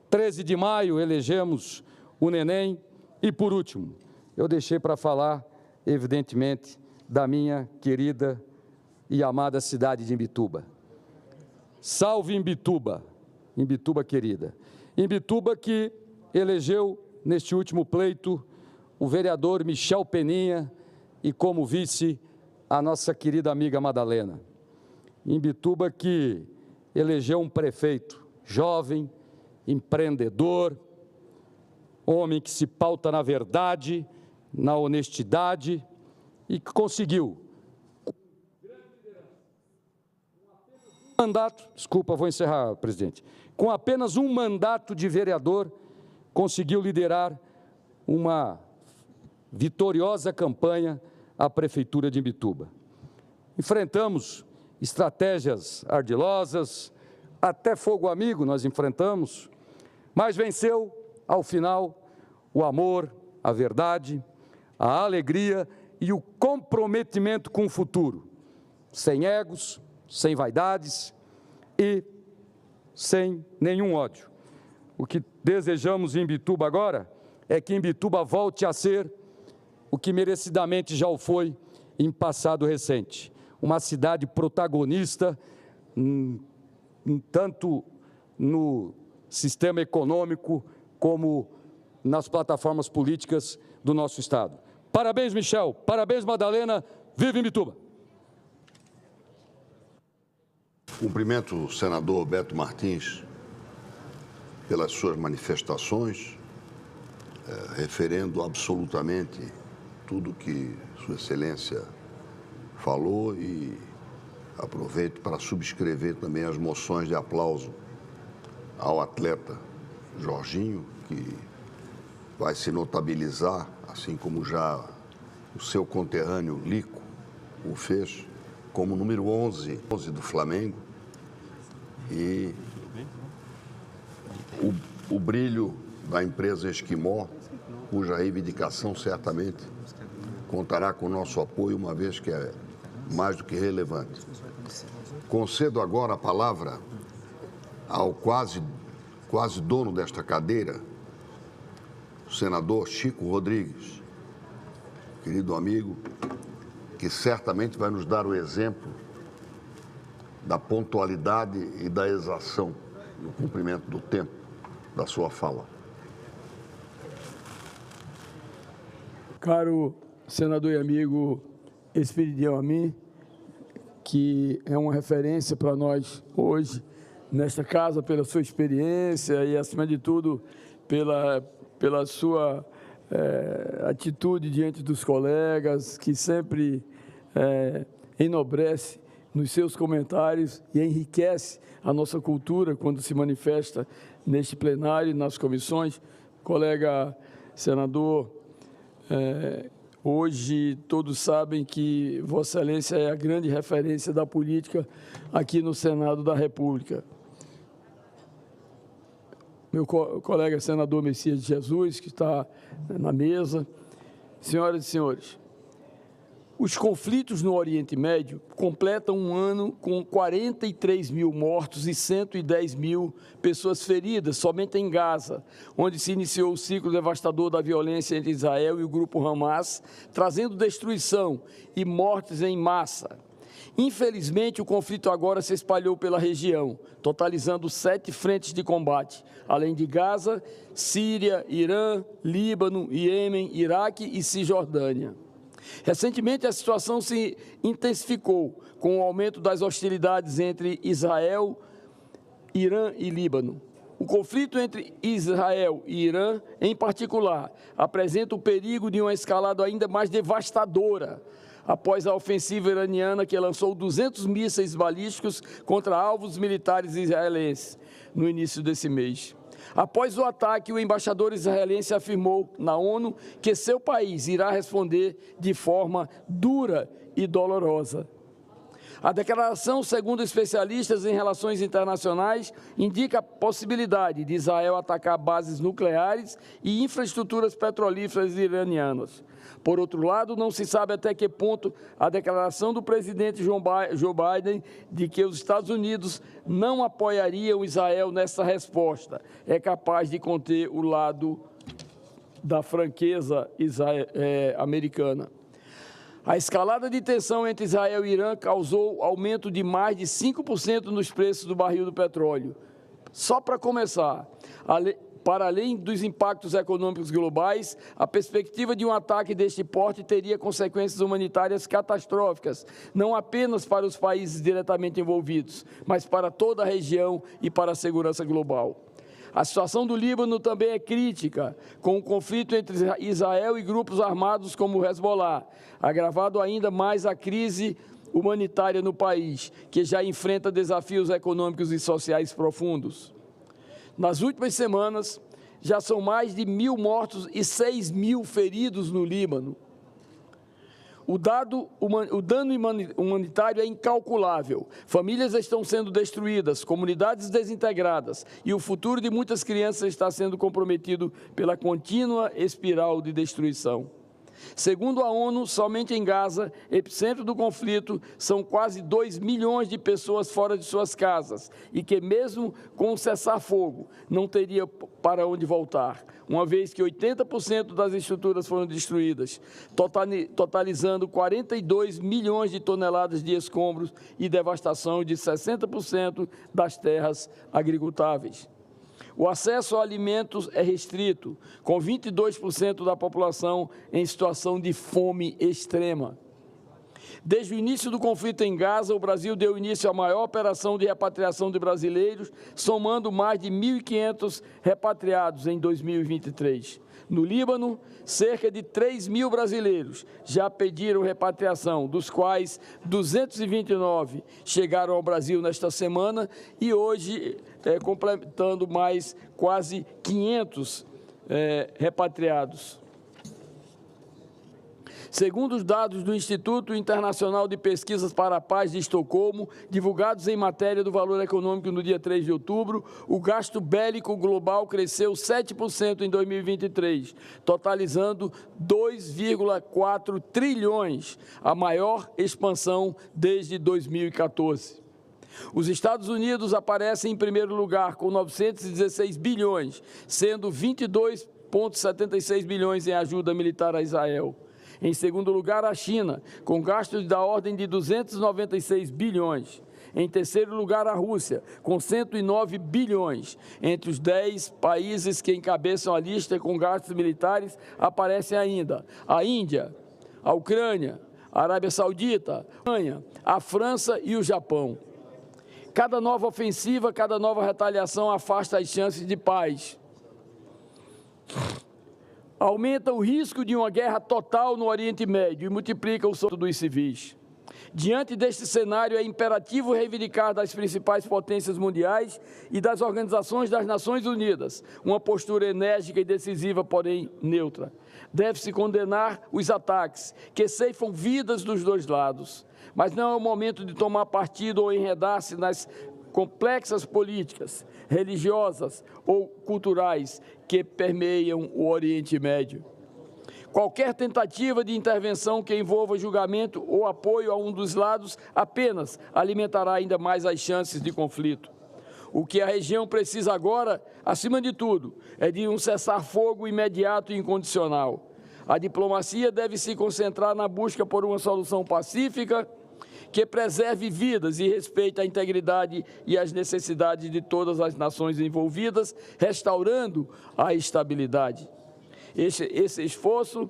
[SPEAKER 16] 13 de maio elegemos o Neném. E, por último, eu deixei para falar, evidentemente, da minha querida e amada cidade de Imbituba. Salve Imbituba, Imbituba querida. Imbituba que elegeu, neste último pleito, o vereador Michel Peninha e, como vice, a nossa querida amiga Madalena. Imbituba que elegeu um prefeito jovem, empreendedor, homem que se pauta na verdade, na honestidade e que conseguiu, vou encerrar, presidente. Com apenas um mandato de vereador, conseguiu liderar uma vitoriosa campanha à Prefeitura de Imbituba. Enfrentamos estratégias ardilosas, até fogo amigo nós enfrentamos, mas venceu, ao final, o amor, a verdade, a alegria e o comprometimento com o futuro, sem egos, sem vaidades e sem nenhum ódio. O que desejamos em Imbituba agora é que Imbituba volte a ser o que merecidamente já o foi em passado recente. Uma cidade protagonista, tanto no sistema econômico como nas plataformas políticas do nosso Estado. Parabéns, Michel. Parabéns, Madalena. Viva Imbituba!
[SPEAKER 4] Cumprimento o senador Beto Martins pelas suas manifestações, referendo absolutamente tudo que Sua Excelência falou e aproveito para subscrever também as moções de aplauso ao atleta Jorginho, que vai se notabilizar, assim como já o seu conterrâneo Lico o fez, como número 11 do Flamengo. E o brilho da empresa Esquimó, cuja reivindicação certamente contará com o nosso apoio, uma vez que é mais do que relevante. Concedo agora a palavra ao quase dono desta cadeira, o senador Chico Rodrigues, querido amigo, que certamente vai nos dar o exemplo da pontualidade e da exação no cumprimento do tempo da sua fala.
[SPEAKER 8] Caro senador e amigo Esperidião Amin, que é uma referência para nós hoje nesta casa, pela sua experiência e, acima de tudo, pela sua atitude diante dos colegas, que sempre enobrece nos seus comentários e enriquece a nossa cultura quando se manifesta neste plenário e nas comissões. Colega senador, hoje todos sabem que Vossa Excelência é a grande referência da política aqui no Senado da República. Meu colega senador Messias de Jesus, que está na mesa, senhoras e senhores, os conflitos no Oriente Médio completam um ano com 43 mil mortos e 110 mil pessoas feridas somente em Gaza, onde se iniciou o ciclo devastador da violência entre Israel e o grupo Hamas, trazendo destruição e mortes em massa. Infelizmente, o conflito agora se espalhou pela região, totalizando 7 frentes de combate, além de Gaza, Síria, Irã, Líbano, Iêmen, Iraque e Cisjordânia. Recentemente, a situação se intensificou com o aumento das hostilidades entre Israel, Irã e Líbano. O conflito entre Israel e Irã, em particular, apresenta o perigo de uma escalada ainda mais devastadora após a ofensiva iraniana, que lançou 200 mísseis balísticos contra alvos militares israelenses no início desse mês. Após o ataque, o embaixador israelense afirmou na ONU que seu país irá responder de forma dura e dolorosa. A declaração, segundo especialistas em relações internacionais, indica a possibilidade de Israel atacar bases nucleares e infraestruturas petrolíferas iranianas. Por outro lado, não se sabe até que ponto a declaração do presidente Joe Biden de que os Estados Unidos não apoiariam Israel nessa resposta é capaz de conter o lado da franqueza americana. A escalada de tensão entre Israel e Irã causou aumento de mais de 5% nos preços do barril do petróleo. Só para começar, para além dos impactos econômicos globais, a perspectiva de um ataque deste porte teria consequências humanitárias catastróficas, não apenas para os países diretamente envolvidos, mas para toda a região e para a segurança global. A situação do Líbano também é crítica, com o conflito entre Israel e grupos armados como o Hezbollah, agravado ainda mais a crise humanitária no país, que já enfrenta desafios econômicos e sociais profundos. Nas últimas semanas, já são mais de 1.000 mortos e 6.000 feridos no Líbano. O dano humanitário é incalculável. Famílias estão sendo destruídas, comunidades desintegradas e o futuro de muitas crianças está sendo comprometido pela contínua espiral de destruição. Segundo a ONU, somente em Gaza, epicentro do conflito, são quase 2 milhões de pessoas fora de suas casas e que, mesmo com o cessar-fogo, não teria para onde voltar, uma vez que 80% das estruturas foram destruídas, totalizando 42 milhões de toneladas de escombros e devastação de 60% das terras agricultáveis. O acesso a alimentos é restrito, com 22% da população em situação de fome extrema.
[SPEAKER 19] Desde o início do conflito em Gaza, o Brasil deu início à maior operação de repatriação de brasileiros, somando mais de 1.500 repatriados em 2023. No Líbano, cerca de 3.000 brasileiros já pediram repatriação, dos quais 229 chegaram ao Brasil nesta semana e hoje, completando mais quase 500 repatriados. Segundo os dados do Instituto Internacional de Pesquisas para a Paz de Estocolmo, divulgados em matéria do Valor Econômico no dia 3 de outubro, o gasto bélico global cresceu 7% em 2023, totalizando 2,4 trilhões, a maior expansão desde 2014. Os Estados Unidos aparecem em primeiro lugar, com 916 bilhões, sendo 22,76 bilhões em ajuda militar a Israel. Em segundo lugar, a China, com gastos da ordem de 296 bilhões. Em terceiro lugar, a Rússia, com 109 bilhões. Entre os 10 países que encabeçam a lista com gastos militares, aparecem ainda a Índia, a Ucrânia, a Arábia Saudita, a Alemanha, a França e o Japão. Cada nova ofensiva, cada nova retaliação afasta as chances de paz. Aumenta o risco de uma guerra total no Oriente Médio e multiplica o sofrimento dos civis. Diante deste cenário, é imperativo reivindicar das principais potências mundiais e das organizações das Nações Unidas uma postura enérgica e decisiva, porém neutra. Deve-se condenar os ataques que ceifam vidas dos dois lados, mas não é o momento de tomar partido ou enredar-se nas complexas políticas, religiosas ou culturais que permeiam o Oriente Médio. Qualquer tentativa de intervenção que envolva julgamento ou apoio a um dos lados apenas alimentará ainda mais as chances de conflito. O que a região precisa agora, acima de tudo, é de um cessar-fogo imediato e incondicional. A diplomacia deve se concentrar na busca por uma solução pacífica que preserve vidas e respeite a integridade e as necessidades de todas as nações envolvidas, restaurando a estabilidade. Esse esforço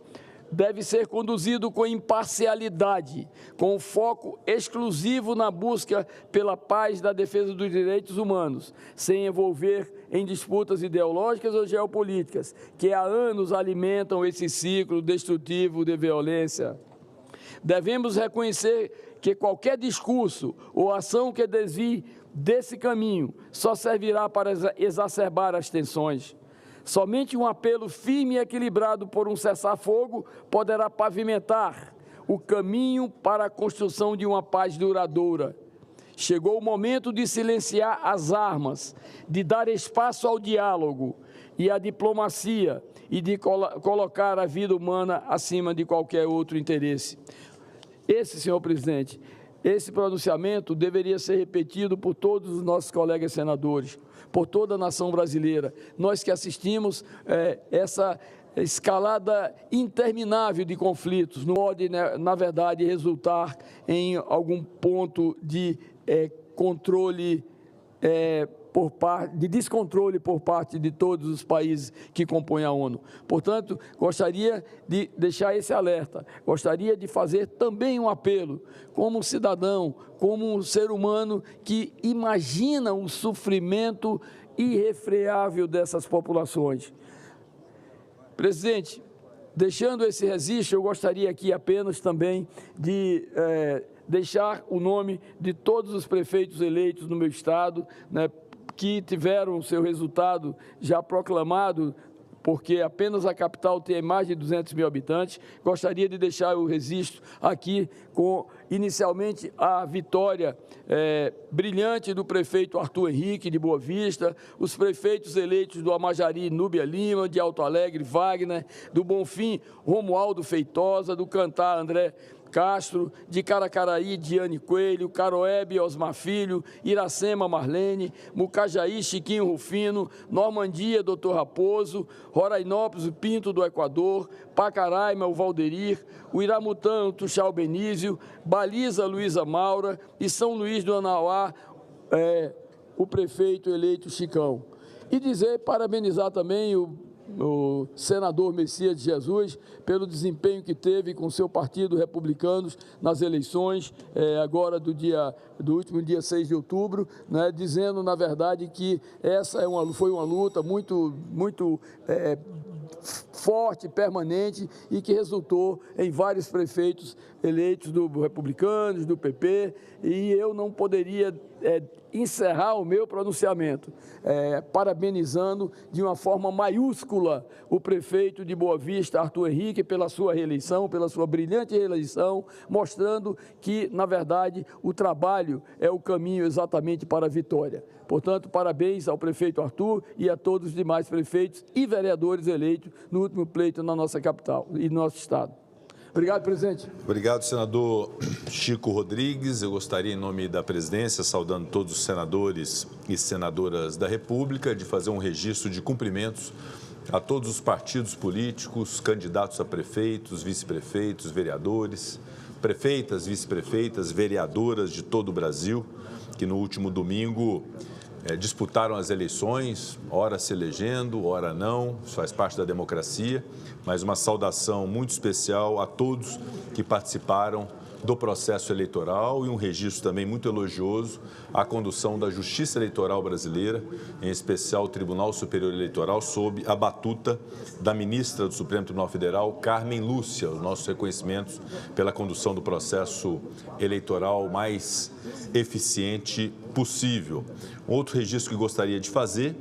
[SPEAKER 19] deve ser conduzido com imparcialidade, com foco exclusivo na busca pela paz e da defesa dos direitos humanos, sem envolver em disputas ideológicas ou geopolíticas, que há anos alimentam esse ciclo destrutivo de violência. Devemos reconhecer que qualquer discurso ou ação que desvie desse caminho só servirá para exacerbar as tensões. Somente um apelo firme e equilibrado por um cessar-fogo poderá pavimentar o caminho para a construção de uma paz duradoura. Chegou o momento de silenciar as armas, de dar espaço ao diálogo e à diplomacia e de colocar a vida humana acima de qualquer outro interesse. Senhor presidente, esse pronunciamento deveria ser repetido por todos os nossos colegas senadores, por toda a nação brasileira. Nós que assistimos essa escalada interminável de conflitos, não pode, na verdade, resultar em algum ponto de controle de descontrole por parte de todos os países que compõem a ONU. Portanto, gostaria de deixar esse alerta, gostaria de fazer também um apelo, como cidadão, como um ser humano que imagina o sofrimento irrefreável dessas populações. Presidente, deixando esse registro, eu gostaria aqui apenas também de deixar o nome de todos os prefeitos eleitos no meu estado, que tiveram o seu resultado já proclamado, porque apenas a capital tem mais de 200 mil habitantes. Gostaria de deixar o registro aqui com, inicialmente, a vitória brilhante do prefeito Arthur Henrique, de Boa Vista, os prefeitos eleitos do Amajari, Núbia Lima, de Alto Alegre, Wagner, do Bonfim, Romualdo Feitosa, do Cantar, André Castro, de Caracaraí, Diane Coelho, Caroebe, Osmar Filho, Iracema, Marlene, Mucajaí, Chiquinho Rufino, Normandia, Dr. Raposo, Rorainópolis, o Pinto do Equador, Pacaraima, o Valderir, o Iramutã, o Tuxal Benísio, Baliza, Luísa Maura e São Luís do Anauá, o prefeito eleito Chicão. E dizer, parabenizar também o o senador Messias de Jesus, pelo desempenho que teve com seu partido Republicanos nas eleições, agora do último dia 6 de outubro, né, dizendo, na verdade, que essa foi uma luta muito forte, permanente, e que resultou em vários prefeitos eleitos do Republicanos, do PP, e eu não poderia encerrar o meu pronunciamento parabenizando de uma forma maiúscula o prefeito de Boa Vista, Arthur Henrique, pela sua reeleição, pela sua brilhante reeleição, mostrando que, na verdade, o trabalho é o caminho exatamente para a vitória. Portanto, parabéns ao prefeito Arthur e a todos os demais prefeitos e vereadores eleitos no último pleito na nossa capital e no nosso estado. Obrigado, presidente.
[SPEAKER 20] Obrigado, senador Chico Rodrigues. Eu gostaria, em nome da presidência, saudando todos os senadores e senadoras da República, de fazer um registro de cumprimentos a todos os partidos políticos, candidatos a prefeitos, vice-prefeitos, vereadores, prefeitas, vice-prefeitas, vereadoras de todo o Brasil, que no último domingo disputaram as eleições, ora se elegendo, ora não, isso faz parte da democracia, mas uma saudação muito especial a todos que participaram do processo eleitoral e um registro também muito elogioso à condução da Justiça Eleitoral brasileira, em especial o Tribunal Superior Eleitoral, sob a batuta da ministra do Supremo Tribunal Federal, Carmen Lúcia, os nossos reconhecimentos pela condução do processo eleitoral mais eficiente possível. Um outro registro que gostaria de fazer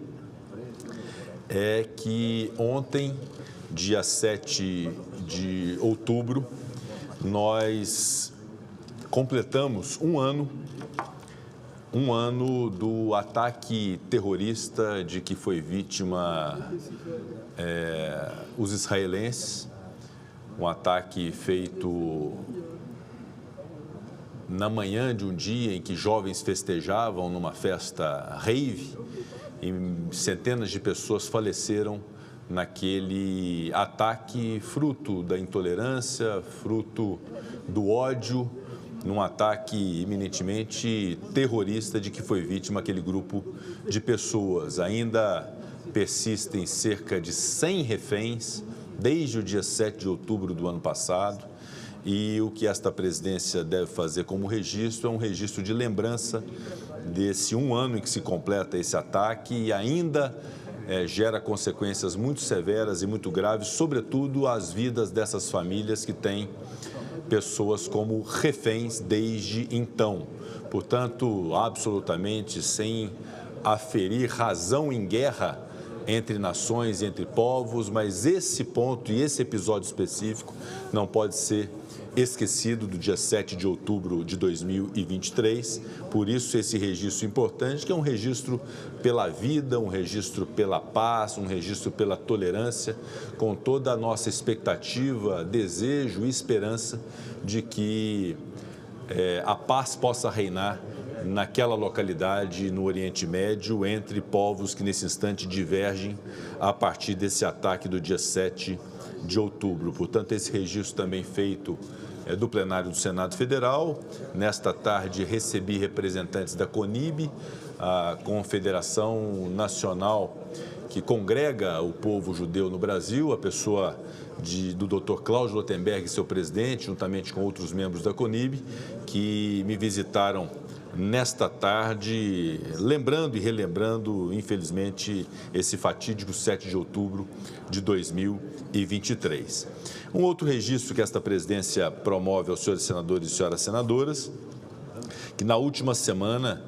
[SPEAKER 20] é que ontem, dia 7 de outubro, nós completamos um ano do ataque terrorista de que foi vítima os israelenses, um ataque feito na manhã de um dia em que jovens festejavam numa festa rave e centenas de pessoas faleceram naquele ataque, fruto da intolerância, fruto do ódio, num ataque eminentemente terrorista de que foi vítima aquele grupo de pessoas. Ainda persistem cerca de 100 reféns desde o dia 7 de outubro do ano passado, e o que esta presidência deve fazer como registro é um registro de lembrança desse um ano em que se completa esse ataque e ainda gera consequências muito severas e muito graves, sobretudo às vidas dessas famílias que têm pessoas como reféns desde então. Portanto, absolutamente sem aferir razão em guerra entre nações e entre povos, mas esse ponto e esse episódio específico não pode ser esquecido do dia 7 de outubro de 2023, por isso esse registro importante, que é um registro pela vida, um registro pela paz, um registro pela tolerância, com toda a nossa expectativa, desejo e esperança de que a paz possa reinar naquela localidade, no Oriente Médio, entre povos que nesse instante divergem a partir desse ataque do dia 7 de outubro. Portanto, esse registro também feito do plenário do Senado Federal. Nesta tarde recebi representantes da CONIB, a Confederação Nacional que congrega o povo judeu no Brasil, a pessoa do Dr. Cláudio Lotenberg, seu presidente, juntamente com outros membros da CONIB, que me visitaram nesta tarde, lembrando e relembrando, infelizmente, esse fatídico 7 de outubro de 2023. Um outro registro que esta presidência promove aos senhores senadores e senhoras senadoras, que na última semana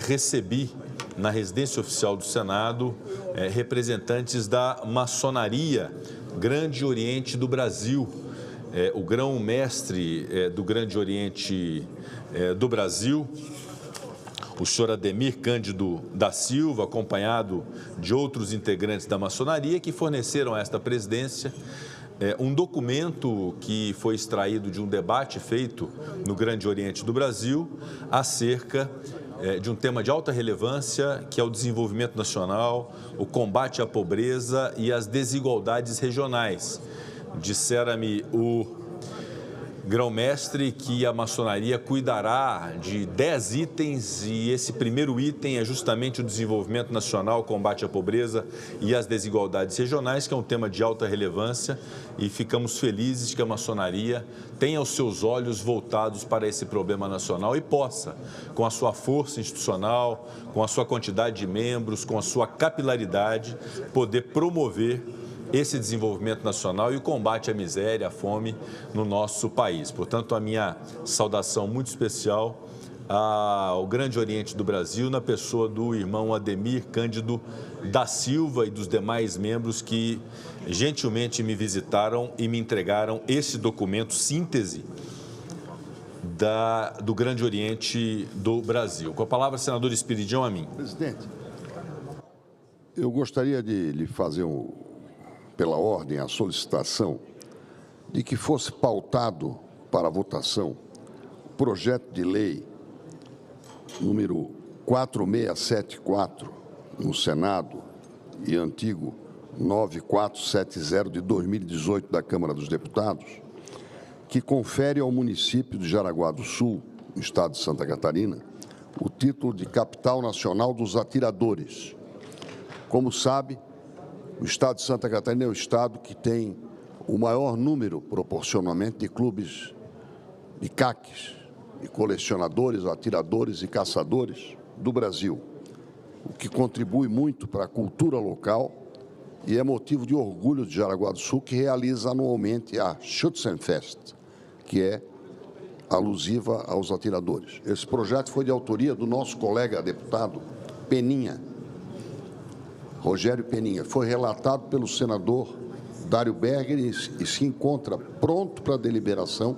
[SPEAKER 20] recebi na residência oficial do Senado representantes da maçonaria Grande Oriente do Brasil, o grão-mestre do Grande Oriente do Brasil, o senhor Ademir Cândido da Silva, acompanhado de outros integrantes da maçonaria, que forneceram a esta presidência um documento que foi extraído de um debate feito no Grande Oriente do Brasil acerca de um tema de alta relevância, que é o desenvolvimento nacional, o combate à pobreza e às desigualdades regionais. Dissera-me o grão-mestre que a maçonaria cuidará de 10 itens e esse primeiro item é justamente o desenvolvimento nacional, o combate à pobreza e às desigualdades regionais, que é um tema de alta relevância e ficamos felizes que a maçonaria tenha os seus olhos voltados para esse problema nacional e possa, com a sua força institucional, com a sua quantidade de membros, com a sua capilaridade, poder promover esse desenvolvimento nacional e o combate à miséria, à fome no nosso país. Portanto, a minha saudação muito especial ao Grande Oriente do Brasil, na pessoa do irmão Ademir Cândido da Silva e dos demais membros que gentilmente me visitaram e me entregaram esse documento síntese do Grande Oriente do Brasil. Com a palavra, senador Espiridião Amin.
[SPEAKER 4] Presidente, eu gostaria de lhe fazer pela ordem, a solicitação de que fosse pautado para votação o projeto de lei número 4674 no Senado e antigo 9470 de 2018 da Câmara dos Deputados, que confere ao município de Jaraguá do Sul, no estado de Santa Catarina, o título de Capital Nacional dos Atiradores. Como sabe, o estado de Santa Catarina é o estado que tem o maior número, proporcionalmente, de clubes de caques, de colecionadores, atiradores e caçadores do Brasil, o que contribui muito para a cultura local e é motivo de orgulho de Jaraguá do Sul, que realiza anualmente a Schützenfest, que é alusiva aos atiradores. Esse projeto foi de autoria do nosso colega deputado Peninha, Rogério Peninha. Foi relatado pelo senador Dário Berger e se encontra pronto para deliberação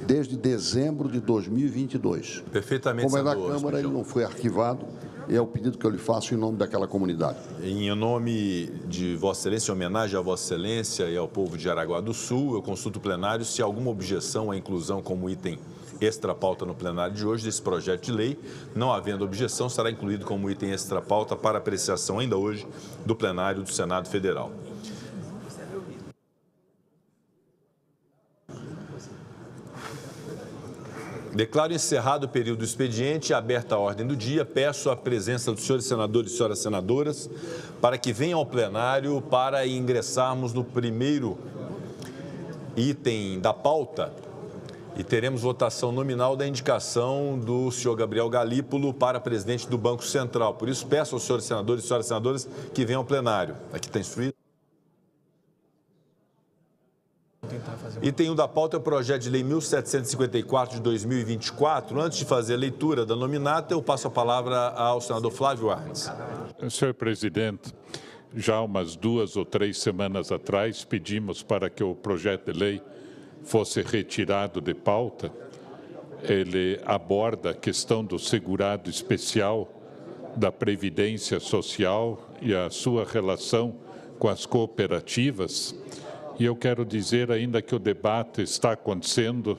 [SPEAKER 4] desde dezembro de 2022.
[SPEAKER 20] Perfeitamente,
[SPEAKER 4] como é da
[SPEAKER 20] senador,
[SPEAKER 4] Câmara, ele não foi arquivado e é o pedido que eu lhe faço em nome daquela comunidade.
[SPEAKER 20] Em nome de Vossa Excelência, em homenagem a Vossa Excelência e ao povo de Jaraguá do Sul, eu consulto o plenário se há alguma objeção à inclusão como item extra-pauta no plenário de hoje desse projeto de lei. Não havendo objeção, será incluído como item extra-pauta para apreciação ainda hoje do plenário do Senado Federal. Declaro encerrado o período do expediente e aberta a ordem do dia. Peço a presença dos senhores senadores e senhoras senadoras para que venham ao plenário para ingressarmos no primeiro item da pauta e teremos votação nominal da indicação do senhor Gabriel Galípolo para presidente do Banco Central. Por isso, peço aos senhores senadores e senhoras senadoras que venham ao plenário. Aqui está instruído. Item 1 da pauta é o projeto de lei 1754 de 2024. Antes de fazer a leitura da nominata, eu passo a palavra ao senador Flávio Arnes.
[SPEAKER 3] Senhor presidente, já umas 2 ou 3 semanas atrás, pedimos para que o projeto de lei fosse retirado de pauta. Ele aborda a questão do segurado especial da Previdência Social e a sua relação com as cooperativas. E eu quero dizer ainda que o debate está acontecendo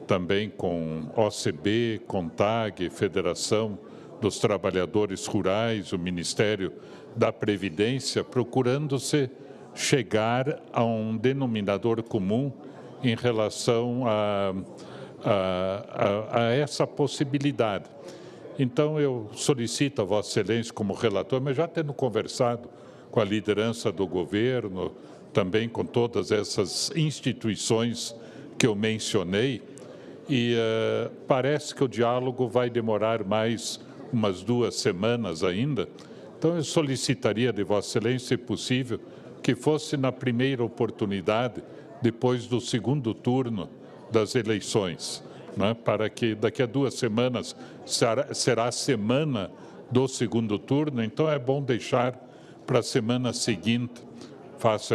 [SPEAKER 3] também com OCB, CONTAG, Federação dos Trabalhadores Rurais, o Ministério da Previdência, procurando-se chegar a um denominador comum em relação a essa possibilidade. Então, eu solicito a Vossa Excelência como relator, mas já tendo conversado com a liderança do governo, também com todas essas instituições que eu mencionei, e parece que o diálogo vai demorar mais umas 2 semanas ainda. Então, eu solicitaria de Vossa Excelência, se possível, que fosse na primeira oportunidade, depois do segundo turno das eleições, né? Para que daqui a 2 semanas será a semana do segundo turno, então é bom deixar para a semana seguinte. Faço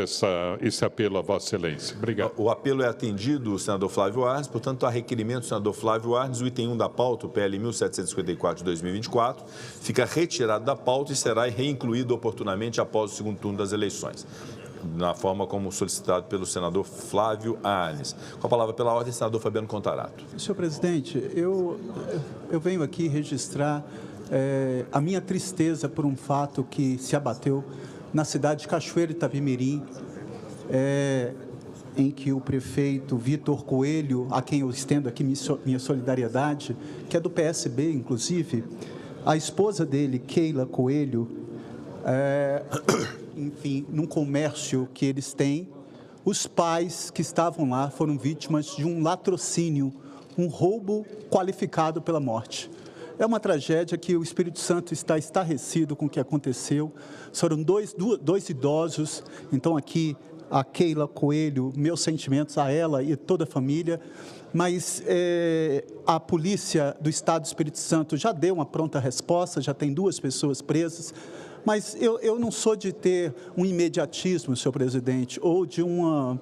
[SPEAKER 3] esse apelo a Vossa Excelência. Obrigado.
[SPEAKER 20] O apelo é atendido, senador Flávio Arnes. Portanto, a requerimento do senador Flávio Arnes, o item 1 da pauta, o PL 1754 de 2024, fica retirado da pauta e será reincluído oportunamente após o segundo turno das eleições, na forma como solicitado pelo senador Flávio Arnes. Com a palavra pela ordem, senador Fabiano Contarato.
[SPEAKER 21] Senhor presidente, eu venho aqui registrar a minha tristeza por um fato que se abateu na cidade de Cachoeiro Itapemirim. em que o prefeito Vitor Coelho, a quem eu estendo aqui minha solidariedade, que é do PSB, inclusive, a esposa dele, Keila Coelho, enfim, num comércio que eles têm, os pais que estavam lá foram vítimas de um latrocínio, um roubo qualificado pela morte. É uma tragédia que o Espírito Santo está estarrecido com o que aconteceu. Foram dois idosos, então aqui a Keila Coelho, meus sentimentos a ela e toda a família, mas a polícia do Estado do Espírito Santo já deu uma pronta resposta, já tem 2 pessoas presas, mas eu não sou de ter um imediatismo, senhor presidente, ou de um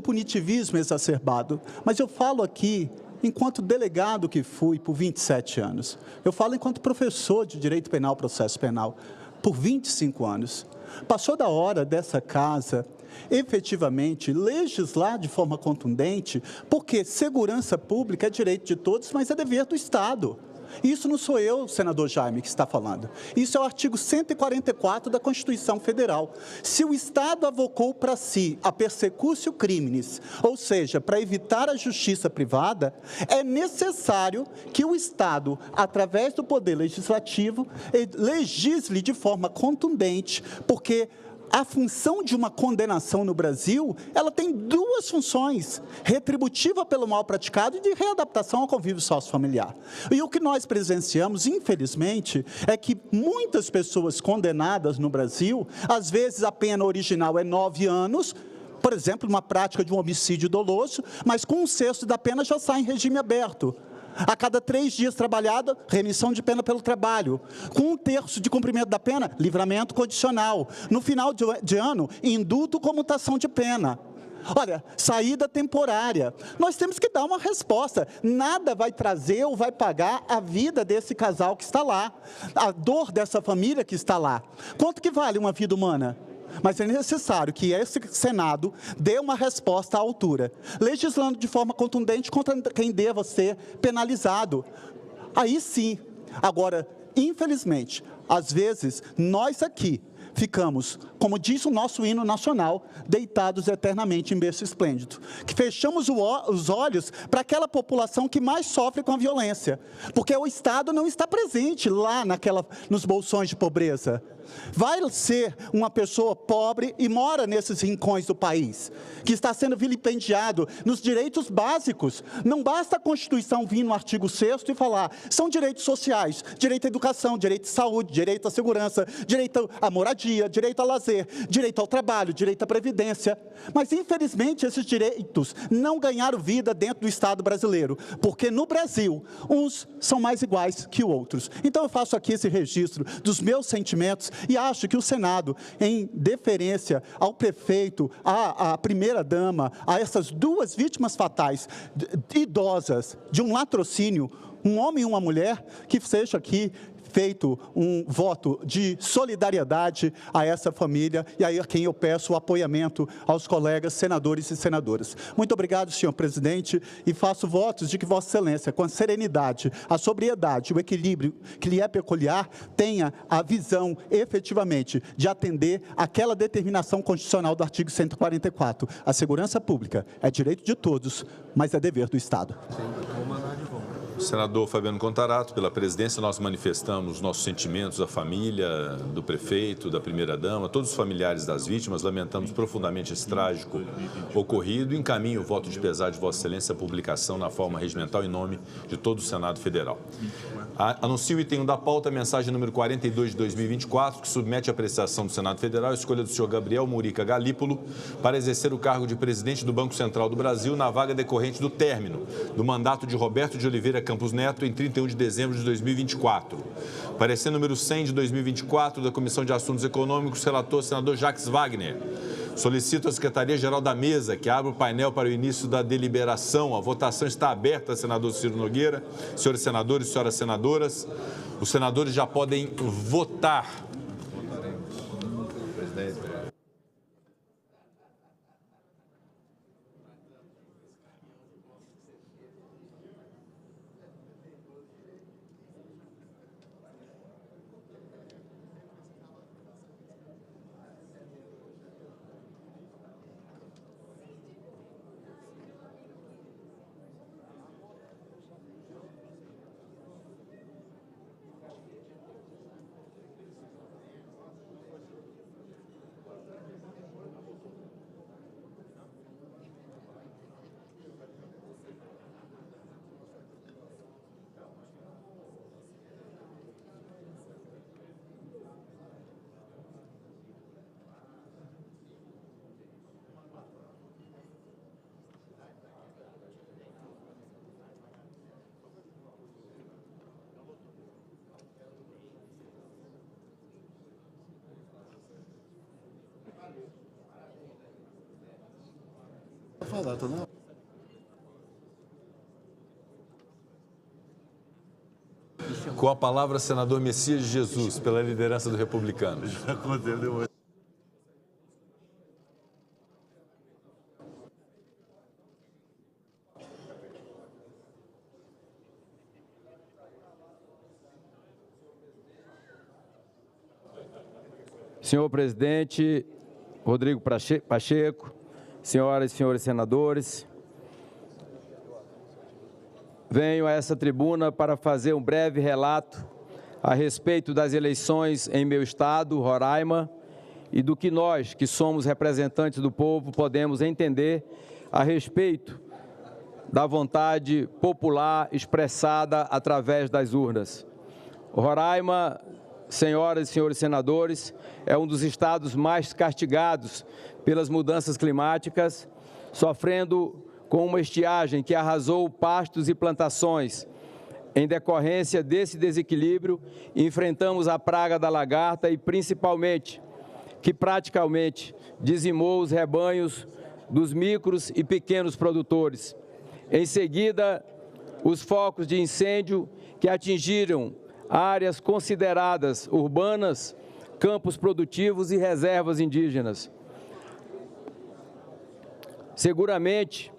[SPEAKER 21] punitivismo exacerbado, mas eu falo aqui enquanto delegado que fui por 27 anos. Eu falo enquanto professor de Direito Penal, Processo Penal, por 25 anos. Passou da hora dessa casa, efetivamente, legislar de forma contundente, porque segurança pública é direito de todos, mas é dever do Estado. Isso não sou eu, senador Jaime, que está falando. Isso é o artigo 144 da Constituição Federal. Se o Estado avocou para si a persecutio criminis, ou seja, para evitar a justiça privada, é necessário que o Estado, através do Poder Legislativo, legisle de forma contundente, porque a função de uma condenação no Brasil, ela tem 2 funções, retributiva pelo mal praticado e de readaptação ao convívio sociofamiliar. E o que nós presenciamos, infelizmente, é que muitas pessoas condenadas no Brasil, às vezes a pena original é 9 anos, por exemplo, uma prática de um homicídio doloso, mas com 1/6 da pena já sai em regime aberto. A cada 3 dias trabalhado, remissão de pena pelo trabalho. Com 1/3 de cumprimento da pena, livramento condicional. No final de ano, indulto com mutação de pena. Olha, saída temporária. Nós temos que dar uma resposta. Nada vai trazer ou vai pagar a vida desse casal que está lá. A dor dessa família que está lá. Quanto que vale uma vida humana? Mas é necessário que esse Senado dê uma resposta à altura, legislando de forma contundente contra quem deva ser penalizado. Aí sim. Agora, infelizmente, às vezes, nós aqui ficamos, como diz o nosso hino nacional, deitados eternamente em berço esplêndido, que fechamos os olhos para aquela população que mais sofre com a violência, porque o Estado não está presente lá nos bolsões de pobreza. Vai ser uma pessoa pobre e mora nesses rincões do país, que está sendo vilipendiado nos direitos básicos. Não basta a Constituição vir no artigo 6º e falar, são direitos sociais, direito à educação, direito à saúde, direito à segurança, direito à moradia, direito ao lazer, direito ao trabalho, direito à previdência. Mas, infelizmente, esses direitos não ganharam vida dentro do Estado brasileiro, porque no Brasil, uns são mais iguais que outros. Então, eu faço aqui esse registro dos meus sentimentos e acho que o Senado, em deferência ao prefeito, à primeira-dama, a essas 2 vítimas fatais, idosas, de um latrocínio, um homem e uma mulher, que seja aqui feito um voto de solidariedade a essa família e aí a quem eu peço o apoiamento aos colegas senadores e senadoras. Muito obrigado, senhor presidente, e faço votos de que Vossa Excelência, com a serenidade, a sobriedade, o equilíbrio que lhe é peculiar, tenha a visão, efetivamente, de atender aquela determinação constitucional do artigo 144. A segurança pública é direito de todos, mas é dever do Estado.
[SPEAKER 20] Senador Fabiano Contarato, pela presidência, nós manifestamos nossos sentimentos à família do prefeito, da primeira-dama, todos os familiares das vítimas, lamentamos profundamente esse trágico ocorrido e encaminho o voto de pesar de Vossa Excelência à publicação na forma regimental em nome de todo o Senado Federal. Anuncio o item 1 da pauta, mensagem número 42 de 2024, que submete à apreciação do Senado Federal a escolha do senhor Gabriel Murica Galípolo para exercer o cargo de presidente do Banco Central do Brasil na vaga decorrente do término do mandato de Roberto de Oliveira Campos Neto em 31 de dezembro de 2024. Parecer número 100 de 2024 da Comissão de Assuntos Econômicos, relator senador Jacques Wagner. Solicito à Secretaria-Geral da Mesa que abra o painel para o início da deliberação. A votação está aberta, senador Ciro Nogueira, senhores senadores e senhoras senadoras. Os senadores já podem votar.
[SPEAKER 5] data, não?
[SPEAKER 20] Com a palavra, senador Messias de Jesus, pela liderança do Republicano.
[SPEAKER 5] Já aconteceu.
[SPEAKER 6] Senhor presidente Rodrigo Pacheco, senhoras e senhores senadores, venho a essa tribuna para fazer um breve relato a respeito das eleições em meu estado, Roraima, e do que nós, que somos representantes do povo, podemos entender a respeito da vontade popular expressada através das urnas. Roraima, senhoras e senhores senadores, é um dos estados mais castigados pelas mudanças climáticas, sofrendo com uma estiagem que arrasou pastos e plantações. Em decorrência desse desequilíbrio, enfrentamos a praga da lagarta e, principalmente, que praticamente dizimou os rebanhos dos micros e pequenos produtores. Em seguida, os focos de incêndio que atingiram áreas consideradas urbanas, campos produtivos e reservas indígenas. Seguramente,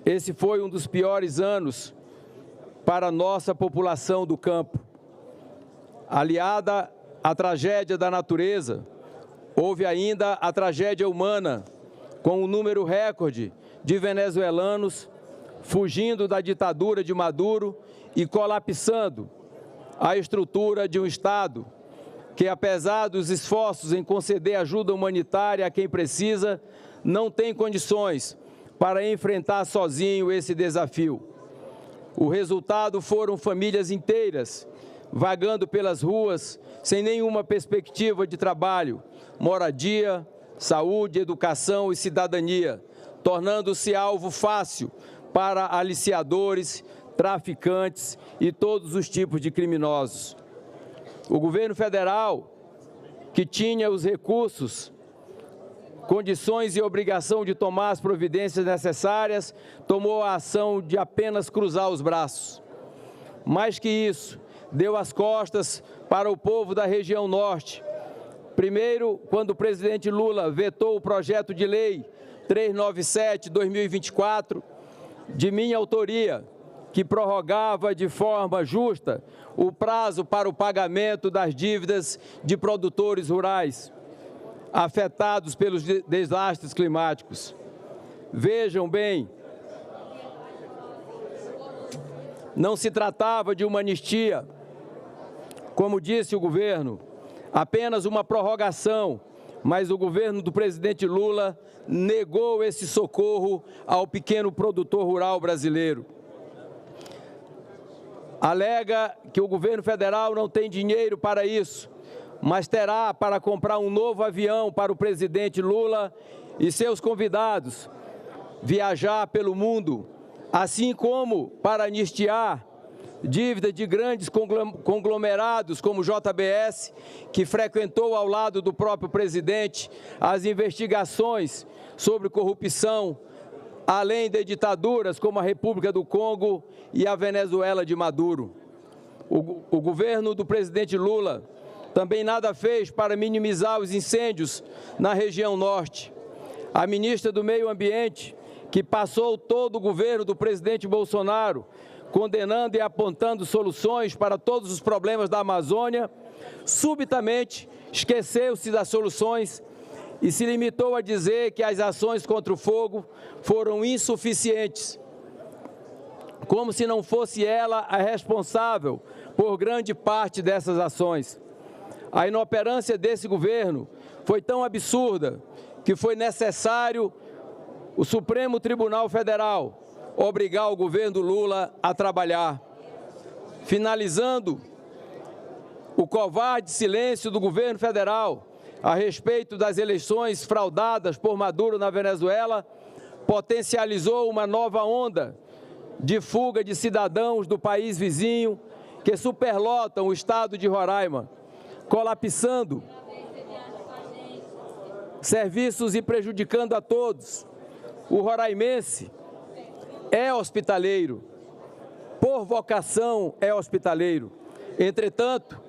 [SPEAKER 6] esse foi um dos piores anos para a nossa população do campo. Aliada à tragédia da natureza, houve ainda a tragédia humana, com um número recorde de venezuelanos fugindo da ditadura de Maduro e colapsando a estrutura de um Estado que, apesar dos esforços em conceder ajuda humanitária a quem precisa, não tem condições para enfrentar sozinho esse desafio. O resultado foram famílias inteiras vagando pelas ruas sem nenhuma perspectiva de trabalho, moradia, saúde, educação e cidadania, tornando-se alvo fácil para aliciadores, traficantes e todos os tipos de criminosos. O governo federal, que tinha os recursos, condições e obrigação de tomar as providências necessárias, tomou a ação de apenas cruzar os braços. Mais que isso, deu as costas para o povo da região norte. Primeiro, quando o presidente Lula vetou o projeto de lei 397/2024, de minha autoria, que prorrogava de forma justa o prazo para o pagamento das dívidas de produtores rurais afetados pelos desastres climáticos. Vejam bem, não se tratava de uma anistia, como disse o governo, apenas uma prorrogação, mas o governo do presidente Lula negou esse socorro ao pequeno produtor rural brasileiro. Alega que o governo federal não tem dinheiro para isso, mas terá para comprar um novo avião para o presidente Lula e seus convidados viajar pelo mundo, assim como para anistiar dívidas de grandes conglomerados como o JBS, que frequentou ao lado do próprio presidente as investigações sobre corrupção, além de ditaduras como a República do Congo e a Venezuela de Maduro. O governo do presidente Lula também nada fez para minimizar os incêndios na região norte. A ministra do Meio Ambiente, que passou todo o governo do presidente Bolsonaro condenando e apontando soluções para todos os problemas da Amazônia, subitamente esqueceu-se das soluções e se limitou a dizer que as ações contra o fogo foram insuficientes, como se não fosse ela a responsável por grande parte dessas ações. A inoperância desse governo foi tão absurda que foi necessário o Supremo Tribunal Federal obrigar o governo Lula a trabalhar. Finalizando, o covarde silêncio do governo federal a respeito das eleições fraudadas por Maduro na Venezuela potencializou uma nova onda de fuga de cidadãos do país vizinho que superlotam o estado de Roraima, colapsando serviços e prejudicando a todos. O roraimense é hospitaleiro, por vocação é hospitaleiro. Entretanto,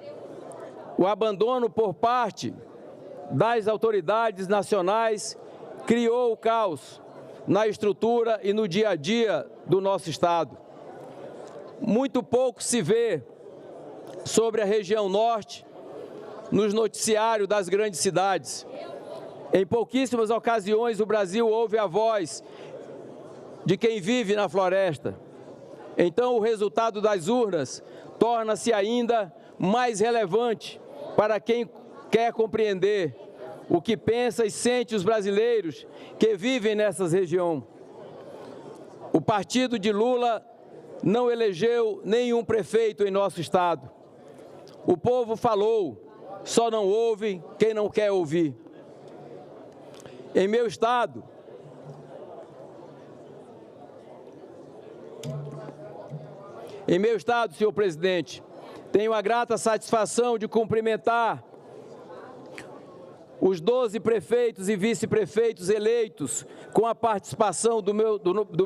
[SPEAKER 6] o abandono por parte das autoridades nacionais criou o caos na estrutura e no dia a dia do nosso Estado. Muito pouco se vê sobre a região norte nos noticiários das grandes cidades. Em pouquíssimas ocasiões, o Brasil ouve a voz de quem vive na floresta. Então, o resultado das urnas torna-se ainda mais relevante para quem quer compreender o que pensa e sente os brasileiros que vivem nessas regiões. O partido de Lula não elegeu nenhum prefeito em nosso estado. O povo falou, só não ouve quem não quer ouvir. Em meu estado, senhor presidente, tenho a grata satisfação de cumprimentar os 12 prefeitos e vice-prefeitos eleitos com a participação do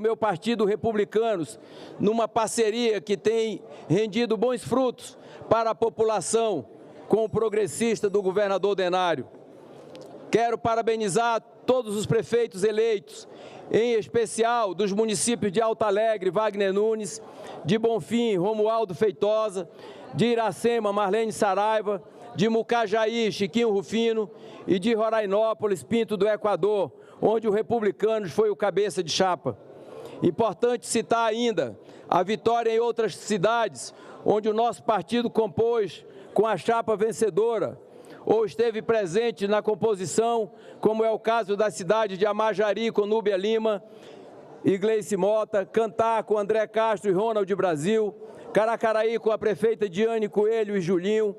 [SPEAKER 6] meu partido Republicanos, numa parceria que tem rendido bons frutos para a população com o progressista do governador Denário. Quero parabenizar todos os prefeitos eleitos, em especial dos municípios de Alto Alegre, Wagner Nunes, de Bonfim, Romualdo Feitosa, de Iracema, Marlene Saraiva, de Mucajaí, Chiquinho Rufino e de Rorainópolis, Pinto do Equador, onde o Republicanos foi o cabeça de chapa. Importante citar ainda a vitória em outras cidades, onde o nosso partido compôs com a chapa vencedora, ou esteve presente na composição, como é o caso da cidade de Amajari com Núbia Lima e Gleice Mota, Cantar com André Castro e Ronald Brasil, Caracaraí com a prefeita Diane Coelho e Julinho,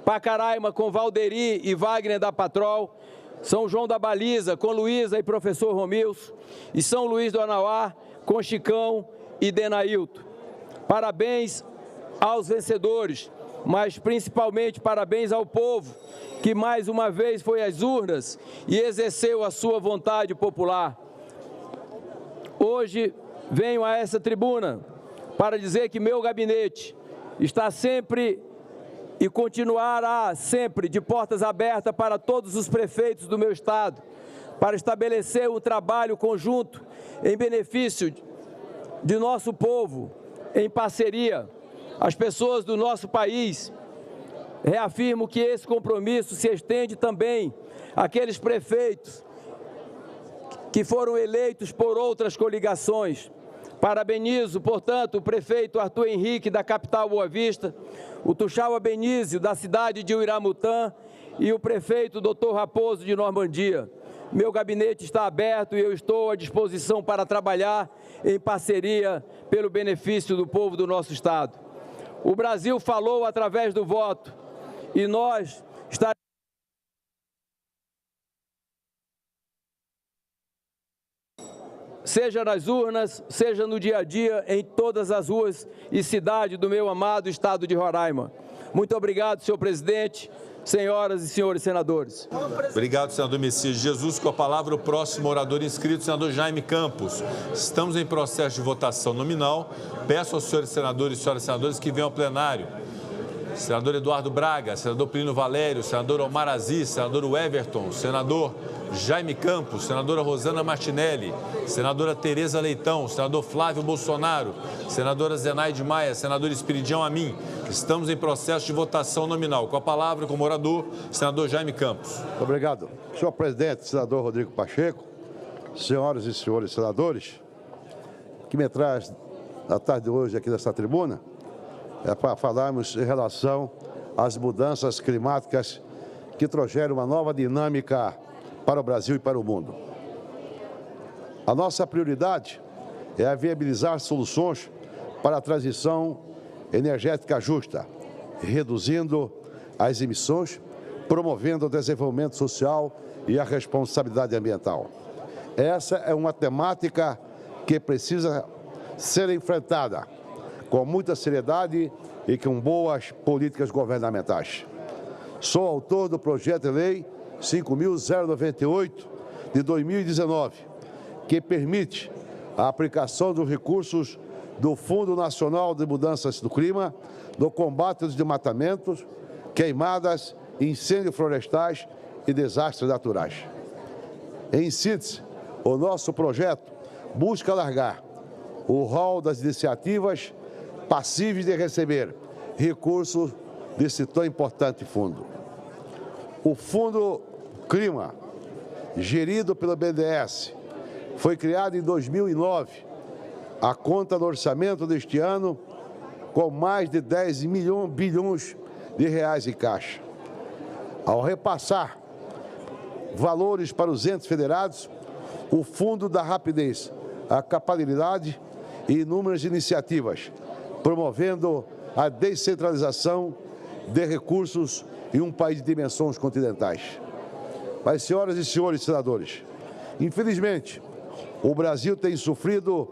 [SPEAKER 6] Pacaraima com Valderi e Wagner da Patrol, São João da Baliza com Luísa e professor Romilson, e São Luís do Anauá com Chicão e Denailton. Parabéns aos vencedores, mas principalmente parabéns ao povo, que mais uma vez foi às urnas e exerceu a sua vontade popular. Hoje venho a essa tribuna para dizer que meu gabinete está sempre e continuará sempre de portas abertas para todos os prefeitos do meu estado, para estabelecer um trabalho conjunto em benefício de nosso povo, em parceria, as pessoas do nosso país. Reafirmo que esse compromisso se estende também àqueles prefeitos que foram eleitos por outras coligações. Parabenizo, portanto, o prefeito Arthur Henrique, da capital Boa Vista, o Tuxaua Benício, da cidade de Uiramutã, e o prefeito Dr. Raposo, de Normandia. Meu gabinete está aberto e eu estou à disposição para trabalhar em parceria pelo benefício do povo do nosso estado. O Brasil falou através do voto e nós estaremos seja nas urnas, seja no dia a dia, em todas as ruas e cidades do meu amado estado de Roraima. Muito obrigado, senhor presidente, senhoras e senhores senadores.
[SPEAKER 20] Obrigado, senador Messias Jesus. Com a palavra, o próximo orador inscrito, senador Jaime Campos. Estamos em processo de votação nominal. Peço aos senhores senadores e senhoras senadores que venham ao plenário. Senador Eduardo Braga, senador Plínio Valério, senador Omar Aziz, senador Everton, senador Jaime Campos, senadora Rosana Martinelli, senadora Tereza Leitão, senador Flávio Bolsonaro, senadora Zenaide Maia, senador Espiridião Amin. Estamos em processo de votação nominal. Com a palavra, como orador, senador Jaime Campos.
[SPEAKER 5] Obrigado. Senhor presidente, senador Rodrigo Pacheco, senhoras e senhores senadores, que me traz na tarde de hoje aqui nessa tribuna é para falarmos em relação às mudanças climáticas que trouxeram uma nova dinâmica para o Brasil e para o mundo. A nossa prioridade é viabilizar soluções para a transição energética justa, reduzindo as emissões, promovendo o desenvolvimento social e a responsabilidade ambiental. Essa é uma temática que precisa ser enfrentada com muita seriedade e com boas políticas governamentais. Sou autor do projeto de lei 5.098 de 2019, que permite a aplicação dos recursos do Fundo Nacional de Mudanças do Clima no combate aos desmatamentos, queimadas, incêndios florestais e desastres naturais. Em síntese, o nosso projeto busca alargar o rol das iniciativas passíveis de receber recursos desse tão importante fundo. O Fundo Clima, gerido pelo BNDES, foi criado em 2009, a conta no orçamento deste ano, com mais de 10 bilhões de reais em caixa. Ao repassar valores para os entes federados, o fundo dá rapidez, a capilaridade e inúmeras iniciativas, promovendo a descentralização de recursos em um país de dimensões continentais. Mas, senhoras e senhores senadores, infelizmente, o Brasil tem sofrido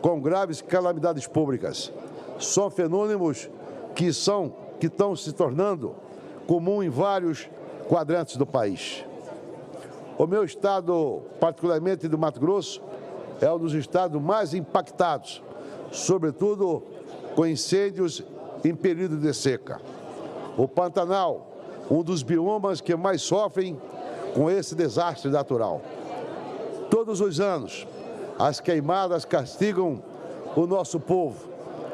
[SPEAKER 5] com graves calamidades públicas. São fenômenos que estão se tornando comum em vários quadrantes do país. O meu estado, particularmente do Mato Grosso, é um dos estados mais impactados, sobretudo com incêndios em período de seca. O Pantanal, um dos biomas que mais sofrem com esse desastre natural. Todos os anos, as queimadas castigam o nosso povo,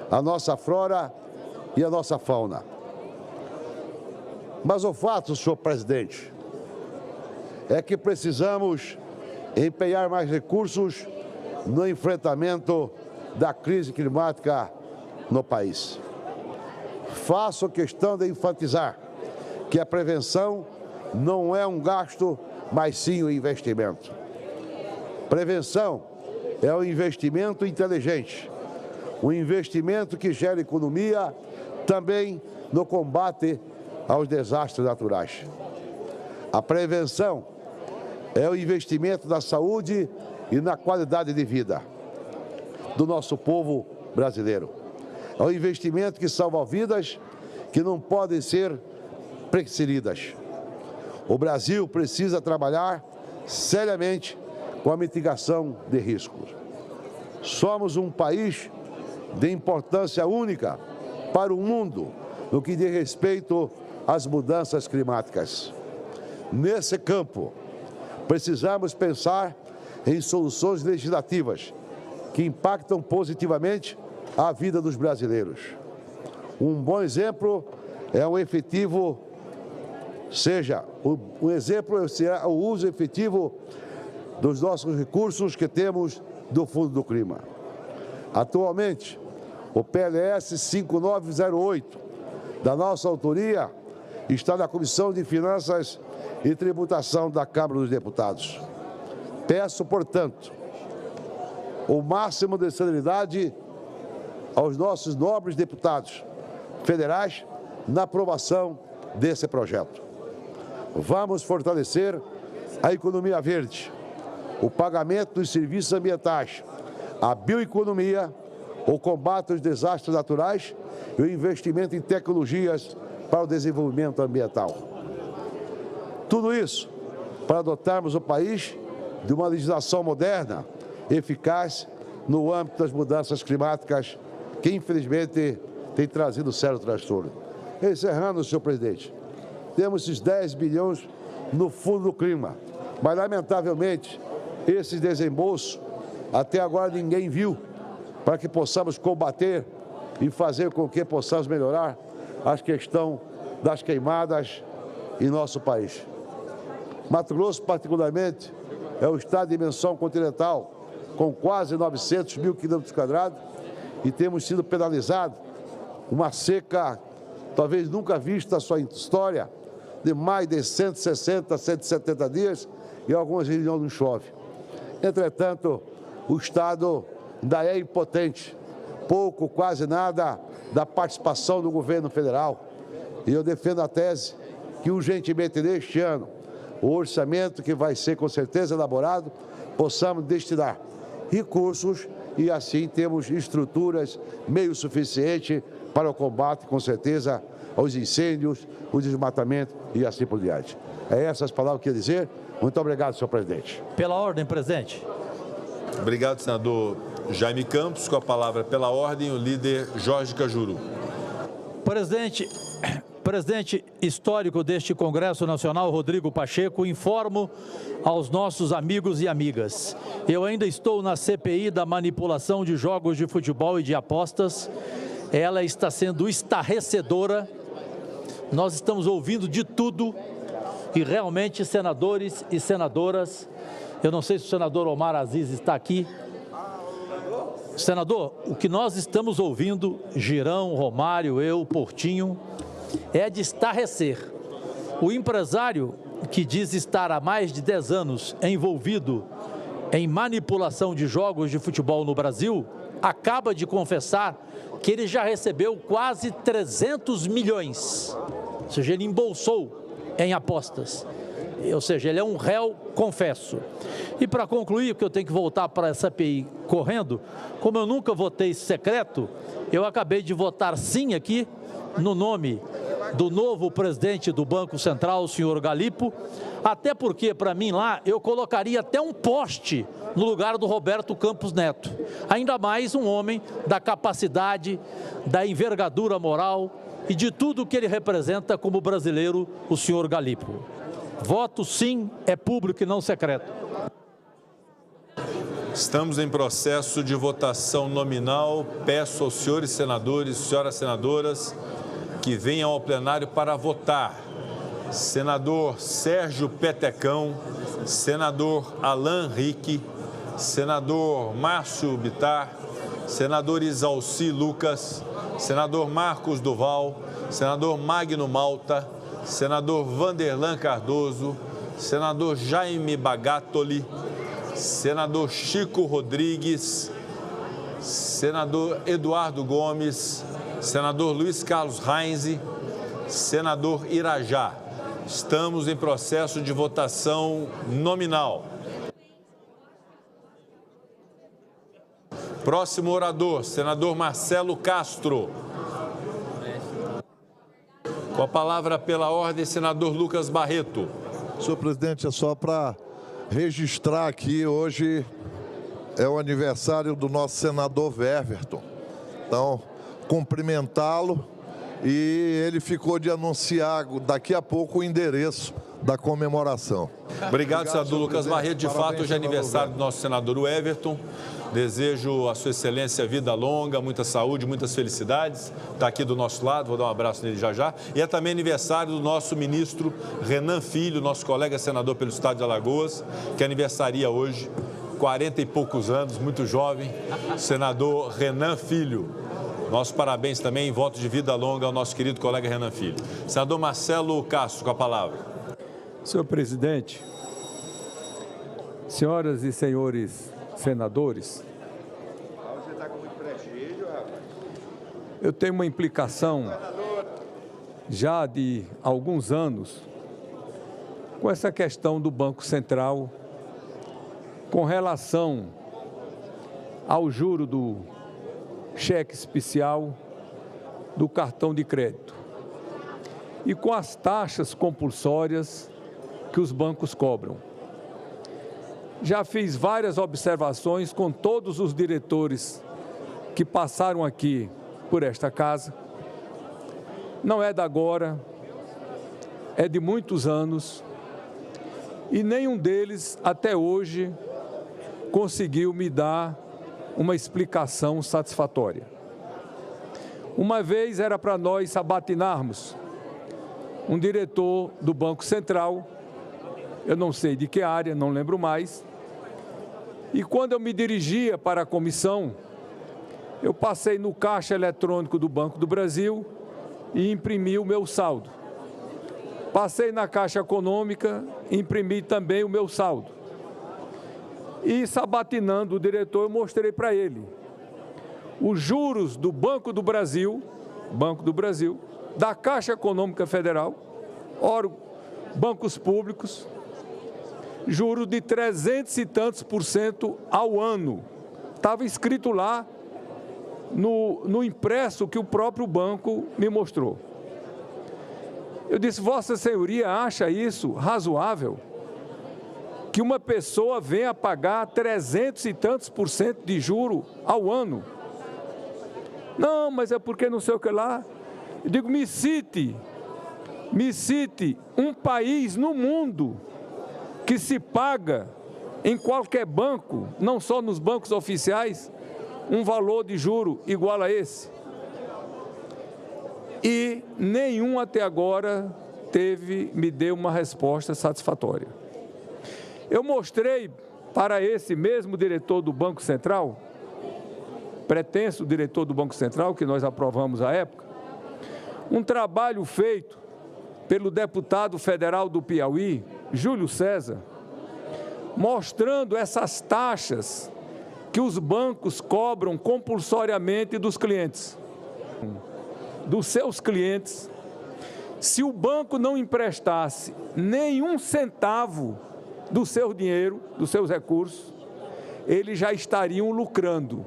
[SPEAKER 5] a nossa flora e a nossa fauna. Mas o fato, senhor presidente, é que precisamos empenhar mais recursos no enfrentamento da crise climática no país. Faço questão de enfatizar que a prevenção não é um gasto, mas sim um investimento. Prevenção é um investimento inteligente, um investimento que gera economia também no combate aos desastres naturais. A prevenção é o investimento na saúde e na qualidade de vida do nosso povo brasileiro. É um investimento que salva vidas que não podem ser prescritas. O Brasil precisa trabalhar seriamente com a mitigação de riscos. Somos um país de importância única para o mundo no que diz respeito às mudanças climáticas. Nesse campo, precisamos pensar em soluções legislativas que impactam positivamente a vida dos brasileiros. Um bom exemplo é o efetivo, o uso efetivo dos nossos recursos que temos do Fundo do Clima. Atualmente, o PLS 5908, da nossa autoria, está na Comissão de Finanças e Tributação da Câmara dos Deputados. Peço, portanto, o máximo de celeridade aos nossos nobres deputados federais na aprovação desse projeto. Vamos fortalecer a economia verde, o pagamento dos serviços ambientais, a bioeconomia, o combate aos desastres naturais e o investimento em tecnologias para o desenvolvimento ambiental. Tudo isso para dotarmos o país de uma legislação moderna, eficaz no âmbito das mudanças climáticas que, infelizmente, tem trazido sério transtorno. Encerrando, senhor presidente, temos esses 10 bilhões no Fundo do Clima, mas, lamentavelmente, esses desembolsos, até agora ninguém viu, para que possamos combater e fazer com que possamos melhorar a questão das queimadas em nosso país. Mato Grosso, particularmente, é o estado de dimensão continental, com quase 900 mil quilômetros quadrados, e temos sido penalizados uma seca talvez nunca vista na sua história, de mais de 160, 170 dias, e algumas regiões não chove. Entretanto, o Estado ainda é impotente, pouco, quase nada da participação do governo federal. E eu defendo a tese que urgentemente neste ano, o orçamento que vai ser com certeza elaborado, possamos destinar recursos e assim temos estruturas meio suficiente para o combate, com certeza, aos incêndios, o desmatamento e assim por diante. É essas palavras que eu queria dizer. Muito obrigado, senhor presidente.
[SPEAKER 12] Pela ordem, presidente.
[SPEAKER 20] Obrigado, senador Jaime Campos. Com a palavra pela ordem, o líder Jorge Cajuru.
[SPEAKER 12] Presidente histórico deste Congresso Nacional, Rodrigo Pacheco, informo aos nossos amigos e amigas. Eu ainda estou na CPI da manipulação de jogos de futebol e de apostas. Ela está sendo estarrecedora. Nós estamos ouvindo de tudo e realmente, senadores e senadoras, eu não sei se o senador Omar Aziz está aqui. Senador, o que nós estamos ouvindo, Girão, Romário, eu, Portinho, é de estarrecer. O empresário que diz estar há mais de 10 anos envolvido em manipulação de jogos de futebol no Brasil, acaba de confessar que ele já recebeu quase 300 milhões. Ou seja, ele embolsou em apostas. Ou seja, ele é um réu, confesso. E para concluir, porque eu tenho que voltar para essa CPI correndo, como eu nunca votei secreto, eu acabei de votar sim aqui, no nome do novo presidente do Banco Central, o senhor Galipo, até porque, para mim lá, eu colocaria até um poste no lugar do Roberto Campos Neto. Ainda mais um homem da capacidade, da envergadura moral e de tudo que ele representa como brasileiro, o senhor Galipo. Voto sim, é público e não secreto.
[SPEAKER 20] Estamos em processo de votação nominal. Peço aos senhores senadores, senhoras senadoras, que venham ao plenário para votar. Senador Sérgio Petecão, senador Alan Rique, senador Márcio Bittar, senador Isalci Lucas, senador Marcos Duval, senador Magno Malta, senador Vanderlan Cardoso, senador Jaime Bagatoli, senador Chico Rodrigues, senador Eduardo Gomes, senador Luiz Carlos Reins, senador Irajá. Estamos em processo de votação nominal. Próximo orador, senador Marcelo Castro. Com a palavra pela ordem, senador Lucas Barreto.
[SPEAKER 7] Senhor presidente, é só para registrar aqui, hoje é o aniversário do nosso senador Weverton. Então, cumprimentá-lo, e ele ficou de anunciar daqui a pouco o endereço da comemoração.
[SPEAKER 20] Obrigado, senador Lucas Barreto. De fato, hoje é aniversário do nosso senador Weverton. Desejo a sua excelência vida longa, muita saúde, muitas felicidades. Está aqui do nosso lado, vou dar um abraço nele já já. E é também aniversário do nosso ministro Renan Filho, nosso colega senador pelo estado de Alagoas, que aniversaria hoje, 40 e poucos anos, muito jovem, senador Renan Filho. Nossos parabéns também, voto de vida longa ao nosso querido colega Renan Filho. Senador Marcelo Castro, com a palavra.
[SPEAKER 18] Senhor presidente, senhoras e senhores senadores, eu tenho uma implicação já de alguns anos com essa questão do Banco Central com relação ao juro do cheque especial, do cartão de crédito e com as taxas compulsórias que os bancos cobram. Já fiz várias observações com todos os diretores que passaram aqui por esta casa. Não é de agora, é de muitos anos, e nenhum deles, até hoje, conseguiu me dar uma explicação satisfatória. Uma vez era para nós sabatinarmos um diretor do Banco Central, eu não sei de que área, não lembro mais, e quando eu me dirigia para a comissão, eu passei no caixa eletrônico do Banco do Brasil e imprimi o meu saldo. Passei na Caixa Econômica e imprimi também o meu saldo. E sabatinando o diretor, eu mostrei para ele os juros do Banco do Brasil, da Caixa Econômica Federal, bancos públicos, juros de 300 e tantos % ao ano. Estava escrito lá no impresso que o próprio banco me mostrou. Eu disse, Vossa Senhoria acha isso razoável? que uma pessoa venha a pagar 300 e tantos % de juro ao ano. Não, mas é porque não sei o que lá. Eu digo, me cite um país no mundo que se paga em qualquer banco, não só nos bancos oficiais, um valor de juro igual a esse. E nenhum até agora me deu uma resposta satisfatória. Eu mostrei para esse mesmo diretor do Banco Central, pretenso diretor do Banco Central, que nós aprovamos à época, um trabalho feito pelo deputado federal do Piauí, Júlio César, mostrando essas taxas que os bancos cobram compulsoriamente dos clientes. Dos seus clientes, se o banco não emprestasse nenhum centavo do seu dinheiro, dos seus recursos, eles já estariam lucrando.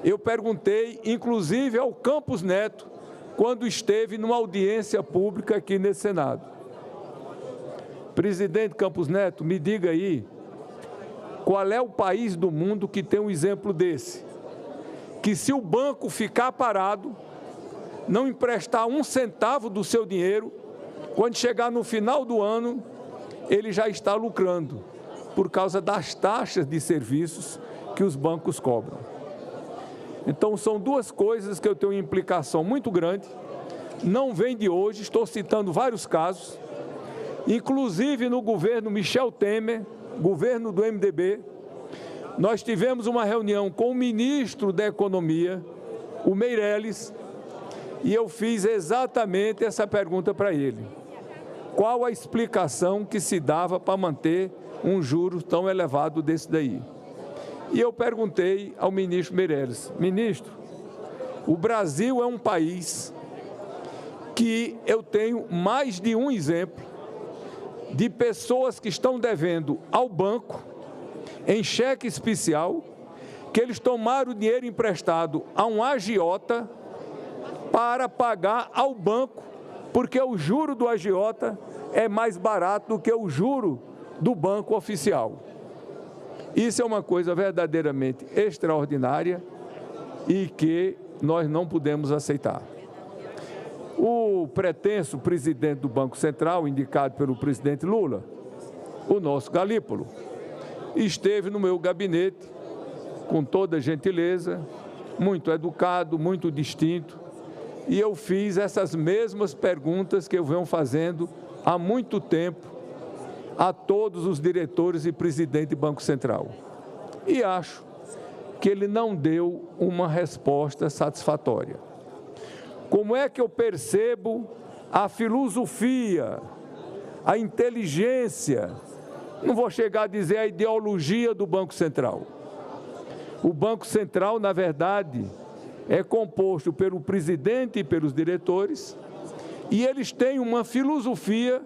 [SPEAKER 18] Eu perguntei, inclusive, ao Campos Neto, quando esteve numa audiência pública aqui nesse Senado. Presidente Campos Neto, me diga aí, qual é o país do mundo que tem um exemplo desse? Que se o banco ficar parado, não emprestar um centavo do seu dinheiro, quando chegar no final do ano, ele já está lucrando, por causa das taxas de serviços que os bancos cobram. Então, são duas coisas que eu tenho implicação muito grande, não vem de hoje, estou citando vários casos, inclusive no governo Michel Temer, governo do MDB, nós tivemos uma reunião com o ministro da Economia, o Meirelles, e eu fiz exatamente essa pergunta para ele. Qual a explicação que se dava para manter um juro tão elevado desse daí? E eu perguntei ao ministro Meirelles, ministro, o Brasil é um país que eu tenho mais de um exemplo de pessoas que estão devendo ao banco, em cheque especial, que eles tomaram o dinheiro emprestado a um agiota para pagar ao banco, porque o juro do agiota é mais barato do que o juro do banco oficial. Isso é uma coisa verdadeiramente extraordinária e que nós não podemos aceitar. O pretenso presidente do Banco Central, indicado pelo presidente Lula, o nosso Galípolo, esteve no meu gabinete com toda gentileza, muito educado, muito distinto, e eu fiz essas mesmas perguntas que eu venho fazendo há muito tempo a todos os diretores e presidentes do Banco Central. E acho que ele não deu uma resposta satisfatória. Como é que eu percebo a filosofia, a inteligência, não vou chegar a dizer a ideologia do Banco Central. O Banco Central, na verdade, é composto pelo presidente e pelos diretores, e eles têm uma filosofia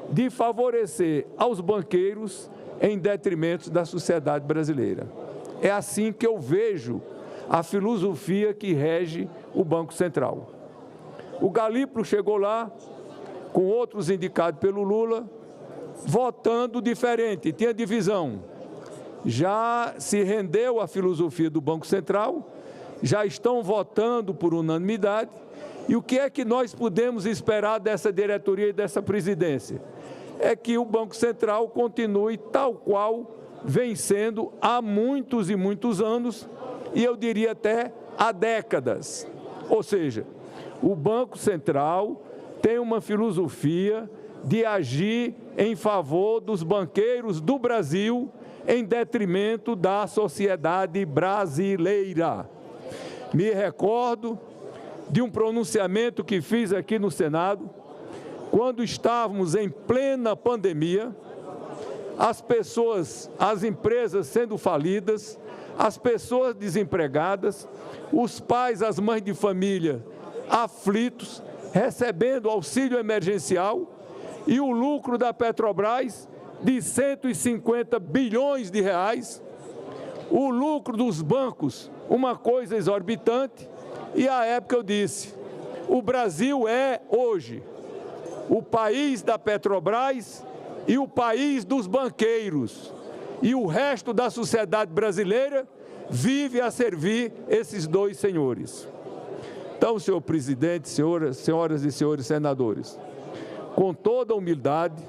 [SPEAKER 18] de favorecer aos banqueiros em detrimento da sociedade brasileira. É assim que eu vejo a filosofia que rege o Banco Central. O Galípolo chegou lá, com outros indicados pelo Lula, votando diferente, tinha divisão. Já se rendeu à filosofia do Banco Central, já estão votando por unanimidade. E o que é que nós podemos esperar dessa diretoria e dessa presidência? É que o Banco Central continue tal qual vem sendo há muitos e muitos anos, e eu diria até há décadas. Ou seja, o Banco Central tem uma filosofia de agir em favor dos banqueiros do Brasil em detrimento da sociedade brasileira. Me recordo de um pronunciamento que fiz aqui no Senado, quando estávamos em plena pandemia, as pessoas, as empresas sendo falidas, as pessoas desempregadas, os pais, as mães de família aflitos, recebendo auxílio emergencial, e o lucro da Petrobras de 150 bilhões de reais, o lucro dos bancos, uma coisa exorbitante, e à época eu disse, o Brasil é hoje o país da Petrobras e o país dos banqueiros. E o resto da sociedade brasileira vive a servir esses dois senhores. Então, senhor presidente, senhoras e senhores senadores, com toda humildade,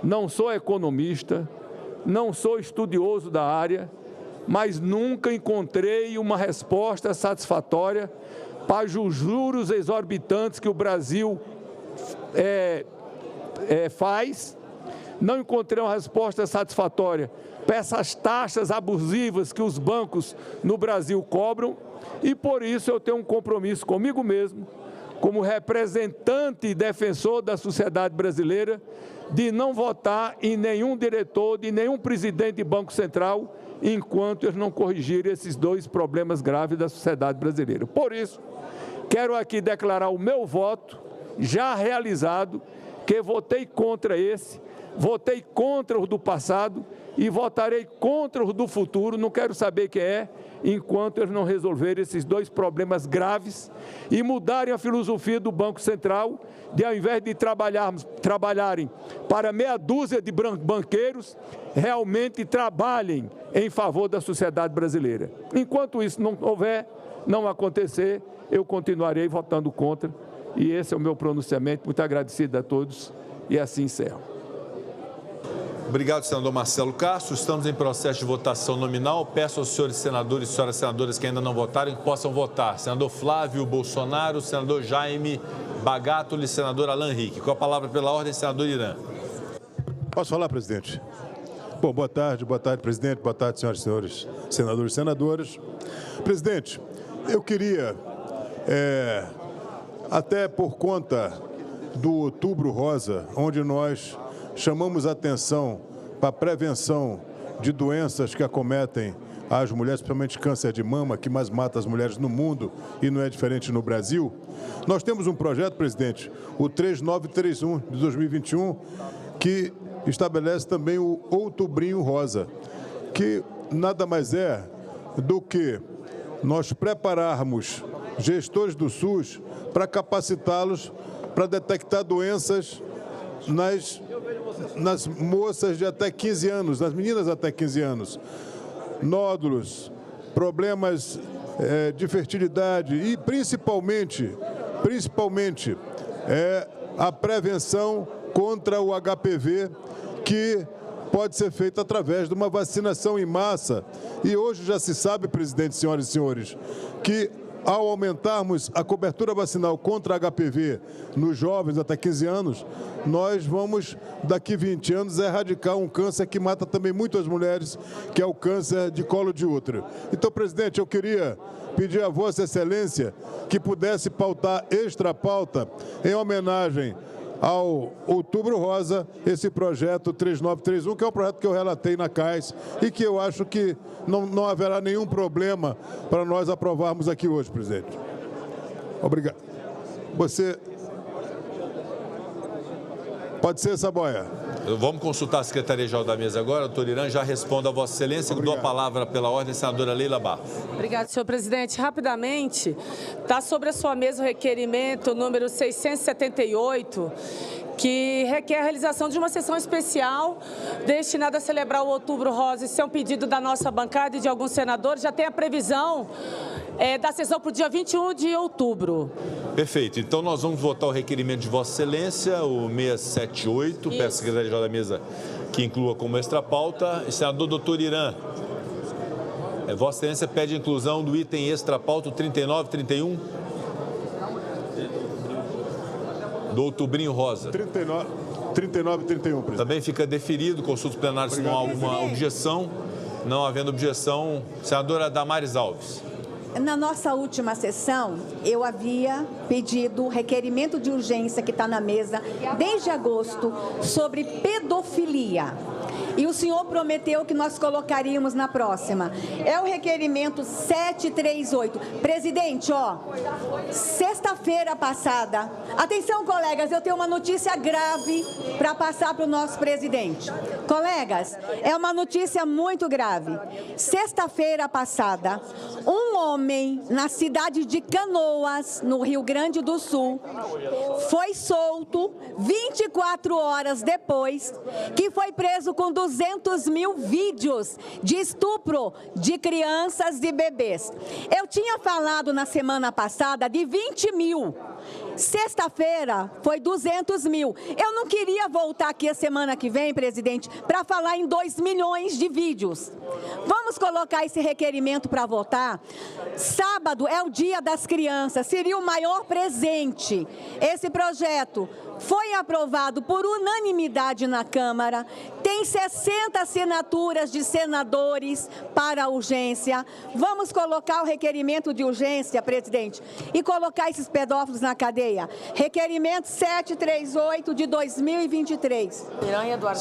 [SPEAKER 18] não sou economista, não sou estudioso da área, mas nunca encontrei uma resposta satisfatória para os juros exorbitantes que o Brasil faz. Não encontrei uma resposta satisfatória para essas taxas abusivas que os bancos no Brasil cobram, e por isso eu tenho um compromisso comigo mesmo, como representante e defensor da sociedade brasileira, de não votar em nenhum diretor, de nenhum presidente de Banco Central, enquanto eles não corrigirem esses dois problemas graves da sociedade brasileira. Por isso, quero aqui declarar o meu voto, já realizado, que votei contra esse, votei contra os do passado e votarei contra os do futuro, não quero saber quem é, enquanto eles não resolverem esses dois problemas graves e mudarem a filosofia do Banco Central, de ao invés de trabalharem para meia dúzia de banqueiros, realmente trabalhem em favor da sociedade brasileira. Enquanto isso não acontecer, eu continuarei votando contra, e esse é o meu pronunciamento. Muito agradecido a todos, e assim encerro.
[SPEAKER 20] Obrigado, senador Marcelo Castro. Estamos em processo de votação nominal. Peço aos senhores senadores e senhoras senadoras que ainda não votaram que possam votar. Senador Flávio Bolsonaro, senador Jaime Bagatoli, senador Alan Rick. Com a palavra pela ordem, senador Irã.
[SPEAKER 2] Posso falar, presidente? Bom, boa tarde, presidente. Boa tarde, senhoras e senhores senadores e senadoras. Presidente, eu queria, até por conta do Outubro Rosa, onde nós chamamos a atenção para a prevenção de doenças que acometem as mulheres, principalmente câncer de mama, que mais mata as mulheres no mundo e não é diferente no Brasil. Nós temos um projeto, presidente, o 3931 de 2021, que estabelece também o Outubrinho Rosa, que nada mais é do que nós prepararmos gestores do SUS para capacitá-los para detectar doenças nas moças de até 15 anos, nas meninas até 15 anos, nódulos, problemas de fertilidade e principalmente a prevenção contra o HPV, que pode ser feita através de uma vacinação em massa. E hoje já se sabe, presidente, senhoras e senhores, que ao aumentarmos a cobertura vacinal contra HPV nos jovens até 15 anos, nós vamos, daqui 20 anos, erradicar um câncer que mata também muitas mulheres, que é o câncer de colo de útero. Então, presidente, eu queria pedir a Vossa Excelência que pudesse pautar extra pauta em homenagem ao Outubro Rosa, esse projeto 3931, que é um projeto que eu relatei na CAIS e que eu acho que não haverá nenhum problema para nós aprovarmos aqui hoje, presidente. Obrigado. Você... Pode ser, Saboia.
[SPEAKER 20] Vamos consultar a Secretaria-Geral da Mesa agora. Doutor Irã, já responda a Vossa Excelência. Obrigado. Dou a palavra pela ordem, senadora Leila Barros.
[SPEAKER 11] Obrigada, senhor presidente. Rapidamente, está sobre a sua mesa o requerimento número 678, que requer a realização de uma sessão especial destinada a celebrar o Outubro Rosa. Isso é um pedido da nossa bancada e de alguns senadores. Já tem a previsão da sessão para o dia 21 de outubro.
[SPEAKER 20] Perfeito. Então, nós vamos votar o requerimento de Vossa Excelência, o 678. Peço à Secretaria-Geral da Mesa que inclua como extra pauta. Senador doutor Irã, Vossa Excelência pede a inclusão do item extra pauta 3931 do Outubrinho Rosa.
[SPEAKER 2] 3931, presidente.
[SPEAKER 20] Também fica deferido, consulta plenária se não há alguma objeção. Não havendo objeção, senadora Damares Alves.
[SPEAKER 13] Na nossa última sessão, eu havia pedido requerimento de urgência que está na mesa desde agosto sobre pedofilia. e o senhor prometeu que nós colocaríamos na próxima. É o requerimento 738. Presidente, ó, sexta-feira passada, atenção, colegas, eu tenho uma notícia grave para passar para o nosso presidente. Colegas, é uma notícia muito grave. Sexta-feira passada, um homem na cidade de Canoas, no Rio Grande do Sul, foi solto 24 horas depois que foi preso com 200 mil vídeos de estupro de crianças e bebês. Eu tinha falado na semana passada de 20 mil. Sexta-feira foi 200 mil. Eu não queria voltar aqui a semana que vem, presidente, para falar em 2 milhões de vídeos. Vamos colocar esse requerimento para votar. Sábado é o Dia das Crianças, seria o maior presente. Esse projeto foi aprovado por unanimidade na Câmara, tem 60 assinaturas de senadores para a urgência. Vamos colocar o requerimento de urgência, presidente, e colocar esses pedófilos na cadeia. Requerimento 738 de 2023.
[SPEAKER 20] Piranha Eduardo.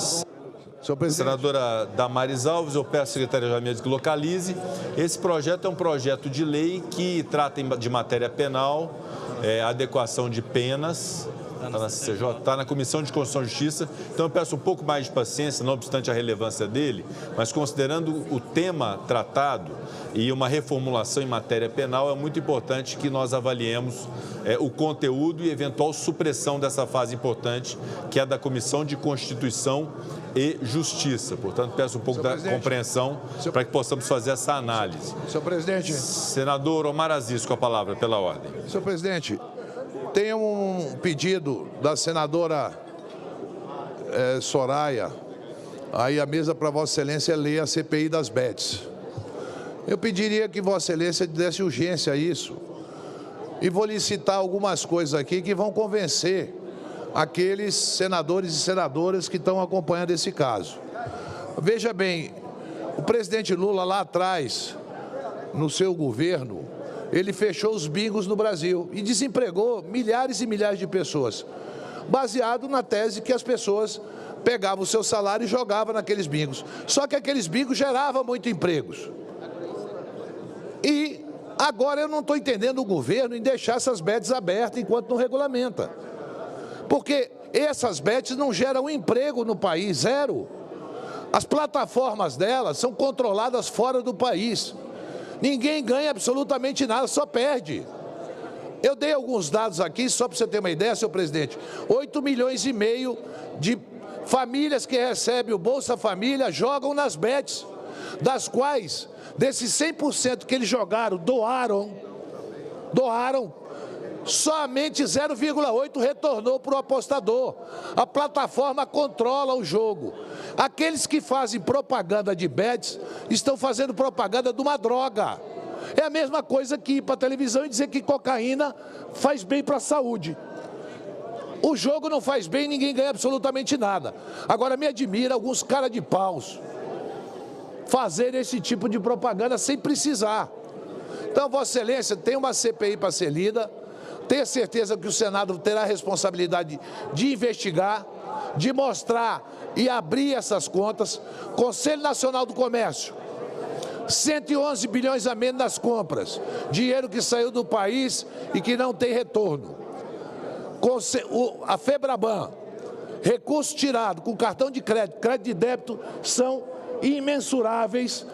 [SPEAKER 20] Senadora Damares Alves, eu peço à secretária Jamile que localize. Esse projeto é um projeto de lei que trata de matéria penal, adequação de penas. Está na CCJ, está na Comissão de Constituição e Justiça, então eu peço um pouco mais de paciência, não obstante a relevância dele, mas considerando o tema tratado e uma reformulação em matéria penal, é muito importante que nós avaliemos o conteúdo e eventual supressão dessa fase importante, que é da Comissão de Constituição e Justiça. Portanto, peço um pouco da compreensão para que possamos fazer essa análise.
[SPEAKER 7] Senhor presidente.
[SPEAKER 20] Senador Omar Aziz, com a palavra, pela ordem.
[SPEAKER 7] Senhor presidente, tem um pedido da senadora Soraya, aí a mesa para Vossa Excelência ler a CPI das bets. Eu pediria que Vossa Excelência desse urgência a isso. E vou lhe citar algumas coisas aqui que vão convencer aqueles senadores e senadoras que estão acompanhando esse caso. Veja bem, o presidente Lula lá atrás, no seu governo, ele fechou os bingos no Brasil e desempregou milhares e milhares de pessoas, baseado na tese que as pessoas pegavam o seu salário e jogavam naqueles bingos. Só que aqueles bingos geravam muitos empregos. E agora eu não estou entendendo o governo em deixar essas bets abertas enquanto não regulamenta. Porque essas bets não geram emprego no país, zero. As plataformas delas são controladas fora do país. Ninguém ganha absolutamente nada, só perde. Eu dei alguns dados aqui, só para você ter uma ideia, senhor presidente. 8,5 milhões de famílias que recebem o Bolsa Família jogam nas bets, das quais, desses 100% que eles jogaram, doaram, somente 0,8 retornou para o apostador. A plataforma controla o jogo. Aqueles que fazem propaganda de bets estão fazendo propaganda de uma droga. É a mesma coisa que ir para a televisão e dizer que cocaína faz bem para a saúde. O jogo não faz bem, ninguém ganha absolutamente nada. Agora, me admira alguns caras de paus fazer esse tipo de propaganda sem precisar. Então, Vossa Excelência, tem uma CPI para ser lida. Tenho certeza que o Senado terá a responsabilidade de investigar, de mostrar e abrir essas contas. Conselho Nacional do Comércio, 111 bilhões a menos nas compras. Dinheiro que saiu do país e que não tem retorno. A FEBRABAN, recursos tirados com cartão de crédito, crédito de débito, são imensuráveis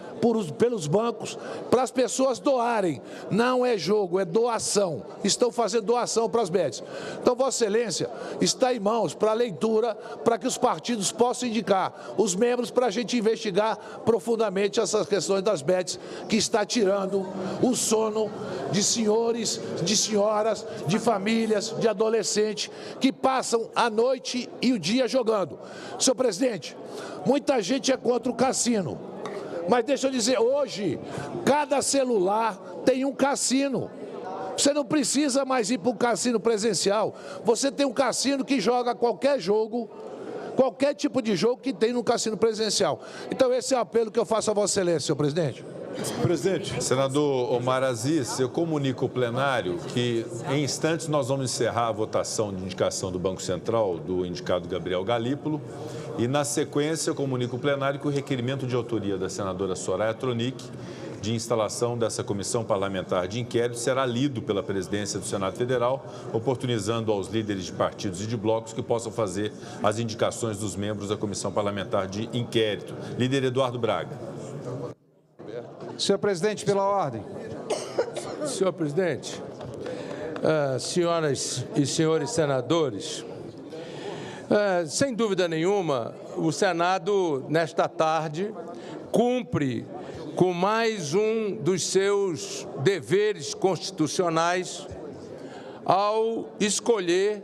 [SPEAKER 7] pelos bancos, para as pessoas doarem. Não é jogo, é doação. Estão fazendo doação para as bets. Então, Vossa Excelência, está em mãos para leitura, para que os partidos possam indicar os membros para a gente investigar profundamente essas questões das bets, que está tirando o sono de senhores, de senhoras, de famílias, de adolescentes, que passam a noite e o dia jogando. Senhor presidente, muita gente é contra o cassino. Mas deixa eu dizer, hoje, cada celular tem um cassino. Você não precisa mais ir para um cassino presencial. Você tem um cassino que joga qualquer jogo, qualquer tipo de jogo que tem no cassino presencial. Então, esse é o apelo que eu faço a Vossa Excelência, senhor presidente.
[SPEAKER 20] Presidente. Senador Omar Aziz, eu comunico ao plenário que, em instantes, nós vamos encerrar a votação de indicação do Banco Central, do indicado Gabriel Galípolo, E, na sequência, eu comunico ao plenário que o requerimento de autoria da senadora Soraya Tronic, de instalação dessa comissão parlamentar de inquérito, será lido pela presidência do Senado Federal, oportunizando aos líderes de partidos e de blocos que possam fazer as indicações dos membros da comissão parlamentar de inquérito. Líder Eduardo Braga.
[SPEAKER 1] Senhor presidente, pela ordem.
[SPEAKER 17] Senhor presidente, senhoras e senhores senadores, sem dúvida nenhuma, o Senado, nesta tarde, cumpre com mais um dos seus deveres constitucionais ao escolher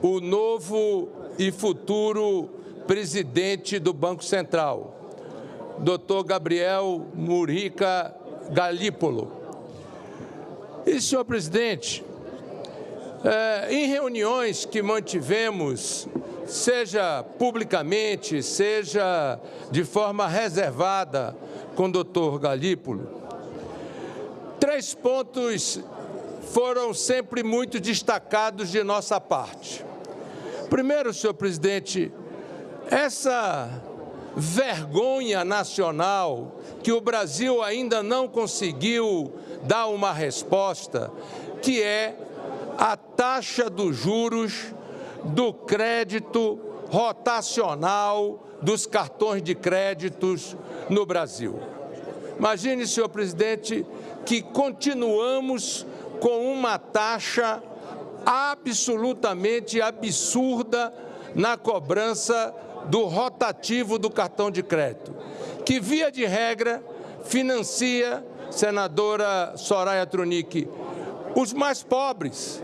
[SPEAKER 17] o novo e futuro presidente do Banco Central, Dr. Gabriel Murica Galípolo. E, senhor presidente, em reuniões que mantivemos, seja publicamente, seja de forma reservada com o doutor Galípolo, 3 pontos foram sempre muito destacados de nossa parte. Primeiro, senhor presidente, essa vergonha nacional que o Brasil ainda não conseguiu dar uma resposta, que é a taxa dos juros do crédito rotacional dos cartões de créditos no Brasil. Imagine, senhor presidente, que continuamos com uma taxa absolutamente absurda na cobrança do rotativo do cartão de crédito, que, via de regra, financia, senadora Soraya Tronic, os mais pobres,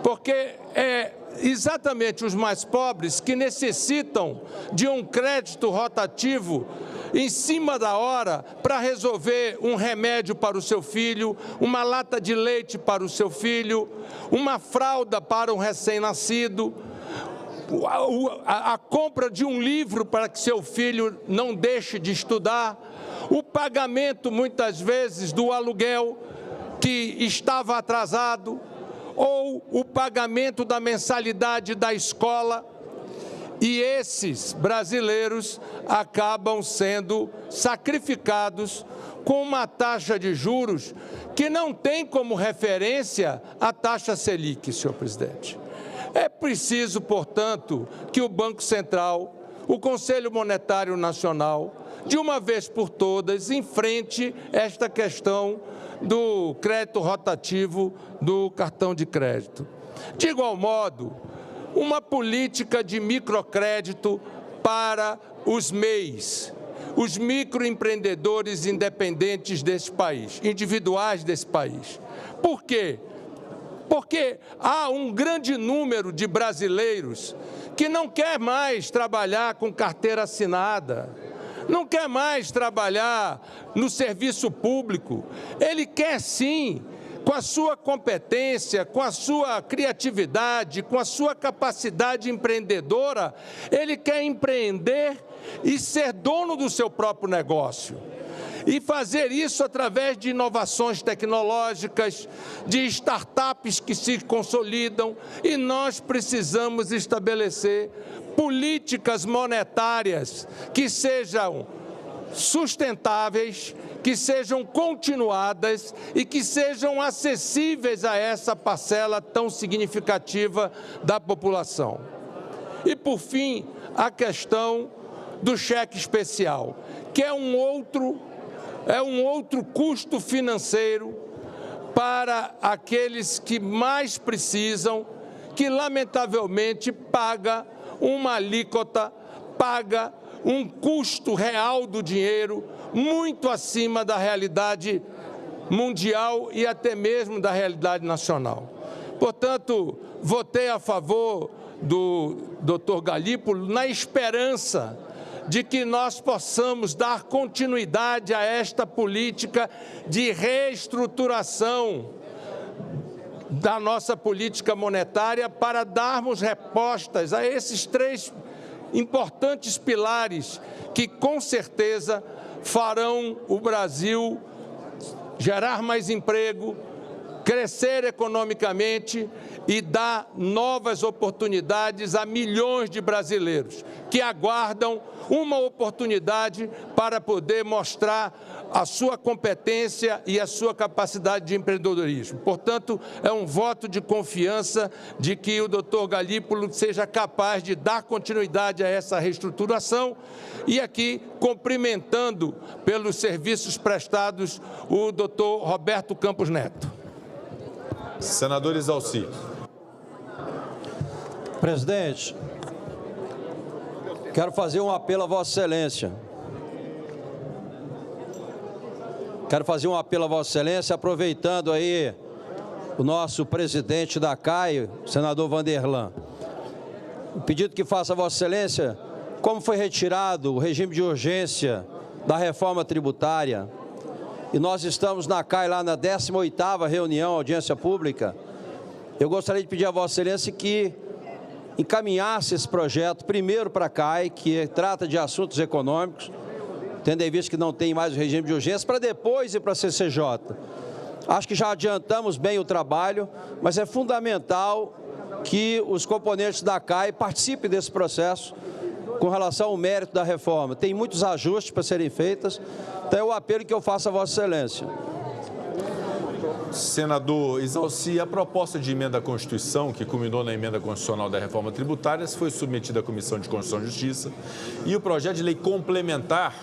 [SPEAKER 17] porque é exatamente os mais pobres que necessitam de um crédito rotativo em cima da hora para resolver um remédio para o seu filho, uma lata de leite para o seu filho, uma fralda para um recém-nascido, a compra de um livro para que seu filho não deixe de estudar, o pagamento, muitas vezes, do aluguel que estava atrasado, ou o pagamento da mensalidade da escola. E esses brasileiros acabam sendo sacrificados com uma taxa de juros que não tem como referência a taxa Selic, senhor presidente. É preciso, portanto, que o Banco Central, o Conselho Monetário Nacional, de uma vez por todas, enfrente esta questão do crédito rotativo do cartão de crédito. De igual modo, uma política de microcrédito para os MEIs, os microempreendedores independentes desse país, individuais desse país. Por quê? Porque há um grande número de brasileiros que não quer mais trabalhar com carteira assinada, não quer mais trabalhar no serviço público. Ele quer, sim, com a sua competência, com a sua criatividade, com a sua capacidade empreendedora, ele quer empreender e ser dono do seu próprio negócio. E fazer isso através de inovações tecnológicas, de startups que se consolidam, e nós precisamos estabelecer políticas monetárias que sejam sustentáveis, que sejam continuadas e que sejam acessíveis a essa parcela tão significativa da população. E, por fim, a questão do cheque especial, que é um outro custo financeiro para aqueles que mais precisam, que lamentavelmente paga uma alíquota, paga um custo real do dinheiro muito acima da realidade mundial e até mesmo da realidade nacional. Portanto, votei a favor do Dr. Galípolo na esperança de que nós possamos dar continuidade a esta política de reestruturação da nossa política monetária para darmos respostas a esses 3 importantes pilares que, com certeza, farão o Brasil gerar mais emprego, crescer economicamente e dar novas oportunidades a milhões de brasileiros que aguardam uma oportunidade para poder mostrar a sua competência e a sua capacidade de empreendedorismo. Portanto, é um voto de confiança de que o doutor Galípolo seja capaz de dar continuidade a essa reestruturação e aqui cumprimentando pelos serviços prestados o doutor Roberto Campos Neto.
[SPEAKER 20] Senador Exaussi.
[SPEAKER 1] Presidente, quero fazer um apelo a Vossa Excelência. Quero fazer um apelo a Vossa Excelência, aproveitando aí o nosso presidente da CAI, o senador Vanderlan. O pedido que faço a Vossa Excelência, como foi retirado o regime de urgência da reforma tributária, e nós estamos na CAI lá na 18ª reunião, audiência pública, eu gostaria de pedir a Vossa Excelência que encaminhasse esse projeto primeiro para a CAI, que trata de assuntos econômicos, tendo em vista que não tem mais o regime de urgência, para depois ir para a CCJ. Acho que já adiantamos bem o trabalho, mas é fundamental que os componentes da CAI participem desse processo com relação ao mérito da reforma. Tem muitos ajustes para serem feitos, então é o apelo que eu faço a Vossa Excelência.
[SPEAKER 20] Senador Exaussi, a proposta de emenda à Constituição, que culminou na emenda constitucional da reforma tributária, foi submetida à Comissão de Constituição e Justiça, e o projeto de lei complementar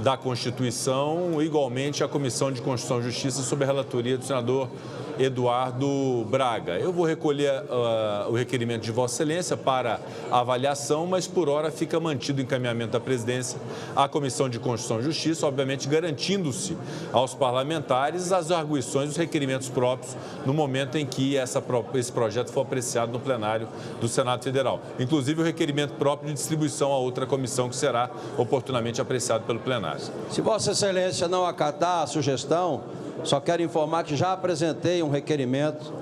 [SPEAKER 20] da Constituição, igualmente à Comissão de Constituição e Justiça, sob a relatoria do senador Eduardo Braga. Eu vou recolher o requerimento de Vossa Excelência para avaliação, mas por hora fica mantido o encaminhamento da presidência à Comissão de Constituição e Justiça, obviamente garantindo-se aos parlamentares as arguições, os requerimentos próprios no momento em que esse projeto for apreciado no plenário do Senado Federal. Inclusive o requerimento próprio de distribuição a outra comissão que será oportunamente apreciado pelo plenário.
[SPEAKER 1] Se Vossa Excelência não acatar a sugestão, só quero informar que já apresentei um requerimento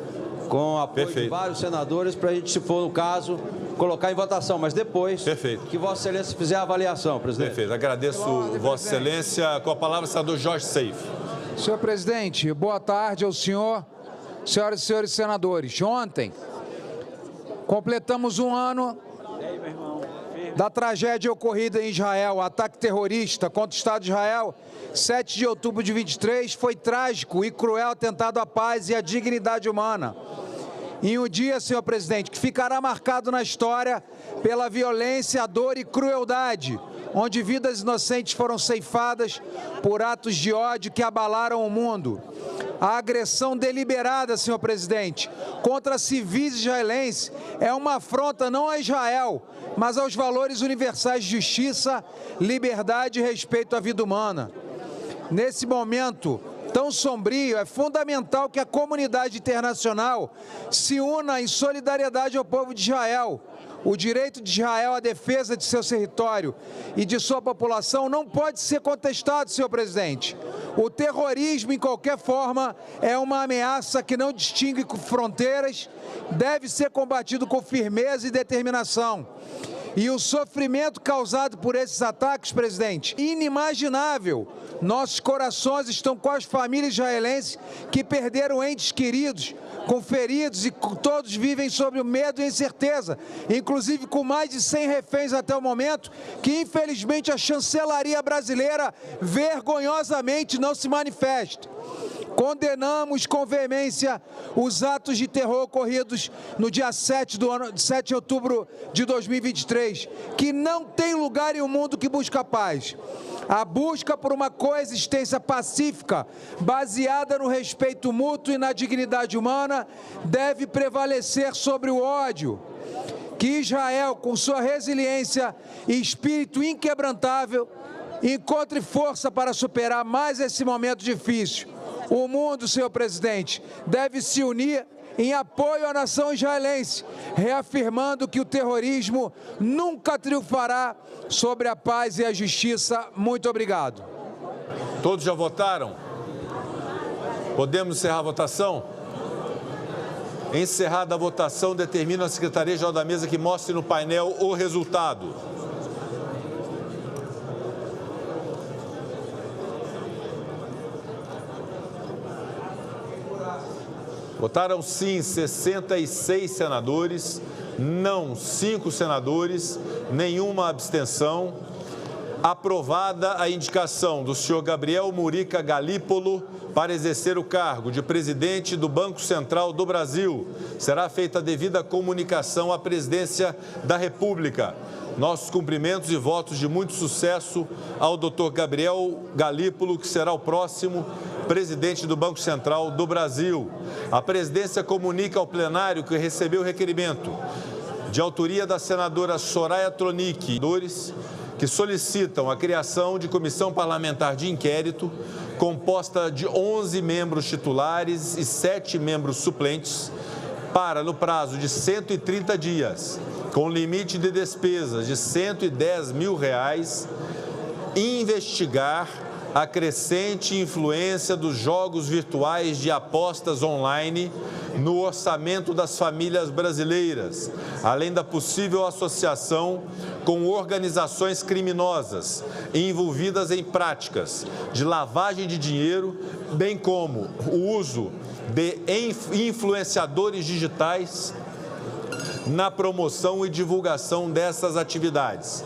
[SPEAKER 1] com apoio de vários senadores para a gente, se for o caso, colocar em votação, mas depois que Vossa Excelência fizer a avaliação, presidente.
[SPEAKER 20] Perfeito. Agradeço Vossa Excelência. Com a palavra, o senador Jorge Seif.
[SPEAKER 14] Senhor presidente, boa tarde ao senhor, senhoras e senhores senadores. Ontem, completamos um ano da tragédia ocorrida em Israel, o ataque terrorista contra o Estado de Israel. 7 de outubro de 23 foi trágico e cruel atentado à paz e à dignidade humana. Em um dia, senhor presidente, que ficará marcado na história pela violência, a dor e crueldade, onde vidas inocentes foram ceifadas por atos de ódio que abalaram o mundo. A agressão deliberada, senhor presidente, contra civis israelenses é uma afronta não a Israel, mas aos valores universais de justiça, liberdade e respeito à vida humana. Nesse momento tão sombrio, é fundamental que a comunidade internacional se una em solidariedade ao povo de Israel. O direito de Israel à defesa de seu território e de sua população não pode ser contestado, senhor presidente. O terrorismo, em qualquer forma, é uma ameaça que não distingue fronteiras, deve ser combatido com firmeza e determinação. E o sofrimento causado por esses ataques, presidente, inimaginável. Nossos corações estão com as famílias israelenses que perderam entes queridos, com feridos, e todos vivem sob o medo e incerteza, inclusive com mais de 100 reféns até o momento, que infelizmente a chancelaria brasileira vergonhosamente não se manifesta. Condenamos com veemência os atos de terror ocorridos no dia 7 de outubro de 2023, que não tem lugar em um mundo que busca paz. A busca por uma coexistência pacífica, baseada no respeito mútuo e na dignidade humana, deve prevalecer sobre o ódio. Que Israel, com sua resiliência e espírito inquebrantável, encontre força para superar mais esse momento difícil. O mundo, senhor presidente, deve se unir em apoio à nação israelense, reafirmando que o terrorismo nunca triunfará sobre a paz e a justiça. Muito obrigado.
[SPEAKER 20] Todos já votaram? Podemos encerrar a votação? Encerrada a votação, determino a Secretaria-Geral da Mesa que mostre no painel o resultado. Votaram sim 66 senadores, não 5 senadores, nenhuma abstenção. Aprovada a indicação do senhor Gabriel Murica Galípolo para exercer o cargo de presidente do Banco Central do Brasil. Será feita a devida comunicação à presidência da República. Nossos cumprimentos e votos de muito sucesso ao doutor Gabriel Galípolo, que será o próximo presidente do Banco Central do Brasil. A presidência comunica ao plenário que recebeu o requerimento de autoria da senadora Soraya Tronic, que solicitam a criação de comissão parlamentar de inquérito composta de 11 membros titulares e 7 membros suplentes para, no prazo de 130 dias, com limite de despesas de R$ 110 mil, investigar a crescente influência dos jogos virtuais de apostas online no orçamento das famílias brasileiras, além da possível associação com organizações criminosas envolvidas em práticas de lavagem de dinheiro, bem como o uso de influenciadores digitais na promoção e divulgação dessas atividades.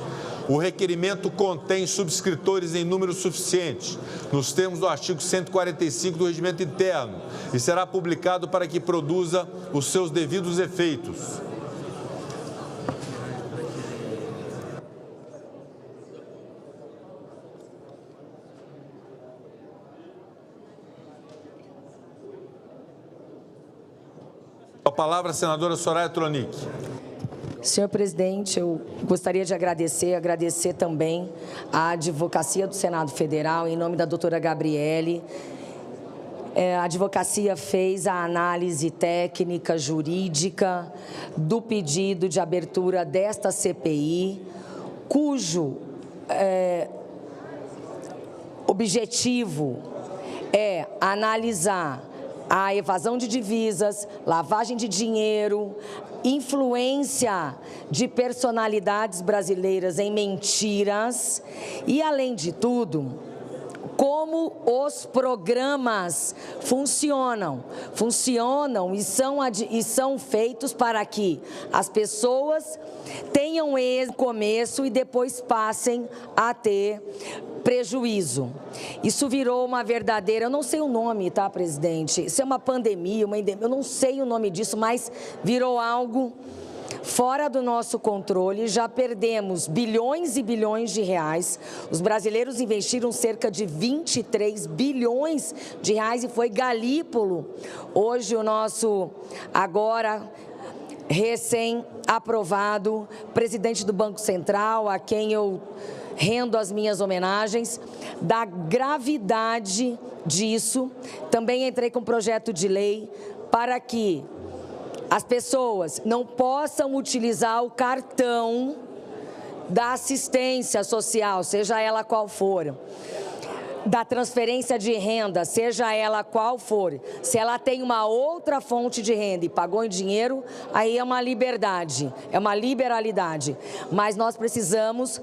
[SPEAKER 20] O requerimento contém subscritores em número suficiente, nos termos do artigo 145 do Regimento Interno, e será publicado para que produza os seus devidos efeitos. A palavra, a senadora Soraya Tronic.
[SPEAKER 9] Senhor presidente, eu gostaria de agradecer também a advocacia do Senado Federal, em nome da doutora Gabriele. A advocacia fez a análise técnica, jurídica do pedido de abertura desta CPI, cujo objetivo é analisar a evasão de divisas, lavagem de dinheiro, influência de personalidades brasileiras em mentiras e, além de tudo, como os programas funcionam e são feitos para que as pessoas tenham esse começo e depois passem a ter prejuízo. Isso virou uma verdadeira, eu não sei o nome, tá, presidente? Isso é uma pandemia, eu não sei o nome disso, mas virou algo fora do nosso controle. Já perdemos bilhões e bilhões de reais. Os brasileiros investiram cerca de 23 bilhões de reais e foi Galípolo, hoje o nosso agora recém-aprovado presidente do Banco Central, a quem eu rendo as minhas homenagens, da gravidade disso. Também entrei com um projeto de lei para que as pessoas não possam utilizar o cartão da assistência social, seja ela qual for, da transferência de renda, seja ela qual for. Se ela tem uma outra fonte de renda e pagou em dinheiro, aí é uma liberdade, é uma liberalidade. Mas nós precisamos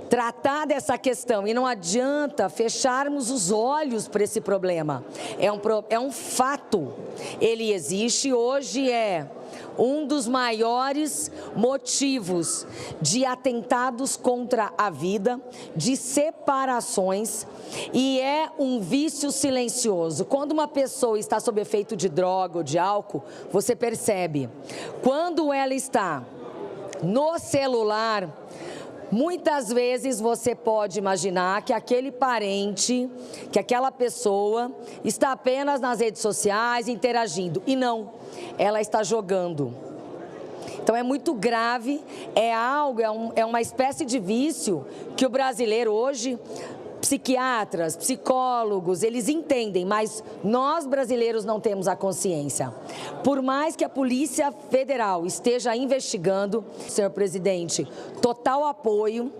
[SPEAKER 9] tratar dessa questão e não adianta fecharmos os olhos para esse problema. É um fato, ele existe, hoje é um dos maiores motivos de atentados contra a vida, de separações, e é um vício silencioso. Quando uma pessoa está sob efeito de droga ou de álcool, você percebe. Quando ela está no celular, muitas vezes você pode imaginar que aquele parente, que aquela pessoa está apenas nas redes sociais interagindo, e não, ela está jogando. Então é muito grave, é uma espécie de vício que o brasileiro hoje, psiquiatras, psicólogos, eles entendem, mas nós brasileiros não temos a consciência. Por mais que a Polícia Federal esteja investigando, senhor presidente, total apoio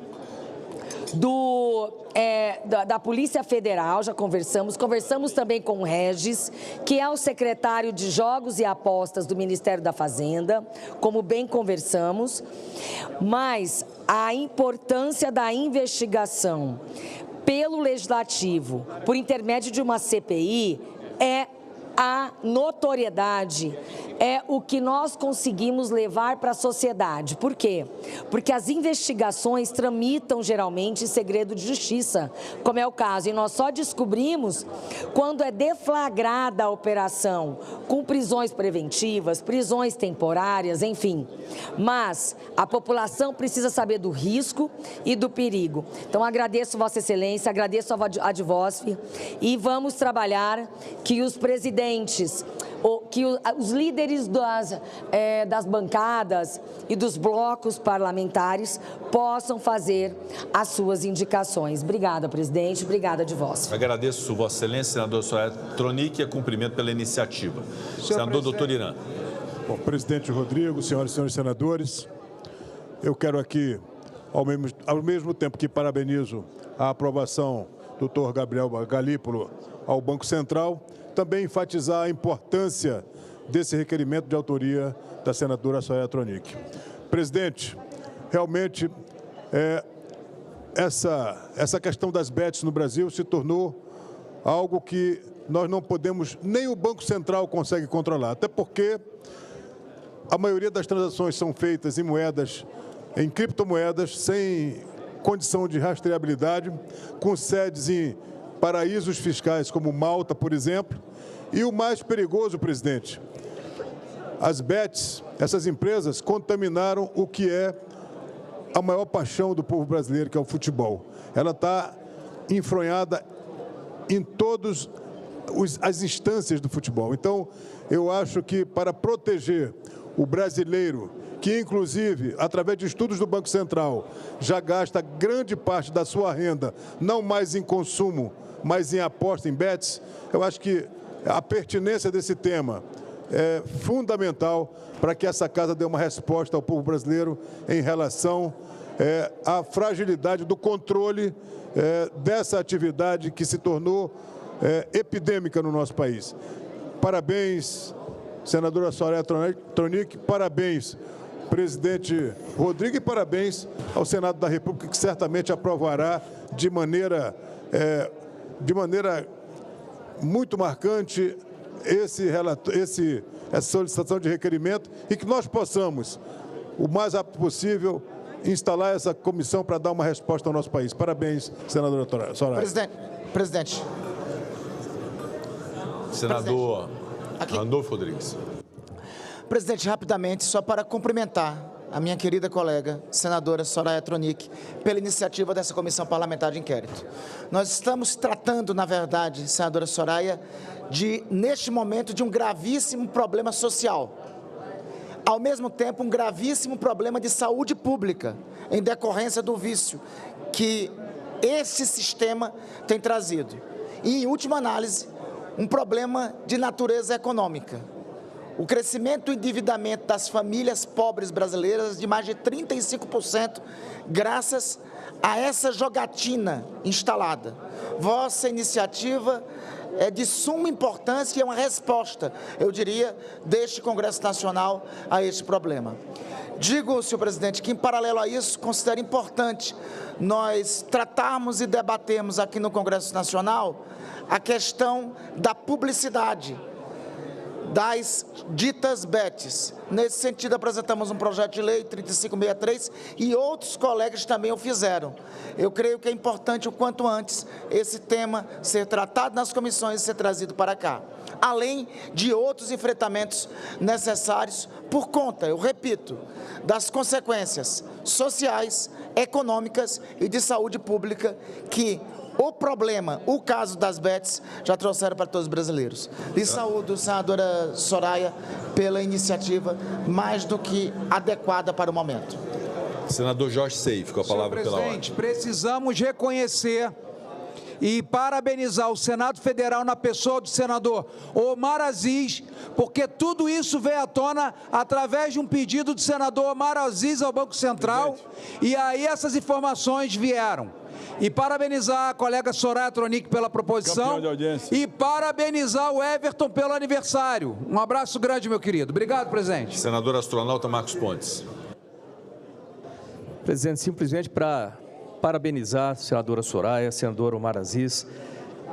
[SPEAKER 9] da Polícia Federal, já conversamos também com o Regis, que é o secretário de Jogos e Apostas do Ministério da Fazenda, como bem conversamos, mas a importância da investigação pelo Legislativo, por intermédio de uma CPI, é a notoriedade é o que nós conseguimos levar para a sociedade. Por quê? Porque as investigações tramitam geralmente em segredo de justiça, como é o caso, e nós só descobrimos quando é deflagrada a operação, com prisões preventivas, prisões temporárias, enfim. Mas a população precisa saber do risco e do perigo. Então, agradeço Vossa Excelência, agradeço a Advosf e vamos trabalhar que os presidentes, que os líderes das bancadas e dos blocos parlamentares possam fazer as suas indicações. Obrigada, presidente. Obrigada, Advosf.
[SPEAKER 20] Agradeço Vossa Excelência, senador Soraya Tronic, e cumprimento pela iniciativa. Senador Doutor Irã.
[SPEAKER 2] Bom, presidente Rodrigo, senhoras e senhores senadores, eu quero aqui, ao mesmo tempo que parabenizo a aprovação do doutor Gabriel Galípolo ao Banco Central, também enfatizar a importância desse requerimento de autoria da senadora Soraya Tronic. Presidente, realmente essa questão das bets no Brasil se tornou algo que nós não podemos, nem o Banco Central consegue controlar, até porque a maioria das transações são feitas em criptomoedas, sem condição de rastreabilidade, com sedes em paraísos fiscais como Malta, por exemplo. E o mais perigoso, presidente, as bets, essas empresas contaminaram o que é a maior paixão do povo brasileiro, que é o futebol. Ela está enfronhada em todas as instâncias do futebol. Então, eu acho que para proteger o brasileiro, que inclusive, através de estudos do Banco Central, já gasta grande parte da sua renda, não mais em consumo, mas em aposta, em bets, eu acho que a pertinência desse tema é fundamental para que essa casa dê uma resposta ao povo brasileiro em relação à fragilidade do controle dessa atividade que se tornou epidêmica no nosso país. Parabéns, senadora Soraya Tronic, parabéns, presidente Rodrigo, e parabéns ao Senado da República, que certamente aprovará de maneira muito marcante essa solicitação de requerimento e que nós possamos, o mais rápido possível, instalar essa comissão para dar uma resposta ao nosso país. Parabéns, senadora Soraya.
[SPEAKER 10] Presidente.
[SPEAKER 20] Senador Randolfo Rodrigues.
[SPEAKER 10] Presidente, rapidamente, só para cumprimentar a minha querida colega, senadora Soraya Tronic, pela iniciativa dessa comissão parlamentar de inquérito. Nós estamos tratando, na verdade, senadora Soraya, neste momento, de um gravíssimo problema social. Ao mesmo tempo, um gravíssimo problema de saúde pública, em decorrência do vício que esse sistema tem trazido. E, em última análise, um problema de natureza econômica. O crescimento do endividamento das famílias pobres brasileiras de mais de 35%, graças a essa jogatina instalada. Vossa iniciativa é de suma importância e é uma resposta, eu diria, deste Congresso Nacional a este problema. Digo, senhor presidente, que em paralelo a isso, considero importante nós tratarmos e debatermos aqui no Congresso Nacional a questão da publicidade das ditas bets. Nesse sentido, apresentamos um projeto de lei 3563 e outros colegas também o fizeram. Eu creio que é importante, o quanto antes, esse tema ser tratado nas comissões e ser trazido para cá. Além de outros enfrentamentos necessários por conta, eu repito, das consequências sociais, econômicas e de saúde pública que o problema, o caso das bets, já trouxeram para todos os brasileiros. E saúdo, senadora Soraya, pela iniciativa mais do que adequada para o momento.
[SPEAKER 20] Senador Jorge Seif, com a palavra pela ordem.
[SPEAKER 14] Precisamos reconhecer e parabenizar o Senado Federal na pessoa do senador Omar Aziz, porque tudo isso veio à tona através de um pedido do senador Omar Aziz ao Banco Central, e aí essas informações vieram. E parabenizar a colega Soraya Tronic pela proposição e parabenizar o Everton pelo aniversário. Um abraço grande, meu querido. Obrigado, presidente.
[SPEAKER 20] Senador astronauta Marcos Pontes.
[SPEAKER 22] Presidente, simplesmente para parabenizar a senadora Soraya, a senadora Omar Aziz.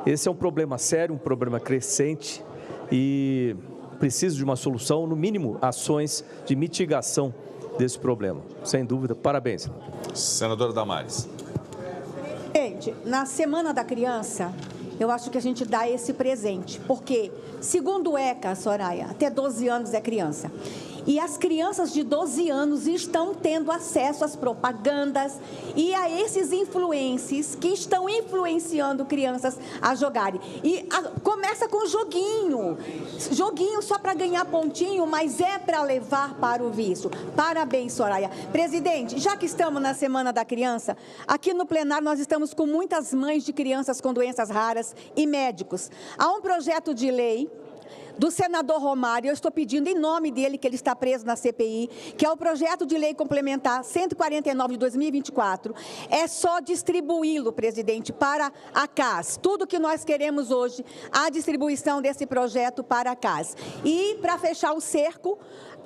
[SPEAKER 22] Esse é um problema sério, um problema crescente, e precisa de uma solução, no mínimo, ações de mitigação desse problema. Sem dúvida, parabéns.
[SPEAKER 20] Senadora Damares.
[SPEAKER 13] Gente, na Semana da Criança, eu acho que a gente dá esse presente, porque, segundo o ECA, Soraya, até 12 anos é criança. E as crianças de 12 anos estão tendo acesso às propagandas e a esses influencers que estão influenciando crianças a jogarem. E começa com joguinho. Joguinho só para ganhar pontinho, mas é para levar para o vício. Parabéns, Soraya. Presidente, já que estamos na Semana da Criança, aqui no plenário nós estamos com muitas mães de crianças com doenças raras e médicos. Há um projeto de lei do senador Romário, eu estou pedindo em nome dele, que ele está preso na CPI, que é o projeto de lei complementar 149 de 2024, é só distribuí-lo, presidente, para a CAS. Tudo que nós queremos hoje, a distribuição desse projeto para a CAS. E, para fechar o cerco,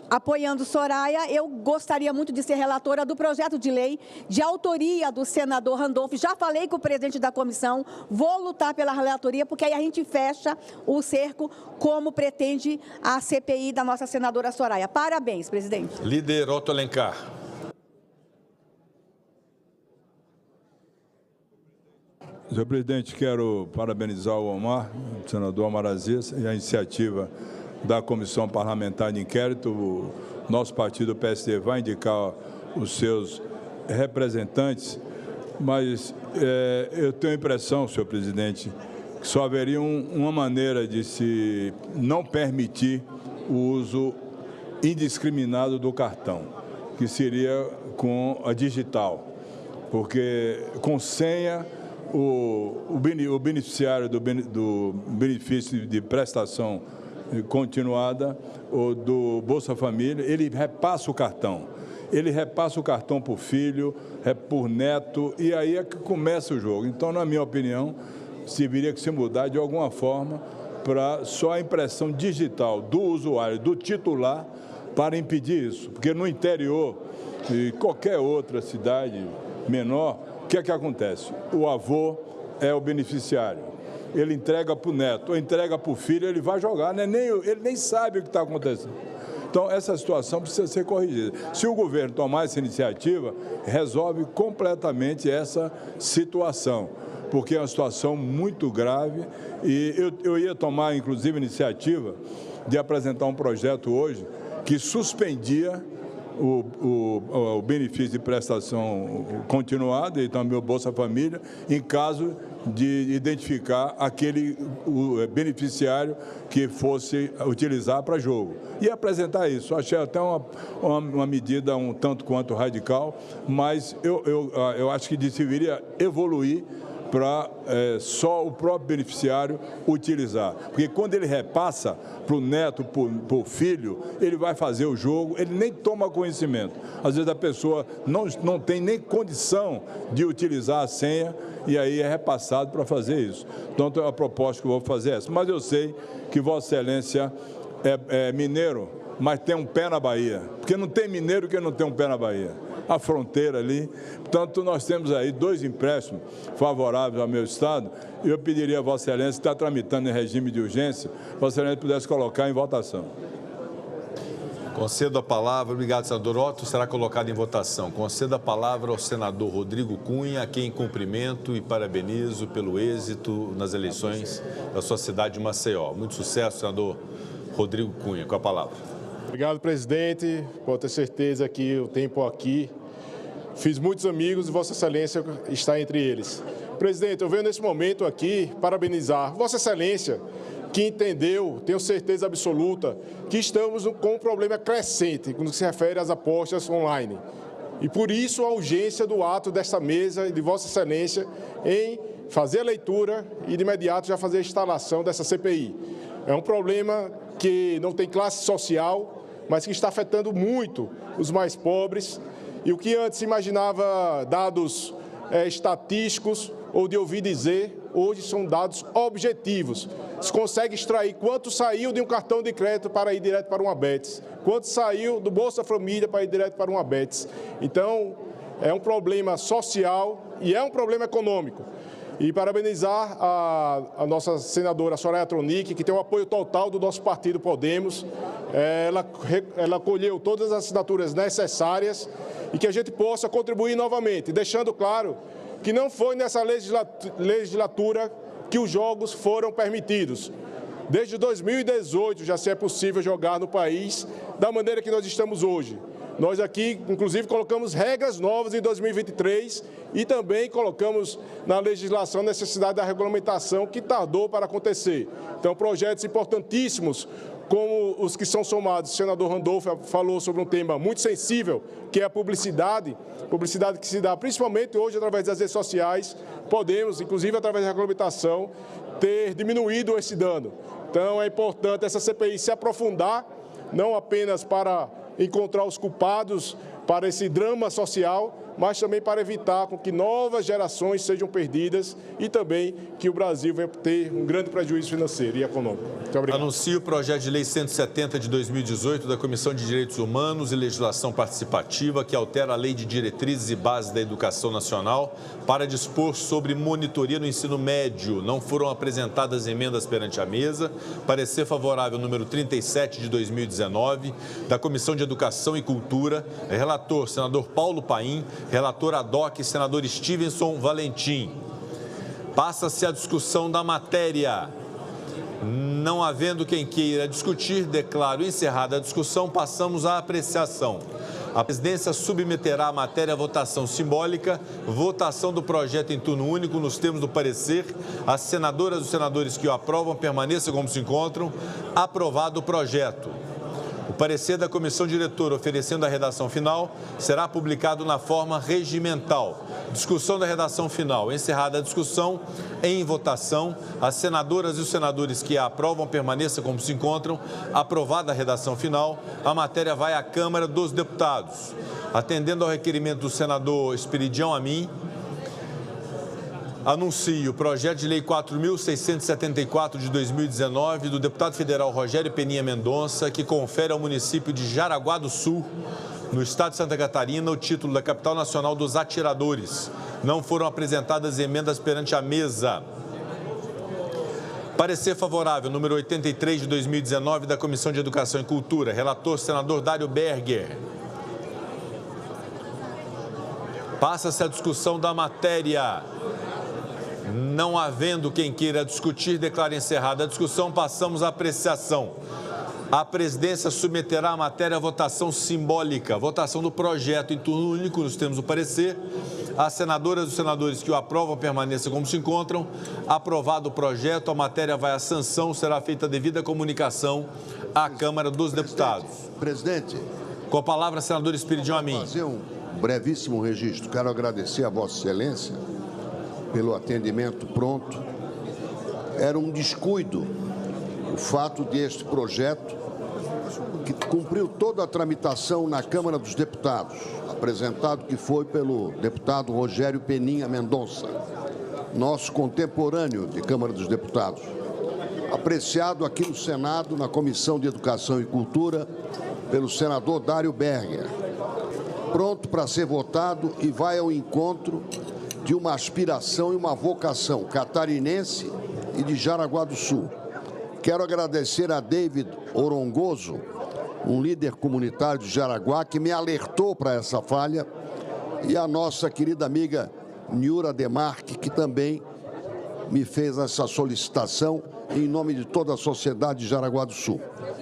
[SPEAKER 13] apoiando Soraya, eu gostaria muito de ser relatora do projeto de lei de autoria do senador Randolph. Já falei com o presidente da comissão, vou lutar pela relatoria, porque aí a gente fecha o cerco como pretende a CPI da nossa senadora Soraya. Parabéns, presidente.
[SPEAKER 20] Líder Otto Alencar.
[SPEAKER 15] Senhor presidente, quero parabenizar o Omar, o senador Omar Aziz, e a iniciativa da Comissão Parlamentar de Inquérito. O nosso partido, o PSD, vai indicar os seus representantes, mas eu tenho a impressão, senhor presidente, que só haveria uma maneira de se não permitir o uso indiscriminado do cartão, que seria com a digital, porque com senha o beneficiário do benefício de prestação continuada, ou do Bolsa Família, ele repassa o cartão. Ele repassa o cartão para o filho, por neto, e aí é que começa o jogo. Então, na minha opinião, deveria que se mudar de alguma forma para só a impressão digital do usuário, do titular, para impedir isso. Porque no interior e qualquer outra cidade menor, o que é que acontece? O avô é o beneficiário. Ele entrega para o neto, ou entrega para o filho, ele vai jogar, né? Ele nem sabe o que está acontecendo. Então, essa situação precisa ser corrigida. Se o governo tomar essa iniciativa, resolve completamente essa situação, porque é uma situação muito grave, e eu ia tomar, inclusive, a iniciativa de apresentar um projeto hoje que suspendia o benefício de prestação continuada e também o Bolsa Família, em caso de identificar aquele beneficiário que fosse utilizar para jogo. E apresentar isso. Achei até uma medida um tanto quanto radical, mas eu acho que deveria evoluir para só o próprio beneficiário utilizar. Porque quando ele repassa para o neto, para o filho, ele vai fazer o jogo, ele nem toma conhecimento. Às vezes a pessoa não tem nem condição de utilizar a senha e aí é repassado para fazer isso. Então, a proposta que eu vou fazer é essa. Mas eu sei que Vossa Excelência é mineiro, mas tem um pé na Bahia. Porque não tem mineiro que não tem um pé na Bahia. A fronteira ali. Portanto, nós temos aí 2 empréstimos favoráveis ao meu estado, e eu pediria a Vossa Excelência, que está tramitando em regime de urgência, Vossa Excelência pudesse colocar em votação.
[SPEAKER 20] Concedo a palavra, obrigado, senador Otto, será colocado em votação. Concedo a palavra ao senador Rodrigo Cunha, a quem cumprimento e parabenizo pelo êxito nas eleições da sua cidade de Maceió. Muito sucesso, senador Rodrigo Cunha, com a palavra.
[SPEAKER 16] Obrigado, presidente. Pode ter certeza que o tempo aqui, fiz muitos amigos e Vossa Excelência está entre eles. Presidente, eu venho nesse momento aqui parabenizar Vossa Excelência, que entendeu, tenho certeza absoluta, que estamos com um problema crescente no que se refere às apostas online. E por isso a urgência do ato desta mesa e de Vossa Excelência em fazer a leitura e de imediato já fazer a instalação dessa CPI. É um problema que não tem classe social, mas que está afetando muito os mais pobres. E o que antes se imaginava dados estatísticos ou de ouvir dizer, hoje são dados objetivos. Se consegue extrair quanto saiu de um cartão de crédito para ir direto para uma BETS, quanto saiu do Bolsa Família para ir direto para uma BETS. Então, é um problema social e é um problema econômico. E parabenizar a nossa senadora Soraya Tronic, que tem o apoio total do nosso partido Podemos. Ela colheu todas as assinaturas necessárias e que a gente possa contribuir novamente, deixando claro que não foi nessa legislatura que os jogos foram permitidos. Desde 2018 já se é possível jogar no país da maneira que nós estamos hoje. Nós aqui, inclusive, colocamos regras novas em 2023 e também colocamos na legislação a necessidade da regulamentação que tardou para acontecer. Então, projetos importantíssimos, como os que são somados, o senador Randolfo falou sobre um tema muito sensível, que é a publicidade que se dá principalmente hoje através das redes sociais. Podemos, inclusive através da regulamentação, ter diminuído esse dano. Então, é importante essa CPI se aprofundar, não apenas para encontrar os culpados para esse drama social, mas também para evitar com que novas gerações sejam perdidas e também que o Brasil venha ter um grande prejuízo financeiro e econômico. Muito obrigado.
[SPEAKER 20] Anuncio o projeto de lei 170 de 2018 da Comissão de Direitos Humanos e Legislação Participativa, que altera a Lei de Diretrizes e Bases da Educação Nacional para dispor sobre monitoria no ensino médio. Não foram apresentadas emendas perante a mesa. Parecer favorável número 37 de 2019 da Comissão de Educação e Cultura. Relator, senador Paulo Paim. Relator ad hoc, senador Stevenson Valentim. Passa-se a discussão da matéria. Não havendo quem queira discutir, declaro encerrada a discussão, passamos à apreciação. A presidência submeterá a matéria à votação simbólica, votação do projeto em turno único nos termos do parecer. As senadoras e os senadores que o aprovam permaneçam como se encontram. Aprovado o projeto. O parecer da comissão diretora oferecendo a redação final será publicado na forma regimental. Discussão da redação final. Encerrada a discussão, em votação, as senadoras e os senadores que a aprovam permaneçam como se encontram. Aprovada a redação final, a matéria vai à Câmara dos Deputados. Atendendo ao requerimento do senador Esperidião Amin, anuncio o projeto de lei 4.674 de 2019 do deputado federal Rogério Peninha Mendonça, que confere ao município de Jaraguá do Sul, no estado de Santa Catarina, o título da capital nacional dos atiradores. Não foram apresentadas emendas perante a mesa. Parecer favorável, número 83 de 2019 da Comissão de Educação e Cultura. Relator, senador Dário Berger. Passa-se a discussão da matéria. Não havendo quem queira discutir, declaro encerrada a discussão. Passamos à apreciação. A presidência submeterá a matéria à votação simbólica. Votação do projeto em turno único nos termos do parecer. As senadoras e os senadores que o aprovam permaneçam como se encontram. Aprovado o projeto, a matéria vai à sanção. Será feita a devida comunicação à Câmara dos Deputados.
[SPEAKER 4] Presidente.
[SPEAKER 20] Com a palavra, senador Esperidião Amin.
[SPEAKER 4] Fazer um brevíssimo registro. Quero agradecer a Vossa Excelência pelo atendimento pronto. Era um descuido o fato de este projeto, que cumpriu toda a tramitação na Câmara dos Deputados, apresentado que foi pelo deputado Rogério Peninha Mendonça, nosso contemporâneo de Câmara dos Deputados, apreciado aqui no Senado, na Comissão de Educação e Cultura, pelo senador Dário Berger, pronto para ser votado e vai ao encontro de uma aspiração e uma vocação catarinense e de Jaraguá do Sul. Quero agradecer a David Orongoso, um líder comunitário de Jaraguá, que me alertou para essa falha, e a nossa querida amiga Niura Demarque, que também me fez essa solicitação em nome de toda a sociedade de Jaraguá do Sul.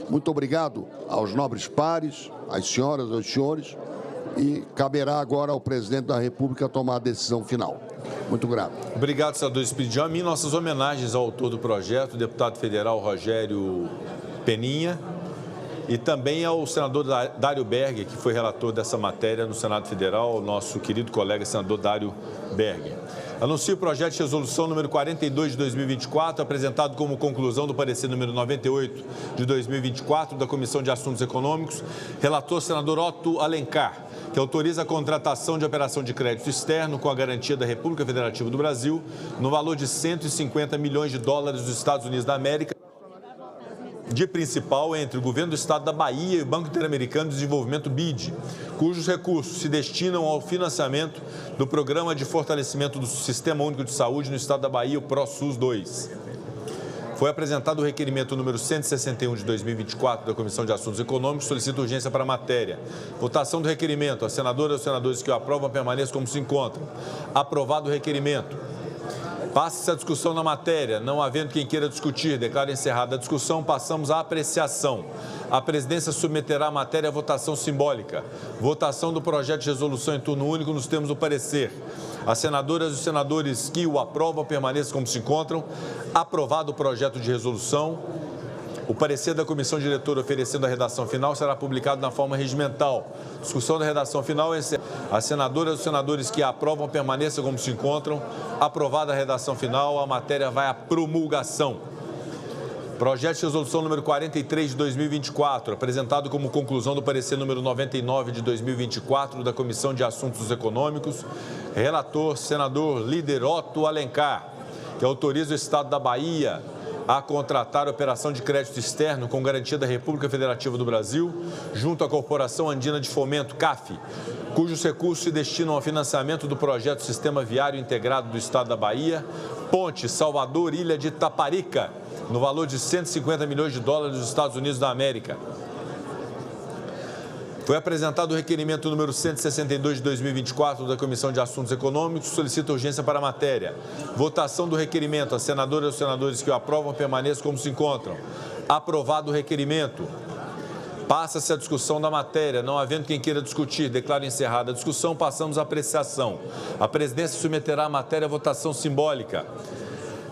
[SPEAKER 4] Muito obrigado aos nobres pares, às senhoras, aos senhores, e caberá agora ao presidente da República tomar a decisão final. Muito grato.
[SPEAKER 20] Obrigado, senador Esperidião Amin. Nossas homenagens ao autor do projeto, o deputado federal Rogério Peninha, e também ao senador Dário Berger, que foi relator dessa matéria no Senado Federal, nosso querido colega senador Dário Berger. Anuncio o projeto de resolução número 42 de 2024, apresentado como conclusão do parecer número 98 de 2024 da Comissão de Assuntos Econômicos, relator senador Otto Alencar, que autoriza a contratação de operação de crédito externo com a garantia da República Federativa do Brasil no valor de 150 milhões de dólares dos Estados Unidos da América. de principal entre o Governo do Estado da Bahia e o Banco Interamericano de Desenvolvimento BID, cujos recursos se destinam ao financiamento do Programa de Fortalecimento do Sistema Único de Saúde no Estado da Bahia, o ProSUS 2. Foi apresentado o requerimento número 161 de 2024 da Comissão de Assuntos Econômicos, solicita urgência para a matéria. Votação do requerimento. As senadoras e os senadores que o aprovam permaneçam como se encontram. Aprovado o requerimento. Passa-se a discussão na matéria. Não havendo quem queira discutir, declaro encerrada a discussão. Passamos à apreciação. A presidência submeterá a matéria à votação simbólica. Votação do projeto de resolução em turno único nos termos do parecer. As senadoras e os senadores que o aprovam permaneçam como se encontram. Aprovado o projeto de resolução. O parecer da comissão diretora oferecendo a redação final será publicado na forma regimental. Discussão da redação final. As senadoras e os senadores que a aprovam permaneçam como se encontram. Aprovada a redação final, a matéria vai à promulgação. Projeto de resolução número 43 de 2024, apresentado como conclusão do parecer número 99 de 2024 da Comissão de Assuntos Econômicos. Relator, senador líder Otto Alencar, que autoriza o Estado da Bahia a contratar a operação de crédito externo com garantia da República Federativa do Brasil, junto à Corporação Andina de Fomento, CAF, cujos recursos se destinam ao financiamento do projeto Sistema Viário Integrado do Estado da Bahia, Ponte Salvador-Ilha de Taparica, no valor de 150 milhões de dólares dos Estados Unidos da América. Foi apresentado o requerimento número 162 de 2024 da Comissão de Assuntos Econômicos, solicita urgência para a matéria. Votação do requerimento. As senadoras e os senadores que o aprovam permaneçam como se encontram. Aprovado o requerimento. Passa-se a discussão da matéria. Não havendo quem queira discutir, declaro encerrada a discussão. Passamos à apreciação. A presidência submeterá a matéria à votação simbólica.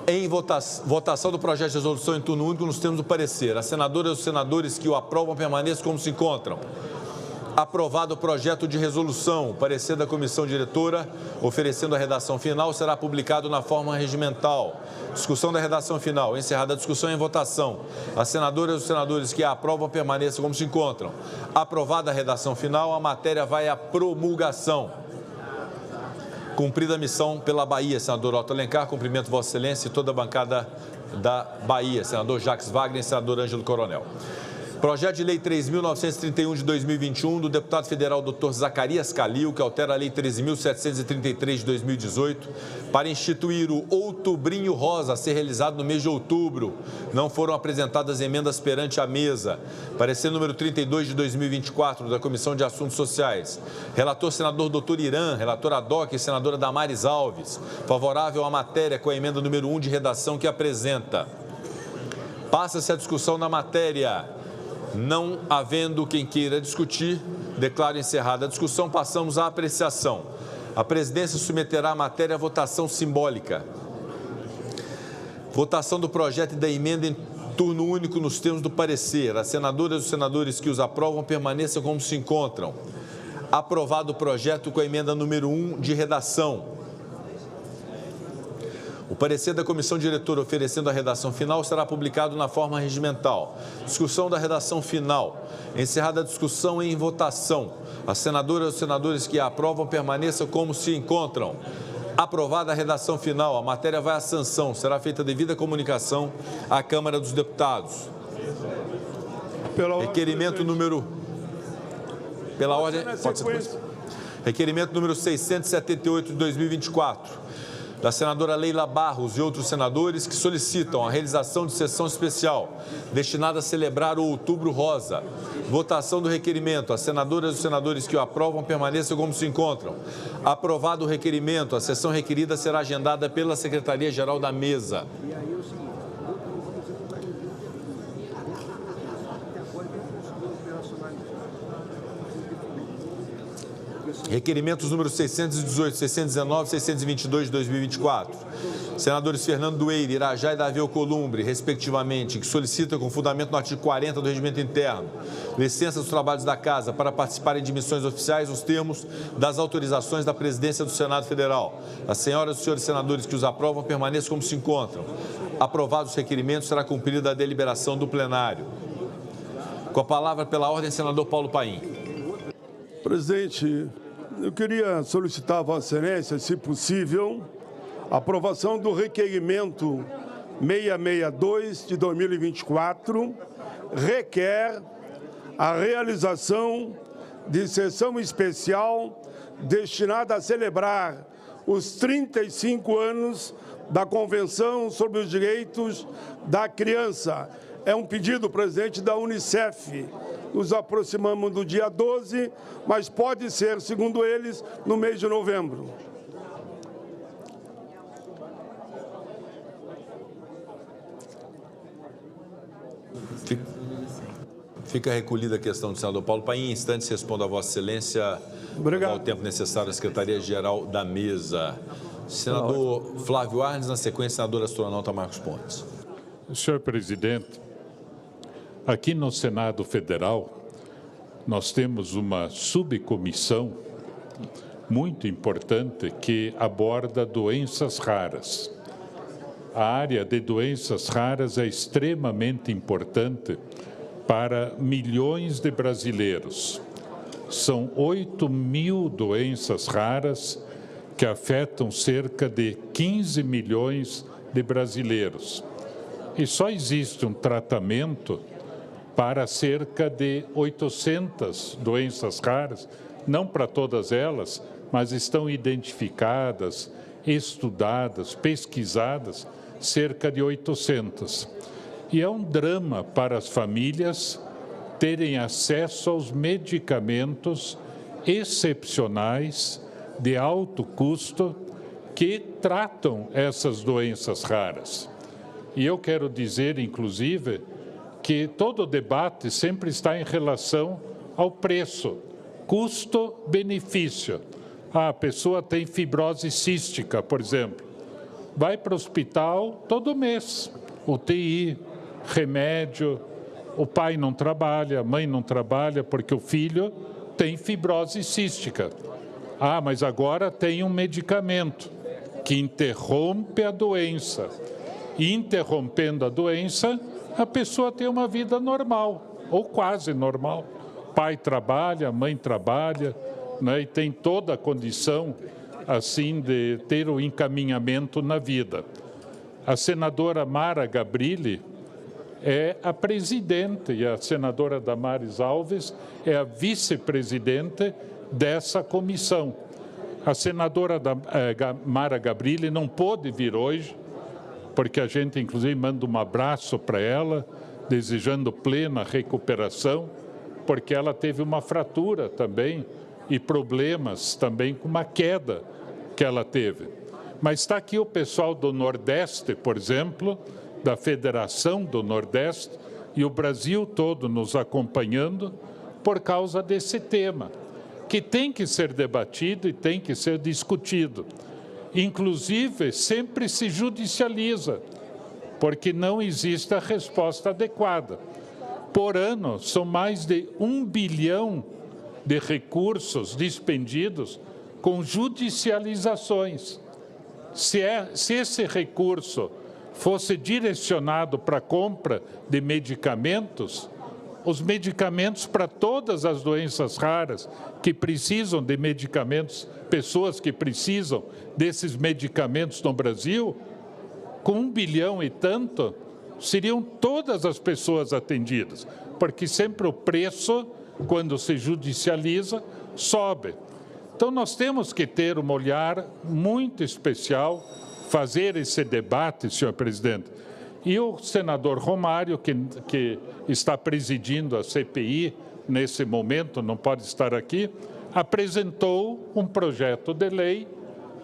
[SPEAKER 20] Em votação do projeto de resolução em turno único nos termos do parecer. As senadoras e os senadores que o aprovam permaneçam como se encontram. Aprovado o projeto de resolução. O parecer da comissão diretora, oferecendo a redação final, será publicado na forma regimental. Discussão da redação final. Encerrada a discussão em votação. As senadoras e os senadores que a aprovam permaneçam como se encontram. Aprovada a redação final, a matéria vai à promulgação. Cumprida a missão pela Bahia, senador Otto Alencar, cumprimento Vossa Excelência e toda a bancada da Bahia, senador Jacques Wagner e senador Ângelo Coronel. Projeto de Lei 3.931 de 2021, do deputado federal Dr. Zacarias Calil, que altera a Lei 13.733 de 2018, para instituir o Outubrinho Rosa a ser realizado no mês de outubro. Não foram apresentadas emendas perante a mesa. Parecer número 32 de 2024, da Comissão de Assuntos Sociais. Relator, senador Dr. Irã, relatora Doc e senadora Damares Alves. Favorável à matéria com a emenda número 1 de redação que apresenta. Passa-se a discussão na matéria. Não havendo quem queira discutir, declaro encerrada a discussão. Passamos à apreciação. A presidência submeterá a matéria à votação simbólica. Votação do projeto e da emenda em turno único nos termos do parecer. As senadoras e os senadores que os aprovam permaneçam como se encontram. Aprovado o projeto com a emenda número 1 de redação. O parecer da comissão diretora oferecendo a redação final será publicado na forma regimental. Discussão da redação final. Encerrada a discussão em votação. As senadoras e os senadores que a aprovam permaneçam como se encontram. Aprovada a redação final, a matéria vai à sanção. Será feita a devida comunicação à Câmara dos Deputados. Requerimento número... Pela ordem... Pode ser. Requerimento número 678 de 2024. Da senadora Leila Barros e outros senadores que solicitam a realização de sessão especial destinada a celebrar o Outubro Rosa. Votação do requerimento. As senadoras e os senadores que o aprovam permaneçam como se encontram. Aprovado o requerimento, a sessão requerida será agendada pela Secretaria-Geral da Mesa. Requerimentos número 618, 619 e 622 de 2024. Senadores Fernando Dueire, Irajá e Davi Alcolumbre, respectivamente, que solicitam, com fundamento no artigo 40 do Regimento Interno, licença dos trabalhos da Casa para participarem de missões oficiais nos termos das autorizações da Presidência do Senado Federal. As senhoras e os senhores senadores que os aprovam permaneçam como se encontram. Aprovados os requerimentos, será cumprida a deliberação do plenário. Com a palavra, pela ordem, senador Paulo Paim.
[SPEAKER 8] Presidente, eu queria solicitar a Vossa Excelência, se possível, a aprovação do requerimento 662 de 2024 requer a realização de sessão especial destinada a celebrar os 35 anos da Convenção sobre os Direitos da Criança. É um pedido, presidente, da Unicef. Nos aproximamos do dia 12, mas pode ser, segundo eles, no mês de novembro.
[SPEAKER 20] Fica recolhida a questão do senador Paulo Paim. Em instantes, respondo a Vossa Excelência. Obrigado. O tempo necessário à Secretaria-Geral da Mesa. Senador Flávio Arnes, na sequência, senador astronauta Marcos Pontes.
[SPEAKER 3] Senhor presidente, aqui no Senado Federal, nós temos uma subcomissão muito importante que aborda doenças raras. A área de doenças raras é extremamente importante para milhões de brasileiros. São 8 mil doenças raras que afetam cerca de 15 milhões de brasileiros. E só existe um tratamento para cerca de 800 doenças raras, não para todas elas, mas estão identificadas, estudadas, pesquisadas, cerca de 800. E é um drama para as famílias terem acesso aos medicamentos excepcionais de alto custo que tratam essas doenças raras. E eu quero dizer, inclusive, que todo o debate sempre está em relação ao preço, custo-benefício. A pessoa tem fibrose cística, por exemplo, vai para o hospital todo mês, UTI, remédio, o pai não trabalha, a mãe não trabalha porque o filho tem fibrose cística. Ah, mas agora tem um medicamento que interrompe a doença. E interrompendo a doença, a pessoa tem uma vida normal, ou quase normal. Pai trabalha, mãe trabalha, né, e tem toda a condição, assim, de ter o encaminhamento na vida. A senadora Mara Gabrilli é a presidente e a senadora Damares Alves é a vice-presidente dessa comissão. A senadora Mara Gabrilli não pôde vir hoje, porque a gente, inclusive, manda um abraço para ela, desejando plena recuperação, porque ela teve uma fratura também e problemas também com uma queda que ela teve. Mas está aqui o pessoal do Nordeste, por exemplo, da Federação do Nordeste, e o Brasil todo nos acompanhando por causa desse tema, que tem que ser debatido e tem que ser discutido. Inclusive, sempre se judicializa, porque não existe a resposta adequada. Por ano, são mais de 1 bilhão de recursos dispendidos com judicializações. Se esse recurso fosse direcionado para a compra de medicamentos, os medicamentos para todas as doenças raras que precisam de medicamentos, pessoas que precisam desses medicamentos no Brasil, com 1 bilhão e tanto, seriam todas as pessoas atendidas, porque sempre o preço, quando se judicializa, sobe. Então, nós temos que ter um olhar muito especial, fazer esse debate, senhor presidente. E o senador Romário, que está presidindo a CPI nesse momento, não pode estar aqui, apresentou um projeto de lei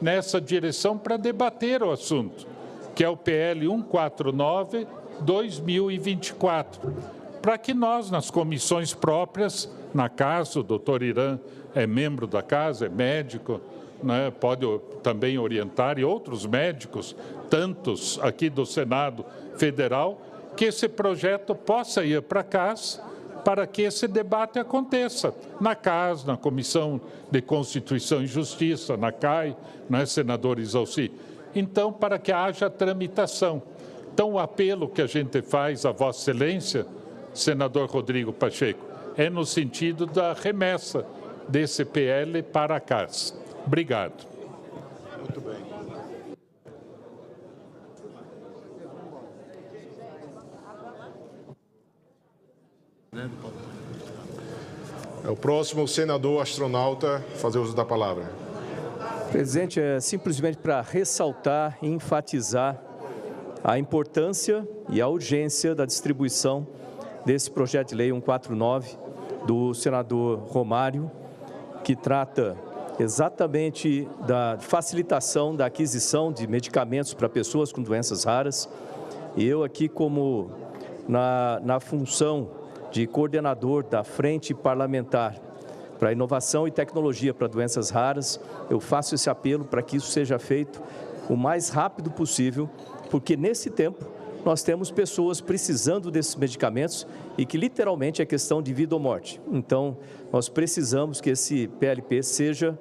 [SPEAKER 3] nessa direção para debater o assunto, que é o PL 149/2024, para que nós, nas comissões próprias, na casa, o doutor Irã é membro da casa, é médico, né, pode também orientar, e outros médicos, tantos aqui do Senado Federal, que esse projeto possa ir para casa, para que esse debate aconteça na casa, na Comissão de Constituição e Justiça, na CAI, né, senador Isalci. Então, para que haja tramitação. Então, o apelo que a gente faz a Vossa Excelência, senador Rodrigo Pacheco, é no sentido da remessa desse PL para a casa. Obrigado.
[SPEAKER 2] Muito bem.
[SPEAKER 16] É o próximo senador astronauta fazer uso da palavra.
[SPEAKER 22] Presidente, é simplesmente para ressaltar e enfatizar a importância e a urgência da distribuição desse projeto de lei 149 do senador Romário, que trata exatamente da facilitação da aquisição de medicamentos para pessoas com doenças raras. E eu aqui, como na função de coordenador da Frente Parlamentar para Inovação e Tecnologia para Doenças Raras, eu faço esse apelo para que isso seja feito o mais rápido possível, porque nesse tempo nós temos pessoas precisando desses medicamentos e que literalmente é questão de vida ou morte. Então, nós precisamos que esse PLP seja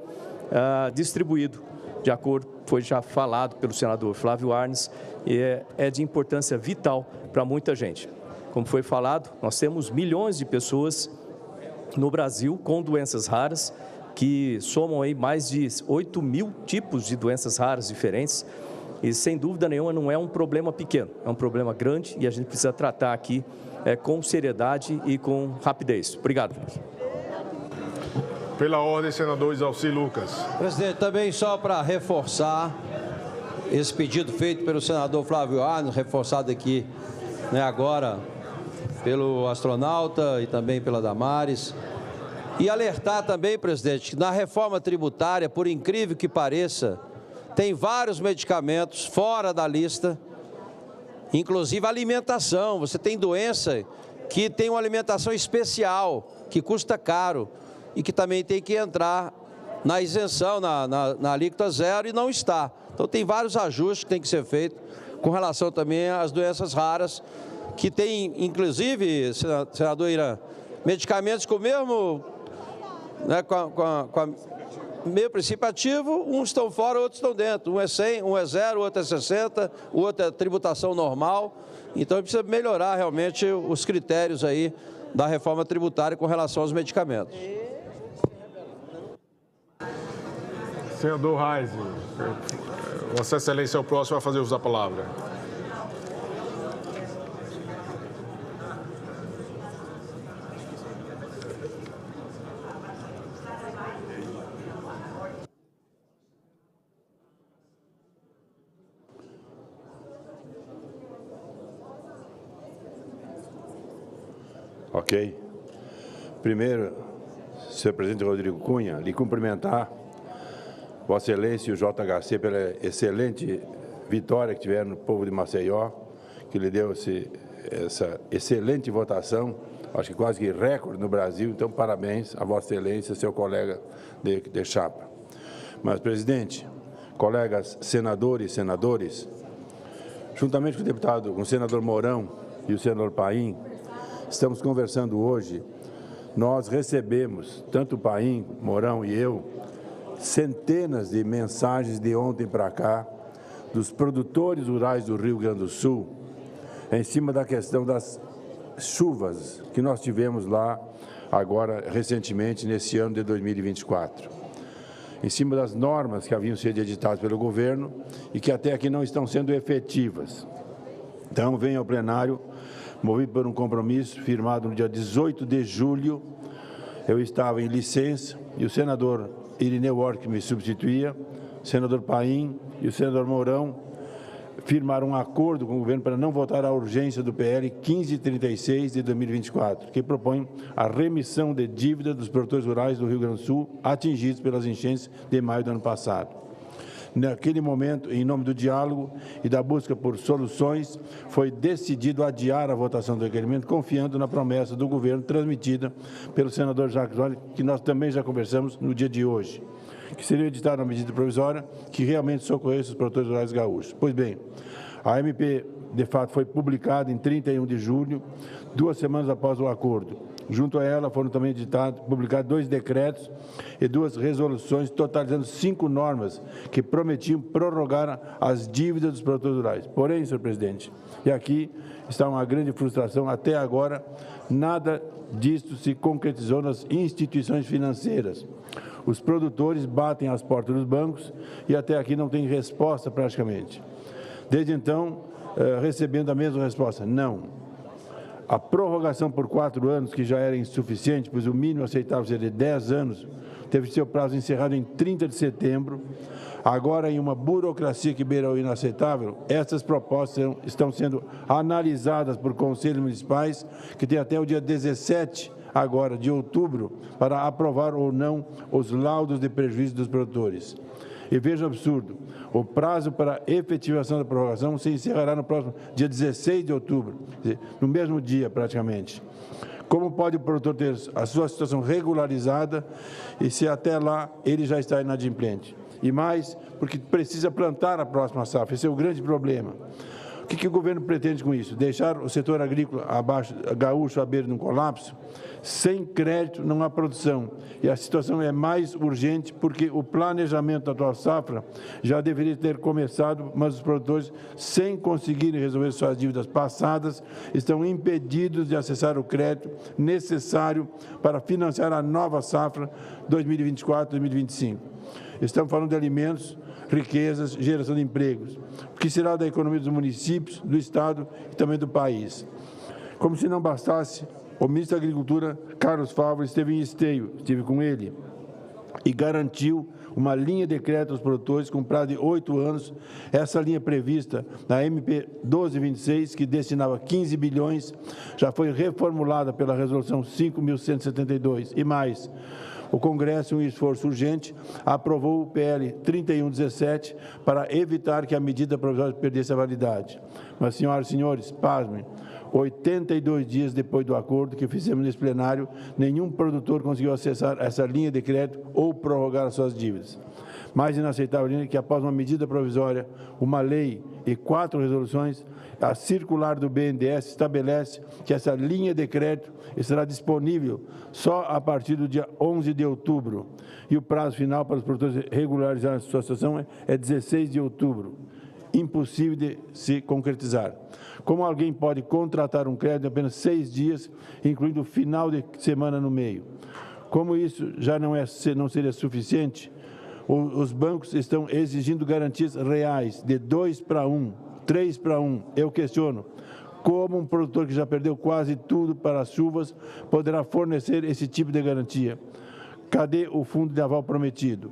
[SPEAKER 22] distribuído, de acordo, foi já falado pelo senador Flávio Arnes, e é de importância vital para muita gente. Como foi falado, nós temos milhões de pessoas no Brasil com doenças raras, que somam aí mais de 8 mil tipos de doenças raras diferentes, e sem dúvida nenhuma não é um problema pequeno, é um problema grande e a gente precisa tratar aqui com seriedade e com rapidez. Obrigado.
[SPEAKER 16] Pela ordem, senador Isalci Lucas.
[SPEAKER 1] Presidente, também só para reforçar esse pedido feito pelo senador Flávio Arnes, reforçado aqui agora pelo astronauta e também pela Damares, e alertar também, presidente, que na reforma tributária, por incrível que pareça, tem vários medicamentos fora da lista, inclusive alimentação. Você tem doença que tem uma alimentação especial, que custa caro e que também tem que entrar na isenção, na alíquota zero, e não está. Então tem vários ajustes que tem que ser feitos com relação também às doenças raras, que tem, inclusive, senador Irã, medicamentos com o mesmo, com a meio princípio ativo, uns estão fora, outros estão dentro. Um é 100, um é 0, o outro é 60, o outro é tributação normal. Então, precisa melhorar realmente os critérios aí da reforma tributária com relação aos medicamentos.
[SPEAKER 16] Senador Reis, Vossa Excelência é o próximo a fazer uso da palavra.
[SPEAKER 19] Ok. Primeiro, senhor presidente Rodrigo Cunha, lhe cumprimentar Vossa Excelência e o JHC pela excelente vitória que tiveram no povo de Maceió, que lhe deu essa excelente votação, acho que quase que recorde no Brasil. Então, parabéns a Vossa Excelência e seu colega de chapa. Mas, presidente, colegas senadores e senadores, juntamente com com o senador Mourão e o senador Paim, estamos conversando hoje. Nós recebemos, tanto o Paim, Mourão e eu, centenas de mensagens de ontem para cá dos produtores rurais do Rio Grande do Sul em cima da questão das chuvas que nós tivemos lá agora recentemente nesse ano de 2024, em cima das normas que haviam sido editadas pelo governo e que até aqui não estão sendo efetivas. Então, vem ao plenário, movido por um compromisso firmado no dia 18 de julho, eu estava em licença e o senador Irineu Orc me substituía, o senador Paim e o senador Mourão firmaram um acordo com o governo para não votar a urgência do PL 1536 de 2024, que propõe a remissão de dívida dos produtores rurais do Rio Grande do Sul atingidos pelas enchentes de maio do ano passado. Naquele momento, em nome do diálogo e da busca por soluções, foi decidido adiar a votação do requerimento, confiando na promessa do governo transmitida pelo senador Jacques Wagner, que nós também já conversamos no dia de hoje, que seria editada uma medida provisória que realmente socorresse os produtores rurais gaúchos. Pois bem, a MP, de fato, foi publicada em 31 de julho, 2 semanas após o acordo. Junto a ela foram também publicados 2 decretos e 2 resoluções, totalizando 5 normas que prometiam prorrogar as dívidas dos produtores rurais. Porém, senhor presidente, e aqui está uma grande frustração, até agora nada disto se concretizou nas instituições financeiras. Os produtores batem às portas dos bancos e até aqui não tem resposta praticamente. Desde então, recebendo a mesma resposta, não. A prorrogação por 4 anos, que já era insuficiente, pois o mínimo aceitável seria de 10 anos, teve seu prazo encerrado em 30 de setembro. Agora, em uma burocracia que beira o inaceitável, essas propostas estão sendo analisadas por conselhos municipais, que tem até o dia 17 agora de outubro para aprovar ou não os laudos de prejuízo dos produtores. E veja o absurdo, o prazo para efetivação da prorrogação se encerrará no próximo dia 16 de outubro, no mesmo dia praticamente. Como pode o produtor ter a sua situação regularizada e se até lá ele já está inadimplente? E mais, porque precisa plantar a próxima safra, esse é o grande problema. O que o governo pretende com isso? Deixar o setor agrícola gaúcho à beira de um colapso? Sem crédito não há produção. E a situação é mais urgente porque o planejamento da atual safra já deveria ter começado, mas os produtores, sem conseguirem resolver suas dívidas passadas, estão impedidos de acessar o crédito necessário para financiar a nova safra 2024-2025. Estamos falando de alimentos, riquezas, geração de empregos. O que será da economia dos municípios, do Estado e também do país? Como se não bastasse, o ministro da Agricultura, Carlos Fávaro, esteve em Esteio, estive com ele, e garantiu uma linha de crédito aos produtores com prazo de 8 anos. Essa linha prevista na MP 1226, que destinava 15 bilhões, já foi reformulada pela Resolução 5.172. E mais, o Congresso, em um esforço urgente, aprovou o PL 3117 para evitar que a medida provisória perdesse a validade. Mas, senhoras e senhores, pasmem, 82 dias depois do acordo que fizemos nesse plenário, nenhum produtor conseguiu acessar essa linha de crédito ou prorrogar as suas dívidas. Mais inaceitável ainda que, após uma medida provisória, uma lei e 4 resoluções, a circular do BNDES estabelece que essa linha de crédito estará disponível só a partir do dia 11 de outubro. E o prazo final para os produtores regularizarem a sua situação é 16 de outubro. Impossível de se concretizar. Como alguém pode contratar um crédito em apenas 6 dias, incluindo o final de semana no meio? Como isso já não seria suficiente, os bancos estão exigindo garantias reais de 2 para 1, 3 para 1. Eu questiono, como um produtor que já perdeu quase tudo para as chuvas poderá fornecer esse tipo de garantia? Cadê o fundo de aval prometido?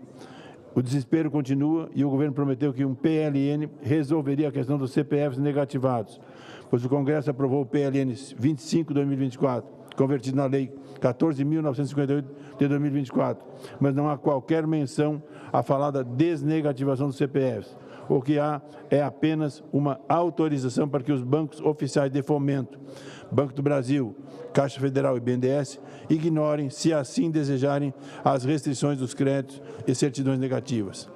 [SPEAKER 19] O desespero continua e o governo prometeu que um PLN resolveria a questão dos CPFs negativados, pois o Congresso aprovou o PLN 25/2024, convertido na Lei 14.958 de 2024, mas não há qualquer menção à falada desnegativação dos CPFs. O que há é apenas uma autorização para que os bancos oficiais de fomento, Banco do Brasil, Caixa Federal e BNDES, ignorem, se assim desejarem, as restrições dos créditos e certidões negativas.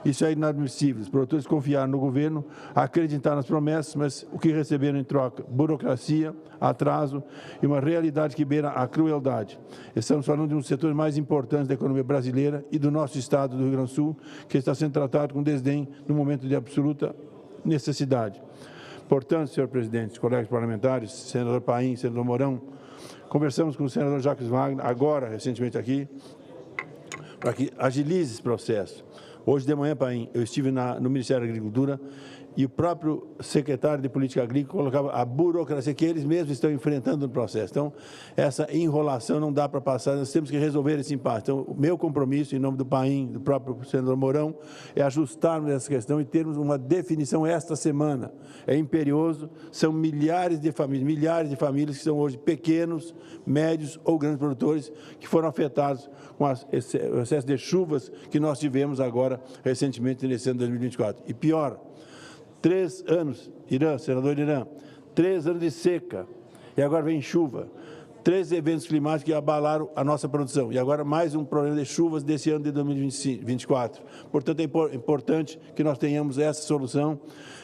[SPEAKER 19] Isso é inadmissível. Os produtores confiaram no governo, acreditaram nas promessas, mas o que receberam em troca? Burocracia, atraso e uma realidade que beira a crueldade. Estamos falando de um dos setores mais importantes da economia brasileira e do nosso estado do Rio Grande do Sul, que está sendo tratado com desdém no momento de absoluta necessidade. Portanto, senhor presidente, colegas parlamentares, senador Paim, senador Mourão, conversamos com o senador Jacques Wagner, agora, recentemente aqui, para que agilize esse processo. Hoje de manhã, Paim, eu estive no Ministério da Agricultura e o próprio secretário de Política Agrícola colocava a burocracia que eles mesmos estão enfrentando no processo. Então, essa enrolação não dá para passar, nós temos que resolver esse impasse. Então, o meu compromisso, em nome do Paim, do próprio senador Mourão, é ajustarmos essa questão e termos uma definição esta semana. É imperioso, são milhares de famílias que são hoje pequenos, médios ou grandes produtores que foram afetados com o excesso de chuvas que nós tivemos agora, recentemente, nesse ano de 2024. E pior, 3 anos, senador Irã, 3 anos de seca, e agora vem chuva. 3 eventos climáticos que abalaram a nossa produção. E agora mais um problema de chuvas desse ano de 2024. Portanto, é importante que nós tenhamos essa solução.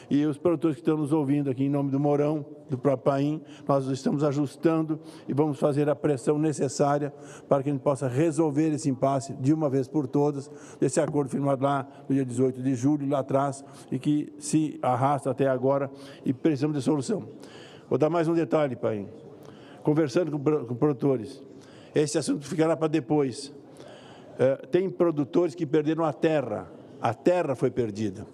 [SPEAKER 19] E os produtores que estão nos ouvindo aqui, em nome do Mourão, do próprio Paim, nós estamos ajustando e vamos fazer a pressão necessária para que a gente possa resolver esse impasse de uma vez por todas, desse acordo firmado lá no dia 18 de julho, lá atrás, e que se arrasta até agora, e precisamos de solução. Vou dar mais um detalhe, Paim. Conversando com produtores, esse assunto ficará para depois. Tem produtores que perderam a terra foi perdida.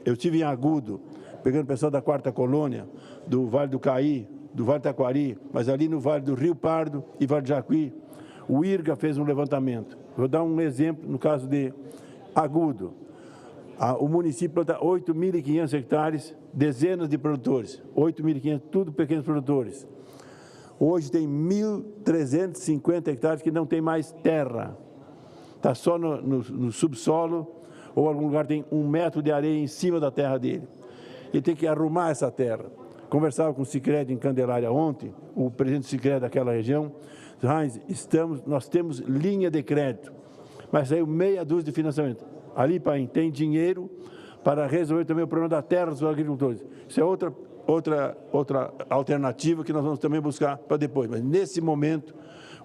[SPEAKER 19] Eu estive em Agudo, pegando o pessoal da 4ª Colônia, do Vale do Caí,
[SPEAKER 6] do Vale do Taquari, mas ali no Vale do Rio Pardo e Vale do Jacuí, o IRGA fez um levantamento. Vou dar um exemplo no caso de Agudo. O município planta 8.500 hectares, dezenas de produtores, 8.500, tudo pequenos produtores. Hoje tem 1.350 hectares que não tem mais terra. Está só no subsolo, ou algum lugar tem 1 metro de areia em cima da terra dele. Ele tem que arrumar essa terra. Conversava com o Sicredi em Candelária ontem, o presidente do Sicredi daquela região. Heinz, nós temos linha de crédito, mas saiu meia dúzia de financiamento. Ali, Paim, tem dinheiro para resolver também o problema da terra dos agricultores. Isso é outra alternativa que nós vamos também buscar para depois. Mas, nesse momento,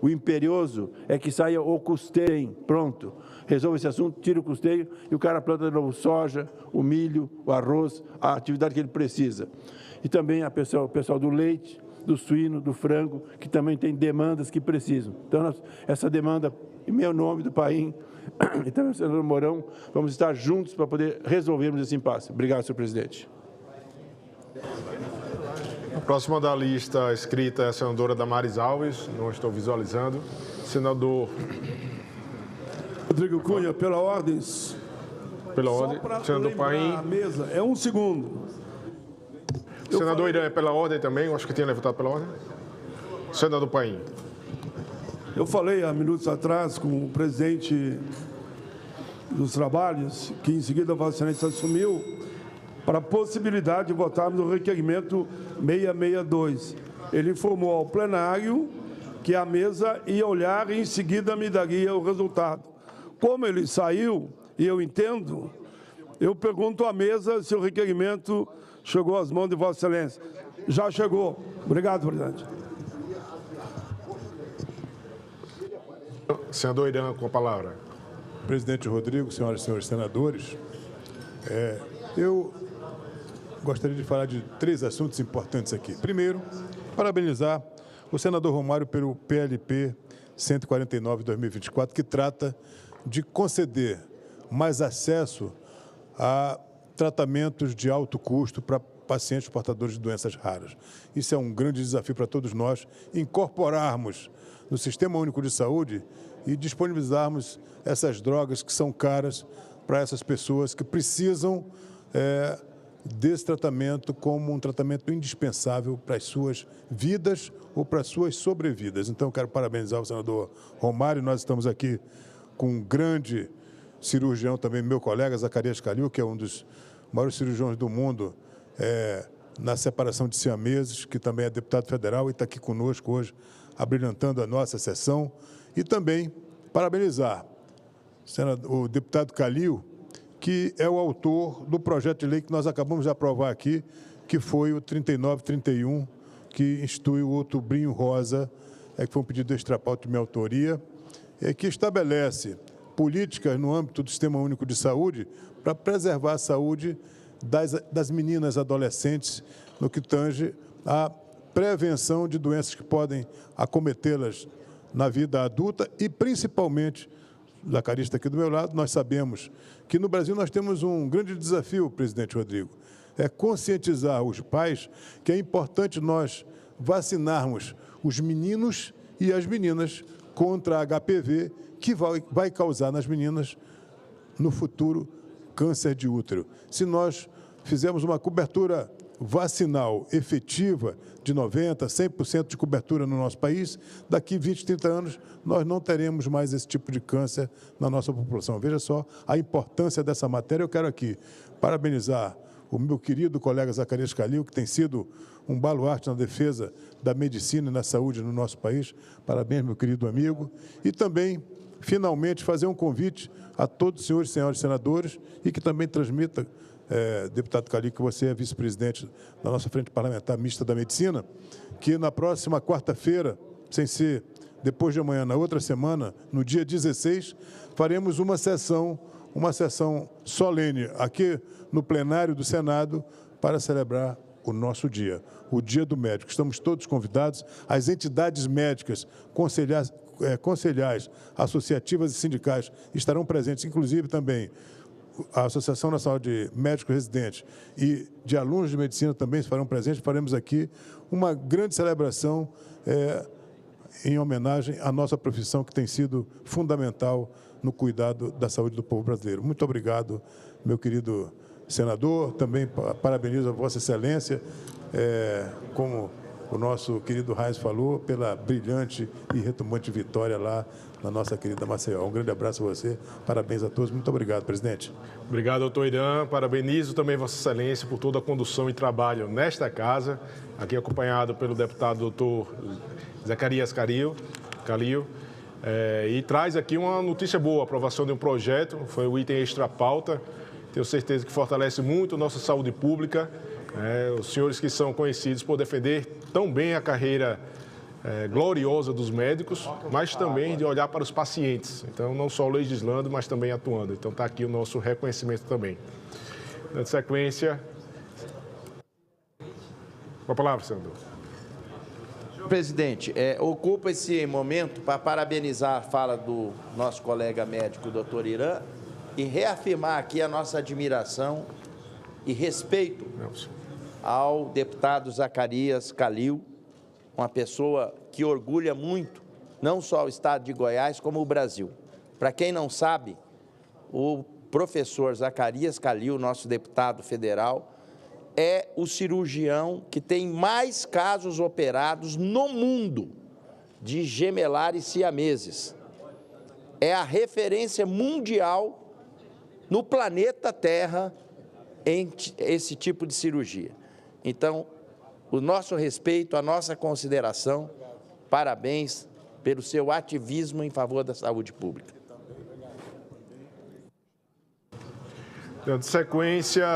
[SPEAKER 6] o imperioso é que saia o custeio, pronto. Resolve esse assunto, tira o custeio e o cara planta de novo soja, o milho, o arroz, a atividade que ele precisa. E também o pessoal do leite, do suíno, do frango, que também tem demandas que precisam. Então, essa demanda, em meu nome, do Paim, e também o senador Mourão, vamos estar juntos para poder resolvermos esse impasse. Obrigado, senhor presidente.
[SPEAKER 16] A próxima da lista escrita é a senadora Damares Alves, não estou visualizando. Senador
[SPEAKER 8] Rodrigo Cunha, pela ordem.
[SPEAKER 16] Pela ordem. Senador Paim.
[SPEAKER 8] A mesa, é 1 segundo.
[SPEAKER 16] Senador Irã, é pela ordem também, eu acho que tinha levantado pela ordem. Senador Paim.
[SPEAKER 8] Eu falei há minutos atrás com o presidente dos trabalhos, que em seguida a Vossa Excelência assumiu, para a possibilidade de votarmos o requerimento 662. Ele informou ao plenário que a mesa ia olhar e em seguida me daria o resultado. Como ele saiu, e eu entendo, eu pergunto à mesa se o requerimento chegou às mãos de Vossa Excelência. Já chegou. Obrigado, presidente.
[SPEAKER 16] Senador Irã, com a palavra.
[SPEAKER 2] Presidente Rodrigo, senhoras e senhores senadores, eu gostaria de falar de 3 assuntos importantes aqui. Primeiro, parabenizar o senador Romário pelo PLP 149/2024, que trata de conceder mais acesso a tratamentos de alto custo para pacientes portadores de doenças raras. Isso é um grande desafio para todos nós, incorporarmos no Sistema Único de Saúde e disponibilizarmos essas drogas que são caras para essas pessoas que precisam desse tratamento como um tratamento indispensável para as suas vidas ou para as suas sobrevidas. Então, quero parabenizar o senador Romário. Nós estamos aqui com um grande cirurgião também, meu colega, Zacarias Calil, que é um dos maiores cirurgiões do mundo na separação de siameses, que também é deputado federal e está aqui conosco hoje, abrilhantando a nossa sessão. E também parabenizar o deputado Calil, que é o autor do projeto de lei que nós acabamos de aprovar aqui, que foi o 3931, que institui o Outubrinho Rosa, que foi um pedido extrapauto de minha autoria, que estabelece políticas no âmbito do Sistema Único de Saúde para preservar a saúde das meninas adolescentes no que tange à prevenção de doenças que podem acometê-las na vida adulta e, principalmente, Zacarias está aqui do meu lado, nós sabemos que no Brasil nós temos um grande desafio, presidente Rodrigo, é conscientizar os pais que é importante nós vacinarmos os meninos e as meninas contra a HPV, que vai causar nas meninas, no futuro, câncer de útero. Se nós fizermos uma cobertura vacinal efetiva de 90%, 100% de cobertura no nosso país, daqui 20, 30 anos, nós não teremos mais esse tipo de câncer na nossa população. Veja só a importância dessa matéria. Eu quero aqui parabenizar o meu querido colega Zacarias Calil, que tem sido um baluarte na defesa da medicina e na saúde no nosso país. Parabéns, meu querido amigo. E também, finalmente, fazer um convite a todos os senhores e senhoras senadores e que também transmita, deputado Calil, que você é vice-presidente da nossa Frente Parlamentar Mista da Medicina, que na próxima quarta-feira, sem ser depois de amanhã, na outra semana, no dia 16, faremos uma sessão solene aqui no plenário do Senado para celebrar o nosso dia, o Dia do Médico. Estamos todos convidados, as entidades médicas, conselhais, associativas e sindicais estarão presentes, inclusive também a Associação Nacional de Médicos Residentes e de alunos de medicina também se farão presentes. Faremos aqui uma grande celebração em homenagem à nossa profissão, que tem sido fundamental no cuidado da saúde do povo brasileiro. Muito obrigado, meu querido senador. Também parabenizo a Vossa Excelência, como o nosso querido Reis falou, pela brilhante e retumbante vitória lá na nossa querida Maceió. Um grande abraço a você, parabéns a todos. Muito obrigado, presidente.
[SPEAKER 16] Obrigado, doutor Irã. Parabenizo também Vossa Excelência por toda a condução e trabalho nesta casa, aqui acompanhado pelo deputado doutor Zacarias Calil, e traz aqui uma notícia boa, a aprovação de um projeto, foi o item extra-pauta. Tenho certeza que fortalece muito a nossa saúde pública, os senhores que são conhecidos por defender tão bem a carreira gloriosa dos médicos, mas também de olhar para os pacientes. Então, não só legislando, mas também atuando. Então, está aqui o nosso reconhecimento também. Na sequência, com a palavra, senador.
[SPEAKER 5] Senhor presidente, ocupo esse momento para parabenizar a fala do nosso colega médico, doutor Irã, e reafirmar aqui a nossa admiração e respeito ao deputado Zacarias Calil, uma pessoa que orgulha muito, não só o estado de Goiás, como o Brasil. Para quem não sabe, o professor Zacarias Calil, nosso deputado federal, é o cirurgião que tem mais casos operados no mundo de gemelares siameses. É a referência mundial no planeta Terra em esse tipo de cirurgia. Então, o nosso respeito, a nossa consideração, parabéns pelo seu ativismo em favor da saúde pública.
[SPEAKER 16] Dando sequência,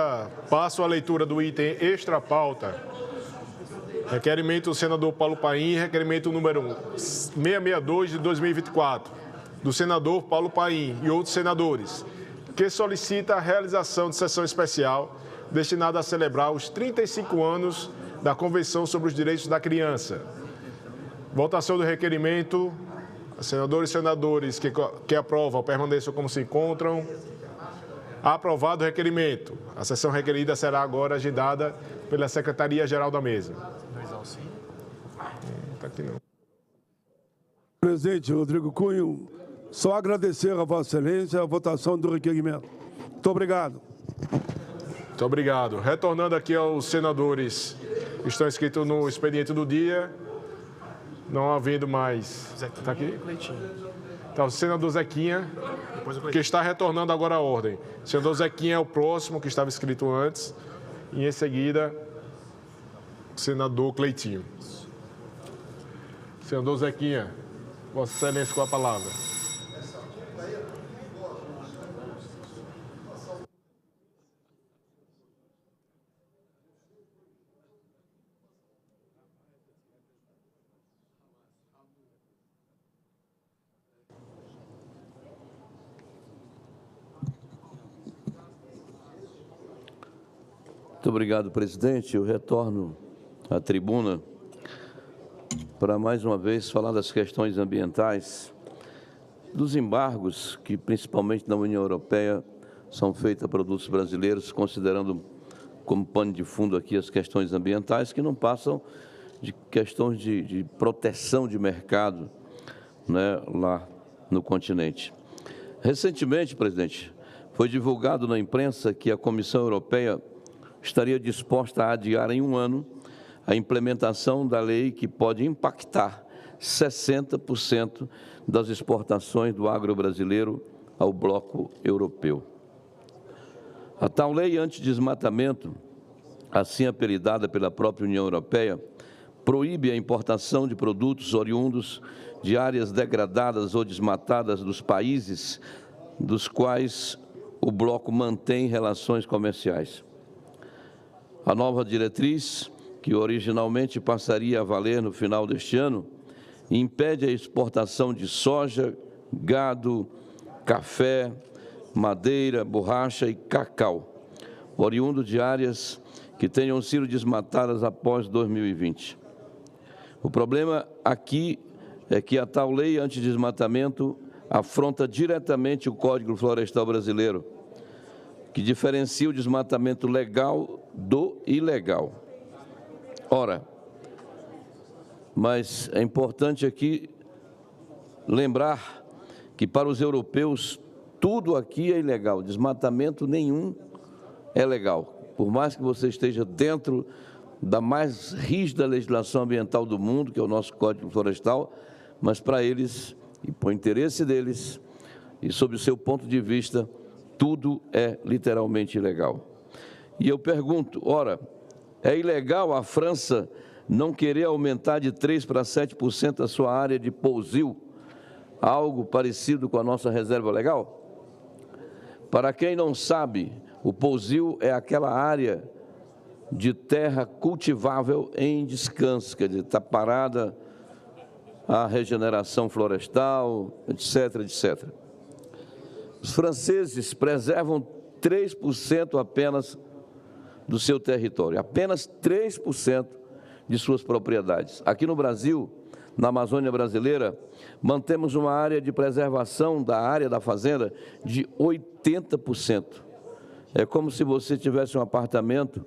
[SPEAKER 16] passo a leitura do item extra-pauta. Requerimento do senador Paulo Paim, requerimento número 662 de 2024, do senador Paulo Paim e outros senadores, que solicita a realização de sessão especial destinada a celebrar os 35 anos da Convenção sobre os Direitos da Criança. Votação do requerimento. Senadores e senadores que aprovam permaneçam como se encontram. Aprovado o requerimento. A sessão requerida será agora agendada pela Secretaria-Geral da Mesa. Está aqui não.
[SPEAKER 8] Presidente Rodrigo Cunha, só agradecer a Vossa Excelência a votação do requerimento. Muito obrigado.
[SPEAKER 16] Muito obrigado. Retornando aqui aos senadores que estão inscritos no expediente do dia, não havendo mais... Está aqui? Então, o senador Zequinha, que está retornando agora à ordem. O senador Zequinha é o próximo, que estava inscrito antes. E, em seguida, o senador Cleitinho. Senador Zequinha, Vossa Excelência, com a palavra.
[SPEAKER 21] Muito obrigado, presidente. Eu retorno à tribuna para, mais uma vez, falar das questões ambientais, dos embargos que, principalmente na União Europeia, são feitos a produtos brasileiros, considerando como pano de fundo aqui as questões ambientais, que não passam de questões de proteção de mercado, né, lá no continente. Recentemente, presidente, foi divulgado na imprensa que a Comissão Europeia estaria disposta a adiar em um ano a implementação da lei que pode impactar 60% das exportações do agro brasileiro ao bloco europeu. A tal lei anti-desmatamento, assim apelidada pela própria União Europeia, proíbe a importação de produtos oriundos de áreas degradadas ou desmatadas dos países dos quais o bloco mantém relações comerciais. A nova diretriz, que originalmente passaria a valer no final deste ano, impede a exportação de soja, gado, café, madeira, borracha e cacau, oriundo de áreas que tenham sido desmatadas após 2020. O problema aqui é que a tal lei antidesmatamento afronta diretamente o Código Florestal Brasileiro, que diferencia o desmatamento legal do ilegal. Ora, mas é importante aqui lembrar que para os europeus tudo aqui é ilegal, desmatamento nenhum é legal. Por mais que você esteja dentro da mais rígida legislação ambiental do mundo, que é o nosso Código Florestal, mas para eles, e por interesse deles, e sob o seu ponto de vista, tudo é literalmente ilegal. E eu pergunto, ora, é ilegal a França não querer aumentar de 3% para 7% a sua área de pousio, algo parecido com a nossa reserva legal? Para quem não sabe, o pousio é aquela área de terra cultivável em descanso, quer dizer, está parada a regeneração florestal, etc., etc. Os franceses preservam 3% apenas do seu território, apenas 3% de suas propriedades. Aqui no Brasil, na Amazônia brasileira, mantemos uma área de preservação da área da fazenda de 80%. É como se você tivesse um apartamento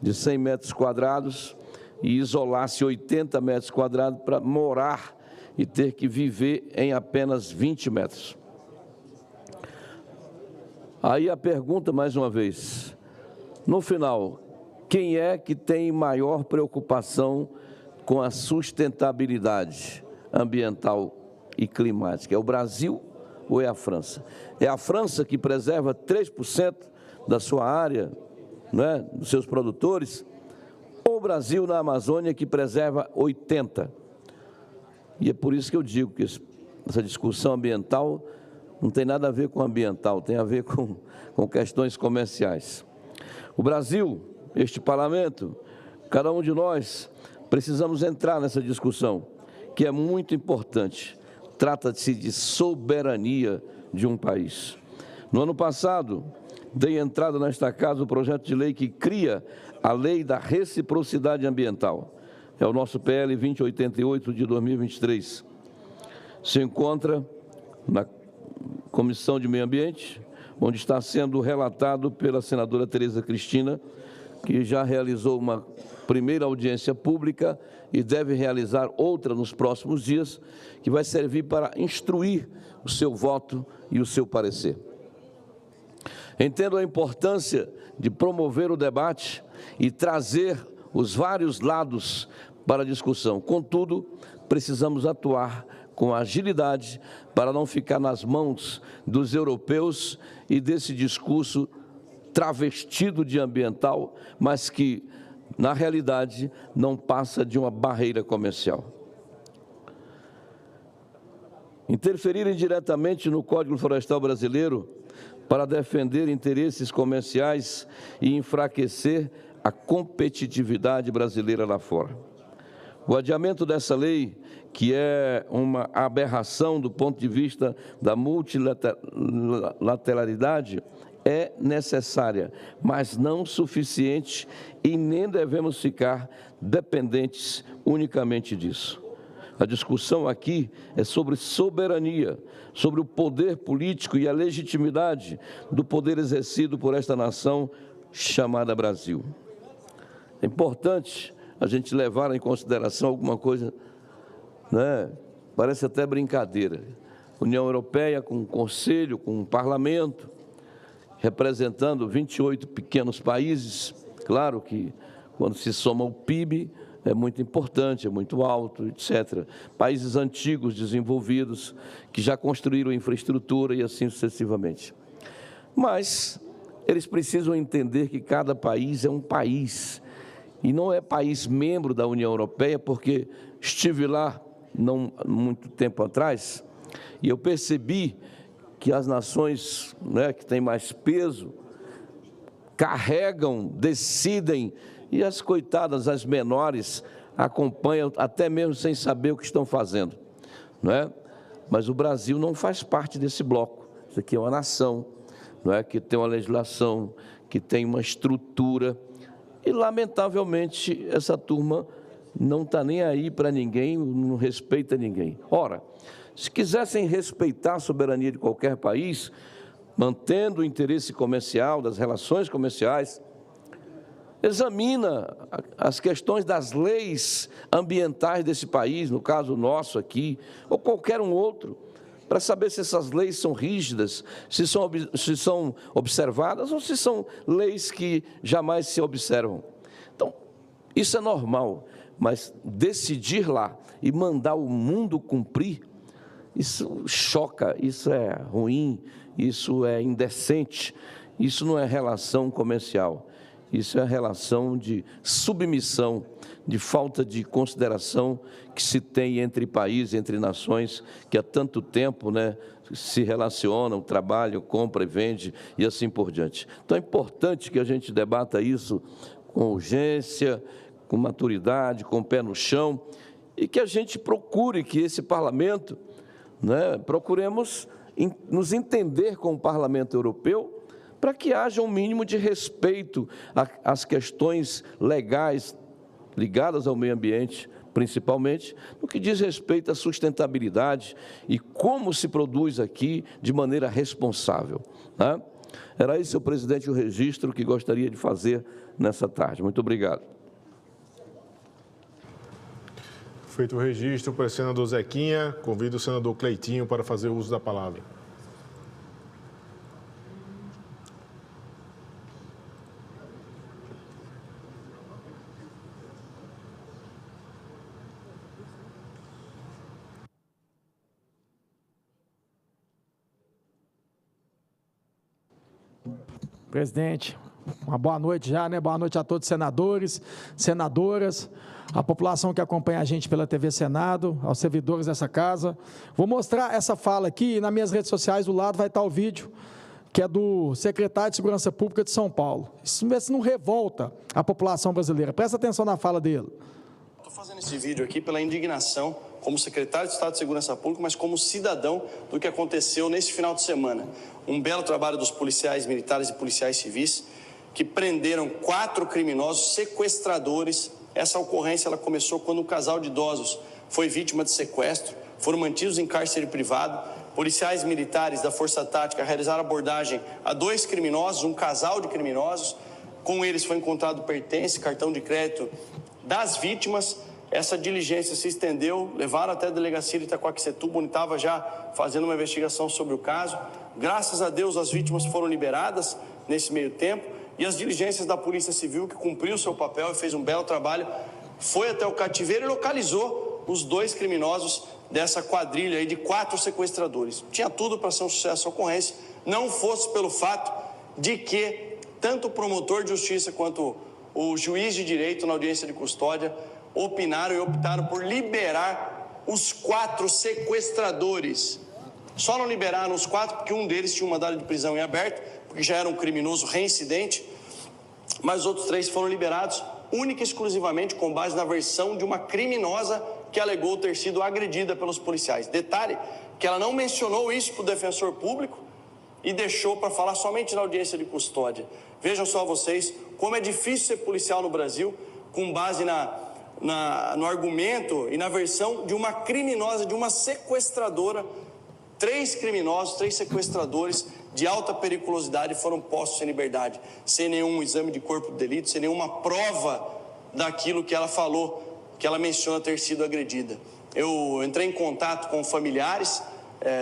[SPEAKER 21] de 100 metros quadrados e isolasse 80 metros quadrados para morar e ter que viver em apenas 20 metros. Aí a pergunta, mais uma vez, no final, quem é que tem maior preocupação com a sustentabilidade ambiental e climática? É o Brasil ou é a França? É a França que preserva 3% da sua área, né, dos seus produtores, ou o Brasil na Amazônia que preserva 80%? E é por isso que eu digo que essa discussão ambiental não tem nada a ver com ambiental, tem a ver com questões comerciais. O Brasil, este parlamento, cada um de nós, precisamos entrar nessa discussão, que é muito importante. Trata-se de soberania de um país. No ano passado, dei entrada nesta casa o projeto de lei que cria a Lei da Reciprocidade Ambiental. É o nosso PL 2088 de 2023. Se encontra na Comissão de Meio Ambiente, onde está sendo relatado pela senadora Tereza Cristina, que já realizou uma primeira audiência pública e deve realizar outra nos próximos dias, que vai servir para instruir o seu voto e o seu parecer. Entendo a importância de promover o debate e trazer os vários lados para a discussão. Contudo, precisamos atuar com agilidade para não ficar nas mãos dos europeus e desse discurso travestido de ambiental, mas que, na realidade, não passa de uma barreira comercial. Interferir indiretamente no Código Florestal brasileiro para defender interesses comerciais e enfraquecer a competitividade brasileira lá fora. O adiamento dessa lei, que é uma aberração do ponto de vista da multilateralidade, é necessária, mas não suficiente e nem devemos ficar dependentes unicamente disso. A discussão aqui é sobre soberania, sobre o poder político e a legitimidade do poder exercido por esta nação chamada Brasil. É importante a gente levar em consideração alguma coisa, né? Parece até brincadeira. União Europeia com um conselho, com um parlamento, representando 28 pequenos países. Claro que quando se soma o PIB, é muito importante, é muito alto, etc. Países antigos, desenvolvidos, que já construíram infraestrutura e assim sucessivamente. Mas eles precisam entender que cada país é um país e não é país membro da União Europeia, porque estive lá não muito tempo atrás e eu percebi que as nações, né, que têm mais peso carregam, decidem, e as coitadas, as menores, acompanham até mesmo sem saber o que estão fazendo, não é? Mas o Brasil não faz parte desse bloco. Isso aqui é uma nação, não é? Que tem uma legislação, que tem uma estrutura, e, lamentavelmente, essa turma não está nem aí para ninguém, não respeita ninguém. Ora, se quisessem respeitar a soberania de qualquer país, mantendo o interesse comercial, das relações comerciais, examina as questões das leis ambientais desse país, no caso nosso aqui, ou qualquer um outro, para saber se essas leis são rígidas, se são observadas ou se são leis que jamais se observam. Então, isso é normal, mas decidir lá e mandar o mundo cumprir, isso choca, isso é ruim, isso é indecente, isso não é relação comercial, isso é relação de submissão, de falta de consideração que se tem entre países, entre nações, que há tanto tempo, né, se relacionam, trabalham, compram e vendem e assim por diante. Então é importante que a gente debata isso com urgência, com maturidade, com o pé no chão, e que a gente procure que esse parlamento, né, procuremos nos entender com o Parlamento Europeu, para que haja um mínimo de respeito às questões legais ligadas ao meio ambiente, principalmente no que diz respeito à sustentabilidade e como se produz aqui de maneira responsável, né? Era esse, senhor presidente, o registro que gostaria de fazer nessa tarde. Muito obrigado.
[SPEAKER 16] Feito o registro para o senador Zequinha, convido o senador Cleitinho para fazer uso da palavra.
[SPEAKER 12] Presidente, uma boa noite já, né? Boa noite a todos os senadores, senadoras, a população que acompanha a gente pela TV Senado, aos servidores dessa casa. Vou mostrar essa fala aqui, e nas minhas redes sociais, do lado vai estar o vídeo, que é do secretário de Segurança Pública de São Paulo. Isso não revolta a população brasileira. Presta atenção na fala dele.
[SPEAKER 18] Estou fazendo esse vídeo aqui pela indignação como secretário de Estado de Segurança Pública, mas como cidadão do que aconteceu nesse final de semana. Um belo trabalho dos policiais militares e policiais civis que prenderam 4 criminosos sequestradores. Essa ocorrência ela começou quando um casal de idosos foi vítima de sequestro, foram mantidos em cárcere privado. Policiais militares da Força Tática realizaram abordagem a 2 criminosos, um casal de criminosos. Com eles foi encontrado pertence, cartão de crédito das vítimas. Essa diligência se estendeu, levaram até a delegacia de Itaquaquecetuba, onde estava já fazendo uma investigação sobre o caso. Graças a Deus, as vítimas foram liberadas nesse meio tempo e as diligências da Polícia Civil, que cumpriu o seu papel e fez um belo trabalho, foi até o cativeiro e localizou os 2 criminosos dessa quadrilha aí de 4 sequestradores. Tinha tudo para ser um sucesso a ocorrência, não fosse pelo fato de que tanto o promotor de justiça quanto o juiz de direito na audiência de custódia opinaram e optaram por liberar os 4 sequestradores. Só não liberaram os 4 porque um deles tinha um mandado de prisão em aberto, porque já era um criminoso reincidente, mas os outros 3 foram liberados única e exclusivamente com base na versão de uma criminosa que alegou ter sido agredida pelos policiais. Detalhe que ela não mencionou isso para o defensor público e deixou para falar somente na audiência de custódia. Vejam só vocês como é difícil ser policial no Brasil com base no argumento e na versão de uma criminosa, de uma sequestradora. 3 criminosos, 3 sequestradores de alta periculosidade foram postos em liberdade, sem nenhum exame de corpo de delito, sem nenhuma prova daquilo que ela falou, que ela menciona ter sido agredida. Eu entrei em contato com familiares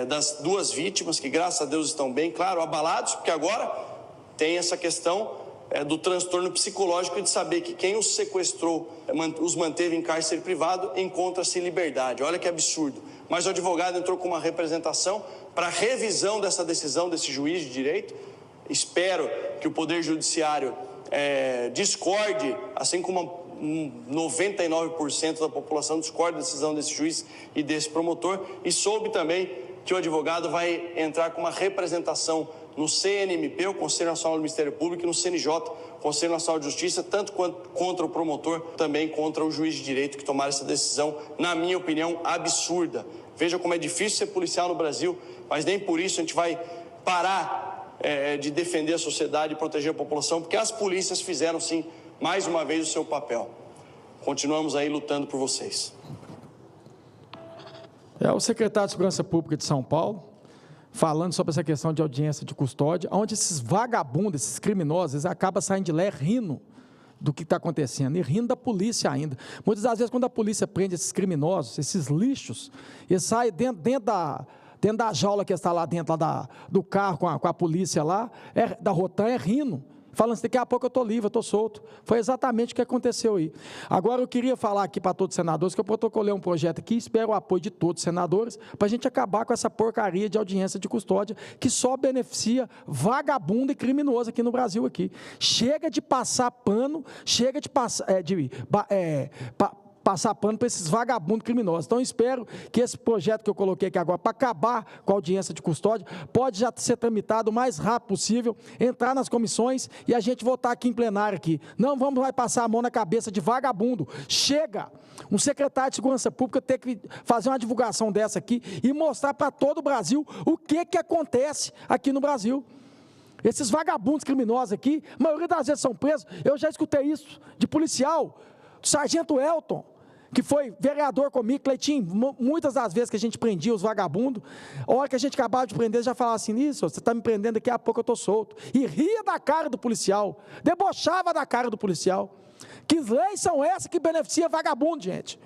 [SPEAKER 18] das 2 vítimas, que graças a Deus estão bem, claro, abalados, porque agora tem essa questão do transtorno psicológico de saber que quem os sequestrou, os manteve em cárcere privado, encontra-se em liberdade. Olha que absurdo. Mas o advogado entrou com uma representação para revisão dessa decisão desse juiz de direito. Espero que o Poder Judiciário discorde, assim como 99% da população discorda da decisão desse juiz e desse promotor, e soube também que o advogado vai entrar com uma representação no CNMP, o Conselho Nacional do Ministério Público, e no CNJ, Conselho Nacional de Justiça, tanto quanto contra o promotor, também contra o juiz de direito que tomaram essa decisão, na minha opinião, absurda. Veja como é difícil ser policial no Brasil, mas nem por isso a gente vai parar de defender a sociedade e proteger a população, porque as polícias fizeram, sim, mais uma vez o seu papel. Continuamos aí lutando por vocês.
[SPEAKER 12] É o secretário de Segurança Pública de São Paulo. falando sobre essa questão de audiência de custódia, onde esses vagabundos, esses criminosos, eles acabam saindo de lá rindo do que está acontecendo, e rindo da polícia ainda. Muitas das vezes, quando a polícia prende esses criminosos, esses lixos, eles saem dentro da jaula que está lá dentro do carro com a polícia lá, da Rotan, rindo, falando assim, daqui a pouco eu estou livre, eu estou solto. Foi exatamente o que aconteceu aí. Agora eu queria falar aqui para todos os senadores, que eu protocolei um projeto aqui, espero o apoio de todos os senadores, para a gente acabar com essa porcaria de audiência de custódia, que só beneficia vagabundo e criminoso aqui no Brasil. Aqui. Chega de passar pano, chega de passar pano para esses vagabundos criminosos. Então, espero que esse projeto que eu coloquei aqui agora, para acabar com a audiência de custódia, pode já ser tramitado o mais rápido possível, entrar nas comissões e a gente votar aqui em plenário aqui. Não vamos mais passar a mão na cabeça de vagabundo. Chega! Um secretário de Segurança Pública ter que fazer uma divulgação dessa aqui e mostrar para todo o Brasil o que acontece aqui no Brasil. Esses vagabundos criminosos aqui, a maioria das vezes são presos. Eu já escutei isso de policial, do sargento Elton, que foi vereador comigo, Cleitinho, muitas das vezes que a gente prendia os vagabundos, a hora que a gente acabava de prender, já falava assim, isso, você está me prendendo, daqui a pouco eu estou solto. E ria da cara do policial, debochava da cara do policial. Que leis são essas que beneficiam vagabundo, gente?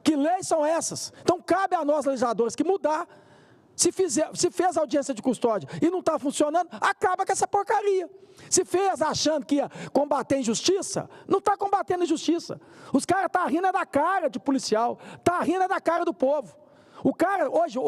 [SPEAKER 12] Que leis são essas? Então, cabe a nós, legisladores, que mudar. Se fez audiência de custódia e não está funcionando, acaba com essa porcaria. Se fez achando que ia combater a injustiça, não está combatendo a injustiça. Os caras estão rindo da cara de policial, está rindo da cara do povo. O cara hoje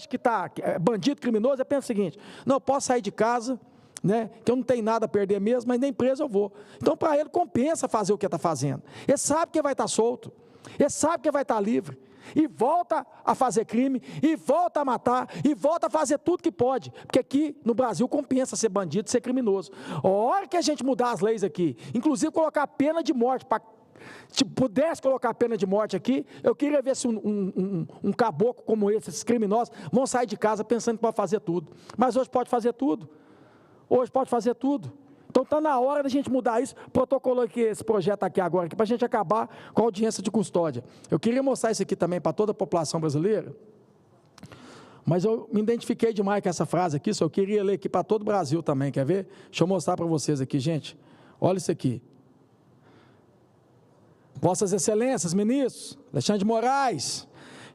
[SPEAKER 12] que está bandido, criminoso, pensa o seguinte, não, eu posso sair de casa, né, que eu não tenho nada a perder mesmo, mas nem preso eu vou. Então, para ele, compensa fazer o que está fazendo. Ele sabe que vai estar solto, ele sabe que vai estar livre. E volta a fazer crime, e volta a matar, e volta a fazer tudo que pode, porque aqui no Brasil compensa ser bandido, ser criminoso. A hora que a gente mudar as leis aqui, inclusive colocar a pena de morte, se pudesse colocar a pena de morte aqui, eu queria ver se um caboclo como esse, esses criminosos, vão sair de casa pensando que pode fazer tudo. Mas hoje pode fazer tudo. Hoje pode fazer tudo. Então está na hora da gente mudar isso. Protocolei esse projeto aqui agora, para a gente acabar com a audiência de custódia. Eu queria mostrar isso aqui também para toda a população brasileira, mas eu me identifiquei demais com essa frase aqui, só eu queria ler aqui para todo o Brasil também, quer ver? Deixa eu mostrar para vocês aqui, gente. Olha isso aqui. Vossas Excelências, ministros, Alexandre de Moraes,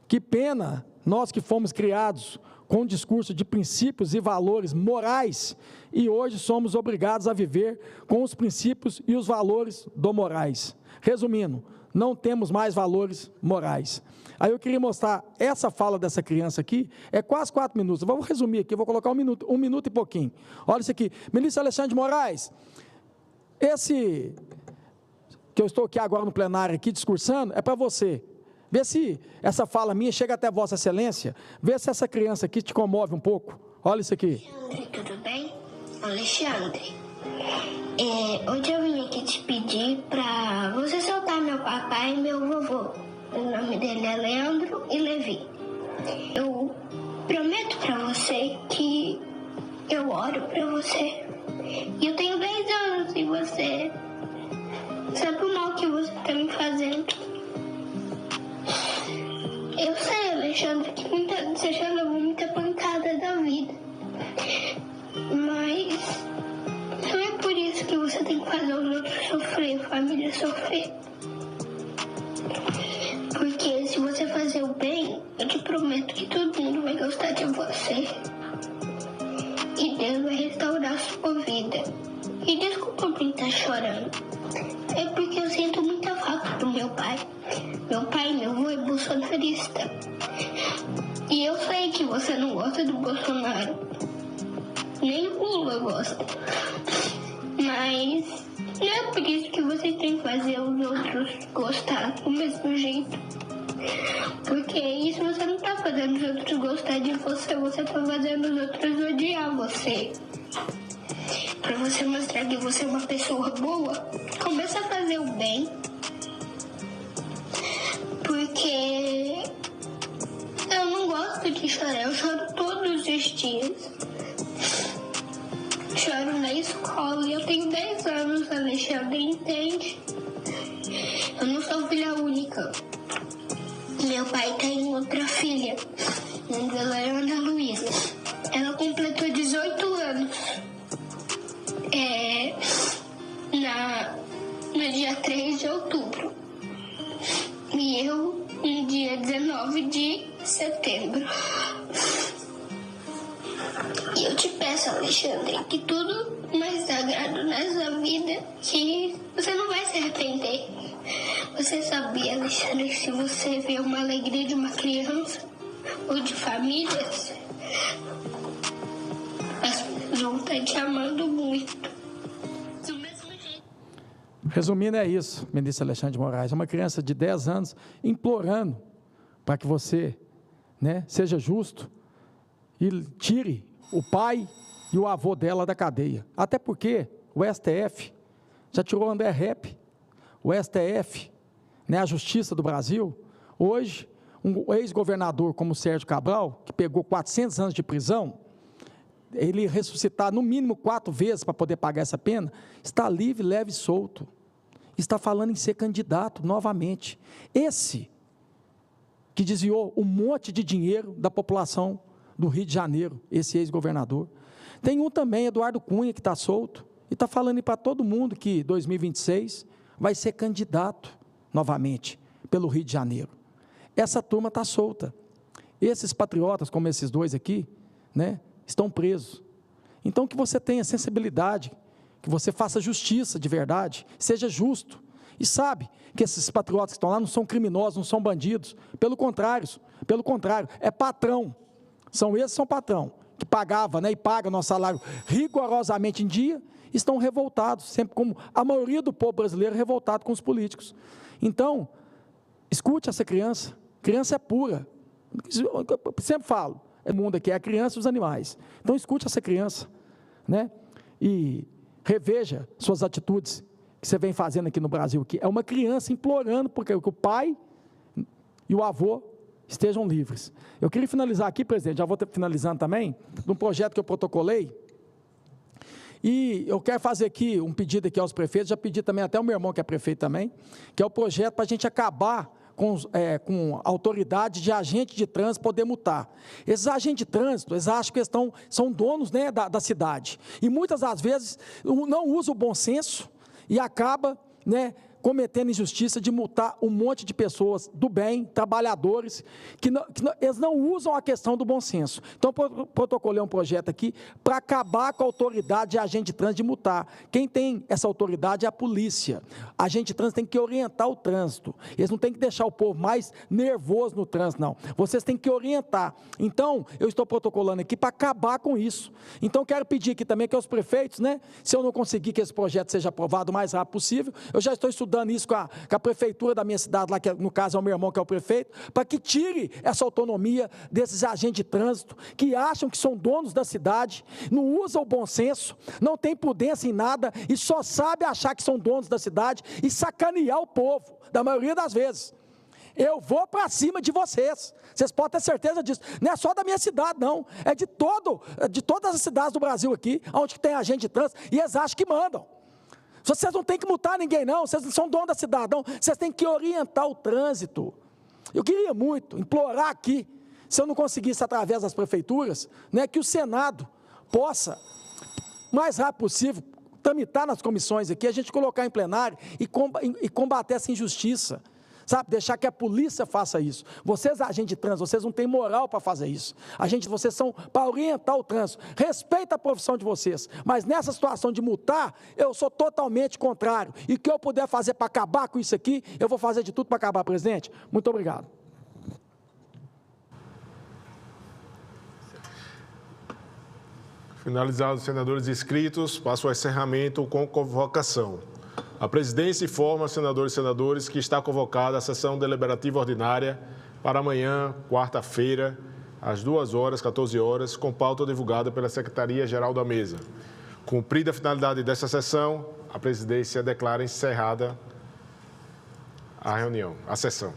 [SPEAKER 12] que pena, nós que fomos criados com um discurso de princípios e valores morais, e hoje somos obrigados a viver com os princípios e os valores do morais. Resumindo, não temos mais valores morais. Aí eu queria mostrar essa fala dessa criança aqui, é quase 4 minutos, eu vou resumir aqui, eu vou colocar 1 minuto e pouquinho. Olha isso aqui, ministro Alexandre de Moraes, esse que eu estou aqui agora no plenário, aqui discursando, é para você. Vê se essa fala minha chega até Vossa Excelência, vê se essa criança aqui te comove um pouco. Olha isso aqui.
[SPEAKER 7] Alexandre, tudo bem? Alexandre, hoje eu vim aqui te pedir para você soltar meu papai e meu vovô. O nome dele é Leandro e Levi. Eu prometo para você que eu oro para você. E eu tenho 10 anos e você sabe o mal que você está me fazendo. Eu sei, Alexandre, que você já levou muita pancada da vida. Mas não é por isso que você tem que fazer os outros sofrer, a família sofrer. Porque se você fazer o bem, eu te prometo que todo mundo vai gostar de você. E Deus vai restaurar a sua vida. E desculpa por estar chorando. É porque eu sinto muita falta do meu pai. Meu pai e meu avô é bolsonarista. E eu sei que você não gosta do Bolsonaro. Nem o Lula gosta. Mas não é por isso que você tem que fazer os outros gostar do mesmo jeito. Porque isso você não tá fazendo os outros gostar de você, você tá fazendo os outros odiar você. Pra você mostrar que você é uma pessoa boa, começa a fazer o bem. Porque eu não gosto de chorar, eu choro todos os dias. Choro na escola e eu tenho 10 anos, Alexandre, entende? Eu não sou filha única. Meu pai tem outra filha, o nome dela é Ana Luísa. ela completou 18 anos. No dia 3 de outubro. E eu, no dia 19 de setembro. E eu te peço, Alexandre, que tudo mais sagrado nessa vida, que você não vai se arrepender. Você sabia, Alexandre, que se você vê uma alegria de uma criança ou de famílias, as pessoas vão estar te amando muito.
[SPEAKER 12] Resumindo, é isso, ministro Alexandre de Moraes. É uma criança de 10 anos implorando para que você, né, seja justo e tire o pai e o avô dela da cadeia. Até porque o STF já tirou o André Repp. O STF, né, a Justiça do Brasil, hoje, um ex-governador como o Sérgio Cabral, que pegou 400 anos de prisão, ele ressuscitar no mínimo 4 vezes para poder pagar essa pena, está livre, leve e solto. Está falando em ser candidato novamente. Esse que desviou um monte de dinheiro da população do Rio de Janeiro, esse ex-governador. Tem um também, Eduardo Cunha, que está solto, e está falando para todo mundo que 2026 vai ser candidato novamente pelo Rio de Janeiro. Essa turma está solta. Esses patriotas, como esses dois aqui, né, estão presos. Então, que você tenha sensibilidade, que você faça justiça de verdade, seja justo. E sabe que esses patriotas que estão lá não são criminosos, não são bandidos. Pelo contrário, é patrão. São esses que são patrão, que pagava, né, e paga nosso salário rigorosamente em dia, estão revoltados, sempre como a maioria do povo brasileiro é revoltado com os políticos. Então, escute essa criança. Criança é pura. Eu sempre falo, o mundo aqui é a criança e os animais. Então, escute essa criança, né, e reveja suas atitudes que você vem fazendo aqui no Brasil, que é uma criança implorando porque o pai e o avô estejam livres. Eu queria finalizar aqui, presidente, já vou finalizando também, de um projeto que eu protocolei, e eu quero fazer aqui um pedido aqui aos prefeitos, já pedi também até ao meu irmão, que é prefeito também, que é o projeto para a gente acabar com a autoridade de agente de trânsito poder multar. Esses agentes de trânsito, eles acham que são donos, né, da cidade, e muitas das vezes não usam o bom senso e acaba, né, cometendo injustiça de multar um monte de pessoas do bem, trabalhadores, eles não usam a questão do bom senso. Então, eu protocolei um projeto aqui para acabar com a autoridade de agente de trânsito de multar. Quem tem essa autoridade é a polícia. A agente de trânsito tem que orientar o trânsito. Eles não têm que deixar o povo mais nervoso no trânsito, não. Vocês têm que orientar. Então, eu estou protocolando aqui para acabar com isso. Então, quero pedir aqui também que aos prefeitos, né, se eu não conseguir que esse projeto seja aprovado o mais rápido possível, eu já estou estudando isso com a prefeitura da minha cidade, lá, que no caso é o meu irmão, que é o prefeito, para que tire essa autonomia desses agentes de trânsito, que acham que são donos da cidade, não usam o bom senso, não tem prudência em nada, e só sabe achar que são donos da cidade e sacanear o povo, da maioria das vezes. Eu vou para cima de vocês podem ter certeza disso. Não é só da minha cidade, não, é de todas as cidades do Brasil aqui, onde tem agente de trânsito, e eles acham que mandam. Vocês não têm que multar ninguém, não. Vocês não são donos da cidade, não. Vocês têm que orientar o trânsito. Eu queria muito implorar aqui, se eu não conseguisse através das prefeituras, né, que o Senado possa, o mais rápido possível, tramitar nas comissões aqui, a gente colocar em plenário e combater essa injustiça. Sabe, deixar que a polícia faça isso. Vocês, agentes de trânsito, vocês não têm moral para fazer isso. Vocês são para orientar o trânsito. Respeita a profissão de vocês. Mas nessa situação de multar, eu sou totalmente contrário. E o que eu puder fazer para acabar com isso aqui, eu vou fazer de tudo para acabar, presidente. Muito obrigado.
[SPEAKER 16] Finalizados os senadores inscritos, passo ao encerramento com convocação. A presidência informa aos senadores e senadoras que está convocada a sessão deliberativa ordinária para amanhã, quarta-feira, às 14h, com pauta divulgada pela Secretaria-Geral da Mesa. Cumprida a finalidade dessa sessão, a presidência declara encerrada a sessão.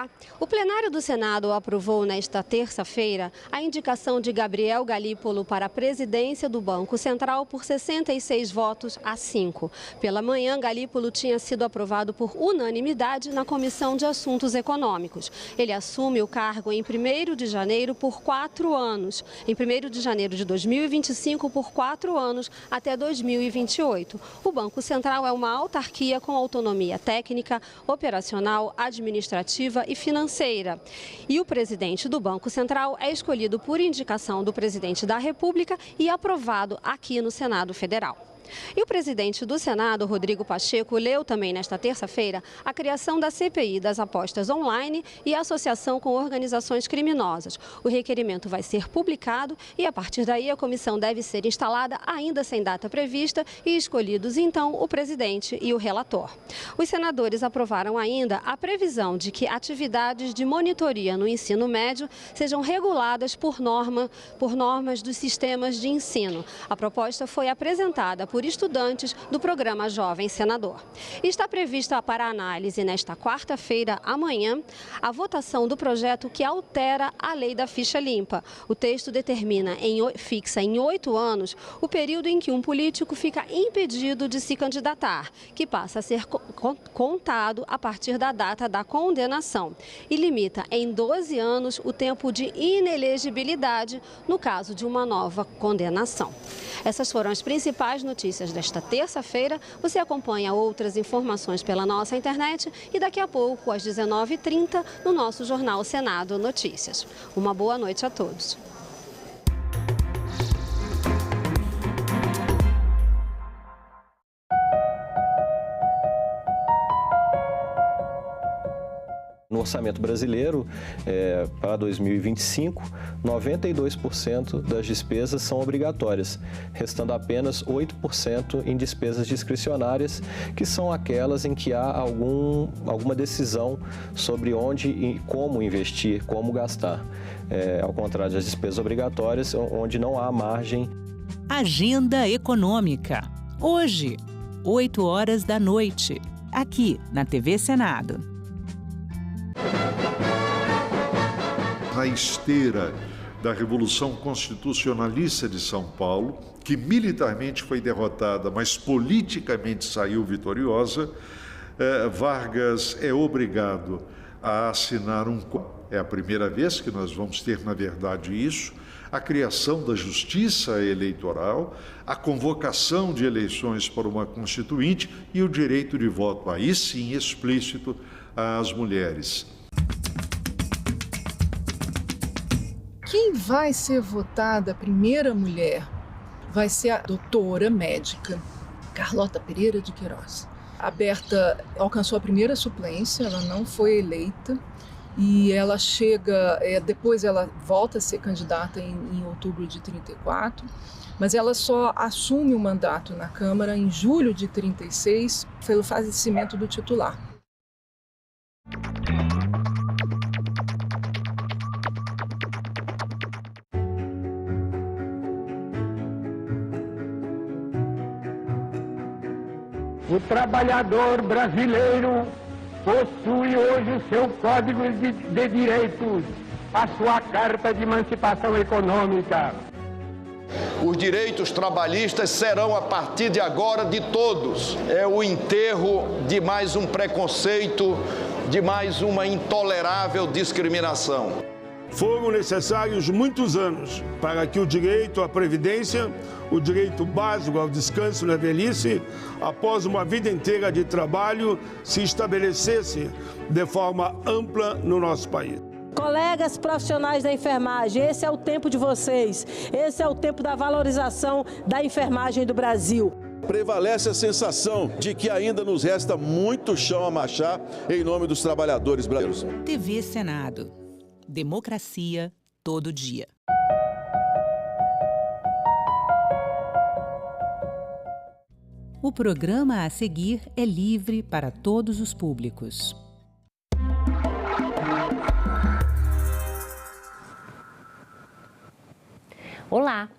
[SPEAKER 11] Olá! O plenário do Senado aprovou nesta terça-feira a indicação de Gabriel Galípolo para a presidência do Banco Central por 66 votos a 5. Pela manhã, Galípolo tinha sido aprovado por unanimidade na Comissão de Assuntos Econômicos. Ele assume o cargo em 1º de janeiro por 4 anos. Em 1º de janeiro de 2025 por 4 anos até 2028. O Banco Central é uma autarquia com autonomia técnica, operacional, administrativa e financeira. E o presidente do Banco Central é escolhido por indicação do presidente da República e aprovado aqui no Senado Federal. E o presidente do Senado, Rodrigo Pacheco, leu também nesta terça-feira a criação da CPI das apostas online e a associação com organizações criminosas. O requerimento vai ser publicado e, a partir daí, a comissão deve ser instalada ainda sem data prevista e escolhidos, então, o presidente e o relator. Os senadores aprovaram ainda a previsão de que atividades de monitoria no ensino médio sejam reguladas por normas dos sistemas de ensino. A proposta foi apresentada por estudantes do programa Jovem Senador. Está prevista para análise nesta quarta-feira, amanhã, a votação do projeto que altera a lei da ficha limpa. O texto fixa em 8 anos o período em que um político fica impedido de se candidatar, que passa a ser contado a partir da data da condenação, e limita em 12 anos o tempo de inelegibilidade no caso de uma nova condenação. Essas foram as principais notícias desta terça-feira. Você acompanha outras informações pela nossa internet e daqui a pouco, às 19h30, no nosso Jornal Senado Notícias. Uma boa noite a todos.
[SPEAKER 22] No orçamento brasileiro, para 2025, 92% das despesas são obrigatórias, restando apenas 8% em despesas discricionárias, que são aquelas em que há alguma decisão sobre onde e como investir, como gastar. Ao contrário das despesas obrigatórias, onde não há margem.
[SPEAKER 17] Agenda Econômica. Hoje, 20h, aqui na TV Senado.
[SPEAKER 23] Na esteira da Revolução Constitucionalista de São Paulo, que militarmente foi derrotada, mas politicamente saiu vitoriosa, Vargas é obrigado a assinar é a primeira vez que nós vamos ter, na verdade, isso, a criação da Justiça Eleitoral, a convocação de eleições para uma Constituinte e o direito de voto, aí sim explícito, às mulheres.
[SPEAKER 24] Quem vai ser votada a primeira mulher vai ser a doutora médica Carlota Pereira de Queiroz. A Berta alcançou a primeira suplência, ela não foi eleita e ela chega, depois ela volta a ser candidata em outubro de 34, mas ela só assume o mandato na Câmara em julho de 36 pelo falecimento do titular.
[SPEAKER 25] O trabalhador brasileiro possui hoje o seu Código de Direitos, a sua Carta de Emancipação Econômica.
[SPEAKER 26] Os direitos trabalhistas serão, a partir de agora, de todos. É o enterro de mais um preconceito, de mais uma intolerável discriminação.
[SPEAKER 8] Foram necessários muitos anos para que o direito à previdência, o direito básico ao descanso na velhice, após uma vida inteira de trabalho, se estabelecesse de forma ampla no nosso país.
[SPEAKER 27] Colegas profissionais da enfermagem, esse é o tempo de vocês, esse é o tempo da valorização da enfermagem do Brasil.
[SPEAKER 28] Prevalece a sensação de que ainda nos resta muito chão a marchar em nome dos trabalhadores brasileiros.
[SPEAKER 17] TV Senado. Democracia todo dia. O programa a seguir é livre para todos os públicos.
[SPEAKER 29] Olá!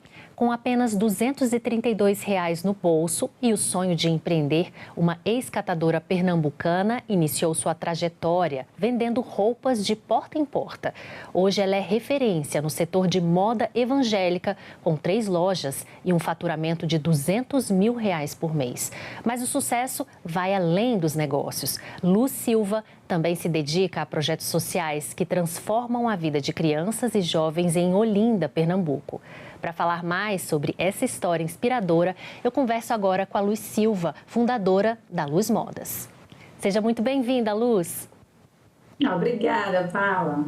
[SPEAKER 3] Com apenas R$ 232 no bolso e o sonho de empreender, uma ex-catadora pernambucana iniciou sua trajetória vendendo roupas de porta em porta. Hoje ela é referência no setor de moda evangélica, com 3 lojas e um faturamento de R$ 200 mil por mês. Mas o sucesso vai além dos negócios. Lu Silva também se dedica a projetos sociais que transformam a vida de crianças e jovens em Olinda, Pernambuco. Para falar mais sobre essa história inspiradora, eu converso agora com a Luz Silva, fundadora da Luz Modas. Seja muito bem-vinda, Luz.
[SPEAKER 4] Obrigada, Paula.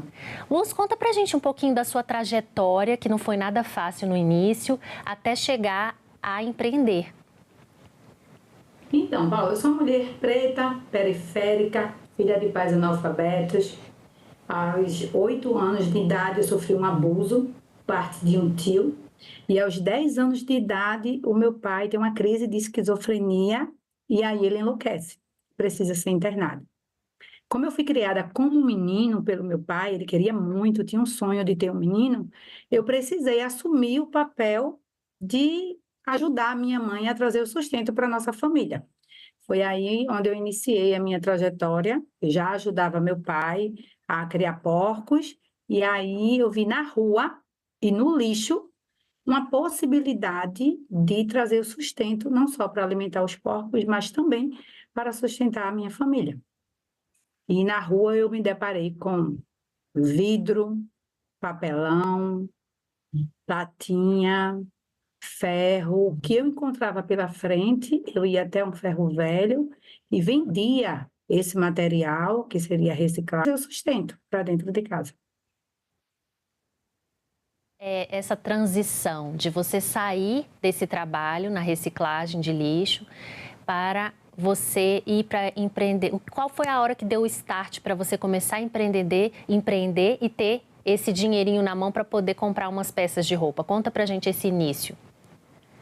[SPEAKER 3] Luz, conta pra gente um pouquinho da sua trajetória, que não foi nada fácil no início, até chegar a empreender.
[SPEAKER 4] Então, Paula, eu sou uma mulher preta, periférica, filha de pais analfabetos. Aos 8 anos de idade, eu sofri um abuso por parte de um tio. E aos 10 anos de idade, o meu pai tem uma crise de esquizofrenia e aí ele enlouquece, precisa ser internado. Como eu fui criada como um menino pelo meu pai, ele queria muito, tinha um sonho de ter um menino, eu precisei assumir o papel de ajudar a minha mãe a trazer o sustento para a nossa família. Foi aí onde eu iniciei a minha trajetória, eu já ajudava meu pai a criar porcos, e aí eu vi na rua e no lixo uma possibilidade de trazer o sustento, não só para alimentar os porcos, mas também para sustentar a minha família. E na rua eu me deparei com vidro, papelão, latinha, ferro. O que eu encontrava pela frente, eu ia até um ferro velho e vendia esse material, que seria reciclado, eu sustento para dentro de casa.
[SPEAKER 3] Essa transição de você sair desse trabalho na reciclagem de lixo para você ir para empreender. Qual foi a hora que deu o start para você começar a empreender e ter esse dinheirinho na mão para poder comprar umas peças de roupa? Conta pra gente esse início.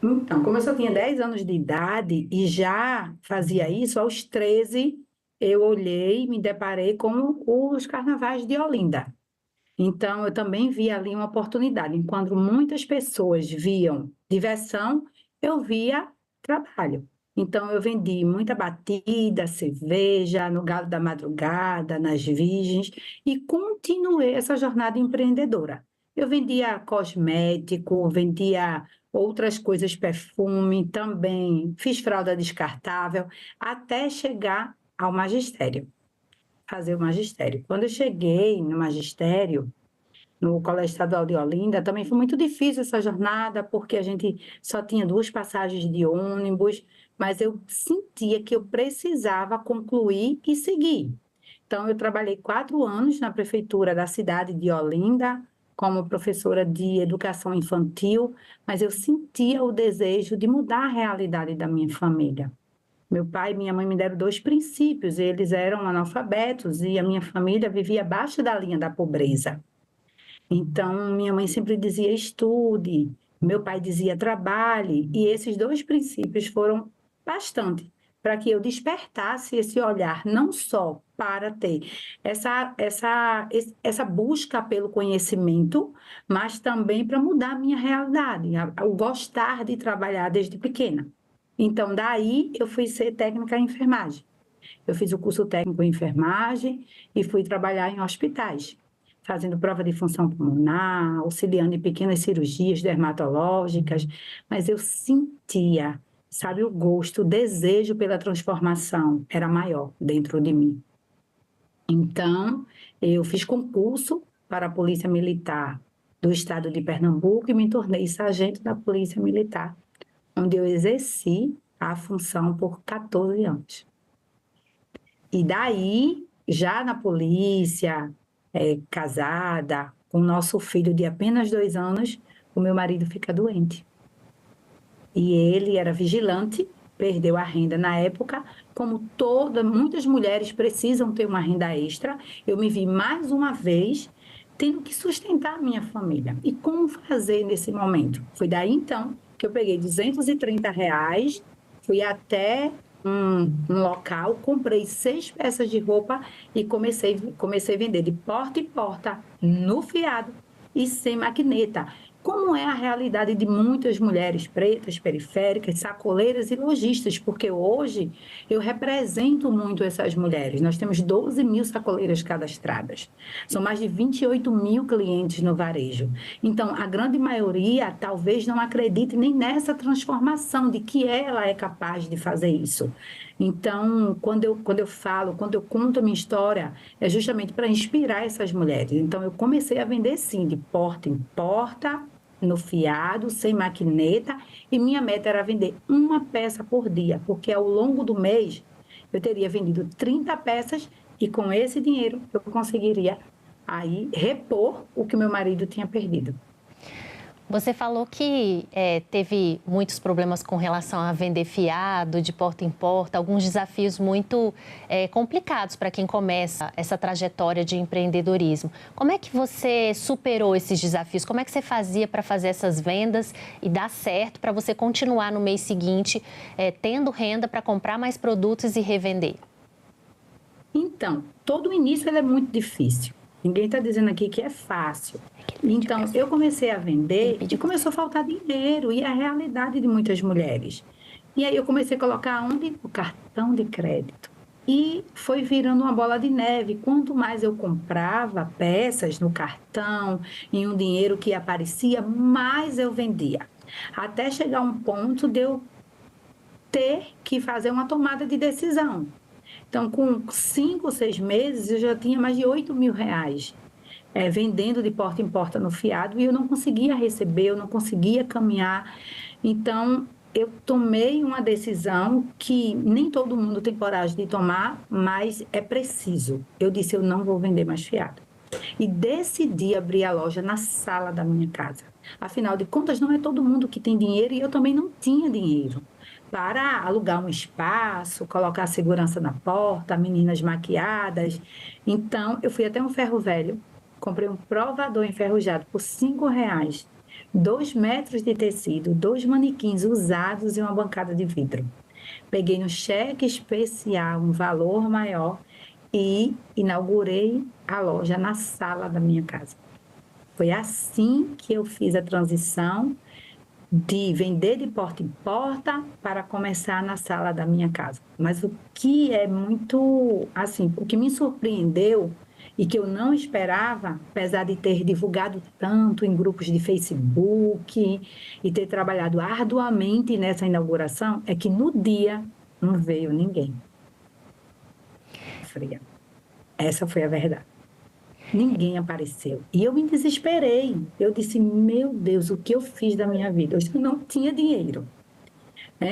[SPEAKER 4] Então, como eu só tinha 10 anos de idade e já fazia isso, aos 13 eu olhei e me deparei com os carnavais de Olinda. Então, eu também vi ali uma oportunidade. Enquanto muitas pessoas viam diversão, eu via trabalho. Então, eu vendi muita batida, cerveja, no Galo da Madrugada, nas Virgens, e continuei essa jornada empreendedora. Eu vendia cosmético, vendia outras coisas, perfume, também fiz fralda descartável, até chegar ao magistério, fazer o magistério. Quando eu cheguei no magistério, no Colégio Estadual de Olinda, também foi muito difícil essa jornada, porque a gente só tinha 2 passagens de ônibus, mas eu sentia que eu precisava concluir e seguir. Então, eu trabalhei 4 anos na prefeitura da cidade de Olinda, como professora de educação infantil, mas eu sentia o desejo de mudar a realidade da minha família. Meu pai e minha mãe me deram 2 princípios, eles eram analfabetos e a minha família vivia abaixo da linha da pobreza. Então, minha mãe sempre dizia estude, meu pai dizia trabalhe, e esses 2 princípios foram bastante para que eu despertasse esse olhar, não só para ter essa busca pelo conhecimento, mas também para mudar a minha realidade, o gostar de trabalhar desde pequena. Então, daí eu fui ser técnica em enfermagem. Eu fiz o curso técnico em enfermagem e fui trabalhar em hospitais, fazendo prova de função pulmonar, auxiliando em pequenas cirurgias dermatológicas, mas eu sentia, sabe, o gosto, o desejo pela transformação era maior dentro de mim. Então, eu fiz concurso para a Polícia Militar do Estado de Pernambuco e me tornei sargento da Polícia Militar, onde eu exerci a função por 14 anos. E daí, já na polícia, casada, com o nosso filho de apenas 2 anos, o meu marido fica doente. E ele era vigilante, perdeu a renda na época, como muitas mulheres precisam ter uma renda extra, eu me vi mais uma vez tendo que sustentar a minha família. E como fazer nesse momento? Foi daí, então, que eu peguei R$230, fui até um local, comprei 6 peças de roupa e comecei a vender de porta em porta, no fiado e sem maquineta. como é a realidade de muitas mulheres pretas, periféricas, sacoleiras e lojistas, porque hoje eu represento muito essas mulheres. Nós temos 12 mil sacoleiras cadastradas, são mais de 28 mil clientes no varejo. Então, a grande maioria talvez não acredite nem nessa transformação de que ela é capaz de fazer isso. Então, quando eu conto a minha história, é justamente para inspirar essas mulheres. Então, eu comecei a vender, sim, de porta em porta, no fiado, sem maquineta, e minha meta era vender uma peça por dia, porque ao longo do mês eu teria vendido 30 peças e com esse dinheiro eu conseguiria aí repor o que meu marido tinha perdido.
[SPEAKER 3] Você falou que teve muitos problemas com relação a vender fiado, de porta em porta, alguns desafios muito complicados para quem começa essa trajetória de empreendedorismo. Como é que você superou esses desafios? Como é que você fazia para fazer essas vendas e dar certo para você continuar no mês seguinte tendo renda para comprar mais produtos e revender?
[SPEAKER 4] Então, todo o início é muito difícil. Ninguém está dizendo aqui que é fácil. Então, eu comecei a vender e começou a faltar dinheiro, e a realidade de muitas mulheres. E aí eu comecei a colocar onde? O cartão de crédito. E foi virando uma bola de neve. Quanto mais eu comprava peças no cartão, em um dinheiro que aparecia, mais eu vendia. Até chegar um ponto de eu ter que fazer uma tomada de decisão. Então, com 5 ou 6 meses, eu já tinha mais de 8 mil reais vendendo de porta em porta no fiado, e eu não conseguia receber, eu não conseguia caminhar. Então, eu tomei uma decisão que nem todo mundo tem coragem de tomar, mas é preciso. Eu disse, eu não vou vender mais fiado. E decidi abrir a loja na sala da minha casa. Afinal de contas, não é todo mundo que tem dinheiro, e eu também não tinha dinheiro para alugar um espaço, colocar segurança na porta, meninas maquiadas. Então, eu fui até um ferro velho, comprei um provador enferrujado por R$5, 2 metros de tecido, 2 manequins usados e uma bancada de vidro. Peguei no cheque especial um valor maior e inaugurei a loja na sala da minha casa. Foi assim que eu fiz a transição de vender de porta em porta para começar na sala da minha casa. Mas o que é muito, assim, o que me surpreendeu e que eu não esperava, apesar de ter divulgado tanto em grupos de Facebook e ter trabalhado arduamente nessa inauguração, é que no dia não veio ninguém. Fria. Essa foi a verdade. Ninguém apareceu. E eu me desesperei. Eu disse, meu Deus, o que eu fiz da minha vida? Eu não tinha dinheiro.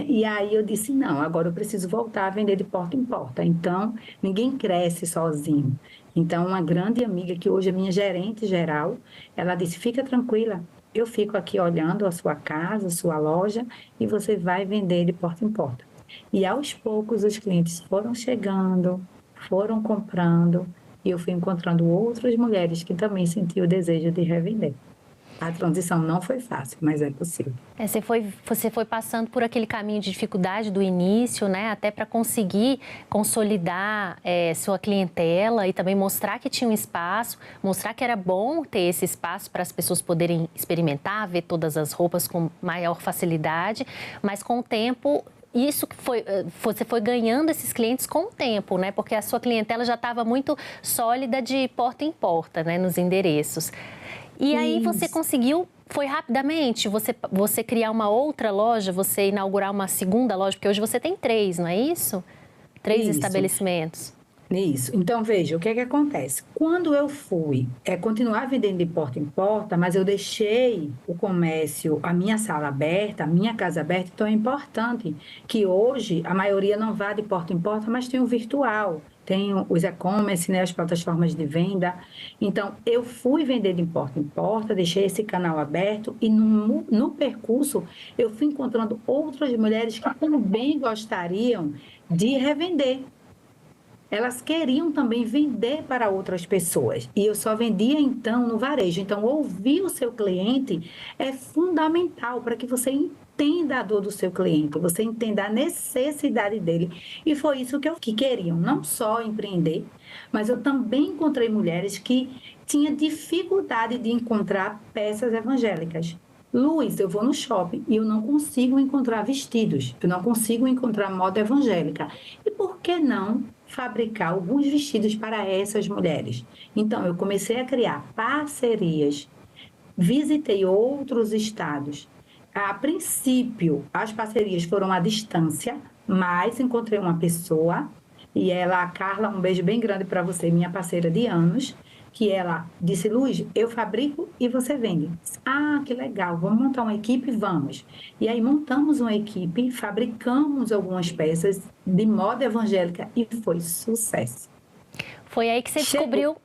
[SPEAKER 4] E aí eu disse, não, agora eu preciso voltar a vender de porta em porta. Então, ninguém cresce sozinho. Então, uma grande amiga, que hoje é minha gerente geral, ela disse, fica tranquila, eu fico aqui olhando a sua casa, a sua loja, e você vai vender de porta em porta. E aos poucos os clientes foram chegando, foram comprando, e eu fui encontrando outras mulheres que também sentiam o desejo de revender. A transição não foi fácil, mas é possível.
[SPEAKER 3] Você foi passando por aquele caminho de dificuldade do início, né? Até para conseguir consolidar sua clientela e também mostrar que tinha um espaço, mostrar que era bom ter esse espaço para as pessoas poderem experimentar, ver todas as roupas com maior facilidade, mas com o tempo... Isso que você foi ganhando esses clientes com o tempo, né? Porque a sua clientela já estava muito sólida de porta em porta, né? Nos endereços. E aí você conseguiu, foi rapidamente, você criar uma outra loja, você inaugurar uma segunda loja, porque hoje você tem 3, não é isso? 3 estabelecimentos.
[SPEAKER 4] Isso. Então, veja, o que é que acontece? Quando eu fui continuar vendendo de porta em porta, mas eu deixei o comércio, a minha sala aberta, a minha casa aberta, então é importante que hoje a maioria não vá de porta em porta, mas tem o virtual, tem os e-commerce, né, as plataformas de venda. Então, eu fui vender de porta em porta, deixei esse canal aberto e no percurso eu fui encontrando outras mulheres que também gostariam de revender. Elas queriam também vender para outras pessoas. E eu só vendia, então, no varejo. Então, ouvir o seu cliente é fundamental para que você entenda a dor do seu cliente, você entenda a necessidade dele. E foi isso que queriam, não só empreender, mas eu também encontrei mulheres que tinham dificuldade de encontrar peças evangélicas. Luiz, eu vou no shopping e eu não consigo encontrar vestidos, eu não consigo encontrar moda evangélica. E por que não fabricar alguns vestidos para essas mulheres? Então, eu comecei a criar parcerias, visitei outros estados. A princípio, as parcerias foram à distância, mas encontrei uma pessoa, e ela, a Carla, um beijo bem grande para você, minha parceira de anos, que ela disse, Luiz, eu fabrico e você vende. Ah, que legal, vamos montar uma equipe? Vamos. E aí montamos uma equipe, fabricamos algumas peças de moda evangélica e foi sucesso.
[SPEAKER 3] Foi aí que você descobriu...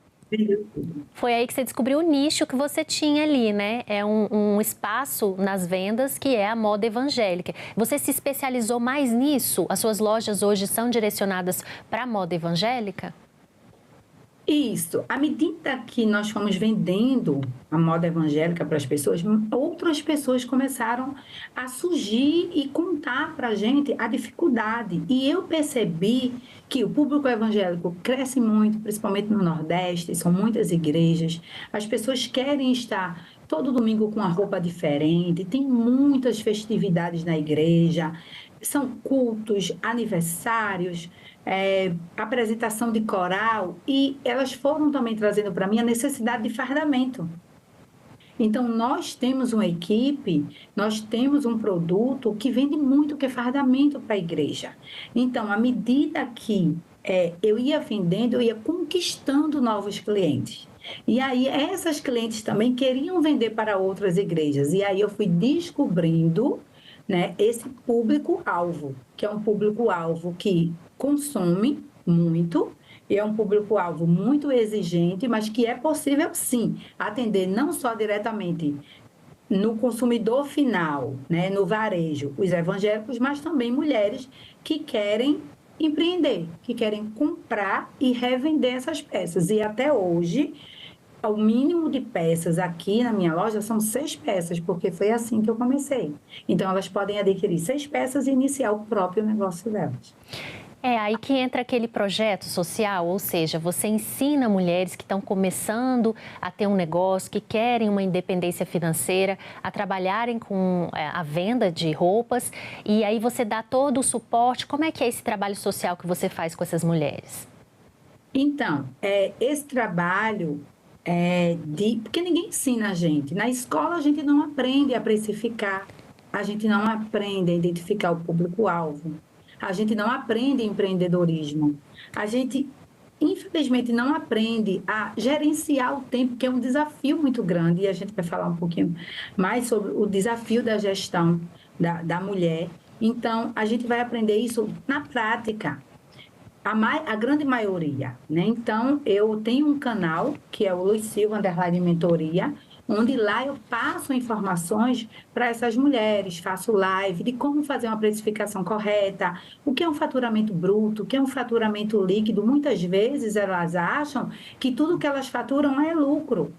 [SPEAKER 3] Foi aí que você descobriu o nicho que você tinha ali, né? É um espaço nas vendas que é a moda evangélica. Você se especializou mais nisso? As suas lojas hoje são direcionadas para a moda evangélica?
[SPEAKER 4] Isso. À medida que nós fomos vendendo a moda evangélica para as pessoas, outras pessoas começaram a surgir e contar para a gente a dificuldade. E eu percebi que o público evangélico cresce muito, principalmente no Nordeste, são muitas igrejas. As pessoas querem estar todo domingo com uma roupa diferente, tem muitas festividades na igreja, são cultos, aniversários, apresentação de coral, e elas foram também trazendo para mim a necessidade de fardamento. Então, nós temos uma equipe, nós temos um produto que vende muito, que é fardamento para a igreja. Então, à medida que eu ia vendendo, eu ia conquistando novos clientes. E aí, essas clientes também queriam vender para outras igrejas. E aí, eu fui descobrindo, né, esse público-alvo, que é um público-alvo que consome muito, e é um público-alvo muito exigente, mas que é possível, sim, atender não só diretamente no consumidor final, né, no varejo, os evangélicos, mas também mulheres que querem empreender, que querem comprar e revender essas peças. E até hoje, o mínimo de peças aqui na minha loja são 6 peças, porque foi assim que eu comecei. Então, elas podem adquirir 6 peças e iniciar o próprio negócio delas.
[SPEAKER 3] É aí que entra aquele projeto social, ou seja, você ensina mulheres que estão começando a ter um negócio, que querem uma independência financeira, a trabalharem com a venda de roupas, e aí você dá todo o suporte. Como é que é esse trabalho social que você faz com essas mulheres?
[SPEAKER 4] Então, esse trabalho porque ninguém ensina a gente. Na escola a gente não aprende a precificar, a gente não aprende a identificar o público-alvo, a gente não aprende empreendedorismo, a gente, infelizmente, não aprende a gerenciar o tempo, que é um desafio muito grande, e a gente vai falar um pouquinho mais sobre o desafio da gestão da mulher. Então, a gente vai aprender isso na prática. A grande maioria, né? Então, eu tenho um canal, que é o Luiz Silva _mentoria, onde lá eu passo informações para essas mulheres, faço live de como fazer uma precificação correta, o que é um faturamento bruto, o que é um faturamento líquido. Muitas vezes elas acham que tudo que elas faturam é lucro.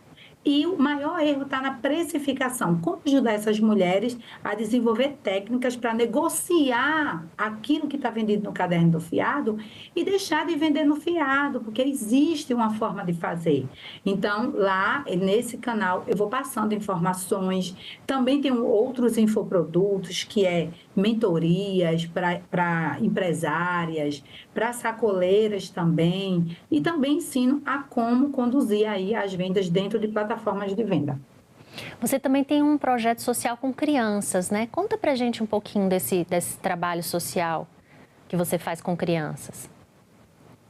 [SPEAKER 4] E o maior erro está na precificação. Como ajudar essas mulheres a desenvolver técnicas para negociar aquilo que está vendido no caderno do fiado e deixar de vender no fiado, porque existe uma forma de fazer. Então, lá, nesse canal, eu vou passando informações. Também tem outros infoprodutos, que é mentorias para empresárias, para sacoleiras também. E também ensino a como conduzir aí as vendas dentro de plataformas de venda.
[SPEAKER 3] Você também tem um projeto social com crianças, né? Conta pra gente um pouquinho desse trabalho social que você faz com crianças.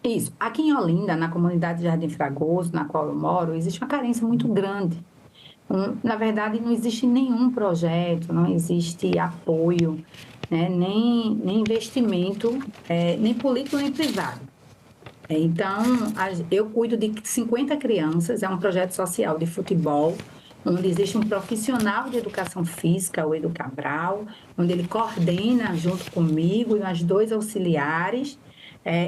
[SPEAKER 4] Isso. Aqui em Olinda, na comunidade Jardim Fragoso, na qual eu moro, existe uma carência muito grande. Na verdade, não existe nenhum projeto, não existe apoio, né? nem investimento, nem político, nem privado. Então, eu cuido de 50 crianças, é um projeto social de futebol, onde existe um profissional de educação física, o Edu Cabral, onde ele coordena junto comigo e mais 2 auxiliares.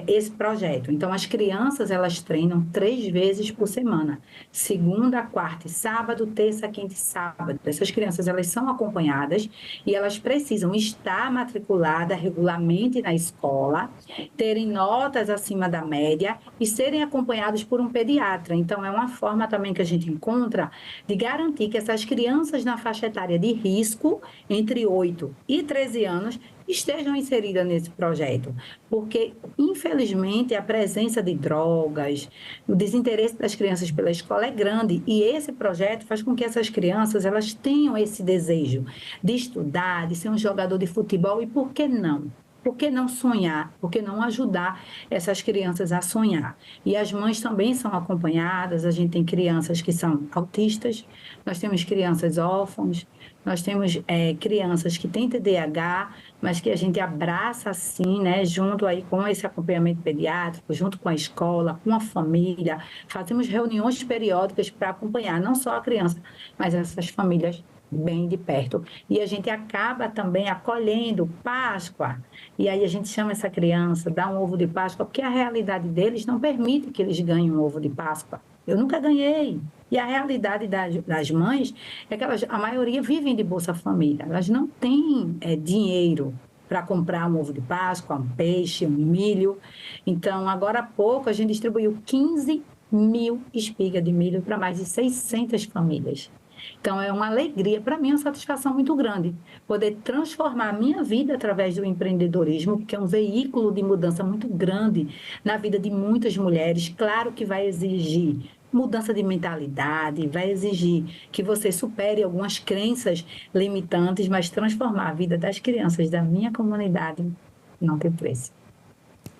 [SPEAKER 4] esse projeto. Então, as crianças, elas treinam 3 vezes por semana. Segunda, quarta e sábado, terça, quinta e sábado. Essas crianças, elas são acompanhadas e elas precisam estar matriculadas regularmente na escola, terem notas acima da média e serem acompanhados por um pediatra. Então, é uma forma também que a gente encontra de garantir que essas crianças na faixa etária de risco, entre 8 e 13 anos, estejam inseridas nesse projeto, porque, infelizmente, a presença de drogas, o desinteresse das crianças pela escola é grande, e esse projeto faz com que essas crianças elas tenham esse desejo de estudar, de ser um jogador de futebol, e por que não? Por que não sonhar? Por que não ajudar essas crianças a sonhar? E as mães também são acompanhadas, a gente tem crianças que são autistas, nós temos crianças órfãos, nós temos crianças que têm TDAH, mas que a gente abraça assim, né, junto aí com esse acompanhamento pediátrico, junto com a escola, com a família. Fazemos reuniões periódicas para acompanhar não só a criança, mas essas famílias bem de perto. E a gente acaba também acolhendo Páscoa. E aí a gente chama essa criança, dá um ovo de Páscoa, porque a realidade deles não permite que eles ganhem um ovo de Páscoa. Eu nunca ganhei. E a realidade das mães é que a maioria vivem de Bolsa Família. Elas não têm dinheiro para comprar um ovo de Páscoa, um peixe, um milho. Então, agora há pouco, a gente distribuiu 15 mil espigas de milho para mais de 600 famílias. Então, é uma alegria, para mim, uma satisfação muito grande, poder transformar a minha vida através do empreendedorismo, que é um veículo de mudança muito grande na vida de muitas mulheres. Claro que vai exigir mudança de mentalidade, vai exigir que você supere algumas crenças limitantes, mas transformar a vida das crianças da minha comunidade não tem preço.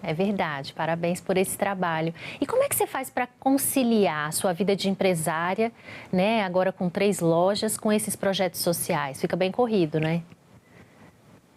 [SPEAKER 3] É verdade, parabéns por esse trabalho. E como é que você faz para conciliar a sua vida de empresária, né, agora com 3 lojas, com esses projetos sociais? Fica bem corrido, né?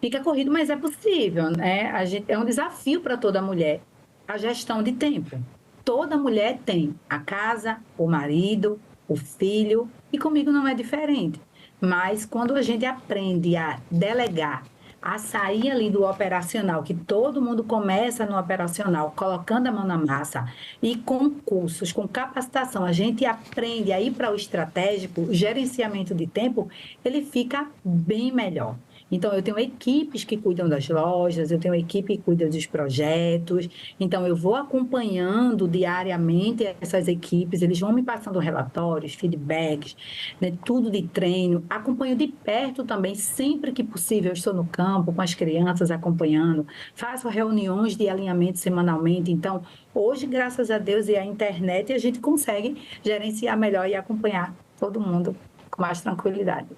[SPEAKER 4] Fica corrido, mas é possível, né? É um desafio para toda mulher, a gestão de tempo. Toda mulher tem a casa, o marido, o filho, e comigo não é diferente. Mas quando a gente aprende a delegar, a sair ali do operacional, que todo mundo começa no operacional, colocando a mão na massa, e com cursos, com capacitação, a gente aprende a ir para o estratégico, o gerenciamento de tempo, ele fica bem melhor. Então, eu tenho equipes que cuidam das lojas, eu tenho equipe que cuida dos projetos. Então, eu vou acompanhando diariamente essas equipes, eles vão me passando relatórios, feedbacks, né, tudo de treino. Acompanho de perto também, sempre que possível, eu estou no campo com as crianças acompanhando. Faço reuniões de alinhamento semanalmente. Então, hoje, graças a Deus e à internet, a gente consegue gerenciar melhor e acompanhar todo mundo com mais tranquilidade.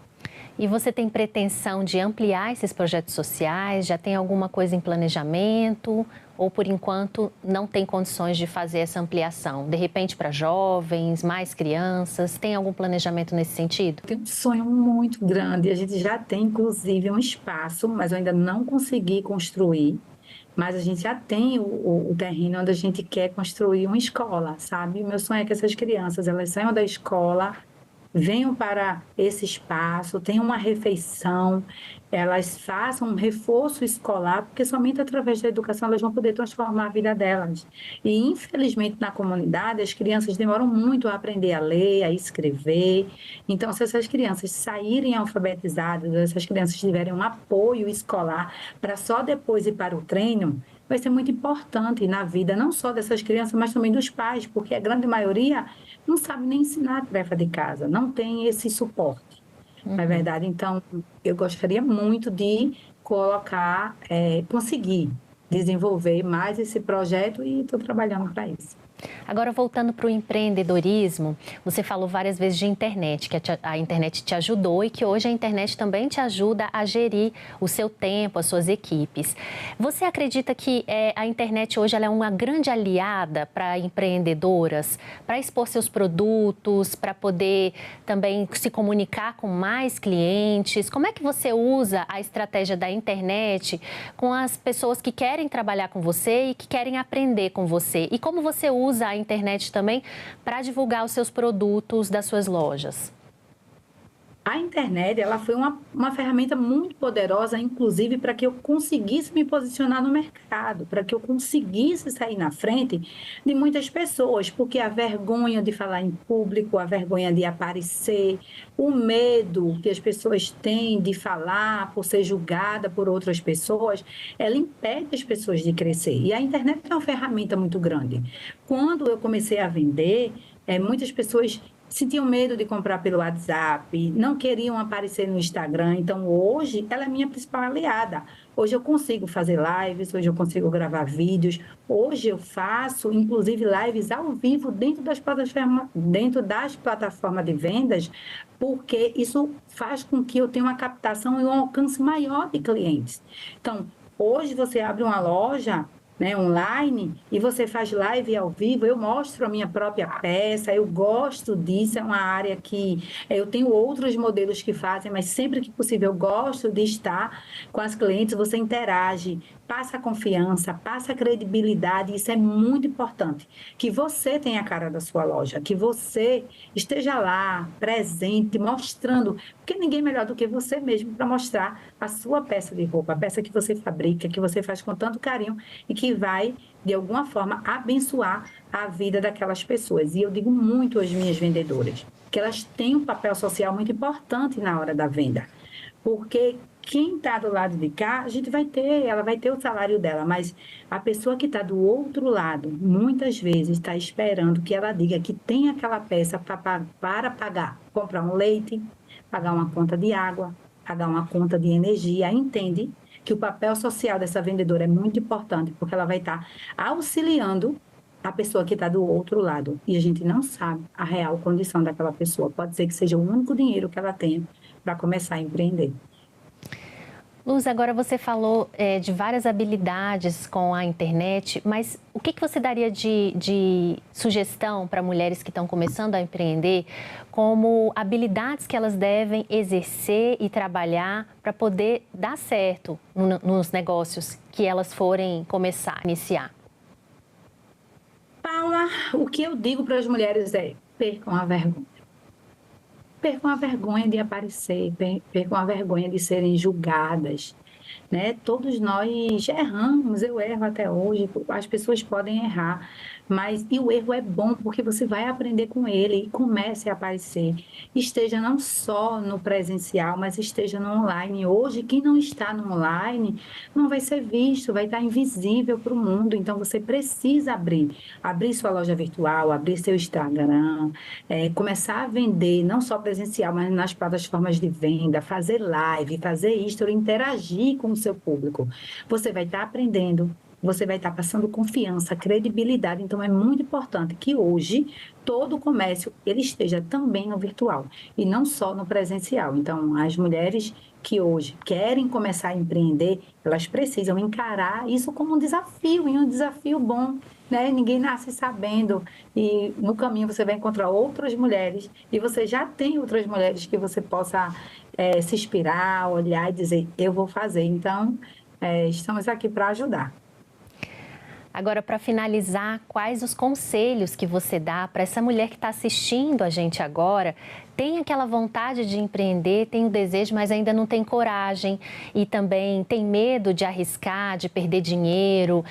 [SPEAKER 3] E você tem pretensão de ampliar esses projetos sociais? Já tem alguma coisa em planejamento? Ou, por enquanto, não tem condições de fazer essa ampliação? De repente, para jovens, mais crianças? Tem algum planejamento nesse sentido?
[SPEAKER 4] Tem um sonho muito grande. A gente já tem, inclusive, um espaço, mas eu ainda não consegui construir. Mas a gente já tem o terreno onde a gente quer construir uma escola, sabe? O meu sonho é que essas crianças, elas saiam da escola, venham para esse espaço, tenham uma refeição, elas façam um reforço escolar, porque somente através da educação elas vão poder transformar a vida delas. E, infelizmente, na comunidade, as crianças demoram muito a aprender a ler, a escrever. Então, se essas crianças saírem alfabetizadas, essas crianças tiverem um apoio escolar para só depois ir para o treino, vai ser muito importante na vida, não só dessas crianças, mas também dos pais, porque a grande maioria não sabe nem ensinar a tarefa de casa, não tem esse suporte, não é verdade? Então, eu gostaria muito de colocar, conseguir desenvolver mais esse projeto e estou trabalhando para isso.
[SPEAKER 3] Agora, voltando para o empreendedorismo, você falou várias vezes de internet, que a internet te ajudou e que hoje a internet também te ajuda a gerir o seu tempo, as suas equipes. Você acredita que a internet hoje ela é uma grande aliada para empreendedoras, para expor seus produtos, para poder também se comunicar com mais clientes? Como é que você usa a estratégia da internet com as pessoas que querem trabalhar com você e que querem aprender com você? E como você usa a internet também para divulgar os seus produtos das suas lojas?
[SPEAKER 4] A internet, ela foi uma ferramenta muito poderosa, inclusive, para que eu conseguisse me posicionar no mercado, para que eu conseguisse sair na frente de muitas pessoas, porque a vergonha de falar em público, a vergonha de aparecer, o medo que as pessoas têm de falar por ser julgada por outras pessoas, ela impede as pessoas de crescer. E a internet é uma ferramenta muito grande. Quando eu comecei a vender, muitas pessoas sentiam medo de comprar pelo WhatsApp, não queriam aparecer no Instagram. Então, hoje, ela é minha principal aliada. Hoje eu consigo fazer lives, hoje eu consigo gravar vídeos. Hoje eu faço, inclusive, lives ao vivo dentro das plataformas de vendas, porque isso faz com que eu tenha uma captação e um alcance maior de clientes. Então, hoje você abre uma loja, né, online, e você faz live ao vivo, eu mostro a minha própria peça, eu gosto disso, é uma área que eu tenho outros modelos que fazem, mas sempre que possível eu gosto de estar com as clientes, você interage, passa confiança, passa credibilidade, isso é muito importante, que você tenha a cara da sua loja, que você esteja lá, presente, mostrando, porque ninguém melhor do que você mesmo para mostrar a sua peça de roupa, a peça que você fabrica, que você faz com tanto carinho e que vai, de alguma forma, abençoar a vida daquelas pessoas. E eu digo muito às minhas vendedoras, que elas têm um papel social muito importante na hora da venda, porque quem está do lado de cá, ela vai ter o salário dela, mas a pessoa que está do outro lado, muitas vezes está esperando que ela diga que tem aquela peça para pagar, comprar um leite, pagar uma conta de água, pagar uma conta de energia, entende que o papel social dessa vendedora é muito importante, porque ela vai estar auxiliando a pessoa que está do outro lado. E a gente não sabe a real condição daquela pessoa. Pode ser que seja o único dinheiro que ela tenha para começar a empreender.
[SPEAKER 3] Luz, agora você falou de várias habilidades com a internet, mas o que você daria de sugestão para mulheres que estão começando a empreender, como habilidades que elas devem exercer e trabalhar para poder dar certo nos negócios que elas forem começar, iniciar?
[SPEAKER 4] Paula, o que eu digo para as mulheres é: percam a vergonha. Percam a vergonha de aparecer, percam a vergonha de serem julgadas, né? Todos nós erramos, eu erro até hoje, as pessoas podem errar, mas o erro é bom porque você vai aprender com ele e comece a aparecer. Esteja não só no presencial, mas esteja no online. Hoje, quem não está no online não vai ser visto, vai estar invisível para o mundo. Então, você precisa abrir sua loja virtual, abrir seu Instagram, começar a vender, não só presencial, mas nas plataformas de venda, fazer live, fazer history, interagir com o seu público. Você vai estar aprendendo, você vai estar passando confiança, credibilidade. Então, é muito importante que hoje todo o comércio ele esteja também no virtual e não só no presencial. Então, as mulheres que hoje querem começar a empreender, elas precisam encarar isso como um desafio, e um desafio bom, né? Ninguém nasce sabendo, e no caminho você vai encontrar outras mulheres, e você já tem outras mulheres que você possa se inspirar, olhar e dizer, eu vou fazer. Então, estamos aqui para ajudar.
[SPEAKER 3] Agora, para finalizar, quais os conselhos que você dá para essa mulher que está assistindo a gente agora, tem aquela vontade de empreender, tem o desejo, mas ainda não tem coragem e também tem medo de arriscar, de perder dinheiro,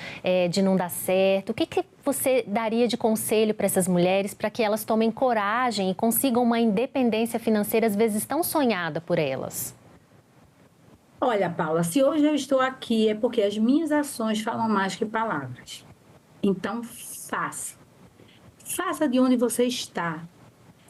[SPEAKER 3] de não dar certo? O que você daria de conselho para essas mulheres para que elas tomem coragem e consigam uma independência financeira, às vezes tão sonhada por elas?
[SPEAKER 4] Olha, Paula, se hoje eu estou aqui é porque as minhas ações falam mais que palavras. Então, faça. Faça de onde você está.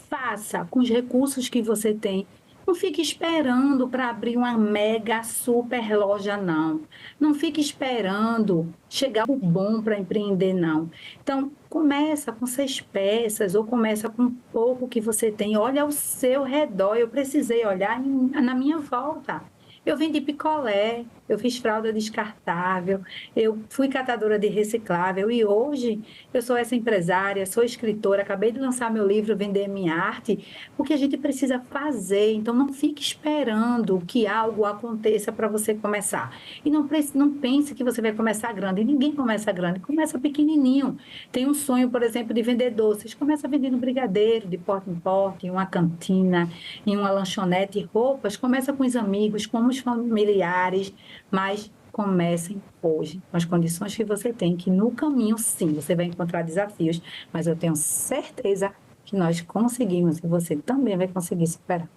[SPEAKER 4] Faça com os recursos que você tem. Não fique esperando para abrir uma mega super loja, não. Não fique esperando chegar o bom para empreender, não. Então, começa com 6 peças ou começa com pouco que você tem. Olha ao seu redor. Eu precisei olhar na minha volta. Eu vendi picolé, eu fiz fralda descartável, eu fui catadora de reciclável e hoje eu sou essa empresária, sou escritora, acabei de lançar meu livro Vender Minha Arte, porque a gente precisa fazer, então não fique esperando que algo aconteça para você começar. E não pense que você vai começar grande, ninguém começa grande, começa pequenininho. Tem um sonho, por exemplo, de vender doces, começa vendendo brigadeiro de porta em porta, em uma cantina, em uma lanchonete, roupas, começa com os amigos, com os familiares, mas comecem hoje, com as condições que você tem, que no caminho, sim, você vai encontrar desafios, mas eu tenho certeza que nós conseguimos e você também vai conseguir superar.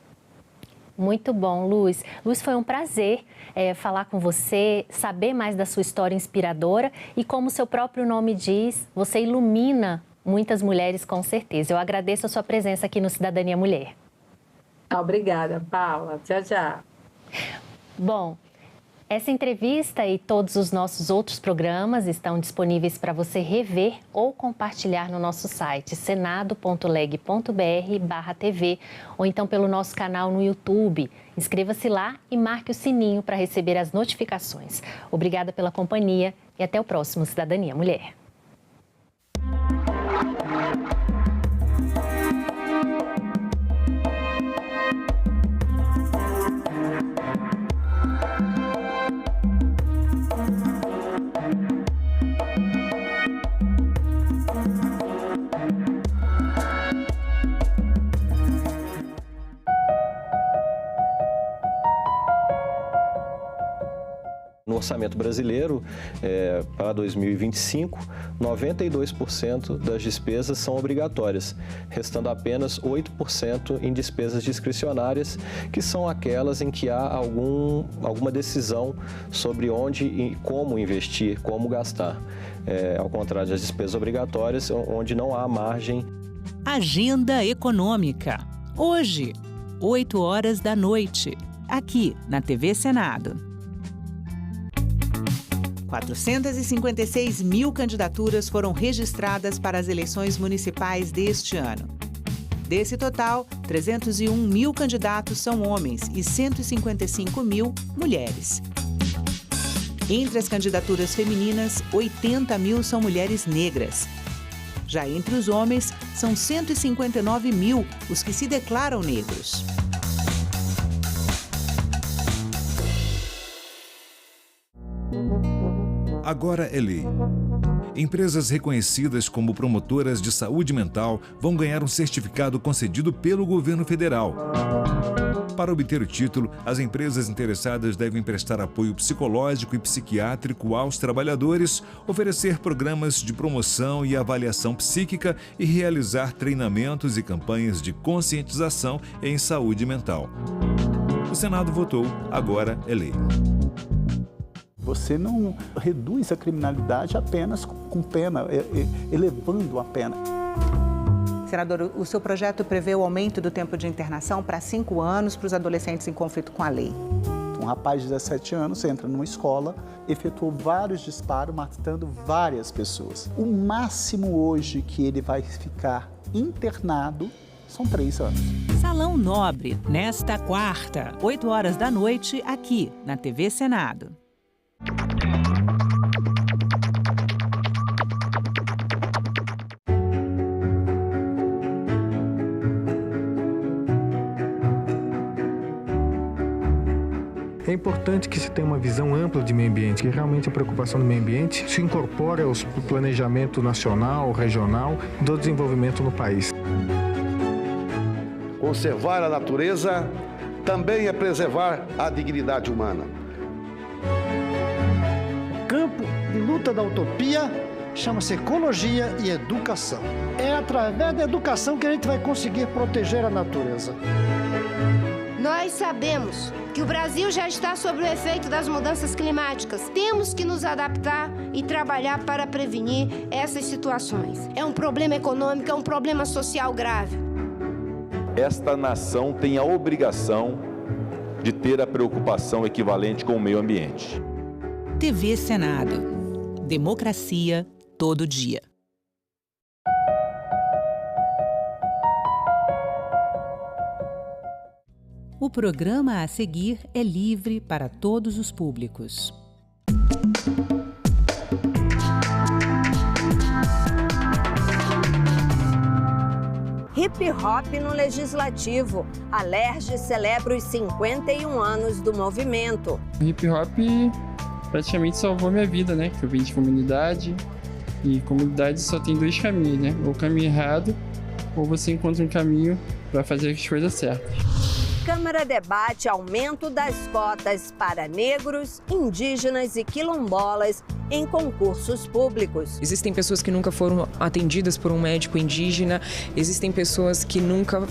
[SPEAKER 3] Muito bom, Luz. Luz, foi um prazer falar com você, saber mais da sua história inspiradora e, como seu próprio nome diz, você ilumina muitas mulheres, com certeza. Eu agradeço a sua presença aqui no Cidadania Mulher.
[SPEAKER 4] Obrigada, Paula. Tchau, tchau.
[SPEAKER 3] Bom, essa entrevista e todos os nossos outros programas estão disponíveis para você rever ou compartilhar no nosso site senado.leg.br/TV ou então pelo nosso canal no YouTube. Inscreva-se lá e marque o sininho para receber as notificações. Obrigada pela companhia e até o próximo Cidadania Mulher.
[SPEAKER 22] No orçamento brasileiro, para 2025, 92% das despesas são obrigatórias, restando apenas 8% em despesas discricionárias, que são aquelas em que há alguma decisão sobre onde e como investir, como gastar. Ao contrário das despesas obrigatórias, onde não há margem.
[SPEAKER 17] Agenda Econômica. Hoje, 20h, aqui na TV Senado. 456 mil candidaturas foram registradas para as eleições municipais deste ano. Desse total, 301 mil candidatos são homens e 155 mil mulheres. Entre as candidaturas femininas, 80 mil são mulheres negras. Já entre os homens, são 159 mil os que se declaram negros.
[SPEAKER 1] Agora é lei. Empresas reconhecidas como promotoras de saúde mental vão ganhar um certificado concedido pelo governo federal. Para obter o título, as empresas interessadas devem prestar apoio psicológico e psiquiátrico aos trabalhadores, oferecer programas de promoção e avaliação psíquica e realizar treinamentos e campanhas de conscientização em saúde mental. O Senado votou, agora é lei.
[SPEAKER 9] Você não reduz a criminalidade apenas com pena, elevando a pena.
[SPEAKER 10] Senador, o seu projeto prevê o aumento do tempo de internação para 5 anos para os adolescentes em conflito com a lei.
[SPEAKER 9] Um rapaz de 17 anos entra numa escola, efetuou vários disparos, matando várias pessoas. O máximo hoje que ele vai ficar internado são 3 anos.
[SPEAKER 17] Salão Nobre, nesta quarta, 20h, aqui na TV Senado.
[SPEAKER 13] É importante que se tenha uma visão ampla de meio ambiente, que realmente a preocupação do meio ambiente se incorpore ao planejamento nacional, regional, do desenvolvimento no país.
[SPEAKER 14] Conservar a natureza também é preservar a dignidade humana.
[SPEAKER 15] O campo de luta da utopia chama-se ecologia e educação. É através da educação que a gente vai conseguir proteger a natureza.
[SPEAKER 19] Nós sabemos que o Brasil já está sob o efeito das mudanças climáticas. Temos que nos adaptar e trabalhar para prevenir essas situações. É um problema econômico, é um problema social grave.
[SPEAKER 20] Esta nação tem a obrigação de ter a preocupação equivalente com o meio ambiente.
[SPEAKER 17] TV Senado. Democracia todo dia.
[SPEAKER 2] O programa a seguir é livre para todos os públicos.
[SPEAKER 5] Hip Hop no Legislativo. A LERJ celebra os 51 anos do movimento.
[SPEAKER 6] O hip hop praticamente salvou minha vida, né? Que eu vim de comunidade e comunidade só tem dois caminhos, né? Ou o caminho errado, ou você encontra um caminho para fazer as coisas certas.
[SPEAKER 5] Câmara debate aumento das cotas para negros, indígenas e quilombolas em concursos públicos.
[SPEAKER 7] Existem pessoas que nunca foram atendidas por um médico indígena, existem pessoas que nunca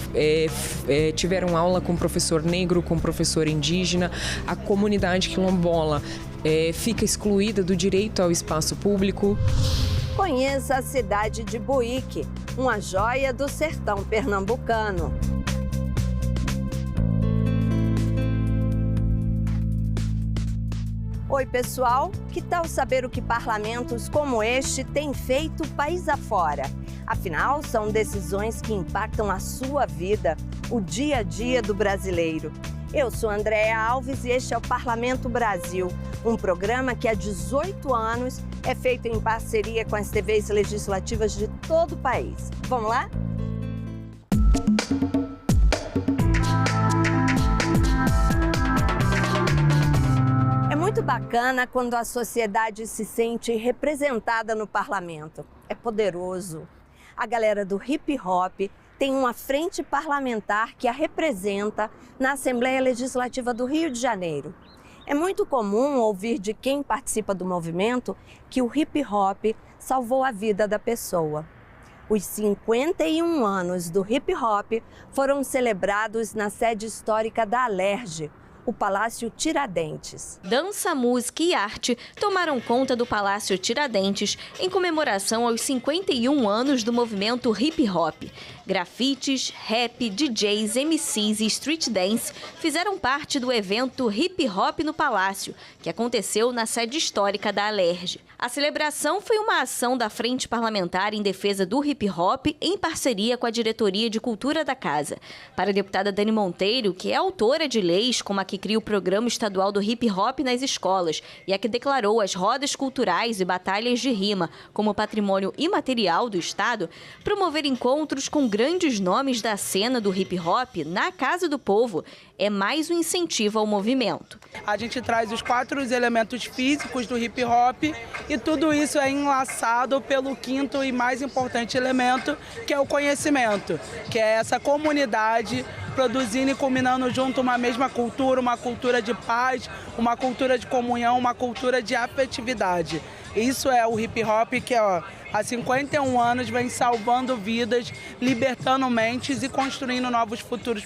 [SPEAKER 7] tiveram aula com professor negro, com professor indígena. A comunidade quilombola fica excluída do direito ao espaço público.
[SPEAKER 5] Conheça a cidade de Buíque, uma joia do sertão pernambucano. Oi, pessoal! Que tal saber o que parlamentos como este têm feito país afora? Afinal, são decisões que impactam a sua vida, o dia a dia do brasileiro. Eu sou Andréa Alves e este é o Parlamento Brasil, um programa que há 18 anos é feito em parceria com as TVs legislativas de todo o país. Vamos lá? É muito bacana quando a sociedade se sente representada no parlamento. É poderoso. A galera do hip hop tem uma frente parlamentar que a representa na Assembleia Legislativa do Rio de Janeiro. É muito comum ouvir de quem participa do movimento que o hip hop salvou a vida da pessoa. Os 51 anos do hip hop foram celebrados na sede histórica da LERJ, o Palácio Tiradentes.
[SPEAKER 12] Dança, música e arte tomaram conta do Palácio Tiradentes em comemoração aos 51 anos do movimento hip hop. Grafites, rap, DJs, MCs e street dance fizeram parte do evento Hip Hop no Palácio, que aconteceu na sede histórica da LERJ. A celebração foi uma ação da Frente Parlamentar em Defesa do Hip Hop em parceria com a Diretoria de Cultura da Casa. Para a deputada Dani Monteiro, que é autora de leis como a que cria o Programa Estadual do Hip Hop nas escolas e a que declarou as rodas culturais e batalhas de rima como patrimônio imaterial do Estado, promover encontros com grandes nomes da cena do hip hop na Casa do Povo é mais um incentivo ao movimento.
[SPEAKER 16] A gente traz os 4 elementos físicos do hip hop e tudo isso é enlaçado pelo 5º e mais importante elemento, que é o conhecimento, que é essa comunidade produzindo e combinando junto uma mesma cultura, uma cultura de paz, uma cultura de comunhão, uma cultura de afetividade. Isso é o hip hop que, há 51 anos vem salvando vidas, libertando mentes e construindo novos futuros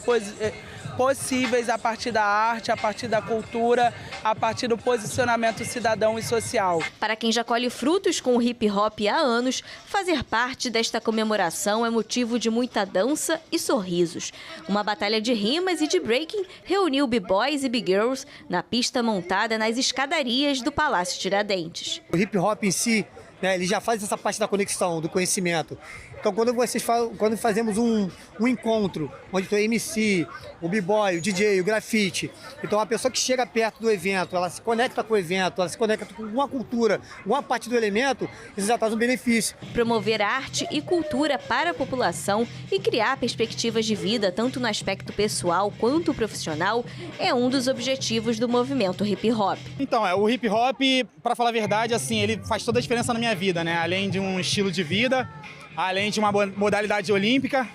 [SPEAKER 16] possíveis a partir da arte, a partir da cultura, a partir do posicionamento cidadão e social.
[SPEAKER 12] Para quem já colhe frutos com o hip hop há anos, fazer parte desta comemoração é motivo de muita dança e sorrisos. Uma batalha de rimas e de breaking reuniu b-boys e b-girls na pista montada nas escadarias do Palácio Tiradentes.
[SPEAKER 18] O hip hop em si, né, ele já faz essa parte da conexão, do conhecimento. Então, quando fazemos um encontro, onde tem o MC, o b-boy, o DJ, o grafite, então a pessoa que chega perto do evento, ela se conecta com o evento, ela se conecta com uma cultura, uma parte do elemento, isso já traz um benefício.
[SPEAKER 12] Promover arte e cultura para a população e criar perspectivas de vida, tanto no aspecto pessoal quanto profissional, é um dos objetivos do movimento hip hop.
[SPEAKER 21] Então, o hip hop, para falar a verdade, assim, ele faz toda a diferença na minha vida, né? Além de um estilo de vida, além de uma modalidade olímpica,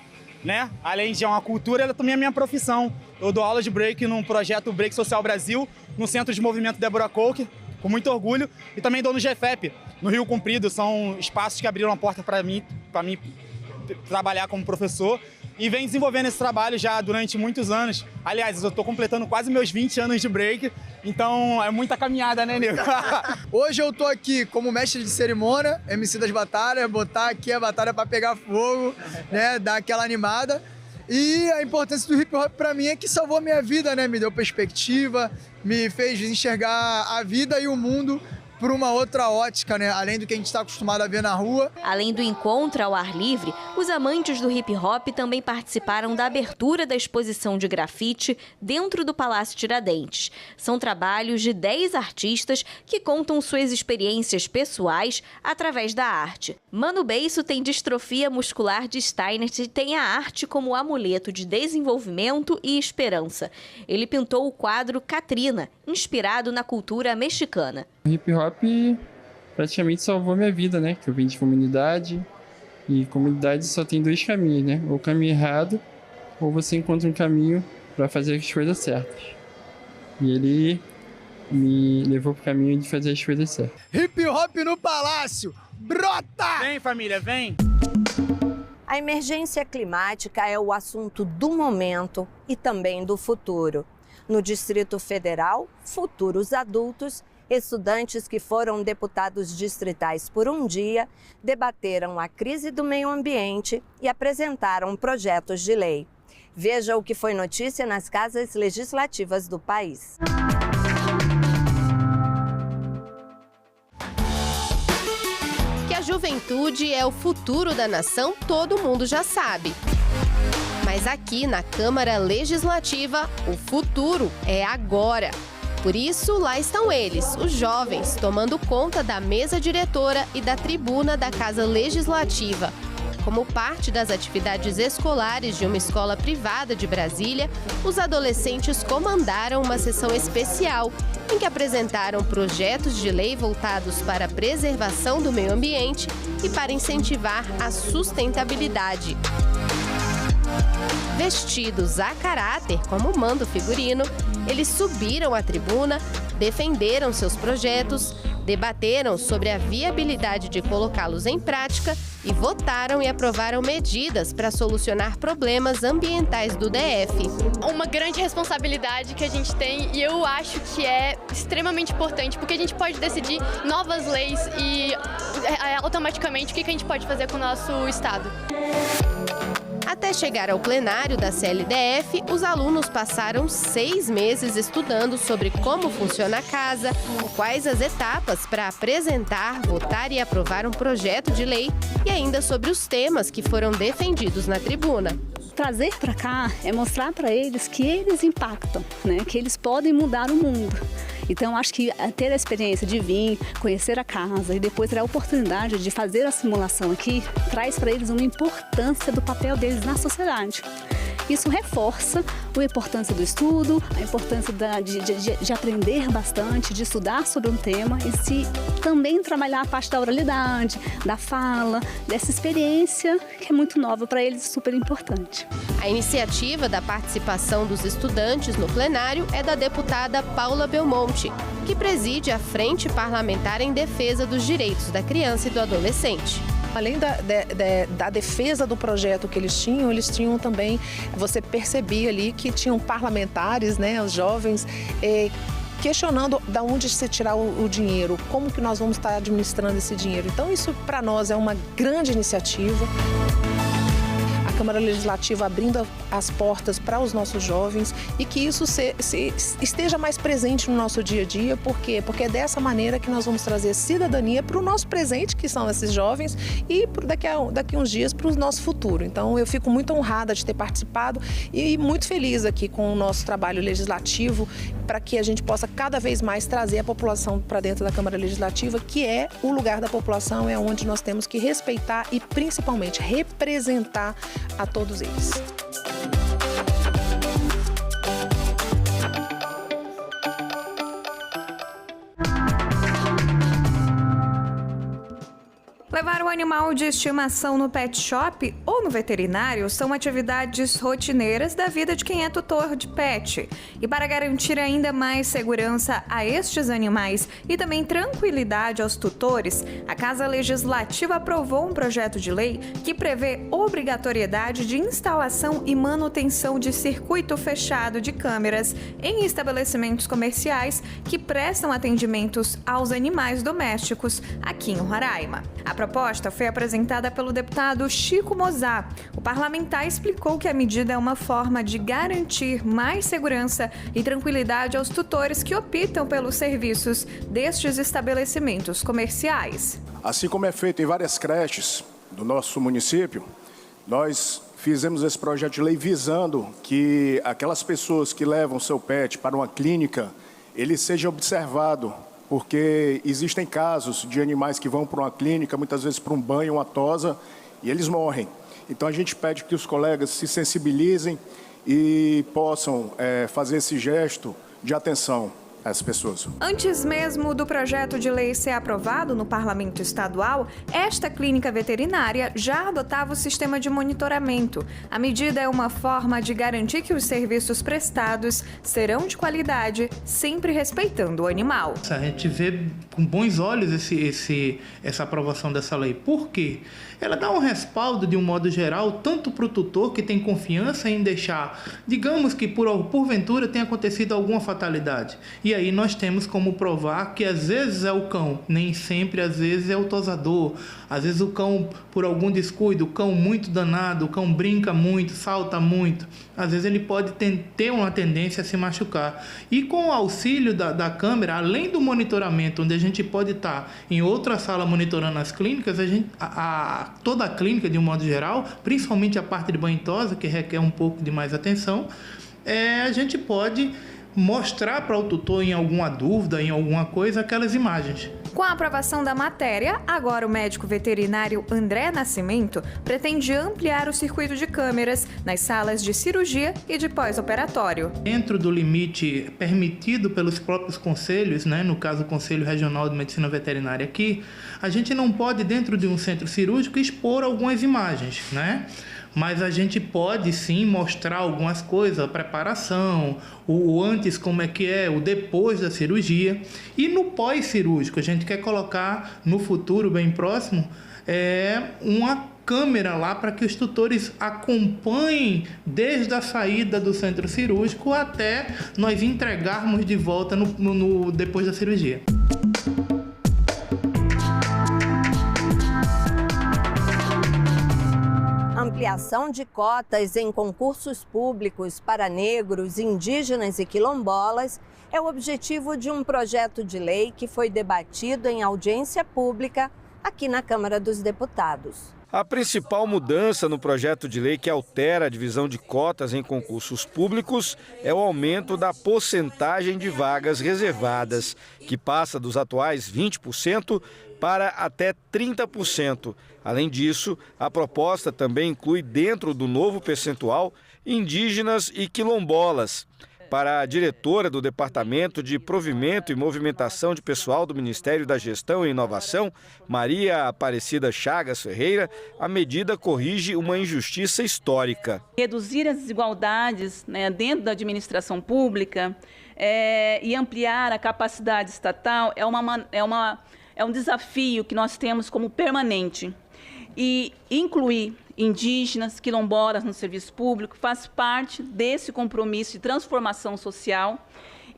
[SPEAKER 21] né? Além de uma cultura, ela também é a minha profissão. Eu dou aula de break num projeto Break Social Brasil, no Centro de Movimento Débora Coke, com muito orgulho, e também dou no GFEP, no Rio Comprido. São espaços que abriram a porta para mim trabalhar como professor, e venho desenvolvendo esse trabalho já durante muitos anos. Aliás, eu estou completando quase meus 20 anos de break, então é muita caminhada, né, nego?
[SPEAKER 29] Hoje eu tô aqui como mestre de cerimônia, MC das batalhas, botar aqui a batalha para pegar fogo, né, dar aquela animada. E a importância do hip hop para mim é que salvou a minha vida, né, me deu perspectiva, me fez enxergar a vida e o mundo por uma outra ótica, né? Além do que a gente está acostumado a ver na rua.
[SPEAKER 12] Além do encontro ao ar livre, Os amantes do hip hop também participaram da abertura da exposição de grafite dentro do Palácio Tiradentes. São trabalhos de 10 artistas que contam suas experiências pessoais através da arte. Mano Beiço tem distrofia muscular de Steinert e tem a arte como amuleto de desenvolvimento e esperança. Ele pintou o quadro Katrina, inspirado na cultura mexicana.
[SPEAKER 6] O hip hop praticamente salvou minha vida, né? Que eu vim de comunidade. E comunidade só tem 2 caminhos, né? Ou o caminho errado, ou você encontra um caminho para fazer as coisas certas. E ele me levou pro caminho de fazer as coisas certas.
[SPEAKER 29] Hip hop no palácio! Brota!
[SPEAKER 21] Vem, família, vem!
[SPEAKER 5] A emergência climática é o assunto do momento e também do futuro. No Distrito Federal, futuros adultos, estudantes que foram deputados distritais por um dia, debateram a crise do meio ambiente e apresentaram projetos de lei. Veja o que foi notícia nas casas legislativas do país.
[SPEAKER 4] Que a juventude é o futuro da nação, todo mundo já sabe. Mas aqui na Câmara Legislativa, o futuro é agora. Por isso, lá estão eles, os jovens, tomando conta da mesa diretora e da tribuna da Casa Legislativa. Como parte das atividades escolares de uma escola privada de Brasília, os adolescentes comandaram uma sessão especial em que apresentaram projetos de lei voltados para a preservação do meio ambiente e para incentivar a sustentabilidade. Vestidos a caráter, como manda o figurino, eles subiram à tribuna, defenderam seus projetos, debateram sobre a viabilidade de colocá-los em prática e votaram e aprovaram medidas para solucionar problemas ambientais do DF.
[SPEAKER 8] Uma grande responsabilidade que a gente tem e eu acho que é extremamente importante, porque a gente pode decidir novas leis e automaticamente o que a gente pode fazer com o nosso estado.
[SPEAKER 4] Até chegar ao plenário da CLDF, os alunos passaram 6 meses estudando sobre como funciona a casa, quais as etapas para apresentar, votar e aprovar um projeto de lei e ainda sobre os temas que foram defendidos na tribuna.
[SPEAKER 11] Trazer para cá é mostrar para eles que eles impactam, né? Que eles podem mudar o mundo. Então, acho que ter a experiência de vir, conhecer a casa e depois ter a oportunidade de fazer a simulação aqui, traz para eles uma importância do papel deles na sociedade. Isso reforça a importância do estudo, a importância de aprender bastante, de estudar sobre um tema e também trabalhar a parte da oralidade, da fala, dessa experiência que é muito nova para eles e super importante.
[SPEAKER 4] A iniciativa da participação dos estudantes no plenário é da deputada Paula Belmonte, que preside a Frente Parlamentar em Defesa dos Direitos da Criança e do Adolescente.
[SPEAKER 23] Além da defesa do projeto que eles tinham também, você percebia ali que tinham parlamentares, né, os jovens, questionando de onde se tirar o dinheiro, como que nós vamos estar administrando esse dinheiro. Então isso para nós é uma grande iniciativa. A Câmara Legislativa abrindo as portas para os nossos jovens e que isso esteja mais presente no nosso dia a dia. Por quê? Porque é dessa maneira que nós vamos trazer cidadania para o nosso presente, que são esses jovens, e daqui a uns dias para o nosso futuro. Então eu fico muito honrada de ter participado e muito feliz aqui com o nosso trabalho legislativo para que a gente possa cada vez mais trazer a população para dentro da Câmara Legislativa, que é o lugar da população, é onde nós temos que respeitar e principalmente representar a todos eles.
[SPEAKER 24] Levar o animal de estimação no pet shop ou no veterinário são atividades rotineiras da vida de quem é tutor de pet. E para garantir ainda mais segurança a estes animais e também tranquilidade aos tutores, a Casa Legislativa aprovou um projeto de lei que prevê obrigatoriedade de instalação e manutenção de circuito fechado de câmeras em estabelecimentos comerciais que prestam atendimentos aos animais domésticos aqui em Roraima. A proposta foi apresentada pelo deputado Chico Mozart. O parlamentar explicou que a medida é uma forma de garantir mais segurança e tranquilidade aos tutores que optam pelos serviços destes estabelecimentos comerciais.
[SPEAKER 25] Assim como é feito em várias creches do nosso município,
[SPEAKER 1] Nós fizemos esse projeto de lei visando que aquelas pessoas que levam seu pet para uma clínica, ele seja observado, porque existem casos de animais que vão para uma clínica, muitas vezes para um banho, uma tosa, e eles morrem. Então a gente pede que os colegas se sensibilizem e possam fazer esse gesto de atenção às pessoas.
[SPEAKER 24] Antes mesmo do projeto de lei ser aprovado no Parlamento Estadual, esta clínica veterinária já adotava o sistema de monitoramento. A medida é uma forma de garantir que os serviços prestados serão de qualidade, sempre respeitando o animal.
[SPEAKER 3] A gente vê com bons olhos essa aprovação dessa lei. Por quê? Ela dá um respaldo, de um modo geral, tanto para o tutor, que tem confiança em deixar, digamos que porventura tenha acontecido alguma fatalidade. E aí nós temos como provar que às vezes é o cão, nem sempre, às vezes é o tosador. Às vezes o cão, por algum descuido, o cão muito danado, o cão brinca muito, salta muito. Às vezes ele pode ter uma tendência a se machucar. E com o auxílio da câmera, além do monitoramento, onde a gente pode estar em outra sala monitorando as clínicas, toda a clínica, de um modo geral, principalmente a parte de banho e tosa, que requer um pouco de mais atenção, a gente pode mostrar para o tutor, em alguma dúvida, em alguma coisa, aquelas imagens.
[SPEAKER 24] Com a aprovação da matéria, agora o médico veterinário André Nascimento pretende ampliar o circuito de câmeras nas salas de cirurgia e de pós-operatório.
[SPEAKER 3] Dentro do limite permitido pelos próprios conselhos, no caso o Conselho Regional de Medicina Veterinária aqui, a gente não pode, dentro de um centro cirúrgico, expor algumas imagens, Mas a gente pode sim mostrar algumas coisas, a preparação, o antes como é que é, o depois da cirurgia. E no pós-cirúrgico, a gente quer colocar no futuro bem próximo uma câmera lá para que os tutores acompanhem desde a saída do centro cirúrgico até nós entregarmos de volta depois da cirurgia.
[SPEAKER 5] Ampliação de cotas em concursos públicos para negros, indígenas e quilombolas é o objetivo de um projeto de lei que foi debatido em audiência pública aqui na Câmara dos Deputados.
[SPEAKER 9] A principal mudança no projeto de lei que altera a divisão de cotas em concursos públicos é o aumento da porcentagem de vagas reservadas, que passa dos atuais 20% para até 30%. Além disso, a proposta também inclui dentro do novo percentual indígenas e quilombolas. Para a diretora do Departamento de Provimento e Movimentação de Pessoal do Ministério da Gestão e Inovação, Maria Aparecida Chagas Ferreira, a medida corrige uma injustiça histórica.
[SPEAKER 10] Reduzir as desigualdades dentro da administração pública e ampliar a capacidade estatal é um desafio que nós temos como permanente. E incluir indígenas, quilombolas no serviço público faz parte desse compromisso de transformação social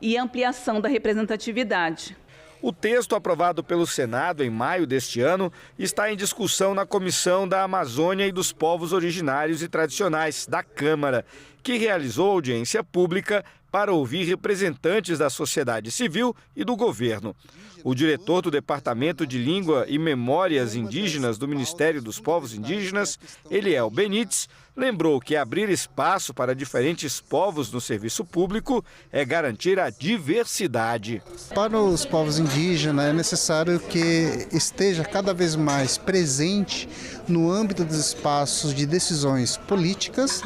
[SPEAKER 10] e ampliação da representatividade.
[SPEAKER 9] O texto aprovado pelo Senado em maio deste ano está em discussão na Comissão da Amazônia e dos Povos Originários e Tradicionais da Câmara, que realizou audiência pública para ouvir representantes da sociedade civil e do governo. O diretor do Departamento de Língua e Memórias Indígenas do Ministério dos Povos Indígenas, Eliel Benites, lembrou que abrir espaço para diferentes povos no serviço público é garantir a diversidade.
[SPEAKER 22] Para os povos indígenas é necessário que esteja cada vez mais presente no âmbito dos espaços de decisões políticas,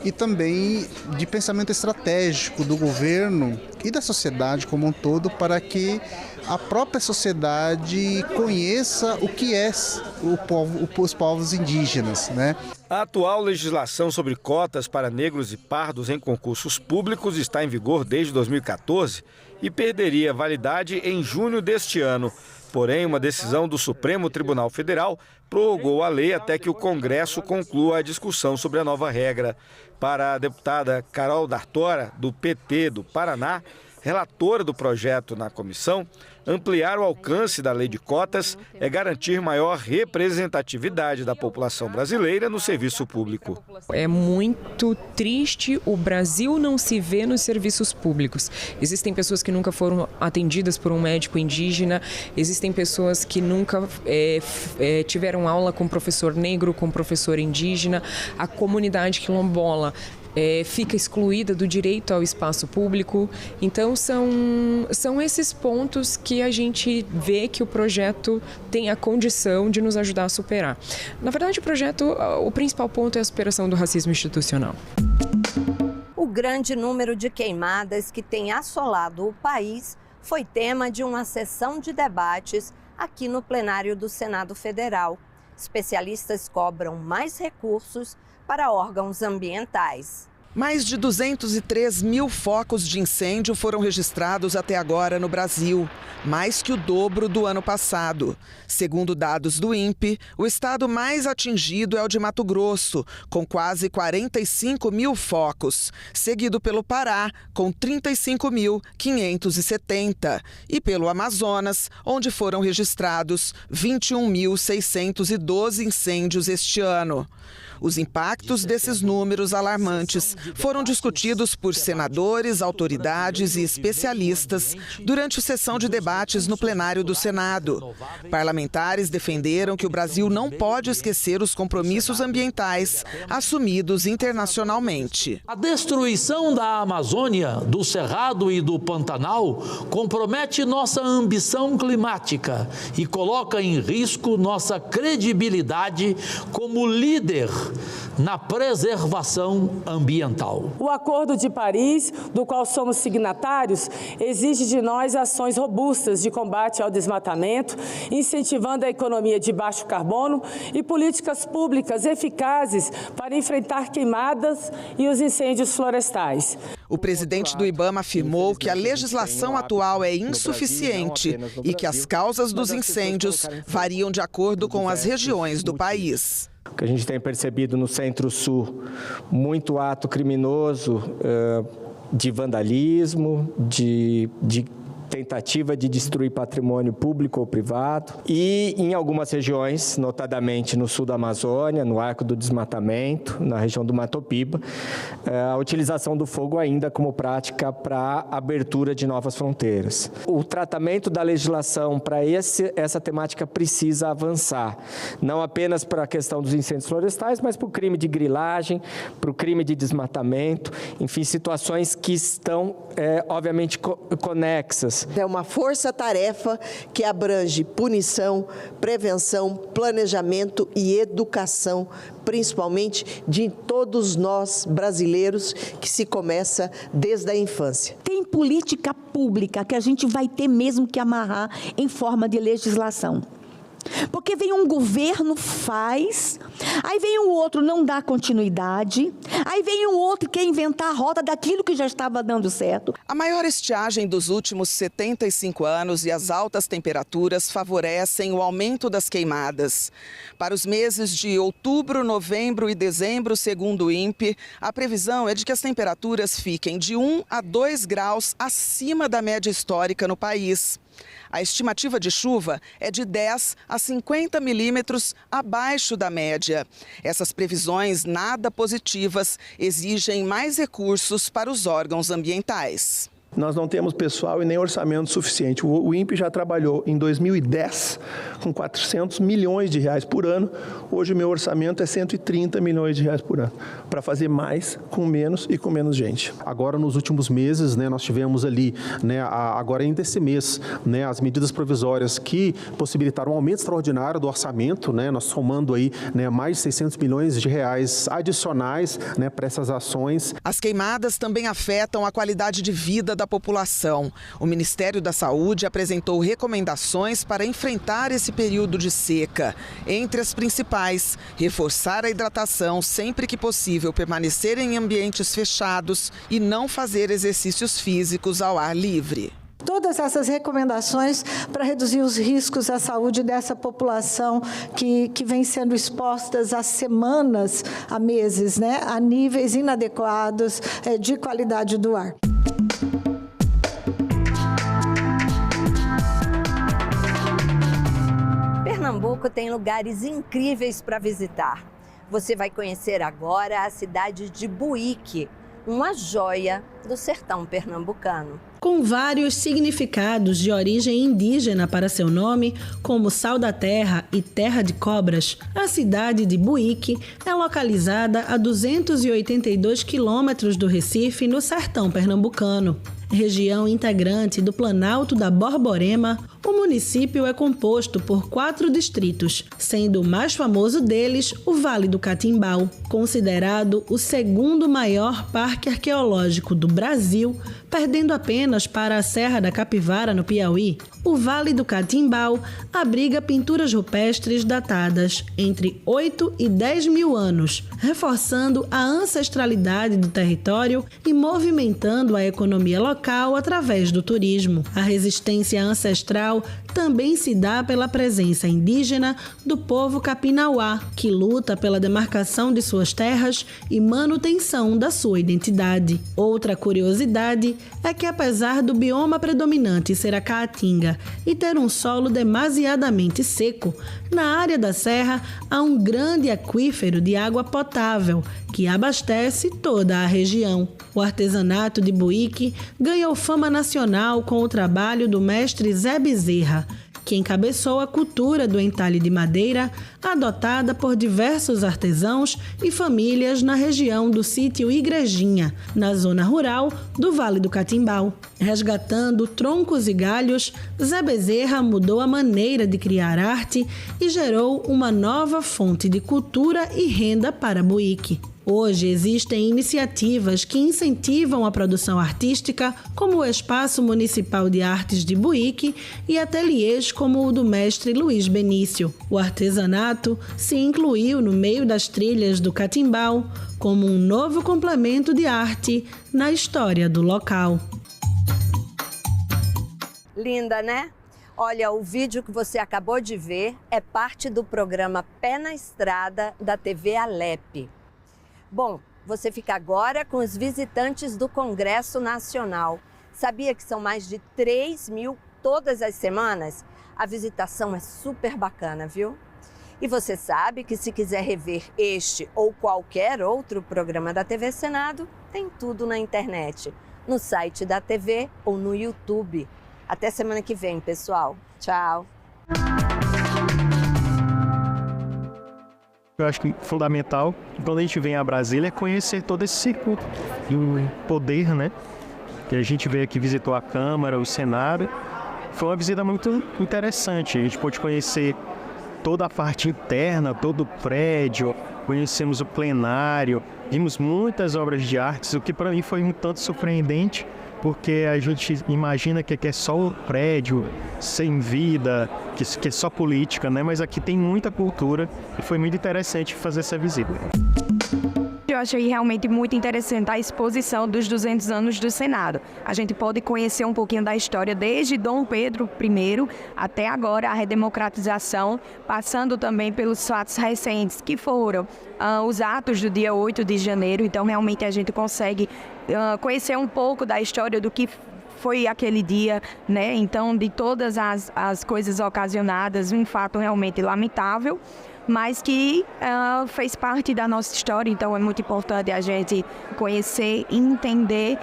[SPEAKER 22] e também de pensamento estratégico do governo e da sociedade como um todo, para que a própria sociedade conheça o que é os povos indígenas.
[SPEAKER 9] A atual legislação sobre cotas para negros e pardos em concursos públicos está em vigor desde 2014 e perderia validade em junho deste ano. Porém, uma decisão do Supremo Tribunal Federal prorrogou a lei até que o Congresso conclua a discussão sobre a nova regra. Para a deputada Carol D'Artora, do PT do Paraná, relatora do projeto na comissão, ampliar o alcance da lei de cotas é garantir maior representatividade da população brasileira no serviço público.
[SPEAKER 7] É muito triste o Brasil não se ver nos serviços públicos. Existem pessoas que nunca foram atendidas por um médico indígena, existem pessoas que nunca tiveram aula com professor negro, com professor indígena, a comunidade quilombola fica excluída do direito ao espaço público. Então, são esses pontos que a gente vê que o projeto tem a condição de nos ajudar a superar. Na verdade, o principal ponto é a superação do racismo institucional.
[SPEAKER 5] O grande número de queimadas que tem assolado o país foi tema de uma sessão de debates aqui no plenário do Senado Federal. Especialistas cobram mais recursos para órgãos ambientais.
[SPEAKER 13] Mais de 203 mil focos de incêndio foram registrados até agora no Brasil, mais que o dobro do ano passado. Segundo dados do INPE, o estado mais atingido é o de Mato Grosso, com quase 45 mil focos, seguido pelo Pará, com 35.570, e pelo Amazonas, onde foram registrados 21.612 incêndios este ano. Os impactos desses números alarmantes foram discutidos por senadores, autoridades e especialistas durante a sessão de debates no plenário do Senado. Parlamentares defenderam que o Brasil não pode esquecer os compromissos ambientais assumidos internacionalmente.
[SPEAKER 14] A destruição da Amazônia, do Cerrado e do Pantanal compromete nossa ambição climática e coloca em risco nossa credibilidade como líder na preservação ambiental.
[SPEAKER 15] O Acordo de Paris, do qual somos signatários, exige de nós ações robustas de combate ao desmatamento, incentivando a economia de baixo carbono e políticas públicas eficazes para enfrentar queimadas e os incêndios florestais.
[SPEAKER 13] O presidente do IBAMA afirmou que a legislação atual é insuficiente e que as causas dos incêndios variam de acordo com as regiões do país.
[SPEAKER 19] O que a gente tem percebido no Centro-Sul, muito ato criminoso de vandalismo, de tentativa de destruir patrimônio público ou privado. E em algumas regiões, notadamente no sul da Amazônia, no Arco do Desmatamento, na região do Mato Piba, a utilização do fogo ainda como prática para abertura de novas fronteiras. O tratamento da legislação para essa temática precisa avançar, não apenas para a questão dos incêndios florestais, mas para o crime de grilagem, para o crime de desmatamento, enfim, situações que estão, obviamente, conexas.
[SPEAKER 20] É uma força-tarefa que abrange punição, prevenção, planejamento e educação, principalmente de todos nós brasileiros, que se começa desde a infância.
[SPEAKER 25] Tem política pública que a gente vai ter mesmo que amarrar em forma de legislação. Porque vem um governo, faz, aí vem o outro, não dá continuidade, aí vem o outro que quer inventar a roda daquilo que já estava dando certo.
[SPEAKER 13] A maior estiagem dos últimos 75 anos e as altas temperaturas favorecem o aumento das queimadas. Para os meses de outubro, novembro e dezembro, segundo o INPE, a previsão é de que as temperaturas fiquem de 1 a 2 graus acima da média histórica no país. A estimativa de chuva é de 10 a 50 milímetros abaixo da média. Essas previsões nada positivas exigem mais recursos para os órgãos ambientais.
[SPEAKER 26] Nós não temos pessoal e nem orçamento suficiente. O INPE já trabalhou em 2010 com 400 milhões de reais por ano. Hoje o meu orçamento é 130 milhões de reais por ano, para fazer mais com menos e com menos gente.
[SPEAKER 27] Agora, nos últimos meses, nós tivemos ali, agora ainda esse mês, as medidas provisórias que possibilitaram um aumento extraordinário do orçamento, nós somando aí mais de 600 milhões de reais adicionais para essas ações.
[SPEAKER 13] As queimadas também afetam a qualidade de vida da população. O Ministério da Saúde apresentou recomendações para enfrentar esse período de seca. Entre as principais, reforçar a hidratação sempre que possível, permanecer em ambientes fechados e não fazer exercícios físicos ao ar livre.
[SPEAKER 25] Todas essas recomendações para reduzir os riscos à saúde dessa população que vem sendo expostas há semanas, há meses, a níveis inadequados de qualidade do ar.
[SPEAKER 5] Pernambuco tem lugares incríveis para visitar. Você vai conhecer agora a cidade de Buíque, uma joia do sertão pernambucano.
[SPEAKER 2] Com vários significados de origem indígena para seu nome, como Sal da Terra e Terra de Cobras, a cidade de Buíque é localizada a 282 quilômetros do Recife, no sertão pernambucano. Região integrante do Planalto da Borborema, o município é composto por 4 distritos, sendo o mais famoso deles o Vale do Catimbau, considerado o segundo maior parque arqueológico do Brasil, perdendo apenas para a Serra da Capivara, no Piauí. O Vale do Catimbau abriga pinturas rupestres datadas entre 8 e 10 mil anos, reforçando a ancestralidade do território e movimentando a economia local através do turismo. A resistência ancestral também se dá pela presença indígena do povo Capinauá, que luta pela demarcação de suas terras e manutenção da sua identidade. Outra curiosidade é que, apesar do bioma predominante ser a caatinga e ter um solo demasiadamente seco, na área da serra há um grande aquífero de água potável que abastece toda a região. O artesanato de Buíque ganhou fama nacional com o trabalho do mestre Zé Bezerra, que encabeçou a cultura do entalhe de madeira, adotada por diversos artesãos e famílias na região do sítio Igrejinha, na zona rural do Vale do Catimbau. Resgatando troncos e galhos, Zé Bezerra mudou a maneira de criar arte e gerou uma nova fonte de cultura e renda para Buíque. Hoje existem iniciativas que incentivam a produção artística, como o Espaço Municipal de Artes de Buíque e ateliês como o do mestre Luiz Benício. O artesanato se incluiu no meio das trilhas do Catimbau como um novo complemento de arte na história do local.
[SPEAKER 5] Linda, né? Olha, o vídeo que você acabou de ver é parte do programa Pé na Estrada da TV Alep. Bom, você fica agora com os visitantes do Congresso Nacional. Sabia que são mais de 3 mil todas as semanas? A visitação é super bacana, viu? E você sabe que se quiser rever este ou qualquer outro programa da TV Senado, tem tudo na internet, no site da TV ou no YouTube. Até semana que vem, pessoal. Tchau!
[SPEAKER 6] Eu acho que fundamental, quando a gente vem a Brasília, é conhecer todo esse circuito do poder, né? Que a gente veio aqui, visitou a Câmara, o Senado. Foi uma visita muito interessante. A gente pôde conhecer toda a parte interna, todo o prédio, conhecemos o plenário, vimos muitas obras de artes, o que para mim foi um tanto surpreendente, porque a gente imagina que aqui é só o prédio, sem vida, que é só política, né? Mas aqui tem muita cultura e foi muito interessante fazer essa visita.
[SPEAKER 12] Eu achei realmente muito interessante a exposição dos 200 anos do Senado. A gente pode conhecer um pouquinho da história desde Dom Pedro I até agora a redemocratização, passando também pelos fatos recentes, que foram os atos do dia 8 de janeiro. Então, realmente, a gente consegue conhecer um pouco da história do que foi aquele dia, né? Então, de todas as coisas ocasionadas, um fato realmente lamentável, mas que fez parte da nossa história, então é muito importante a gente conhecer e entender.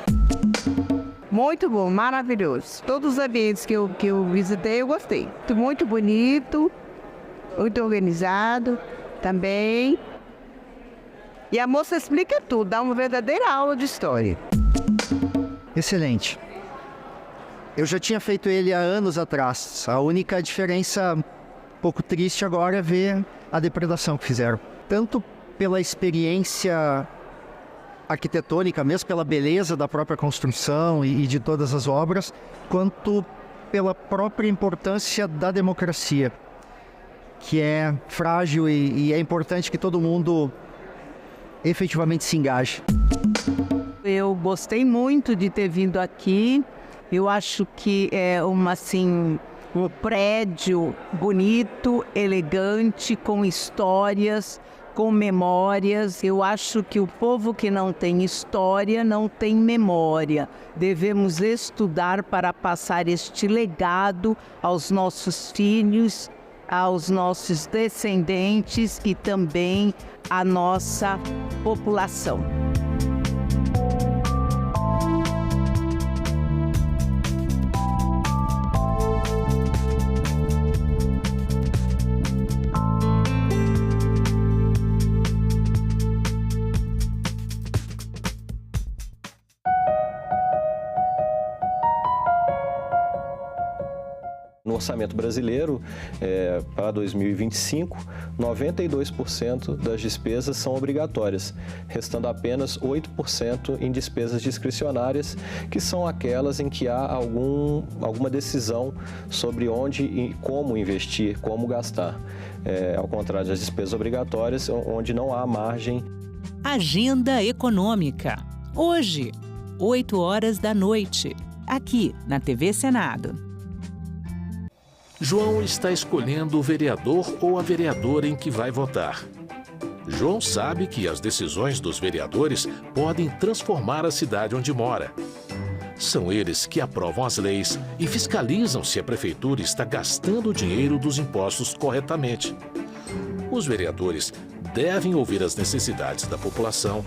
[SPEAKER 16] Muito bom, maravilhoso. Todos os ambientes que eu visitei, eu gostei. Muito bonito, muito organizado também. E a moça explica tudo, dá uma verdadeira aula de história.
[SPEAKER 17] Excelente. Eu já tinha feito ele há anos atrás. A única diferença, um pouco triste agora, é ver a depredação que fizeram. Tanto pela experiência arquitetônica, mesmo pela beleza da própria construção e de todas as obras, quanto pela própria importância da democracia, que é frágil e é importante que todo mundo efetivamente se engaje.
[SPEAKER 16] Eu gostei muito de ter vindo aqui. Eu acho que é um prédio bonito, elegante, com histórias, com memórias. Eu acho que o povo que não tem história não tem memória. Devemos estudar para passar este legado aos nossos filhos aos nossos descendentes e também à nossa população.
[SPEAKER 1] No orçamento brasileiro, para 2025, 92% das despesas são obrigatórias, restando apenas 8% em despesas discricionárias, que são aquelas em que há alguma decisão sobre onde e como investir, como gastar. Ao contrário das despesas obrigatórias, onde não há margem.
[SPEAKER 4] Agenda Econômica. Hoje, 8 horas da noite, aqui na TV Senado.
[SPEAKER 8] João está escolhendo o vereador ou a vereadora em que vai votar. João sabe que as decisões dos vereadores podem transformar a cidade onde mora. São eles que aprovam as leis e fiscalizam se a prefeitura está gastando o dinheiro dos impostos corretamente. Os vereadores devem ouvir as necessidades da população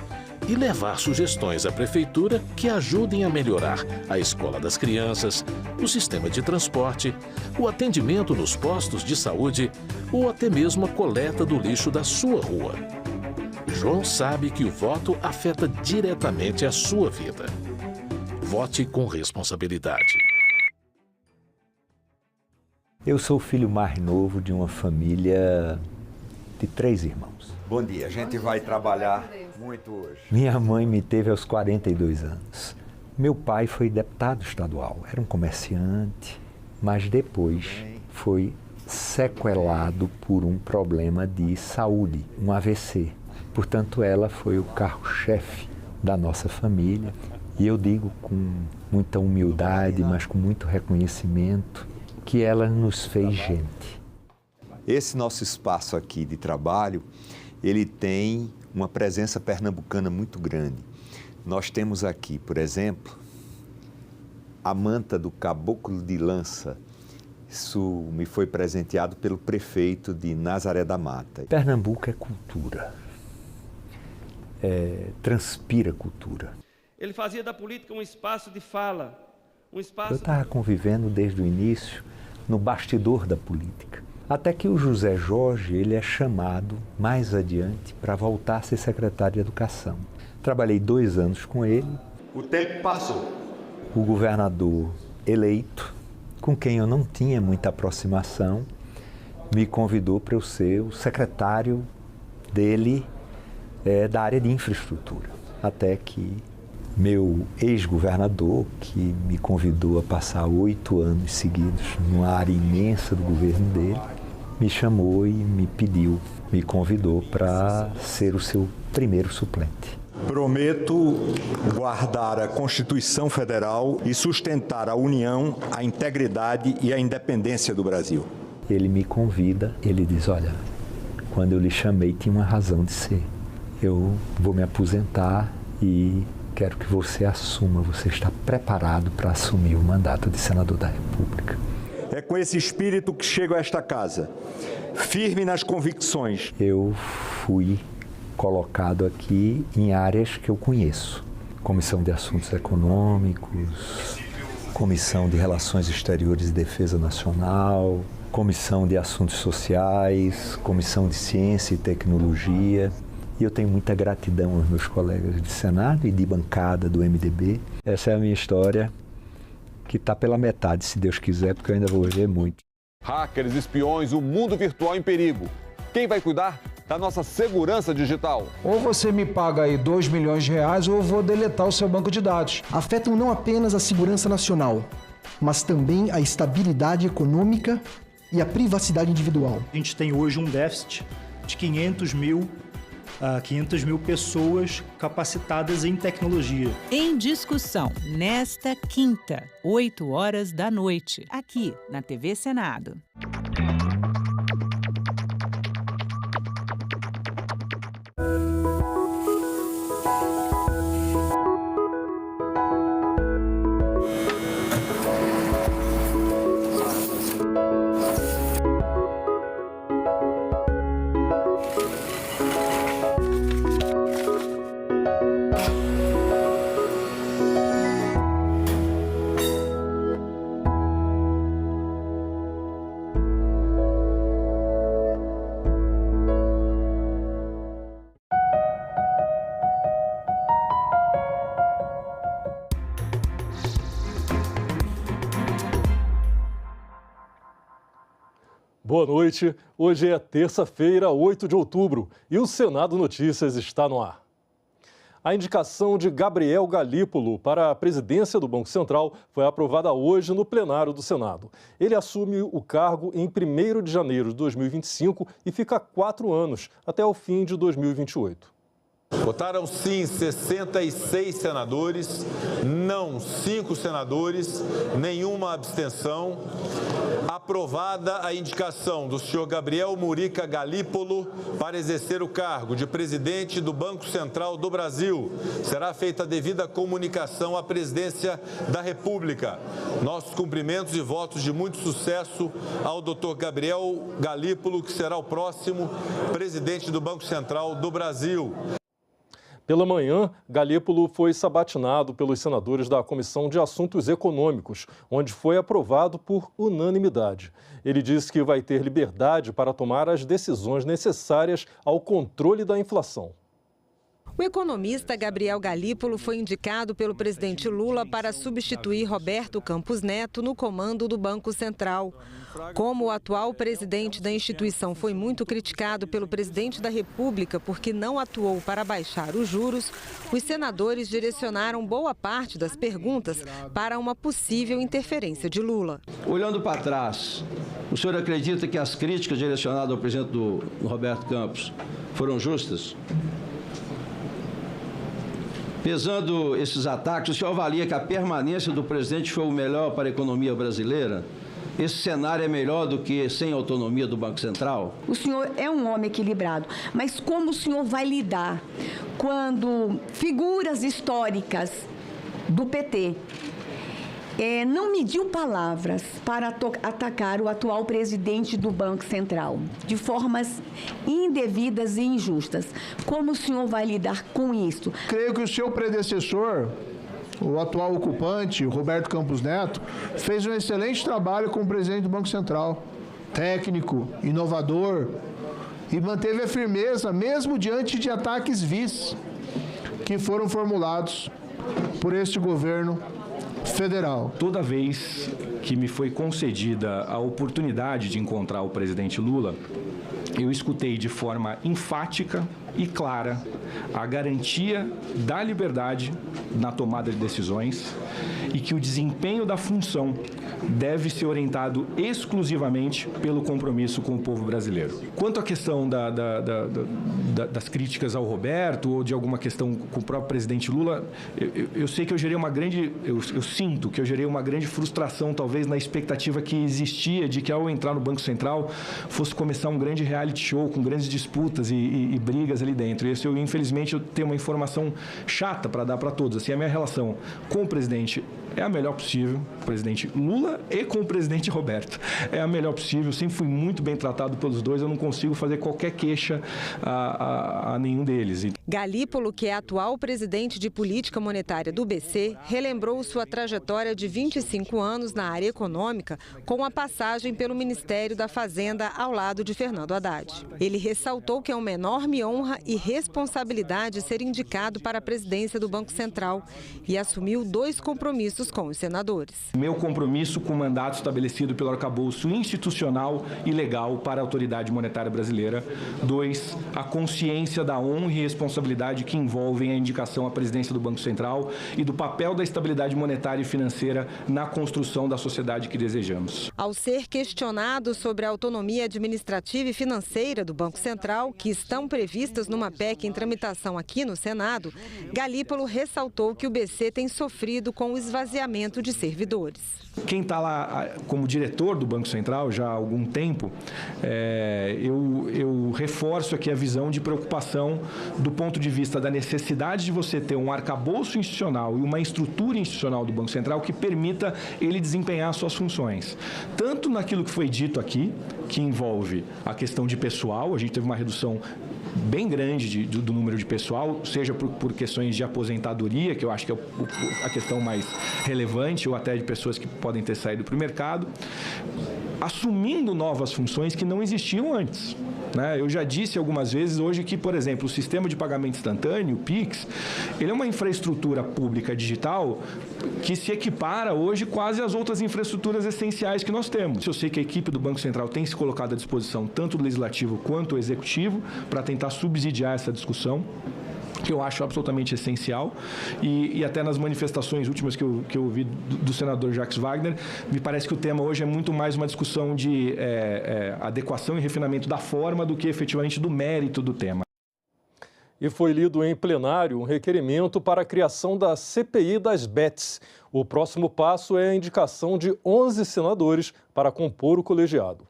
[SPEAKER 8] e levar sugestões à prefeitura que ajudem a melhorar a escola das crianças, o sistema de transporte, o atendimento nos postos de saúde ou até mesmo a coleta do lixo da sua rua. João sabe que o voto afeta diretamente a sua vida. Vote com responsabilidade.
[SPEAKER 11] Eu sou o filho mais novo de uma família de 3 irmãos.
[SPEAKER 18] Bom dia, a gente vai trabalhar muito hoje.
[SPEAKER 11] Minha mãe me teve aos 42 anos. Meu pai foi deputado estadual, era um comerciante, mas depois foi sequelado por um problema de saúde, um AVC. Portanto, ela foi o carro-chefe da nossa família. E eu digo com muita humildade, mas com muito reconhecimento, que ela nos fez gente.
[SPEAKER 18] Esse nosso espaço aqui de trabalho, ele tem uma presença pernambucana muito grande. Nós temos aqui, por exemplo, a manta do Caboclo de Lança. Isso me foi presenteado pelo prefeito de Nazaré da Mata.
[SPEAKER 11] Pernambuco é cultura, transpira cultura.
[SPEAKER 21] Ele fazia da política um espaço de fala, um espaço...
[SPEAKER 11] Eu estava convivendo desde o início no bastidor da política. Até que o José Jorge, ele é chamado mais adiante para voltar a ser secretário de Educação. Trabalhei 2 anos com ele.
[SPEAKER 18] O tempo passou.
[SPEAKER 11] O governador eleito, com quem eu não tinha muita aproximação, me convidou para eu ser o secretário dele da área de infraestrutura. Até que meu ex-governador, que me convidou a passar 8 anos seguidos numa área imensa do governo dele, me chamou e me convidou para ser o seu primeiro suplente.
[SPEAKER 18] Prometo guardar a Constituição Federal e sustentar a união, a integridade e a independência do Brasil.
[SPEAKER 11] Ele me convida, ele diz, olha, quando eu lhe chamei tinha uma razão de ser. Eu vou me aposentar e quero que você assuma, você está preparado para assumir o mandato de senador da República.
[SPEAKER 18] É com esse espírito que chego a esta casa, firme nas convicções.
[SPEAKER 11] Eu fui colocado aqui em áreas que eu conheço. Comissão de Assuntos Econômicos, Comissão de Relações Exteriores e Defesa Nacional, Comissão de Assuntos Sociais, Comissão de Ciência e Tecnologia. E eu tenho muita gratidão aos meus colegas de Senado e de bancada do MDB. Essa é a minha história, que está pela metade, se Deus quiser, porque eu ainda vou viver muito.
[SPEAKER 23] Hackers, espiões, o mundo virtual em perigo. Quem vai cuidar da nossa segurança digital?
[SPEAKER 28] Ou você me paga aí 2 milhões de reais ou eu vou deletar o seu banco de dados.
[SPEAKER 29] Afetam não apenas a segurança nacional, mas também a estabilidade econômica e a privacidade individual.
[SPEAKER 30] A gente tem hoje um déficit de 500 mil pessoas capacitadas em tecnologia.
[SPEAKER 4] Em discussão, nesta quinta, 8 horas da noite, aqui na TV Senado.
[SPEAKER 3] Boa noite. Hoje é terça-feira, 8 de outubro, e o Senado Notícias está no ar. A indicação de Gabriel Galípolo para a presidência do Banco Central foi aprovada hoje no plenário do Senado. Ele assume o cargo em 1º de janeiro de 2025 e fica 4 anos, até o fim de 2028.
[SPEAKER 7] Votaram sim 66 senadores, não 5 senadores, nenhuma abstenção. Aprovada a indicação do senhor Gabriel Murica Galípolo para exercer o cargo de presidente do Banco Central do Brasil. Será feita a devida comunicação à presidência da República. Nossos cumprimentos e votos de muito sucesso ao doutor Gabriel Galípolo, que será o próximo presidente do Banco Central do Brasil.
[SPEAKER 3] Pela manhã, Galípolo foi sabatinado pelos senadores da Comissão de Assuntos Econômicos, onde foi aprovado por unanimidade. Ele disse que vai ter liberdade para tomar as decisões necessárias ao controle da inflação.
[SPEAKER 9] O economista Gabriel Galípolo foi indicado pelo presidente Lula para substituir Roberto Campos Neto no comando do Banco Central. Como o atual presidente da instituição foi muito criticado pelo presidente da República porque não atuou para baixar os juros, os senadores direcionaram boa parte das perguntas para uma possível interferência de Lula.
[SPEAKER 10] Olhando para trás, o senhor acredita que as críticas direcionadas ao presidente do Roberto Campos foram justas? Pesando esses ataques, o senhor avalia que a permanência do presidente foi o melhor para a economia brasileira? Esse cenário é melhor do que sem autonomia do Banco Central?
[SPEAKER 25] O senhor é um homem equilibrado, mas como o senhor vai lidar quando figuras históricas do PT não mediu palavras para atacar o atual presidente do Banco Central de formas indevidas e injustas? Como o senhor vai lidar com isso?
[SPEAKER 14] Creio que o seu predecessor, o atual ocupante, Roberto Campos Neto, fez um excelente trabalho como presidente do Banco Central. Técnico, inovador, e manteve a firmeza mesmo diante de ataques vis que foram formulados por este governo federal.
[SPEAKER 15] Toda vez que me foi concedida a oportunidade de encontrar o presidente Lula, eu escutei de forma enfática e clara a garantia da liberdade na tomada de decisões e que o desempenho da função deve ser orientado exclusivamente pelo compromisso com o povo brasileiro. Quanto à questão das críticas ao Roberto ou de alguma questão com o próprio presidente Lula, eu sei que eu gerei uma grande, eu sinto que eu gerei uma grande frustração, talvez na expectativa que existia de que ao entrar no Banco Central fosse começar um grande reality show com grandes disputas e brigas ali dentro. Isso infelizmente eu tenho uma informação chata para dar para todos. Assim, a minha relação com o presidente é a melhor possível, o presidente Lula e com o presidente Roberto. É a melhor possível, sempre fui muito bem tratado pelos dois, eu não consigo fazer qualquer queixa a nenhum deles.
[SPEAKER 9] Galípolo, que é atual presidente de política monetária do BC, relembrou sua trajetória de 25 anos na área econômica com a passagem pelo Ministério da Fazenda ao lado de Fernando Haddad. Ele ressaltou que é uma enorme honra e responsabilidade ser indicado para a presidência do Banco Central e assumiu 2 compromissos com os senadores.
[SPEAKER 15] Meu compromisso com o mandato estabelecido pelo arcabouço institucional e legal para a autoridade monetária brasileira. 2, a consciência da honra e responsabilidade que envolvem a indicação à presidência do Banco Central e do papel da estabilidade monetária e financeira na construção da sociedade que desejamos.
[SPEAKER 9] Ao ser questionado sobre a autonomia administrativa e financeira do Banco Central, que estão previstas numa PEC em tramitação aqui no Senado, Galípolo ressaltou que o BC tem sofrido com o esvaziamento de servidores.
[SPEAKER 15] Quem está lá como diretor do Banco Central já há algum tempo, eu reforço aqui a visão de preocupação do ponto de vista da necessidade de você ter um arcabouço institucional e uma estrutura institucional do Banco Central que permita ele desempenhar suas funções. Tanto naquilo que foi dito aqui, que envolve a questão de pessoal, a gente teve uma redução bem grande do número de pessoal, seja por questões de aposentadoria, que eu acho que é a questão mais relevante, ou até de pessoas que podem ter saído para o mercado, assumindo novas funções que não existiam antes. né? Eu já disse algumas vezes hoje que, por exemplo, o sistema de pagamento instantâneo, o Pix, ele é uma infraestrutura pública digital que se equipara hoje quase às outras infraestruturas essenciais que nós temos. Eu sei que a equipe do Banco Central tem se colocado à disposição tanto do Legislativo quanto do Executivo para tentar subsidiar essa discussão, que eu acho absolutamente essencial, e até nas manifestações últimas que eu ouvi do senador Jacques Wagner, me parece que o tema hoje é muito mais uma discussão de adequação e refinamento da forma do que efetivamente do mérito do tema.
[SPEAKER 3] E foi lido em plenário um requerimento para a criação da CPI das bets. O próximo passo é a indicação de 11 senadores para compor o colegiado.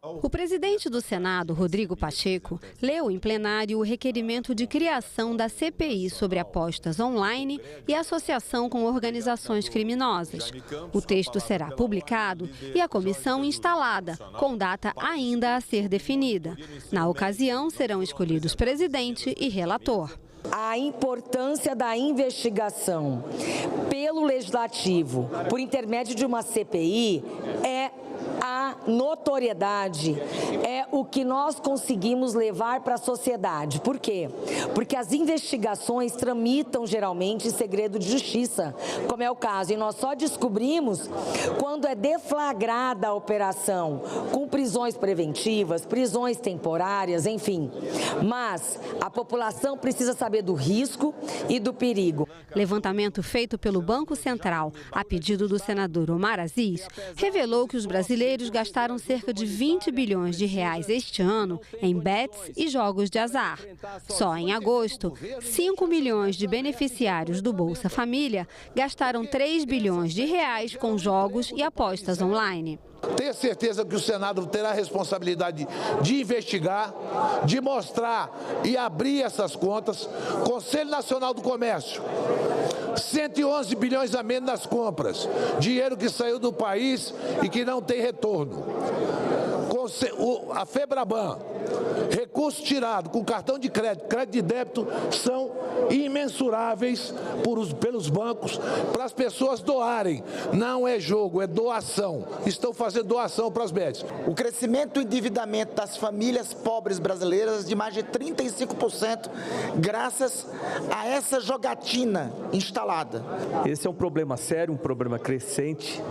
[SPEAKER 2] O presidente do Senado, Rodrigo Pacheco, leu em plenário o requerimento de criação da CPI sobre apostas online e associação com organizações criminosas. O texto será publicado e a comissão instalada, com data ainda a ser definida. Na ocasião, serão escolhidos presidente e relator.
[SPEAKER 5] A importância da investigação pelo Legislativo, por intermédio de uma CPI, é a notoriedade, é o que nós conseguimos levar para a sociedade. Por quê? Porque as investigações tramitam geralmente em segredo de justiça, como é o caso, e nós só descobrimos quando é deflagrada a operação, com prisões preventivas, prisões temporárias, enfim. Mas a população precisa saber do risco e do perigo.
[SPEAKER 2] Levantamento feito pelo Banco Central, a pedido do senador Omar Aziz, revelou que os brasileiros gastaram cerca de 20 bilhões de reais este ano em bets e jogos de azar. Só em agosto, 5 milhões de beneficiários do Bolsa Família gastaram 3 bilhões de reais com jogos e apostas online.
[SPEAKER 6] Tenho certeza que o Senado terá a responsabilidade de investigar, de mostrar e abrir essas contas. Conselho Nacional do Comércio, 111 bilhões a menos nas compras. Dinheiro que saiu do país e que não tem retorno. A FEBRABAN, recursos tirados com cartão de crédito, crédito de débito, são imensuráveis pelos bancos para as pessoas doarem. Não é jogo, é doação. Estão fazendo doação para as bets.
[SPEAKER 13] O crescimento do endividamento das famílias pobres brasileiras de mais de 35%, graças a essa jogatina instalada.
[SPEAKER 19] Esse é um problema sério, um problema crescente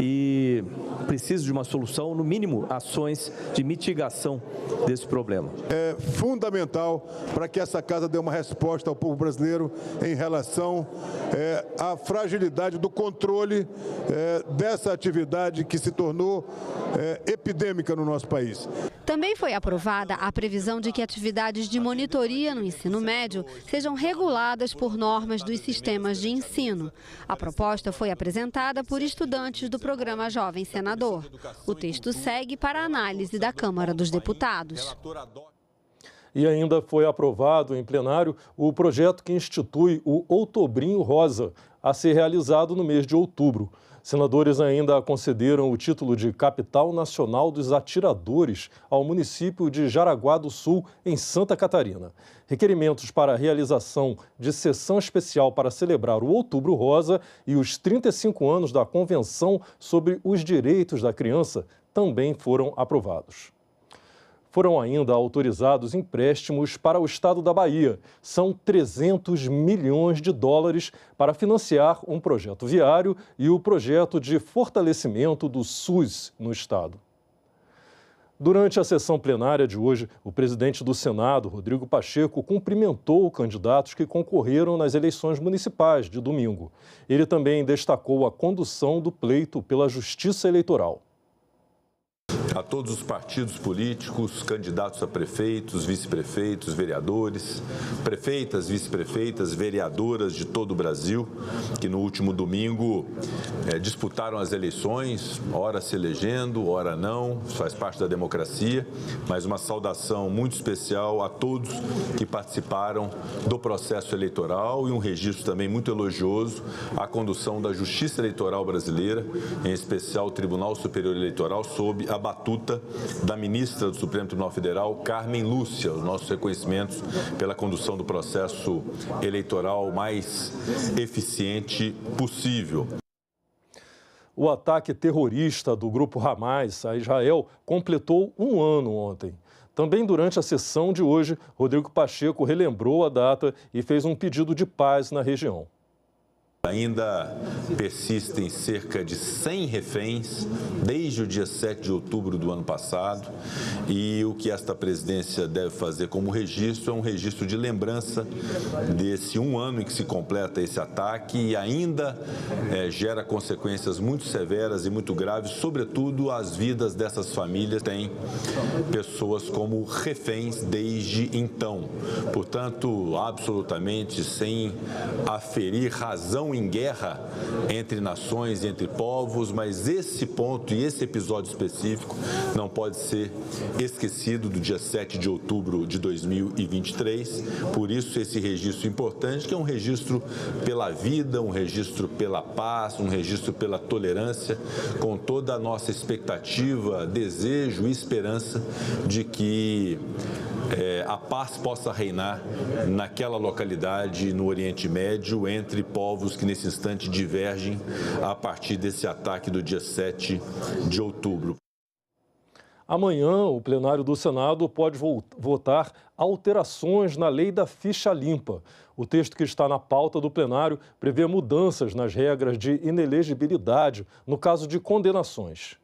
[SPEAKER 19] e precisa de uma solução, no mínimo, ações de mitigação desse problema.
[SPEAKER 20] É fundamental para que essa casa dê uma resposta ao povo brasileiro em relação à fragilidade do controle dessa atividade que se tornou epidêmica no nosso país.
[SPEAKER 2] Também foi aprovada a previsão de que atividades de monitoria no ensino médio sejam reguladas por normas dos sistemas de ensino. A proposta foi apresentada por estudantes do programa Jovem Senador. O texto segue para análise da Câmara dos Deputados.
[SPEAKER 3] E ainda foi aprovado em plenário o projeto que institui o Outubrinho Rosa, a ser realizado no mês de outubro. Senadores ainda concederam o título de Capital Nacional dos Atiradores ao município de Jaraguá do Sul, em Santa Catarina. Requerimentos para a realização de sessão especial para celebrar o Outubro Rosa e os 35 anos da Convenção sobre os Direitos da Criança também foram aprovados. Foram ainda autorizados empréstimos para o estado da Bahia. São 300 milhões de dólares para financiar um projeto viário e o projeto de fortalecimento do SUS no estado. Durante a sessão plenária de hoje, o presidente do Senado, Rodrigo Pacheco, cumprimentou candidatos que concorreram nas eleições municipais de domingo. Ele também destacou a condução do pleito pela Justiça Eleitoral.
[SPEAKER 7] A todos os partidos políticos, candidatos a prefeitos, vice-prefeitos, vereadores, prefeitas, vice-prefeitas, vereadoras de todo o Brasil, que no último domingo disputaram as eleições, ora se elegendo, ora não, isso faz parte da democracia, mas uma saudação muito especial a todos que participaram do processo eleitoral e um registro também muito elogioso à condução da Justiça Eleitoral brasileira, em especial o Tribunal Superior Eleitoral, sob a batuta da ministra do Supremo Tribunal Federal, Carmen Lúcia. Os nossos reconhecimentos pela condução do processo eleitoral mais eficiente possível.
[SPEAKER 3] O ataque terrorista do grupo Hamas a Israel completou um ano ontem. Também durante a sessão de hoje, Rodrigo Pacheco relembrou a data e fez um pedido de paz na região.
[SPEAKER 7] Ainda persistem cerca de 100 reféns desde o dia 7 de outubro do ano passado, e o que esta presidência deve fazer como registro é um registro de lembrança desse um ano em que se completa esse ataque, e ainda gera consequências muito severas e muito graves, sobretudo as vidas dessas famílias. Tem pessoas como reféns desde então. Portanto, absolutamente sem aferir razão em guerra entre nações e entre povos, mas esse ponto e esse episódio específico não pode ser esquecido do dia 7 de outubro de 2023. Por isso, esse registro importante, que é um registro pela vida, um registro pela paz, um registro pela tolerância, com toda a nossa expectativa, desejo e esperança de que a paz possa reinar naquela localidade, no Oriente Médio, entre povos que nesse instante divergem a partir desse ataque do dia 7 de outubro.
[SPEAKER 3] Amanhã, o plenário do Senado pode votar alterações na lei da ficha limpa. O texto que está na pauta do plenário prevê mudanças nas regras de inelegibilidade no caso de condenações.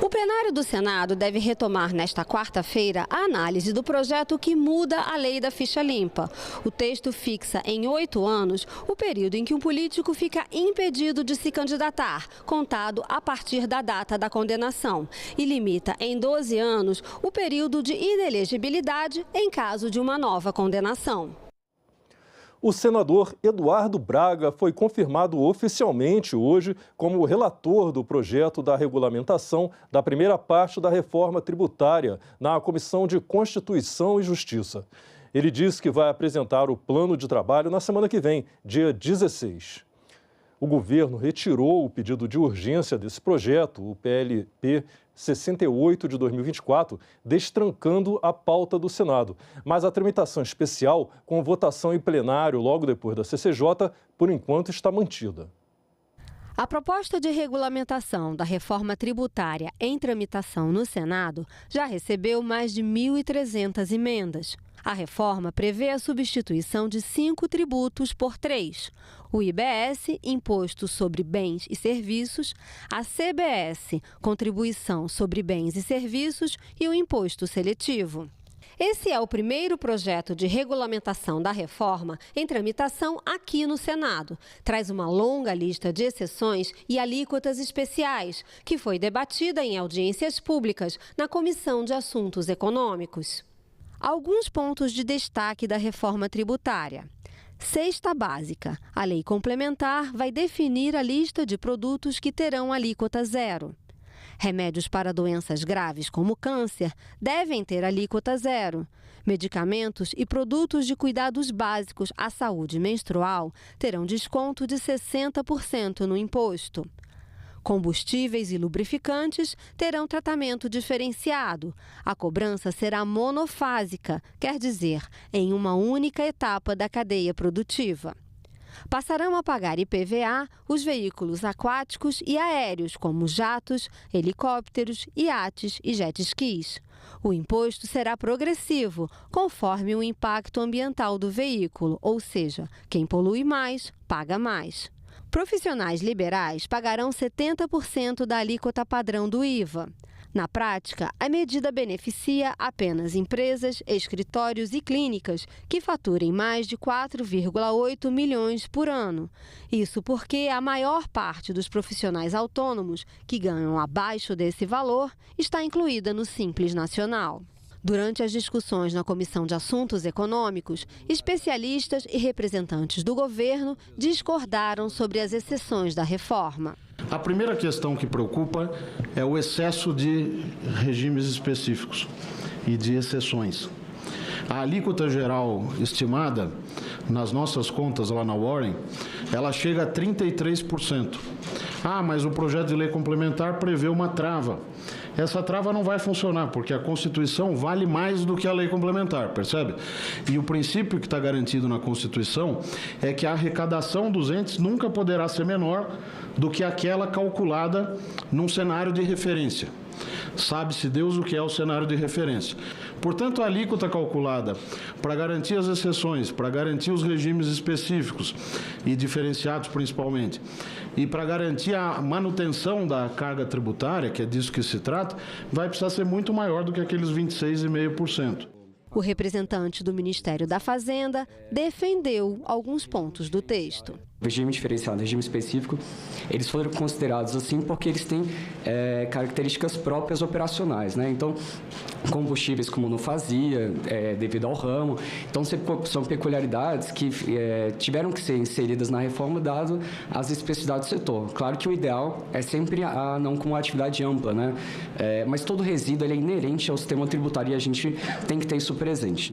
[SPEAKER 2] O plenário do Senado deve retomar nesta quarta-feira a análise do projeto que muda a lei da ficha limpa. O texto fixa em 8 anos o período em que um político fica impedido de se candidatar, contado a partir da data da condenação, e limita em 12 anos o período de inelegibilidade em caso de uma nova condenação.
[SPEAKER 3] O senador Eduardo Braga foi confirmado oficialmente hoje como relator do projeto da regulamentação da primeira parte da reforma tributária na Comissão de Constituição e Justiça. Ele disse que vai apresentar o plano de trabalho na semana que vem, dia 16. O governo retirou o pedido de urgência desse projeto, o PLP 68 de 2024, destrancando a pauta do Senado. Mas a tramitação especial, com votação em plenário logo depois da CCJ, por enquanto está mantida.
[SPEAKER 2] A proposta de regulamentação da reforma tributária em tramitação no Senado já recebeu mais de 1.300 emendas. A reforma prevê a substituição de 5 tributos por 3. O IBS, Imposto sobre Bens e Serviços, a CBS, Contribuição sobre Bens e Serviços, e o Imposto Seletivo. Esse é o primeiro projeto de regulamentação da reforma em tramitação aqui no Senado. Traz uma longa lista de exceções e alíquotas especiais, que foi debatida em audiências públicas na Comissão de Assuntos Econômicos. Alguns pontos de destaque da reforma tributária. Cesta básica. A lei complementar vai definir a lista de produtos que terão alíquota zero. Remédios para doenças graves como câncer devem ter alíquota zero. Medicamentos e produtos de cuidados básicos à saúde menstrual terão desconto de 60% no imposto. Combustíveis e lubrificantes terão tratamento diferenciado. A cobrança será monofásica, quer dizer, em uma única etapa da cadeia produtiva. Passarão a pagar IPVA os veículos aquáticos e aéreos, como jatos, helicópteros, iates e jet skis. O imposto será progressivo, conforme o impacto ambiental do veículo, ou seja, quem polui mais, paga mais. Profissionais liberais pagarão 70% da alíquota padrão do IVA. Na prática, a medida beneficia apenas empresas, escritórios e clínicas que faturem mais de 4,8 milhões por ano. Isso porque a maior parte dos profissionais autônomos que ganham abaixo desse valor está incluída no Simples Nacional. Durante as discussões na Comissão de Assuntos Econômicos, especialistas e representantes do governo discordaram sobre as exceções da reforma.
[SPEAKER 1] A primeira questão que preocupa é o excesso de regimes específicos e de exceções. A alíquota geral estimada nas nossas contas lá na Warren, ela chega a 33%. Ah, mas o projeto de lei complementar prevê uma trava. Essa trava não vai funcionar, porque a Constituição vale mais do que a lei complementar, percebe? E o princípio que está garantido na Constituição é que a arrecadação dos entes nunca poderá ser menor do que aquela calculada num cenário de referência. sabe-se Deus o que é o cenário de referência. Portanto, a alíquota calculada para garantir as exceções, para garantir os regimes específicos e diferenciados principalmente, e para garantir a manutenção da carga tributária, que é disso que se trata, vai precisar ser muito maior do que aqueles 26,5%.
[SPEAKER 2] O representante do Ministério da Fazenda defendeu alguns pontos do texto.
[SPEAKER 8] Regime diferenciado, regime específico, eles foram considerados assim porque eles têm características próprias operacionais, né? Então, combustíveis como não fazia, devido ao ramo. Então, são peculiaridades que tiveram que ser inseridas na reforma, dado as especificidades do setor. Claro que o ideal é sempre não com uma atividade ampla, né? Mas todo resíduo ele é inerente ao sistema tributário e a gente tem que ter isso presente.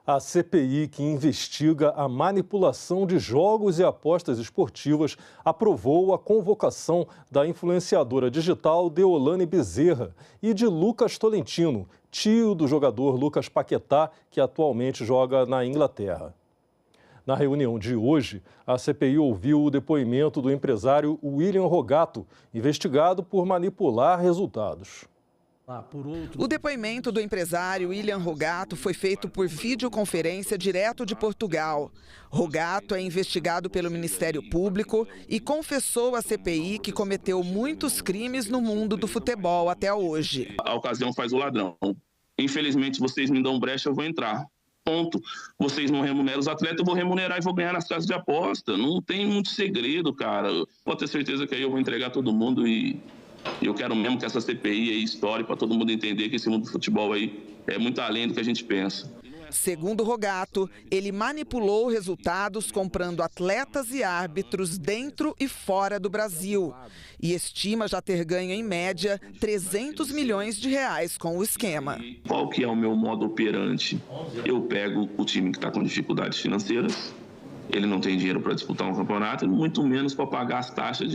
[SPEAKER 3] A CPI, que investiga a manipulação de jogos e apostas esportivas, aprovou a convocação da influenciadora digital Deolane Bezerra e de Lucas Tolentino, tio do jogador Lucas Paquetá, que atualmente joga na Inglaterra. Na reunião de hoje, a CPI ouviu o depoimento do empresário William Rogato, investigado por manipular resultados.
[SPEAKER 12] O depoimento do empresário William Rogato foi feito por videoconferência direto de Portugal. Rogato é investigado pelo Ministério Público e confessou à CPI que cometeu muitos crimes no mundo do futebol até hoje.
[SPEAKER 16] A ocasião faz o ladrão. Infelizmente, vocês me dão brecha, eu vou entrar. Ponto. Vocês não remuneram os atletas, eu vou remunerar e vou ganhar nas casas de aposta. Não tem muito segredo, cara. Pode ter certeza que aí eu vou entregar todo mundo e eu quero mesmo que essa CPI aí estoure para todo mundo entender que esse mundo do futebol aí é muito além do que a gente pensa.
[SPEAKER 12] Segundo Rogato, ele manipulou resultados comprando atletas e árbitros dentro e fora do Brasil e estima já ter ganho, em média, 300 milhões de reais com o esquema.
[SPEAKER 16] Qual que é o meu modo operante? Eu pego o time que está com dificuldades financeiras, ele não tem dinheiro para disputar um campeonato, muito menos para pagar as taxas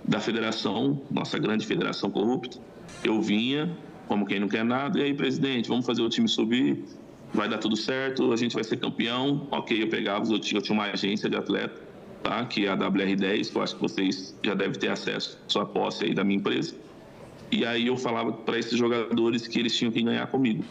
[SPEAKER 16] da federação, nossa grande federação corrupta. Eu vinha, como quem não quer nada, e aí, presidente, vamos fazer o time subir, vai dar tudo certo, a gente vai ser campeão. Ok, eu pegava, eu tinha uma agência de atleta, tá? Que é a WR10, que eu acho que vocês já devem ter acesso à sua posse aí da minha empresa. E aí eu falava para esses jogadores que eles tinham que ganhar comigo.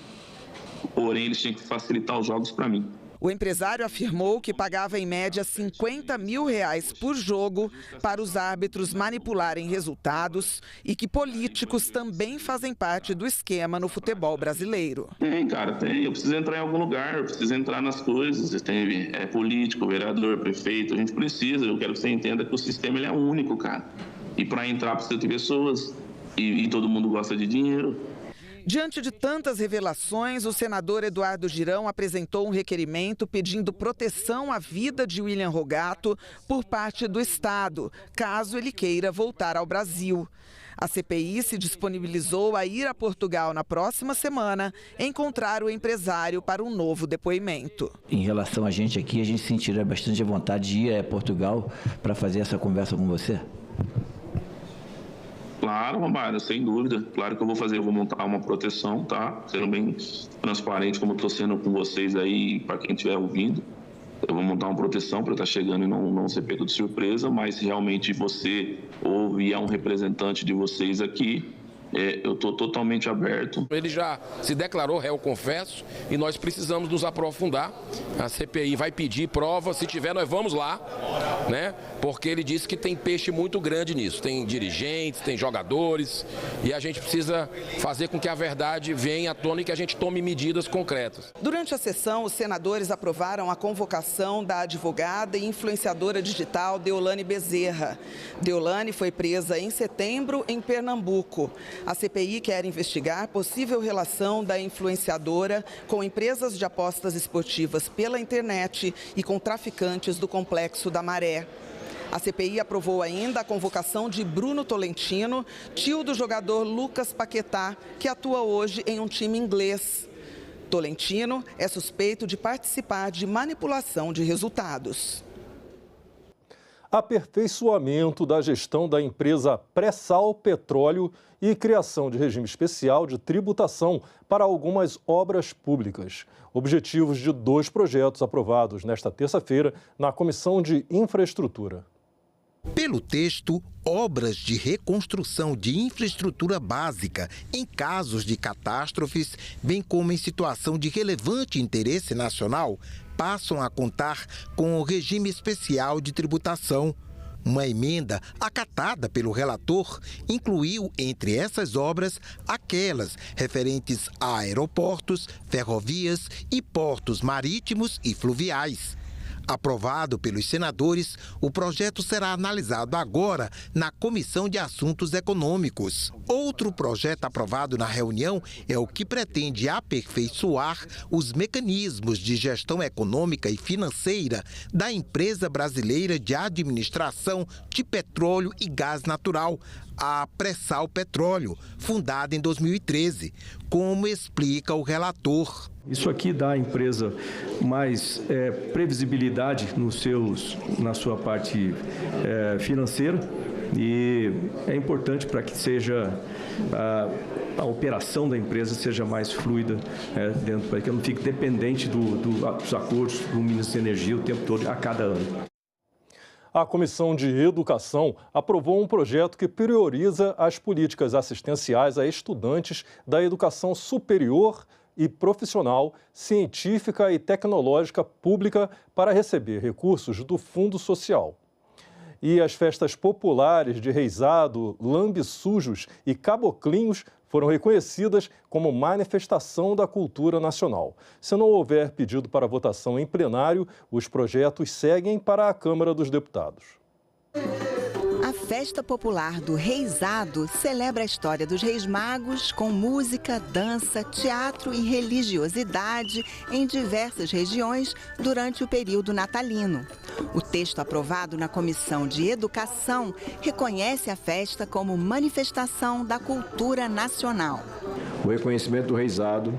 [SPEAKER 16] Porém, eles tinham que facilitar os jogos para mim.
[SPEAKER 12] O empresário afirmou que pagava em média 50 mil reais por jogo para os árbitros manipularem resultados e que políticos também fazem parte do esquema no futebol brasileiro.
[SPEAKER 16] Tem, cara, tem. Eu preciso entrar em algum lugar, eu preciso entrar nas coisas. Tem político, vereador, prefeito, a gente precisa. Eu quero que você entenda que o sistema ele é único, cara. E para entrar precisa ter pessoas e todo mundo gosta de dinheiro.
[SPEAKER 12] Diante de tantas revelações, o senador Eduardo Girão apresentou um requerimento pedindo proteção à vida de William Rogato por parte do Estado, caso ele queira voltar ao Brasil. A CPI se disponibilizou a ir a Portugal na próxima semana encontrar o empresário para um novo depoimento.
[SPEAKER 17] Em relação a gente aqui, a gente sentiria bastante vontade de ir a Portugal para fazer essa conversa com você?
[SPEAKER 16] Claro, Romário, sem dúvida. Claro que eu vou montar uma proteção, tá? Sendo bem transparente como eu estou sendo com vocês aí, para quem estiver ouvindo. Eu vou montar uma proteção para estar chegando e não ser pego de surpresa, mas se realmente você ouve e é um representante de vocês aqui, eu estou totalmente aberto.
[SPEAKER 18] Ele já se declarou réu confesso e nós precisamos nos aprofundar. A CPI vai pedir prova, se tiver nós vamos lá, né? Porque ele disse que tem peixe muito grande nisso. Tem dirigentes, tem jogadores e a gente precisa fazer com que a verdade venha à tona e que a gente tome medidas concretas.
[SPEAKER 12] Durante a sessão, os senadores aprovaram a convocação da advogada e influenciadora digital Deolane Bezerra. Deolane foi presa em setembro em Pernambuco. A CPI quer investigar possível relação da influenciadora com empresas de apostas esportivas pela internet e com traficantes do Complexo da Maré. A CPI aprovou ainda a convocação de Bruno Tolentino, tio do jogador Lucas Paquetá, que atua hoje em um time inglês. Tolentino é suspeito de participar de manipulação de resultados.
[SPEAKER 3] Aperfeiçoamento da gestão da empresa Pré-Sal Petróleo e criação de regime especial de tributação para algumas obras públicas. Objetivos de 2 projetos aprovados nesta terça-feira na Comissão de Infraestrutura.
[SPEAKER 21] Pelo
[SPEAKER 11] pelo texto, obras de reconstrução de infraestrutura básica em casos de catástrofes, bem como em situação de relevante interesse nacional, passam a contar com o regime especial de tributação. Uma emenda acatada pelo relator incluiu entre essas obras aquelas referentes a aeroportos, ferrovias e portos marítimos e fluviais. Aprovado pelos senadores, o projeto será analisado agora na Comissão de Assuntos Econômicos. Outro projeto aprovado na reunião é o que pretende aperfeiçoar os mecanismos de gestão econômica e financeira da Empresa Brasileira de Administração de Petróleo e Gás Natural, a Pré-Sal Petróleo, fundada em 2013, como explica o relator.
[SPEAKER 15] Isso aqui dá à empresa mais previsibilidade na sua parte financeira, e é importante para que seja a operação da empresa seja mais fluida, para que não fique dependente dos acordos do Ministério da Energia o tempo todo, a cada ano.
[SPEAKER 3] A Comissão de Educação aprovou um projeto que prioriza as políticas assistenciais a estudantes da educação superior e profissional, científica e tecnológica pública para receber recursos do Fundo Social. E as festas populares de Reisado, Lambe-Sujos e Caboclinhos foram reconhecidas como manifestação da cultura nacional. Se não houver pedido para votação em plenário, os projetos seguem para a Câmara dos Deputados.
[SPEAKER 21] A Festa Popular do Reisado celebra a história dos Reis Magos com música, dança, teatro e religiosidade em diversas regiões durante o período natalino. O texto aprovado na Comissão de Educação reconhece a festa como manifestação da cultura nacional.
[SPEAKER 22] O reconhecimento do Reisado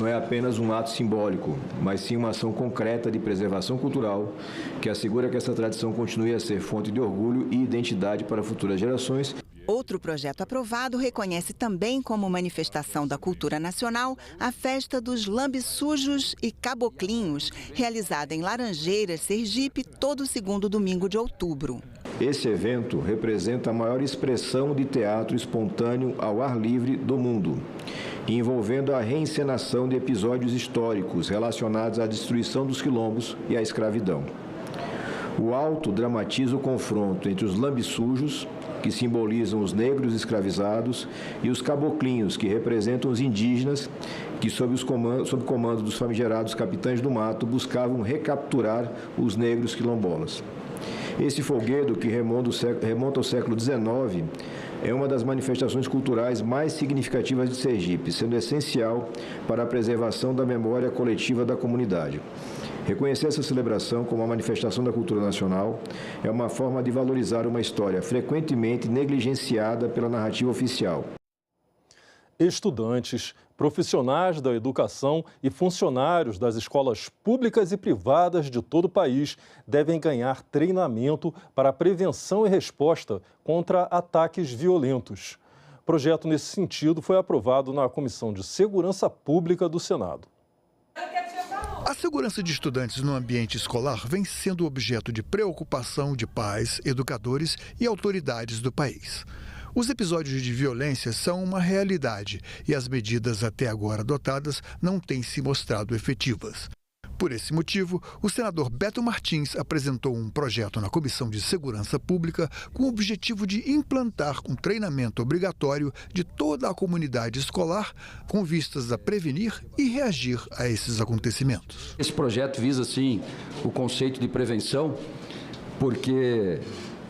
[SPEAKER 22] não é apenas um ato simbólico, mas sim uma ação concreta de preservação cultural que assegura que essa tradição continue a ser fonte de orgulho e identidade para futuras gerações.
[SPEAKER 21] Outro projeto aprovado reconhece também como manifestação da cultura nacional a festa dos Lambe-Sujos e Caboclinhos, realizada em Laranjeiras, Sergipe, todo segundo domingo de outubro.
[SPEAKER 22] Esse evento representa a maior expressão de teatro espontâneo ao ar livre do mundo, envolvendo a reencenação de episódios históricos relacionados à destruição dos quilombos e à escravidão. O auto dramatiza o confronto entre os lambe-sujos, que simbolizam os negros escravizados, e os caboclinhos, que representam os indígenas, que sob o comando dos famigerados capitães do mato buscavam recapturar os negros quilombolas. Esse folguedo, que remonta ao século XIX, é uma das manifestações culturais mais significativas de Sergipe, sendo essencial para a preservação da memória coletiva da comunidade. Reconhecer essa celebração como uma manifestação da cultura nacional é uma forma de valorizar uma história frequentemente negligenciada pela narrativa oficial.
[SPEAKER 3] Estudantes, profissionais da educação e funcionários das escolas públicas e privadas de todo o país devem ganhar treinamento para a prevenção e resposta contra ataques violentos. O projeto nesse sentido foi aprovado na Comissão de Segurança Pública do Senado.
[SPEAKER 23] A segurança de estudantes no ambiente escolar vem sendo objeto de preocupação de pais, educadores e autoridades do país. Os episódios de violência são uma realidade e as medidas até agora adotadas não têm se mostrado efetivas. Por esse motivo, o senador Beto Martins apresentou um projeto na Comissão de Segurança Pública com o objetivo de implantar um treinamento obrigatório de toda a comunidade escolar com vistas a prevenir e reagir a esses acontecimentos.
[SPEAKER 24] Esse projeto visa, sim, o conceito de prevenção, porque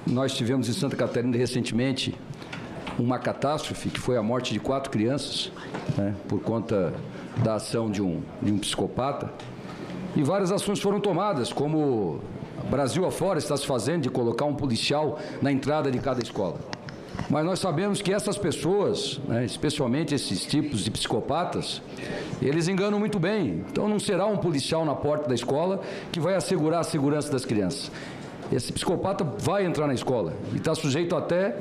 [SPEAKER 24] nós tivemos em Santa Catarina recentemente uma catástrofe que foi a morte de 4 crianças, por conta da ação de um psicopata. E várias ações foram tomadas, como Brasil afora está se fazendo, de colocar um policial na entrada de cada escola. Mas nós sabemos que essas pessoas, especialmente esses tipos de psicopatas, eles enganam muito bem. Então não será um policial na porta da escola que vai assegurar a segurança das crianças. Esse psicopata vai entrar na escola e está sujeito até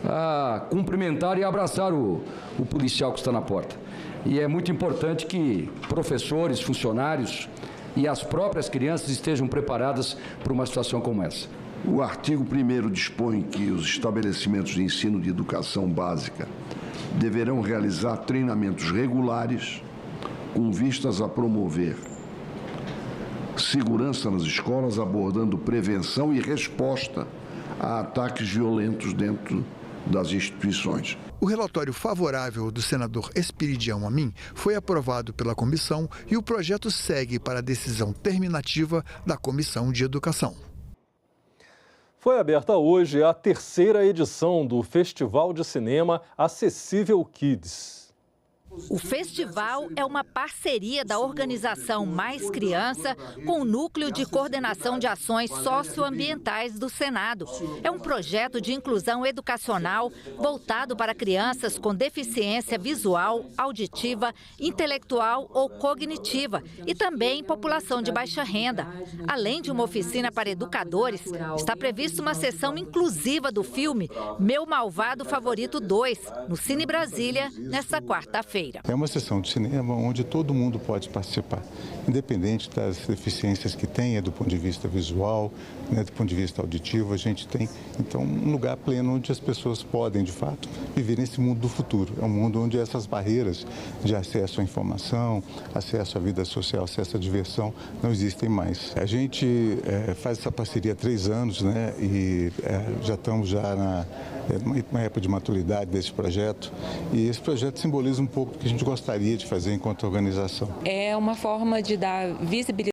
[SPEAKER 24] a cumprimentar e abraçar o policial que está na porta. E é muito importante que professores, funcionários e as próprias crianças estejam preparadas para uma situação como essa.
[SPEAKER 4] O artigo 1º dispõe que os estabelecimentos de ensino de educação básica deverão realizar treinamentos regulares com vistas a promover segurança nas escolas, abordando prevenção e resposta a ataques violentos dentro das instituições.
[SPEAKER 23] O relatório favorável do senador Espiridião Amin foi aprovado pela comissão e o projeto segue para a decisão terminativa da Comissão de Educação.
[SPEAKER 3] Foi aberta hoje a 3ª edição do Festival de Cinema Acessível Kids.
[SPEAKER 9] O festival é uma parceria da organização Mais Criança com o Núcleo de Coordenação de Ações Socioambientais do Senado. É um projeto de inclusão educacional voltado para crianças com deficiência visual, auditiva, intelectual ou cognitiva e também população de baixa renda. Além de uma oficina para educadores, está prevista uma sessão inclusiva do filme Meu Malvado Favorito 2, no Cine Brasília, nesta quarta-feira.
[SPEAKER 10] É uma sessão de cinema onde todo mundo pode participar, independente das deficiências que tenha do ponto de vista visual, né, do ponto de vista auditivo. A gente tem, então, um lugar pleno onde as pessoas podem, de fato, viver nesse mundo do futuro. É um mundo onde essas barreiras de acesso à informação, acesso à vida social, acesso à diversão, não existem mais. A gente faz essa parceria há 3 anos, né, e já estamos numa época de maturidade desse projeto, e esse projeto simboliza um pouco do que a gente gostaria de fazer enquanto organização.
[SPEAKER 14] É uma forma de dar visibilidade